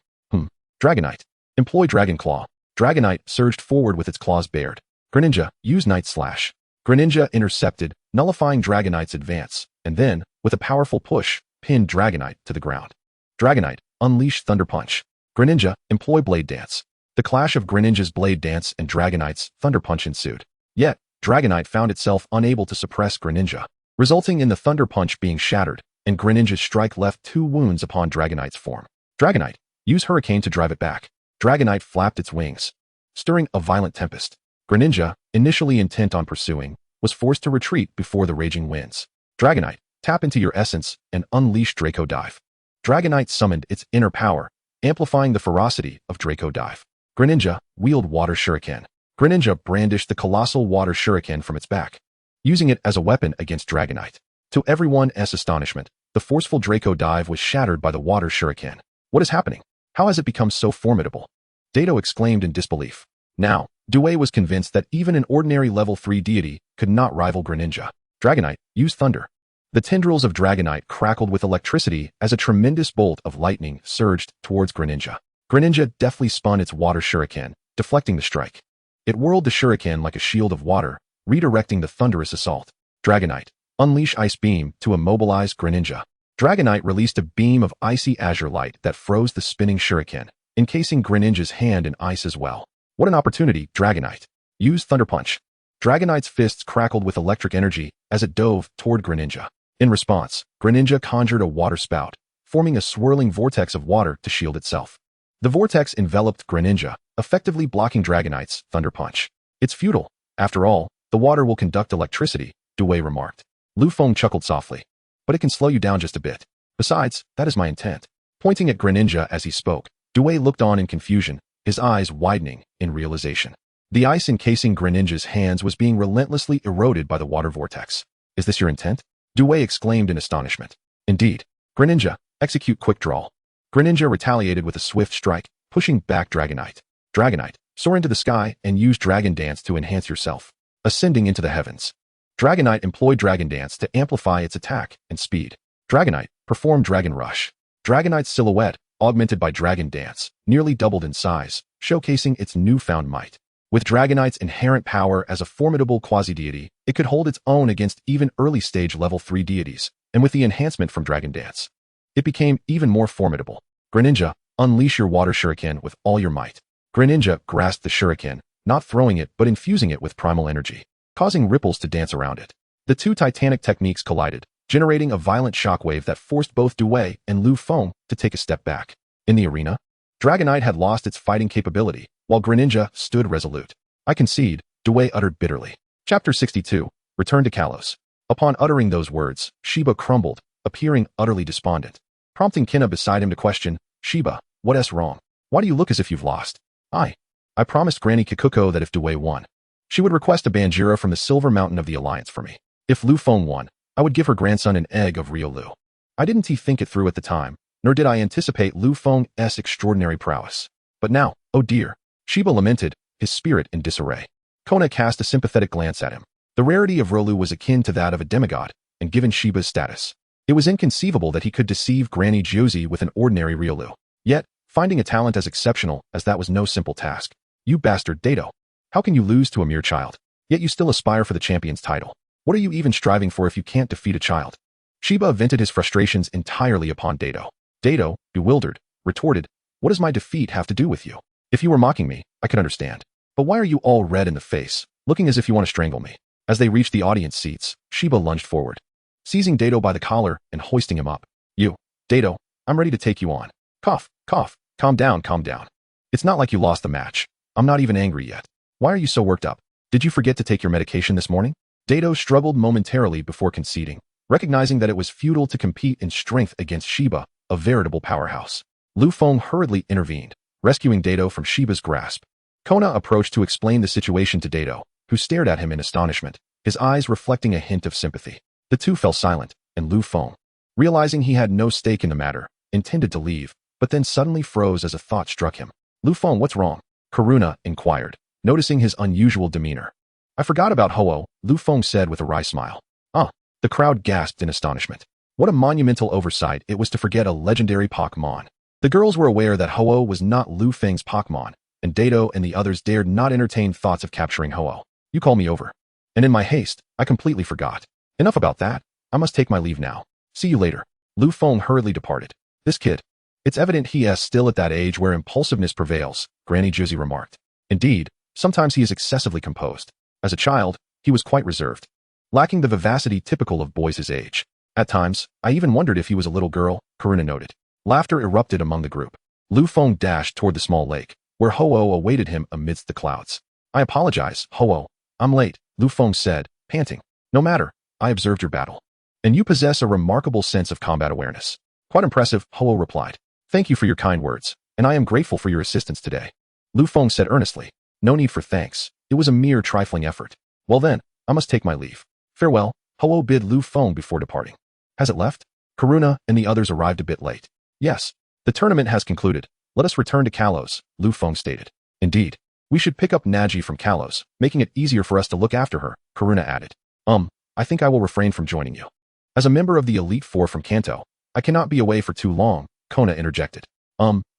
Dragonite, employ Dragon Claw. Dragonite surged forward with its claws bared. Greninja, use Night Slash. Greninja intercepted, nullifying Dragonite's advance, and then, with a powerful push, pinned Dragonite to the ground. Dragonite, unleash Thunder Punch. Greninja, employ Blade Dance. The clash of Greninja's Blade Dance and Dragonite's Thunder Punch ensued. Yet, Dragonite found itself unable to suppress Greninja, resulting in the Thunder Punch being shattered, and Greninja's strike left 2 wounds upon Dragonite's form. Dragonite, use Hurricane to drive it back. Dragonite flapped its wings, stirring a violent tempest. Greninja, initially intent on pursuing, was forced to retreat before the raging winds. Dragonite, tap into your essence and unleash Draco Dive. Dragonite summoned its inner power, amplifying the ferocity of Draco Dive. Greninja, wield Water Shuriken. Greninja brandished the colossal Water Shuriken from its back, using it as a weapon against Dragonite. To everyone's astonishment, the forceful Draco Dive was shattered by the Water Shuriken. What is happening? How has it become so formidable? Dato exclaimed in disbelief. Now, Dewey was convinced that even an ordinary level 3 deity could not rival Greninja. Dragonite, use Thunder. The tendrils of Dragonite crackled with electricity as a tremendous bolt of lightning surged towards Greninja. Greninja deftly spun its Water Shuriken, deflecting the strike. It whirled the shuriken like a shield of water, redirecting the thunderous assault. Dragonite, unleash Ice Beam to immobilize Greninja. Dragonite released a beam of icy azure light that froze the spinning shuriken, encasing Greninja's hand in ice as well. What an opportunity, Dragonite. Use Thunder Punch. Dragonite's fists crackled with electric energy as it dove toward Greninja. In response, Greninja conjured a water spout, forming a swirling vortex of water to shield itself. The vortex enveloped Greninja, effectively blocking Dragonite's Thunder Punch. It's futile. After all, the water will conduct electricity, Dewey remarked. Lu Feng chuckled softly. But it can slow you down just a bit. Besides, that is my intent. Pointing at Greninja as he spoke, Dewey looked on in confusion, his eyes widening in realization. The ice encasing Greninja's hands was being relentlessly eroded by the water vortex. Is this your intent? Dewey exclaimed in astonishment. Indeed. Greninja, execute Quick Draw. Greninja retaliated with a swift strike, pushing back Dragonite. Dragonite, soar into the sky and use Dragon Dance to enhance yourself. Ascending into the heavens. Dragonite employed Dragon Dance to amplify its attack and speed. Dragonite performed Dragon Rush. Dragonite's silhouette, augmented by Dragon Dance, nearly doubled in size, showcasing its newfound might. With Dragonite's inherent power as a formidable quasi-deity, it could hold its own against even early-stage level 3 deities, and with the enhancement from Dragon Dance, it became even more formidable. Greninja, unleash your Water Shuriken with all your might. Greninja grasped the shuriken, not throwing it but infusing it with primal energy, causing ripples to dance around it. The 2 titanic techniques collided, generating a violent shockwave that forced both Dewey and Lu Feng to take a step back. In the arena, Dragonite had lost its fighting capability, while Greninja stood resolute. I concede, Dewey uttered bitterly. Chapter 62, Return to Kalos. Upon uttering those words, Shiba crumbled, appearing utterly despondent, prompting Kinna beside him to question, Shiba, what's wrong? Why do you look as if you've lost? I promised Granny Kikuko that if Dewey won, she would request a Banjira from the Silver Mountain of the Alliance for me. If Lu Feng won, I would give her grandson an egg of Riolu. I didn't think it through at the time, nor did I anticipate Lu Feng's extraordinary prowess. But now, oh dear, Shiba lamented, his spirit in disarray. Kona cast a sympathetic glance at him. The rarity of Riolu was akin to that of a demigod, and given Shiba's status, it was inconceivable that he could deceive Granny Josie with an ordinary Riolu. Yet, finding a talent as exceptional as that was no simple task. You bastard Dato. How can you lose to a mere child? Yet you still aspire for the champion's title. What are you even striving for if you can't defeat a child? Shiba vented his frustrations entirely upon Dato. Dato, bewildered, retorted, what does my defeat have to do with you? If you were mocking me, I could understand. But why are you all red in the face, looking as if you want to strangle me? As they reached the audience seats, Shiba lunged forward, seizing Dato by the collar and hoisting him up. You, Dato, I'm ready to take you on. Cough, cough, calm down, calm down. It's not like you lost the match. I'm not even angry yet. Why are you so worked up? Did you forget to take your medication this morning? Dato struggled momentarily before conceding, recognizing that it was futile to compete in strength against Shiba, a veritable powerhouse. Lu Feng hurriedly intervened, rescuing Dato from Shiba's grasp. Kona approached to explain the situation to Dato, who stared at him in astonishment, his eyes reflecting a hint of sympathy. The 2 fell silent, and Lu Feng, realizing he had no stake in the matter, intended to leave, but then suddenly froze as a thought struck him. Lu Feng, what's wrong? Karuna inquired, noticing his unusual demeanor. I forgot about Ho-Oh, Lu Feng said with a wry smile. The crowd gasped in astonishment. What a monumental oversight it was to forget a legendary Pokémon. The girls were aware that Ho-Oh was not Lu Feng's Pokémon, and Dato and the others dared not entertain thoughts of capturing Ho-Oh. You call me over. And in my haste, I completely forgot. Enough about that. I must take my leave now. See you later. Lu Feng hurriedly departed. This kid. It's evident he is still at that age where impulsiveness prevails, Granny Juicy remarked. Indeed, sometimes he is excessively composed. As a child, he was quite reserved, lacking the vivacity typical of boys his age. At times, I even wondered if he was a little girl, Karuna noted. Laughter erupted among the group. Lu Feng dashed toward the small lake, where Ho-Oh awaited him amidst the clouds. I apologize, Ho-Oh. I'm late, Lu Feng said, panting. No matter, I observed your battle. And you possess a remarkable sense of combat awareness. Quite impressive, Ho-Oh replied. Thank you for your kind words, and I am grateful for your assistance today. Lu Feng said earnestly. No need for thanks. It was a mere trifling effort. Well then, I must take my leave. Farewell, Ho-Oh bid Lu Feng before departing. Has it left? Karuna and the others arrived a bit late. Yes. The tournament has concluded. Let us return to Kalos, Lu Feng stated. Indeed. We should pick up Naji from Kalos, making it easier for us to look after her, Karuna added. I think I will refrain from joining you. As a member of the Elite Four from Kanto, I cannot be away for too long, Kona interjected.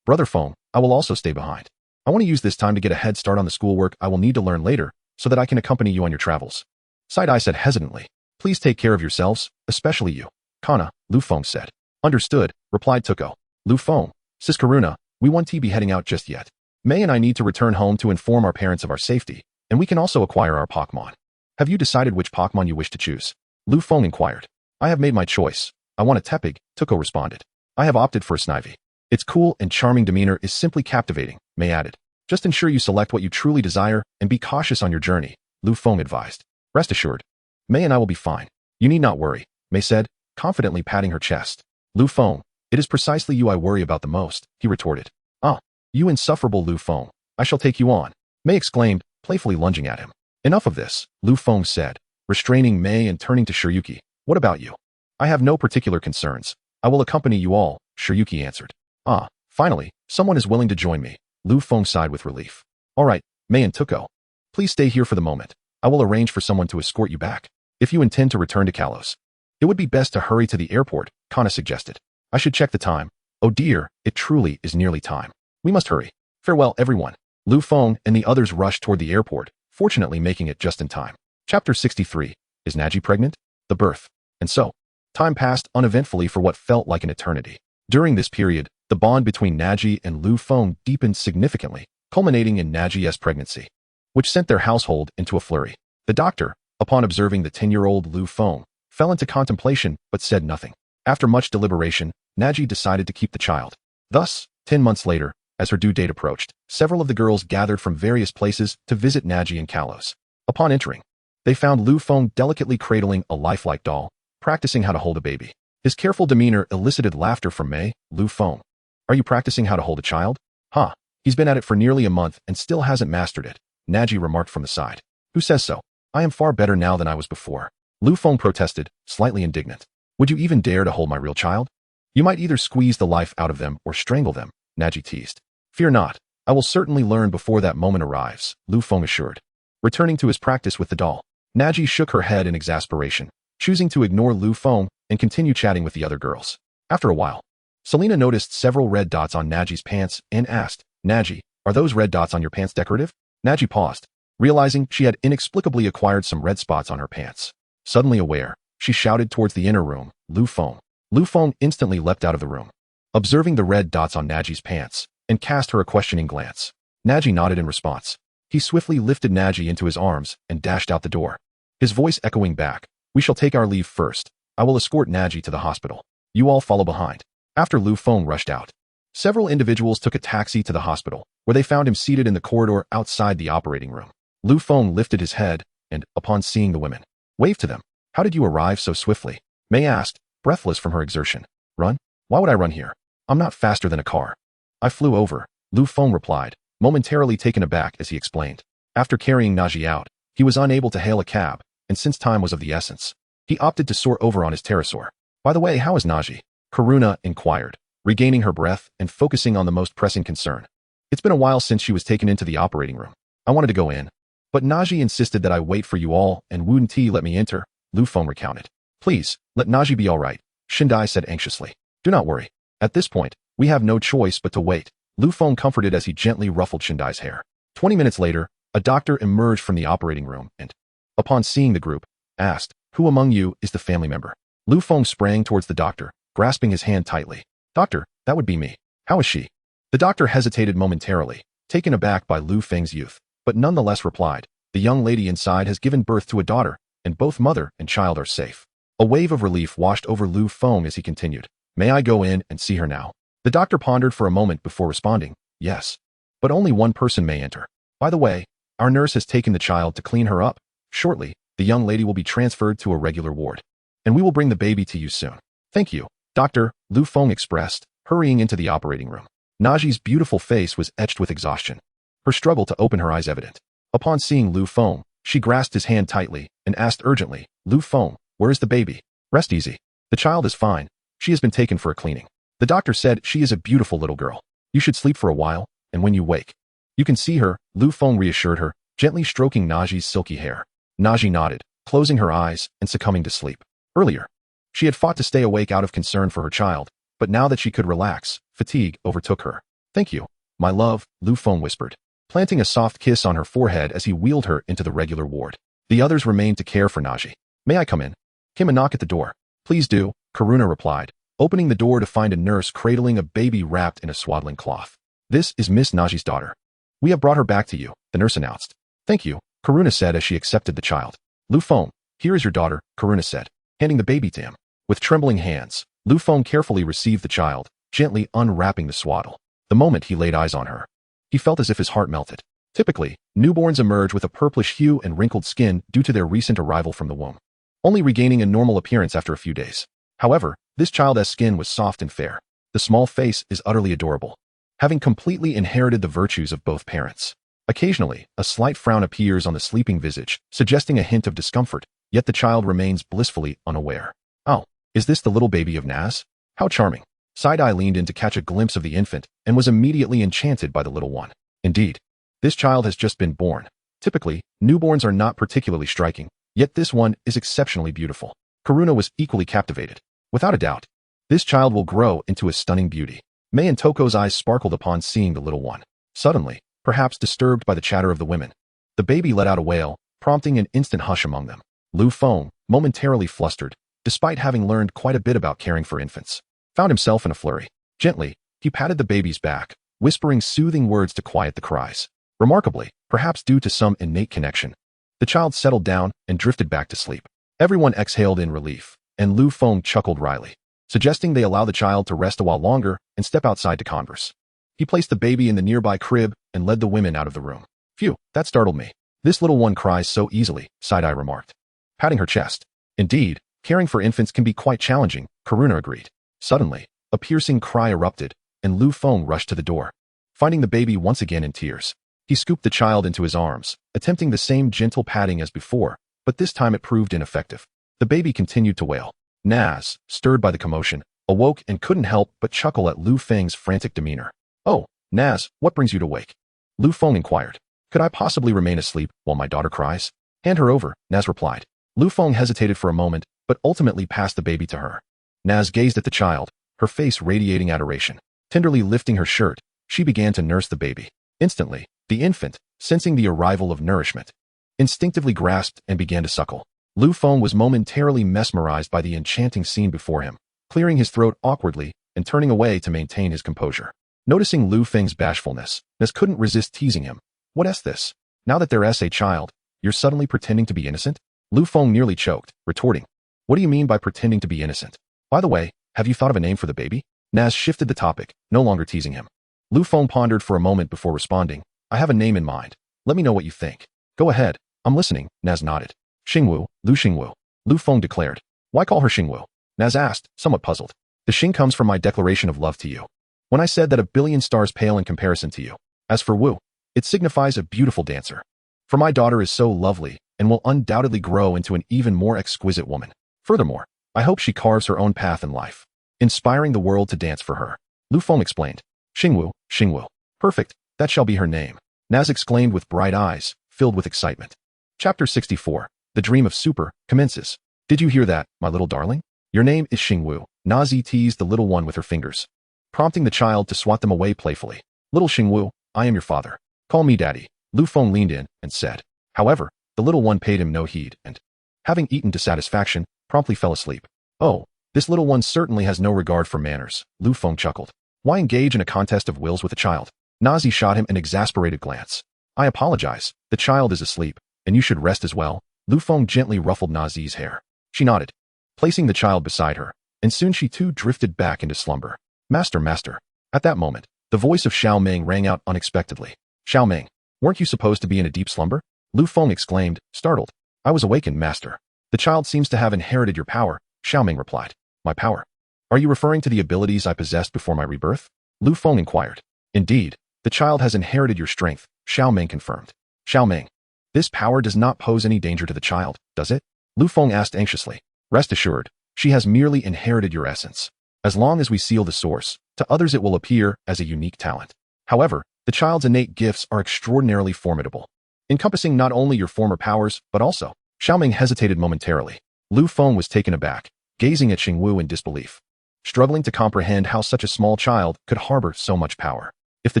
Brother Feng, I will also stay behind. I want to use this time to get a head start on the schoolwork I will need to learn later, so that I can accompany you on your travels. Side-Eye said hesitantly. Please take care of yourselves, especially you. Kana, Lu Feng said. Understood, replied Tuko. Lu Feng, Sis Karuna, we won't be heading out just yet. May and I need to return home to inform our parents of our safety, and we can also acquire our Pokémon. Have you decided which Pokémon you wish to choose? Lu Feng inquired. I have made my choice. I want a Tepig, Tuko responded. I have opted for a Snivy. Its cool and charming demeanor is simply captivating, May added. Just ensure you select what you truly desire and be cautious on your journey, Lu Feng advised. Rest assured. May and I will be fine. You need not worry, May said, confidently patting her chest. Lu Feng, it is precisely you I worry about the most, he retorted. Ah, you insufferable Lu Feng. I shall take you on, May exclaimed, playfully lunging at him. Enough of this, Lu Feng said, restraining May and turning to Shiryuki. What about you? I have no particular concerns. I will accompany you all, Shiryuki answered. Ah, finally, someone is willing to join me, Lu Feng sighed with relief. All right, May and Tuko. Please stay here for the moment. I will arrange for someone to escort you back, if you intend to return to Kalos. It would be best to hurry to the airport, Kana suggested. I should check the time. Oh dear, it truly is nearly time. We must hurry. Farewell, everyone. Lu Feng and the others rushed toward the airport, fortunately making it just in time. Chapter 63. Is Naji pregnant? The birth. And so, time passed uneventfully for what felt like an eternity. During this period, the bond between Naji and Lu Feng deepened significantly, culminating in Naji's pregnancy, which sent their household into a flurry. The doctor, upon observing the 10-year-old Lu Feng, fell into contemplation but said nothing. After much deliberation, Naji decided to keep the child. Thus, 10 months later, as her due date approached, several of the girls gathered from various places to visit Naji and Kalos. Upon entering, they found Lu Feng delicately cradling a lifelike doll, practicing how to hold a baby. His careful demeanor elicited laughter from May. Lu Feng. Are you practicing how to hold a child? Huh. He's been at it for nearly a month and still hasn't mastered it, Naji remarked from the side. Who says so? I am far better now than I was before. Lu Feng protested, slightly indignant. Would you even dare to hold my real child? You might either squeeze the life out of them or strangle them, Naji teased. Fear not. I will certainly learn before that moment arrives, Lu Feng assured. Returning to his practice with the doll, Naji shook her head in exasperation, choosing to ignore Lu Feng and continue chatting with the other girls. After a while, Selena noticed several red dots on Naji's pants and asked, Naji, are those red dots on your pants decorative? Naji paused, realizing she had inexplicably acquired some red spots on her pants. Suddenly aware, she shouted towards the inner room, Lu Feng. Lu Feng instantly leapt out of the room, observing the red dots on Naji's pants, and cast her a questioning glance. Naji nodded in response. He swiftly lifted Naji into his arms and dashed out the door, his voice echoing back. We shall take our leave first. I will escort Naji to the hospital. You all follow behind. After Lu Feng rushed out, several individuals took a taxi to the hospital, where they found him seated in the corridor outside the operating room. Lu Feng lifted his head and, upon seeing the women, waved to them. How did you arrive so swiftly? May asked, breathless from her exertion. Run? Why would I run here? I'm not faster than a car. I flew over, Lu Feng replied, momentarily taken aback as he explained. After carrying Naji out, he was unable to hail a cab, and since time was of the essence, he opted to soar over on his pterosaur. By the way, how is Naji? Karuna inquired, regaining her breath and focusing on the most pressing concern. It's been a while since she was taken into the operating room. I wanted to go in, but Naji insisted that I wait for you all and wouldn't let me enter, Lu Feng recounted. Please, let Naji be all right, Shindai said anxiously. Do not worry. At this point, we have no choice but to wait, Lu Feng comforted as he gently ruffled Shindai's hair. 20 minutes later, a doctor emerged from the operating room and, upon seeing the group, asked, "Who among you is the family member?" Lu Feng sprang towards the doctor, grasping his hand tightly. "Doctor, that would be me. How is she?" The doctor hesitated momentarily, taken aback by Lu Feng's youth, but nonetheless replied, "The young lady inside has given birth to a daughter, and both mother and child are safe." A wave of relief washed over Lu Feng as he continued, "May I go in and see her now?" The doctor pondered for a moment before responding, "Yes. But only one person may enter. By the way, our nurse has taken the child to clean her up. Shortly, the young lady will be transferred to a regular ward. And we will bring the baby to you soon." "Thank you, Doctor," Lu Feng expressed, hurrying into the operating room. Naji's beautiful face was etched with exhaustion, her struggle to open her eyes evident. Upon seeing Lu Feng, she grasped his hand tightly and asked urgently, "Lu Feng, where is the baby?" "Rest easy. The child is fine. She has been taken for a cleaning. The doctor said she is a beautiful little girl. You should sleep for a while, and when you wake, you can see her," Lu Feng reassured her, gently stroking Naji's silky hair. Naji nodded, closing her eyes and succumbing to sleep. Earlier, she had fought to stay awake out of concern for her child, but now that she could relax, fatigue overtook her. "Thank you, my love," Lu Feng whispered, planting a soft kiss on her forehead as he wheeled her into the regular ward. The others remained to care for Naji. "May I come in?" Came a knock at the door. "Please do," Karuna replied, opening the door to find a nurse cradling a baby wrapped in a swaddling cloth. "This is Miss Naji's daughter. We have brought her back to you," the nurse announced. "Thank you," Karuna said as she accepted the child. "Lu Feng, here is your daughter," Karuna said, handing the baby to him. With trembling hands, Lu Feng carefully received the child, gently unwrapping the swaddle. The moment he laid eyes on her, he felt as if his heart melted. Typically, newborns emerge with a purplish hue and wrinkled skin due to their recent arrival from the womb, only regaining a normal appearance after a few days. However, this child's skin was soft and fair. The small face is utterly adorable, having completely inherited the virtues of both parents. Occasionally, a slight frown appears on the sleeping visage, suggesting a hint of discomfort, yet the child remains blissfully unaware. "Oh, is this the little baby of Naz? How charming." Side-Eye leaned in to catch a glimpse of the infant and was immediately enchanted by the little one. Indeed, this child has just been born. Typically, newborns are not particularly striking, yet this one is exceptionally beautiful. Karuna was equally captivated. Without a doubt, this child will grow into a stunning beauty. Mei and Toko's eyes sparkled upon seeing the little one. Suddenly, perhaps disturbed by the chatter of the women, the baby let out a wail, prompting an instant hush among them. Lu Feng, momentarily flustered, despite having learned quite a bit about caring for infants, found himself in a flurry. Gently, he patted the baby's back, whispering soothing words to quiet the cries. Remarkably, perhaps due to some innate connection, the child settled down and drifted back to sleep. Everyone exhaled in relief, and Lu Feng chuckled wryly, suggesting they allow the child to rest a while longer and step outside to converse. He placed the baby in the nearby crib and led the women out of the room. "Phew, that startled me. This little one cries so easily," Side-Eye remarked, patting her chest. "Indeed, caring for infants can be quite challenging," Karuna agreed. Suddenly, a piercing cry erupted, and Lu Feng rushed to the door. Finding the baby once again in tears, he scooped the child into his arms, attempting the same gentle patting as before, but this time it proved ineffective. The baby continued to wail. Naz, stirred by the commotion, awoke and couldn't help but chuckle at Lu Feng's frantic demeanor. "Oh, Naz, what brings you to wake?" Lu Feng inquired. "Could I possibly remain asleep while my daughter cries?" "Hand her over," Naz replied. Lu Feng hesitated for a moment, but ultimately passed the baby to her. Naz gazed at the child, her face radiating adoration. Tenderly lifting her shirt, she began to nurse the baby. Instantly, the infant, sensing the arrival of nourishment, instinctively grasped and began to suckle. Lu Feng was momentarily mesmerized by the enchanting scene before him, clearing his throat awkwardly and turning away to maintain his composure. Noticing Lu Feng's bashfulness, Naz couldn't resist teasing him. "What's this? Now that there's a child, you're suddenly pretending to be innocent?" Lu Feng nearly choked, retorting, "What do you mean by pretending to be innocent? By the way, have you thought of a name for the baby?" Naz shifted the topic, no longer teasing him. Lu Feng pondered for a moment before responding. "I have a name in mind. Let me know what you think." "Go ahead, I'm listening," Naz nodded. "Xingwu, Lu Xingwu," Lu Feng declared. "Why call her Xingwu?" Naz asked, somewhat puzzled. "The Xing comes from my declaration of love to you, when I said that a billion stars pale in comparison to you. As for Wu, it signifies a beautiful dancer. For my daughter is so lovely and will undoubtedly grow into an even more exquisite woman. Furthermore, I hope she carves her own path in life, inspiring the world to dance for her." Lu Feng explained. "Xingwu, Xingwu. Perfect, that shall be her name," Naz exclaimed with bright eyes, filled with excitement. Chapter 64, The Dream of Super, commences. Did you hear that, my little darling? Your name is Xingwu. Nazi teased the little one with her fingers, prompting the child to swat them away playfully. Little Xingwu, I am your father. Call me daddy. Lu Feng leaned in and said. However, the little one paid him no heed and, having eaten to satisfaction, promptly fell asleep. Oh, this little one certainly has no regard for manners, Lu Feng chuckled. Why engage in a contest of wills with a child? Nazi shot him an exasperated glance. I apologize, the child is asleep, and you should rest as well. Lu Feng gently ruffled Nazi's hair. She nodded, placing the child beside her, and soon she too drifted back into slumber. Master, master. At that moment, the voice of Xiao Ming rang out unexpectedly. Xiao Ming, weren't you supposed to be in a deep slumber? Lu Feng exclaimed, startled. I was awakened, master. The child seems to have inherited your power, Xiao Ming replied. My power? Are you referring to the abilities I possessed before my rebirth? Lu Feng inquired. Indeed, the child has inherited your strength, Xiao Ming confirmed. Xiao Ming, this power does not pose any danger to the child, does it? Lu Feng asked anxiously. Rest assured, she has merely inherited your essence. As long as we seal the source, to others it will appear as a unique talent. However, the child's innate gifts are extraordinarily formidable, encompassing not only your former powers, but also. Xiao Ming hesitated momentarily. Lu Feng was taken aback, gazing at Xingwu in disbelief, struggling to comprehend how such a small child could harbor so much power. If the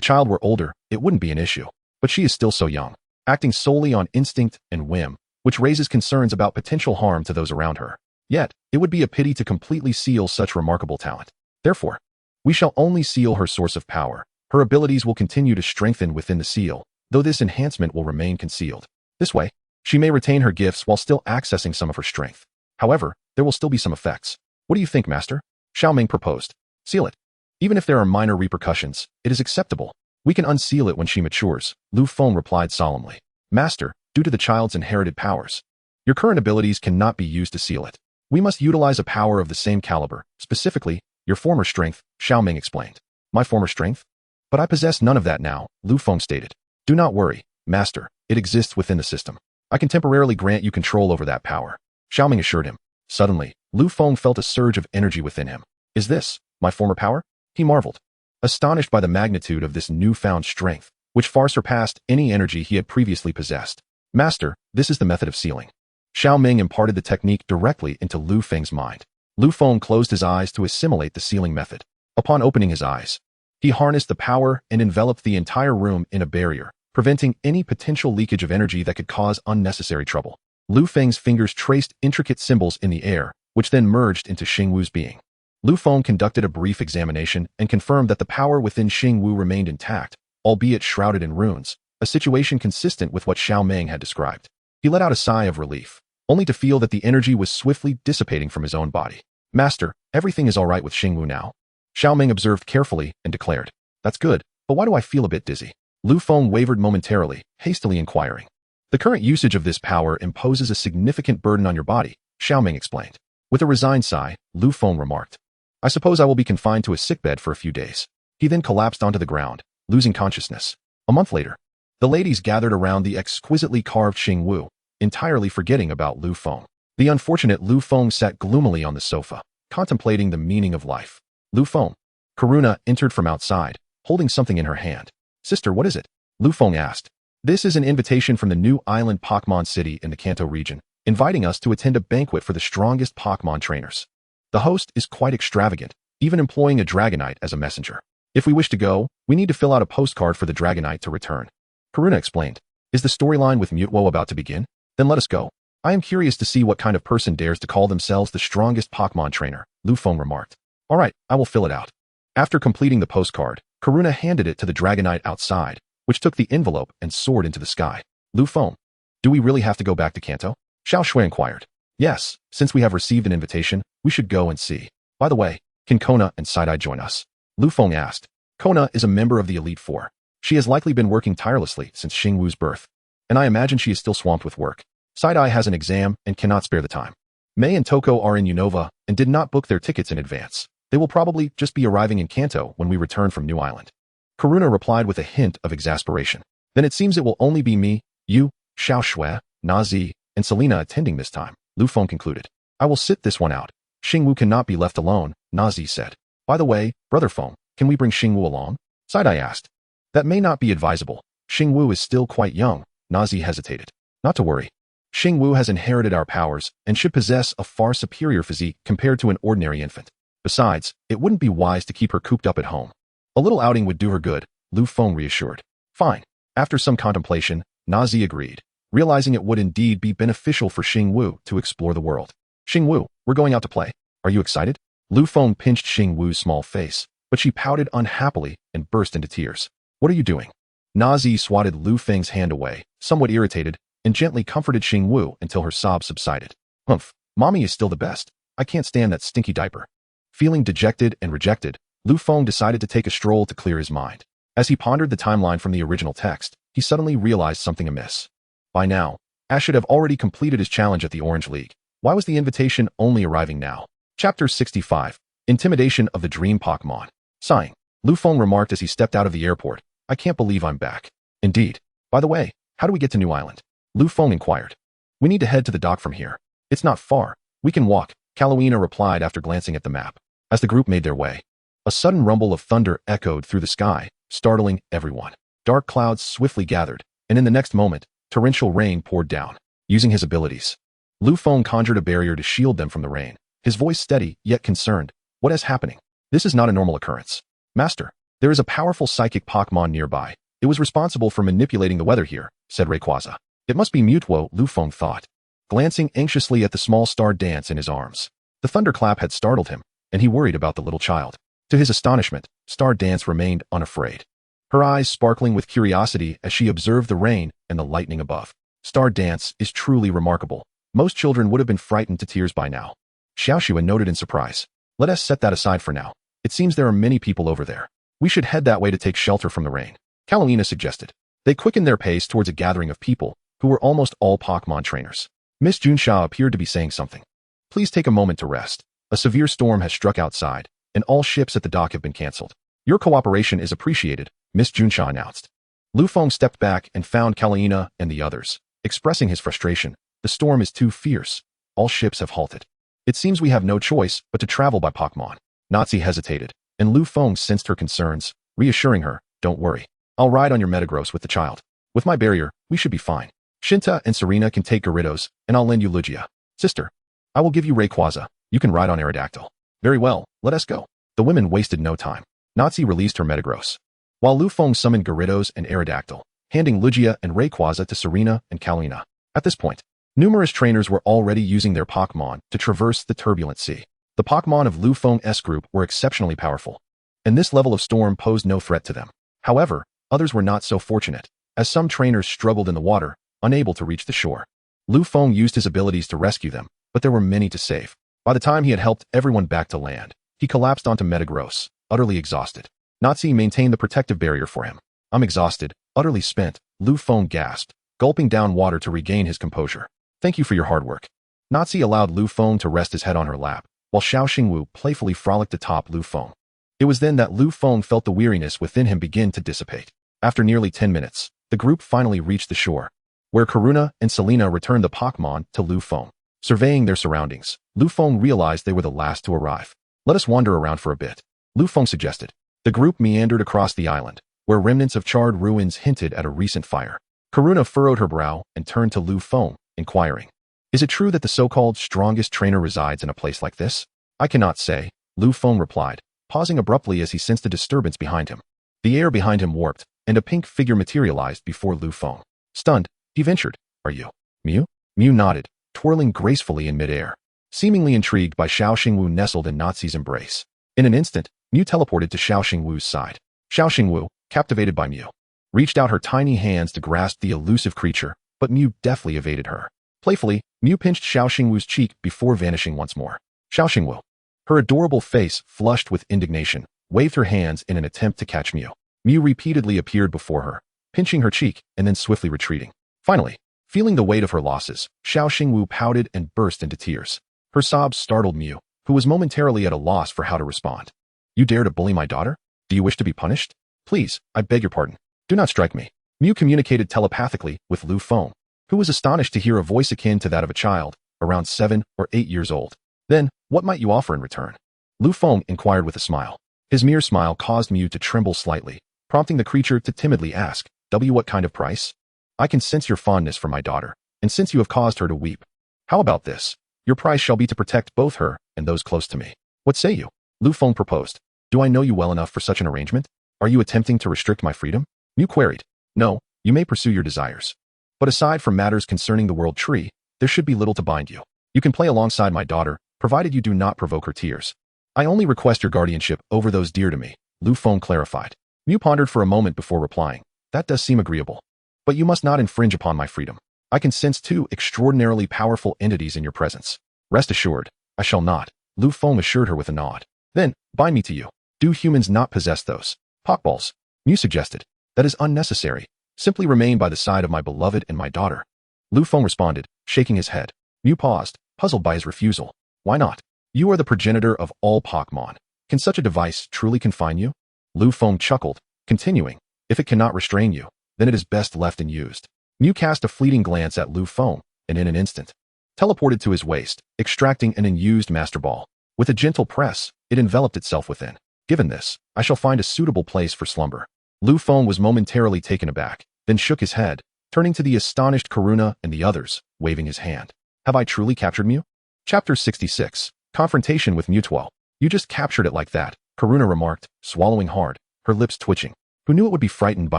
child were older, it wouldn't be an issue, but she is still so young, acting solely on instinct and whim, which raises concerns about potential harm to those around her. Yet, it would be a pity to completely seal such remarkable talent. Therefore, we shall only seal her source of power. Her abilities will continue to strengthen within the seal, though this enhancement will remain concealed. This way, she may retain her gifts while still accessing some of her strength. However, there will still be some effects. What do you think, master? Xiao Ming proposed. Seal it. Even if there are minor repercussions, it is acceptable. We can unseal it when she matures, Lu Feng replied solemnly. Master, due to the child's inherited powers, your current abilities cannot be used to seal it. We must utilize a power of the same caliber, specifically, your former strength, Xiao Ming explained. My former strength? But I possess none of that now, Lu Feng stated. Do not worry, master, it exists within the system. I can temporarily grant you control over that power, Xiao Ming assured him. Suddenly, Lu Feng felt a surge of energy within him. Is this my former power? He marveled, astonished by the magnitude of this newfound strength, which far surpassed any energy he had previously possessed. Master, this is the method of sealing. Xiao Ming imparted the technique directly into Lu Feng's mind. Lu Feng closed his eyes to assimilate the sealing method. Upon opening his eyes, he harnessed the power and enveloped the entire room in a barrier, preventing any potential leakage of energy that could cause unnecessary trouble. Lu Feng's fingers traced intricate symbols in the air, which then merged into Xingwu's being. Lu Feng conducted a brief examination and confirmed that the power within Xingwu remained intact, albeit shrouded in runes, a situation consistent with what Xiao Ming had described. He let out a sigh of relief, only to feel that the energy was swiftly dissipating from his own body. Master, everything is all right with Xingwu now. Xiao Ming observed carefully and declared, That's good, but why do I feel a bit dizzy? Lu Feng wavered momentarily, hastily inquiring. The current usage of this power imposes a significant burden on your body, Xiao Ming explained. With a resigned sigh, Lu Feng remarked, I suppose I will be confined to a sickbed for a few days. He then collapsed onto the ground, losing consciousness. A month later, the ladies gathered around the exquisitely carved Xingwu, entirely forgetting about Lu Feng. The unfortunate Lu Feng sat gloomily on the sofa, contemplating the meaning of life. Lu Feng. Karuna entered from outside, holding something in her hand. Sister, what is it? Lu Feng asked. This is an invitation from the new island Pokémon city in the Kanto region, inviting us to attend a banquet for the strongest Pokémon trainers. The host is quite extravagant, even employing a Dragonite as a messenger. If we wish to go, we need to fill out a postcard for the Dragonite to return. Karuna explained. Is the storyline with Mewtwo about to begin? Then let us go. I am curious to see what kind of person dares to call themselves the strongest Pokémon trainer, Lu Feng remarked. All right, I will fill it out. After completing the postcard, Karuna handed it to the Dragonite outside, which took the envelope and soared into the sky. Lu Feng, do we really have to go back to Kanto? Xiao Shui inquired. Yes, since we have received an invitation, we should go and see. By the way, can Kona and Side-Eye join us? Lu Feng asked. Kona is a member of the Elite Four. She has likely been working tirelessly since Xingwu's birth, and I imagine she is still swamped with work. Side-Eye has an exam and cannot spare the time. Mei and Toko are in Unova and did not book their tickets in advance. They will probably just be arriving in Kanto when we return from New Island. Karuna replied with a hint of exasperation. Then it seems it will only be me, you, Xiao Shui, Nazi, and Selena attending this time, Lu Feng concluded. I will sit this one out. Xingwu cannot be left alone, Nazi said. By the way, Brother Feng, can we bring Xingwu along? Side-Eye asked. That may not be advisable. Xingwu is still quite young, Nazi hesitated. Not to worry. Xing Wu has inherited our powers and should possess a far superior physique compared to an ordinary infant. Besides, it wouldn't be wise to keep her cooped up at home. A little outing would do her good, Lu Feng reassured. Fine. After some contemplation, Nazi agreed, realizing it would indeed be beneficial for Xing Wu to explore the world. Xing Wu, we're going out to play. Are you excited? Lu Feng pinched Xing Wu's small face, but she pouted unhappily and burst into tears. What are you doing? Nazi swatted Lu Feng's hand away, somewhat irritated, and gently comforted Xing Wu until her sobs subsided. Humph, mommy is still the best. I can't stand that stinky diaper. Feeling dejected and rejected, Lu Feng decided to take a stroll to clear his mind. As he pondered the timeline from the original text, he suddenly realized something amiss. By now, Ash should have already completed his challenge at the Orange League. Why was the invitation only arriving now? Chapter 65. Intimidation of the Dream Pokémon. Sighing, Lu Feng remarked as he stepped out of the airport. I can't believe I'm back. Indeed. By the way, how do we get to New Island? Lu Feng inquired. We need to head to the dock from here. It's not far. We can walk, Kalowina replied after glancing at the map. As the group made their way, a sudden rumble of thunder echoed through the sky, startling everyone. Dark clouds swiftly gathered, and in the next moment, torrential rain poured down. Using his abilities, Lu Feng conjured a barrier to shield them from the rain, his voice steady yet concerned. What is happening? This is not a normal occurrence. Master, there is a powerful psychic Pokémon nearby. It was responsible for manipulating the weather here, said Rayquaza. It must be Mewtwo, Lu Feng thought, glancing anxiously at the small star dance in his arms. The thunderclap had startled him, and he worried about the little child. To his astonishment, Star Dance remained unafraid, her eyes sparkling with curiosity as she observed the rain and the lightning above. Star Dance is truly remarkable. Most children would have been frightened to tears by now. Xiaoxua noted in surprise. Let us set that aside for now. It seems there are many people over there. We should head that way to take shelter from the rain, Kalowina suggested. They quickened their pace towards a gathering of people, who were almost all Pokémon trainers. Miss Junsha appeared to be saying something. Please take a moment to rest. A severe storm has struck outside, and all ships at the dock have been cancelled. Your cooperation is appreciated, Miss Junsha announced. Lu Feng stepped back and found Kalowina and the others, expressing his frustration. The storm is too fierce. All ships have halted. It seems we have no choice but to travel by Pokémon. Nazi hesitated, and Lu Feng sensed her concerns, reassuring her, don't worry. I'll ride on your Metagross with the child. With my barrier, we should be fine. Shinta and Serena can take Gyarados, and I'll lend you Lugia. Sister, I will give you Rayquaza. You can ride on Aerodactyl. Very well, let us go. The women wasted no time. Nazi released her Metagross, while Lu Feng summoned Gyarados and Aerodactyl, handing Lugia and Rayquaza to Serena and Kalowina. At this point, numerous trainers were already using their Pokémon to traverse the turbulent sea. The Pokémon of Lu Feng's group were exceptionally powerful, and this level of storm posed no threat to them. However, others were not so fortunate, as some trainers struggled in the water, unable to reach the shore. Lu Feng used his abilities to rescue them, but there were many to save. By the time he had helped everyone back to land, he collapsed onto Metagross, utterly exhausted. Nazi maintained the protective barrier for him. I'm exhausted, utterly spent, Lu Feng gasped, gulping down water to regain his composure. Thank you for your hard work. Nazi allowed Lu Feng to rest his head on her lap, while Xiao Wu playfully frolicked atop Lu Feng. It was then that Lu Feng felt the weariness within him begin to dissipate. After nearly 10 minutes, the group finally reached the shore, where Karuna and Selena returned the Pokémon to Lu Feng. Surveying their surroundings, Lu Feng realized they were the last to arrive. Let us wander around for a bit, Lu Feng suggested. The group meandered across the island, where remnants of charred ruins hinted at a recent fire. Karuna furrowed her brow and turned to Lu Feng, inquiring, is it true that the so-called strongest trainer resides in a place like this? I cannot say, Lu Feng replied, pausing abruptly as he sensed a disturbance behind him. The air behind him warped, and a pink figure materialized before Lu Feng. Stunned, he ventured, are you Mew? Mew nodded, twirling gracefully in midair. Seemingly intrigued by Xiao Wu nestled in Nazi's embrace. In an instant, Mew teleported to Xiao Wu's side. Xiao Wu, captivated by Mew, reached out her tiny hands to grasp the elusive creature, but Mew deftly evaded her. Playfully, Mew pinched Xiao Wu's cheek before vanishing once more. Xiao Wu, her adorable face flushed with indignation, waved her hands in an attempt to catch Mew. Mew repeatedly appeared before her, pinching her cheek and then swiftly retreating. Finally, feeling the weight of her losses, Xiao Wu pouted and burst into tears. Her sobs startled Mew, who was momentarily at a loss for how to respond. You dare to bully my daughter? Do you wish to be punished? Please, I beg your pardon. Do not strike me. Mew communicated telepathically with Lu Feng, who was astonished to hear a voice akin to that of a child, around 7 or 8 years old. Then, what might you offer in return? Lu Feng inquired with a smile. His mere smile caused Mew to tremble slightly, prompting the creature to timidly ask, what kind of price? I can sense your fondness for my daughter, and since you have caused her to weep, how about this? Your price shall be to protect both her and those close to me. What say you? Lu Feng proposed. Do I know you well enough for such an arrangement? Are you attempting to restrict my freedom? Mew queried. No, you may pursue your desires. But aside from matters concerning the world tree, there should be little to bind you. You can play alongside my daughter, provided you do not provoke her tears. I only request your guardianship over those dear to me, Lu Feng clarified. Mew pondered for a moment before replying. That does seem agreeable. But you must not infringe upon my freedom. I can sense two extraordinarily powerful entities in your presence. Rest assured, I shall not, Lu Feng assured her with a nod. Then, bind me to you. Do humans not possess those Pokeballs? Mew suggested. That is unnecessary. Simply remain by the side of my beloved and my daughter. Lu Feng responded, shaking his head. Mew paused, puzzled by his refusal. Why not? You are the progenitor of all Pokémon. Can such a device truly confine you? Lu Feng chuckled, continuing. If it cannot restrain you, then it is best left unused. Mew cast a fleeting glance at Lu Feng, and in an instant, teleported to his waist, extracting an unused Master Ball. With a gentle press, it enveloped itself within. Given this, I shall find a suitable place for slumber. Lu Feng was momentarily taken aback, then shook his head, turning to the astonished Karuna and the others, waving his hand. Have I truly captured Mew? Chapter 66. Confrontation with Mewtwo. You just captured it like that, Karuna remarked, swallowing hard, her lips twitching. Who knew it would be frightened by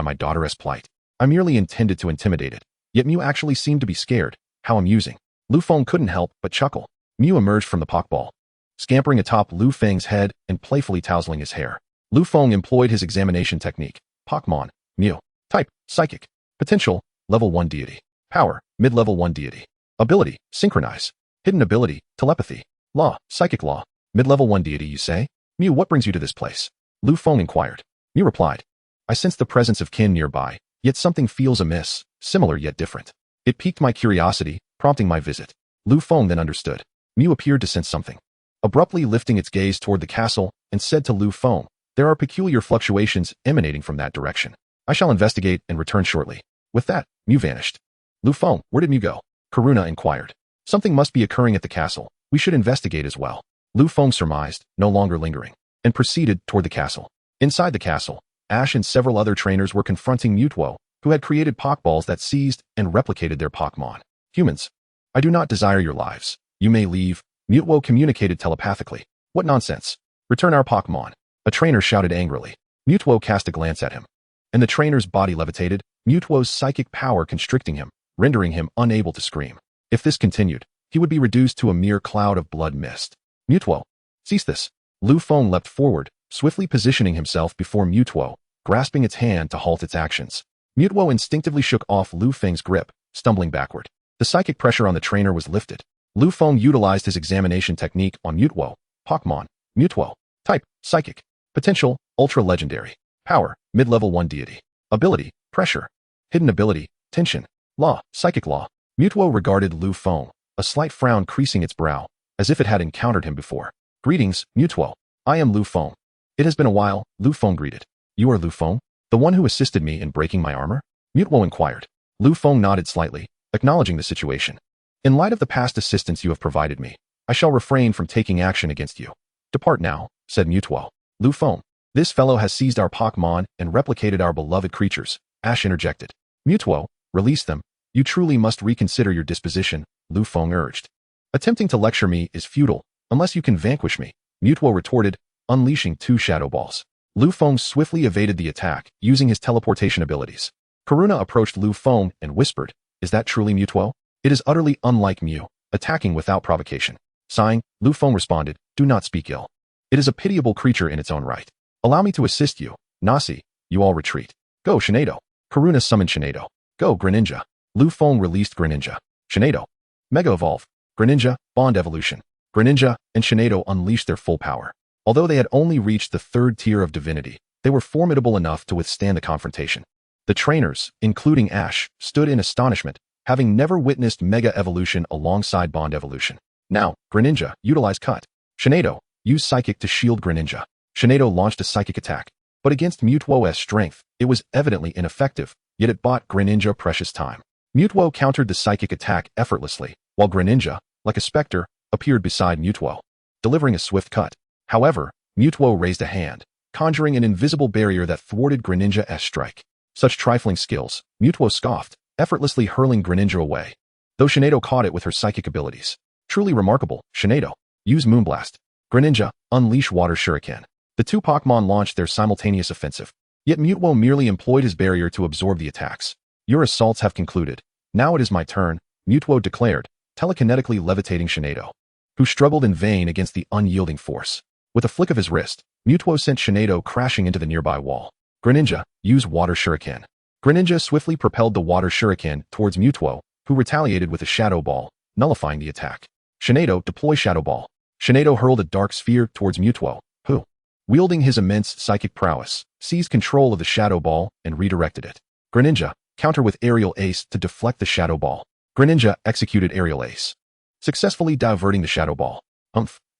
my daughter's plight? I merely intended to intimidate it. Yet Mew actually seemed to be scared. How amusing. Lu Feng couldn't help but chuckle. Mew emerged from the Pokeball, scampering atop Lu Feng's head and playfully tousling his hair. Lu Feng employed his examination technique. Pokémon, Mew. Type, Psychic. Potential, Level 1 Deity. Power, Mid-Level 1 Deity. Ability, Synchronize. Hidden ability, Telepathy. Law, Psychic Law. Mid-Level 1 Deity, you say? Mew, what brings you to this place? Lu Feng inquired. Mew replied. I sense the presence of kin nearby, yet something feels amiss, similar yet different. It piqued my curiosity, prompting my visit. Lu Feng then understood. Mew appeared to sense something. Abruptly lifting its gaze toward the castle, and said to Lu Feng, there are peculiar fluctuations emanating from that direction. I shall investigate and return shortly. With that, Mew vanished. Lu Feng, where did Mew go? Karuna inquired. Something must be occurring at the castle. We should investigate as well. Lu Feng surmised, no longer lingering, and proceeded toward the castle. Inside the castle, Ash and several other trainers were confronting Mewtwo, who had created Pokeballs that seized and replicated their Pokémon. Humans, I do not desire your lives. You may leave. Mewtwo communicated telepathically. What nonsense. Return our Pokémon. A trainer shouted angrily. Mewtwo cast a glance at him, and the trainer's body levitated, Mewtwo's psychic power constricting him, rendering him unable to scream. If this continued, he would be reduced to a mere cloud of blood mist. Mewtwo, cease this. Lu Feng leapt forward, swiftly positioning himself before Mewtwo, grasping its hand to halt its actions. Mewtwo instinctively shook off Lu Feng's grip, stumbling backward. The psychic pressure on the trainer was lifted. Lu Feng utilized his examination technique on Mewtwo. Pokémon, Mewtwo. Type, Psychic. Potential, Ultra Legendary. Power, Mid-Level 1 Deity. Ability, Pressure. Hidden ability, Tension. Law, Psychic Law. Mewtwo regarded Lu Feng, a slight frown creasing its brow, as if it had encountered him before. Greetings, Mewtwo. I am Lu Feng. It has been a while, Lu Feng greeted. You are Lu Feng? The one who assisted me in breaking my armor? Mewtwo inquired. Lu Feng nodded slightly, acknowledging the situation. In light of the past assistance you have provided me, I shall refrain from taking action against you. Depart now, said Mewtwo. Lu Feng, this fellow has seized our Pokémon and replicated our beloved creatures, Ash interjected. Mewtwo, release them. You truly must reconsider your disposition, Lu Feng urged. Attempting to lecture me is futile, unless you can vanquish me, Mewtwo retorted, unleashing 2 Shadow Balls. Lu Feng swiftly evaded the attack, using his teleportation abilities. Karuna approached Lu Feng and whispered, is that truly Mewtwo? It is utterly unlike Mew, attacking without provocation. Sighing, Lu Feng responded, do not speak ill. It is a pitiable creature in its own right. Allow me to assist you. Nasi, you all retreat. Go, Shinado. Karuna summoned Shinado. Go, Greninja. Lu Feng released Greninja. Shinado. Mega Evolve. Greninja, Bond Evolution. Greninja and Shinado unleashed their full power. Although they had only reached the 3rd tier of divinity, they were formidable enough to withstand the confrontation. The trainers, including Ash, stood in astonishment, having never witnessed Mega Evolution alongside Bond Evolution. Now, Greninja, utilize Cut. Shinado, use Psychic to shield Greninja. Shinado launched a psychic attack, but against Mewtwo's strength, it was evidently ineffective, yet it bought Greninja precious time. Mewtwo countered the psychic attack effortlessly, while Greninja, like a specter, appeared beside Mewtwo, delivering a swift cut. However, Mewtwo raised a hand, conjuring an invisible barrier that thwarted Greninja's strike. Such trifling skills, Mewtwo scoffed, effortlessly hurling Greninja away. though Shinado caught it with her psychic abilities. Truly remarkable. Shinado, use Moonblast. Greninja, unleash Water Shuriken. The two Pokémon launched their simultaneous offensive. Yet Mewtwo merely employed his barrier to absorb the attacks. Your assaults have concluded. Now it is my turn, Mewtwo declared, telekinetically levitating Shinado, who struggled in vain against the unyielding force. With a flick of his wrist, Mewtwo sent Shinado crashing into the nearby wall. Greninja, use Water Shuriken. Greninja swiftly propelled the Water Shuriken towards Mewtwo, who retaliated with a Shadow Ball, nullifying the attack. Shinado, deploy Shadow Ball. Shinado hurled a dark sphere towards Mewtwo, who, wielding his immense psychic prowess, seized control of the Shadow Ball and redirected it. Greninja, counter with Aerial Ace to deflect the Shadow Ball. Greninja executed Aerial Ace, successfully diverting the Shadow Ball.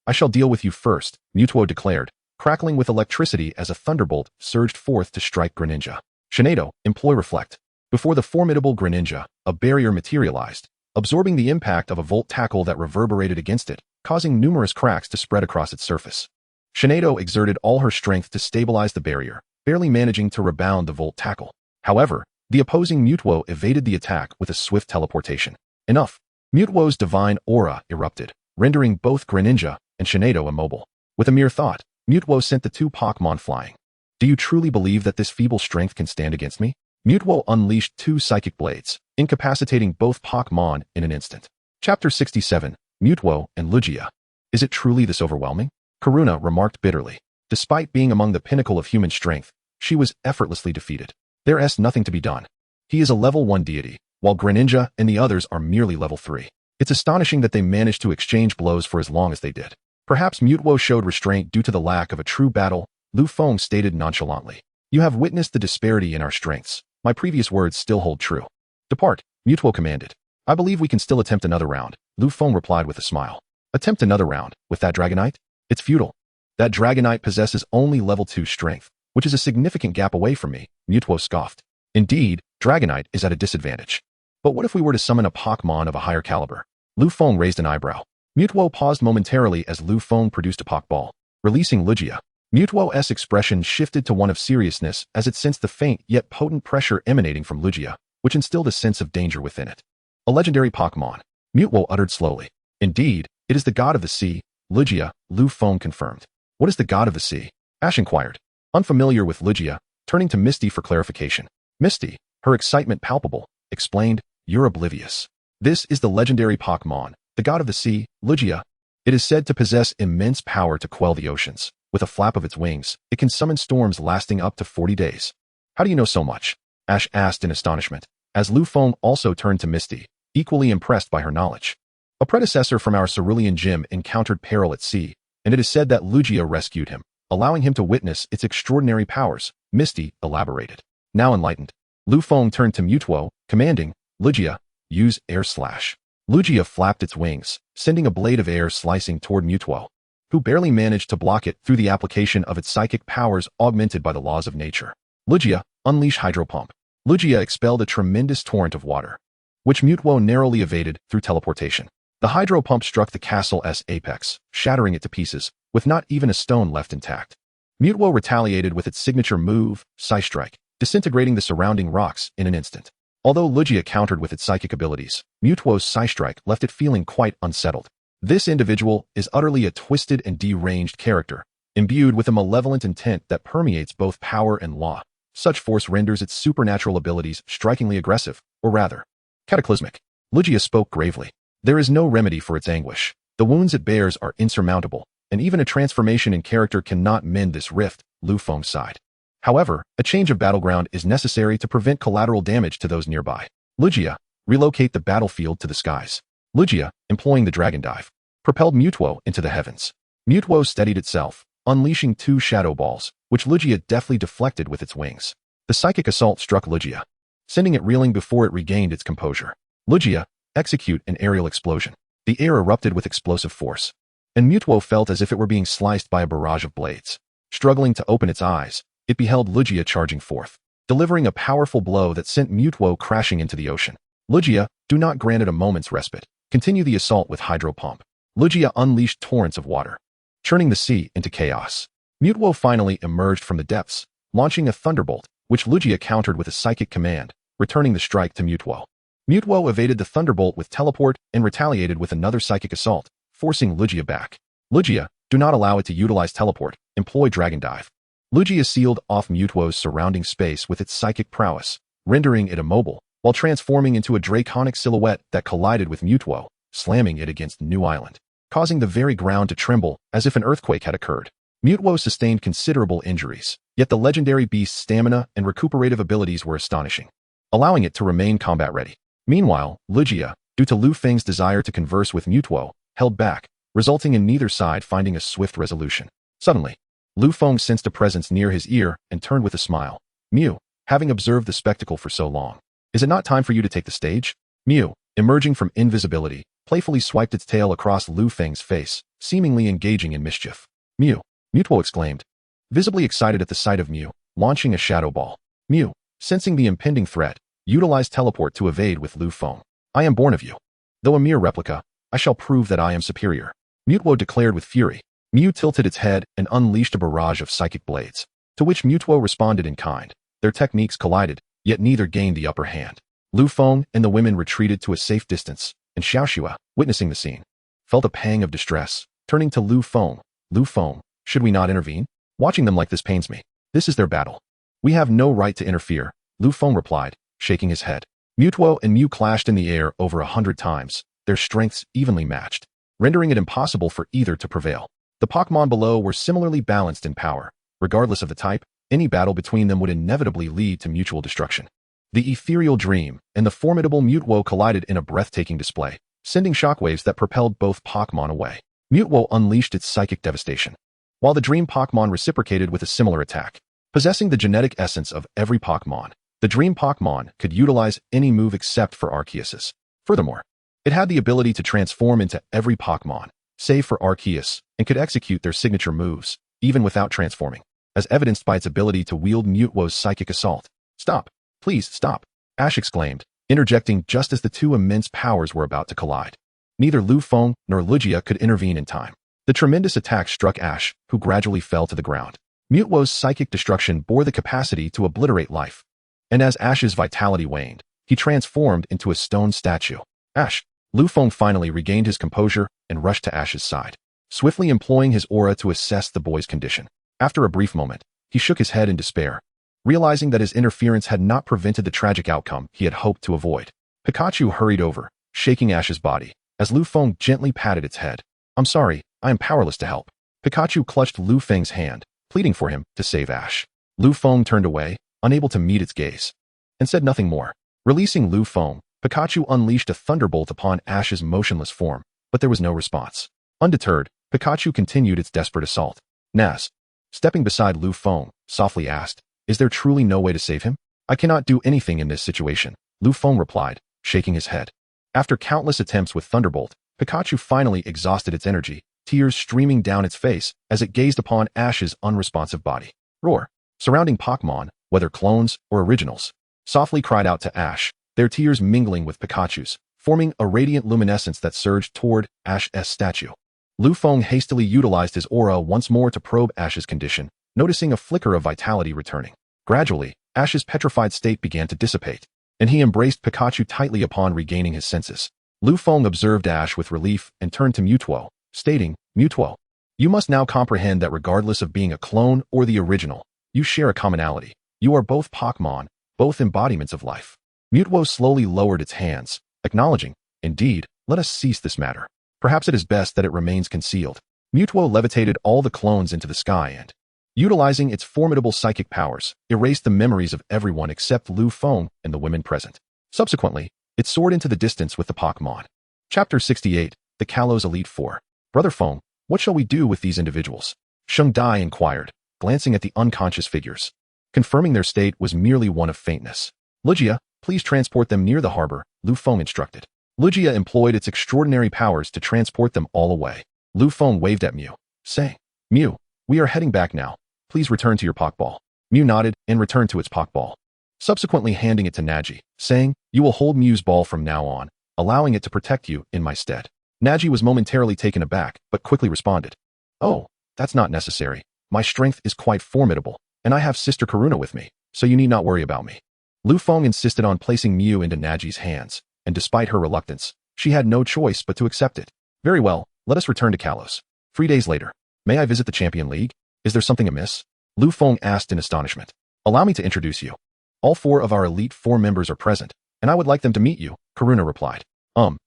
I shall deal with you first, Mewtwo declared, crackling with electricity as a thunderbolt surged forth to strike Greninja. Shinado, employ Reflect. Before the formidable Greninja, a barrier materialized, absorbing the impact of a Volt Tackle that reverberated against it, causing numerous cracks to spread across its surface. Shinado exerted all her strength to stabilize the barrier, barely managing to rebound the Volt Tackle. However, the opposing Mewtwo evaded the attack with a swift teleportation. Enough! Mewtwo's divine aura erupted, rendering both Greninja and Shinado immobile. With a mere thought, Mewtwo sent the two Pokémon flying. Do you truly believe that this feeble strength can stand against me? Mewtwo unleashed two Psychic Blades, incapacitating both Pokémon in an instant. Chapter 67, Mewtwo and Lugia. Is it truly this overwhelming? Karuna remarked bitterly. Despite being among the pinnacle of human strength, she was effortlessly defeated. There's nothing to be done. He is a level 1 deity, while Greninja and the others are merely level 3. It's astonishing that they managed to exchange blows for as long as they did. Perhaps Mewtwo showed restraint due to the lack of a true battle, Lu Feng stated nonchalantly. You have witnessed the disparity in our strengths. My previous words still hold true. Depart, Mewtwo commanded. I believe we can still attempt another round, Lu Feng replied with a smile. Attempt another round, with that Dragonite? It's futile. That Dragonite possesses only level 2 strength, which is a significant gap away from me, Mewtwo scoffed. Indeed, Dragonite is at a disadvantage. But what if we were to summon a Pokémon of a higher caliber? Lu Feng raised an eyebrow. Mewtwo paused momentarily as Lu Feng produced a Pokeball, releasing Lugia. Mewtwo's expression shifted to one of seriousness as it sensed the faint yet potent pressure emanating from Lugia, which instilled a sense of danger within it. A legendary Pokémon, Mewtwo uttered slowly. Indeed, it is the god of the sea, Lugia, Lu Feng confirmed. What is the god of the sea? Ash inquired, unfamiliar with Lugia, turning to Misty for clarification. Misty, her excitement palpable, explained, you're oblivious. This is the legendary Pokémon, the god of the sea, Lugia. It is said to possess immense power to quell the oceans. With a flap of its wings, it can summon storms lasting up to 40 days. How do you know so much? Ash asked in astonishment, as Lu Feng also turned to Misty, equally impressed by her knowledge. A predecessor from our Cerulean gym encountered peril at sea, and it is said that Lugia rescued him, allowing him to witness its extraordinary powers, Misty elaborated. Now enlightened, Lu Feng turned to Mewtwo, commanding, Lugia, use Air Slash. Lugia flapped its wings, sending a blade of air slicing toward Mewtwo, who barely managed to block it through the application of its psychic powers augmented by the laws of nature. Lugia, unleash Hydro Pump. Lugia expelled a tremendous torrent of water, which Mewtwo narrowly evaded through teleportation. The Hydro Pump struck the castle's apex, shattering it to pieces, with not even a stone left intact. Mewtwo retaliated with its signature move, Psystrike, disintegrating the surrounding rocks in an instant. Although Lugia countered with its psychic abilities, Mewtwo's Psystrike left it feeling quite unsettled. This individual is utterly a twisted and deranged character, imbued with a malevolent intent that permeates both power and law. Such force renders its supernatural abilities strikingly aggressive, or rather, cataclysmic. Lugia spoke gravely. There is no remedy for its anguish. The wounds it bears are insurmountable, and even a transformation in character cannot mend this rift, Lu Feng sighed. However, a change of battleground is necessary to prevent collateral damage to those nearby. Lugia, relocate the battlefield to the skies. Lugia, employing the Dragon Dive, propelled Mewtwo into the heavens. Mewtwo steadied itself, unleashing two Shadow Balls, which Lugia deftly deflected with its wings. The psychic assault struck Lugia, sending it reeling before it regained its composure. Lugia, execute an aerial explosion. The air erupted with explosive force, and Mewtwo felt as if it were being sliced by a barrage of blades. Struggling to open its eyes, it beheld Lugia charging forth, delivering a powerful blow that sent Mewtwo crashing into the ocean. Lugia, do not grant it a moment's respite. Continue the assault with Hydro Pump. Lugia unleashed torrents of water, churning the sea into chaos. Mewtwo finally emerged from the depths, launching a thunderbolt, which Lugia countered with a psychic command, returning the strike to Mewtwo. Mewtwo evaded the Thunderbolt with Teleport and retaliated with another Psychic Assault, forcing Lugia back. Lugia, do not allow it to utilize Teleport, employ Dragon Dive. Lugia sealed off Mewtwo's surrounding space with its psychic prowess, rendering it immobile, while transforming into a draconic silhouette that collided with Mewtwo, slamming it against New Island, causing the very ground to tremble as if an earthquake had occurred. Mewtwo sustained considerable injuries, yet the legendary beast's stamina and recuperative abilities were astonishing, allowing it to remain combat-ready. Meanwhile, Lugia, due to Lu Feng's desire to converse with Mewtwo, held back, resulting in neither side finding a swift resolution. Suddenly, Lu Feng sensed a presence near his ear and turned with a smile. Mew, having observed the spectacle for so long, is it not time for you to take the stage? Mew, emerging from invisibility, playfully swiped its tail across Lu Feng's face, seemingly engaging in mischief. Mew, Mewtwo exclaimed, visibly excited at the sight of Mew, launching a shadow ball. Mew, sensing the impending threat, utilized Teleport to evade with Lu Feng. I am born of you. Though a mere replica, I shall prove that I am superior. Mewtwo declared with fury. Mew tilted its head and unleashed a barrage of psychic blades, to which Mewtwo responded in kind. Their techniques collided, yet neither gained the upper hand. Lu Feng and the women retreated to a safe distance, and Xiaoxua, witnessing the scene, felt a pang of distress, turning to Lu Feng. Lu Feng, should we not intervene? Watching them like this pains me. This is their battle. We have no right to interfere, Lu Feng replied, shaking his head. Mewtwo and Mew clashed in the air over 100 times, their strengths evenly matched, rendering it impossible for either to prevail. The Pokémon below were similarly balanced in power. Regardless of the type, any battle between them would inevitably lead to mutual destruction. The ethereal Dream and the formidable Mewtwo collided in a breathtaking display, sending shockwaves that propelled both Pokémon away. Mewtwo unleashed its psychic devastation, while the Dream Pokémon reciprocated with a similar attack. Possessing the genetic essence of every Pokémon, the Dream Pokémon could utilize any move except for Arceus's. Furthermore, it had the ability to transform into every Pokémon, save for Arceus, and could execute their signature moves, even without transforming, as evidenced by its ability to wield Mewtwo's Psychic Assault. Stop! Please stop! Ash exclaimed, interjecting just as the two immense powers were about to collide. Neither Lu Feng nor Lugia could intervene in time. The tremendous attack struck Ash, who gradually fell to the ground. Mewtwo's psychic destruction bore the capacity to obliterate life, and as Ash's vitality waned, he transformed into a stone statue. Ash! Lu Feng finally regained his composure and rushed to Ash's side, swiftly employing his aura to assess the boy's condition. After a brief moment, he shook his head in despair, realizing that his interference had not prevented the tragic outcome he had hoped to avoid. Pikachu hurried over, shaking Ash's body, as Lu Feng gently patted its head. I'm sorry, I am powerless to help. Pikachu clutched Lu Feng's hand, pleading for him to save Ash. Lu Feng turned away, unable to meet its gaze, and said nothing more. Releasing Lu Feng, Pikachu unleashed a thunderbolt upon Ash's motionless form, but there was no response. Undeterred, Pikachu continued its desperate assault. Naz, stepping beside Lu Feng, softly asked, is there truly no way to save him? I cannot do anything in this situation, Lu Feng replied, shaking his head. After countless attempts with Thunderbolt, Pikachu finally exhausted its energy, tears streaming down its face as it gazed upon Ash's unresponsive body. Roar! Surrounding Pokémon, whether clones or originals, softly cried out to Ash, their tears mingling with Pikachu's, forming a radiant luminescence that surged toward Ash's statue. Lu Feng hastily utilized his aura once more to probe Ash's condition, noticing a flicker of vitality returning. Gradually, Ash's petrified state began to dissipate, and he embraced Pikachu tightly upon regaining his senses. Lu Feng observed Ash with relief and turned to Mewtwo, stating, Mewtwo, you must now comprehend that regardless of being a clone or the original, you share a commonality. You are both Pokémon, both embodiments of life. Mewtwo slowly lowered its hands, acknowledging, indeed, let us cease this matter. Perhaps it is best that it remains concealed. Mewtwo levitated all the clones into the sky and, utilizing its formidable psychic powers, erased the memories of everyone except Lu Feng and the women present. Subsequently, it soared into the distance with the Pokémon. Chapter 68, The Kalos Elite Four. Brother Feng, what shall we do with these individuals? Sheng Dai inquired, glancing at the unconscious figures. Confirming their state was merely one of faintness. Lugia, please transport them near the harbor, Lu Feng instructed. Lugia employed its extraordinary powers to transport them all away. Lu Feng waved at Mew, saying, Mew, we are heading back now. Please return to your Pokeball. Mew nodded and returned to its Pokeball, subsequently handing it to Naji, saying, you will hold Mew's ball from now on, allowing it to protect you in my stead. Naji was momentarily taken aback, but quickly responded, oh, that's not necessary. My strength is quite formidable, and I have Sister Karuna with me, so you need not worry about me. Lu Feng insisted on placing Mew into Naji's hands, and despite her reluctance, she had no choice but to accept it. Very well, let us return to Kalos. 3 days later. May I visit the Champion League? Is there something amiss? Lu Feng asked in astonishment. Allow me to introduce you. All 4 of our Elite Four members are present, and I would like them to meet you, Karuna replied.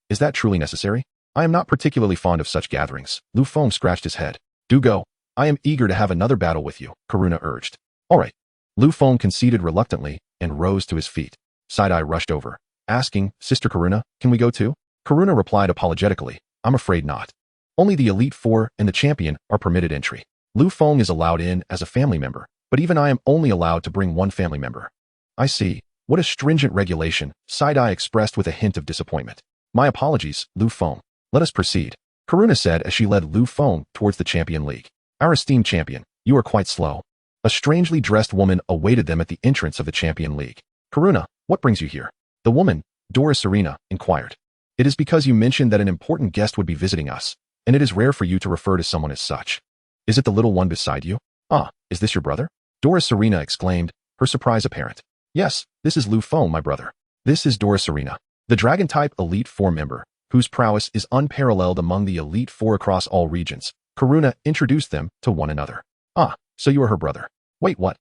Is that truly necessary? I am not particularly fond of such gatherings. Lu Feng scratched his head. Do go. I am eager to have another battle with you, Karuna urged. All right. Lu Feng conceded reluctantly and rose to his feet. Side-Eye rushed over, asking, Sister Karuna, can we go too? Karuna replied apologetically, I'm afraid not. Only the Elite Four and the Champion are permitted entry. Lu Feng is allowed in as a family member, but even I am only allowed to bring one family member. I see. What a stringent regulation, Side-Eye expressed with a hint of disappointment. My apologies, Lu Feng. Let us proceed, Karuna said as she led Lu Feng towards the Champion League. Our esteemed champion, you are quite slow. A strangely dressed woman awaited them at the entrance of the Champion League. Karuna, what brings you here? The woman, Dora Serena, inquired. It is because you mentioned that an important guest would be visiting us, and it is rare for you to refer to someone as such. Is it the little one beside you? Ah, is this your brother? Dora Serena exclaimed, her surprise apparent. Yes, this is Lu Feng, my brother. This is Dora Serena, the Dragon-type Elite Four member, whose prowess is unparalleled among the Elite Four across all regions. Karuna introduced them to one another. Ah, so you are her brother. Wait, what?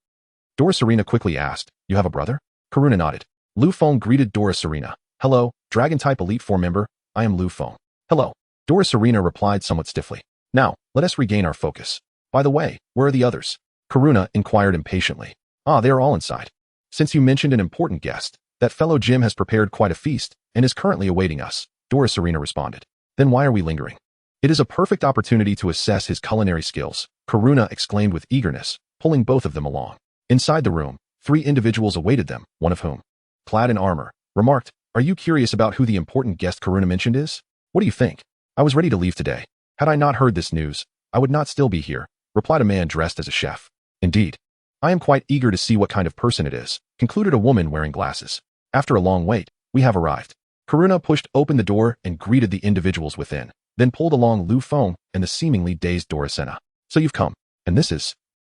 Dora Serena quickly asked, you have a brother? Karuna nodded. Lu Feng greeted Dora Serena. Hello, Dragon-type Elite Four member, I am Lu Feng. Hello. Dora Serena replied somewhat stiffly. Now, let us regain our focus. By the way, where are the others? Karuna inquired impatiently. Ah, they are all inside. Since you mentioned an important guest, that fellow Jim has prepared quite a feast and is currently awaiting us, Dora Serena responded. Then why are we lingering? It is a perfect opportunity to assess his culinary skills, Karuna exclaimed with eagerness, pulling both of them along. Inside the room, 3 individuals awaited them, one of whom, clad in armor, remarked, Are you curious about who the important guest Karuna mentioned is? What do you think? I was ready to leave today. Had I not heard this news, I would not still be here, replied a man dressed as a chef. Indeed. I am quite eager to see what kind of person it is, concluded a woman wearing glasses. After a long wait, we have arrived. Karuna pushed open the door and greeted the individuals within, then pulled along Lu Feng and the seemingly dazed Dora Serena. So you've come, and this is?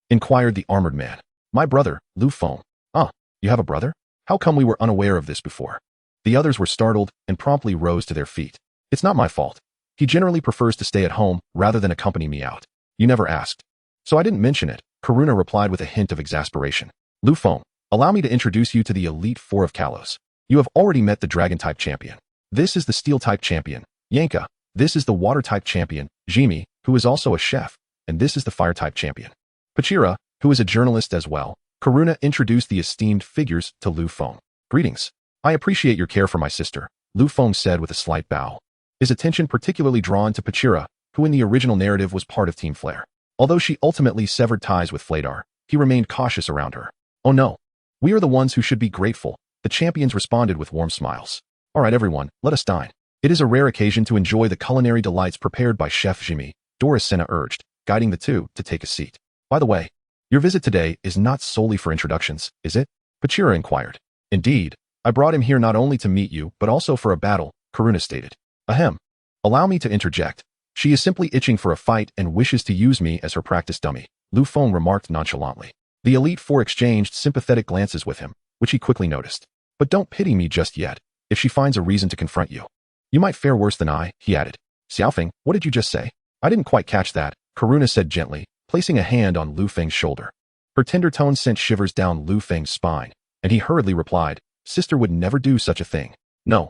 Inquired the armored man. My brother, Lu Feng. Ah, you have a brother? How come we were unaware of this before? The others were startled and promptly rose to their feet. It's not my fault. He generally prefers to stay at home rather than accompany me out. You never asked. So I didn't mention it, Karuna replied with a hint of exasperation. Lu Feng, allow me to introduce you to the Elite Four of Kalos. You have already met the Dragon-type champion. This is the Steel-type champion, Yanka. This is the Water-type champion, Jimmy, who is also a chef. And this is the Fire-type champion, Pachira, who is a journalist as well. Karuna introduced the esteemed figures to Lu Feng. Greetings. I appreciate your care for my sister, Lu Feng said with a slight bow. His attention particularly drawn to Pachira, who in the original narrative was part of Team Flare. Although she ultimately severed ties with Fladar, he remained cautious around her. Oh no. We are the ones who should be grateful, the champions responded with warm smiles. All right everyone, let us dine. It is a rare occasion to enjoy the culinary delights prepared by Chef Jimmy, Dora Serena urged, guiding the two to take a seat. By the way, your visit today is not solely for introductions, is it? Pachira inquired. Indeed, I brought him here not only to meet you but also for a battle, Karuna stated. Ahem. Allow me to interject. She is simply itching for a fight and wishes to use me as her practice dummy, Lu Feng remarked nonchalantly. The Elite Four exchanged sympathetic glances with him, which he quickly noticed. But don't pity me just yet, if she finds a reason to confront you. You might fare worse than I, he added. Xiaofeng, what did you just say? I didn't quite catch that, Karuna said gently, placing a hand on Lu Feng's shoulder. Her tender tone sent shivers down Lu Feng's spine, and he hurriedly replied, Sister would never do such a thing. No,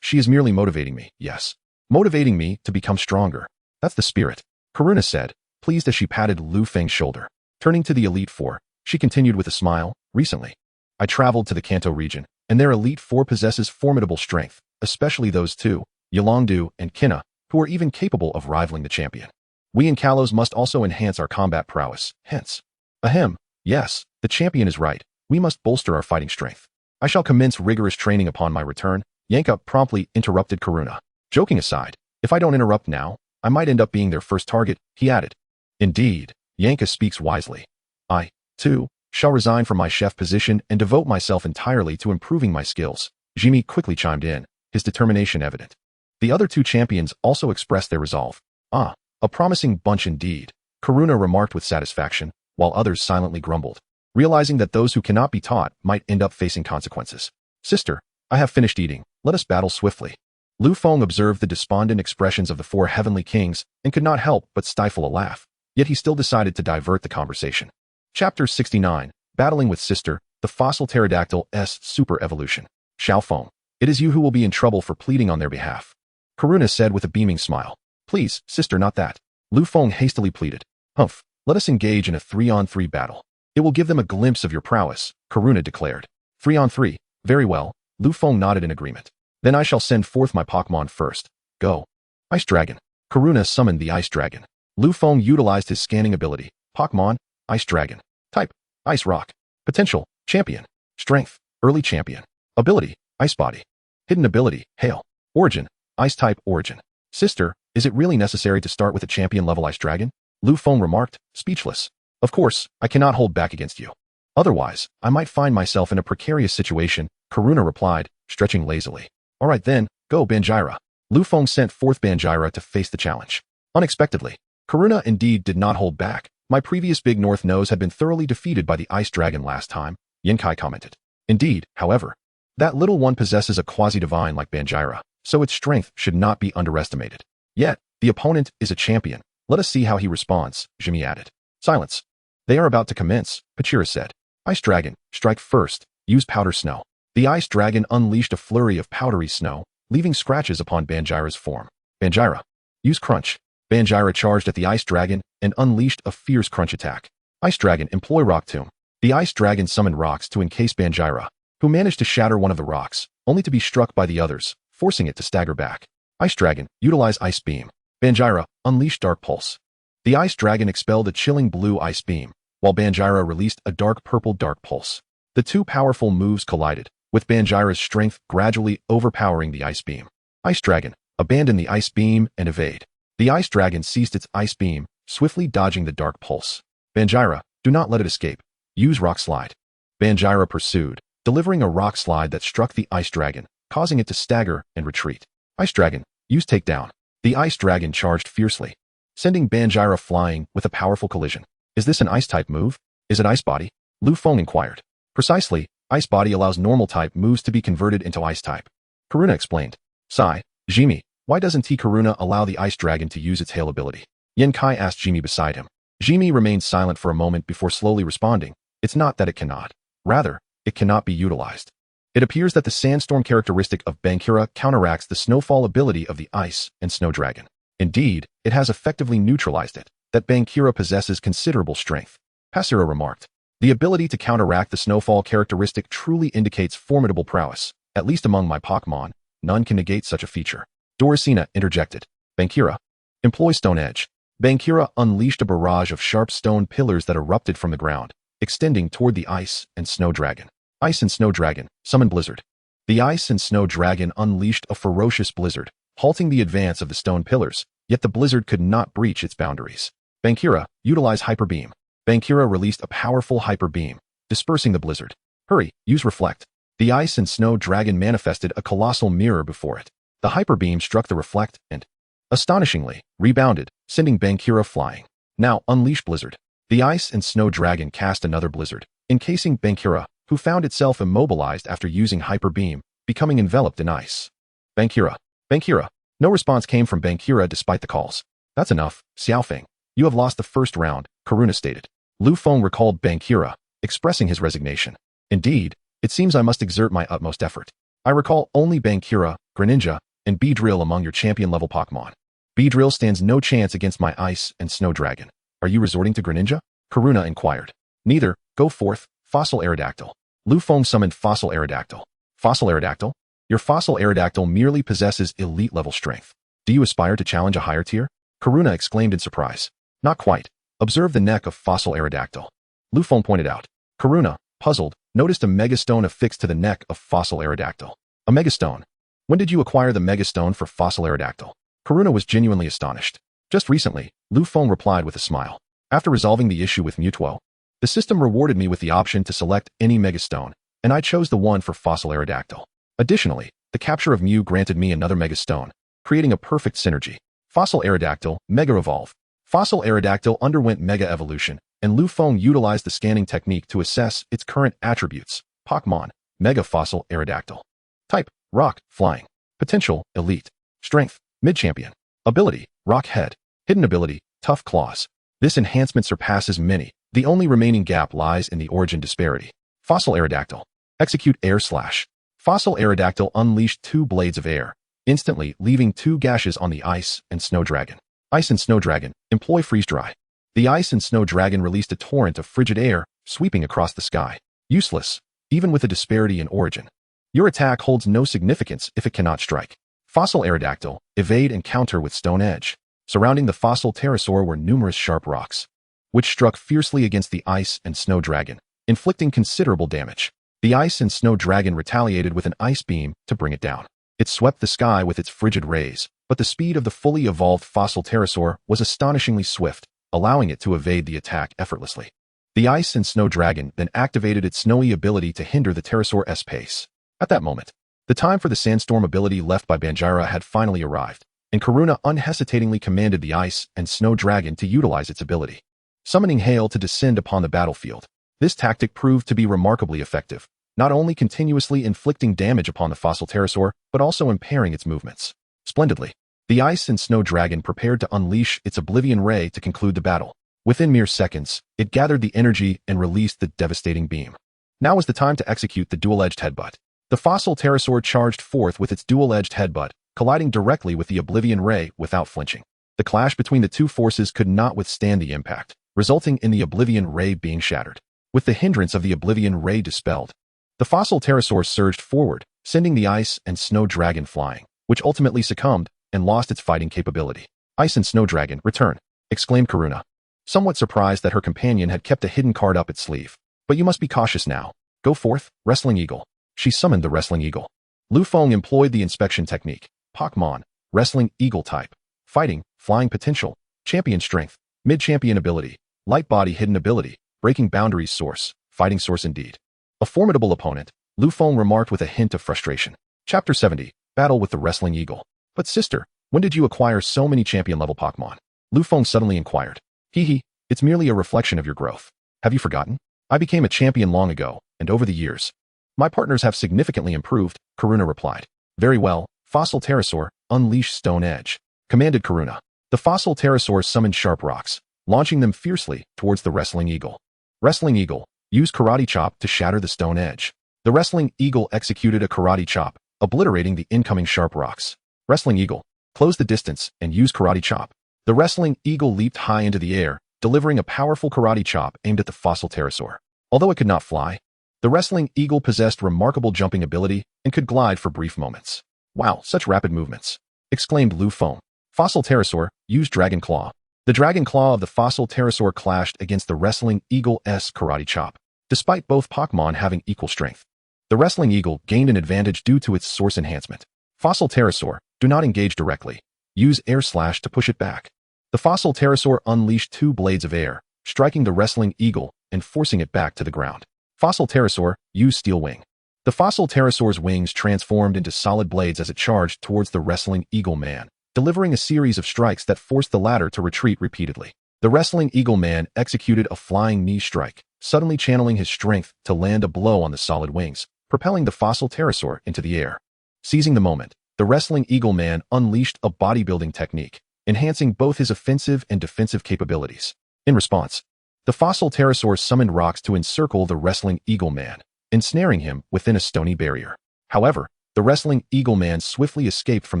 she is merely motivating me, yes. Motivating me to become stronger. That's the spirit, Karuna said, pleased as she patted Lu Feng's shoulder. Turning to the Elite Four, she continued with a smile, recently. I traveled to the Kanto region, and their Elite Four possesses formidable strength, especially those two, Yolongdu and Kina, who are even capable of rivaling the champion. We in Kalos must also enhance our combat prowess, hence. Ahem, yes, the champion is right, we must bolster our fighting strength. I shall commence rigorous training upon my return, Yanka promptly interrupted Karuna. Joking aside, if I don't interrupt now, I might end up being their first target, he added. Indeed, Yanka speaks wisely. I, too, shall resign from my chef position and devote myself entirely to improving my skills, Jimmy quickly chimed in, his determination evident. The other two champions also expressed their resolve. Ah, a promising bunch indeed, Karuna remarked with satisfaction, while others silently grumbled, realizing that those who cannot be taught might end up facing consequences. Sister, I have finished eating, Let us battle swiftly. Lu Feng observed the despondent expressions of the four heavenly kings and could not help but stifle a laugh, yet he still decided to divert the conversation. Chapter 69, Battling with Sister, the Fossil Pterodactyl's Super Evolution. Xiao Feng, it is you who will be in trouble for pleading on their behalf. Karuna said with a beaming smile. Please, sister, not that. Lu Feng hastily pleaded. Humph, let us engage in a 3-on-3 battle. It will give them a glimpse of your prowess, Karuna declared. 3-on-3, very well, Lu Feng nodded in agreement. Then I shall send forth my Pokémon first. Go. Ice Dragon. Karuna summoned the Ice Dragon. Lu Feng utilized his scanning ability. Pokémon, Ice Dragon. Type, Ice Rock. Potential, Champion. Strength, Early Champion. Ability, Ice Body. Hidden ability, Hail. Origin, Ice Type Origin. Sister, is it really necessary to start with a champion-level Ice Dragon? Lu Feng remarked, speechless. Of course, I cannot hold back against you. Otherwise, I might find myself in a precarious situation, Karuna replied, stretching lazily. All right then, go Banjira. Lu Feng sent forth Banjira to face the challenge. Unexpectedly, Karuna indeed did not hold back. My previous big north nose had been thoroughly defeated by the Ice Dragon last time, Yankai commented. Indeed, however, that little one possesses a quasi-divine like Banjira, so its strength should not be underestimated. Yet, the opponent is a champion. Let us see how he responds, Jimmy added. Silence. They are about to commence, Pachira said. Ice Dragon, strike first, use Powder Snow. The Ice Dragon unleashed a flurry of powdery snow, leaving scratches upon Banjira's form. Banjira, use Crunch. Banjira charged at the Ice Dragon and unleashed a fierce crunch attack. Ice Dragon, employ Rock Tomb. The Ice Dragon summoned rocks to encase Banjira, who managed to shatter one of the rocks, only to be struck by the others, forcing it to stagger back. Ice Dragon, utilize Ice Beam. Banjira, unleash Dark Pulse. The Ice Dragon expelled a chilling blue Ice Beam, while Banjira released a dark purple Dark Pulse. The two powerful moves collided, with Banjira's strength gradually overpowering the Ice Beam. Ice Dragon, abandon the Ice Beam and evade. The Ice Dragon ceased its Ice Beam, swiftly dodging the Dark Pulse. Banjira, do not let it escape. Use Rock Slide. Banjira pursued, delivering a Rock Slide that struck the Ice Dragon, causing it to stagger and retreat. Ice Dragon, use Takedown. The Ice Dragon charged fiercely, sending Banjira flying with a powerful collision. Is this an Ice-type move? Is it Ice Body? Lu Feng inquired. Precisely, Ice Body allows normal-type moves to be converted into Ice-type. Karuna explained. Sigh, Jimmy, why doesn't Karuna allow the Ice Dragon to use its Hail ability? Yankai asked Jimmy beside him. Jimmy remained silent for a moment before slowly responding. It's not that it cannot. Rather, it cannot be utilized. It appears that the Sandstorm characteristic of Bankura counteracts the Snowfall ability of the Ice and Snow Dragon. Indeed, it has effectively neutralized it, that Bankura possesses considerable strength. Passera remarked. The ability to counteract the Snowfall characteristic truly indicates formidable prowess. At least among my Pokémon, none can negate such a feature. Doricina interjected. Bankura, employ Stone Edge. Bankura unleashed a barrage of sharp stone pillars that erupted from the ground, extending toward the Ice and Snow Dragon. Ice and Snow Dragon, summon Blizzard. The Ice and Snow Dragon unleashed a ferocious blizzard, halting the advance of the stone pillars, yet the blizzard could not breach its boundaries. Bankura, utilize Hyper Beam. Bankura released a powerful Hyper Beam, dispersing the blizzard. Hurry, use Reflect. The Ice and Snow Dragon manifested a colossal mirror before it. The Hyper Beam struck the Reflect and, astonishingly, rebounded, sending Bankura flying. Now unleash Blizzard. The Ice and Snow Dragon cast another blizzard, encasing Bankura, who found itself immobilized after using Hyper Beam, becoming enveloped in ice. Bankura. Bankura. No response came from Bankura despite the calls. That's enough, Xiaofeng. You have lost the first round, Karuna stated. Lu Feng recalled Bankura, expressing his resignation. Indeed, it seems I must exert my utmost effort. I recall only Bankura, Greninja, and Beedrill among your champion-level Pokémon. Beedrill stands no chance against my Ice and Snow Dragon. Are you resorting to Greninja? Karuna inquired. Neither. Go forth, Fossil Aerodactyl. Lu Feng summoned Fossil Aerodactyl. Fossil Aerodactyl? Your Fossil Aerodactyl merely possesses elite-level strength. Do you aspire to challenge a higher tier? Karuna exclaimed in surprise. Not quite. Observe the neck of Fossil Aerodactyl. Lu Feng pointed out. Karuna, puzzled, noticed a megastone affixed to the neck of Fossil Aerodactyl. A megastone. When did you acquire the megastone for Fossil Aerodactyl? Karuna was genuinely astonished. Just recently, Lu Feng replied with a smile. After resolving the issue with Mewtwo, the system rewarded me with the option to select any megastone, and I chose the one for Fossil Aerodactyl. Additionally, the capture of Mew granted me another megastone, creating a perfect synergy. Fossil Aerodactyl, Mega Evolve. Fossil Aerodactyl underwent Mega Evolution, and Lu Feng utilized the scanning technique to assess its current attributes. Pokémon, Mega Fossil Aerodactyl. Type, Rock, Flying. Potential, Elite. Strength, Mid-Champion. Ability, Rock Head. Hidden ability, Tough Claws. This enhancement surpasses many. The only remaining gap lies in the origin disparity. Fossil Aerodactyl. Execute Air Slash. Fossil Aerodactyl unleashed 2 blades of air, instantly leaving 2 gashes on the Ice and Snow Dragon. Ice and Snow Dragon, employ Freeze Dry. The Ice and Snow Dragon released a torrent of frigid air, sweeping across the sky. Useless, even with a disparity in origin. Your attack holds no significance if it cannot strike. Fossil Aerodactyl, evade and counter with Stone Edge. Surrounding the fossil pterosaur were numerous sharp rocks, which struck fiercely against the Ice and Snow Dragon, inflicting considerable damage. The Ice and Snow Dragon retaliated with an ice beam to bring it down. It swept the sky with its frigid rays, but the speed of the fully evolved fossil pterosaur was astonishingly swift, allowing it to evade the attack effortlessly. The Ice and Snow Dragon then activated its snowy ability to hinder the pterosaur's pace. At that moment, the time for the Sandstorm ability left by Banjira had finally arrived, and Karuna unhesitatingly commanded the Ice and Snow Dragon to utilize its ability, summoning Hail to descend upon the battlefield. This tactic proved to be remarkably effective, not only continuously inflicting damage upon the fossil pterosaur, but also impairing its movements. Splendidly, the Ice and Snow Dragon prepared to unleash its Oblivion Ray to conclude the battle. Within mere seconds, it gathered the energy and released the devastating beam. Now was the time to execute the dual-edged headbutt. The fossil pterosaur charged forth with its dual-edged headbutt, colliding directly with the Oblivion Ray without flinching. The clash between the two forces could not withstand the impact, resulting in the Oblivion Ray being shattered. With the hindrance of the Oblivion Ray dispelled, the fossil pterosaur surged forward, sending the Ice and Snow Dragon flying, which ultimately succumbed and lost its fighting capability. Ice and Snow Dragon, return, exclaimed Karuna, somewhat surprised that her companion had kept a hidden card up its sleeve. But you must be cautious now. Go forth, Wrestling Eagle. She summoned the Wrestling Eagle. Lu Feng employed the inspection technique. Pokémon, Wrestling Eagle type. Fighting, Flying potential, Champion strength, Mid-Champion ability, Light body hidden ability, Breaking boundaries source, Fighting source indeed. A formidable opponent, Lu Feng remarked with a hint of frustration. Chapter 70, Battle with the Wrestling Eagle. But sister, when did you acquire so many champion-level Pokémon? Lu Feng suddenly inquired. Hee, it's merely a reflection of your growth. Have you forgotten? I became a champion long ago, and over the years, my partners have significantly improved, Karuna replied. Very well, Fossil Pterosaur, unleash Stone Edge, commanded Karuna. The Fossil Pterosaur summoned sharp rocks, launching them fiercely towards the Wrestling Eagle. Wrestling Eagle, use Karate Chop to shatter the Stone Edge. The Wrestling Eagle executed a Karate Chop, obliterating the incoming sharp rocks. Wrestling Eagle, close the distance and use Karate Chop. The Wrestling Eagle leaped high into the air, delivering a powerful Karate Chop aimed at the Fossil Pterosaur. Although it could not fly, the Wrestling Eagle possessed remarkable jumping ability and could glide for brief moments. Wow, such rapid movements, exclaimed Lu Feng. Fossil Pterosaur, use Dragon Claw. The Dragon Claw of the Fossil Pterosaur clashed against the Wrestling Eagle's Karate Chop. Despite both Pokémon having equal strength, the Wrestling Eagle gained an advantage due to its source enhancement. Fossil Pterosaur, do not engage directly. Use Air Slash to push it back. The Fossil Pterosaur unleashed 2 blades of air, striking the Wrestling Eagle and forcing it back to the ground. Fossil Pterosaur, use Steel Wing. The Fossil Pterosaur's wings transformed into solid blades as it charged towards the Wrestling Eagle man, delivering a series of strikes that forced the latter to retreat repeatedly. The Wrestling Eagle man executed a flying knee strike, suddenly channeling his strength to land a blow on the solid wings, propelling the Fossil Pterosaur into the air. Seizing the moment, the Wrestling Eagle man unleashed a bodybuilding technique, enhancing both his offensive and defensive capabilities. In response, the Fossil Pterosaur summoned rocks to encircle the Wrestling Eagle man, ensnaring him within a stony barrier. However, the Wrestling Eagle man swiftly escaped from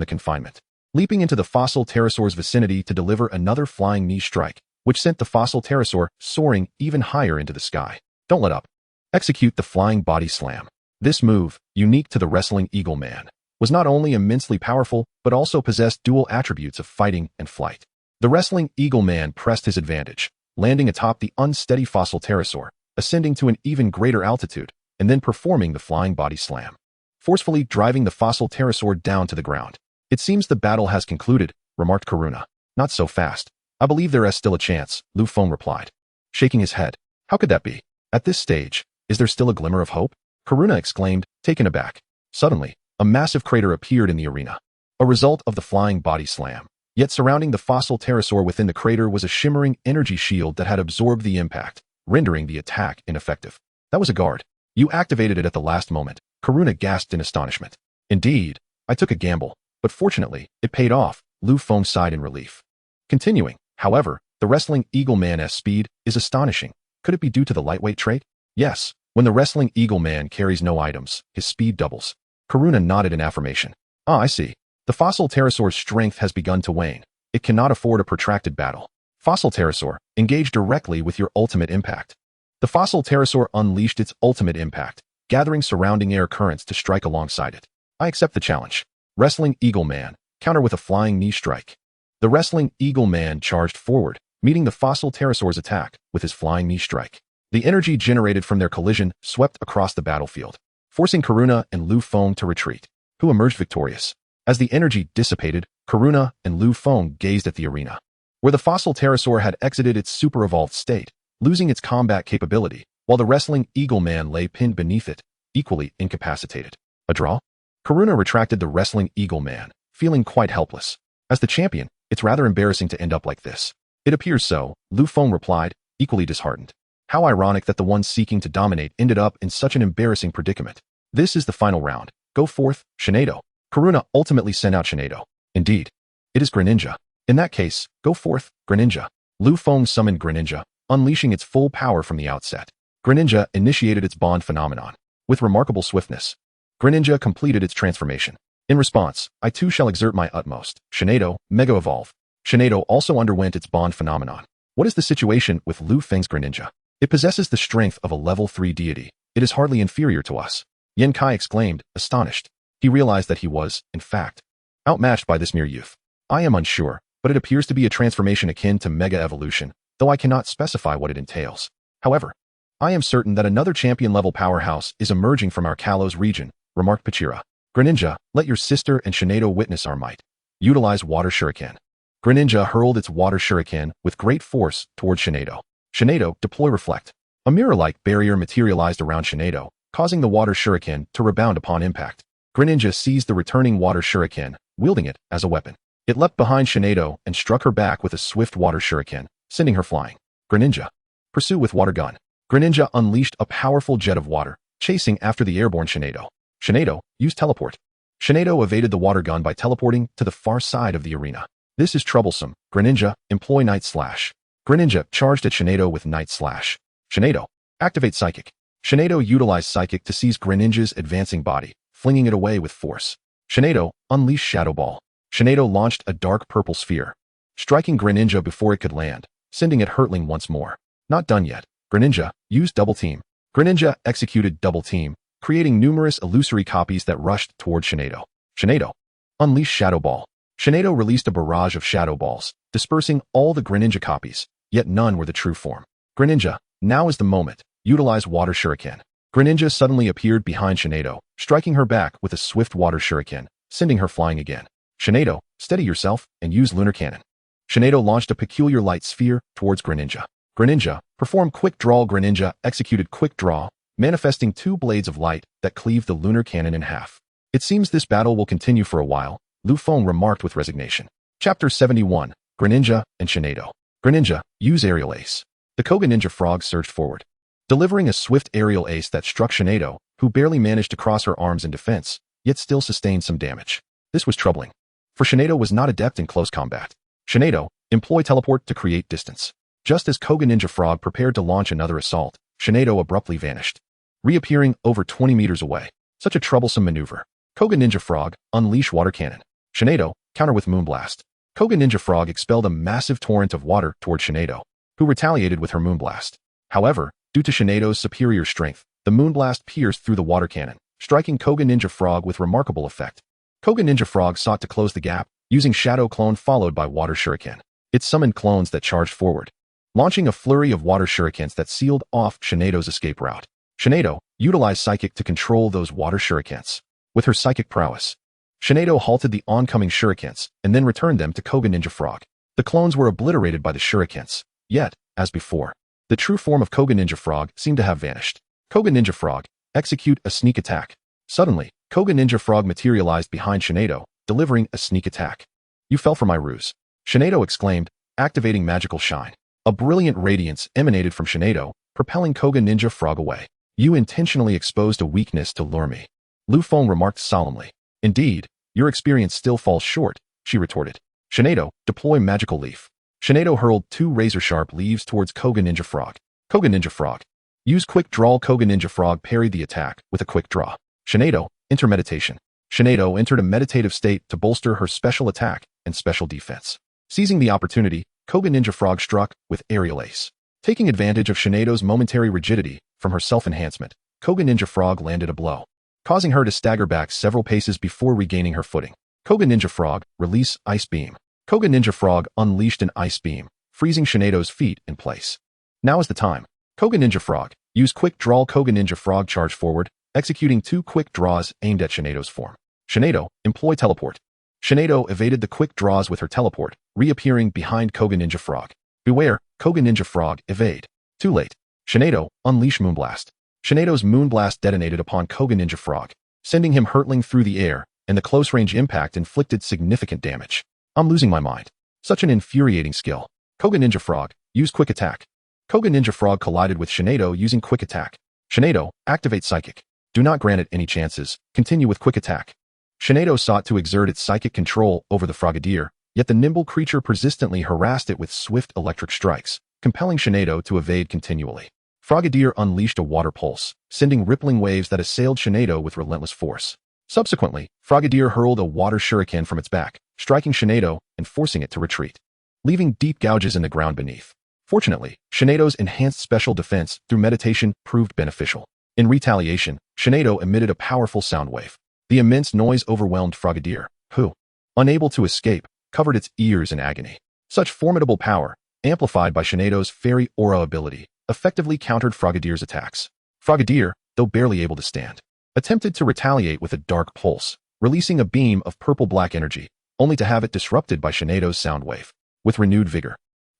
the confinement, leaping into the Fossil Pterosaur's vicinity to deliver another flying knee strike, which sent the Fossil Pterosaur soaring even higher into the sky. Don't let up. Execute the Flying Body Slam. This move, unique to the Wrestling Eagle man, was not only immensely powerful, but also possessed dual attributes of fighting and flight. The Wrestling Eagle man pressed his advantage, landing atop the unsteady Fossil Pterosaur, ascending to an even greater altitude, and then performing the Flying Body Slam, forcefully driving the Fossil Pterosaur down to the ground. It seems the battle has concluded, remarked Karuna. Not so fast. I believe there is still a chance, Lu Feng replied, shaking his head. How could that be? At this stage, is there still a glimmer of hope? Karuna exclaimed, taken aback. Suddenly, a massive crater appeared in the arena, a result of the Flying Body Slam. Yet surrounding the Fossil Pterosaur within the crater was a shimmering energy shield that had absorbed the impact, rendering the attack ineffective. That was a guard. You activated it at the last moment, Karuna gasped in astonishment. Indeed, I took a gamble, but fortunately, it paid off, Lu Feng sighed in relief. Continuing, however, the Wrestling Eagle Man's speed is astonishing. Could it be due to the lightweight trait? Yes, when the Wrestling Eagle Man carries no items, his speed doubles. Karuna nodded in affirmation. Ah, I see. The fossil pterosaur's strength has begun to wane. It cannot afford a protracted battle. Fossil pterosaur, engage directly with your ultimate impact. The fossil pterosaur unleashed its ultimate impact, gathering surrounding air currents to strike alongside it. I accept the challenge. Wrestling Eagle Man, counter with a flying knee strike. The Wrestling Eagle Man charged forward, meeting the fossil pterosaur's attack with his flying knee strike. The energy generated from their collision swept across the battlefield, forcing Karuna and Lu Feng to retreat, who emerged victorious. As the energy dissipated, Karuna and Lu Feng gazed at the arena, where the fossil pterosaur had exited its super-evolved state, losing its combat capability, while the Wrestling Eagle Man lay pinned beneath it, equally incapacitated. A draw? Karuna retracted the Wrestling Eagle Man, feeling quite helpless. As the champion, it's rather embarrassing to end up like this. It appears so, Lu Feng replied, equally disheartened. How ironic that the one seeking to dominate ended up in such an embarrassing predicament. This is the final round. Go forth, Shinado. Karuna ultimately sent out Shinado. Indeed. It is Greninja. In that case, go forth, Greninja. Lu Feng summoned Greninja, unleashing its full power from the outset. Greninja initiated its bond phenomenon. With remarkable swiftness, Greninja completed its transformation. In response, I too shall exert my utmost. Shinado, Mega Evolve. Shinado also underwent its bond phenomenon. What is the situation with Lu Feng's Greninja? It possesses the strength of a level 3 deity. It is hardly inferior to us. Yen Kai exclaimed, astonished. He realized that he was, in fact, outmatched by this mere youth. I am unsure, but it appears to be a transformation akin to Mega Evolution, though I cannot specify what it entails. However, I am certain that another champion-level powerhouse is emerging from our Kalos region, remarked Pachira. Greninja, let your sister and Shinado witness our might. Utilize Water Shuriken. Greninja hurled its Water Shuriken with great force towards Shinado. Shinado, deploy Reflect. A mirror-like barrier materialized around Shinado, causing the Water Shuriken to rebound upon impact. Greninja seized the returning Water Shuriken, wielding it as a weapon. It leapt behind Shinado and struck her back with a swift Water Shuriken, sending her flying. Greninja, pursue with Water Gun. Greninja unleashed a powerful jet of water, chasing after the airborne Shinado. Shinado, use Teleport. Shinado evaded the water gun by teleporting to the far side of the arena. This is troublesome. Greninja, employ Night Slash. Greninja charged at Shinado with Night Slash. Shinado, activate Psychic. Shinado utilized Psychic to seize Greninja's advancing body, flinging it away with force. Shinado, unleash Shadow Ball. Shinado launched a dark purple sphere, striking Greninja before it could land, sending it hurtling once more. Not done yet. Greninja, use Double Team. Greninja executed Double Team, creating numerous illusory copies that rushed toward Shinado. Shinado, unleash Shadow Ball. Shinado released a barrage of Shadow Balls, dispersing all the Greninja copies, yet none were the true form. Greninja, now is the moment. Utilize Water Shuriken. Greninja suddenly appeared behind Shinado, striking her back with a swift Water Shuriken, sending her flying again. Shinado, steady yourself and use Lunar Cannon. Shinado launched a peculiar light sphere towards Greninja. Greninja, perform Quick Draw. Greninja executed Quick Draw, manifesting 2 blades of light that cleave the Lunar Cannon in half. It seems this battle will continue for a while, Lu Feng remarked with resignation. Chapter 71, Greninja and Shinado. Greninja, use Aerial Ace. The Koga Ninja Frog surged forward, delivering a swift aerial ace that struck Shinado, who barely managed to cross her arms in defense, yet still sustained some damage. This was troubling, for Shinado was not adept in close combat. Shinado, employ Teleport to create distance. Just as Koga Ninja Frog prepared to launch another assault, Shinado abruptly vanished, reappearing over 20 meters away. Such a troublesome maneuver. Koga Ninja Frog, unleash Water Cannon. Shinado, counter with Moonblast. Koga Ninja Frog expelled a massive torrent of water toward Shinado, who retaliated with her Moonblast. However, due to Shinado's superior strength, the Moonblast pierced through the water cannon, striking Koga Ninja Frog with remarkable effect. Koga Ninja Frog sought to close the gap, using Shadow Clone followed by Water Shuriken. It summoned clones that charged forward, launching a flurry of Water Shurikens that sealed off Shinado's escape route. Shinado utilized Psychic to control those Water Shurikens. With her psychic prowess, Shinado halted the oncoming shurikens and then returned them to Koga Ninja Frog. The clones were obliterated by the shurikens, yet, as before, the true form of Koga Ninja Frog seemed to have vanished. Koga Ninja Frog, execute a sneak attack. Suddenly, Koga Ninja Frog materialized behind Shinado, delivering a sneak attack. You fell for my ruse. Shinado exclaimed, activating Magical Shine. A brilliant radiance emanated from Shinado, propelling Koga Ninja Frog away. You intentionally exposed a weakness to lure me. Lu Feng remarked solemnly. Indeed, your experience still falls short, she retorted. Shinado, deploy Magical Leaf. Shinado hurled 2 razor-sharp leaves towards Koga Ninja Frog. Koga Ninja Frog. Use Quick Draw. Koga Ninja Frog parried the attack with a quick draw. Shinado, enter meditation. Shinado entered a meditative state to bolster her special attack and special defense. Seizing the opportunity, Koga Ninja Frog struck with Aerial Ace. Taking advantage of Shinado's momentary rigidity from her self-enhancement, Koga Ninja Frog landed a blow, causing her to stagger back several paces before regaining her footing. Koga Ninja Frog, release Ice Beam. Koga Ninja Frog unleashed an Ice Beam, freezing Shinado's feet in place. Now is the time. Koga Ninja Frog, use Quick Draw. Koga Ninja Frog charged forward, executing 2 quick draws aimed at Shinado's form. Shinado, employ Teleport. Shinado evaded the quick draws with her teleport, reappearing behind Koga Ninja Frog. Beware, Koga Ninja Frog, evade. Too late. Shinado, unleash Moonblast. Shinado's Moonblast detonated upon Koga Ninja Frog, sending him hurtling through the air, and the close-range impact inflicted significant damage. I'm losing my mind. Such an infuriating skill. Koga Ninja Frog, use Quick Attack. Koga Ninja Frog collided with Shinado using Quick Attack. Shinado, activate Psychic. Do not grant it any chances. Continue with Quick Attack. Shinado sought to exert its psychic control over the Frogadier, yet the nimble creature persistently harassed it with swift electric strikes, compelling Shinado to evade continually. Frogadier unleashed a water pulse, sending rippling waves that assailed Shinado with relentless force. Subsequently, Frogadier hurled a water shuriken from its back, striking Shinado and forcing it to retreat, leaving deep gouges in the ground beneath. Fortunately, Shinado's enhanced special defense through meditation proved beneficial. In retaliation, Shinado emitted a powerful sound wave. The immense noise overwhelmed Frogadier, who, unable to escape, covered its ears in agony. Such formidable power, amplified by Shinado's Fairy Aura ability, effectively countered Frogadier's attacks. Frogadier, though barely able to stand, attempted to retaliate with a dark pulse, releasing a beam of purple-black energy, only to have it disrupted by Shinado's sound wave. With renewed vigor,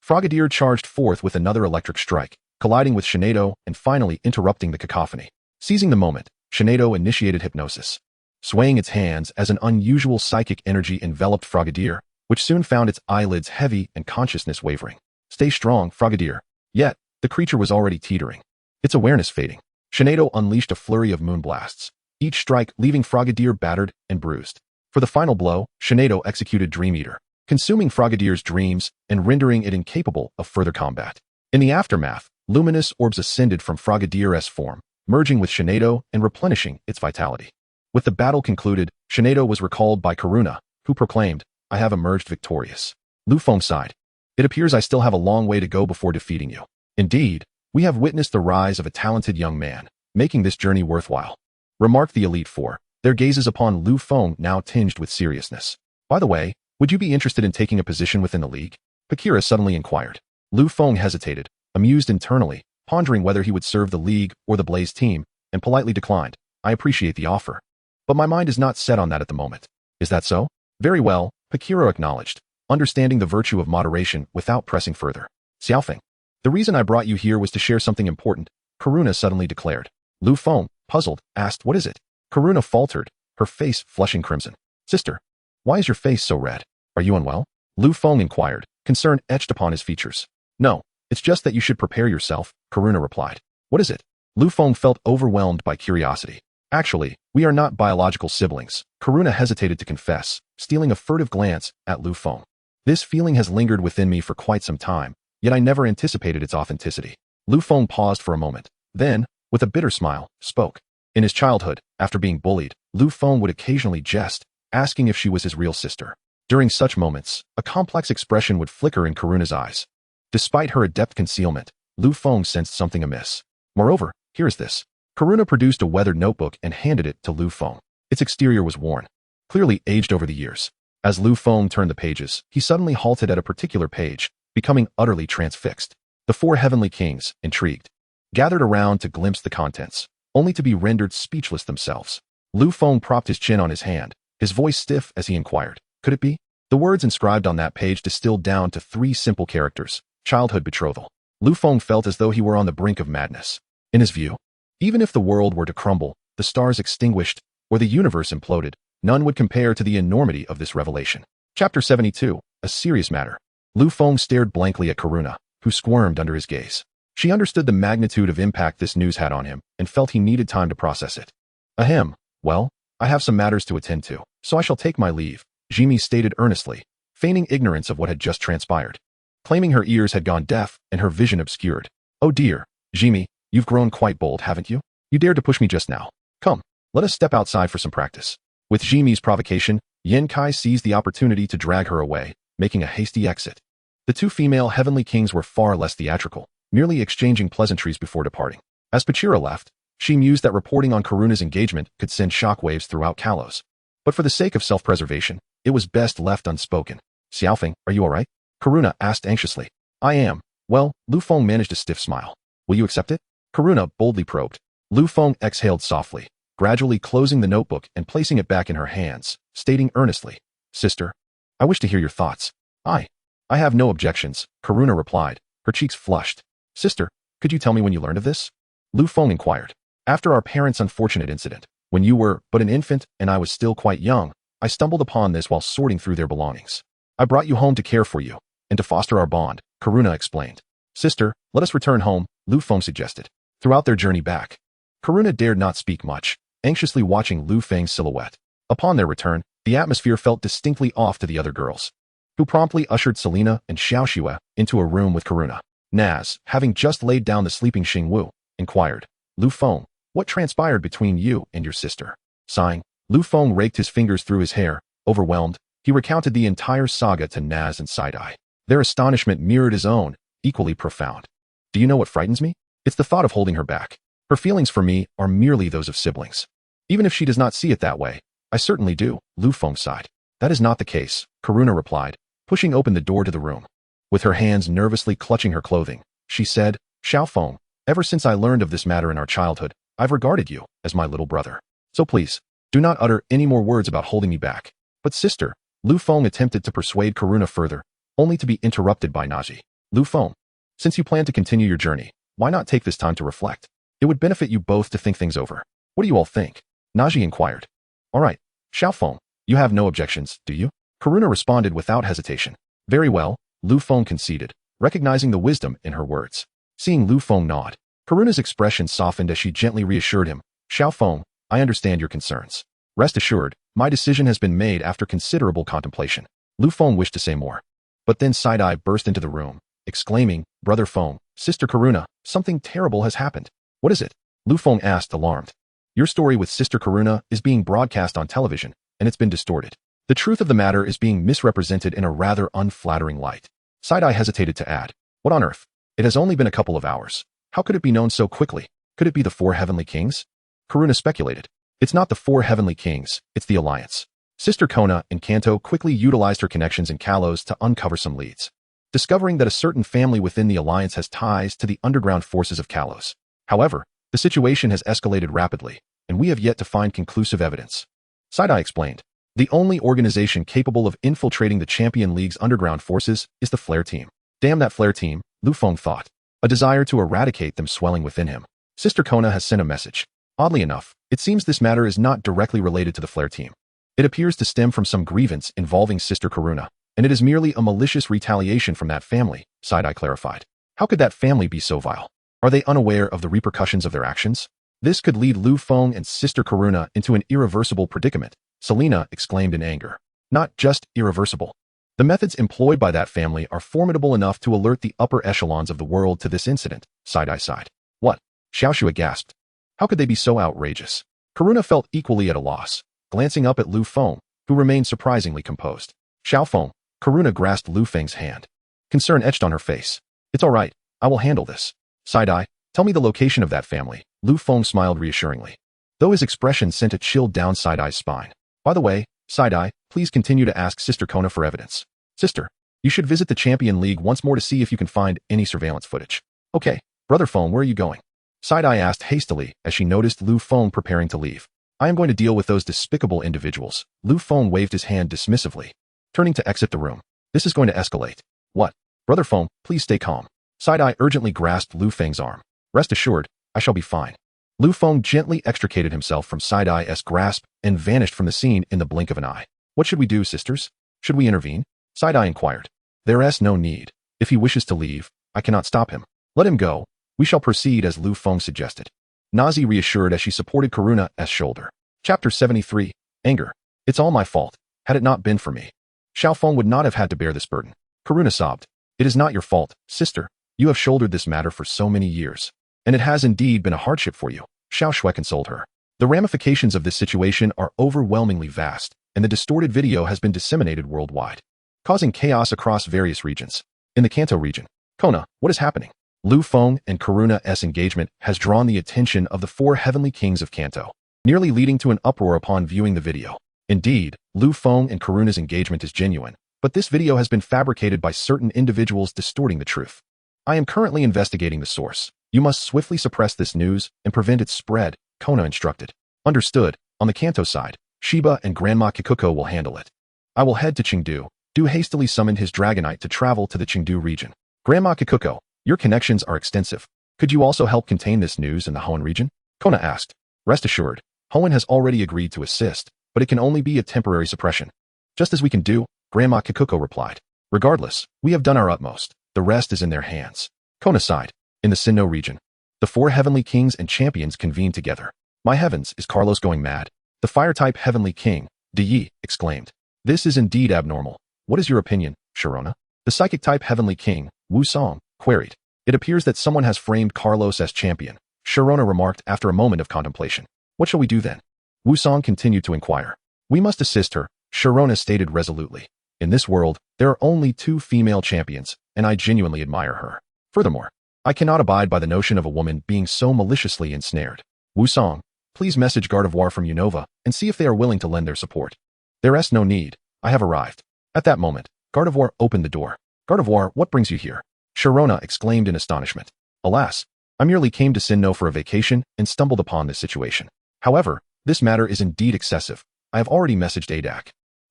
Frogadier charged forth with another electric strike, colliding with Shinado and finally interrupting the cacophony. Seizing the moment, Shinado initiated hypnosis, swaying its hands as an unusual psychic energy enveloped Frogadier, which soon found its eyelids heavy and consciousness wavering. Stay strong, Frogadier. Yet, the creature was already teetering, its awareness fading. Shinado unleashed a flurry of moonblasts, each strike leaving Frogadier battered and bruised. For the final blow, Shinado executed Dream Eater, consuming Frogadier's dreams and rendering it incapable of further combat. In the aftermath, luminous orbs ascended from Frogadier's form, merging with Shinado and replenishing its vitality. With the battle concluded, Shinado was recalled by Karuna, who proclaimed, "I have emerged victorious." Lu Feng sighed. "It appears I still have a long way to go before defeating you. Indeed, we have witnessed the rise of a talented young man, making this journey worthwhile," remarked the Elite Four, their gazes upon Lu Feng now tinged with seriousness. "By the way, would you be interested in taking a position within the League?" Pakira suddenly inquired. Lu Feng hesitated, amused internally, pondering whether he would serve the League or the Blaze team, and politely declined. "I appreciate the offer, but my mind is not set on that at the moment." "Is that so?" "Very well," Pakira acknowledged, understanding the virtue of moderation without pressing further. "Xiaofeng, the reason I brought you here was to share something important," Karuna suddenly declared. Lu Feng, puzzled, asked, "What is it?" Karuna faltered, her face flushing crimson. "Sister, why is your face so red? Are you unwell?" Lu Feng inquired, concern etched upon his features. "No, it's just that you should prepare yourself," Karuna replied. "What is it?" Lu Feng felt overwhelmed by curiosity. "Actually, we are not biological siblings," Karuna hesitated to confess, stealing a furtive glance at Lu Feng. "This feeling has lingered within me for quite some time, yet I never anticipated its authenticity." Lu Feng paused for a moment, then, with a bitter smile, spoke. In his childhood, after being bullied, Lu Feng would occasionally jest, asking if she was his real sister. During such moments, a complex expression would flicker in Karuna's eyes. Despite her adept concealment, Lu Feng sensed something amiss. Moreover, here is this. Karuna produced a weathered notebook and handed it to Lu Feng. Its exterior was worn, clearly aged over the years. As Lu Feng turned the pages, he suddenly halted at a particular page, becoming utterly transfixed. The four heavenly kings, intrigued, gathered around to glimpse the contents, only to be rendered speechless themselves. Lu Feng propped his chin on his hand, his voice stiff as he inquired, "Could it be?" The words inscribed on that page distilled down to 3 simple characters: childhood betrothal. Lu Feng felt as though he were on the brink of madness. In his view, even if the world were to crumble, the stars extinguished, or the universe imploded, none would compare to the enormity of this revelation. Chapter 72, A Serious Matter. Lu Feng stared blankly at Karuna, who squirmed under his gaze. She understood the magnitude of impact this news had on him, and felt he needed time to process it. Ahem. Well, I have some matters to attend to, so I shall take my leave, Jimmy stated earnestly, feigning ignorance of what had just transpired. Claiming her ears had gone deaf and her vision obscured. Oh dear, Jimmy, you've grown quite bold, haven't you? You dared to push me just now. Come, let us step outside for some practice. With Jimmy's provocation, Yen Kai seized the opportunity to drag her away, making a hasty exit. The two female heavenly kings were far less theatrical, merely exchanging pleasantries before departing. As Pachira left, she mused that reporting on Karuna's engagement could send shockwaves throughout Kalos. But for the sake of self-preservation, it was best left unspoken. Xiaofeng, are you alright? Karuna asked anxiously. I am. Well, Lu Feng managed a stiff smile. Will you accept it? Karuna boldly probed. Lu Feng exhaled softly, gradually closing the notebook and placing it back in her hands, stating earnestly, Sister, I wish to hear your thoughts. I have no objections, Karuna replied, her cheeks flushed. Sister, could you tell me when you learned of this? Lu Feng inquired. After our parents' unfortunate incident, when you were but an infant and I was still quite young, I stumbled upon this while sorting through their belongings. I brought you home to care for you and to foster our bond, Karuna explained. Sister, let us return home, Lu Feng suggested. Throughout their journey back, Karuna dared not speak much, anxiously watching Lu Feng's silhouette. Upon their return, the atmosphere felt distinctly off to the other girls, who promptly ushered Selena and Xiaoxue into a room with Karuna. Naz, having just laid down the sleeping Xingwu, inquired, Lu Feng, what transpired between you and your sister? Sighing, Lu Feng raked his fingers through his hair. Overwhelmed, he recounted the entire saga to Naz and Side-Eye. Their astonishment mirrored his own, equally profound. Do you know what frightens me? It's the thought of holding her back. Her feelings for me are merely those of siblings. Even if she does not see it that way, I certainly do, Lu Feng sighed. That is not the case, Karuna replied, pushing open the door to the room. With her hands nervously clutching her clothing, she said, Xiaofeng, ever since I learned of this matter in our childhood, I've regarded you as my little brother. So please, do not utter any more words about holding me back. But sister, Lu Feng attempted to persuade Karuna further, only to be interrupted by Naji. Lu Feng, since you plan to continue your journey, why not take this time to reflect? It would benefit you both to think things over. What do you all think? Naji inquired. All right, Xiaofeng, you have no objections, do you? Karuna responded without hesitation. Very well, Lu Feng conceded, recognizing the wisdom in her words. Seeing Lu Feng nod, Karuna's expression softened as she gently reassured him. Xiaofeng, I understand your concerns. Rest assured, my decision has been made after considerable contemplation. Lu Feng wished to say more. But then Side-Eye burst into the room, exclaiming, Brother Feng, Sister Karuna, something terrible has happened. What is it? Lu Feng asked, alarmed. Your story with Sister Karuna is being broadcast on television, and it's been distorted. The truth of the matter is being misrepresented in a rather unflattering light. Side-Eye hesitated to add, What on earth? It has only been a couple of hours. How could it be known so quickly? Could it be the four heavenly kings? Karuna speculated. It's not the four heavenly kings, it's the alliance. Sister Kona and Kanto quickly utilized her connections in Kalos to uncover some leads, discovering that a certain family within the alliance has ties to the underground forces of Kalos. However, the situation has escalated rapidly, and we have yet to find conclusive evidence. Side-Eye explained. The only organization capable of infiltrating the Champion League's underground forces is the Flare Team. Damn that Flare Team, Lu Feng thought, a desire to eradicate them swelling within him. Sister Kona has sent a message. Oddly enough, it seems this matter is not directly related to the Flare Team. It appears to stem from some grievance involving Sister Karuna, and it is merely a malicious retaliation from that family, Side-Eye clarified. How could that family be so vile? Are they unaware of the repercussions of their actions? This could lead Lu Feng and Sister Karuna into an irreversible predicament, Selena exclaimed in anger. Not just irreversible. The methods employed by that family are formidable enough to alert the upper echelons of the world to this incident, Side-Eye sighed. What? Xiaoxue gasped. How could they be so outrageous? Karuna felt equally at a loss, glancing up at Lu Feng, who remained surprisingly composed. Xiaofeng, Karuna grasped Lu Feng's hand. Concern etched on her face. It's all right, I will handle this. Side-Eye, tell me the location of that family, Lu Feng smiled reassuringly, though his expression sent a chill down Side-Eye's spine. By the way, Side-Eye, please continue to ask Sister Kona for evidence. Sister, you should visit the Champion League once more to see if you can find any surveillance footage. Okay, Brother Feng, where are you going? Side-Eye asked hastily as she noticed Lu Feng preparing to leave. I am going to deal with those despicable individuals. Lu Feng waved his hand dismissively, turning to exit the room. This is going to escalate. What? Brother Feng, please stay calm. Side-Eye urgently grasped Lu Feng's arm. Rest assured, I shall be fine. Lu Feng gently extricated himself from Side-Eye's grasp and vanished from the scene in the blink of an eye. What should we do, sisters? Should we intervene? Side-Eye inquired. There is no need. If he wishes to leave, I cannot stop him. Let him go. We shall proceed as Lu Feng suggested. Nazi reassured as she supported Karuna's shoulder. Chapter 73. Anger. It's all my fault. Had it not been for me, Xiaofeng would not have had to bear this burden. Karuna sobbed. It is not your fault, sister. You have shouldered this matter for so many years. And it has indeed been a hardship for you. Xiao Shui consoled her. The ramifications of this situation are overwhelmingly vast, and the distorted video has been disseminated worldwide, causing chaos across various regions. In the Kanto region, Kona, what is happening? Lu Feng and Karuna's engagement has drawn the attention of the 4 heavenly kings of Kanto, nearly leading to an uproar upon viewing the video. Indeed, Lu Feng and Karuna's engagement is genuine, but this video has been fabricated by certain individuals distorting the truth. I am currently investigating the source. You must swiftly suppress this news and prevent its spread, Kona instructed. Understood. On the Kanto side, Shiba and Grandma Kikuko will handle it. I will head to Chengdu. Du hastily summoned his Dragonite to travel to the Chengdu region. Grandma Kikuko, your connections are extensive. Could you also help contain this news in the Hoenn region? Kona asked. Rest assured, Hoenn has already agreed to assist, but it can only be a temporary suppression. Just as we can do, Grandma Kikuko replied. Regardless, we have done our utmost. The rest is in their hands. Kona sighed. In the Sinnoh region, the 4 heavenly kings and champions convened together. My heavens, is Kalos going mad? The fire-type heavenly king, Di Yi, exclaimed. This is indeed abnormal. What is your opinion, Sharona? The psychic-type heavenly king, Wu Song, queried. It appears that someone has framed Kalos as champion, Sharona remarked after a moment of contemplation. What shall we do then? Wu Song continued to inquire. We must assist her, Sharona stated resolutely. In this world, there are only 2 female champions, and I genuinely admire her. Furthermore, I cannot abide by the notion of a woman being so maliciously ensnared. Wu Song, please message Gardevoir from Unova and see if they are willing to lend their support. There is no need. I have arrived. At that moment, Gardevoir opened the door. Gardevoir, what brings you here? Sharona exclaimed in astonishment. Alas, I merely came to Sinnoh for a vacation and stumbled upon this situation. However, this matter is indeed excessive. I have already messaged ADAC.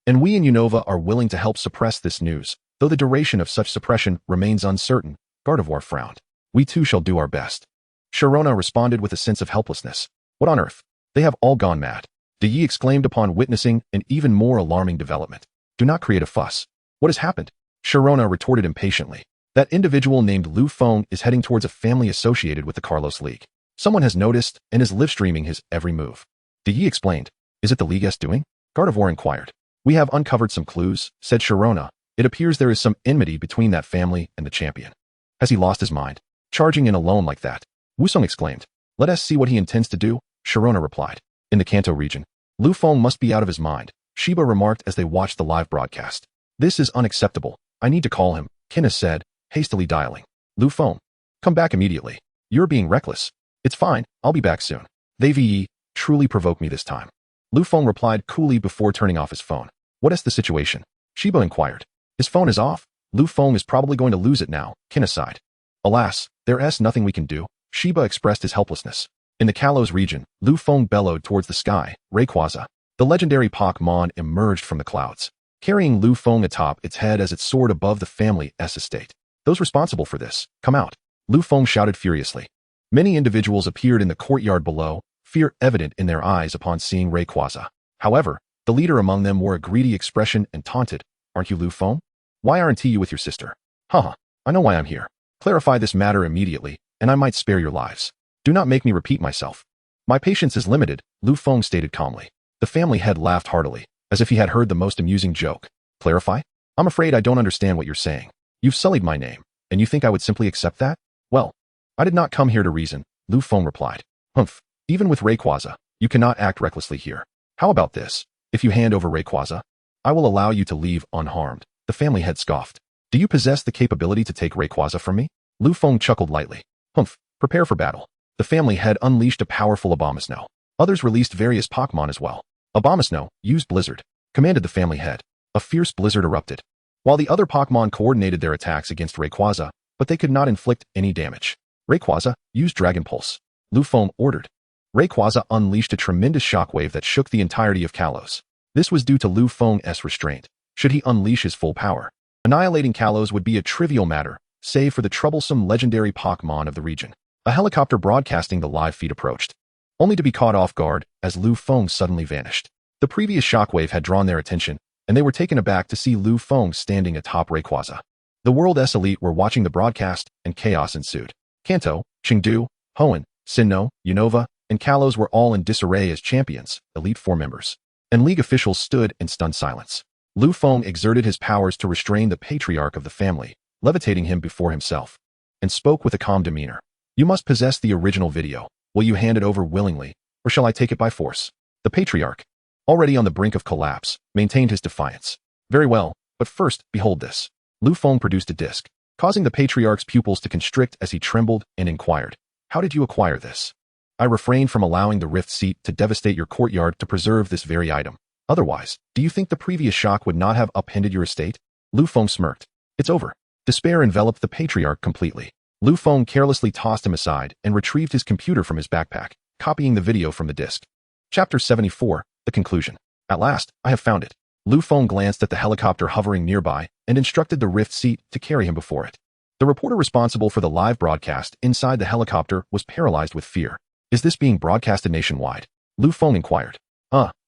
And we in Unova are willing to help suppress this news, though the duration of such suppression remains uncertain. Gardevoir frowned. We too shall do our best. Sharona responded with a sense of helplessness. What on earth? They have all gone mad. Di Yi exclaimed upon witnessing an even more alarming development. Do not create a fuss. What has happened? Sharona retorted impatiently. That individual named Lu Feng is heading towards a family associated with the Kalos League. Someone has noticed and is live-streaming his every move. Di Yi explained. Is it the League's doing? Gardevoir inquired. We have uncovered some clues, said Sharona. It appears there is some enmity between that family and the champion. Has he lost his mind? Charging in alone like that? Wu Song exclaimed. Let us see what he intends to do, Sharona replied. In the Kanto region, Lu Feng must be out of his mind, Shiba remarked as they watched the live broadcast. This is unacceptable. I need to call him, Kina said, hastily dialing. Lu Feng, come back immediately. You're being reckless. It's fine, I'll be back soon. They VE truly provoked me this time. Lu Feng replied coolly before turning off his phone. What is the situation? Shiba inquired. His phone is off. Lu Feng is probably going to lose it now, Kina sighed. Alas, there is nothing we can do. Shiba expressed his helplessness. In the Kalos region, Lu Feng bellowed towards the sky. Rayquaza, the legendary Pokémon, emerged from the clouds, carrying Lu Feng atop its head as it soared above the family's estate. Those responsible for this, come out. Lu Feng shouted furiously. Many individuals appeared in the courtyard below, fear evident in their eyes upon seeing Rayquaza. However, the leader among them wore a greedy expression and taunted. Aren't you Lu Feng? Why aren't you with your sister? Haha, I know why I'm here. Clarify this matter immediately, and I might spare your lives. Do not make me repeat myself. My patience is limited, Lu Feng stated calmly. The family head laughed heartily, as if he had heard the most amusing joke. Clarify? I'm afraid I don't understand what you're saying. You've sullied my name, and you think I would simply accept that? Well, I did not come here to reason, Lu Feng replied. Humph, even with Rayquaza, you cannot act recklessly here. How about this? If you hand over Rayquaza, I will allow you to leave unharmed. The family head scoffed. Do you possess the capability to take Rayquaza from me? Lu Feng chuckled lightly. Humph, prepare for battle. The family head unleashed a powerful Abomasnow. Others released various Pokémon as well. Abomasnow, use Blizzard, commanded the family head. A fierce blizzard erupted, while the other Pokémon coordinated their attacks against Rayquaza, but they could not inflict any damage. Rayquaza, use Dragon Pulse, Lu Feng ordered. Rayquaza unleashed a tremendous shockwave that shook the entirety of Kalos. This was due to Lu Feng's restraint. Should he unleash his full power, annihilating Kalos would be a trivial matter, save for the troublesome legendary Pokémon of the region. A helicopter broadcasting the live feed approached, only to be caught off guard as Lu Feng suddenly vanished. The previous shockwave had drawn their attention, and they were taken aback to see Lu Feng standing atop Rayquaza. The world's elite were watching the broadcast, and chaos ensued. Kanto, Chengdu, Hoenn, Sinnoh, Unova, and Kalos were all in disarray as champions, Elite Four members. And League officials stood in stunned silence. Lu Feng exerted his powers to restrain the patriarch of the family, levitating him before himself, and spoke with a calm demeanor. You must possess the original video. Will you hand it over willingly, or shall I take it by force? The patriarch, already on the brink of collapse, maintained his defiance. Very well, but first, behold this. Lu Feng produced a disc, causing the patriarch's pupils to constrict as he trembled and inquired, how did you acquire this? I refrained from allowing the rift seat to devastate your courtyard to preserve this very item. Otherwise, do you think the previous shock would not have upended your estate? Lu Feng smirked. It's over. Despair enveloped the patriarch completely. Lu Feng carelessly tossed him aside and retrieved his computer from his backpack, copying the video from the disc. Chapter 74, The Conclusion. At last, I have found it. Lu Feng glanced at the helicopter hovering nearby and instructed the rift seat to carry him before it. The reporter responsible for the live broadcast inside the helicopter was paralyzed with fear. Is this being broadcasted nationwide? Lu Feng inquired.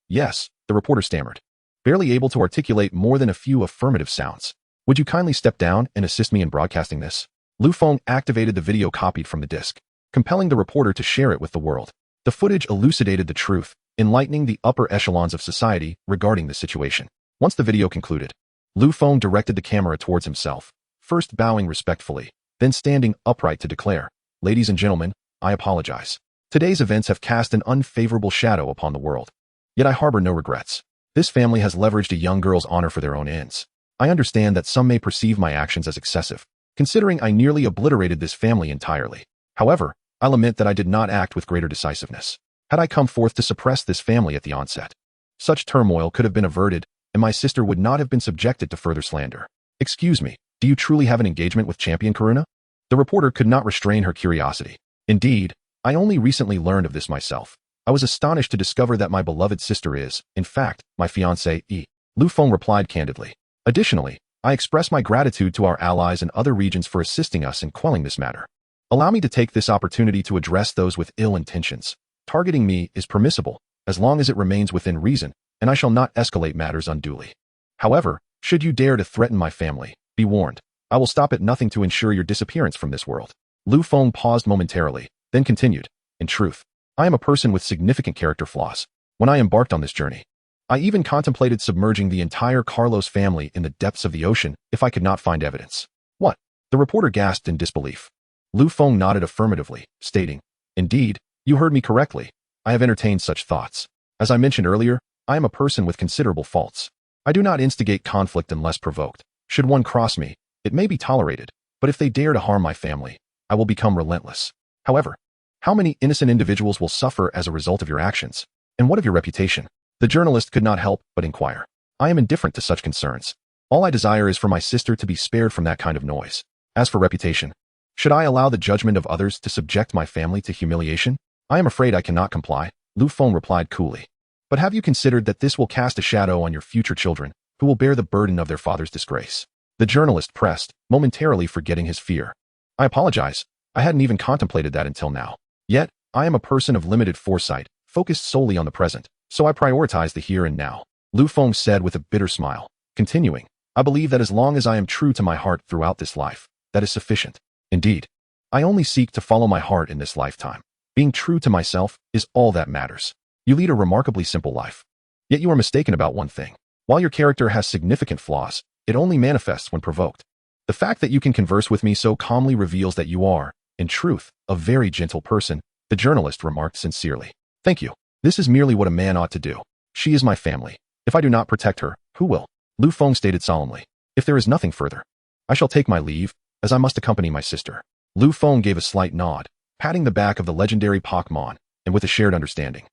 Yes, the reporter stammered, barely able to articulate more than a few affirmative sounds. Would you kindly step down and assist me in broadcasting this? Lu Feng activated the video copied from the disc, compelling the reporter to share it with the world. The footage elucidated the truth, enlightening the upper echelons of society regarding the situation. Once the video concluded, Lu Feng directed the camera towards himself, first bowing respectfully, then standing upright to declare, Ladies and gentlemen, I apologize. Today's events have cast an unfavorable shadow upon the world. Yet I harbor no regrets. This family has leveraged a young girl's honor for their own ends. I understand that some may perceive my actions as excessive, considering I nearly obliterated this family entirely. However, I lament that I did not act with greater decisiveness. Had I come forth to suppress this family at the onset, such turmoil could have been averted, and my sister would not have been subjected to further slander. Excuse me, do you truly have an engagement with Champion Karuna? The reporter could not restrain her curiosity. Indeed, I only recently learned of this myself. I was astonished to discover that my beloved sister is, in fact, my fiancée. Lu Feng replied candidly. Additionally, I express my gratitude to our allies in other regions for assisting us in quelling this matter. Allow me to take this opportunity to address those with ill intentions. Targeting me is permissible, as long as it remains within reason, and I shall not escalate matters unduly. However, should you dare to threaten my family, be warned. I will stop at nothing to ensure your disappearance from this world. Lu Feng paused momentarily, then continued. In truth, I am a person with significant character flaws. When I embarked on this journey, I even contemplated submerging the entire Kalos family in the depths of the ocean if I could not find evidence. What? The reporter gasped in disbelief. Lu Feng nodded affirmatively, stating, Indeed, you heard me correctly. I have entertained such thoughts. As I mentioned earlier, I am a person with considerable faults. I do not instigate conflict unless provoked. Should one cross me, it may be tolerated, but if they dare to harm my family, I will become relentless. However, how many innocent individuals will suffer as a result of your actions? And what of your reputation? The journalist could not help but inquire. I am indifferent to such concerns. All I desire is for my sister to be spared from that kind of noise. As for reputation, should I allow the judgment of others to subject my family to humiliation? I am afraid I cannot comply, Lu Feng replied coolly. But have you considered that this will cast a shadow on your future children, who will bear the burden of their father's disgrace? The journalist pressed, momentarily forgetting his fear. I apologize. I hadn't even contemplated that until now. Yet, I am a person of limited foresight, focused solely on the present, so I prioritize the here and now. Lu Feng said with a bitter smile, continuing, I believe that as long as I am true to my heart throughout this life, that is sufficient. Indeed, I only seek to follow my heart in this lifetime. Being true to myself is all that matters. You lead a remarkably simple life. Yet you are mistaken about one thing. While your character has significant flaws, it only manifests when provoked. The fact that you can converse with me so calmly reveals that you are, in truth, a very gentle person, the journalist remarked sincerely. Thank you. This is merely what a man ought to do. She is my family. If I do not protect her, who will? Lu Feng stated solemnly. If there is nothing further, I shall take my leave, as I must accompany my sister. Lu Feng gave a slight nod, patting the back of the legendary Pokémon, and with a shared understanding.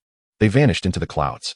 They vanished into the clouds.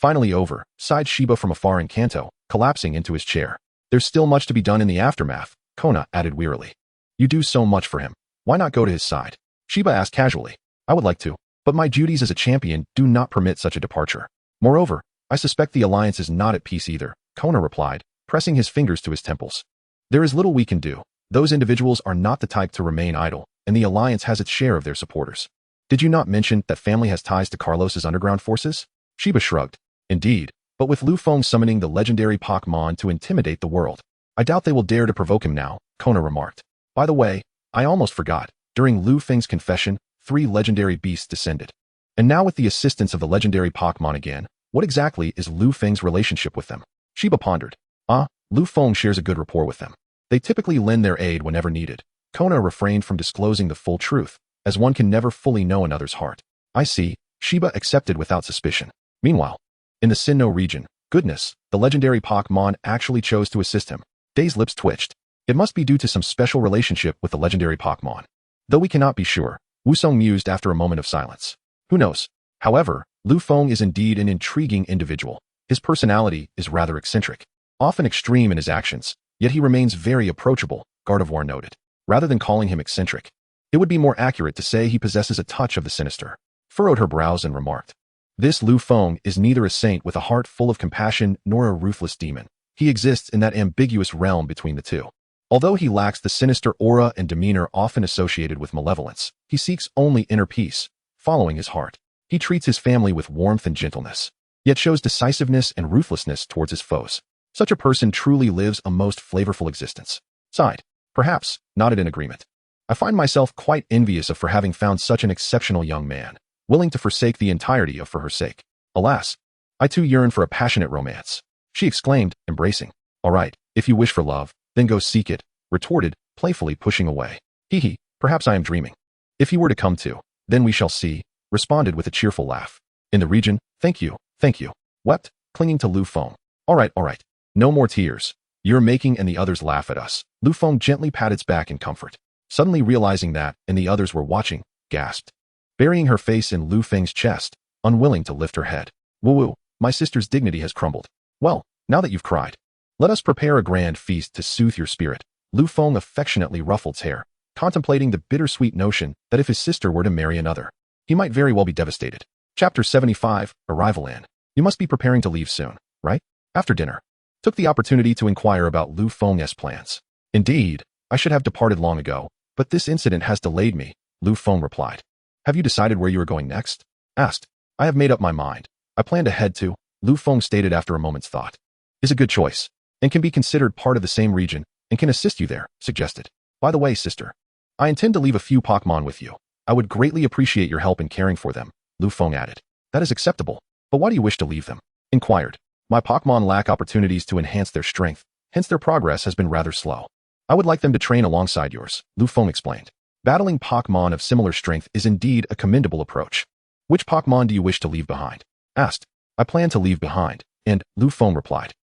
Finally over, sighed Shiba from afar in Kanto, collapsing into his chair. There's still much to be done in the aftermath, Kona added wearily. You do so much for him. Why not go to his side? Shiba asked casually. I would like to, but my duties as a champion do not permit such a departure. Moreover, I suspect the alliance is not at peace either, Kona replied, pressing his fingers to his temples. There is little we can do. Those individuals are not the type to remain idle, and the alliance has its share of their supporters. Did you not mention that family has ties to Carlos's underground forces? Shiba shrugged. Indeed, but with Lu Feng summoning the legendary Pokémon to intimidate the world, I doubt they will dare to provoke him now, Kona remarked. By the way, I almost forgot. During Lu Feng's confession, 3 legendary beasts descended. And now with the assistance of the legendary Pokémon again, what exactly is Lu Feng's relationship with them? Shiba pondered. Lu Feng shares a good rapport with them. They typically lend their aid whenever needed. Kona refrained from disclosing the full truth, as one can never fully know another's heart. I see, Shiba accepted without suspicion. Meanwhile, in the Sinnoh region, goodness, the legendary Pokémon actually chose to assist him. Day's lips twitched. It must be due to some special relationship with the legendary Pokémon. Though we cannot be sure, Wusong mused after a moment of silence. Who knows? However, Lu Feng is indeed an intriguing individual. His personality is rather eccentric, often extreme in his actions, yet he remains very approachable, Gardevoir noted. Rather than calling him eccentric, it would be more accurate to say he possesses a touch of the sinister. Furrowed her brows and remarked. This Lu Feng is neither a saint with a heart full of compassion nor a ruthless demon. He exists in that ambiguous realm between the two. Although he lacks the sinister aura and demeanor often associated with malevolence, he seeks only inner peace, following his heart. He treats his family with warmth and gentleness, yet shows decisiveness and ruthlessness towards his foes. Such a person truly lives a most flavorful existence. Sighed. Perhaps, nodded in agreement. I find myself quite envious of for having found such an exceptional young man, willing to forsake the entirety of for her sake. Alas, I too yearn for a passionate romance, she exclaimed, embracing. All right, if you wish for love, then go seek it, retorted, playfully pushing away. Hee, perhaps I am dreaming. If he were to come to, then we shall see, responded with a cheerful laugh. In the region, thank you, wept, clinging to Lu Feng. All right, no more tears. You're making and the others laugh at us. Lu Feng gently patted its back in comfort. Suddenly realizing that, and the others were watching, gasped. Burying her face in Lu Feng's chest, unwilling to lift her head. Woo, my sister's dignity has crumbled. Well, now that you've cried, let us prepare a grand feast to soothe your spirit. Lu Feng affectionately ruffled his hair, contemplating the bittersweet notion that if his sister were to marry another, he might very well be devastated. Chapter 75, Arrival in. You must be preparing to leave soon, right? After dinner. Took the opportunity to inquire about Lu Feng's plans. Indeed, I should have departed long ago, but this incident has delayed me, Lu Feng replied. Have you decided where you are going next? Asked. I have made up my mind. I plan to head to, Lu Feng stated after a moment's thought. Is a good choice, and can be considered part of the same region, and can assist you there, suggested. By the way, sister, I intend to leave a few Pokémon with you. I would greatly appreciate your help in caring for them, Lu Feng added. That is acceptable, but why do you wish to leave them? Inquired. My Pokémon lack opportunities to enhance their strength, hence their progress has been rather slow. I would like them to train alongside yours, Lu Feng explained. Battling Pokémon of similar strength is indeed a commendable approach. Which Pokémon do you wish to leave behind? Asked. I plan to leave behind, and, Lu Feng replied.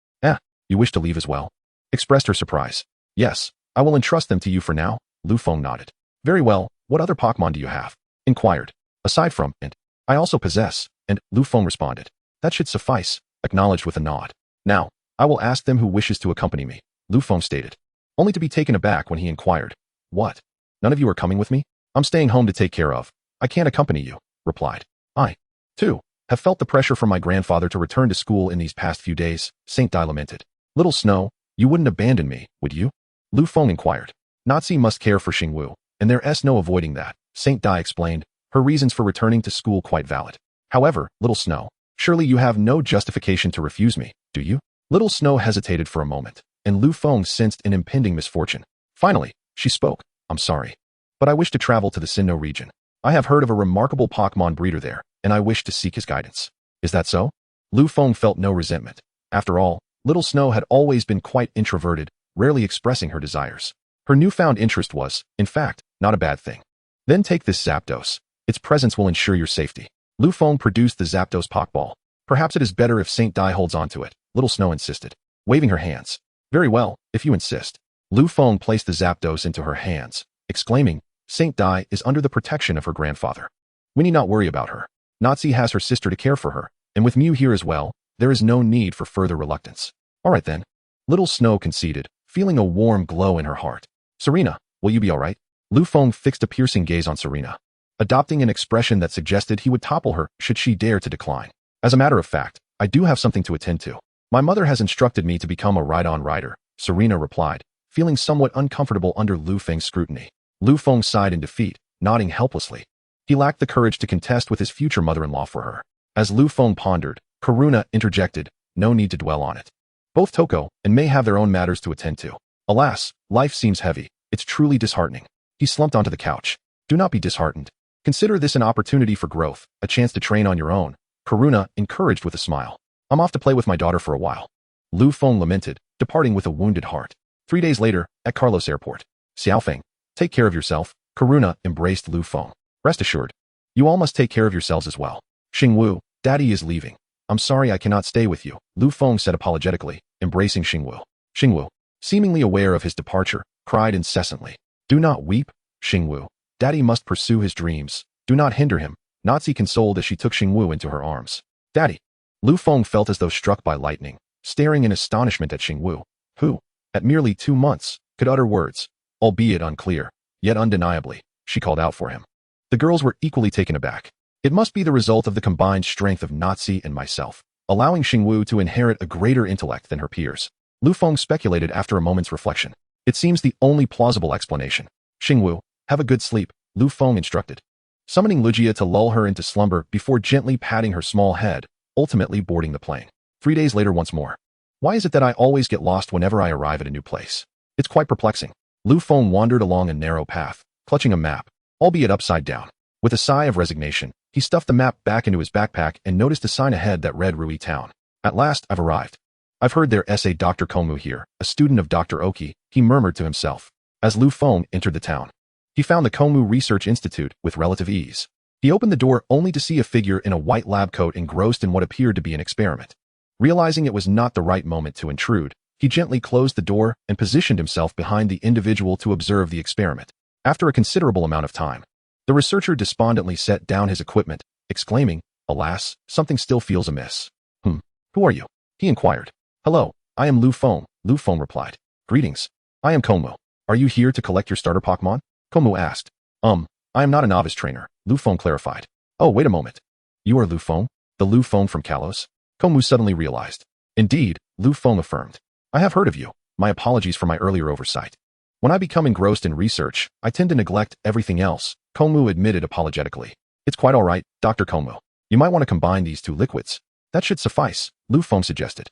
You wish to leave as well? Expressed her surprise. Yes, I will entrust them to you for now, Lu Feng nodded. Very well, what other Pokémon do you have? Inquired. Aside from, and, I also possess, and, Lu Feng responded. That should suffice, acknowledged with a nod. Now, I will ask them who wishes to accompany me, Lu Feng stated, only to be taken aback when he inquired. What? None of you are coming with me? I'm staying home to take care of. I can't accompany you, replied. I, too, have felt the pressure from my grandfather to return to school in these past few days, Saint Dai lamented. Little Snow, you wouldn't abandon me, would you? Lu Feng inquired. Nazi must care for Xingwu, and there's no avoiding that, Saint Dai explained, her reasons for returning to school quite valid. However, Little Snow, surely you have no justification to refuse me, do you? Little Snow hesitated for a moment, and Lu Feng sensed an impending misfortune. Finally, she spoke. I'm sorry, but I wish to travel to the Sinnoh region. I have heard of a remarkable Pokémon breeder there, and I wish to seek his guidance. Is that so? Lu Feng felt no resentment. After all, Little Snow had always been quite introverted, rarely expressing her desires. Her newfound interest was, in fact, not a bad thing. Then take this Zapdos. Its presence will ensure your safety. Lu Feng produced the Zapdos Pokeball. Perhaps it is better if Saint Dai holds on to it, Little Snow insisted, waving her hands. Very well, if you insist. Lu Feng placed the Zapdos into her hands, exclaiming, Saint Dai is under the protection of her grandfather. We need not worry about her. Nazi has her sister to care for her, and with Mew here as well, there is no need for further reluctance. All right then. Little Snow conceded, feeling a warm glow in her heart. Serena, will you be all right? Lu Feng fixed a piercing gaze on Serena, adopting an expression that suggested he would topple her should she dare to decline. As a matter of fact, I do have something to attend to. My mother has instructed me to become a ride-on rider, Serena replied, feeling somewhat uncomfortable under Lu Feng's scrutiny. Lu Feng sighed in defeat, nodding helplessly. He lacked the courage to contest with his future mother-in-law for her. As Lu Feng pondered, Karuna interjected, no need to dwell on it. Both Toko and May have their own matters to attend to. Alas, life seems heavy. It's truly disheartening. He slumped onto the couch. Do not be disheartened. Consider this an opportunity for growth, a chance to train on your own, Karuna encouraged with a smile. I'm off to play with my daughter for a while. Lu Feng lamented, departing with a wounded heart. 3 days later, at Kalos Airport. Xiaofeng, take care of yourself. Karuna embraced Lu Feng. Rest assured, you all must take care of yourselves as well. Xingwu, Daddy is leaving. I'm sorry I cannot stay with you, Lu Feng said apologetically, embracing Xingwu. Xingwu, seemingly aware of his departure, cried incessantly. Do not weep, Xingwu. Daddy must pursue his dreams. Do not hinder him, Nazi consoled as she took Xingwu into her arms. Daddy. Lu Feng felt as though struck by lightning, staring in astonishment at Xingwu, who, at merely 2 months, could utter words, albeit unclear, yet undeniably, she called out for him. The girls were equally taken aback. It must be the result of the combined strength of Nazi and myself, allowing Xingwu to inherit a greater intellect than her peers. Lu Feng speculated after a moment's reflection. It seems the only plausible explanation. Xingwu, have a good sleep, Lu Feng instructed, summoning Lugia to lull her into slumber before gently patting her small head, ultimately boarding the plane. 3 days later once more. Why is it that I always get lost whenever I arrive at a new place? It's quite perplexing. Lu Feng wandered along a narrow path, clutching a map, albeit upside down. With a sigh of resignation, he stuffed the map back into his backpack and noticed a sign ahead that read Rui Town. At last, I've arrived. I've heard their essay Dr. Komu here, a student of Dr. Oki, he murmured to himself. As Lu Feng entered the town, he found the Komu Research Institute with relative ease. He opened the door only to see a figure in a white lab coat engrossed in what appeared to be an experiment. Realizing it was not the right moment to intrude, he gently closed the door and positioned himself behind the individual to observe the experiment. After a considerable amount of time, the researcher despondently set down his equipment, exclaiming, alas, something still feels amiss. Who are you? He inquired. Hello, I am Lu Feng, Lu Feng replied. Greetings. I am Komu. Are you here to collect your starter Pokémon? Komu asked. I am not a novice trainer, Lu Feng clarified. Oh, wait a moment. You are Lu Feng? The Lu Feng from Kalos? Komu suddenly realized. Indeed, Lu Feng affirmed. I have heard of you. My apologies for my earlier oversight. When I become engrossed in research, I tend to neglect everything else, Komu admitted apologetically. It's quite all right, Dr. Komu. You might want to combine these 2 liquids. That should suffice, Lu Feng suggested.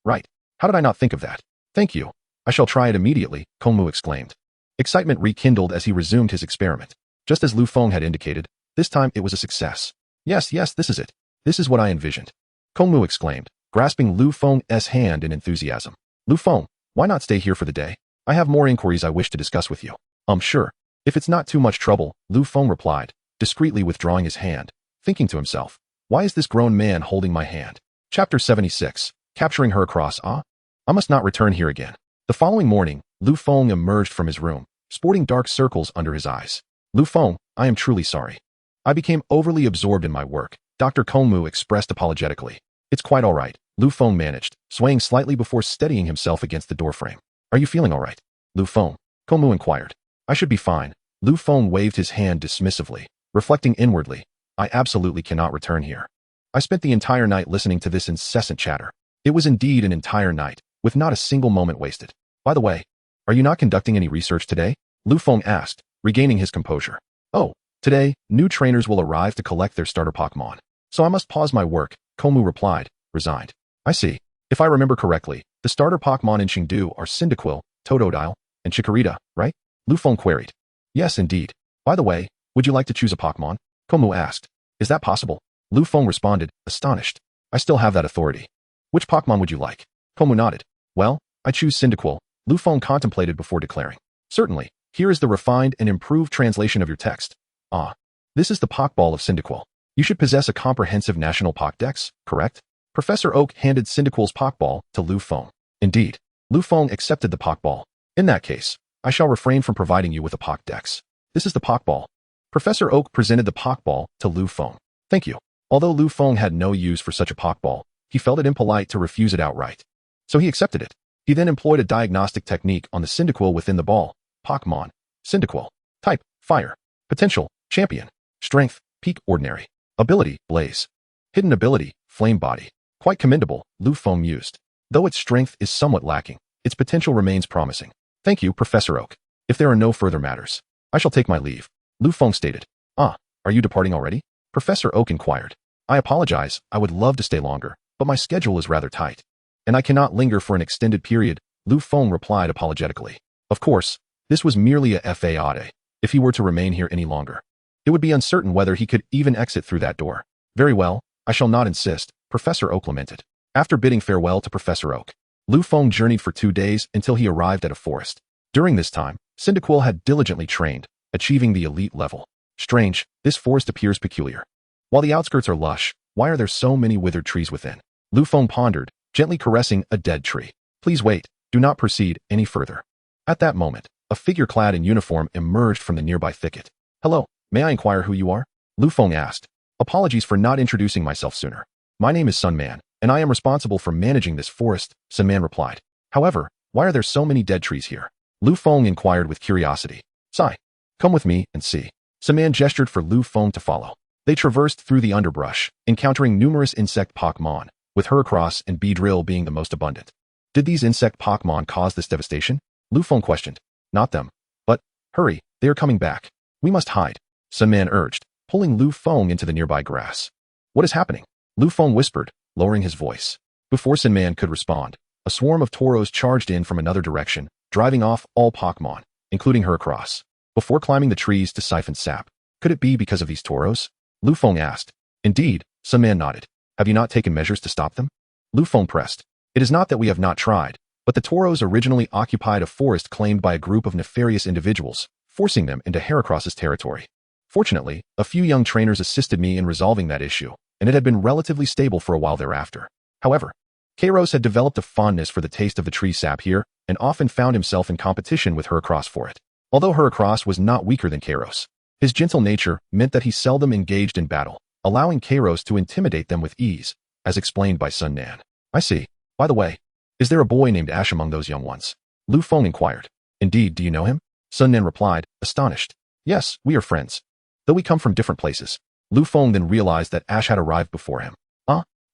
Right. How did I not think of that? Thank you. I shall try it immediately, Komu exclaimed. Excitement rekindled as he resumed his experiment. Just as Lu Feng had indicated, this time it was a success. Yes, this is it. This is what I envisioned. Komu exclaimed, grasping Lu Feng's hand in enthusiasm. Lu Feng, why not stay here for the day? I have more inquiries I wish to discuss with you. Sure. If it's not too much trouble, Lu Feng replied, discreetly withdrawing his hand, thinking to himself, why is this grown man holding my hand? Chapter 76. Capturing her across, I must not return here again. The following morning, Lu Feng emerged from his room, sporting dark circles under his eyes. Lu Feng, I am truly sorry. I became overly absorbed in my work, Dr. Komu expressed apologetically. It's quite all right, Lu Feng managed, swaying slightly before steadying himself against the doorframe. Are you feeling all right? Lu Feng, Komu inquired. I should be fine. Lu Feng waved his hand dismissively, reflecting inwardly. I absolutely cannot return here. I spent the entire night listening to this incessant chatter. It was indeed an entire night, with not a single moment wasted. By the way, are you not conducting any research today? Lu Feng asked, regaining his composure. Oh, today, new trainers will arrive to collect their starter Pokémon. So I must pause my work, Komu replied, resigned. I see. If I remember correctly, the starter Pokémon in Chengdu are Cyndaquil, Totodile, and Chikorita, right? Lu Feng queried. Yes, indeed. By the way, would you like to choose a Pokémon? Komu asked. Is that possible? Lu Feng responded, astonished. I still have that authority. Which Pokémon would you like? Komu nodded. Well, I choose Cyndaquil, Lu Feng contemplated before declaring. Certainly, here is the refined and improved translation of your text. This is the Pokeball of Cyndaquil. You should possess a comprehensive national Pokédex, correct? Professor Oak handed Cyndaquil's Pokeball to Lu Feng. Indeed. Lu Feng accepted the Pokeball. In that case, I shall refrain from providing you with a Pokédex. This is the Pokeball. Professor Oak presented the Pokeball to Lu Feng. Thank you. Although Lu Feng had no use for such a Pokeball, he felt it impolite to refuse it outright. So he accepted it. He then employed a diagnostic technique on the Cyndaquil within the ball. Pokémon. Cyndaquil. Type, Fire. Potential, Champion. Strength, Peak Ordinary. Ability, Blaze. Hidden ability, Flame Body. Quite commendable, Lu Feng mused. Though its strength is somewhat lacking, its potential remains promising. Thank you, Professor Oak. If there are no further matters, I shall take my leave. Lu Feng stated. Are you departing already? Professor Oak inquired. I apologize, I would love to stay longer, but my schedule is rather tight. And I cannot linger for an extended period, Lu Feng replied apologetically. Of course, this was merely a fade, if he were to remain here any longer. It would be uncertain whether he could even exit through that door. Very well, I shall not insist, Professor Oak lamented. After bidding farewell to Professor Oak, Lu Feng journeyed for 2 days until he arrived at a forest. During this time, Cyndaquil had diligently trained, achieving the elite level. Strange, this forest appears peculiar. While the outskirts are lush, why are there so many withered trees within? Lu Feng pondered, gently caressing a dead tree. Please wait, do not proceed any further. At that moment, a figure clad in uniform emerged from the nearby thicket. Hello, may I inquire who you are? Lu Feng asked. Apologies for not introducing myself sooner. My name is Sun Man, and I am responsible for managing this forest, Sun Man replied. However, why are there so many dead trees here? Lu Feng inquired with curiosity. Sigh. Come with me and see. Sun Man gestured for Lu Feng to follow. They traversed through the underbrush, encountering numerous insect Pokémon, with Heracross and Beedrill being the most abundant. Did these insect Pokémon cause this devastation? Lu Feng questioned. Not them. But, hurry, they are coming back. We must hide, Sun Man urged, pulling Lu Feng into the nearby grass. What is happening? Lu Feng whispered, lowering his voice. Before Sun Man could respond, a swarm of Tauros charged in from another direction, driving off all Pokémon, including Heracross. Before climbing the trees to siphon sap. Could it be because of these Tauros? Lu Feng asked. Indeed, Sun Man nodded. Have you not taken measures to stop them? Lu Feng pressed. It is not that we have not tried, but the Tauros originally occupied a forest claimed by a group of nefarious individuals, forcing them into Heracross's territory. Fortunately, a few young trainers assisted me in resolving that issue, and it had been relatively stable for a while thereafter. However, Kalos had developed a fondness for the taste of the tree sap here, and often found himself in competition with Heracross for it. Although Heracross was not weaker than Kalos, his gentle nature meant that he seldom engaged in battle, allowing Kalos to intimidate them with ease, as explained by Sun Nan. I see. By the way, is there a boy named Ash among those young ones? Lu Feng inquired. Indeed, do you know him? Sun Nan replied, astonished. Yes, we are friends. Though we come from different places. Lu Feng then realized that Ash had arrived before him.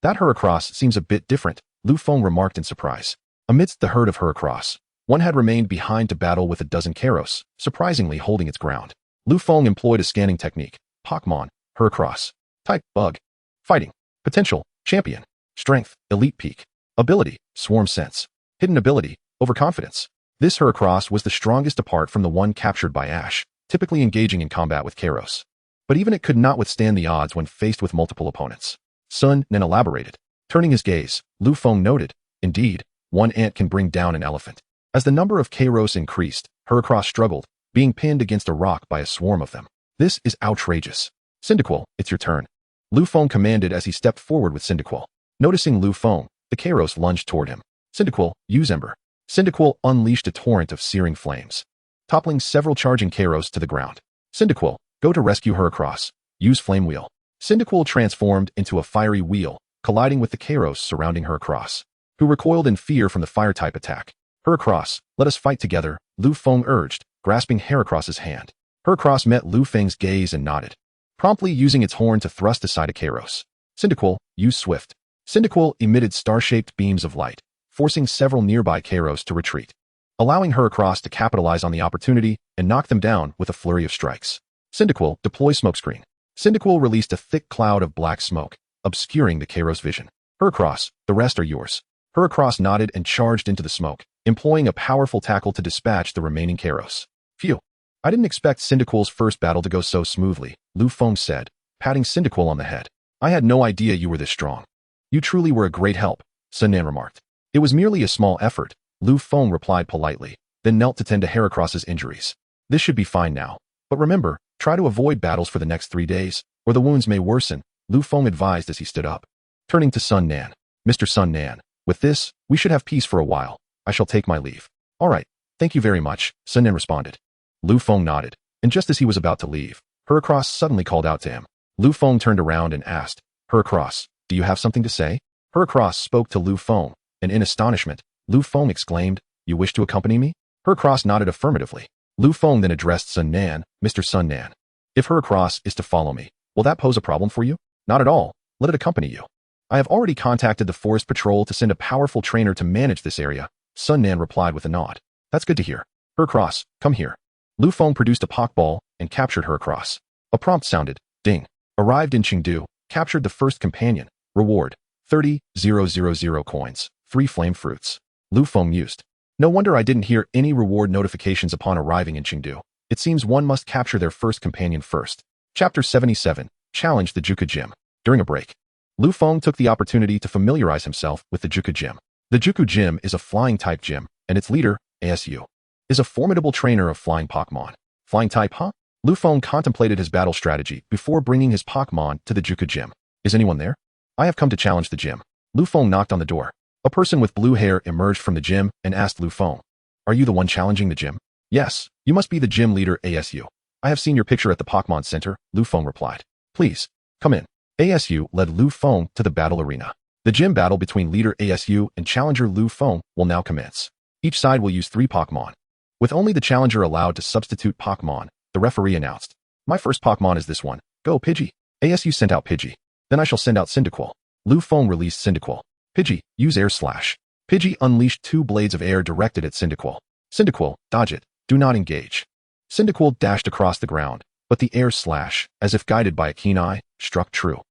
That Heracross seems a bit different, Lu Feng remarked in surprise. Amidst the herd of Heracross, one had remained behind to battle with a dozen Kalos, surprisingly holding its ground. Lu Feng employed a scanning technique. Pokémon, Heracross. Type, bug. Fighting. Potential, champion. Strength, elite peak. Ability, swarm sense. Hidden ability, overconfidence. This Heracross was the strongest apart from the one captured by Ash, typically engaging in combat with Kalos. But even it could not withstand the odds when faced with multiple opponents. Sun Nan elaborated. Turning his gaze, Lu Feng noted, indeed, one ant can bring down an elephant. As the number of Kalos increased, Heracross struggled, being pinned against a rock by a swarm of them. This is outrageous. Cyndaquil, it's your turn. Lu Feng commanded as he stepped forward with Cyndaquil. Noticing Lu Feng, the Kalos lunged toward him. Cyndaquil, use Ember. Cyndaquil unleashed a torrent of searing flames, toppling several charging Kalos to the ground. Cyndaquil, go to rescue Heracross. Use Flame Wheel. Cyndaquil transformed into a fiery wheel, colliding with the Kalos surrounding Heracross, who recoiled in fear from the fire-type attack. Heracross, let us fight together, Lu Feng urged, grasping Heracross's hand. Heracross met Lu Feng's gaze and nodded, promptly using its horn to thrust aside a Kalos. Cyndaquil, use Swift. Cyndaquil emitted star-shaped beams of light, forcing several nearby Kalos to retreat, allowing Heracross to capitalize on the opportunity and knock them down with a flurry of strikes. Cyndaquil, deploy Smokescreen. Cyndaquil released a thick cloud of black smoke, obscuring the Kalos' vision. Heracross, the rest are yours. Heracross nodded and charged into the smoke, employing a powerful tackle to dispatch the remaining Kalos. Phew. I didn't expect Cyndaquil's first battle to go so smoothly, Lu Feng said, patting Cyndaquil on the head. I had no idea you were this strong. You truly were a great help, Sun Nan remarked. It was merely a small effort, Lu Feng replied politely, then knelt to tend to Heracross's injuries. This should be fine now. But remember, try to avoid battles for the next 3 days, or the wounds may worsen, Lu Feng advised as he stood up. Turning to Sun Nan. Mr. Sun Nan, with this, we should have peace for a while. I shall take my leave. All right, thank you very much, Sun Nan responded. Lu Feng nodded, and just as he was about to leave, Heracross suddenly called out to him. Lu Feng turned around and asked, Heracross, do you have something to say? Heracross spoke to Lu Feng, and in astonishment, Lu Feng exclaimed, you wish to accompany me? Heracross nodded affirmatively. Lu Feng then addressed Sun Nan, Mr. Sun Nan. If Heracross is to follow me, will that pose a problem for you? Not at all, let it accompany you. I have already contacted the Forest Patrol to send a powerful trainer to manage this area, Sun Nan replied with a nod. That's good to hear. Heracross, come here. Lu Feng produced a Pokeball and captured Heracross. A prompt sounded, ding. Arrived in Chengdu, captured the first companion. Reward, 30,000 coins, 3 flame fruits. Lu Feng mused. No wonder I didn't hear any reward notifications upon arriving in Chengdu. It seems one must capture their first companion first. Chapter 77, Challenge the Juku Gym. During a break, Lu Feng took the opportunity to familiarize himself with the Juku Gym. The Juku Gym is a flying-type gym, and its leader, ASU, is a formidable trainer of flying Pokémon. Flying type, huh? Lu Feng contemplated his battle strategy before bringing his Pokémon to the Juku Gym. Is anyone there? I have come to challenge the gym. Lu Feng knocked on the door. A person with blue hair emerged from the gym and asked Lu Feng, "Are you the one challenging the gym?" "Yes, you must be the gym leader ASU. I have seen your picture at the Pokémon Center," Lu Feng replied. "Please, come in." ASU led Lu Feng to the battle arena. The gym battle between leader ASU and challenger Lu Feng will now commence. Each side will use 3 Pokémon. With only the challenger allowed to substitute Pokémon, the referee announced, "My first Pokémon is this one. Go, Pidgey." ASU sent out Pidgey. "Then I shall send out Cyndaquil." Lu Feng released Cyndaquil. "Pidgey, use Air Slash." Pidgey unleashed 2 blades of air directed at Cyndaquil. "Cyndaquil, dodge it. Do not engage." Cyndaquil dashed across the ground, but the Air Slash, as if guided by a keen eye, struck true.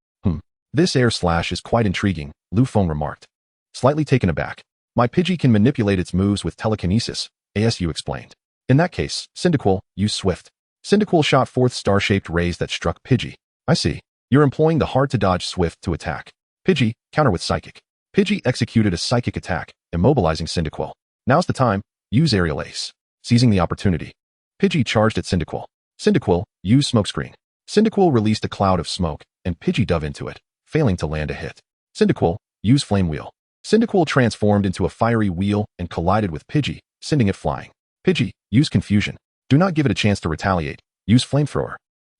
This Air Slash is quite intriguing," Lu Feng remarked. Slightly taken aback. "My Pidgey can manipulate its moves with telekinesis," ASU explained. "In that case, Cyndaquil, use Swift." Cyndaquil shot forth star-shaped rays that struck Pidgey. "I see. You're employing the hard-to-dodge Swift to attack. Pidgey, counter with Psychic." Pidgey executed a Psychic attack, immobilizing Cyndaquil. "Now's the time. Use Aerial Ace." Seizing the opportunity, Pidgey charged at Cyndaquil. "Cyndaquil, use Smokescreen." Cyndaquil released a cloud of smoke, and Pidgey dove into it, failing to land a hit. "Cyndaquil, use Flame Wheel." Cyndaquil transformed into a fiery wheel and collided with Pidgey, sending it flying. "Pidgey, use Confusion. Do not give it a chance to retaliate. Use Flamethrower."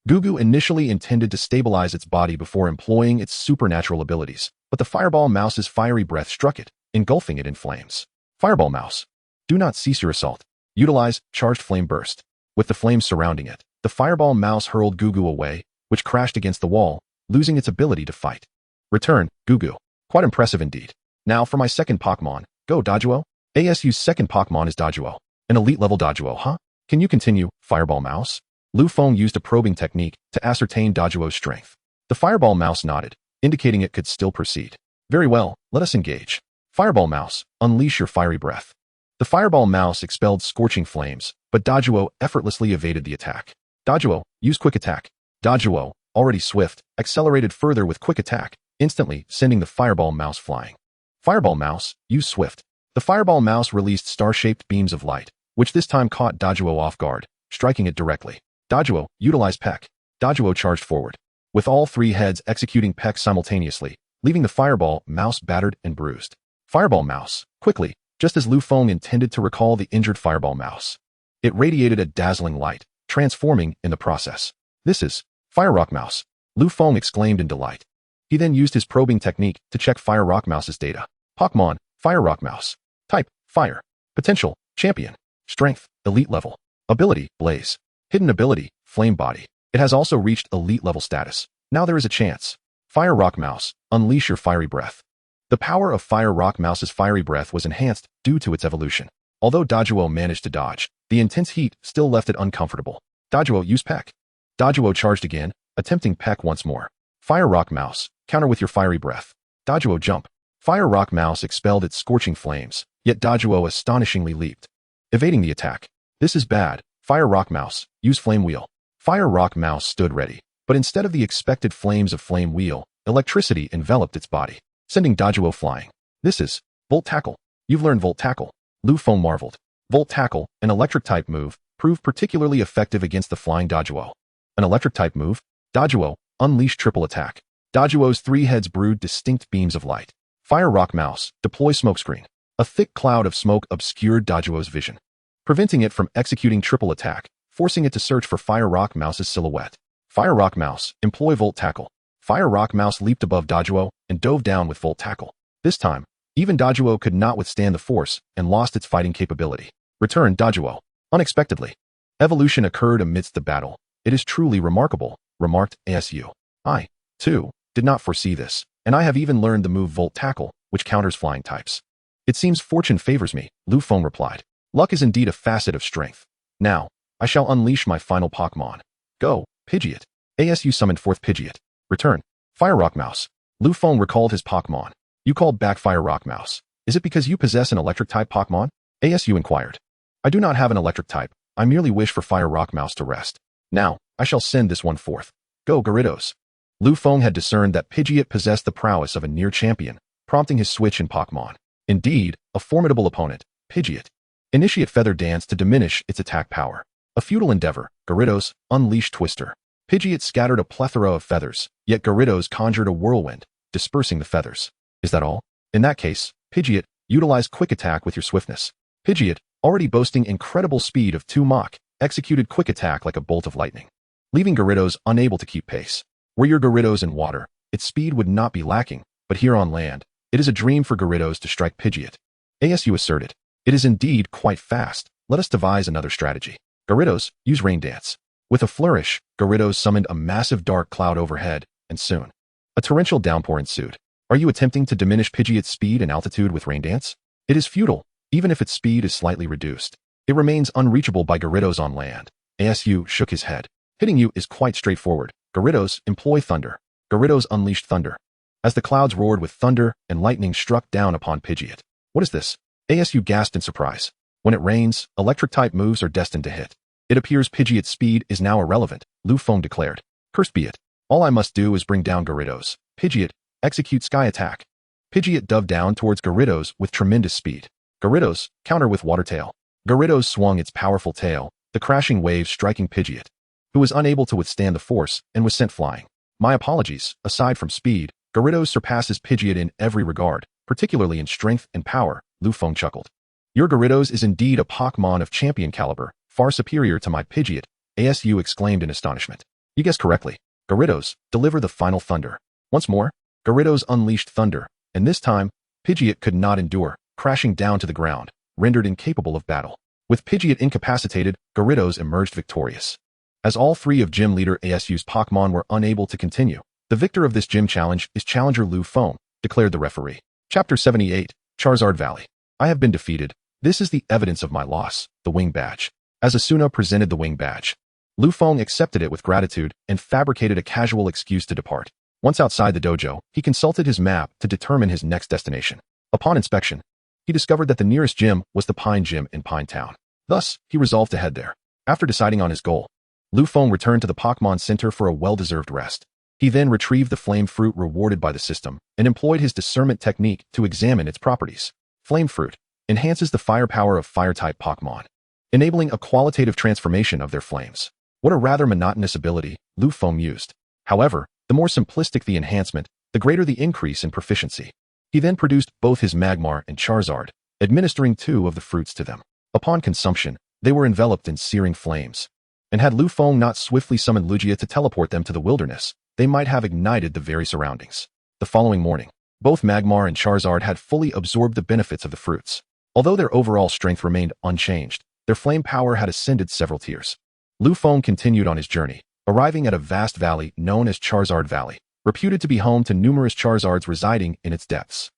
Gugu initially intended to stabilize its body before employing its supernatural abilities, but the Fireball Mouse's fiery breath struck it, engulfing it in flames. "Fireball Mouse, do not cease your assault. Utilize Charged Flame Burst." With the flames surrounding it, the Fireball Mouse hurled Gugu away, which crashed against the wall, losing its ability to fight. "Return, Gugu. Quite impressive indeed. Now for my second Pokémon, go Doduo." ASU's second Pokémon is Doduo. An elite-level Doduo, huh? Can you continue, Fireball Mouse? Lu Feng used a probing technique to ascertain Doduo's strength. The Fireball Mouse nodded, indicating it could still proceed. "Very well, let us engage. Fireball Mouse, unleash your fiery breath." The Fireball Mouse expelled scorching flames, but Doduo effortlessly evaded the attack. "Doduo, use Quick Attack." Doduo, already swift, accelerated further with Quick Attack, instantly sending the Fireball Mouse flying. "Fireball Mouse, use Swift." The Fireball Mouse released star-shaped beams of light, which this time caught Doduo off guard, striking it directly. "Doduo, utilize Peck." Doduo charged forward, with all 3 heads executing Peck simultaneously, leaving the Fireball Mouse battered and bruised. Fireball Mouse, quickly, just as Lu Feng intended to recall the injured Fireball Mouse. It radiated a dazzling light, transforming in the process. "This is Fire Rock Mouse," Lu Feng exclaimed in delight. He then used his probing technique to check Fire Rock Mouse's data. Pokémon, Fire Rock Mouse. Type, Fire. Potential, Champion. Strength, Elite level. Ability, Blaze. Hidden ability, Flame Body. It has also reached Elite level status. Now there is a chance. Fire Rock Mouse, unleash your fiery breath. The power of Fire Rock Mouse's fiery breath was enhanced due to its evolution. Although Doduo managed to dodge, the intense heat still left it uncomfortable. "Doduo, use Peck." Doduo charged again, attempting Peck once more. "Fire Rock Mouse, counter with your fiery breath." Doduo jump. Fire Rock Mouse expelled its scorching flames, yet Doduo astonishingly leaped, evading the attack. "This is bad. Fire Rock Mouse, use Flame Wheel." Fire Rock Mouse stood ready, but instead of the expected flames of Flame Wheel, electricity enveloped its body, sending Doduo flying. "This is Volt Tackle. You've learned Volt Tackle." Lu Feng marveled. Volt Tackle, an electric-type move, proved particularly effective against the flying Doduo. An electric-type move? Doduo, unleash triple attack. Doduo's 3 heads brewed distinct beams of light. Fire Rock Mouse, deploy Smokescreen. A thick cloud of smoke obscured Doduo's vision, preventing it from executing triple attack, forcing it to search for Fire Rock Mouse's silhouette. Fire Rock Mouse, employ Volt Tackle. Fire Rock Mouse leaped above Doduo and dove down with Volt Tackle. This time, even Doduo could not withstand the force and lost its fighting capability. "Return, Doduo." Unexpectedly, evolution occurred amidst the battle. "It is truly remarkable," remarked ASU. "I, too, did not foresee this, and I have even learned the move Volt Tackle, which counters flying types." "It seems fortune favors me," Lu Feng replied. "Luck is indeed a facet of strength. Now, I shall unleash my final Pokémon. Go, Pidgeot." ASU summoned forth Pidgeot. "Return, Fire Rock Mouse." Lu Feng recalled his Pokémon. "You called back Fire Rock Mouse. Is it because you possess an electric-type Pokémon?" ASU inquired. "I do not have an electric type. I merely wish for Fire Rock Mouse to rest. Now, I shall send this one forth." Go, Gyarados. Lu Feng had discerned that Pidgeot possessed the prowess of a near champion, prompting his switch in Pokémon. Indeed, a formidable opponent, Pidgeot. Initiate Feather Dance to diminish its attack power. A futile endeavor, Gyarados, unleash Twister. Pidgeot scattered a plethora of feathers, yet Gyarados conjured a whirlwind, dispersing the feathers. Is that all? In that case, Pidgeot, utilize Quick Attack with your swiftness. Pidgeot, already boasting incredible speed of 2 Mach, executed Quick Attack like a bolt of lightning, leaving Gyarados unable to keep pace. Were your Gyarados in water, its speed would not be lacking, but here on land, it is a dream for Gyarados to strike Pidgeot. ASU asserted. It is indeed quite fast. Let us devise another strategy. Gyarados, use Rain Dance. With a flourish, Gyarados summoned a massive dark cloud overhead, and soon, a torrential downpour ensued. Are you attempting to diminish Pidgeot's speed and altitude with Rain Dance? It is futile, even if its speed is slightly reduced. It remains unreachable by Gyarados on land. ASU shook his head. Hitting you is quite straightforward. Gyarados, employ Thunder. Gyarados unleashed Thunder. As the clouds roared with thunder and lightning struck down upon Pidgeot. What is this? ASU gasped in surprise. When it rains, electric-type moves are destined to hit. It appears Pidgeot's speed is now irrelevant, Lu Feng declared. Cursed be it. All I must do is bring down Gyarados. Pidgeot, execute Sky Attack. Pidgeot dove down towards Gyarados with tremendous speed. Gyarados, counter with Water Tail. Gyarados swung its powerful tail, the crashing waves striking Pidgeot, who was unable to withstand the force and was sent flying. My apologies, aside from speed, Gyarados surpasses Pidgeot in every regard, particularly in strength and power, Lu Feng chuckled. Your Gyarados is indeed a Pokémon of champion caliber, far superior to my Pidgeot, ASU exclaimed in astonishment. You guessed correctly. Gyarados, deliver the final thunder. Once more, Gyarados unleashed thunder, and this time, Pidgeot could not endure, crashing down to the ground, rendered incapable of battle. With Pidgeot incapacitated, Gyarados emerged victorious. As all 3 of Gym Leader ASU's Pokémon were unable to continue, the victor of this gym challenge is Challenger Lu Feng, declared the referee. Chapter 78, Charizard Valley. I have been defeated. This is the evidence of my loss, the Wing Badge. As Asuna presented the Wing Badge, Lu Feng accepted it with gratitude and fabricated a casual excuse to depart. Once outside the dojo, he consulted his map to determine his next destination. Upon inspection, he discovered that the nearest gym was the Pine Gym in Pine Town. Thus, he resolved to head there. After deciding on his goal, Lu Feng returned to the Pokémon Center for a well-deserved rest. He then retrieved the flame fruit rewarded by the system and employed his discernment technique to examine its properties. Flame fruit enhances the firepower of fire-type Pokémon, enabling a qualitative transformation of their flames. What a rather monotonous ability, Lu Feng mused. However, the more simplistic the enhancement, the greater the increase in proficiency. He then produced both his Magmar and Charizard, administering 2 of the fruits to them. Upon consumption, they were enveloped in searing flames. And had Lu Feng not swiftly summoned Lugia to teleport them to the wilderness, they might have ignited the very surroundings. The following morning, both Magmar and Charizard had fully absorbed the benefits of the fruits. Although their overall strength remained unchanged, their flame power had ascended several tiers. Lu Feng continued on his journey, arriving at a vast valley known as Charizard Valley, reputed to be home to numerous Charizards residing in its depths.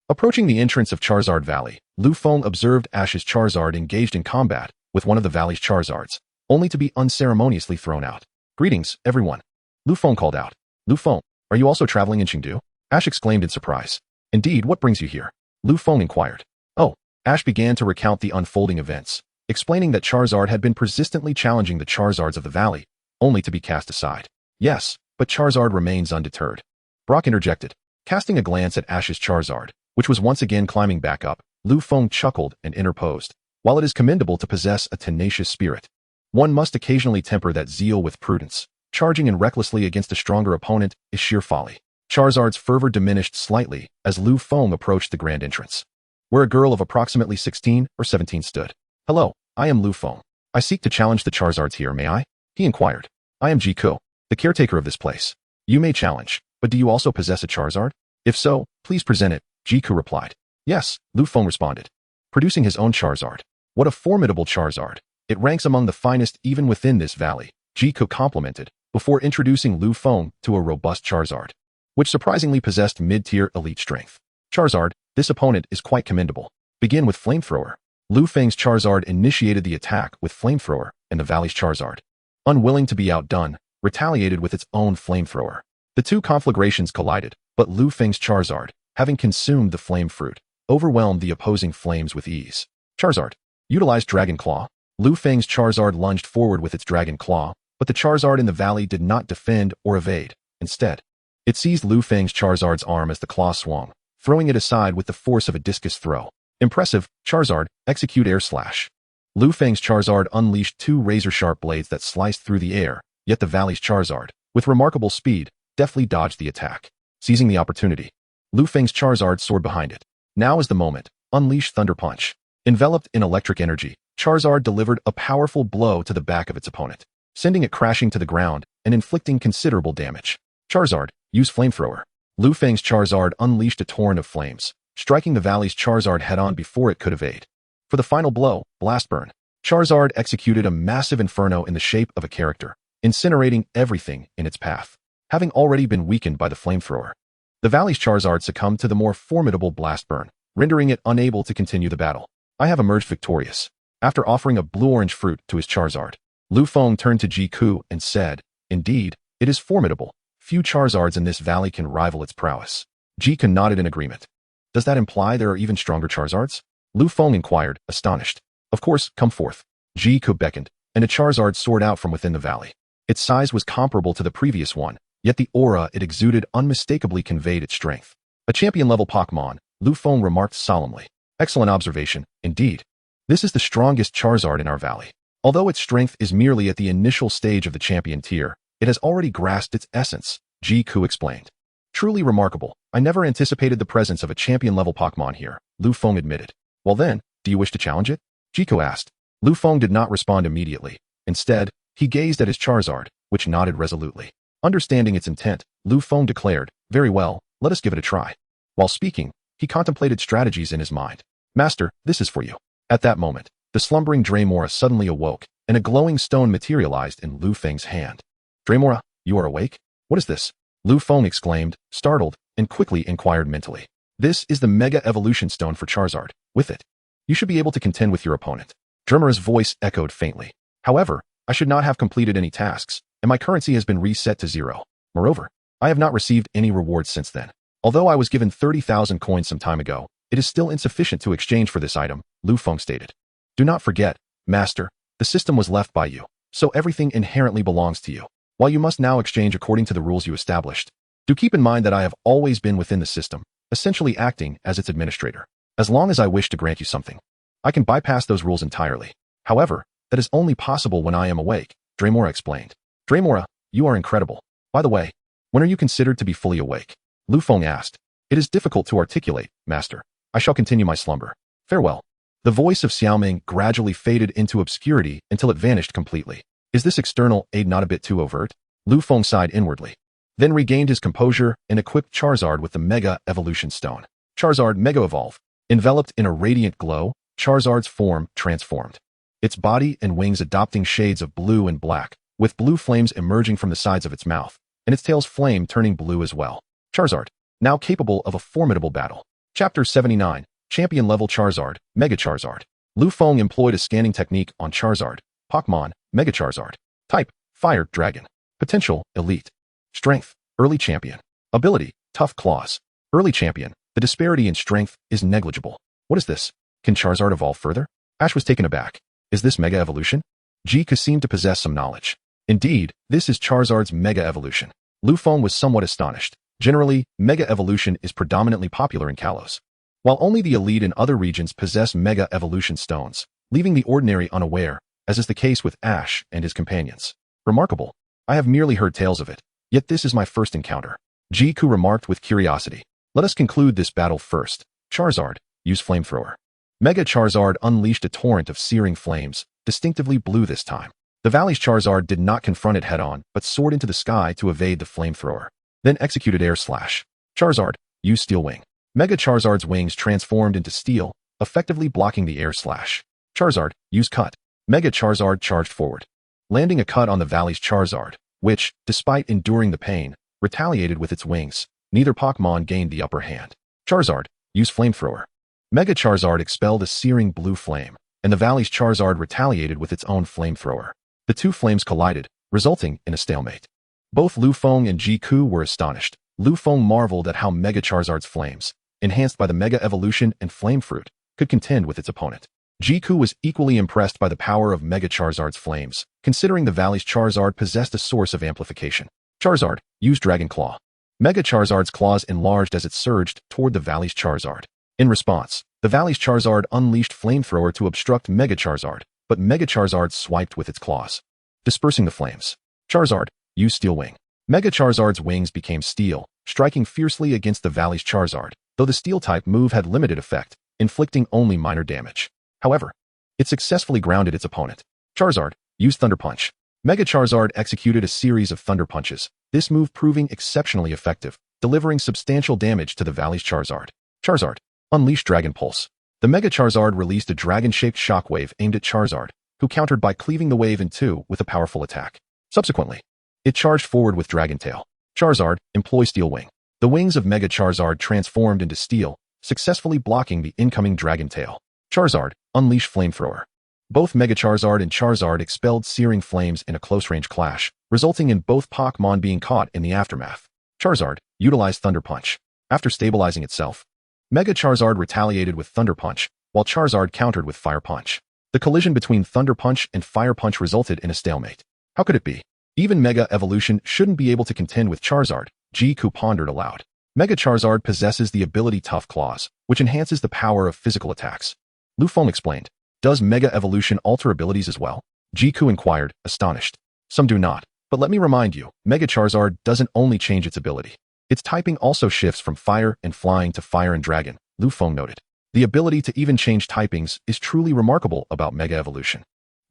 Approaching the entrance of Charizard Valley, Lu Feng observed Ash's Charizard engaged in combat with one of the valley's Charizards, only to be unceremoniously thrown out. Greetings, everyone. Lu Feng called out. Lu Feng, are you also traveling in Chengdu? Ash exclaimed in surprise. Indeed, what brings you here? Lu Feng inquired. Oh, Ash began to recount the unfolding events, explaining that Charizard had been persistently challenging the Charizards of the valley, only to be cast aside. Yes, but Charizard remains undeterred. Brock interjected. Casting a glance at Ash's Charizard, which was once again climbing back up, Lu Feng chuckled and interposed. While it is commendable to possess a tenacious spirit, one must occasionally temper that zeal with prudence. Charging in recklessly against a stronger opponent is sheer folly. Charizard's fervor diminished slightly as Lu Feng approached the grand entrance, where a girl of approximately 16 or 17 stood. Hello, I am Lu Feng. I seek to challenge the Charizards here, may I? He inquired. I am Jiku, the caretaker of this place. You may challenge, but do you also possess a Charizard? If so, please present it, Jiku replied. Yes, Lu Feng responded, producing his own Charizard. What a formidable Charizard. It ranks among the finest even within this valley, Jiku complimented, before introducing Lu Feng to a robust Charizard, which surprisingly possessed mid-tier elite strength. Charizard, this opponent is quite commendable. Begin with Flamethrower. Lu Feng's Charizard initiated the attack with Flamethrower, and the valley's Charizard, unwilling to be outdone, retaliated with its own Flamethrower. The two conflagrations collided, but Lu Feng's Charizard, having consumed the Flame Fruit, overwhelmed the opposing flames with ease. Charizard utilized Dragon Claw. Lu Feng's Charizard lunged forward with its Dragon Claw, But the Charizard in the valley did not defend or evade. Instead, it seized Lu Feng's Charizard's arm as the claw swung, throwing it aside with the force of a discus throw. Impressive, Charizard, execute air slash. Lu Feng's Charizard unleashed two razor-sharp blades that sliced through the air, yet the valley's Charizard, with remarkable speed, deftly dodged the attack. Seizing the opportunity, Lu Feng's Charizard soared behind it. Now is the moment. Unleash Thunder Punch. Enveloped in electric energy, Charizard delivered a powerful blow to the back of its opponent, sending it crashing to the ground and inflicting considerable damage. Charizard, use Flamethrower. Lu Feng's Charizard unleashed a torrent of flames, striking the valley's Charizard head-on before it could evade. For the final blow, Blast Burn, Charizard executed a massive inferno in the shape of a character, incinerating everything in its path. Having already been weakened by the Flamethrower, the valley's Charizard succumbed to the more formidable Blast Burn, rendering it unable to continue the battle. I have emerged victorious. After offering a blue-orange fruit to his Charizard, Lu Feng turned to Jiku and said, "Indeed, it is formidable. Few Charizards in this valley can rival its prowess." Jiku nodded in agreement. "Does that imply there are even stronger Charizards?" Lu Feng inquired, astonished. "Of course, come forth." Jiku beckoned, and a Charizard soared out from within the valley. Its size was comparable to the previous one, yet the aura it exuded unmistakably conveyed its strength. "A champion-level Pokémon," Lu Feng remarked solemnly. "Excellent observation, indeed. This is the strongest Charizard in our valley. Although its strength is merely at the initial stage of the champion tier, it has already grasped its essence," Jiku explained. "Truly remarkable. I never anticipated the presence of a champion-level Pokémon here," Lu Feng admitted. "Well then, do you wish to challenge it?" Jiku asked. Lu Feng did not respond immediately. Instead, he gazed at his Charizard, which nodded resolutely. Understanding its intent, Lu Feng declared, "Very well, let us give it a try." While speaking, he contemplated strategies in his mind. "Master, this is for you." At that moment, the slumbering Draymora suddenly awoke, and a glowing stone materialized in Lu Feng's hand. "Draymora, you are awake? What is this?" Lu Feng exclaimed, startled, and quickly inquired mentally. "This is the Mega Evolution Stone for Charizard. With it, you should be able to contend with your opponent." Draymora's voice echoed faintly. "However, I should not have completed any tasks, and my currency has been reset to 0. Moreover, I have not received any rewards since then. Although I was given 30,000 coins some time ago, it is still insufficient to exchange for this item," Lu Feng stated. "Do not forget, Master, the system was left by you, so everything inherently belongs to you. While you must now exchange according to the rules you established, do keep in mind that I have always been within the system, essentially acting as its administrator. As long as I wish to grant you something, I can bypass those rules entirely. However, that is only possible when I am awake," Draymora explained. "Draymora, you are incredible. By the way, when are you considered to be fully awake?" Lu Feng asked. "It is difficult to articulate, Master. I shall continue my slumber. Farewell." The voice of Xiaoming gradually faded into obscurity until it vanished completely. Is this external aid not a bit too overt? Lu Feng sighed inwardly, then regained his composure and equipped Charizard with the Mega Evolution Stone. Charizard Mega Evolve. Enveloped in a radiant glow, Charizard's form transformed, its body and wings adopting shades of blue and black, with blue flames emerging from the sides of its mouth, and its tail's flame turning blue as well. Charizard, now capable of a formidable battle. Chapter 79, Champion-Level Charizard, Mega Charizard. Lu Feng employed a scanning technique on Charizard. Pokémon, Mega Charizard. Type, Fire Dragon. Potential, Elite. Strength, Early Champion. Ability, Tough Claws. Early Champion. The disparity in strength is negligible. What is this? Can Charizard evolve further? Ash was taken aback. Is this Mega Evolution? Jiku seemed to possess some knowledge. Indeed, this is Charizard's Mega Evolution. Lu Feng was somewhat astonished. Generally, Mega Evolution is predominantly popular in Kalos, while only the elite in other regions possess Mega Evolution stones, leaving the ordinary unaware, as is the case with Ash and his companions. Remarkable. I have merely heard tales of it, yet this is my first encounter. Jiku remarked with curiosity. Let us conclude this battle first. Charizard, use Flamethrower. Mega Charizard unleashed a torrent of searing flames, distinctively blue this time. The valley's Charizard did not confront it head-on, but soared into the sky to evade the Flamethrower, then executed Air Slash. Charizard, use Steel Wing. Mega Charizard's wings transformed into steel, effectively blocking the Air Slash. Charizard, use Cut. Mega Charizard charged forward, landing a cut on the valley's Charizard, which, despite enduring the pain, retaliated with its wings. Neither Pokémon gained the upper hand. Charizard, use Flamethrower. Mega Charizard expelled a searing blue flame, and the valley's Charizard retaliated with its own Flamethrower. The two flames collided, resulting in a stalemate. Both Lu Feng and Jiku were astonished. Lu Feng marveled at how Mega Charizard's flames, enhanced by the Mega Evolution and Flame Fruit, could contend with its opponent. Jiku was equally impressed by the power of Mega Charizard's flames, considering the valley's Charizard possessed a source of amplification. Charizard, use Dragon Claw. Mega Charizard's claws enlarged as it surged toward the valley's Charizard. In response, the valley's Charizard unleashed Flamethrower to obstruct Mega Charizard, but Mega Charizard swiped with its claws, dispersing the flames. Charizard, use Steel Wing. Mega Charizard's wings became steel, striking fiercely against the valley's Charizard, though the Steel-type move had limited effect, inflicting only minor damage. However, it successfully grounded its opponent. Charizard, use Thunder Punch. Mega Charizard executed a series of Thunder Punches, this move proving exceptionally effective, delivering substantial damage to the valley's Charizard. Charizard, unleash Dragon Pulse. The Mega Charizard released a dragon-shaped shockwave aimed at Charizard, who countered by cleaving the wave in two with a powerful attack. Subsequently, it charged forward with Dragon Tail. Charizard, employ Steel Wing. The wings of Mega Charizard transformed into steel, successfully blocking the incoming Dragon Tail. Charizard, unleash Flamethrower. Both Mega Charizard and Charizard expelled searing flames in a close-range clash, resulting in both Pokémon being caught in the aftermath. Charizard, utilized Thunder Punch. After stabilizing itself, Mega Charizard retaliated with Thunder Punch, while Charizard countered with Fire Punch. The collision between Thunder Punch and Fire Punch resulted in a stalemate. How could it be? Even Mega Evolution shouldn't be able to contend with Charizard, Jiku pondered aloud. Mega Charizard possesses the ability Tough Claws, which enhances the power of physical attacks. Lufeng explained. Does Mega Evolution alter abilities as well? Jiku inquired, astonished. Some do not, but let me remind you, Mega Charizard doesn't only change its ability. Its typing also shifts from Fire and Flying to Fire and Dragon, Lufeng noted. The ability to even change typings is truly remarkable about Mega Evolution.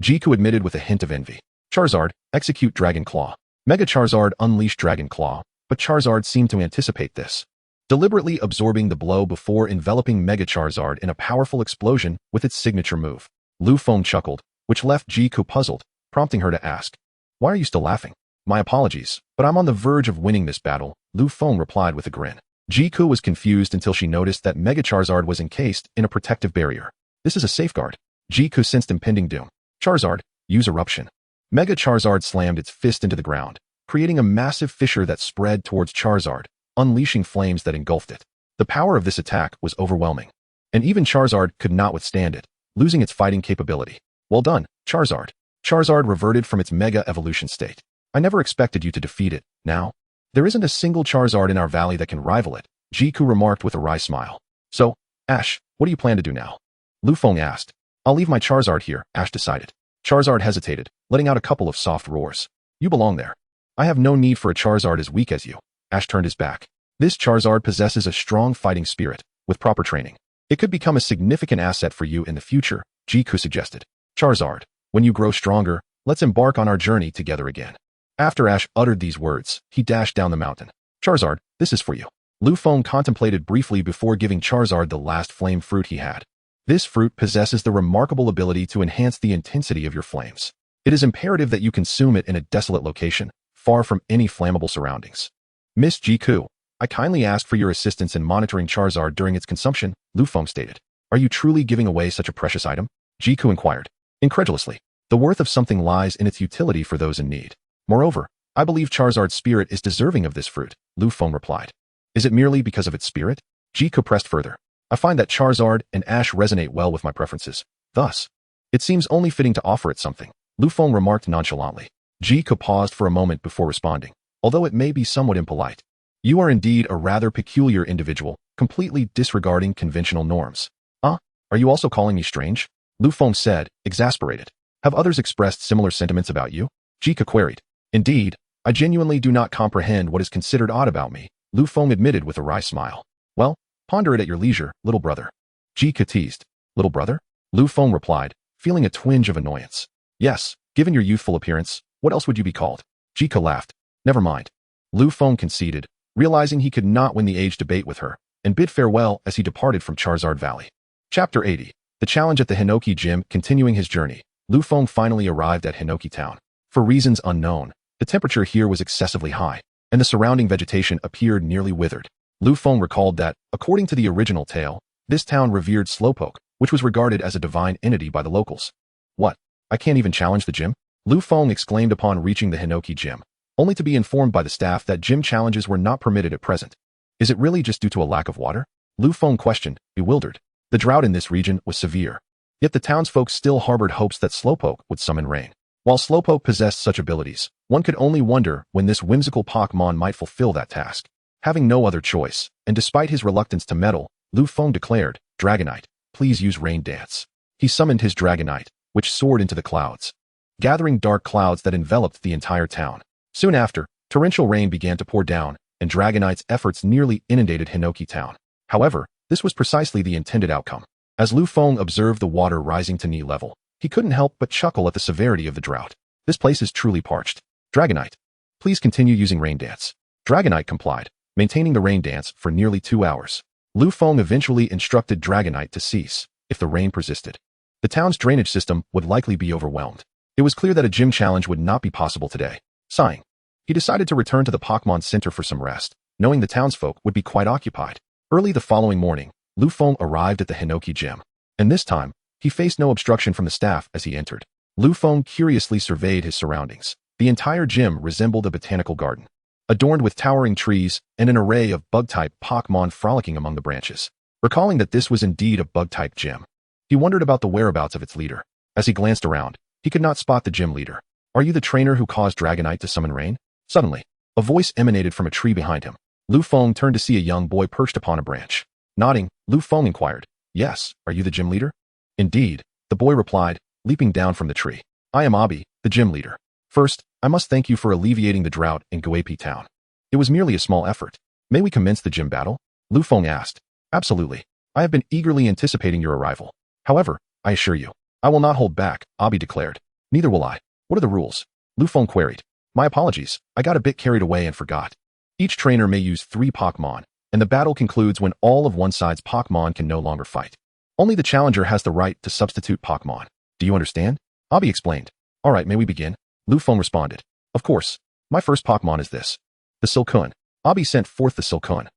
Jiku admitted with a hint of envy. Charizard, execute Dragon Claw. Mega Charizard unleashed Dragon Claw, but Charizard seemed to anticipate this, deliberately absorbing the blow before enveloping Mega Charizard in a powerful explosion with its signature move. Lufeng chuckled, which left Jiku puzzled, prompting her to ask, "Why are you still laughing?" "My apologies, but I'm on the verge of winning this battle," Lufeng replied with a grin. Jiku was confused until she noticed that Mega Charizard was encased in a protective barrier. This is a safeguard. Jiku sensed impending doom. Charizard, use Eruption. Mega Charizard slammed its fist into the ground, creating a massive fissure that spread towards Charizard, unleashing flames that engulfed it. The power of this attack was overwhelming, and even Charizard could not withstand it, losing its fighting capability. Well done, Charizard. Charizard reverted from its Mega Evolution state. I never expected you to defeat it. Now, there isn't a single Charizard in our valley that can rival it, Jiku remarked with a wry smile. So, Ash, what do you plan to do now? Lufeng asked. I'll leave my Charizard here, Ash decided. Charizard hesitated, letting out a couple of soft roars. You belong there. I have no need for a Charizard as weak as you. Ash turned his back. This Charizard possesses a strong fighting spirit. With proper training, it could become a significant asset for you in the future, Jiku suggested. Charizard, when you grow stronger, let's embark on our journey together again. After Ash uttered these words, he dashed down the mountain. Charizard, this is for you. Lufeng contemplated briefly before giving Charizard the last flame fruit he had. This fruit possesses the remarkable ability to enhance the intensity of your flames. It is imperative that you consume it in a desolate location, far from any flammable surroundings. Miss Jiku, I kindly ask for your assistance in monitoring Charizard during its consumption, Lufeng stated. Are you truly giving away such a precious item? Jiku inquired. Incredulously. The worth of something lies in its utility for those in need. Moreover, I believe Charizard's spirit is deserving of this fruit, Lufeng replied. Is it merely because of its spirit? Jiku pressed further. I find that Charizard and Ash resonate well with my preferences. Thus, it seems only fitting to offer it something, Lufeng remarked nonchalantly. Jiku paused for a moment before responding, although it may be somewhat impolite. You are indeed a rather peculiar individual, completely disregarding conventional norms. Are you also calling me strange? Lufeng said, exasperated. Have others expressed similar sentiments about you? Jiku queried. Indeed, I genuinely do not comprehend what is considered odd about me, Lufeng admitted with a wry smile. Well, ponder it at your leisure, little brother. Jiku teased. Little brother? Lufeng replied, feeling a twinge of annoyance. Yes, given your youthful appearance, what else would you be called? Jiku laughed. Never mind. Lufeng conceded, realizing he could not win the age debate with her, and bid farewell as he departed from Charizard Valley. Chapter 80. The challenge at the Hinoki Gym. Continuing his journey, Lufeng finally arrived at Hinoki Town. For reasons unknown, the temperature here was excessively high, and the surrounding vegetation appeared nearly withered. Lufeng recalled that, according to the original tale, this town revered Slowpoke, which was regarded as a divine entity by the locals. What? I can't even challenge the gym? Lufeng exclaimed upon reaching the Hinoki Gym, only to be informed by the staff that gym challenges were not permitted at present. Is it really just due to a lack of water? Lufeng questioned, bewildered. The drought in this region was severe. Yet the townsfolk still harbored hopes that Slowpoke would summon rain. While Slowpoke possessed such abilities, one could only wonder when this whimsical Pokémon might fulfill that task. Having no other choice, and despite his reluctance to meddle, Lu Feng declared, "Dragonite, please use Rain Dance." He summoned his Dragonite, which soared into the clouds, gathering dark clouds that enveloped the entire town. Soon after, torrential rain began to pour down, and Dragonite's efforts nearly inundated Hinoki Town. However, this was precisely the intended outcome. As Lu Feng observed the water rising to knee level, he couldn't help but chuckle at the severity of the drought. This place is truly parched. Dragonite, please continue using Rain Dance. Dragonite complied, maintaining the Rain Dance for nearly 2 hours. Lu Feng eventually instructed Dragonite to cease if the rain persisted. The town's drainage system would likely be overwhelmed. It was clear that a gym challenge would not be possible today. Sighing, he decided to return to the Pokémon Center for some rest, knowing the townsfolk would be quite occupied. Early the following morning, Lu Feng arrived at the Hinoki gym, and this time, he faced no obstruction from the staff as he entered. Lu Feng curiously surveyed his surroundings. The entire gym resembled a botanical garden, adorned with towering trees and an array of bug-type Pokémon frolicking among the branches. Recalling that this was indeed a bug-type gym, he wondered about the whereabouts of its leader. As he glanced around, he could not spot the gym leader. "Are you the trainer who caused Dragonite to summon rain?" Suddenly, a voice emanated from a tree behind him. Lu Feng turned to see a young boy perched upon a branch. Nodding, Lu Feng inquired, "Yes, are you the gym leader?" "Indeed," the boy replied, leaping down from the tree. "I am Abi, the gym leader. First, I must thank you for alleviating the drought in Guapi Town. It was merely a small effort. May we commence the gym battle?" Lu Feng asked. "Absolutely. I have been eagerly anticipating your arrival. However, I assure you, I will not hold back," Abi declared. "Neither will I. What are the rules?" Lu Feng queried. "My apologies, I got a bit carried away and forgot. Each trainer may use 3 Pokémon, and the battle concludes when all of one side's Pokémon can no longer fight. Only the challenger has the right to substitute Pokémon. Do you understand?" Abi explained. "All right, may we begin?" Lu Feng responded. "Of course. My first Pokémon is this. The Silcoon." Abi sent forth the Silcoon.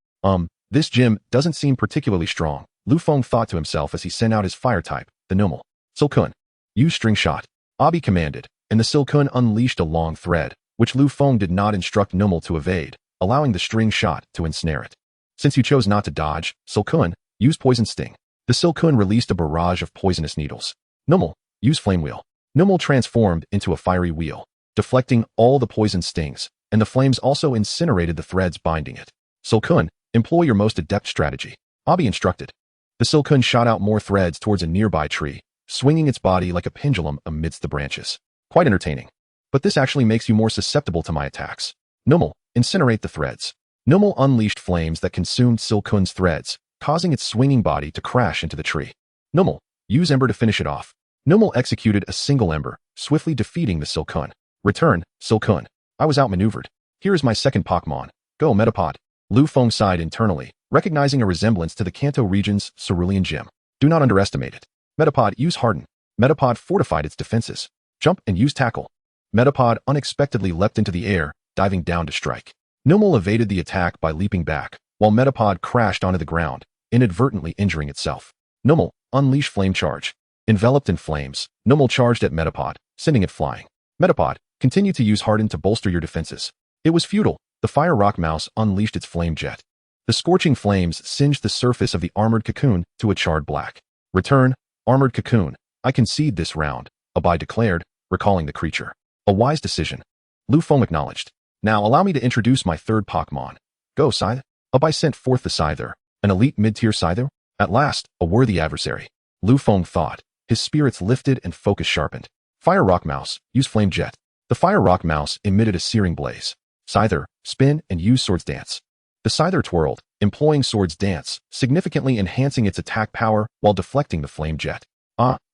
This gym doesn't seem particularly strong," Lu Feng thought to himself as he sent out his fire type, the Numel. "Silcoon, use String Shot," Abi commanded, and the Silcoon unleashed a long thread, which Lu Feng did not instruct Numel to evade, allowing the String Shot to ensnare it. "Since you chose not to dodge, Silcoon, use Poison Sting." The Silcoon released a barrage of poisonous needles. "Numel, use Flame Wheel." Numel transformed into a fiery wheel, deflecting all the poison stings, and the flames also incinerated the threads binding it. "Silcoon, employ your most adept strategy," Abi instructed. The Silcoon shot out more threads towards a nearby tree, swinging its body like a pendulum amidst the branches. "Quite entertaining. But this actually makes you more susceptible to my attacks. Numel, incinerate the threads." Numel unleashed flames that consumed Silcoon's threads, causing its swinging body to crash into the tree. "Numel, use Ember to finish it off." Numel executed a single Ember, swiftly defeating the Silcoon. "Return, Silcoon. I was outmaneuvered. Here is my second Pokémon. Go, Metapod." Lu Feng sighed internally, recognizing a resemblance to the Kanto region's Cerulean Gym. "Do not underestimate it. Metapod, use Harden." Metapod fortified its defenses. "Jump and use Tackle." Metapod unexpectedly leapt into the air, diving down to strike. Numel evaded the attack by leaping back, while Metapod crashed onto the ground, inadvertently injuring itself. Numel, unleash Flame Charge. Enveloped in flames, Numel charged at Metapod, sending it flying. Metapod, continue to use Harden to bolster your defenses. It was futile. The Fire Rock Mouse unleashed its flame jet. The scorching flames singed the surface of the armored cocoon to a charred black. "Return, Armored Cocoon. I concede this round," Abai declared, recalling the creature. "A wise decision," Lu Feng acknowledged. "Now allow me to introduce my third Pokémon. Go, Scythe." Abai sent forth the Scyther, an elite mid-tier Scyther. At last, a worthy adversary. Lu Feng thought. His spirits lifted and focus sharpened. "Fire Rock Mouse, use Flame Jet." The Fire Rock Mouse emitted a searing blaze. "Scyther, spin and use Swords Dance." The Scyther twirled, employing Swords Dance, significantly enhancing its attack power while deflecting the flame jet.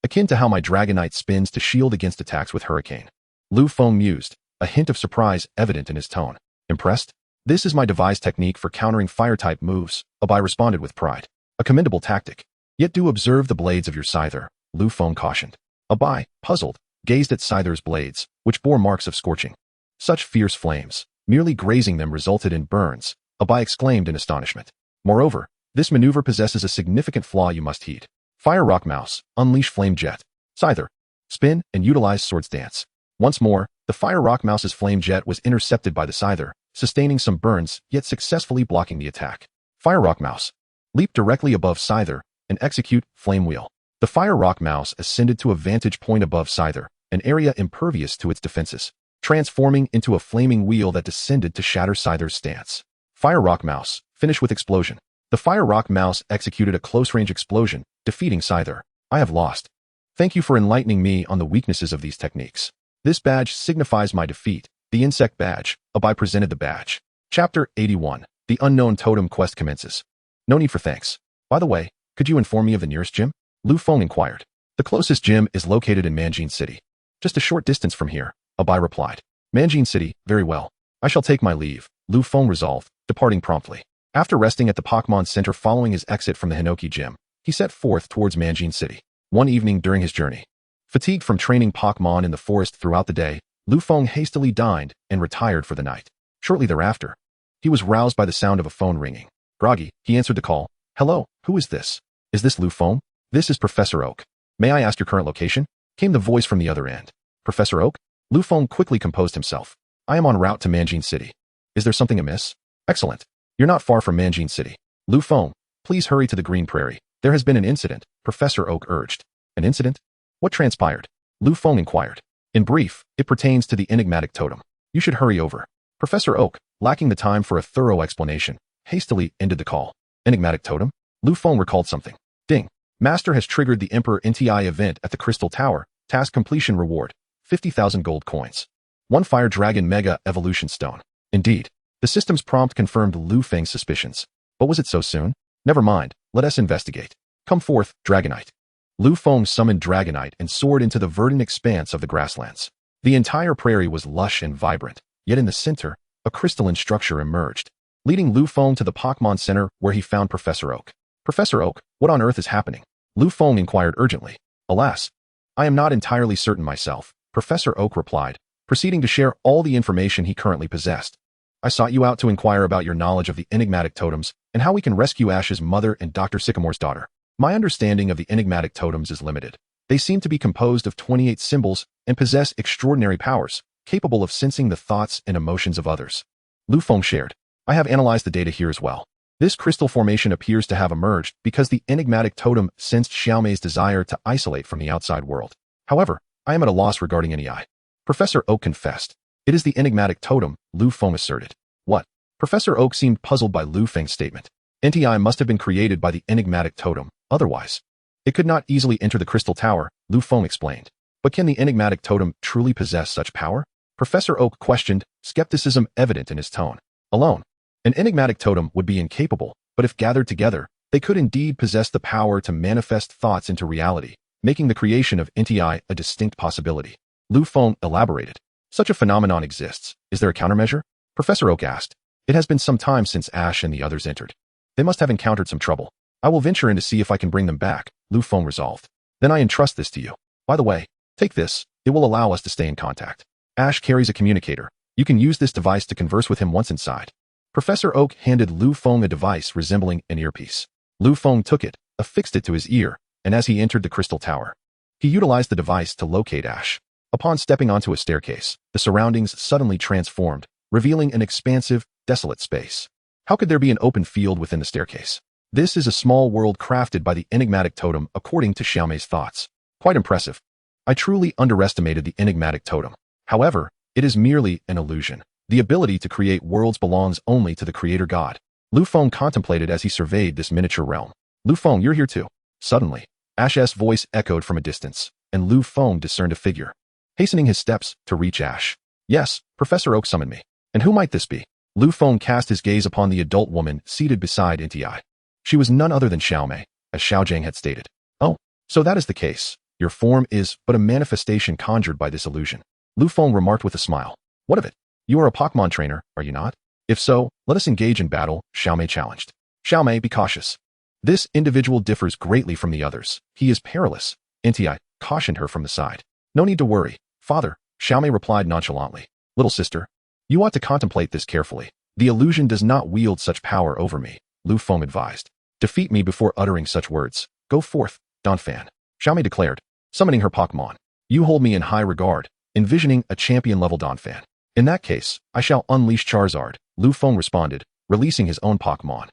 Akin to how my Dragonite spins to shield against attacks with Hurricane." Lu Feng mused, a hint of surprise evident in his tone. "Impressed? This is my devised technique for countering fire-type moves," Abai responded with pride. "A commendable tactic. Yet do observe the blades of your Scyther," Lu Feng cautioned. Abai, puzzled, gazed at Scyther's blades, which bore marks of scorching. Such fierce flames, merely grazing them resulted in burns, Abai exclaimed in astonishment. "Moreover, this maneuver possesses a significant flaw you must heed. Fire Rock Mouse, unleash Flame Jet. Scyther, spin and utilize Swords Dance." Once more, the Fire Rock Mouse's flame jet was intercepted by the Scyther, sustaining some burns, yet successfully blocking the attack. Fire Rock Mouse, leap directly above Scyther and execute Flame Wheel. The Fire Rock Mouse ascended to a vantage point above Scyther, an area impervious to its defenses, transforming into a flaming wheel that descended to shatter Scyther's stance. Fire Rock Mouse, finish with explosion. The Fire Rock Mouse executed a close-range explosion, defeating Scyther. I have lost. Thank you for enlightening me on the weaknesses of these techniques. This badge signifies my defeat. The Insect Badge. Abai presented the badge. Chapter 81. The Unknown Totem Quest commences. No need for thanks. By the way, could you inform me of the nearest gym? Lu Feng inquired. The closest gym is located in Manjin City. Just a short distance from here, Abai replied. Manjin City, very well. I shall take my leave, Lu Feng resolved, departing promptly. After resting at the Pokémon Center following his exit from the Hinoki Gym, he set forth towards Manjin City. One evening during his journey, fatigued from training Pokémon in the forest throughout the day, Lu Feng hastily dined and retired for the night. Shortly thereafter, he was roused by the sound of a phone ringing. Groggy, he answered the call. Hello, who is this? Is this Lu Feng? This is Professor Oak. May I ask your current location? Came the voice from the other end. Professor Oak? Lu Feng quickly composed himself. I am en route to Manjin City. Is there something amiss? Excellent. You're not far from Manjin City. Lu Feng, please hurry to the Green Prairie. There has been an incident, Professor Oak urged. An incident? What transpired? Lu Feng inquired. In brief, it pertains to the enigmatic totem. You should hurry over. Professor Oak, lacking the time for a thorough explanation, hastily ended the call. Enigmatic totem? Lu Feng recalled something. Ding. Master has triggered the Emperor NTI event at the Crystal Tower. Task completion reward. 50,000 gold coins. 1 Fire Dragon Mega Evolution Stone. Indeed. The system's prompt confirmed Lu Feng's suspicions. But was it so soon? Never mind. Let us investigate. Come forth, Dragonite. Lu Feng summoned Dragonite and soared into the verdant expanse of the grasslands. The entire prairie was lush and vibrant, yet in the center, a crystalline structure emerged, leading Lu Feng to the Pokémon Center where he found Professor Oak. Professor Oak, what on earth is happening? Lu Feng inquired urgently. Alas, I am not entirely certain myself, Professor Oak replied, proceeding to share all the information he currently possessed. I sought you out to inquire about your knowledge of the enigmatic totems and how we can rescue Ash's mother and Dr. Sycamore's daughter. My understanding of the enigmatic totems is limited. They seem to be composed of 28 symbols and possess extraordinary powers, capable of sensing the thoughts and emotions of others. Lu Feng shared. I have analyzed the data here as well. This crystal formation appears to have emerged because the enigmatic totem sensed Xiaomei's desire to isolate from the outside world. However, I am at a loss regarding NEI. Professor Oak confessed. It is the enigmatic totem, Lu Feng asserted. What? Professor Oak seemed puzzled by Lu Feng's statement. NTI must have been created by the enigmatic totem, otherwise it could not easily enter the Crystal Tower, Lu Feng explained. But can the enigmatic totem truly possess such power? Professor Oak questioned, skepticism evident in his tone. Alone, an enigmatic totem would be incapable, but if gathered together, they could indeed possess the power to manifest thoughts into reality, making the creation of NTI a distinct possibility. Lu Feng elaborated. Such a phenomenon exists. Is there a countermeasure? Professor Oak asked. It has been some time since Ash and the others entered. They must have encountered some trouble. I will venture in to see if I can bring them back, Lu Feng resolved. Then I entrust this to you. By the way, take this. It will allow us to stay in contact. Ash carries a communicator. You can use this device to converse with him once inside. Professor Oak handed Lu Feng a device resembling an earpiece. Lu Feng took it, affixed it to his ear, and as he entered the Crystal Tower, he utilized the device to locate Ash. Upon stepping onto a staircase, the surroundings suddenly transformed, revealing an expansive, desolate space. How could there be an open field within the staircase? This is a small world crafted by the enigmatic totem according to Xiaomei's thoughts. Quite impressive. I truly underestimated the enigmatic totem. However, it is merely an illusion. The ability to create worlds belongs only to the creator god. Lu Feng contemplated as he surveyed this miniature realm. Lu Feng, you're here too. Suddenly, Ash's voice echoed from a distance, and Lu Feng discerned a figure, hastening his steps to reach Ash. Yes, Professor Oak summoned me. And who might this be? Lu Feng cast his gaze upon the adult woman seated beside NTI. She was none other than Xiaomei, as Xiaojing had stated. Oh, so that is the case. Your form is but a manifestation conjured by this illusion. Lu Feng remarked with a smile. What of it? You are a Pokémon trainer, are you not? If so, let us engage in battle, Xiaomei challenged. Xiaomei, be cautious. This individual differs greatly from the others. He is perilous, NTI cautioned her from the side. No need to worry, father, Xiaomei replied nonchalantly. Little sister, you ought to contemplate this carefully. The illusion does not wield such power over me, Lu Feng advised. Defeat me before uttering such words. Go forth, Donphan, Xiaomei declared, summoning her Pokémon. You hold me in high regard, envisioning a champion-level Donphan. In that case, I shall unleash Charizard, Lu Feng responded, releasing his own Pokémon.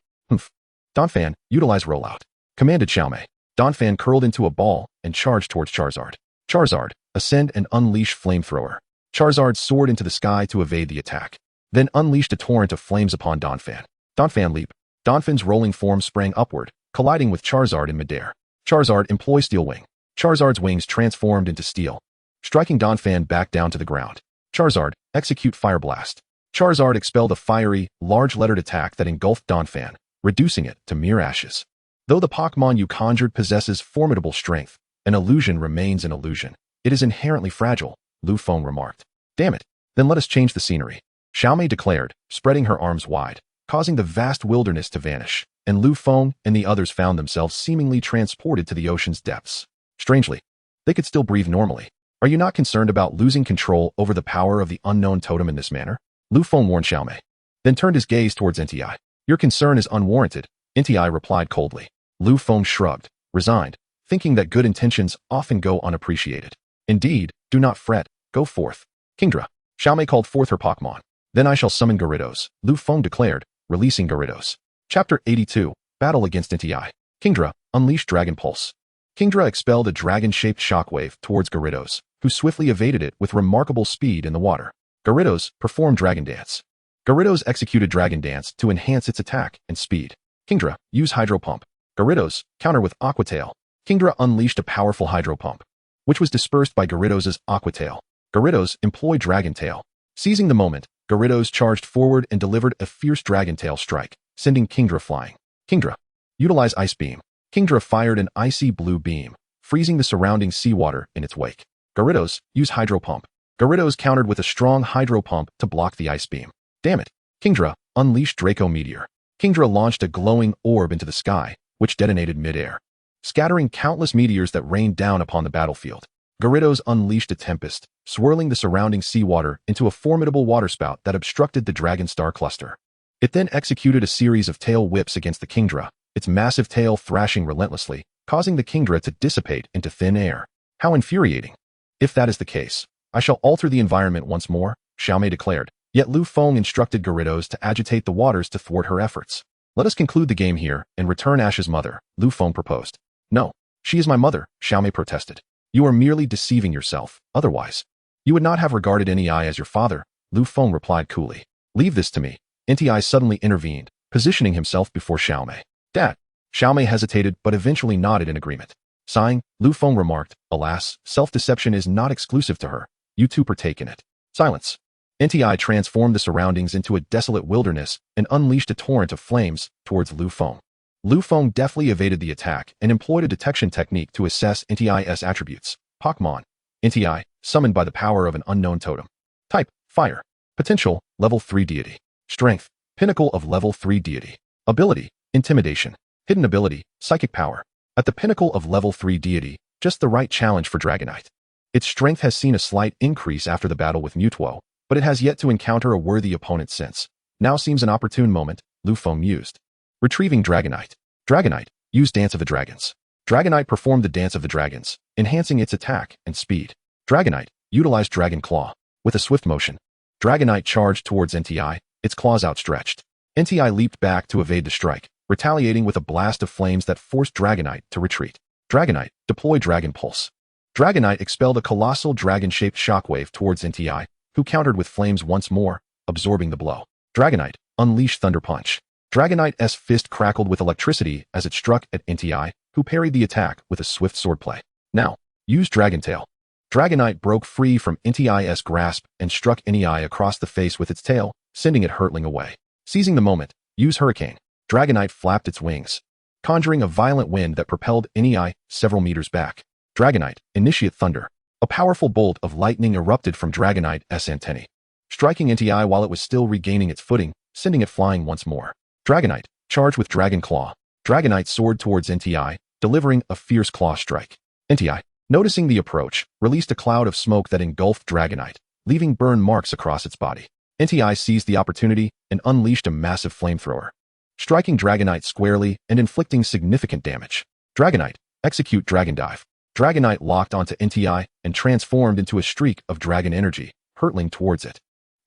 Donphan, utilize rollout, commanded Xiaomei. Donphan curled into a ball and charged towards Charizard. Charizard, ascend and unleash Flamethrower. Charizard soared into the sky to evade the attack, then unleashed a torrent of flames upon Donphan. Donphan leap. Donphan's rolling form sprang upward, colliding with Charizard in midair. Charizard employ Steel Wing. Charizard's wings transformed into steel, striking Donphan back down to the ground. Charizard, execute Fire Blast. Charizard expelled a fiery, large-lettered attack that engulfed Donphan, reducing it to mere ashes. Though the Pokémon you conjured possesses formidable strength, an illusion remains an illusion. It is inherently fragile, Lu Feng remarked. Damn it, then let us change the scenery. Xiaomei declared, spreading her arms wide, causing the vast wilderness to vanish, and Lu Feng and the others found themselves seemingly transported to the ocean's depths. Strangely, they could still breathe normally. Are you not concerned about losing control over the power of the unknown totem in this manner? Lu Feng warned Xiaomei, then turned his gaze towards NTI. Your concern is unwarranted, NTI replied coldly. Lu Feng shrugged, resigned, thinking that good intentions often go unappreciated. Indeed, do not fret, go forth. Kingdra. Xiaomei called forth her Pokémon. Then I shall summon Gyarados, Lu Feng declared, releasing Gyarados. Chapter 82, Battle against NTI. Kingdra, unleashed Dragon Pulse. Kingdra expelled a dragon-shaped shockwave towards Gyarados, who swiftly evaded it with remarkable speed in the water. Gyarados performed Dragon Dance. Gyarados executed Dragon Dance to enhance its attack and speed. Kingdra, use Hydro Pump. Gyarados, counter with Aqua Tail. Kingdra unleashed a powerful Hydro Pump, which was dispersed by Gyarados' Aqua Tail. Gyarados employed Dragon Tail. Seizing the moment, Gyarados charged forward and delivered a fierce Dragon Tail strike, sending Kingdra flying. Kingdra, utilize Ice Beam. Kingdra fired an icy blue beam, freezing the surrounding seawater in its wake. Gyarados, use Hydro Pump. Gyarados countered with a strong Hydro Pump to block the Ice Beam. Damn it. Kingdra, unleashed Draco Meteor. Kingdra launched a glowing orb into the sky, which detonated mid-air, scattering countless meteors that rained down upon the battlefield. Gyarados unleashed a tempest, swirling the surrounding seawater into a formidable waterspout that obstructed the Dragon Star cluster. It then executed a series of tail whips against the Kingdra, its massive tail thrashing relentlessly, causing the Kingdra to dissipate into thin air. How infuriating. If that is the case, I shall alter the environment once more, Xiaomei declared. Yet Lu Feng instructed Gyarados to agitate the waters to thwart her efforts. Let us conclude the game here and return Ash's mother, Lu Feng proposed. No, she is my mother, Xiaomei protested. You are merely deceiving yourself, otherwise you would not have regarded NEI as your father, Lu Feng replied coolly. Leave this to me. NTI suddenly intervened, positioning himself before Xiaomei. Dad. Xiaomei hesitated but eventually nodded in agreement. Sighing, Lu Feng remarked, alas, self-deception is not exclusive to her. You two partake in it. Silence. NTI transformed the surroundings into a desolate wilderness and unleashed a torrent of flames towards Lu Feng. Lu Feng deftly evaded the attack and employed a detection technique to assess NTI's attributes. Pokémon. NTI, summoned by the power of an unknown totem. Type, Fire. Potential, Level 3 Deity. Strength, Pinnacle of Level 3 Deity. Ability, Intimidation. Hidden ability, Psychic Power. At the pinnacle of Level 3 Deity, just the right challenge for Dragonite. Its strength has seen a slight increase after the battle with Mewtwo, but it has yet to encounter a worthy opponent since. Now seems an opportune moment, Lu Feng mused. Retrieving Dragonite. Dragonite, use Dance of the Dragons. Dragonite performed the Dance of the Dragons, enhancing its attack and speed. Dragonite, utilized Dragon Claw. With a swift motion, Dragonite charged towards NTI, its claws outstretched. NTI leaped back to evade the strike, retaliating with a blast of flames that forced Dragonite to retreat. Dragonite, deploy Dragon Pulse. Dragonite expelled a colossal dragon-shaped shockwave towards NTI, who countered with flames once more, absorbing the blow. Dragonite, unleashed Thunder Punch. Dragonite's fist crackled with electricity as it struck at NTI, who parried the attack with a swift swordplay. Now, use Dragon Tail. Dragonite broke free from NTI's grasp and struck NEI across the face with its tail, sending it hurtling away. Seizing the moment, use Hurricane. Dragonite flapped its wings, conjuring a violent wind that propelled NEI several meters back. Dragonite, initiate Thunder. A powerful bolt of lightning erupted from Dragonite's antennae, striking NTI while it was still regaining its footing, sending it flying once more. Dragonite, charged with Dragon Claw. Dragonite soared towards NTI, delivering a fierce claw strike. NTI, noticing the approach, released a cloud of smoke that engulfed Dragonite, leaving burn marks across its body. NTI seized the opportunity and unleashed a massive flamethrower, striking Dragonite squarely and inflicting significant damage. Dragonite, execute Dragon Dive. Dragonite locked onto NTI and transformed into a streak of dragon energy, hurtling towards it.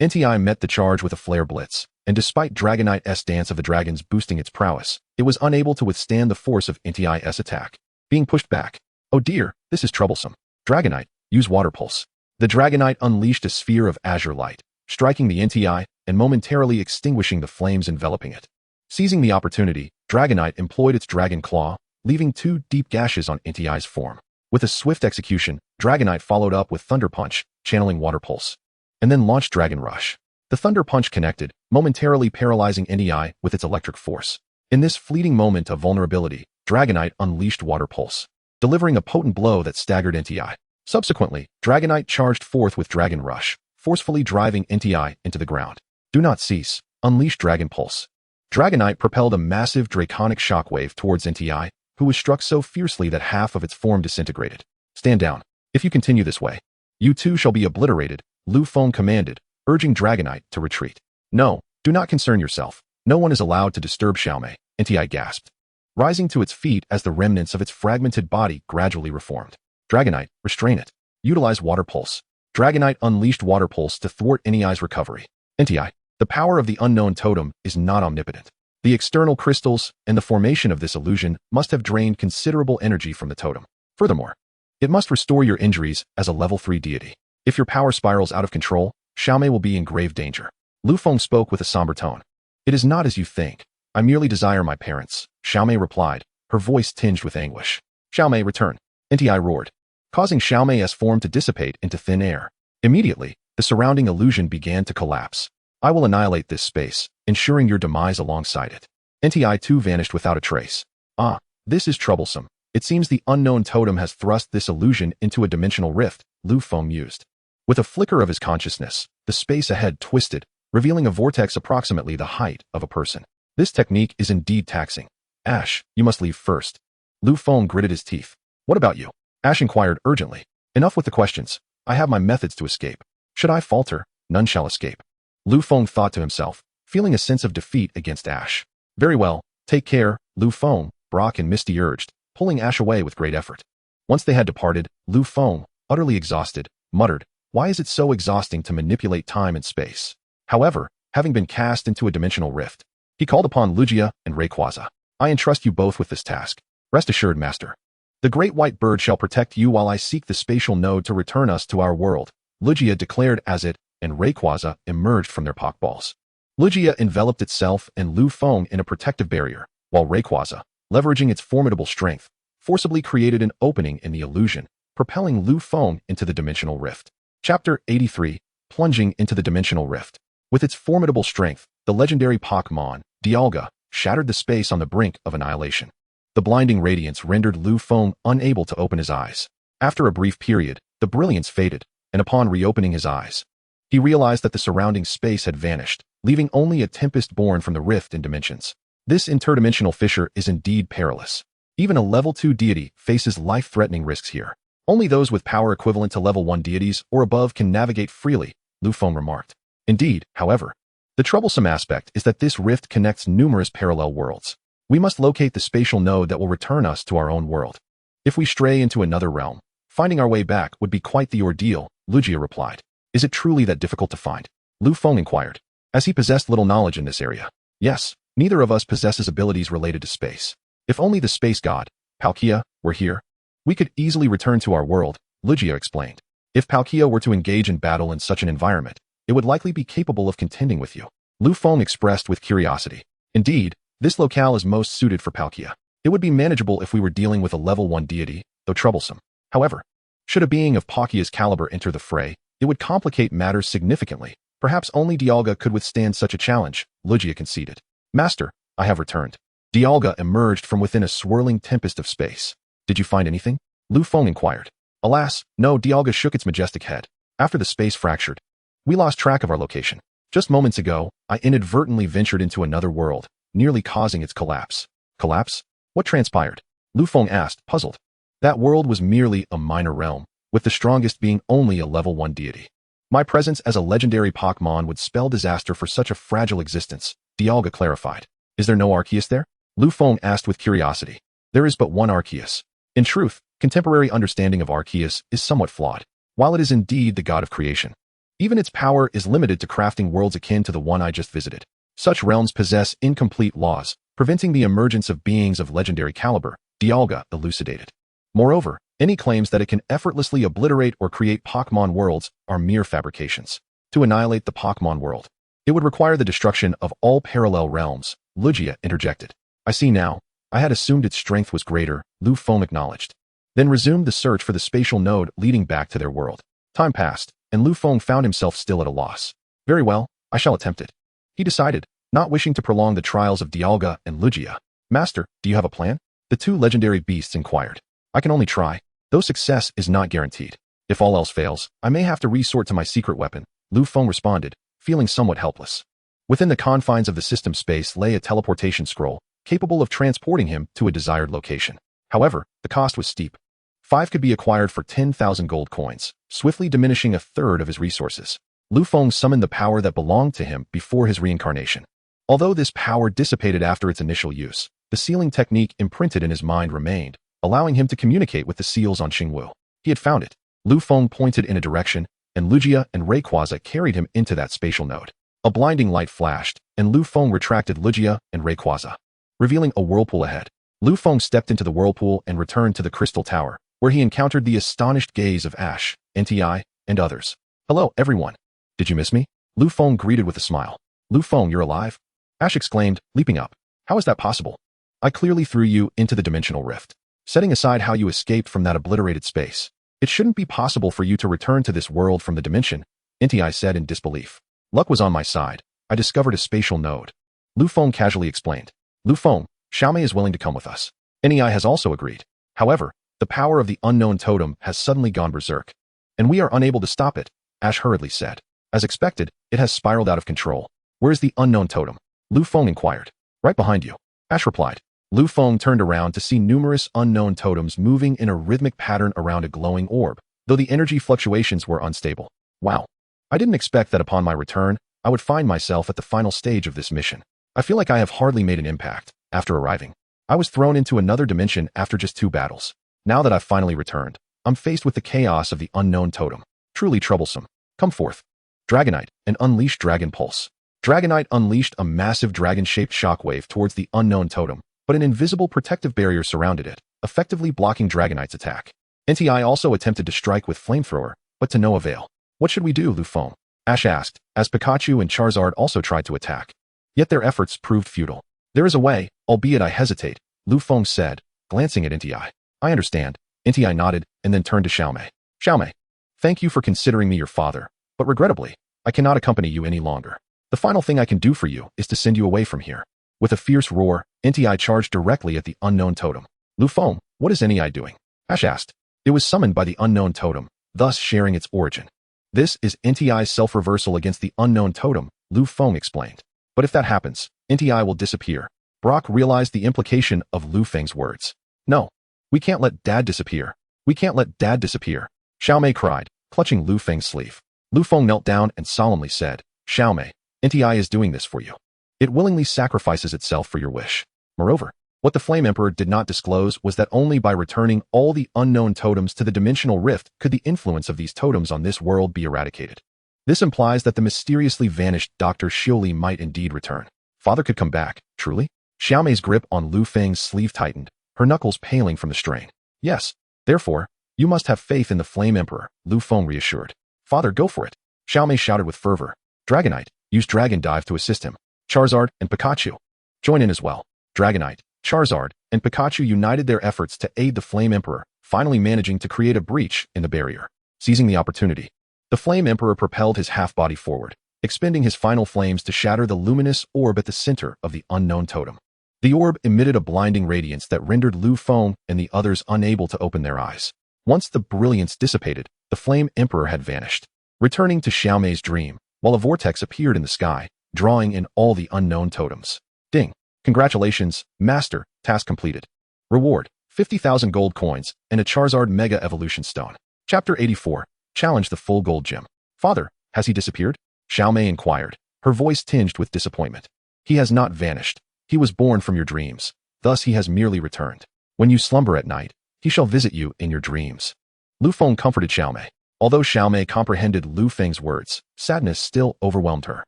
NTI met the charge with a Flare Blitz, and despite Dragonite's Dance of the Dragons boosting its prowess, it was unable to withstand the force of NTI's attack. being pushed back. Oh dear, this is troublesome. Dragonite, use Water Pulse. The Dragonite unleashed a sphere of azure light, striking the NTI and momentarily extinguishing the flames enveloping it. Seizing the opportunity, Dragonite employed its Dragon Claw, leaving 2 deep gashes on NTI's form. With a swift execution, Dragonite followed up with Thunder Punch, channeling Water Pulse, and then launched Dragon Rush. The Thunder Punch connected, momentarily paralyzing NTI with its electric force. In this fleeting moment of vulnerability, Dragonite unleashed Water Pulse, delivering a potent blow that staggered NTI. Subsequently, Dragonite charged forth with Dragon Rush, forcefully driving NTI into the ground. Do not cease. Unleash Dragon Pulse. Dragonite propelled a massive draconic shockwave towards NTI, who was struck so fiercely that half of its form disintegrated. Stand down. If you continue this way, you too shall be obliterated, Lu Feng commanded, urging Dragonite to retreat. No, do not concern yourself. No one is allowed to disturb Xiaomei, NTI gasped, rising to its feet as the remnants of its fragmented body gradually reformed. Dragonite, restrain it. Utilize Water Pulse. Dragonite unleashed Water Pulse to thwart NTI's recovery. NTI, the power of the unknown totem is not omnipotent. The external crystals and the formation of this illusion must have drained considerable energy from the totem. Furthermore, it must restore your injuries as a level 3 deity. If your power spirals out of control, Xiaomei will be in grave danger. Lu Feng spoke with a somber tone. It is not as you think. I merely desire my parents, Xiaomei replied, her voice tinged with anguish. Xiaomei, return. NTI roared, causing Xiaomei's form to dissipate into thin air. Immediately, the surrounding illusion began to collapse. I will annihilate this space, ensuring your demise alongside it. NTI too vanished without a trace. Ah, this is troublesome. It seems the unknown totem has thrust this illusion into a dimensional rift, Lu Feng mused. With a flicker of his consciousness, the space ahead twisted, revealing a vortex approximately the height of a person. This technique is indeed taxing. Ash, you must leave first. Lu Feng gritted his teeth. What about you? Ash inquired urgently. Enough with the questions. I have my methods to escape. Should I falter, none shall escape. Lu Feng thought to himself, feeling a sense of defeat against Ash. Very well, take care, Lu Feng, Brock and Misty urged, pulling Ash away with great effort. Once they had departed, Lu Feng, utterly exhausted, muttered, why is it so exhausting to manipulate time and space? However, having been cast into a dimensional rift, he called upon Lugia and Rayquaza. I entrust you both with this task. Rest assured, Master. The great white bird shall protect you while I seek the spatial node to return us to our world, Lugia declared as it and Rayquaza emerged from their pokeballs. Lugia enveloped itself and Lu Feng in a protective barrier, while Rayquaza, leveraging its formidable strength, forcibly created an opening in the illusion, propelling Lu Feng into the dimensional rift. Chapter 83, Plunging into the Dimensional Rift. With its formidable strength, the legendary Pokémon, Dialga, shattered the space on the brink of annihilation. The blinding radiance rendered Lu Feng unable to open his eyes. After a brief period, the brilliance faded, and upon reopening his eyes, he realized that the surrounding space had vanished, leaving only a tempest born from the rift in dimensions. This interdimensional fissure is indeed perilous. Even a level 2 deity faces life-threatening risks here. Only those with power equivalent to level 1 deities or above can navigate freely, Lu Feng remarked. Indeed, however, the troublesome aspect is that this rift connects numerous parallel worlds. We must locate the spatial node that will return us to our own world. If we stray into another realm, finding our way back would be quite the ordeal, Lugia replied. Is it truly that difficult to find? Lu Feng inquired, as he possessed little knowledge in this area. Yes, neither of us possesses abilities related to space. If only the space god, Palkia, were here, we could easily return to our world, Lugia explained. If Palkia were to engage in battle in such an environment, it would likely be capable of contending with you, Lu Feng expressed with curiosity. Indeed, this locale is most suited for Palkia. It would be manageable if we were dealing with a level 1 deity, though troublesome. However, should a being of Palkia's caliber enter the fray, it would complicate matters significantly. Perhaps only Dialga could withstand such a challenge, Lugia conceded. Master, I have returned. Dialga emerged from within a swirling tempest of space. Did you find anything? Lu Feng inquired. Alas, no, Dialga shook its majestic head. After the space fractured, we lost track of our location. Just moments ago, I inadvertently ventured into another world, nearly causing its collapse. Collapse? What transpired? Lu Feng asked, puzzled. That world was merely a minor realm, with the strongest being only a level 1 deity. My presence as a legendary Pokémon would spell disaster for such a fragile existence, Dialga clarified. Is there no Arceus there? Lu Feng asked with curiosity. There is but one Arceus. In truth, contemporary understanding of Arceus is somewhat flawed. While it is indeed the god of creation, even its power is limited to crafting worlds akin to the one I just visited. Such realms possess incomplete laws, preventing the emergence of beings of legendary caliber, Dialga elucidated. Moreover, any claims that it can effortlessly obliterate or create Pokémon worlds are mere fabrications. To annihilate the Pokémon world, it would require the destruction of all parallel realms, Lugia interjected. I see now. I had assumed its strength was greater, Lu Feng acknowledged. Then resumed the search for the spatial node leading back to their world. Time passed, and Lu Feng found himself still at a loss. Very well, I shall attempt it, he decided, not wishing to prolong the trials of Dialga and Lugia. Master, do you have a plan? The two legendary beasts inquired. I can only try, though success is not guaranteed. If all else fails, I may have to resort to my secret weapon, Lu Feng responded, feeling somewhat helpless. Within the confines of the system space lay a teleportation scroll, capable of transporting him to a desired location. However, the cost was steep. 5 could be acquired for 10,000 gold coins, swiftly diminishing a third of his resources. Lu Feng summoned the power that belonged to him before his reincarnation. Although this power dissipated after its initial use, the sealing technique imprinted in his mind remained, allowing him to communicate with the seals on Xingwu. He had found it. Lu Feng pointed in a direction, and Lugia and Rayquaza carried him into that spatial node. A blinding light flashed, and Lu Feng retracted Lugia and Rayquaza, revealing a whirlpool ahead. Lu Feng stepped into the whirlpool and returned to the crystal tower, where he encountered the astonished gaze of Ash, NTI, and others. Hello, everyone. Did you miss me? Lu Feng greeted with a smile. Lu Feng, you're alive? Ash exclaimed, leaping up. How is that possible? I clearly threw you into the dimensional rift. Setting aside how you escaped from that obliterated space, it shouldn't be possible for you to return to this world from the dimension, NTI said in disbelief. Luck was on my side. I discovered a spatial node. Lu Feng casually explained. Lu Feng, Xiaomei is willing to come with us. NEI has also agreed. However, the power of the unknown totem has suddenly gone berserk, and we are unable to stop it, Ash hurriedly said. As expected, it has spiraled out of control. Where is the unknown totem? Lu Feng inquired. Right behind you, Ash replied. Lu Feng turned around to see numerous unknown totems moving in a rhythmic pattern around a glowing orb, though the energy fluctuations were unstable. Wow. I didn't expect that upon my return, I would find myself at the final stage of this mission. I feel like I have hardly made an impact. After arriving, I was thrown into another dimension after just 2 battles. Now that I've finally returned, I'm faced with the chaos of the unknown totem. Truly troublesome. Come forth. Dragonite, and unleash Dragon Pulse. Dragonite unleashed a massive dragon-shaped shockwave towards the unknown totem, but an invisible protective barrier surrounded it, effectively blocking Dragonite's attack. NTI also attempted to strike with Flamethrower, but to no avail. What should we do, Lu Feng? Ash asked, as Pikachu and Charizard also tried to attack. Yet their efforts proved futile. There is a way, albeit I hesitate, Lu Feng said, glancing at NTI. I understand. NTI nodded, and then turned to Xiaomei. Xiaomei, thank you for considering me your father, but regrettably, I cannot accompany you any longer. The final thing I can do for you is to send you away from here. With a fierce roar, NTI charged directly at the unknown totem. Lu Feng, what is NTI doing? Ash asked. It was summoned by the unknown totem, thus sharing its origin. This is NTI's self-reversal against the unknown totem, Lu Feng explained. But if that happens, NTI will disappear. Brock realized the implication of Lu Feng's words. No. We can't let Dad disappear. We can't let Dad disappear. Xiaomei cried, clutching Lu Feng's sleeve. Lu Feng knelt down and solemnly said, Xiaomei, NTI is doing this for you. It willingly sacrifices itself for your wish. Moreover, what the Flame Emperor did not disclose was that only by returning all the unknown totems to the dimensional rift could the influence of these totems on this world be eradicated. This implies that the mysteriously vanished Dr. Xiuli might indeed return. Father could come back, truly? Xiaomei's grip on Lu Feng's sleeve tightened, her knuckles paling from the strain. Yes. Therefore, you must have faith in the Flame Emperor, Lu Feng reassured. Father, go for it. Xiaomei shouted with fervor. Dragonite, use Dragon Dive to assist him. Charizard and Pikachu, join in as well. Dragonite, Charizard, and Pikachu united their efforts to aid the Flame Emperor, finally managing to create a breach in the barrier. Seizing the opportunity, the Flame Emperor propelled his half-body forward, expending his final flames to shatter the luminous orb at the center of the unknown totem. The orb emitted a blinding radiance that rendered Lu Feng and the others unable to open their eyes. Once the brilliance dissipated, the Flame Emperor had vanished, returning to Xiaomei's dream, while a vortex appeared in the sky, drawing in all the unknown totems. Ding! Congratulations, Master, task completed. Reward, 50,000 gold coins, and a Charizard Mega Evolution Stone. Chapter 84, Challenge the Full Gold Gym. Father, has he disappeared? Xiaomei inquired, her voice tinged with disappointment. He has not vanished. He was born from your dreams, thus he has merely returned. When you slumber at night, he shall visit you in your dreams. Lu Feng comforted Xiaomei. Although Xiaomei comprehended Lu Feng's words, sadness still overwhelmed her.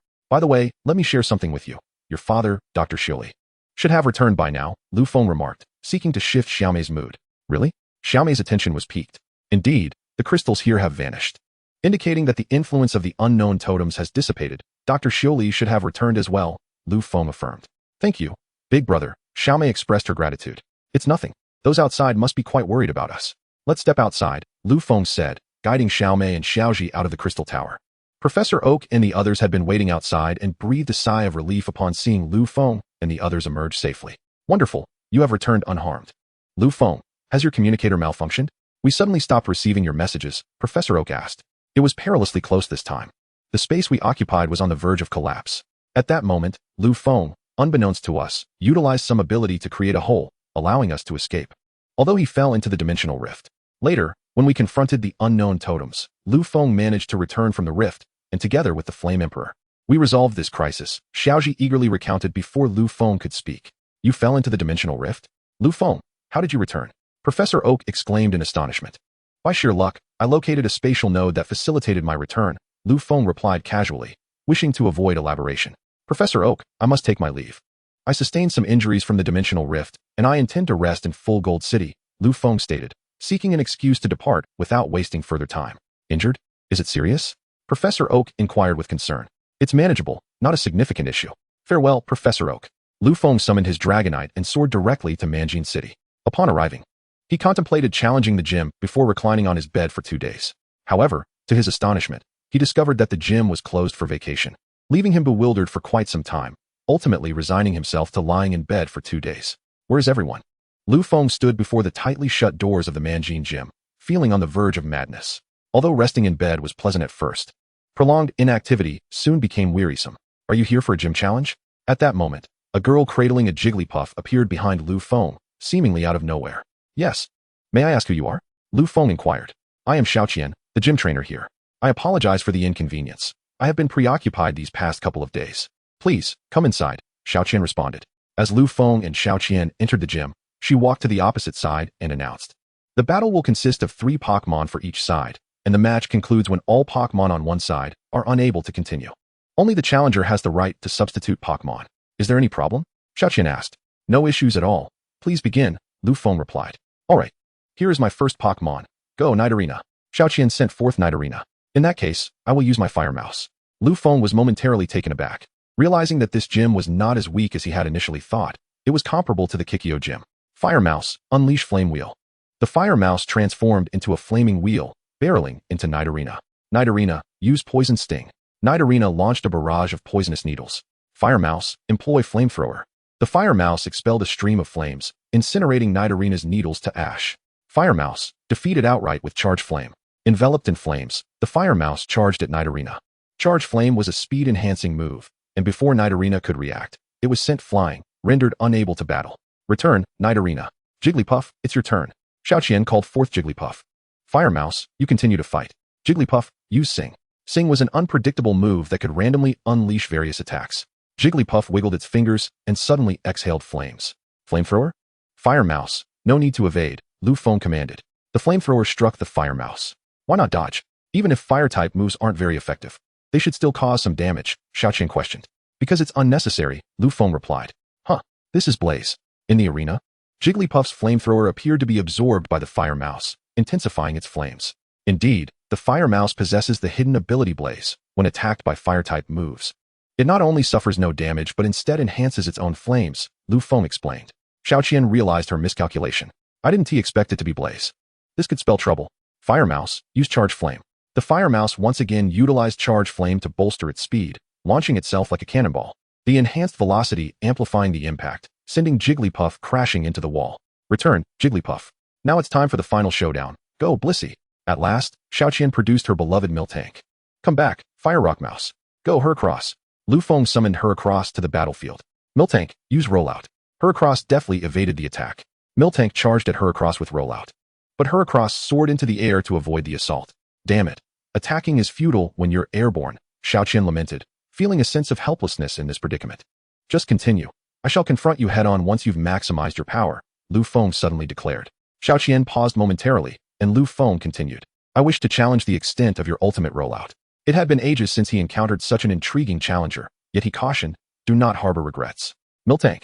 By the way, let me share something with you. Your father, Dr. Xiuli, should have returned by now, Lu Feng remarked, seeking to shift Xiaomei's mood. Really? Xiaomei's attention was piqued. Indeed, the crystals here have vanished, indicating that the influence of the unknown totems has dissipated. Dr. Xiuli should have returned as well, Lu Feng affirmed. Thank you, big brother, Xiaomei expressed her gratitude. It's nothing. Those outside must be quite worried about us. Let's step outside, Lu Feng said, guiding Xiaomei and Xiaoji out of the crystal tower. Professor Oak and the others had been waiting outside and breathed a sigh of relief upon seeing Lu Feng and the others emerge safely. Wonderful, you have returned unharmed. Lu Feng, has your communicator malfunctioned? We suddenly stopped receiving your messages, Professor Oak asked. It was perilously close this time. The space we occupied was on the verge of collapse. At that moment, Lu Feng, unbeknownst to us, utilized some ability to create a hole, allowing us to escape. Although he fell into the dimensional rift. Later, when we confronted the unknown totems, Lu Feng managed to return from the rift, and together with the Flame Emperor, we resolved this crisis, Xiaoji eagerly recounted before Lu Feng could speak. You fell into the dimensional rift? Lu Feng, how did you return? Professor Oak exclaimed in astonishment. By sheer luck, I located a spatial node that facilitated my return, Lu Feng replied casually, wishing to avoid elaboration. Professor Oak, I must take my leave. I sustained some injuries from the dimensional rift, and I intend to rest in Full Gold City, Lu Feng stated, seeking an excuse to depart without wasting further time. Injured? Is it serious? Professor Oak inquired with concern. It's manageable, not a significant issue. Farewell, Professor Oak. Lu Feng summoned his Dragonite and soared directly to Manjin City. Upon arriving, he contemplated challenging the gym before reclining on his bed for 2 days. However, to his astonishment, he discovered that the gym was closed for vacation, leaving him bewildered for quite some time, ultimately resigning himself to lying in bed for 2 days. Where's everyone? Lu Feng stood before the tightly shut doors of the Manjin gym, feeling on the verge of madness. Although resting in bed was pleasant at first, prolonged inactivity soon became wearisome. Are you here for a gym challenge? At that moment, a girl cradling a Jigglypuff appeared behind Lu Feng, seemingly out of nowhere. Yes. May I ask who you are? Lu Feng inquired. I am Xiaoqian, the gym trainer here. I apologize for the inconvenience. I have been preoccupied these past couple of days. Please, come inside, Xiaoqian responded. As Lu Feng and Xiaoqian entered the gym, she walked to the opposite side and announced. The battle will consist of 3 Pokémon for each side, and the match concludes when all Pokémon on one side are unable to continue. Only the challenger has the right to substitute Pokémon. Is there any problem? Xiaoqian asked. No issues at all. Please begin, Lu Feng replied. Alright. Here is my first Pokémon. Go, Nidorina. Xiaoqian sent forth Nidorina. In that case, I will use my Fire Mouse. Lu Feng was momentarily taken aback, realizing that this gym was not as weak as he had initially thought. It was comparable to the Kikyo gym. Fire Mouse, unleash Flame Wheel. The Fire Mouse transformed into a flaming wheel, barreling into Nidorina. Nidorina, use Poison Sting. Nidorina launched a barrage of poisonous needles. Fire Mouse, employ Flamethrower. The Fire Mouse expelled a stream of flames, incinerating Nidorina's needles to ash. Fire Mouse, defeated outright with Charge Flame. Enveloped in flames, the Fire Mouse charged at Nidorina. Charge Flame was a speed-enhancing move, and before Nidorina could react, it was sent flying, rendered unable to battle. Return, Nidorina. Jigglypuff, it's your turn. Xiaoqian called forth Jigglypuff. Fire Mouse, you continue to fight. Jigglypuff, use Sing. Sing was an unpredictable move that could randomly unleash various attacks. Jigglypuff wiggled its fingers and suddenly exhaled flames. Flamethrower? Fire Mouse, no need to evade, Lu Feng commanded. The Flamethrower struck the Fire Mouse. Why not dodge? Even if Fire-type moves aren't very effective, they should still cause some damage, Xiaoqian questioned. Because it's unnecessary, Lu Feng replied. Huh, this is Blaze. In the arena, Jigglypuff's Flamethrower appeared to be absorbed by the Fire Mouse, intensifying its flames. Indeed, the Fire Mouse possesses the hidden ability Blaze when attacked by Fire-type moves. It not only suffers no damage but instead enhances its own flames, Lu Feng explained. Xiaoqian realized her miscalculation. I didn't expect it to be Blaze. This could spell trouble. Fire Mouse, use Charge Flame. The Fire Mouse once again utilized Charge Flame to bolster its speed, launching itself like a cannonball. The enhanced velocity amplifying the impact, sending Jigglypuff crashing into the wall. Return, Jigglypuff. Now it's time for the final showdown. Go, Blissey. At last, Xiaoqian produced her beloved Miltank. Come back, Fire Rock Mouse. Go, Heracross. Lu Feng summoned Heracross to the battlefield. Miltank, use Rollout. Heracross deftly evaded the attack. Miltank charged at Heracross with Rollout. But Heracross soared into the air to avoid the assault. Damn it. Attacking is futile when you're airborne, Xiaoqian lamented, feeling a sense of helplessness in this predicament. Just continue. I shall confront you head-on once you've maximized your power, Lu Feng suddenly declared. Xiaoqian paused momentarily, and Lu Feng continued. I wish to challenge the extent of your ultimate rollout. It had been ages since he encountered such an intriguing challenger, yet he cautioned, do not harbor regrets. Miltank,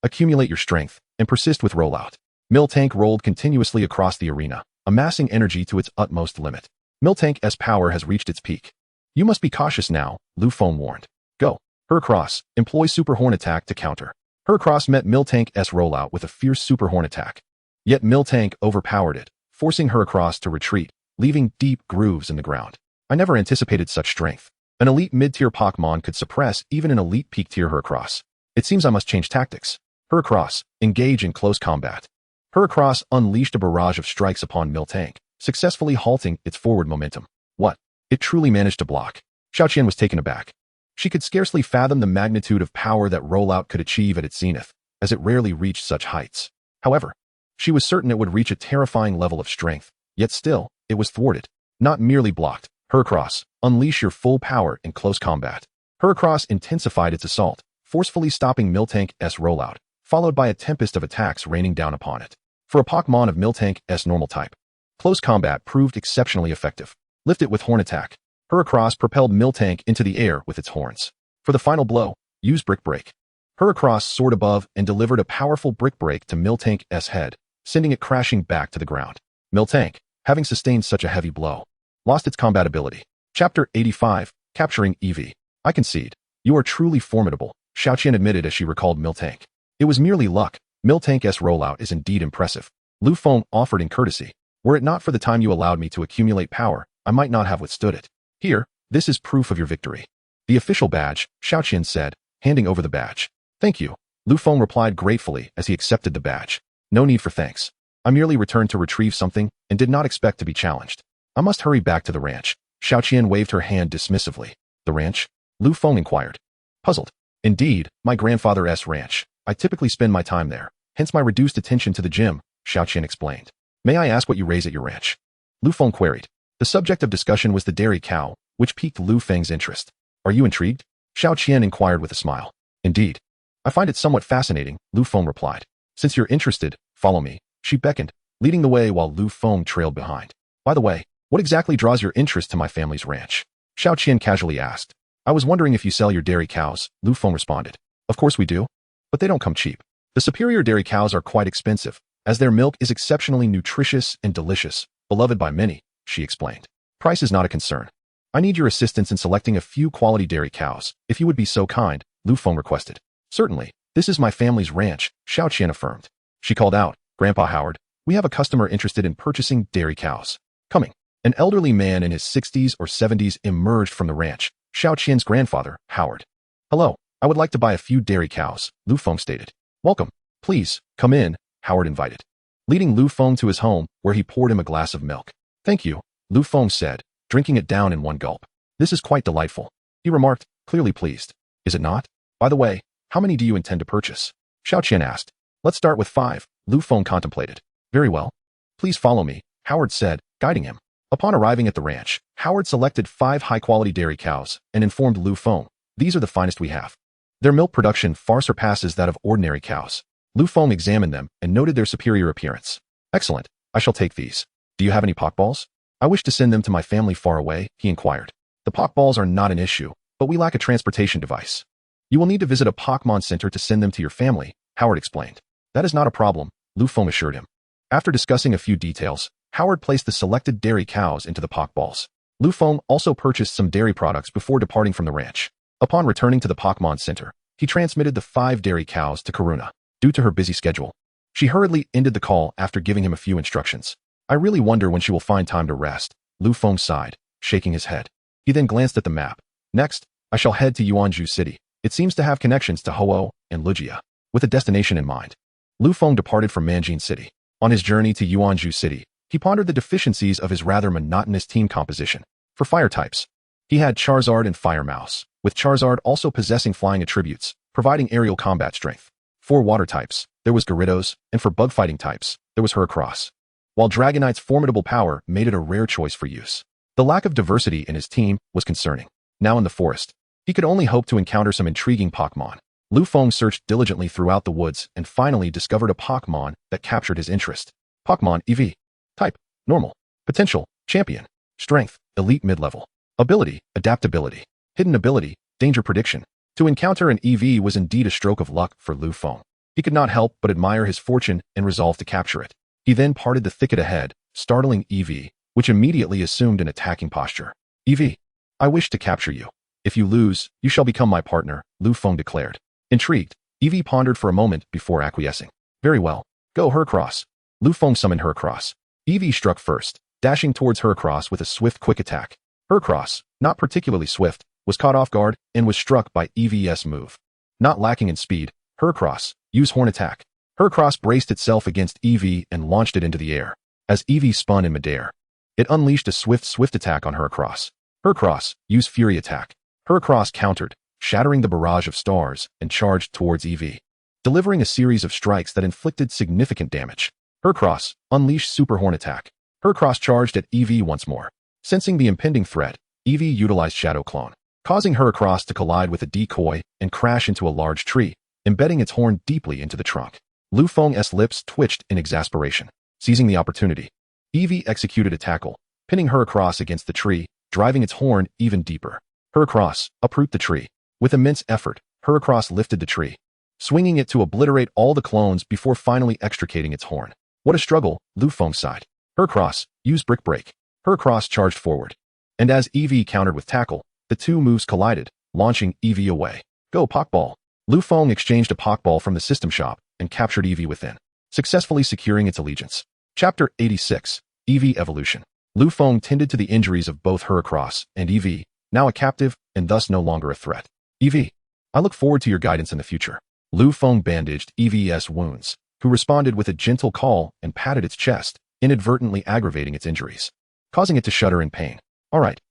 accumulate your strength, and persist with rollout. Miltank rolled continuously across the arena, amassing energy to its utmost limit. Miltank's power has reached its peak. You must be cautious now, Lufeng warned. Go. Heracross, employ Super Horn attack to counter. Heracross met Miltank's rollout with a fierce Super Horn attack. Yet Miltank overpowered it, forcing Heracross to retreat, leaving deep grooves in the ground. I never anticipated such strength. An elite mid-tier Pokémon could suppress even an elite peak-tier Heracross. It seems I must change tactics. Heracross, engage in close combat. Heracross unleashed a barrage of strikes upon Miltank, successfully halting its forward momentum. What? It truly managed to block. Xiaoqian was taken aback. She could scarcely fathom the magnitude of power that rollout could achieve at its zenith, as it rarely reached such heights. However, she was certain it would reach a terrifying level of strength, yet still, it was thwarted. Not merely blocked. Heracross, unleash your full power in close combat. Heracross intensified its assault, forcefully stopping Miltank's rollout, followed by a tempest of attacks raining down upon it. For a Pokémon of Miltank's normal type, close combat proved exceptionally effective. Lift it with Horn attack. Heracross propelled Miltank into the air with its horns. For the final blow, use Brick Break. Heracross soared above and delivered a powerful Brick Break to Miltank's head, sending it crashing back to the ground. Miltank, having sustained such a heavy blow, lost its combat ability. Chapter 85, Capturing Eevee. I concede. You are truly formidable, Xiaoqian admitted as she recalled Miltank. It was merely luck. Miltank's rollout is indeed impressive. Lufeng offered in courtesy. Were it not for the time you allowed me to accumulate power, I might not have withstood it. Here, this is proof of your victory. The official badge, Xiaoqian said, handing over the badge. Thank you. Lufeng replied gratefully as he accepted the badge. No need for thanks. I merely returned to retrieve something and did not expect to be challenged. I must hurry back to the ranch. Xiaoqian waved her hand dismissively. The ranch? Lufeng inquired. Puzzled. Indeed, my grandfather's ranch. I typically spend my time there, hence my reduced attention to the gym, Xiaoqian explained. May I ask what you raise at your ranch? Lufeng queried. The subject of discussion was the dairy cow, which piqued Lu Feng's interest. Are you intrigued? Xiaoqian inquired with a smile. Indeed. I find it somewhat fascinating, Lu Feng replied. Since you're interested, follow me. She beckoned, leading the way while Lu Feng trailed behind. By the way, what exactly draws your interest to my family's ranch? Xiaoqian casually asked. I was wondering if you sell your dairy cows, Lu Feng responded. Of course we do. But they don't come cheap. The superior dairy cows are quite expensive, as their milk is exceptionally nutritious and delicious, beloved by many, she explained. Price is not a concern. I need your assistance in selecting a few quality dairy cows, if you would be so kind, Lu Feng requested. Certainly, this is my family's ranch, Xiaoqian affirmed. She called out, Grandpa Howard, we have a customer interested in purchasing dairy cows. Coming. An elderly man in his 60s or 70s emerged from the ranch, Xiaoqian's grandfather, Howard. Hello, I would like to buy a few dairy cows, Lu Feng stated. Welcome. Please, come in, Howard invited, leading Lu Feng to his home, where he poured him a glass of milk. Thank you, Lu Feng said, drinking it down in one gulp. This is quite delightful, he remarked, clearly pleased. Is it not? By the way, how many do you intend to purchase? Xiaoqian asked. Let's start with 5, Lu Feng contemplated. Very well. Please follow me, Howard said, guiding him. Upon arriving at the ranch, Howard selected 5 high-quality dairy cows and informed Lu Feng, these are the finest we have. Their milk production far surpasses that of ordinary cows. Lu Feng examined them and noted their superior appearance. Excellent, I shall take these. Do you have any Pokeballs? I wish to send them to my family far away, he inquired. The Pokeballs are not an issue, but we lack a transportation device. You will need to visit a Pokémon Center to send them to your family, Howard explained. That is not a problem, Lu Feng assured him. After discussing a few details, Howard placed the selected dairy cows into the Pokeballs. Lu Feng also purchased some dairy products before departing from the ranch. Upon returning to the Pokémon Center, he transmitted the 5 dairy cows to Karuna. Due to her busy schedule, she hurriedly ended the call after giving him a few instructions. I really wonder when she will find time to rest, Lu Feng sighed, shaking his head. He then glanced at the map. Next, I shall head to Yuanzhou City. It seems to have connections to Ho-Oh and Lugia. With a destination in mind, Lu Feng departed from Manjin City. On his journey to Yuanzhou City, he pondered the deficiencies of his rather monotonous team composition. For fire types, he had Charizard and Fire Mouse, with Charizard also possessing flying attributes, providing aerial combat strength. For water types, there was Gyarados, and for bug fighting types, there was Heracross. While Dragonite's formidable power made it a rare choice for use, the lack of diversity in his team was concerning. Now in the forest, he could only hope to encounter some intriguing Pokémon. Lu Feng searched diligently throughout the woods and finally discovered a Pokémon that captured his interest. Pokémon EV. Type, Normal. Potential, Champion. Strength, Elite Mid-Level. Ability, Adaptability. Hidden ability, Danger Prediction. To encounter an EV was indeed a stroke of luck for Lu Feng. He could not help but admire his fortune and resolve to capture it. He then parted the thicket ahead, startling Eevee, which immediately assumed an attacking posture. Eevee, I wish to capture you. If you lose, you shall become my partner, Lu Feng declared. Intrigued, Eevee pondered for a moment before acquiescing. Very well. Go Heracross. Lu Feng summoned Heracross. Eevee struck first, dashing towards Heracross with a swift quick attack. Heracross, not particularly swift, was caught off guard and was struck by Eevee's move. Not lacking in speed, Heracross used Horn Attack. Heracross braced itself against Eevee and launched it into the air. As Eevee spun in midair, it unleashed a swift attack on Heracross. Heracross used Fury Attack. Heracross countered, shattering the barrage of stars, and charged towards Eevee, delivering a series of strikes that inflicted significant damage. Heracross unleashed Super Horn Attack. Heracross charged at Eevee once more. Sensing the impending threat, Eevee utilized Shadow Clone, causing Heracross to collide with a decoy and crash into a large tree, embedding its horn deeply into the trunk. Lu Feng's lips twitched in exasperation. Seizing the opportunity, Eevee executed a tackle, pinning Heracross against the tree, driving its horn even deeper. Heracross uprooted the tree. With immense effort, Heracross lifted the tree, swinging it to obliterate all the clones before finally extricating its horn. What a struggle, Lu Feng sighed. Heracross used Brick Break. Heracross charged forward, and as Eevee countered with Tackle, the two moves collided, launching Eevee away. Go Pokeball. Lu Feng exchanged a Pokeball from the system shop and captured Eevee within, successfully securing its allegiance. Chapter 86, Eevee Evolution. Lu Feng tended to the injuries of both Heracross and Eevee, now a captive and thus no longer a threat. Eevee, I look forward to your guidance in the future. Lu Feng bandaged Eevee's wounds, who responded with a gentle call and patted its chest, inadvertently aggravating its injuries, causing it to shudder in pain. All right,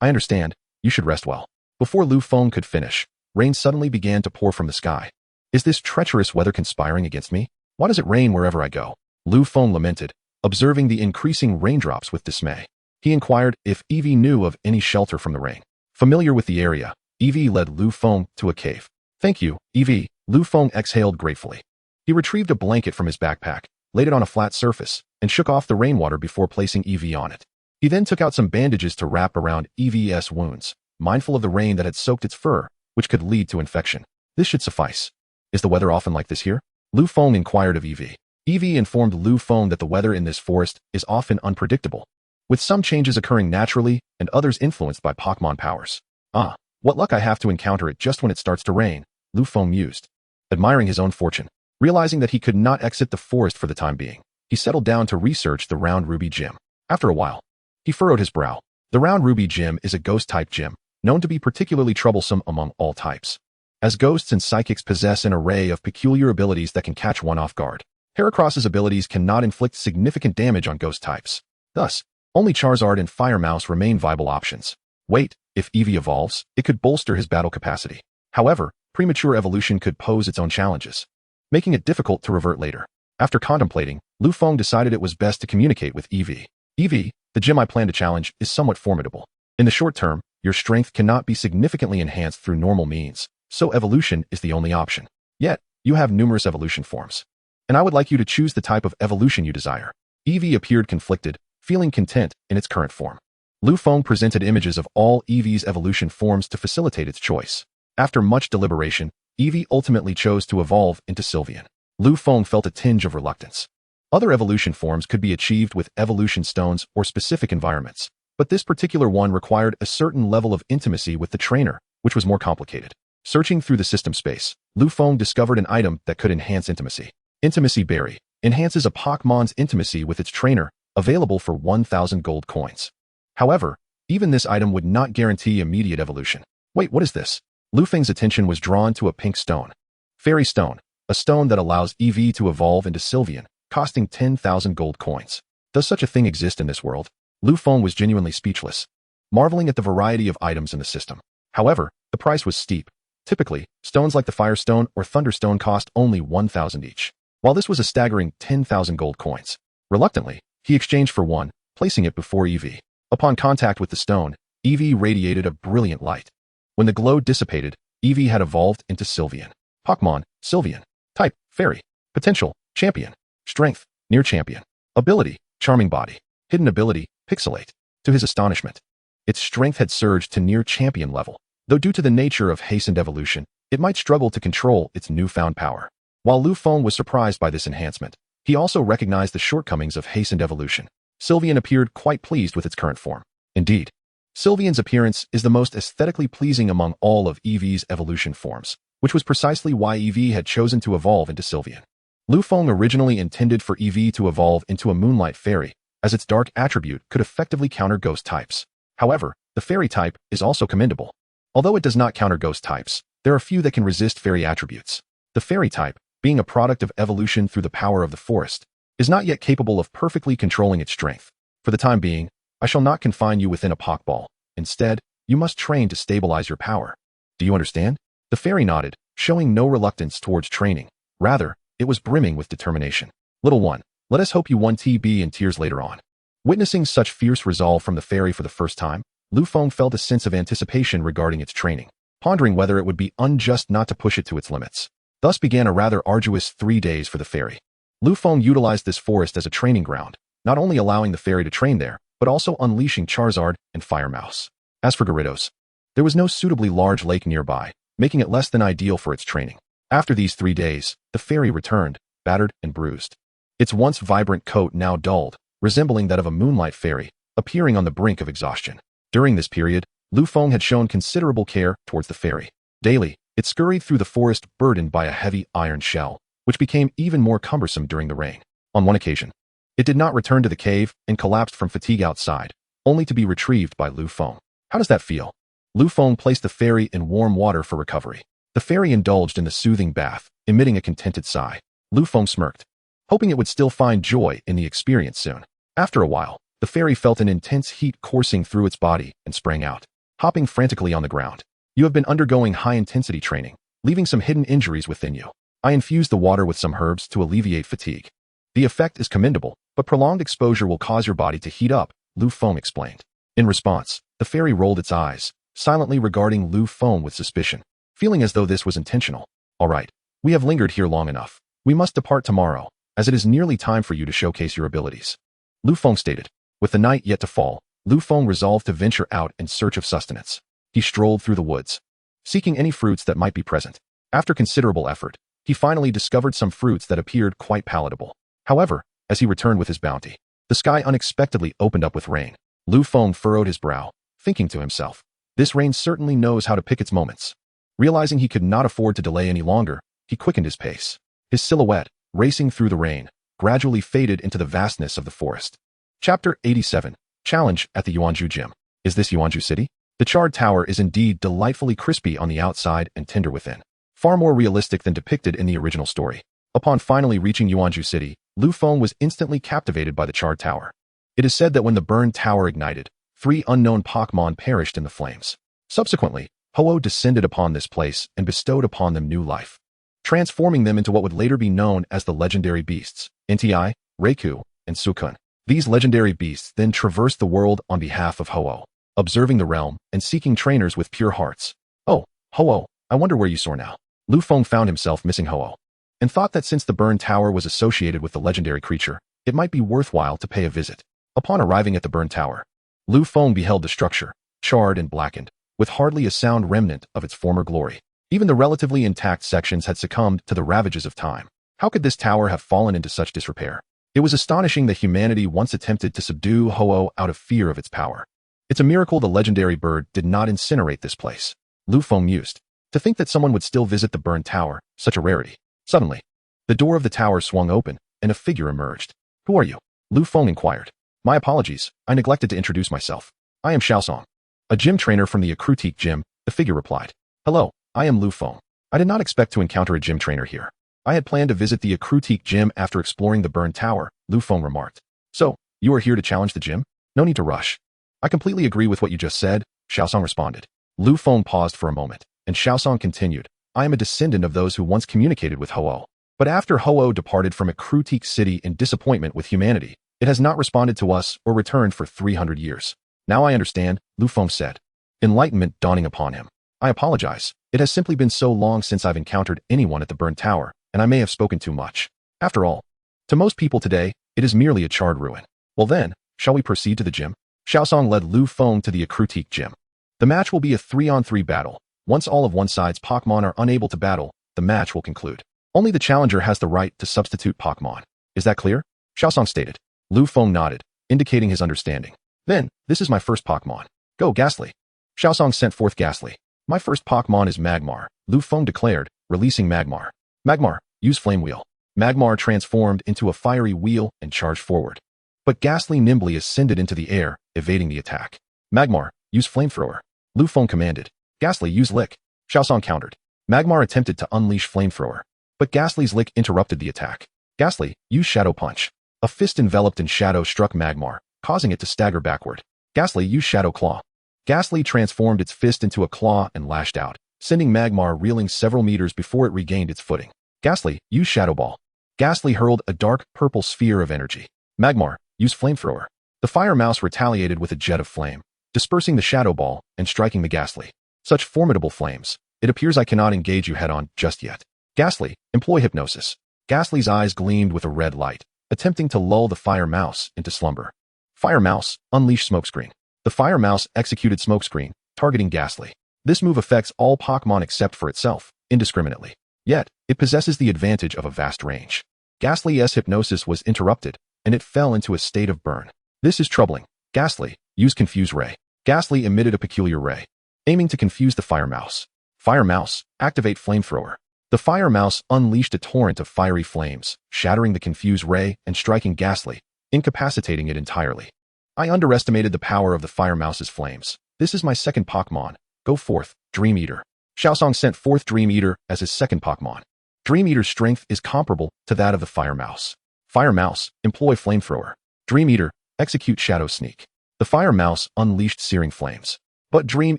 I understand. You should rest well. Before Lu Feng could finish, rain suddenly began to pour from the sky. Is this treacherous weather conspiring against me? Why does it rain wherever I go? Lu Feng lamented, observing the increasing raindrops with dismay. He inquired if Eevee knew of any shelter from the rain. Familiar with the area, Eevee led Lu Feng to a cave. Thank you, Eevee. Lu Feng exhaled gratefully. He retrieved a blanket from his backpack, laid it on a flat surface, and shook off the rainwater before placing Eevee on it. He then took out some bandages to wrap around Eevee's wounds, mindful of the rain that had soaked its fur, which could lead to infection. This should suffice. Is the weather often like this here? Lu Feng inquired of Eevee. Eevee informed Lu Feng that the weather in this forest is often unpredictable, with some changes occurring naturally and others influenced by Pokémon powers. Ah, what luck I have to encounter it just when it starts to rain, Lu Feng mused. Admiring his own fortune, realizing that he could not exit the forest for the time being, he settled down to research the Round Ruby Gym. After a while, he furrowed his brow. The Round Ruby Gym is a ghost-type gym, known to be particularly troublesome among all types, as ghosts and psychics possess an array of peculiar abilities that can catch one off guard. Heracross's abilities cannot inflict significant damage on ghost types. Thus, only Charizard and Fire Mouse remain viable options. Wait, if Eevee evolves, it could bolster his battle capacity. However, premature evolution could pose its own challenges, making it difficult to revert later. After contemplating, Lu Feng decided it was best to communicate with Eevee. Eevee, the gym I plan to challenge is somewhat formidable. In the short term, your strength cannot be significantly enhanced through normal means, so evolution is the only option. Yet, you have numerous evolution forms, and I would like you to choose the type of evolution you desire. Eevee appeared conflicted, feeling content in its current form. Lu Feng presented images of all Eevee's evolution forms to facilitate its choice. After much deliberation, Eevee ultimately chose to evolve into Sylveon. Lu Feng felt a tinge of reluctance. Other evolution forms could be achieved with evolution stones or specific environments, but this particular one required a certain level of intimacy with the trainer, which was more complicated. Searching through the system space, Lu Feng discovered an item that could enhance intimacy. Intimacy Berry enhances a Pokémon's intimacy with its trainer, available for 1,000 gold coins. However, even this item would not guarantee immediate evolution. Wait, what is this? Lu Feng's attention was drawn to a pink stone. Fairy Stone, a stone that allows Eevee to evolve into Sylveon, costing 10,000 gold coins. Does such a thing exist in this world? Lu Feng was genuinely speechless, marveling at the variety of items in the system. However, the price was steep. Typically, stones like the Fire Stone or Thunder Stone cost only 1,000 each, while this was a staggering 10,000 gold coins. Reluctantly, he exchanged for one, placing it before Eevee. Upon contact with the stone, Eevee radiated a brilliant light. When the glow dissipated, Eevee had evolved into Sylveon. Pokémon, Sylveon. Type, Fairy. Potential, Champion. Strength, Near Champion. Ability, Charming Body. Hidden ability, Pixelate. To his astonishment, its strength had surged to Near Champion level, though due to the nature of hastened evolution, it might struggle to control its newfound power. While Lu Feng was surprised by this enhancement, he also recognized the shortcomings of hastened evolution. Sylveon appeared quite pleased with its current form. Indeed, Sylveon's appearance is the most aesthetically pleasing among all of Eevee's evolution forms, which was precisely why Eevee had chosen to evolve into Sylveon. Lu Feng originally intended for Eevee to evolve into a Moonlight Fairy, as its dark attribute could effectively counter ghost types. However, the Fairy type is also commendable. Although it does not counter ghost types, there are few that can resist Fairy attributes. The Fairy type, being a product of evolution through the power of the forest, is not yet capable of perfectly controlling its strength. For the time being, I shall not confine you within a Pokeball. Instead, you must train to stabilize your power. Do you understand? The fairy nodded, showing no reluctance towards training. Rather, it was brimming with determination. Little one, let us hope you won't be in tears later on. Witnessing such fierce resolve from the fairy for the first time, Lu Feng felt a sense of anticipation regarding its training, pondering whether it would be unjust not to push it to its limits. Thus began a rather arduous 3 days for the fairy. Lu Feng utilized this forest as a training ground, not only allowing the fairy to train there, but also unleashing Charizard and Fire Mouse. As for Gyarados, there was no suitably large lake nearby, making it less than ideal for its training. After these 3 days, the fairy returned, battered and bruised. Its once vibrant coat now dulled, resembling that of a Moonlight Fairy, appearing on the brink of exhaustion. During this period, Lu Feng had shown considerable care towards the fairy. Daily, it scurried through the forest burdened by a heavy iron shell, which became even more cumbersome during the rain. On one occasion, it did not return to the cave and collapsed from fatigue outside, only to be retrieved by Lu Feng. How does that feel? Lu Feng placed the fairy in warm water for recovery. The fairy indulged in the soothing bath, emitting a contented sigh. Lu Feng smirked, hoping it would still find joy in the experience soon. After a while, the fairy felt an intense heat coursing through its body and sprang out, hopping frantically on the ground. You have been undergoing high-intensity training, leaving some hidden injuries within you. I infused the water with some herbs to alleviate fatigue. The effect is commendable, but prolonged exposure will cause your body to heat up, Lu Feng explained. In response, the fairy rolled its eyes, silently regarding Lu Feng with suspicion, feeling as though this was intentional. All right, we have lingered here long enough. We must depart tomorrow, as it is nearly time for you to showcase your abilities. Lu Feng stated. With the night yet to fall, Lu Feng resolved to venture out in search of sustenance. He strolled through the woods, seeking any fruits that might be present. After considerable effort, he finally discovered some fruits that appeared quite palatable. However, as he returned with his bounty, the sky unexpectedly opened up with rain. Lu Feng furrowed his brow, thinking to himself, this rain certainly knows how to pick its moments. Realizing he could not afford to delay any longer, he quickened his pace. His silhouette, racing through the rain, gradually faded into the vastness of the forest. Chapter 87, Challenge at the Yuanzhu Gym. Is this Yuanzhu City? The charred tower is indeed delightfully crispy on the outside and tender within, far more realistic than depicted in the original story. Upon finally reaching Yuanzhu City, Lu Feng was instantly captivated by the charred tower. It is said that when the burned tower ignited, 3 unknown Pokémon perished in the flames. Subsequently, Ho-Oh descended upon this place and bestowed upon them new life, transforming them into what would later be known as the legendary beasts, Nti, Raikou, and Suicune. These legendary beasts then traversed the world on behalf of Ho-Oh, observing the realm and seeking trainers with pure hearts. Oh, Ho-Oh, I wonder where you soar now. Lu Feng found himself missing Ho-Oh, and thought that since the burned tower was associated with the legendary creature, it might be worthwhile to pay a visit. Upon arriving at the burned tower, Lu Feng beheld the structure, charred and blackened, with hardly a sound remnant of its former glory. Even the relatively intact sections had succumbed to the ravages of time. How could this tower have fallen into such disrepair? It was astonishing that humanity once attempted to subdue Ho-Oh out of fear of its power. It's a miracle the legendary bird did not incinerate this place. Lu Feng mused. To think that someone would still visit the burned tower, such a rarity. Suddenly, the door of the tower swung open, and a figure emerged. Who are you? Lu Feng inquired. My apologies, I neglected to introduce myself. I am Xiaosong, a gym trainer from the Ecology gym, the figure replied. Hello, I am Lu Feng. I did not expect to encounter a gym trainer here. I had planned to visit the Ecology gym after exploring the burned tower, Lu Feng remarked. So, you are here to challenge the gym? No need to rush. I completely agree with what you just said, Xiaosong responded. Lu Feng paused for a moment, and Xiaosong continued. I am a descendant of those who once communicated with Ho-Oh. But after Ho-Oh departed from Ecology City in disappointment with humanity, it has not responded to us or returned for 300 years. Now I understand, Lu Feng said, enlightenment dawning upon him. I apologize. It has simply been so long since I've encountered anyone at the burned tower, and I may have spoken too much. After all, to most people today, it is merely a charred ruin. Well then, shall we proceed to the gym? Xiaosong led Lu Feng to the Ecology gym. The match will be a 3-on-3 battle. Once all of one side's Pokémon are unable to battle, the match will conclude. Only the challenger has the right to substitute Pokémon. Is that clear? Xiaosong stated. Lu Feng nodded, indicating his understanding. Then, this is my first Pokémon. Go, Ghastly. Xiaosong sent forth Ghastly. My first Pokémon is Magmar, Lu Feng declared, releasing Magmar. Magmar, use Flame Wheel. Magmar transformed into a fiery wheel and charged forward. But Ghastly nimbly ascended into the air, evading the attack. Magmar, use Flamethrower. Lu Feng commanded. Ghastly, use Lick. Xiaosong countered. Magmar attempted to unleash Flamethrower, but Ghastly's Lick interrupted the attack. Ghastly, use Shadow Punch. A fist enveloped in shadow struck Magmar, causing it to stagger backward. Ghastly, use Shadow Claw. Ghastly transformed its fist into a claw and lashed out, sending Magmar reeling several meters before it regained its footing. Ghastly, use Shadow Ball. Ghastly hurled a dark purple sphere of energy. Magmar, use Flamethrower. The Fire Mouse retaliated with a jet of flame, dispersing the Shadow Ball and striking the Ghastly. Such formidable flames. It appears I cannot engage you head-on just yet. Ghastly, employ Hypnosis. Ghastly's eyes gleamed with a red light, attempting to lull the Fire Mouse into slumber. Fire Mouse, unleash Smokescreen. The Fire Mouse executed Smokescreen, targeting Ghastly. This move affects all Pokémon except for itself, indiscriminately. Yet, it possesses the advantage of a vast range. Ghastly's hypnosis was interrupted, and it fell into a state of burn. This is troubling. Ghastly, use Confuse Ray. Ghastly emitted a peculiar ray, aiming to confuse the Fire Mouse. Fire Mouse, activate Flamethrower. The Fire Mouse unleashed a torrent of fiery flames, shattering the Confuse Ray and striking Ghastly, incapacitating it entirely. I underestimated the power of the Fire Mouse's flames. This is my second Pokémon. Go forth, Dream Eater. Xiaosong sent forth Dream Eater as his second Pokémon. Dream Eater's strength is comparable to that of the Fire Mouse. Fire Mouse, employ Flamethrower. Dream Eater, execute Shadow Sneak. The Fire Mouse unleashed searing flames. But Dream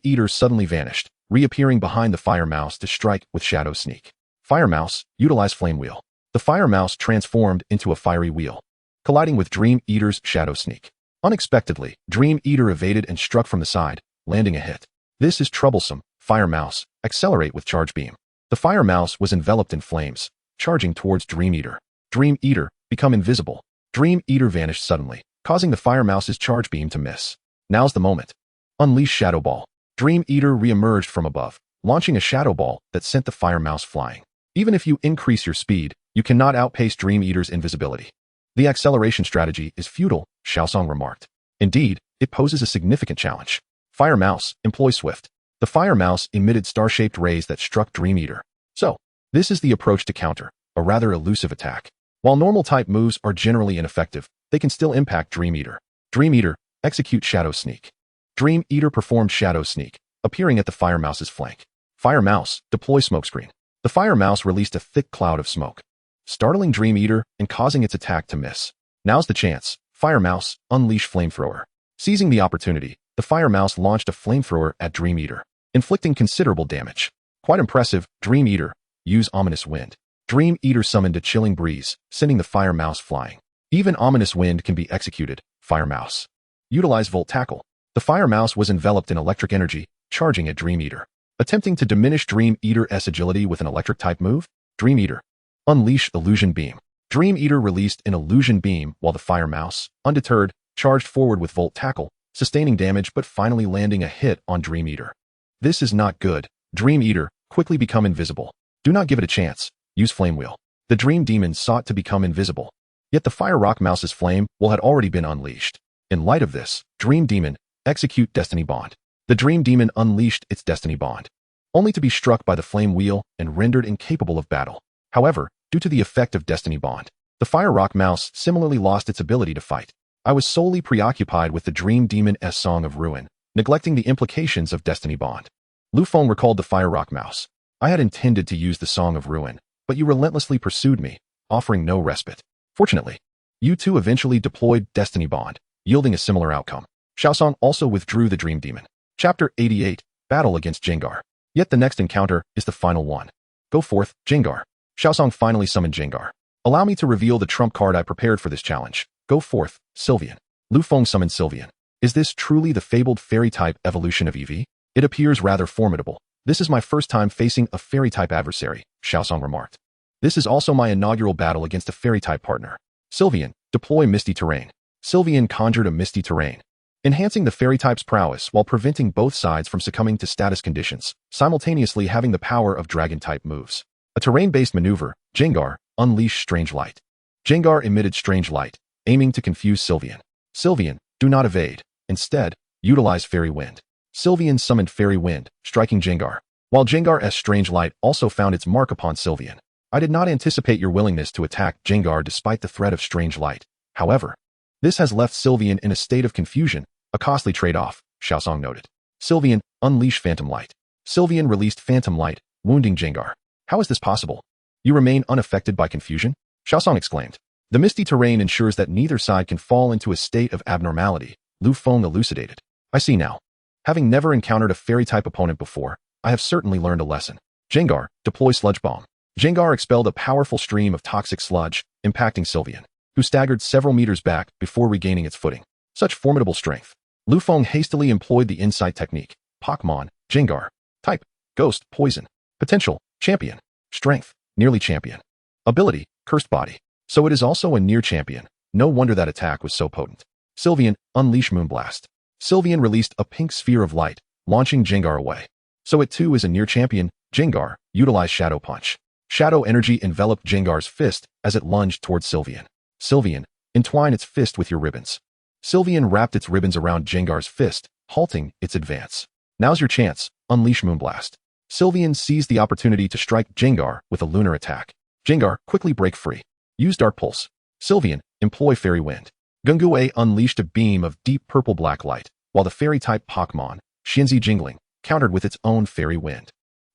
Eater suddenly vanished, reappearing behind the Fire Mouse to strike with Shadow Sneak. Fire Mouse, utilize Flame Wheel. The Fire Mouse transformed into a fiery wheel, colliding with Dream Eater's Shadow Sneak. Unexpectedly, Dream Eater evaded and struck from the side, landing a hit. This is troublesome. Fire Mouse, accelerate with Charge Beam. The Fire Mouse was enveloped in flames, charging towards Dream Eater. Dream Eater, become invisible. Dream Eater vanished suddenly, causing the Fire Mouse's Charge Beam to miss. Now's the moment. Unleash Shadow Ball. Dream Eater re-emerged from above, launching a Shadow Ball that sent the Fire Mouse flying. Even if you increase your speed, you cannot outpace Dream Eater's invisibility. The acceleration strategy is futile, Xiaosong remarked. Indeed, it poses a significant challenge. Fire Mouse, employ Swift. The Fire Mouse emitted star-shaped rays that struck Dream Eater. So, this is the approach to counter, a rather elusive attack. While normal-type moves are generally ineffective, they can still impact Dream Eater. Dream Eater, execute Shadow Sneak. Dream Eater performed Shadow Sneak, appearing at the Fire Mouse's flank. Fire Mouse, deploy Smokescreen. The Fire Mouse released a thick cloud of smoke, startling Dream Eater and causing its attack to miss. Now's the chance. Fire Mouse, unleash Flamethrower. Seizing the opportunity, the Fire Mouse launched a Flamethrower at Dream Eater, inflicting considerable damage. Quite impressive. Dream Eater, use Ominous Wind. Dream Eater summoned a chilling breeze, sending the Fire Mouse flying. Even Ominous Wind can be executed. Fire Mouse, utilize Volt Tackle. The Fire Mouse was enveloped in electric energy, charging at Dream Eater. Attempting to diminish Dream Eater's agility with an electric-type move, Dream Eater, unleash Illusion Beam. Dream Eater released an Illusion Beam while the Fire Mouse, undeterred, charged forward with Volt Tackle, sustaining damage but finally landing a hit on Dream Eater. This is not good. Dream Eater, quickly become invisible. Do not give it a chance. Use Flame Wheel. The Dream Demon sought to become invisible. Yet the Fire Rock Mouse's flame will had already been unleashed. In light of this, Dream Demon, execute Destiny Bond. The Dream Demon unleashed its Destiny Bond, only to be struck by the Flame Wheel and rendered incapable of battle. However, due to the effect of Destiny Bond, the Fire Rock Mouse similarly lost its ability to fight. I was solely preoccupied with the Dream Demon's Song of Ruin, neglecting the implications of Destiny Bond. Lu Feng recalled the Fire Rock Mouse. I had intended to use the Song of Ruin, but you relentlessly pursued me, offering no respite. Fortunately, you two eventually deployed Destiny Bond, yielding a similar outcome. Xiaosong also withdrew the Dream Demon. Chapter 88, Battle against Jengar. Yet the next encounter is the final one. Go forth, Jengar. Xiaosong finally summoned Jengar. Allow me to reveal the trump card I prepared for this challenge. Go forth, Sylveon. Lu Feng summoned Sylveon. Is this truly the fabled fairy-type evolution of Eevee? It appears rather formidable. This is my first time facing a fairy-type adversary, Xiaosong remarked. This is also my inaugural battle against a fairy-type partner. Sylveon, deploy Misty Terrain. Sylveon conjured a Misty Terrain, enhancing the fairy-type's prowess while preventing both sides from succumbing to status conditions, simultaneously having the power of dragon-type moves. A terrain-based maneuver, Jengar, unleash strange light. Jengar emitted strange light, aiming to confuse Sylveon. Sylveon, do not evade. Instead, utilize Fairy Wind. Sylveon summoned Fairy Wind, striking Jengar. While Jengar's strange light also found its mark upon Sylveon. I did not anticipate your willingness to attack Jengar despite the threat of strange light. However, this has left Sylveon in a state of confusion, a costly trade-off, Xiaosong noted. Sylveon, unleash Phantom Light. Sylveon released Phantom Light, wounding Jengar. How is this possible? You remain unaffected by confusion? Xiaosong exclaimed. The misty terrain ensures that neither side can fall into a state of abnormality, Lu Feng elucidated. I see now. Having never encountered a fairy-type opponent before, I have certainly learned a lesson. Jengar, deploy Sludge Bomb. Jengar expelled a powerful stream of toxic sludge, impacting Sylveon, who staggered several meters back before regaining its footing. Such formidable strength. Lu Feng hastily employed the insight technique. Pokémon, Jengar. Type, Ghost, Poison. Potential, Champion. Strength, Nearly Champion. Ability, Cursed Body. So it is also a near champion. No wonder that attack was so potent. Sylveon, unleash Moonblast. Sylveon released a pink sphere of light, launching Jengar away. So it too is a near champion. Jengar, utilize Shadow Punch. Shadow energy enveloped Jengar's fist as it lunged towards Sylveon. Sylveon, entwine its fist with your ribbons. Sylveon wrapped its ribbons around Jengar's fist, halting its advance. Now's your chance, unleash Moonblast. Sylveon seized the opportunity to strike Jengar with a lunar attack. Jengar, quickly break free. Use Dark Pulse. Sylveon, employ Fairy Wind. Gungue unleashed a beam of deep purple-black light, while the fairy-type Pokémon, Xianzi Jingling, countered with its own Fairy Wind.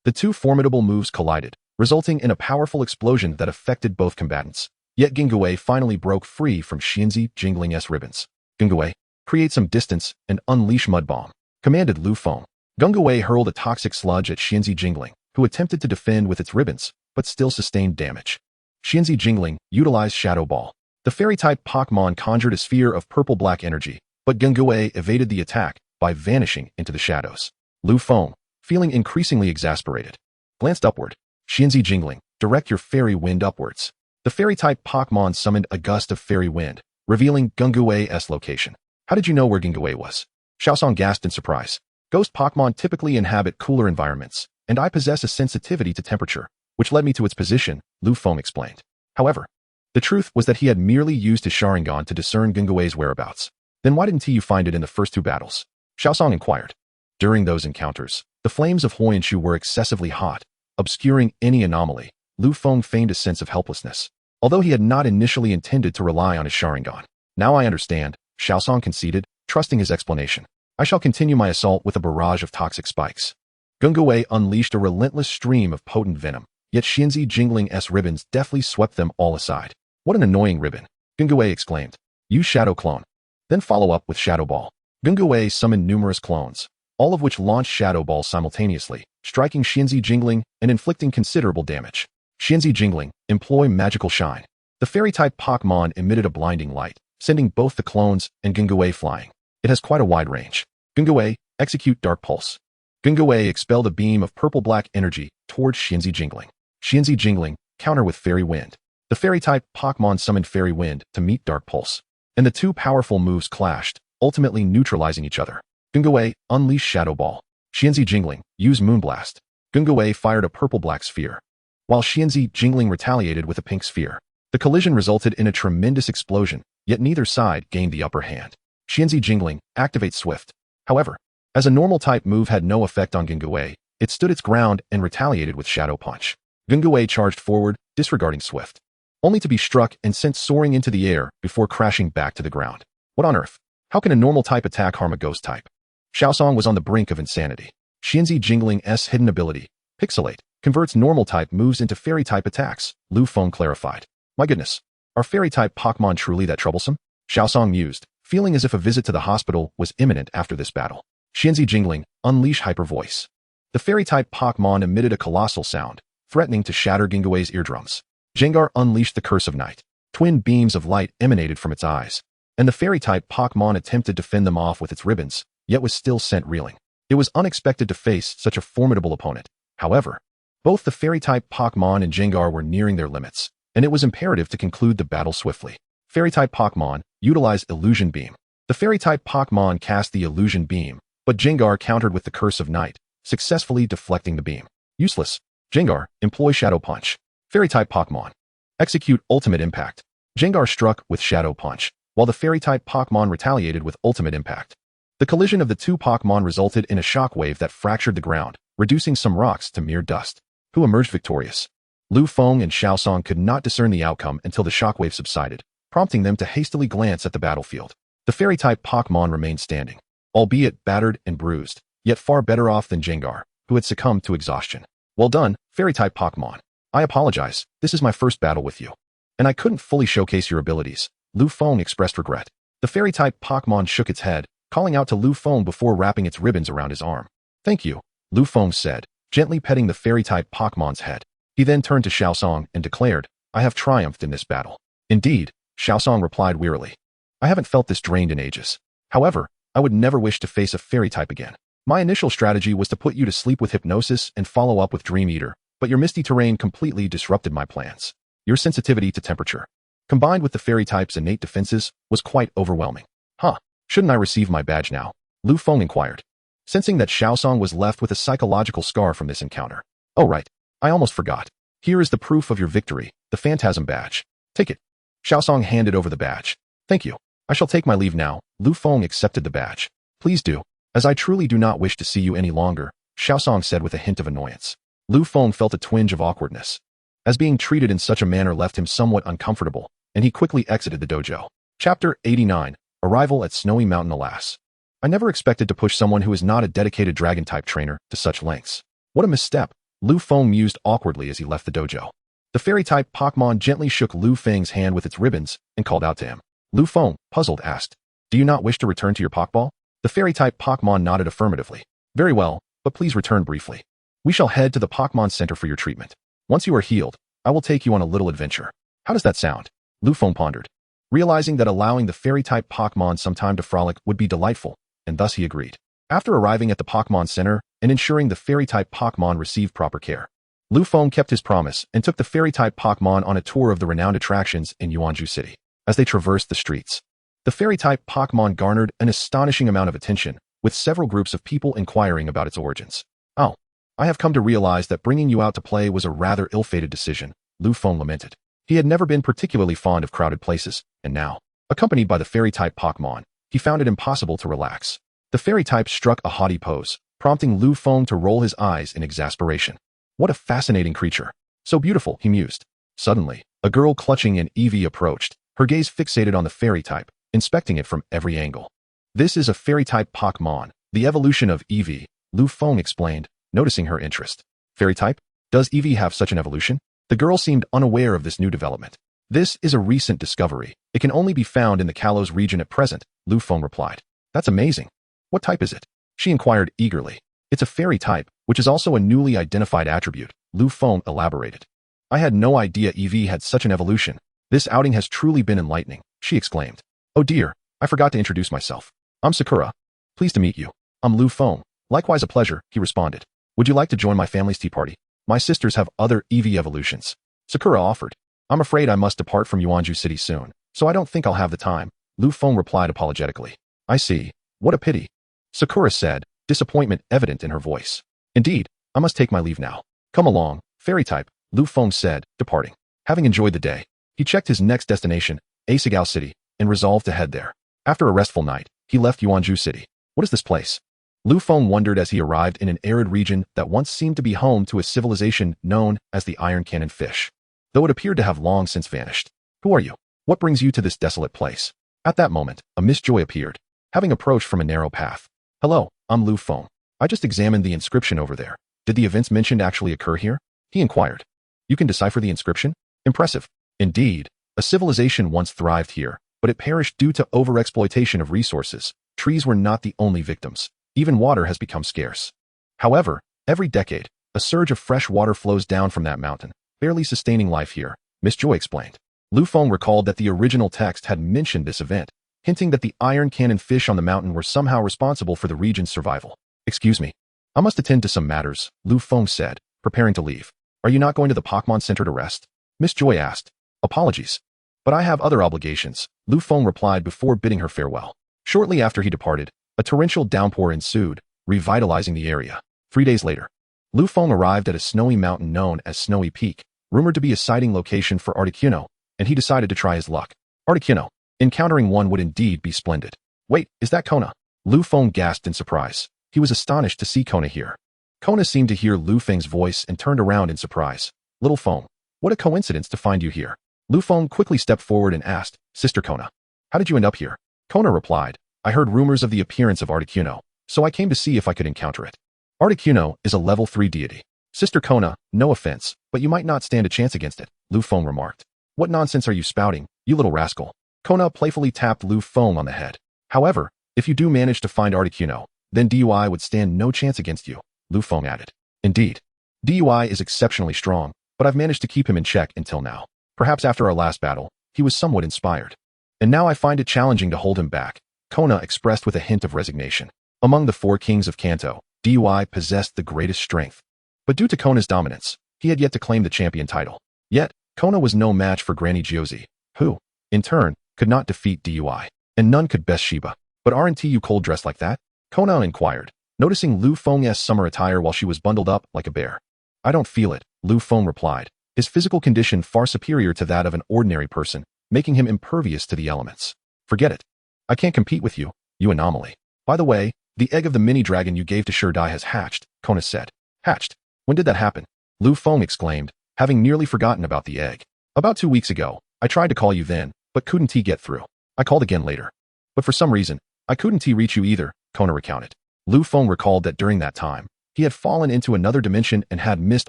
The two formidable moves collided, resulting in a powerful explosion that affected both combatants. Yet Gungue finally broke free from Xianzi Jingling's ribbons. Gungue, create some distance and unleash Mud Bomb, commanded Lu Feng. Gungue hurled a toxic sludge at Xianzi Jingling, who attempted to defend with its ribbons, but still sustained damage. Xianzi Jingling utilized Shadow Ball. The fairy-type Pokémon conjured a sphere of purple-black energy, but Gungue evaded the attack by vanishing into the shadows. Lu Feng, feeling increasingly exasperated, glanced upward. Xianzi Jingling, direct your Fairy Wind upwards. The fairy-type Pokémon summoned a gust of Fairy Wind, revealing Gungue's location. How did you know where Gungue was? Xiaosong gasped in surprise. Ghost Pokémon typically inhabit cooler environments, and I possess a sensitivity to temperature, which led me to its position, Lu Feng explained. However, the truth was that he had merely used his Sharingan to discern Gungue's whereabouts. Then why didn't you find it in the first two battles? Xiaosong inquired. During those encounters, the flames of Huinshu were excessively hot, obscuring any anomaly. Lu Feng feigned a sense of helplessness, although he had not initially intended to rely on his Sharingan. Now I understand, Xiaosong conceded, trusting his explanation. I shall continue my assault with a barrage of toxic spikes. Gungue unleashed a relentless stream of potent venom, yet Xianzi Jingling's ribbons deftly swept them all aside. What an annoying ribbon, Gungue exclaimed. Use Shadow Clone. Then follow up with Shadow Ball. Gungue summoned numerous clones, all of which launched Shadow Balls simultaneously, striking Xianzi Jingling and inflicting considerable damage. Xianzi Jingling, employ Magical Shine. The fairy-type Pokémon emitted a blinding light, sending both the clones and Gungue flying. It has quite a wide range. Gungue, execute Dark Pulse. Gungue expelled a beam of purple-black energy towards Xianzi Jingling. Xianzi Jingling, counter with Fairy Wind. The fairy-type Pokémon summoned Fairy Wind to meet Dark Pulse, and the two powerful moves clashed, ultimately neutralizing each other. Gungue, unleash Shadow Ball. Xianzi Jingling, use Moonblast. Gungue fired a purple-black sphere, while Xianzi Jingling retaliated with a pink sphere. The collision resulted in a tremendous explosion, yet neither side gained the upper hand. Xianzi Jingling, activate Swift. However, as a normal-type move had no effect on Gungue, it stood its ground and retaliated with Shadow Punch. Gungue charged forward, disregarding Swift, only to be struck and sent soaring into the air before crashing back to the ground. What on earth? How can a normal-type attack harm a ghost-type? Xiaosong was on the brink of insanity. Xianzi Jingling's hidden ability, Pixelate, converts normal-type moves into fairy-type attacks, Lu Feng clarified. My goodness, are fairy-type Pokémon truly that troublesome? Xiaosong mused, feeling as if a visit to the hospital was imminent after this battle. Xianzi Jingling, unleash Hyper Voice. The fairy-type Pokémon emitted a colossal sound, threatening to shatter Gungue's eardrums. Jengar unleashed the Curse of Night. Twin beams of light emanated from its eyes, and the fairy-type Pokémon attempted to fend them off with its ribbons, yet was still sent reeling. It was unexpected to face such a formidable opponent. However, both the fairy-type Pokémon and Jengar were nearing their limits, and it was imperative to conclude the battle swiftly. Fairy-type Pokémon, utilize Illusion Beam. The fairy-type Pokémon cast the Illusion Beam, but Jengar countered with the Curse of Night, successfully deflecting the beam. Useless. Jengar, employ Shadow Punch. Fairy-type Pokémon. Execute Ultimate Impact. Jengar struck with Shadow Punch, while the Fairy-type Pokémon retaliated with Ultimate Impact. The collision of the two Pokémon resulted in a shockwave that fractured the ground, reducing some rocks to mere dust. Who emerged victorious? Lu Feng and Xiao Song could not discern the outcome until the shockwave subsided, prompting them to hastily glance at the battlefield. The Fairy-type Pokémon remained standing, albeit battered and bruised, yet far better off than Jengar, who had succumbed to exhaustion. Well done, Fairy-type Pokémon. I apologize, this is my first battle with you, and I couldn't fully showcase your abilities. Lu Feng expressed regret. The Fairy-type Pokémon shook its head, calling out to Lu Feng before wrapping its ribbons around his arm. Thank you, Lu Feng said, gently petting the Fairy-type Pokémon's head. He then turned to Xiao Song and declared, I have triumphed in this battle. Indeed, Xiao Song replied wearily. I haven't felt this drained in ages. However, I would never wish to face a fairy type again. My initial strategy was to put you to sleep with hypnosis and follow up with Dream Eater, but your misty terrain completely disrupted my plans. Your sensitivity to temperature, combined with the fairy type's innate defenses, was quite overwhelming. Huh, shouldn't I receive my badge now? Lu Feng inquired, sensing that Xiao Song was left with a psychological scar from this encounter. Oh right, I almost forgot. Here is the proof of your victory, the Phantasm badge. Take it. Xiao Song handed over the badge. Thank you. I shall take my leave now. Lu Feng accepted the badge. Please do, as I truly do not wish to see you any longer, Xiao Song said with a hint of annoyance. Lu Feng felt a twinge of awkwardness, as being treated in such a manner left him somewhat uncomfortable, and he quickly exited the dojo. Chapter 89. Arrival at Snowy Mountain. Alas, I never expected to push someone who is not a dedicated dragon-type trainer to such lengths. What a misstep, Lu Feng mused awkwardly as he left the dojo. The fairy-type Pokémon gently shook Lu Feng's hand with its ribbons and called out to him. Lu Feng, puzzled, asked, Do you not wish to return to your Pokéball? The fairy-type Pokémon nodded affirmatively. Very well, but please return briefly. We shall head to the Pokémon Center for your treatment. Once you are healed, I will take you on a little adventure. How does that sound? Lu Feng pondered, realizing that allowing the fairy-type Pokémon some time to frolic would be delightful, and thus he agreed. After arriving at the Pokémon Center and ensuring the fairy-type Pokémon received proper care, Lu Feng kept his promise and took the fairy-type Pokémon on a tour of the renowned attractions in Yuanzhou City. As they traversed the streets, the fairy-type Pokémon garnered an astonishing amount of attention, with several groups of people inquiring about its origins. Oh, I have come to realize that bringing you out to play was a rather ill-fated decision, Lu Feng lamented. He had never been particularly fond of crowded places, and now, accompanied by the fairy-type Pokémon, he found it impossible to relax. The fairy-type struck a haughty pose, prompting Lu Feng to roll his eyes in exasperation. What a fascinating creature. So beautiful, he mused. Suddenly, a girl clutching an Eevee approached, her gaze fixated on the fairy-type, inspecting it from every angle. This is a fairy-type Pokémon, the evolution of Eevee, Lu Feng explained, noticing her interest. Fairy-type? Does Eevee have such an evolution? The girl seemed unaware of this new development. This is a recent discovery. It can only be found in the Kalos region at present, Lu Feng replied. That's amazing. What type is it? She inquired eagerly. It's a fairy type, which is also a newly identified attribute, Lu Feng elaborated. I had no idea Eevee had such an evolution. This outing has truly been enlightening, she exclaimed. Oh dear, I forgot to introduce myself. I'm Sakura. Pleased to meet you. I'm Lu Feng. Likewise a pleasure, he responded. Would you like to join my family's tea party? My sisters have other Eevee evolutions. Sakura offered. I'm afraid I must depart from Yuanzhou City soon, so I don't think I'll have the time, Lu Feng replied apologetically. I see. What a pity. Sakura said, disappointment evident in her voice. Indeed, I must take my leave now. Come along, fairy type, Lu Feng said, departing. Having enjoyed the day, he checked his next destination, Asagao City, and resolved to head there. After a restful night, he left Yuanzhou City. What is this place? Lu Feng wondered as he arrived in an arid region that once seemed to be home to a civilization known as the Iron Cannon Fish, though it appeared to have long since vanished. Who are you? What brings you to this desolate place? At that moment, a Miss Joy appeared, having approached from a narrow path. Hello, I'm Lu Feng. I just examined the inscription over there. Did the events mentioned actually occur here? He inquired. You can decipher the inscription? Impressive. Indeed, a civilization once thrived here, but it perished due to overexploitation of resources. Trees were not the only victims. Even water has become scarce. However, every decade, a surge of fresh water flows down from that mountain, barely sustaining life here, Miss Joy explained. Lu Feng recalled that the original text had mentioned this event, hinting that the Iron Cannon fish on the mountain were somehow responsible for the region's survival. Excuse me. I must attend to some matters, Lu Feng said, preparing to leave. Are you not going to the Pokémon Center to rest? Miss Joy asked. Apologies. But I have other obligations, Lu Feng replied before bidding her farewell. Shortly after he departed, a torrential downpour ensued, revitalizing the area. 3 days later, Lu Feng arrived at a snowy mountain known as Snowy Peak, rumored to be a sighting location for Articuno, and he decided to try his luck. Articuno. Encountering one would indeed be splendid. Wait, is that Kona? Lu Feng gasped in surprise. He was astonished to see Kona here. Kona seemed to hear Lu Feng's voice and turned around in surprise. Little Feng, what a coincidence to find you here. Lu Feng quickly stepped forward and asked, Sister Kona, how did you end up here? Kona replied, I heard rumors of the appearance of Articuno, so I came to see if I could encounter it. Articuno is a level 3 deity. Sister Kona, no offense, but you might not stand a chance against it, Lu Feng remarked. What nonsense are you spouting, you little rascal? Kona playfully tapped Lu Feng on the head. However, if you do manage to find Articuno, then DUI would stand no chance against you, Lu Feng added. Indeed. DUI is exceptionally strong, but I've managed to keep him in check until now. Perhaps after our last battle, he was somewhat inspired. And now I find it challenging to hold him back, Kona expressed with a hint of resignation. Among the 4 kings of Kanto, DUI possessed the greatest strength. But due to Kona's dominance, he had yet to claim the champion title. Yet, Kona was no match for Granny Josie, who, in turn, could not defeat DUI. And none could best Sheba. But aren't you cold dressed like that? Kona inquired, noticing Lu Feng's summer attire while she was bundled up like a bear. I don't feel it, Lu Feng replied, his physical condition far superior to that of an ordinary person, making him impervious to the elements. Forget it. I can't compete with you, you anomaly. By the way, the egg of the mini-dragon you gave to Shurdai has hatched, Kona said. Hatched? When did that happen? Lu Feng exclaimed, having nearly forgotten about the egg. About 2 weeks ago. I tried to call you then, but couldn't get through. I called again later. But for some reason, I couldn't reach you either, Kona recounted. Lu Feng recalled that during that time, he had fallen into another dimension and had missed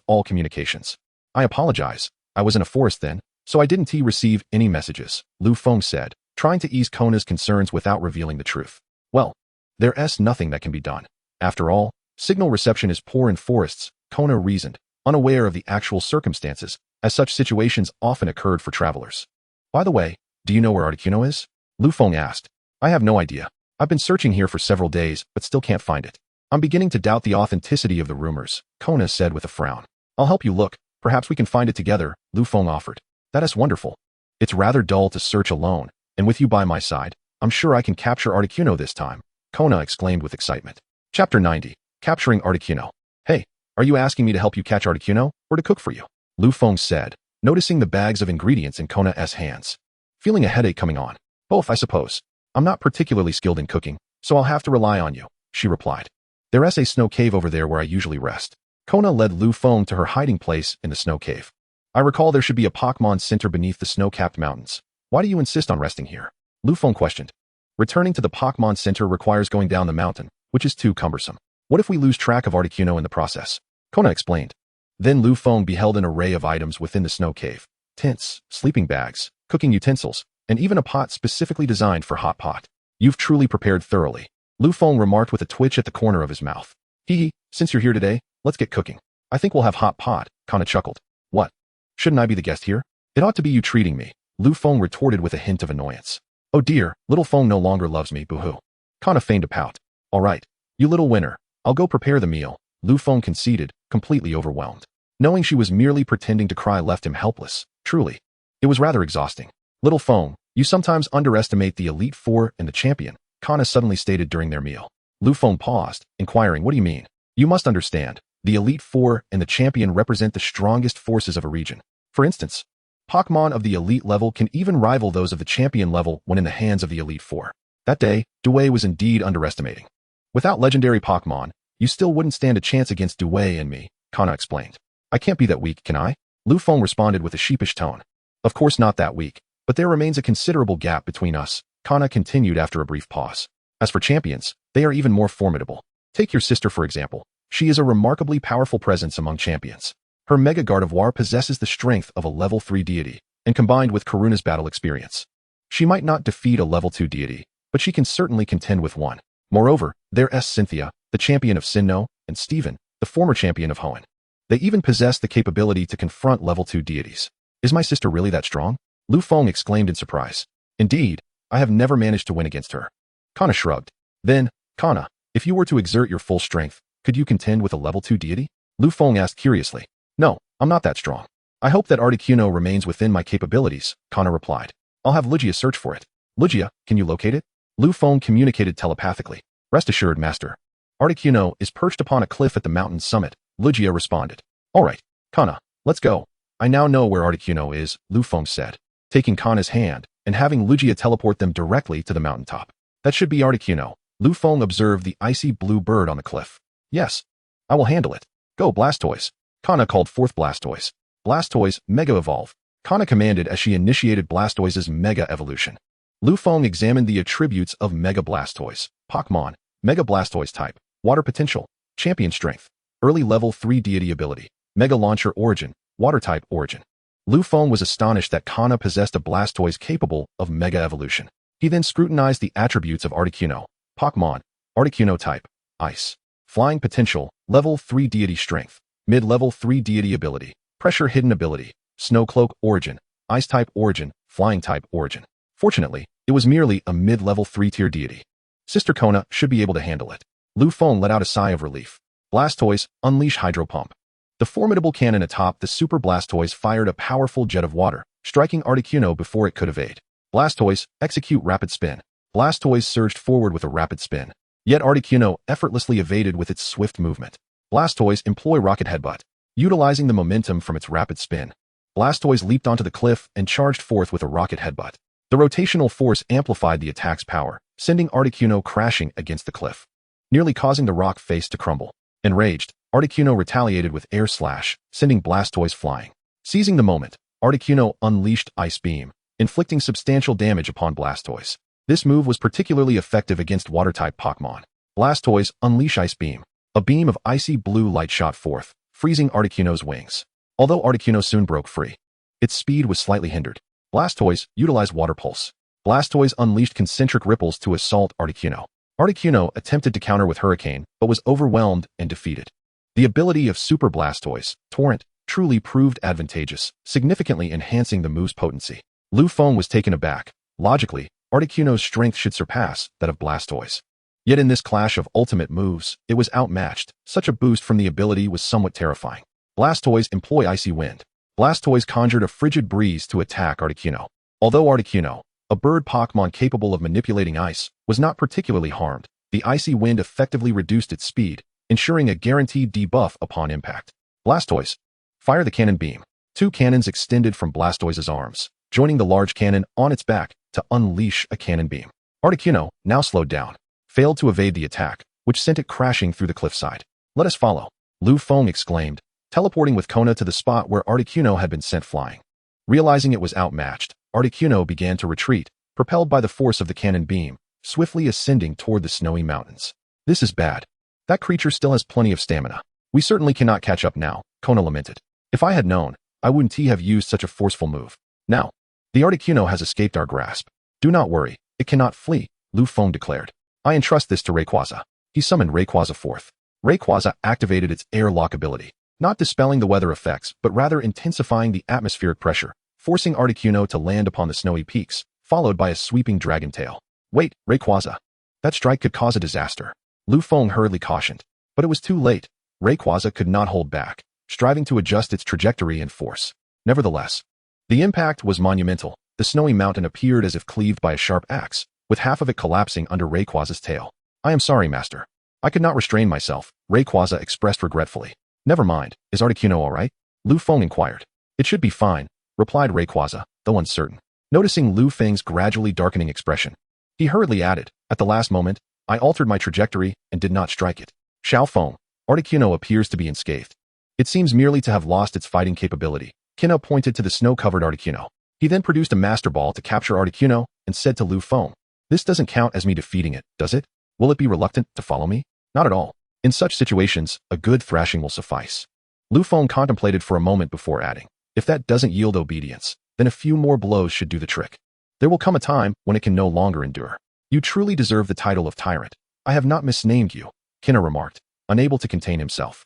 all communications. I apologize. I was in a forest then, so I didn't receive any messages, Lu Feng said, trying to ease Kona's concerns without revealing the truth. Well, there's nothing that can be done. After all, signal reception is poor in forests, Kona reasoned, unaware of the actual circumstances, as such situations often occurred for travelers. By the way, do you know where Articuno is? Lu Feng asked. I have no idea. I've been searching here for several days, but still can't find it. I'm beginning to doubt the authenticity of the rumors, Kona said with a frown. I'll help you look. Perhaps we can find it together, Lu Feng offered. That is wonderful. It's rather dull to search alone, and with you by my side, I'm sure I can capture Articuno this time, Kona exclaimed with excitement. Chapter 90. Capturing Articuno. Hey, are you asking me to help you catch Articuno, or to cook for you? Lu Feng said, noticing the bags of ingredients in Kona's hands. Feeling a headache coming on. Both, I suppose. I'm not particularly skilled in cooking, so I'll have to rely on you, she replied. There's a snow cave over there where I usually rest. Kona led Lu Feng to her hiding place in the snow cave. I recall there should be a Pokémon center beneath the snow-capped mountains. Why do you insist on resting here? Lu Feng questioned. Returning to the Pokémon center requires going down the mountain, which is too cumbersome. What if we lose track of Articuno in the process? Kona explained. Then Lu Feng beheld an array of items within the snow cave. Tents, sleeping bags, cooking utensils, and even a pot specifically designed for hot pot. You've truly prepared thoroughly, Lu Feng remarked with a twitch at the corner of his mouth. Hee, since you're here today, let's get cooking. I think we'll have hot pot, Kona chuckled. What? Shouldn't I be the guest here? It ought to be you treating me, Lu Feng retorted with a hint of annoyance. Oh dear, little Feng no longer loves me, boo-hoo. Kona feigned a pout. All right, you little winner, I'll go prepare the meal, Lu Feng conceded, completely overwhelmed. Knowing she was merely pretending to cry left him helpless, truly. It was rather exhausting. Little Feng, you sometimes underestimate the Elite Four and the champion, Kona suddenly stated during their meal. Lu Feng paused, inquiring, what do you mean? You must understand, the Elite Four and the champion represent the strongest forces of a region. For instance, Pokémon of the Elite level can even rival those of the champion level when in the hands of the Elite Four. That day, Dewey was indeed underestimating. Without legendary Pokémon, you still wouldn't stand a chance against Dewey and me, Kona explained. I can't be that weak, can I? Lu Feng responded with a sheepish tone. Of course not that weak, but there remains a considerable gap between us, Kona continued after a brief pause. As for champions, they are even more formidable. Take your sister for example. She is a remarkably powerful presence among champions. Her Mega Gardevoir possesses the strength of a level 3 deity, and combined with Karuna's battle experience. She might not defeat a level 2 deity, but she can certainly contend with one. Moreover, there's Cynthia, the champion of Sinnoh, and Steven, the former champion of Hoenn. They even possess the capability to confront level 2 deities. Is my sister really that strong? Lu Feng exclaimed in surprise. Indeed, I have never managed to win against her. Kona shrugged. Then, Kona, if you were to exert your full strength, could you contend with a level 2 deity? Lu Feng asked curiously. No, I'm not that strong. I hope that Articuno remains within my capabilities, Kona replied. I'll have Lugia search for it. Lugia, can you locate it? Lu Feng communicated telepathically. Rest assured, master. Articuno is perched upon a cliff at the mountain's summit, Lugia responded. Alright, Kana, let's go. I now know where Articuno is, Lu Feng said, taking Kana's hand and having Lugia teleport them directly to the mountaintop. That should be Articuno. Lu Feng observed the icy blue bird on the cliff. Yes, I will handle it. Go, Blastoise. Kana called forth Blastoise. Blastoise, Mega Evolve. Kana commanded as she initiated Blastoise's Mega Evolution. Lu Feng examined the attributes of Mega Blastoise. Pokémon, Mega Blastoise type, Water Potential, Champion Strength, Early Level 3 Deity Ability, Mega Launcher Origin, Water Type Origin. Lu Feng was astonished that Kana possessed a Blastoise capable of Mega Evolution. He then scrutinized the attributes of Articuno. Pokémon, Articuno type, Ice. Flying Potential, Level 3 Deity Strength, Mid-Level 3 Deity Ability, Pressure Hidden Ability, Snow Cloak Origin, Ice Type Origin, Flying Type Origin. Fortunately, it was merely a mid-level 3-tier deity. Sister Kona should be able to handle it. Lu Feng let out a sigh of relief. Blastoise, Unleash Hydro Pump. The formidable cannon atop the Super Blastoise fired a powerful jet of water, striking Articuno before it could evade. Blastoise, Execute Rapid Spin. Blastoise surged forward with a rapid spin. Yet Articuno effortlessly evaded with its swift movement. Blastoise, Employ Rocket Headbutt. Utilizing the momentum from its rapid spin, Blastoise leaped onto the cliff and charged forth with a rocket headbutt. The rotational force amplified the attack's power, sending Articuno crashing against the cliff, nearly causing the rock face to crumble. Enraged, Articuno retaliated with Air Slash, sending Blastoise flying. Seizing the moment, Articuno unleashed Ice Beam, inflicting substantial damage upon Blastoise. This move was particularly effective against Water-type Pokémon. Blastoise, Unleash Ice Beam. A beam of icy blue light shot forth, freezing Articuno's wings. Although Articuno soon broke free, its speed was slightly hindered. Blastoise utilized Water Pulse. Blastoise unleashed concentric ripples to assault Articuno. Articuno attempted to counter with Hurricane, but was overwhelmed and defeated. The ability of Super Blastoise, Torrent, truly proved advantageous, significantly enhancing the move's potency. Lu Feng was taken aback. Logically, Articuno's strength should surpass that of Blastoise. Yet in this clash of ultimate moves, it was outmatched. Such a boost from the ability was somewhat terrifying. Blastoise, Employ Icy Wind. Blastoise conjured a frigid breeze to attack Articuno. Although Articuno, a bird Pokémon capable of manipulating ice, was not particularly harmed, the icy wind effectively reduced its speed, ensuring a guaranteed debuff upon impact. Blastoise, Fire the Cannon Beam. Two cannons extended from Blastoise's arms, joining the large cannon on its back to unleash a cannon beam. Articuno, now slowed down, failed to evade the attack, which sent it crashing through the cliffside. Let us follow, Lu Feng exclaimed, teleporting with Kona to the spot where Articuno had been sent flying. Realizing it was outmatched, Articuno began to retreat, propelled by the force of the cannon beam, swiftly ascending toward the snowy mountains. This is bad. That creature still has plenty of stamina. We certainly cannot catch up now, Kona lamented. If I had known, I wouldn't have used such a forceful move. Now, the Articuno has escaped our grasp. Do not worry, it cannot flee, Lu Feng declared. I entrust this to Rayquaza. He summoned Rayquaza forth. Rayquaza activated its airlock ability, not dispelling the weather effects, but rather intensifying the atmospheric pressure, forcing Articuno to land upon the snowy peaks, followed by a sweeping dragon tail. Wait, Rayquaza. That strike could cause a disaster, Lu Feng hurriedly cautioned. But it was too late. Rayquaza could not hold back, striving to adjust its trajectory and force. Nevertheless, the impact was monumental. The snowy mountain appeared as if cleaved by a sharp axe, with half of it collapsing under Rayquaza's tail. I am sorry, Master. I could not restrain myself, Rayquaza expressed regretfully. Never mind, is Articuno alright? Lu Feng inquired. It should be fine, replied Rayquaza, though uncertain. Noticing Lu Feng's gradually darkening expression, he hurriedly added, at the last moment, I altered my trajectory and did not strike it. Xiao Feng, Articuno appears to be unscathed. It seems merely to have lost its fighting capability. Kina pointed to the snow-covered Articuno. He then produced a Master Ball to capture Articuno and said to Lu Feng, this doesn't count as me defeating it, does it? Will it be reluctant to follow me? Not at all. In such situations, a good thrashing will suffice. Lu Feng contemplated for a moment before adding, if that doesn't yield obedience, then a few more blows should do the trick. There will come a time when it can no longer endure. You truly deserve the title of tyrant. I have not misnamed you, Kina remarked, unable to contain himself.